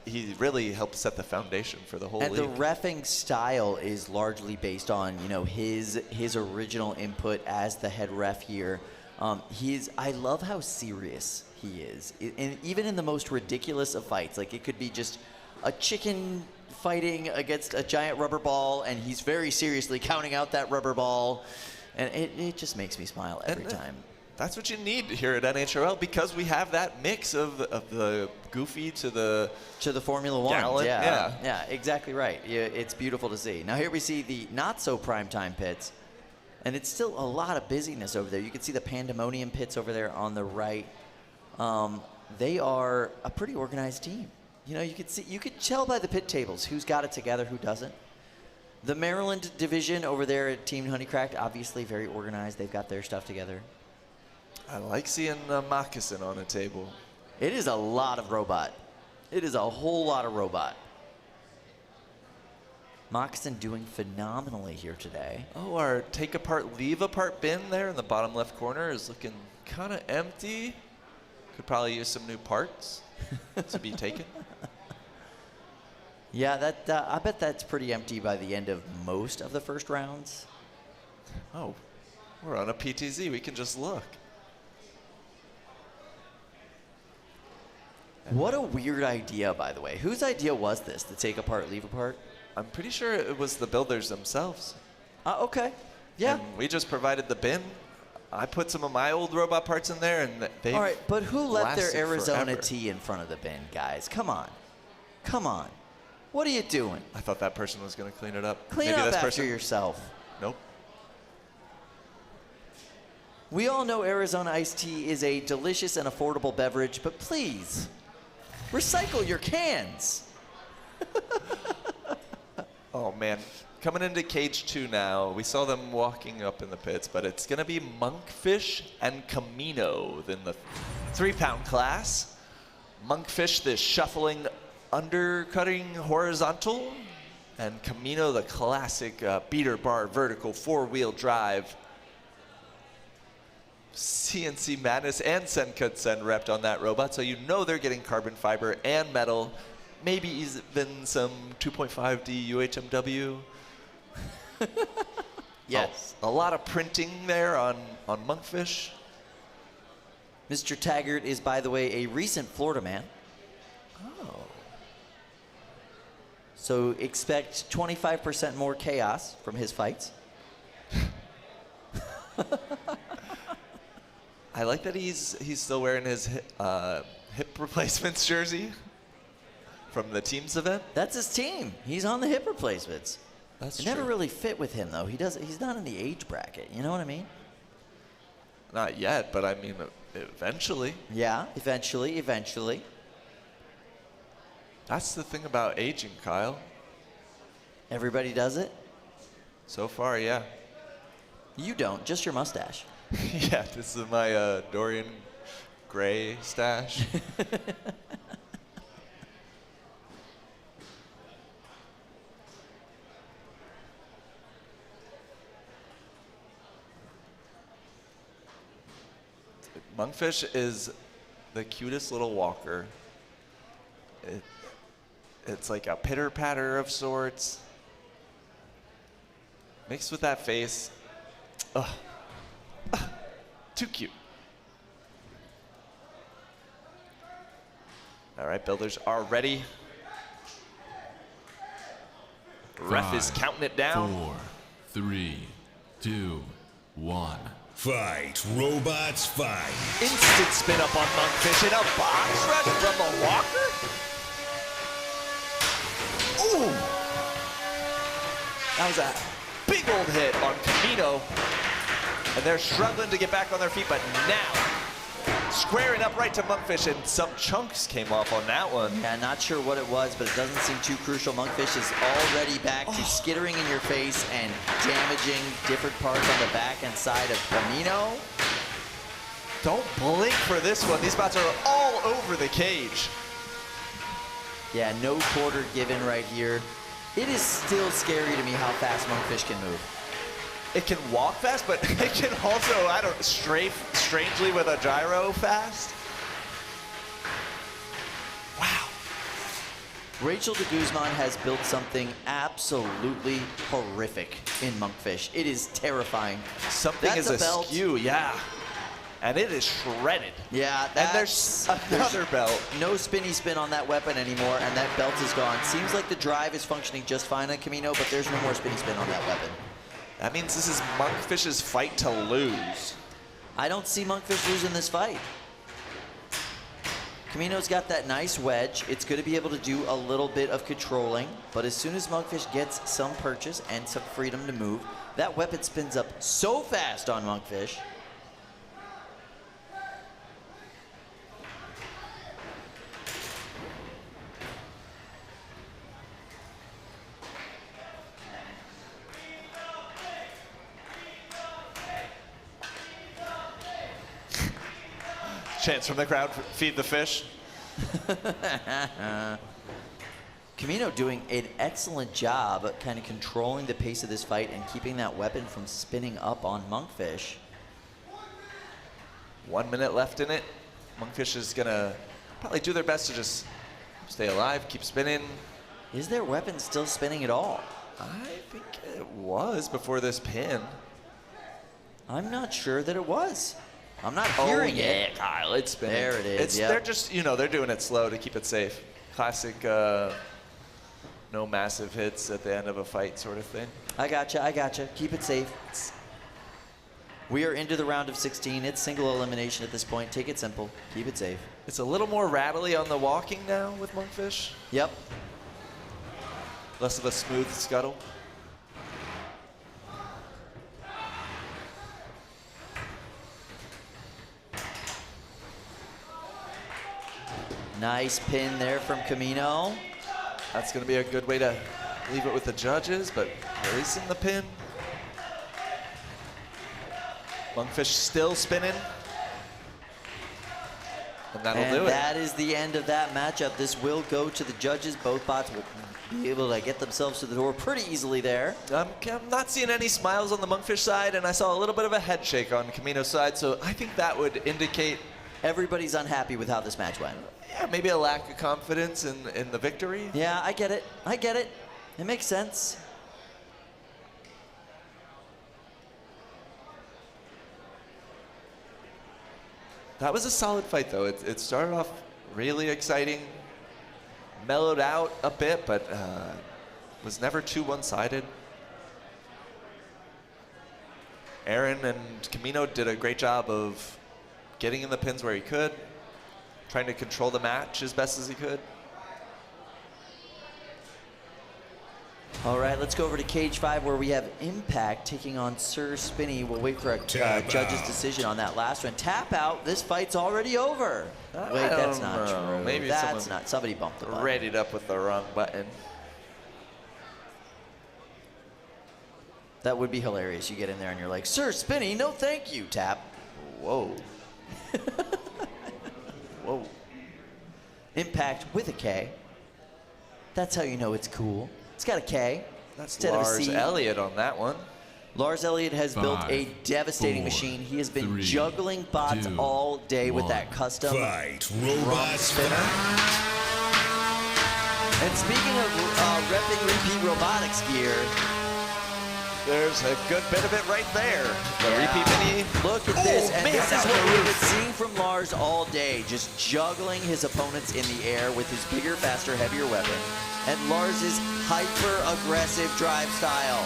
He really helped set the foundation for the whole league. And the reffing style is largely based on, you know, his original input as the head ref here. I love how serious he is. And even in the most ridiculous of fights, like it could be just a chicken fighting against a giant rubber ball, and he's very seriously counting out that rubber ball. And it just makes me smile every time. That's what you need here at NHRL, because we have that mix of the goofy to the Formula One. gallant. Yeah, exactly right. Yeah, it's beautiful to see. Now here we see the not so primetime pits, and it's still a lot of busyness over there. You can see the Pandemonium pits over there on the right. They are a pretty organized team. You know, you could tell by the pit tables who's got it together, who doesn't. The Maryland division over there at Team Honeycracked, obviously very organized. They've got their stuff together. I like seeing a moccasin on a table. It is a lot of robot. It is a whole lot of robot. Moccasin doing phenomenally here today. Oh, our take apart, leave apart bin there in the bottom left corner is looking kind of empty. Could probably use some new parts to be taken. Yeah, I bet that's pretty empty by the end of most of the first rounds. Oh, we're on a PTZ. We can just look. What a weird idea, by the way. Whose idea was this, to take apart, leave apart? I'm pretty sure it was the builders themselves. Okay. Yeah. And we just provided the bin. I put some of my old robot parts in there, and they. All right, but who let their lasted Arizona forever. tea in front of the bin, guys? Come on. Come on. What are you doing? I thought that person was going to clean it up. Clean Maybe up this after person? yourself. Nope. We all know Arizona iced tea is a delicious and affordable beverage, but please, recycle your cans. Oh, man. coming into cage 2 now. We saw them walking up in the pits, but it's going to be Monkfish and Camino in the 3-pound class. Monkfish, the shuffling, undercutting horizontal, and Camino, the classic beater bar vertical 4-wheel drive. CNC Madness and Senkutsen repped on that robot, so you know they're getting carbon fiber and metal, maybe even some 2.5D UHMW. Yes. A lot of printing there on Monkfish. Mr. Taggart is, by the way, a recent Florida man. Oh. So expect 25% more chaos from his fights. I like that he's still wearing his hip replacements jersey from the team's event. That's his team. He's on the hip replacements. That's it true. never really fit with him though. He's not in the age bracket. You know what I mean? Not yet, but I mean eventually. Yeah, eventually. That's the thing about aging, Kyle. Everybody does it? So far, yeah. You don't, just your mustache. Yeah, this is my Dorian Gray stash. Monkfish is the cutest little walker. It's like a pitter-patter of sorts. Mixed with that face. Ugh. Too cute. All right, builders are ready. Ref is counting it down. 4, 3, 2, 1. Fight, robots, fight. Instant spin up on Monkfish in a box rush from the walker. Ooh! That was a big old hit on Camino. And they're struggling to get back on their feet, but now squaring up right to Monkfish, and some chunks came off on that one. Yeah, not sure what it was, but it doesn't seem too crucial. Monkfish is already back to skittering in your face and damaging different parts on the back and side of Camino. Don't blink for this one. These spots are all over the cage. Yeah, no quarter given right here. It is still scary to me how fast Monkfish can move. It can walk fast, but it can also, strafe strangely with a gyro fast. Wow. Rachel de Guzman has built something absolutely horrific in Monkfish. It is terrifying. Something is askew, yeah. And it is shredded. Yeah, and there's another belt. No spinny spin on that weapon anymore, and that belt is gone. Seems like the drive is functioning just fine on Camino, but there's no more spinny spin on that weapon. That means this is Monkfish's fight to lose. I don't see Monkfish losing this fight. Camino's got that nice wedge. It's going to be able to do a little bit of controlling, but as soon as Monkfish gets some purchase and some freedom to move, that weapon spins up so fast on Monkfish. Chance from the crowd, feed the fish. Camino doing an excellent job at kind of controlling the pace of this fight and keeping that weapon from spinning up on Monkfish. 1 minute left in it. Monkfish is gonna probably do their best to just stay alive, keep spinning. Is their weapon still spinning at all? I think it was before this pin. I'm not sure that it was. I'm not hearing it. Kyle, it's spinning. There it is. Yep. They're just, they're doing it slow to keep it safe. Classic, no massive hits at the end of a fight sort of thing. I gotcha. Keep it safe. We are into the round of 16. It's single elimination at this point. Take it simple. Keep it safe. It's a little more rattly on the walking now with Monkfish. Yep. Less of a smooth scuttle. Nice pin there from Camino. That's going to be a good way to leave it with the judges, but releasing the pin. Monkfish still spinning. And that'll do it. That is the end of that matchup. This will go to the judges. Both bots will be able to get themselves to the door pretty easily there. I'm not seeing any smiles on the Monkfish side, and I saw a little bit of a head shake on Camino's side, so I think that would indicate everybody's unhappy with how this match went. Yeah, maybe a lack of confidence in the victory. Yeah, I get it. I get it. It makes sense. That was a solid fight, though. It started off really exciting, mellowed out a bit, but was never too one-sided. Aaron and Camino did a great job of getting in the pins where he could, trying to control the match as best as he could. All right, let's go over to Cage 5 where we have Impact taking on Sir Spinny. We'll wait for a judge's decision on that last one. Tap out, this fight's already over. Wait, that's not true. Maybe that's not, somebody bumped the button. Readied up with the wrong button. That would be hilarious. You get in there and you're like, Sir Spinny, no thank you, tap. Whoa. Whoa. Impact with a K. That's how you know it's cool. It's got a K. That's instead Lars of a C. Elliott on that one. Lars Elliott has built a devastating machine. He has been juggling bots all day with that custom robot spinner. And speaking of repping repeat robotics gear, there's a good bit of it right there. The repeat mini. Look at this, and this is what we've been seeing from Lars all day, just juggling his opponents in the air with his bigger, faster, heavier weapon. And Lars' hyper-aggressive drive style.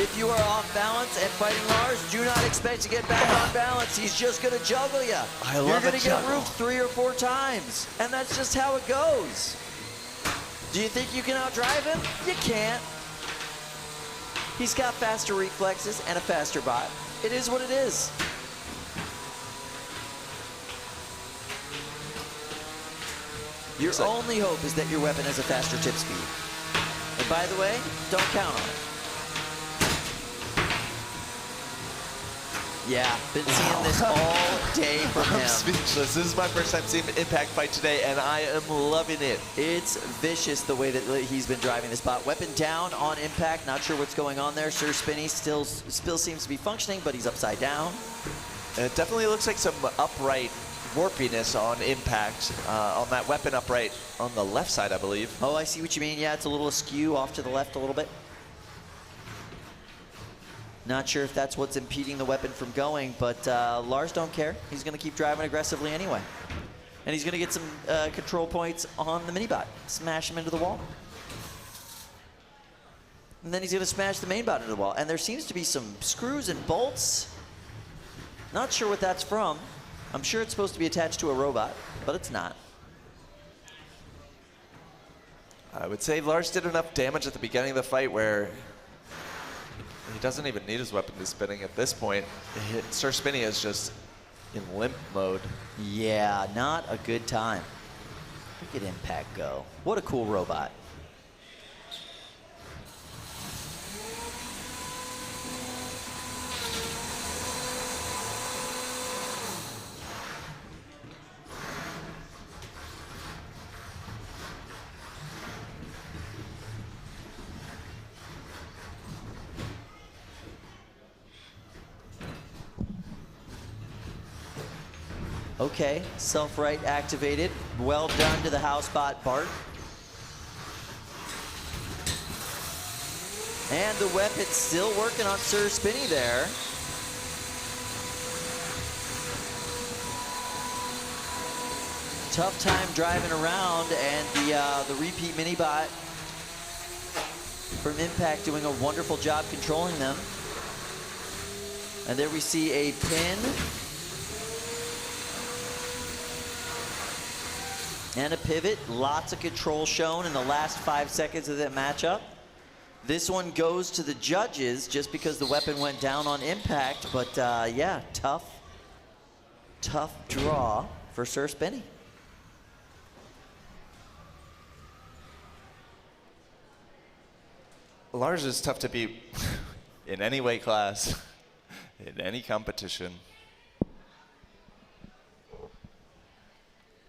If you are off balance and fighting Lars, do not expect to get back on balance. He's just going to juggle you. You're going to get roofed 3 or 4 times, and that's just how it goes. Do you think you can outdrive him? You can't. He's got faster reflexes and a faster bot. It is what it is. Your only hope is that your weapon has a faster tip speed. And by the way, don't count on it. Yeah, been seeing this all day from him. I'm speechless. This is my first time seeing Impact fight today, and I am loving it. It's vicious the way that he's been driving this bot. Weapon down on Impact. Not sure what's going on there. Sir Spinny still seems to be functioning, but he's upside down. And it definitely looks like some upright warpiness on Impact, on that weapon upright on the left side, I believe. Oh, I see what you mean. Yeah, it's a little askew off to the left a little bit. Not sure if that's what's impeding the weapon from going, but Lars don't care. He's going to keep driving aggressively anyway. And he's going to get some control points on the mini-bot. Smash him into the wall. And then he's going to smash the main bot into the wall. And there seems to be some screws and bolts. Not sure what that's from. I'm sure it's supposed to be attached to a robot, but it's not. I would say Lars did enough damage at the beginning of the fight where he doesn't even need his weapon to be spinning at this point. Sir Spinny is just in limp mode. Yeah, not a good time. Look at Impact go. What a cool robot. Okay, self-right activated. Well done to the house bot, Bart. And the weapon still working on Sir Spinny there. Tough time driving around, and the repeat mini-bot from Impact doing a wonderful job controlling them. And there we see a pin. And a pivot, lots of control shown in the last 5 seconds of that matchup. This one goes to the judges just because the weapon went down on Impact, but yeah, tough draw for Sir Spinny. Lars is tough to beat in any weight class, in any competition.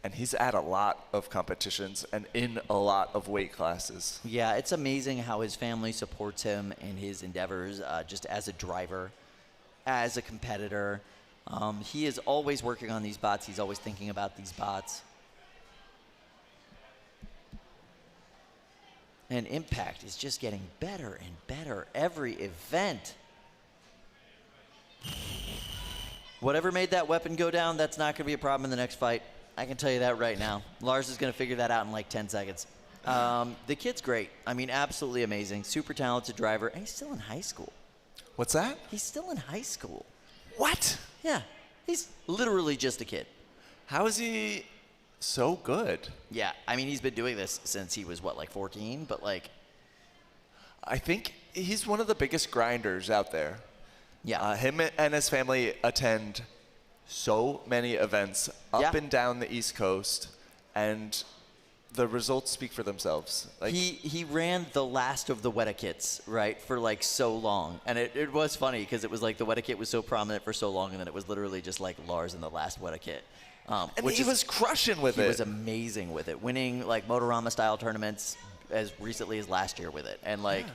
And he's at a lot of competitions and in a lot of weight classes. Yeah, it's amazing how his family supports him in his endeavors, just as a driver, as a competitor. He is always working on these bots. He's always thinking about these bots. And Impact is just getting better and better every event. Whatever made that weapon go down, that's not going to be a problem in the next fight. I can tell you that right now. Lars is going to figure that out in like 10 seconds. The kid's great. I mean, absolutely amazing. Super talented driver. And he's still in high school. What's that? He's still in high school. What? Yeah. He's literally just a kid. How is he so good? Yeah. I mean, he's been doing this since he was, what, like 14? But, like... I think he's one of the biggest grinders out there. Yeah. Him and his family attend so many events up and down the East Coast, and the results speak for themselves. Like he ran the last of the Weta-Kits, right, for like so long. And it was funny because it was like the Weta-Kit was so prominent for so long, and then it was literally just like Lars in the last Weta-Kit. And he was crushing with it. He was amazing with it, winning like Motorama-style tournaments as recently as last year with it. And like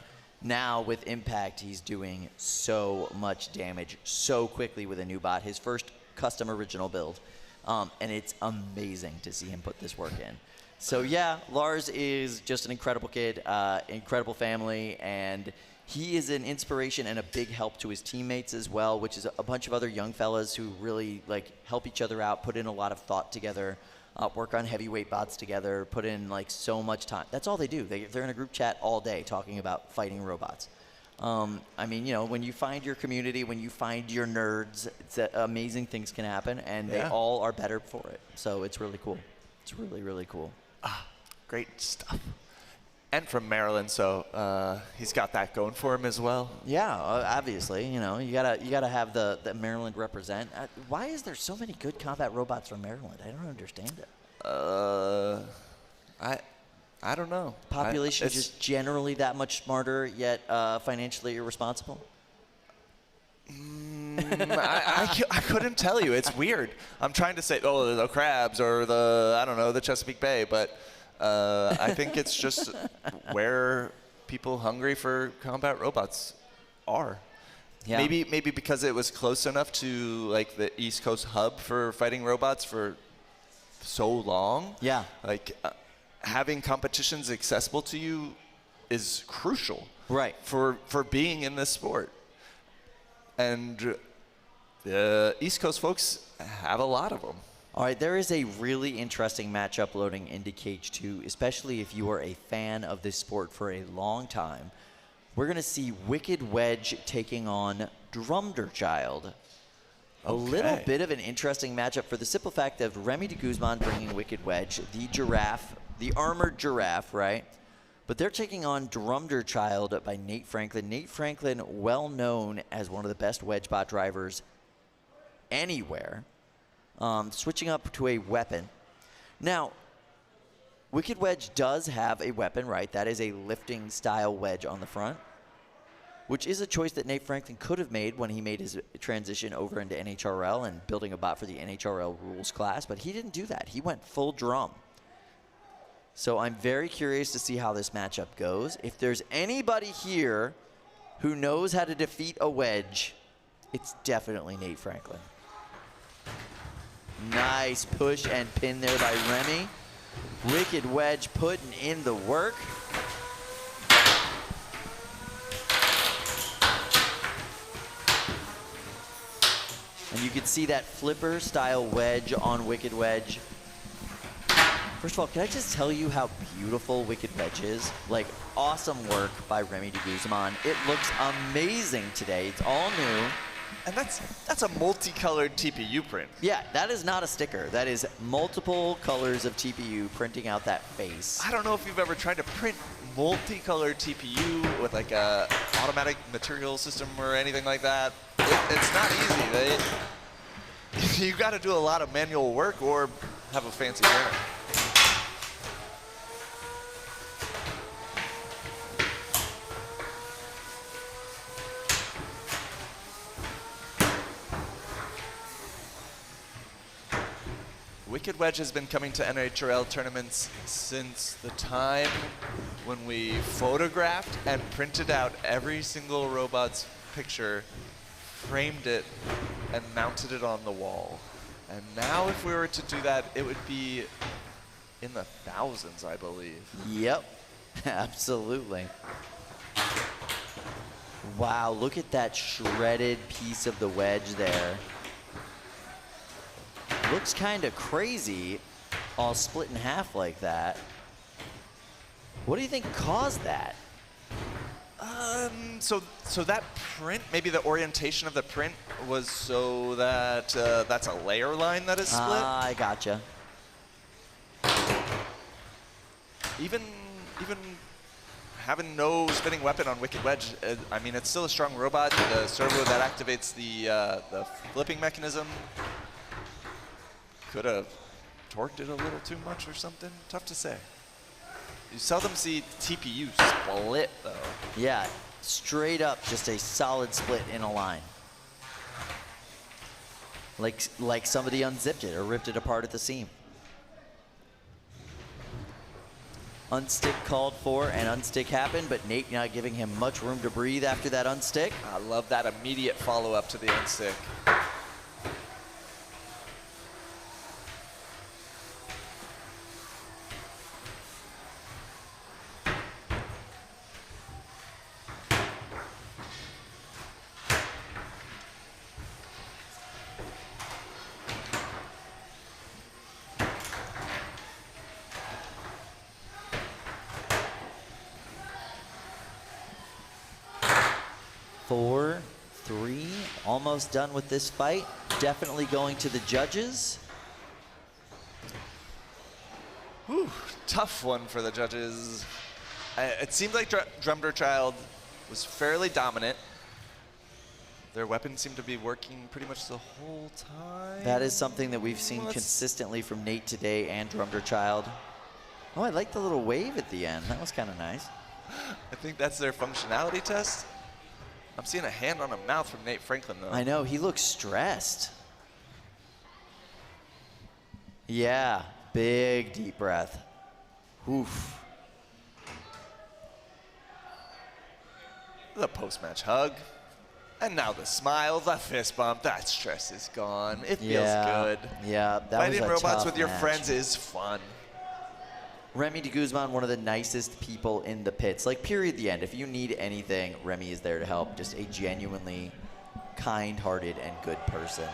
now with Impact, he's doing so much damage so quickly with a new bot. His first custom original build, and it's amazing to see him put this work in. So yeah, Lars is just an incredible kid, incredible family, and he is an inspiration and a big help to his teammates as well, which is a bunch of other young fellas who really like help each other out, put in a lot of thought together, work on heavyweight bots together, put in like so much time. That's all they do. They're in a group chat all day talking about fighting robots. I mean, you know, when you find your community, when you find your nerds, it's amazing things can happen, and they all are better for it. So it's really cool. It's really, really cool. Great stuff. And from Maryland, so he's got that going for him as well. Yeah, obviously, you know, you gotta have the Maryland represent. Why is there so many good combat robots from Maryland? I don't understand it. I don't know. Population just generally that much smarter, yet financially irresponsible? I couldn't tell you. It's weird. I'm trying to say, oh, the crabs or the, I don't know, the Chesapeake Bay, but I think it's just where people hungry for combat robots are. Yeah. Maybe because it was close enough to like the East Coast hub for fighting robots for so long. Yeah. Like having competitions accessible to you is crucial. Right. For being in this sport. And the East Coast folks have a lot of them. All right, there is a really interesting matchup loading into Cage 2, especially if you are a fan of this sport for a long time. We're going to see Wicked Wedge taking on Drumderchild. A little bit of an interesting matchup for the simple fact of Remy de Guzman bringing Wicked Wedge, the giraffe, the armored giraffe, right? But they're taking on Drumderchild by Nate Franklin. Nate Franklin, well known as one of the best wedge bot drivers anywhere. Switching up to a weapon. Now, Wicked Wedge does have a weapon, right? That is a lifting style wedge on the front, which is a choice that Nate Franklin could have made when he made his transition over into NHRL and building a bot for the NHRL rules class, but he didn't do that. He went full drum. So I'm very curious to see how this matchup goes. If there's anybody here who knows how to defeat a wedge, it's definitely Nate Franklin. Nice push and pin there by Remy. Wicked Wedge putting in the work. And you can see that flipper style wedge on Wicked Wedge. First of all, can I just tell you how beautiful Wicked Wedge is? Like, awesome work by Remy de Guzman. It looks amazing today. It's all new. And that's a multicolored TPU print. Yeah, that is not a sticker. That is multiple colors of TPU printing out that face. I don't know if you've ever tried to print multicolored TPU with like a automatic material system or anything like that. It's not easy. You got to do a lot of manual work or have a fancy printer. Wicked Wedge has been coming to NHRL tournaments since the time when we photographed and printed out every single robot's picture, framed it, and mounted it on the wall. And now if we were to do that, it would be in the thousands, I believe. Yep, absolutely. Wow, look at that shredded piece of the wedge there. Looks kind of crazy, all split in half like that. What do you think caused that? So that print, maybe the orientation of the print was so that that's a layer line that is split. I gotcha. Even having no spinning weapon on Wicked Wedge, I mean, it's still a strong robot. The servo that activates the flipping mechanism could have torqued it a little too much or something. Tough to say. You seldom see TPU split, though. Yeah, straight up, just a solid split in a line. Like somebody unzipped it or ripped it apart at the seam. Unstick called for, and unstick happened, but Nate not giving him much room to breathe after that unstick. I love that immediate follow-up to the unstick. Almost done with this fight. Definitely going to the judges. Whew, tough one for the judges. It seemed like Drumder was fairly dominant. Their weapons seemed to be working pretty much the whole time. That is something that we've seen consistently from Nate today and Drumder. Oh, I like the little wave at the end. That was kind of nice. I think that's their functionality test. I'm seeing a hand on a mouth from Nate Franklin, though. I know, he looks stressed. Yeah, big deep breath. Oof. The post-match hug. And now the smile, the fist bump. That stress is gone. It feels good. Yeah, that Fighting was a robots tough with your match. friends is fun. Remy de Guzman, one of the nicest people in the pits. Like, period, the end. If you need anything, Remy is there to help. Just a genuinely kind-hearted and good person.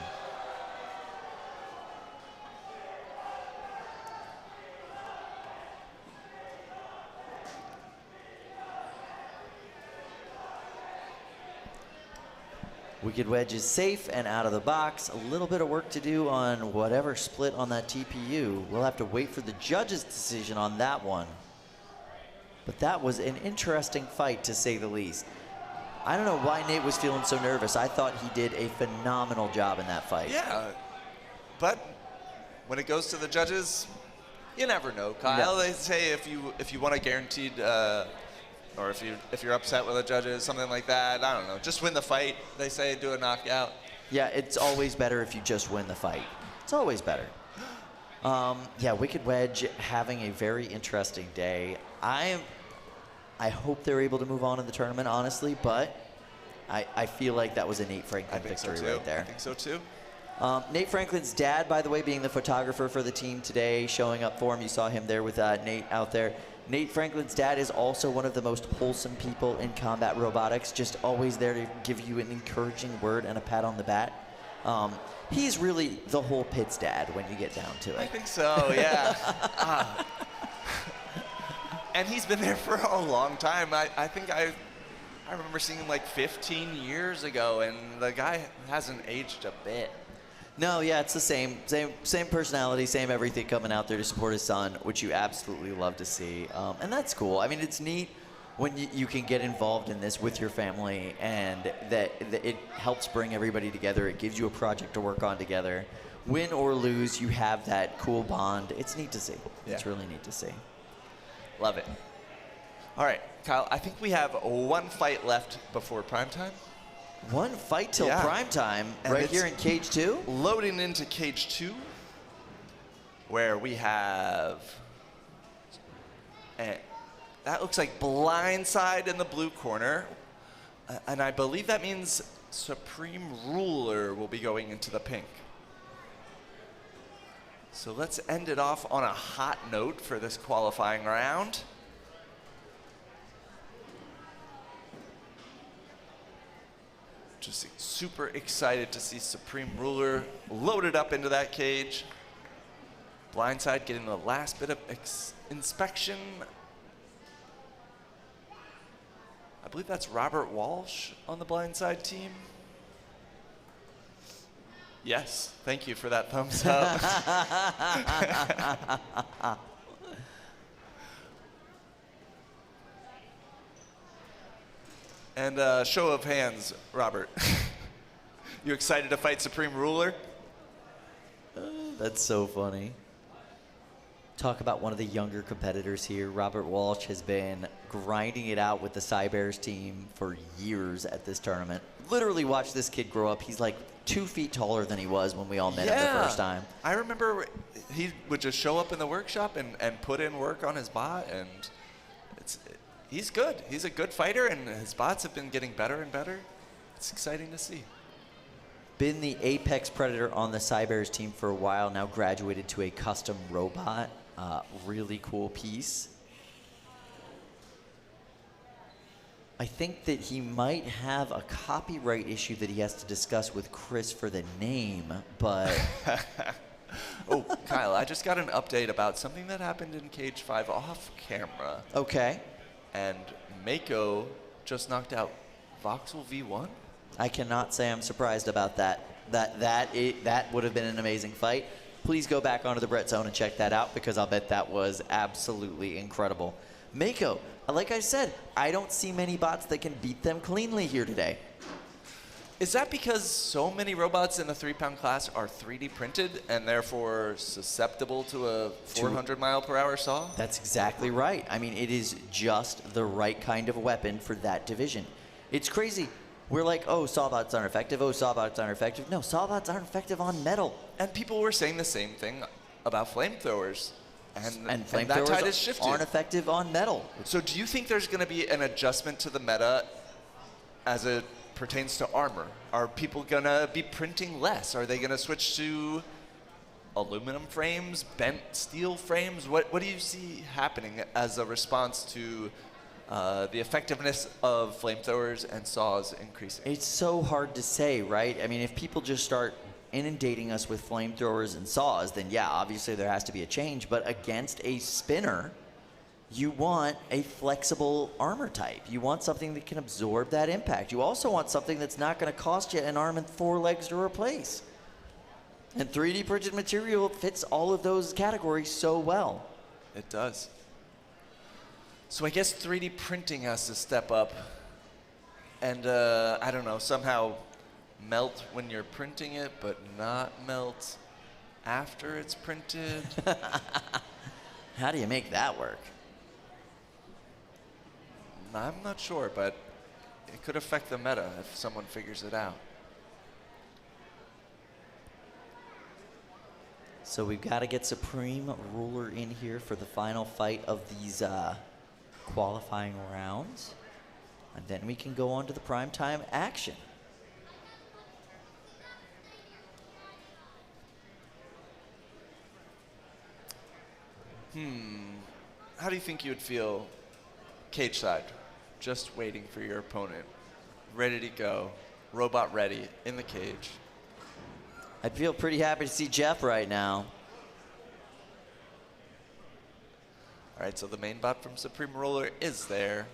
Wicked Wedge is safe and out of the box. A little bit of work to do on whatever split on that TPU. We'll have to wait for the judge's decision on that one. But that was an interesting fight, to say the least. I don't know why Nate was feeling so nervous. I thought he did a phenomenal job in that fight. Yeah, but when it goes to the judges, you never know, Kyle. Yeah. They say if you want a guaranteed, or if you're upset with the judges, something like that. I don't know. Just win the fight. They say do a knockout. Yeah, it's always better if you just win the fight. It's always better. Yeah, Wicked Wedge having a very interesting day. I hope they're able to move on in the tournament, honestly, but I feel like that was a Nate Franklin victory right there. I think so too. Nate Franklin's dad, by the way, being the photographer for the team today, showing up for him. You saw him there with Nate out there. Nate Franklin's dad is also one of the most wholesome people in combat robotics, just always there to give you an encouraging word and a pat on the back. He's really the whole pit's dad when you get down to it. I think so, yeah. And he's been there for a long time. I think I remember seeing him like 15 years ago, and the guy hasn't aged a bit. No, yeah, it's the same personality, same everything, coming out there to support his son, which you absolutely love to see. And that's cool. I mean, it's neat when you can get involved in this with your family, and that it helps bring everybody together. It gives you a project to work on together. Win or lose, you have that cool bond. It's neat to see. Yeah. It's really neat to see. Love it. All right, Kyle, I think we have one fight left before prime time. One fight till prime time, and right here in Cage 2? Loading into Cage 2. where we have, that looks like Blindside in the blue corner. And I believe that means Supreme Ruler will be going into the pink. So let's end it off on a hot note for this qualifying round. Just super excited to see Supreme Ruler loaded up into that cage. Blindside getting the last bit of inspection. I believe that's Robert Walsh on the Blindside team. Yes, thank you for that thumbs up. And show of hands, Robert. You excited to fight Supreme Ruler? That's so funny. Talk about one of the younger competitors here. Robert Walsh has been grinding it out with the Cybears team for years at this tournament. Literally watch this kid grow up. He's like 2 feet taller than he was when we all met him the first time. I remember he would just show up in the workshop and put in work on his bot, and he's good. He's a good fighter, and his bots have been getting better and better. It's exciting to see. Been the Apex Predator on the Cybears team for a while, now graduated to a custom robot. Really cool piece. I think that he might have a copyright issue that he has to discuss with Chris for the name, but... Oh, Kyle, I just got an update about something that happened in Cage 5 off camera. Okay. And Mako just knocked out Voxel V1? I cannot say I'm surprised about that. That would have been an amazing fight. Please go back onto the Brettzone and check that out, because I'll bet that was absolutely incredible. Mako, like I said, I don't see many bots that can beat them cleanly here today. Is that because so many robots in the 3-pound class are 3D printed and therefore susceptible to a 400-mile-per-hour saw? That's exactly right. I mean, it is just the right kind of weapon for that division. It's crazy. We're like, oh, sawbots aren't effective. Oh, sawbots aren't effective. No, sawbots aren't effective on metal. And people were saying the same thing about flamethrowers. And that flamethrowers tide has shifted. Aren't effective on metal. So do you think there's going to be an adjustment to the meta as it pertains to armor? Are people going to be printing less? Are they going to switch to aluminum frames, bent steel frames? What do you see happening as a response to the effectiveness of flamethrowers and saws increasing? It's so hard to say, right? I mean, if people just start inundating us with flamethrowers and saws, then yeah, obviously there has to be a change. But against a spinner, you want a flexible armor type. You want something that can absorb that impact. You also want something that's not going to cost you an arm and 4 legs to replace. And 3D printed material fits all of those categories so well. It does. So I guess 3D printing has to step up and, I don't know, somehow melt when you're printing it, but not melt after it's printed. How do you make that work? I'm not sure, but it could affect the meta if someone figures it out. So we've got to get Supreme Ruler in here for the final fight of these qualifying rounds. And then we can go on to the primetime action. How do you think you would feel cage side, just waiting for your opponent, ready to go, robot ready, in the cage? I'd feel pretty happy to see Jeff right now. All right, so the main bot from Supreme Ruler is there.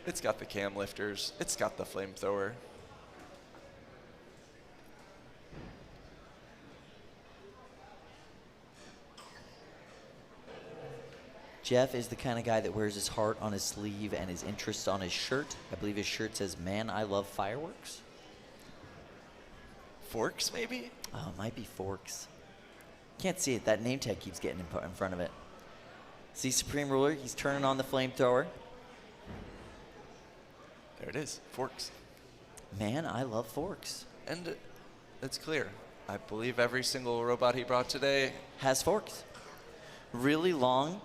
It's got the cam lifters. It's got the flamethrower. Jeff is the kind of guy that wears his heart on his sleeve and his interests on his shirt. I believe his shirt says, "Man, I love fireworks." Forks, maybe? Oh, it might be Forks. Can't see it. That name tag keeps getting in front of it. See Supreme Ruler? He's turning on the flamethrower. There it is, Forks. Man, I love Forks. And it's clear. I believe every single robot he brought today has forks. Really long,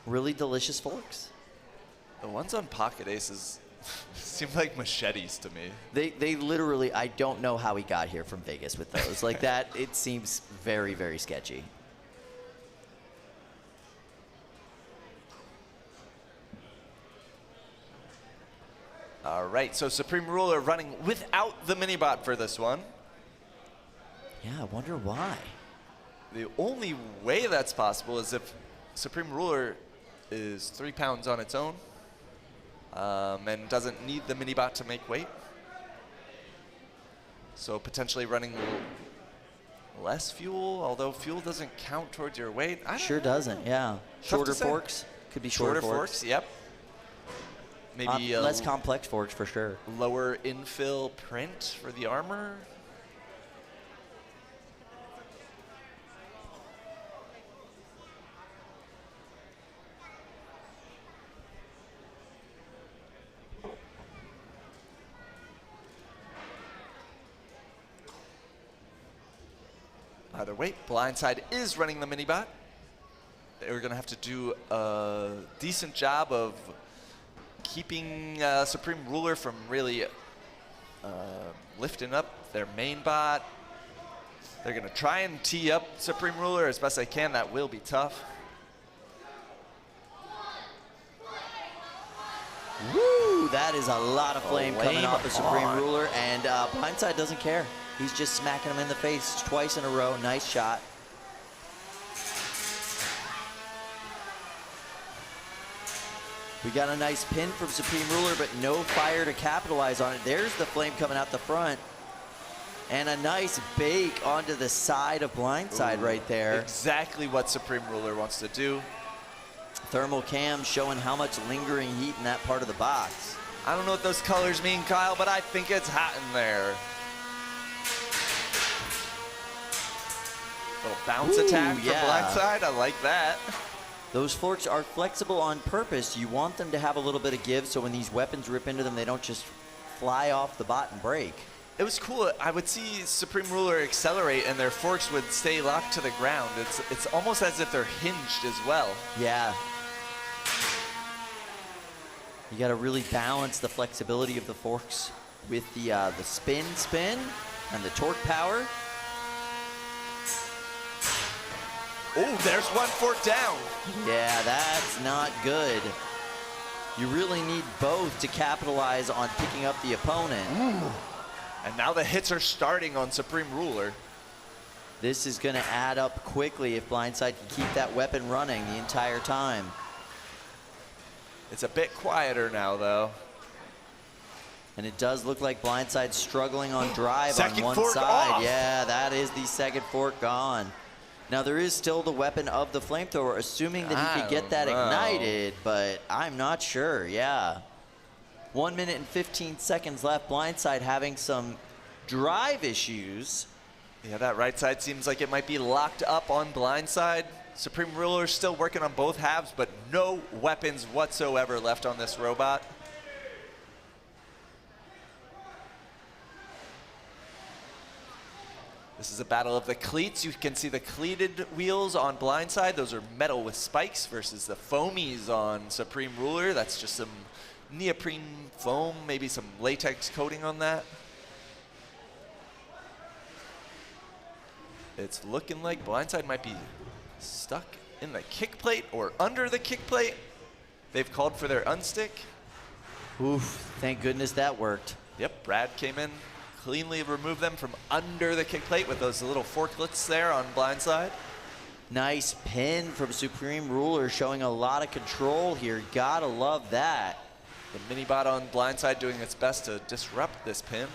really delicious forks. The ones on Pocket Aces seem like machetes to me. They literally, I don't know how he got here from Vegas with those. Like that, it seems very, very sketchy. All right, so Supreme Ruler running without the mini-bot for this one. Yeah, I wonder why. The only way that's possible is if Supreme Ruler is 3 pounds on its own and doesn't need the mini-bot to make weight. So potentially running less fuel, although fuel doesn't count towards your weight. Sure doesn't, yeah. Shorter forks, could be shorter forks. Yep. Maybe less complex forks for sure. Lower infill print for the armor. Either way, Blindside is running the mini-bot. They're going to have to do a decent job of keeping Supreme Ruler from really lifting up their main bot. They're going to try and tee up Supreme Ruler as best they can. That will be tough. Woo! That is a lot of flame coming off the Supreme Ruler, and Blindside doesn't care. He's just smacking him in the face twice in a row. Nice shot. We got a nice pin from Supreme Ruler, but no fire to capitalize on it. There's the flame coming out the front. And a nice bake onto the side of Blindside right there. Exactly what Supreme Ruler wants to do. Thermal cam showing how much lingering heat in that part of the box. I don't know what those colors mean, Kyle, but I think it's hot in there. Little bounce attack from Blindside. I like that. Those forks are flexible on purpose. You want them to have a little bit of give, so when these weapons rip into them, they don't just fly off the bot and break. It was cool. I would see Supreme Ruler accelerate, and their forks would stay locked to the ground. It's almost as if they're hinged as well. Yeah. You got to really balance the flexibility of the forks with the spin, and the torque power. Oh, there's one fork down. Yeah, that's not good. You really need both to capitalize on picking up the opponent. Ooh. And now the hits are starting on Supreme Ruler. This is going to add up quickly if Blindside can keep that weapon running the entire time. It's a bit quieter now, though. And it does look like Blindside's struggling on drive second on one fork side. off. Yeah, that is the second fork gone. Now, there is still the weapon of the flamethrower, assuming that he could get that ignited, but I'm not sure, yeah. 1 minute and 15 seconds left. Blindside having some drive issues. Yeah, that right side seems like it might be locked up on Blindside. Supreme Ruler still working on both halves, but no weapons whatsoever left on this robot. This is a battle of the cleats. You can see the cleated wheels on Blindside. Those are metal with spikes versus the foamies on Supreme Ruler. That's just some neoprene foam, maybe some latex coating on that. It's looking like Blindside might be stuck in the kick plate or under the kick plate. They've called for their unstick. Oof, thank goodness that worked. Yep, Brad came in, cleanly removed them from under the kick plate with those little forklets there on Blindside. Nice pin from Supreme Ruler, showing a lot of control here. Gotta love that. The mini-bot on Blindside doing its best to disrupt this pin.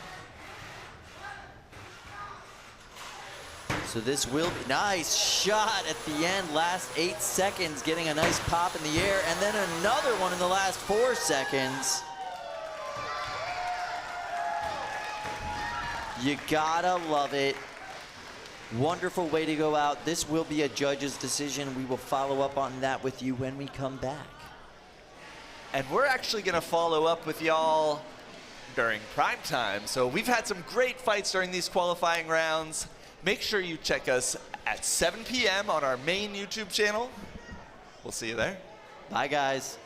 So this will be nice shot at the end, last 8 seconds, getting a nice pop in the air, and then another one in the last 4 seconds. You gotta love it. Wonderful way to go out. This will be a judge's decision. We will follow up on that with you when we come back. And we're actually gonna follow up with y'all during prime time. So we've had some great fights during these qualifying rounds. Make sure you check us at 7 p.m. on our main YouTube channel. We'll see you there. Bye, guys.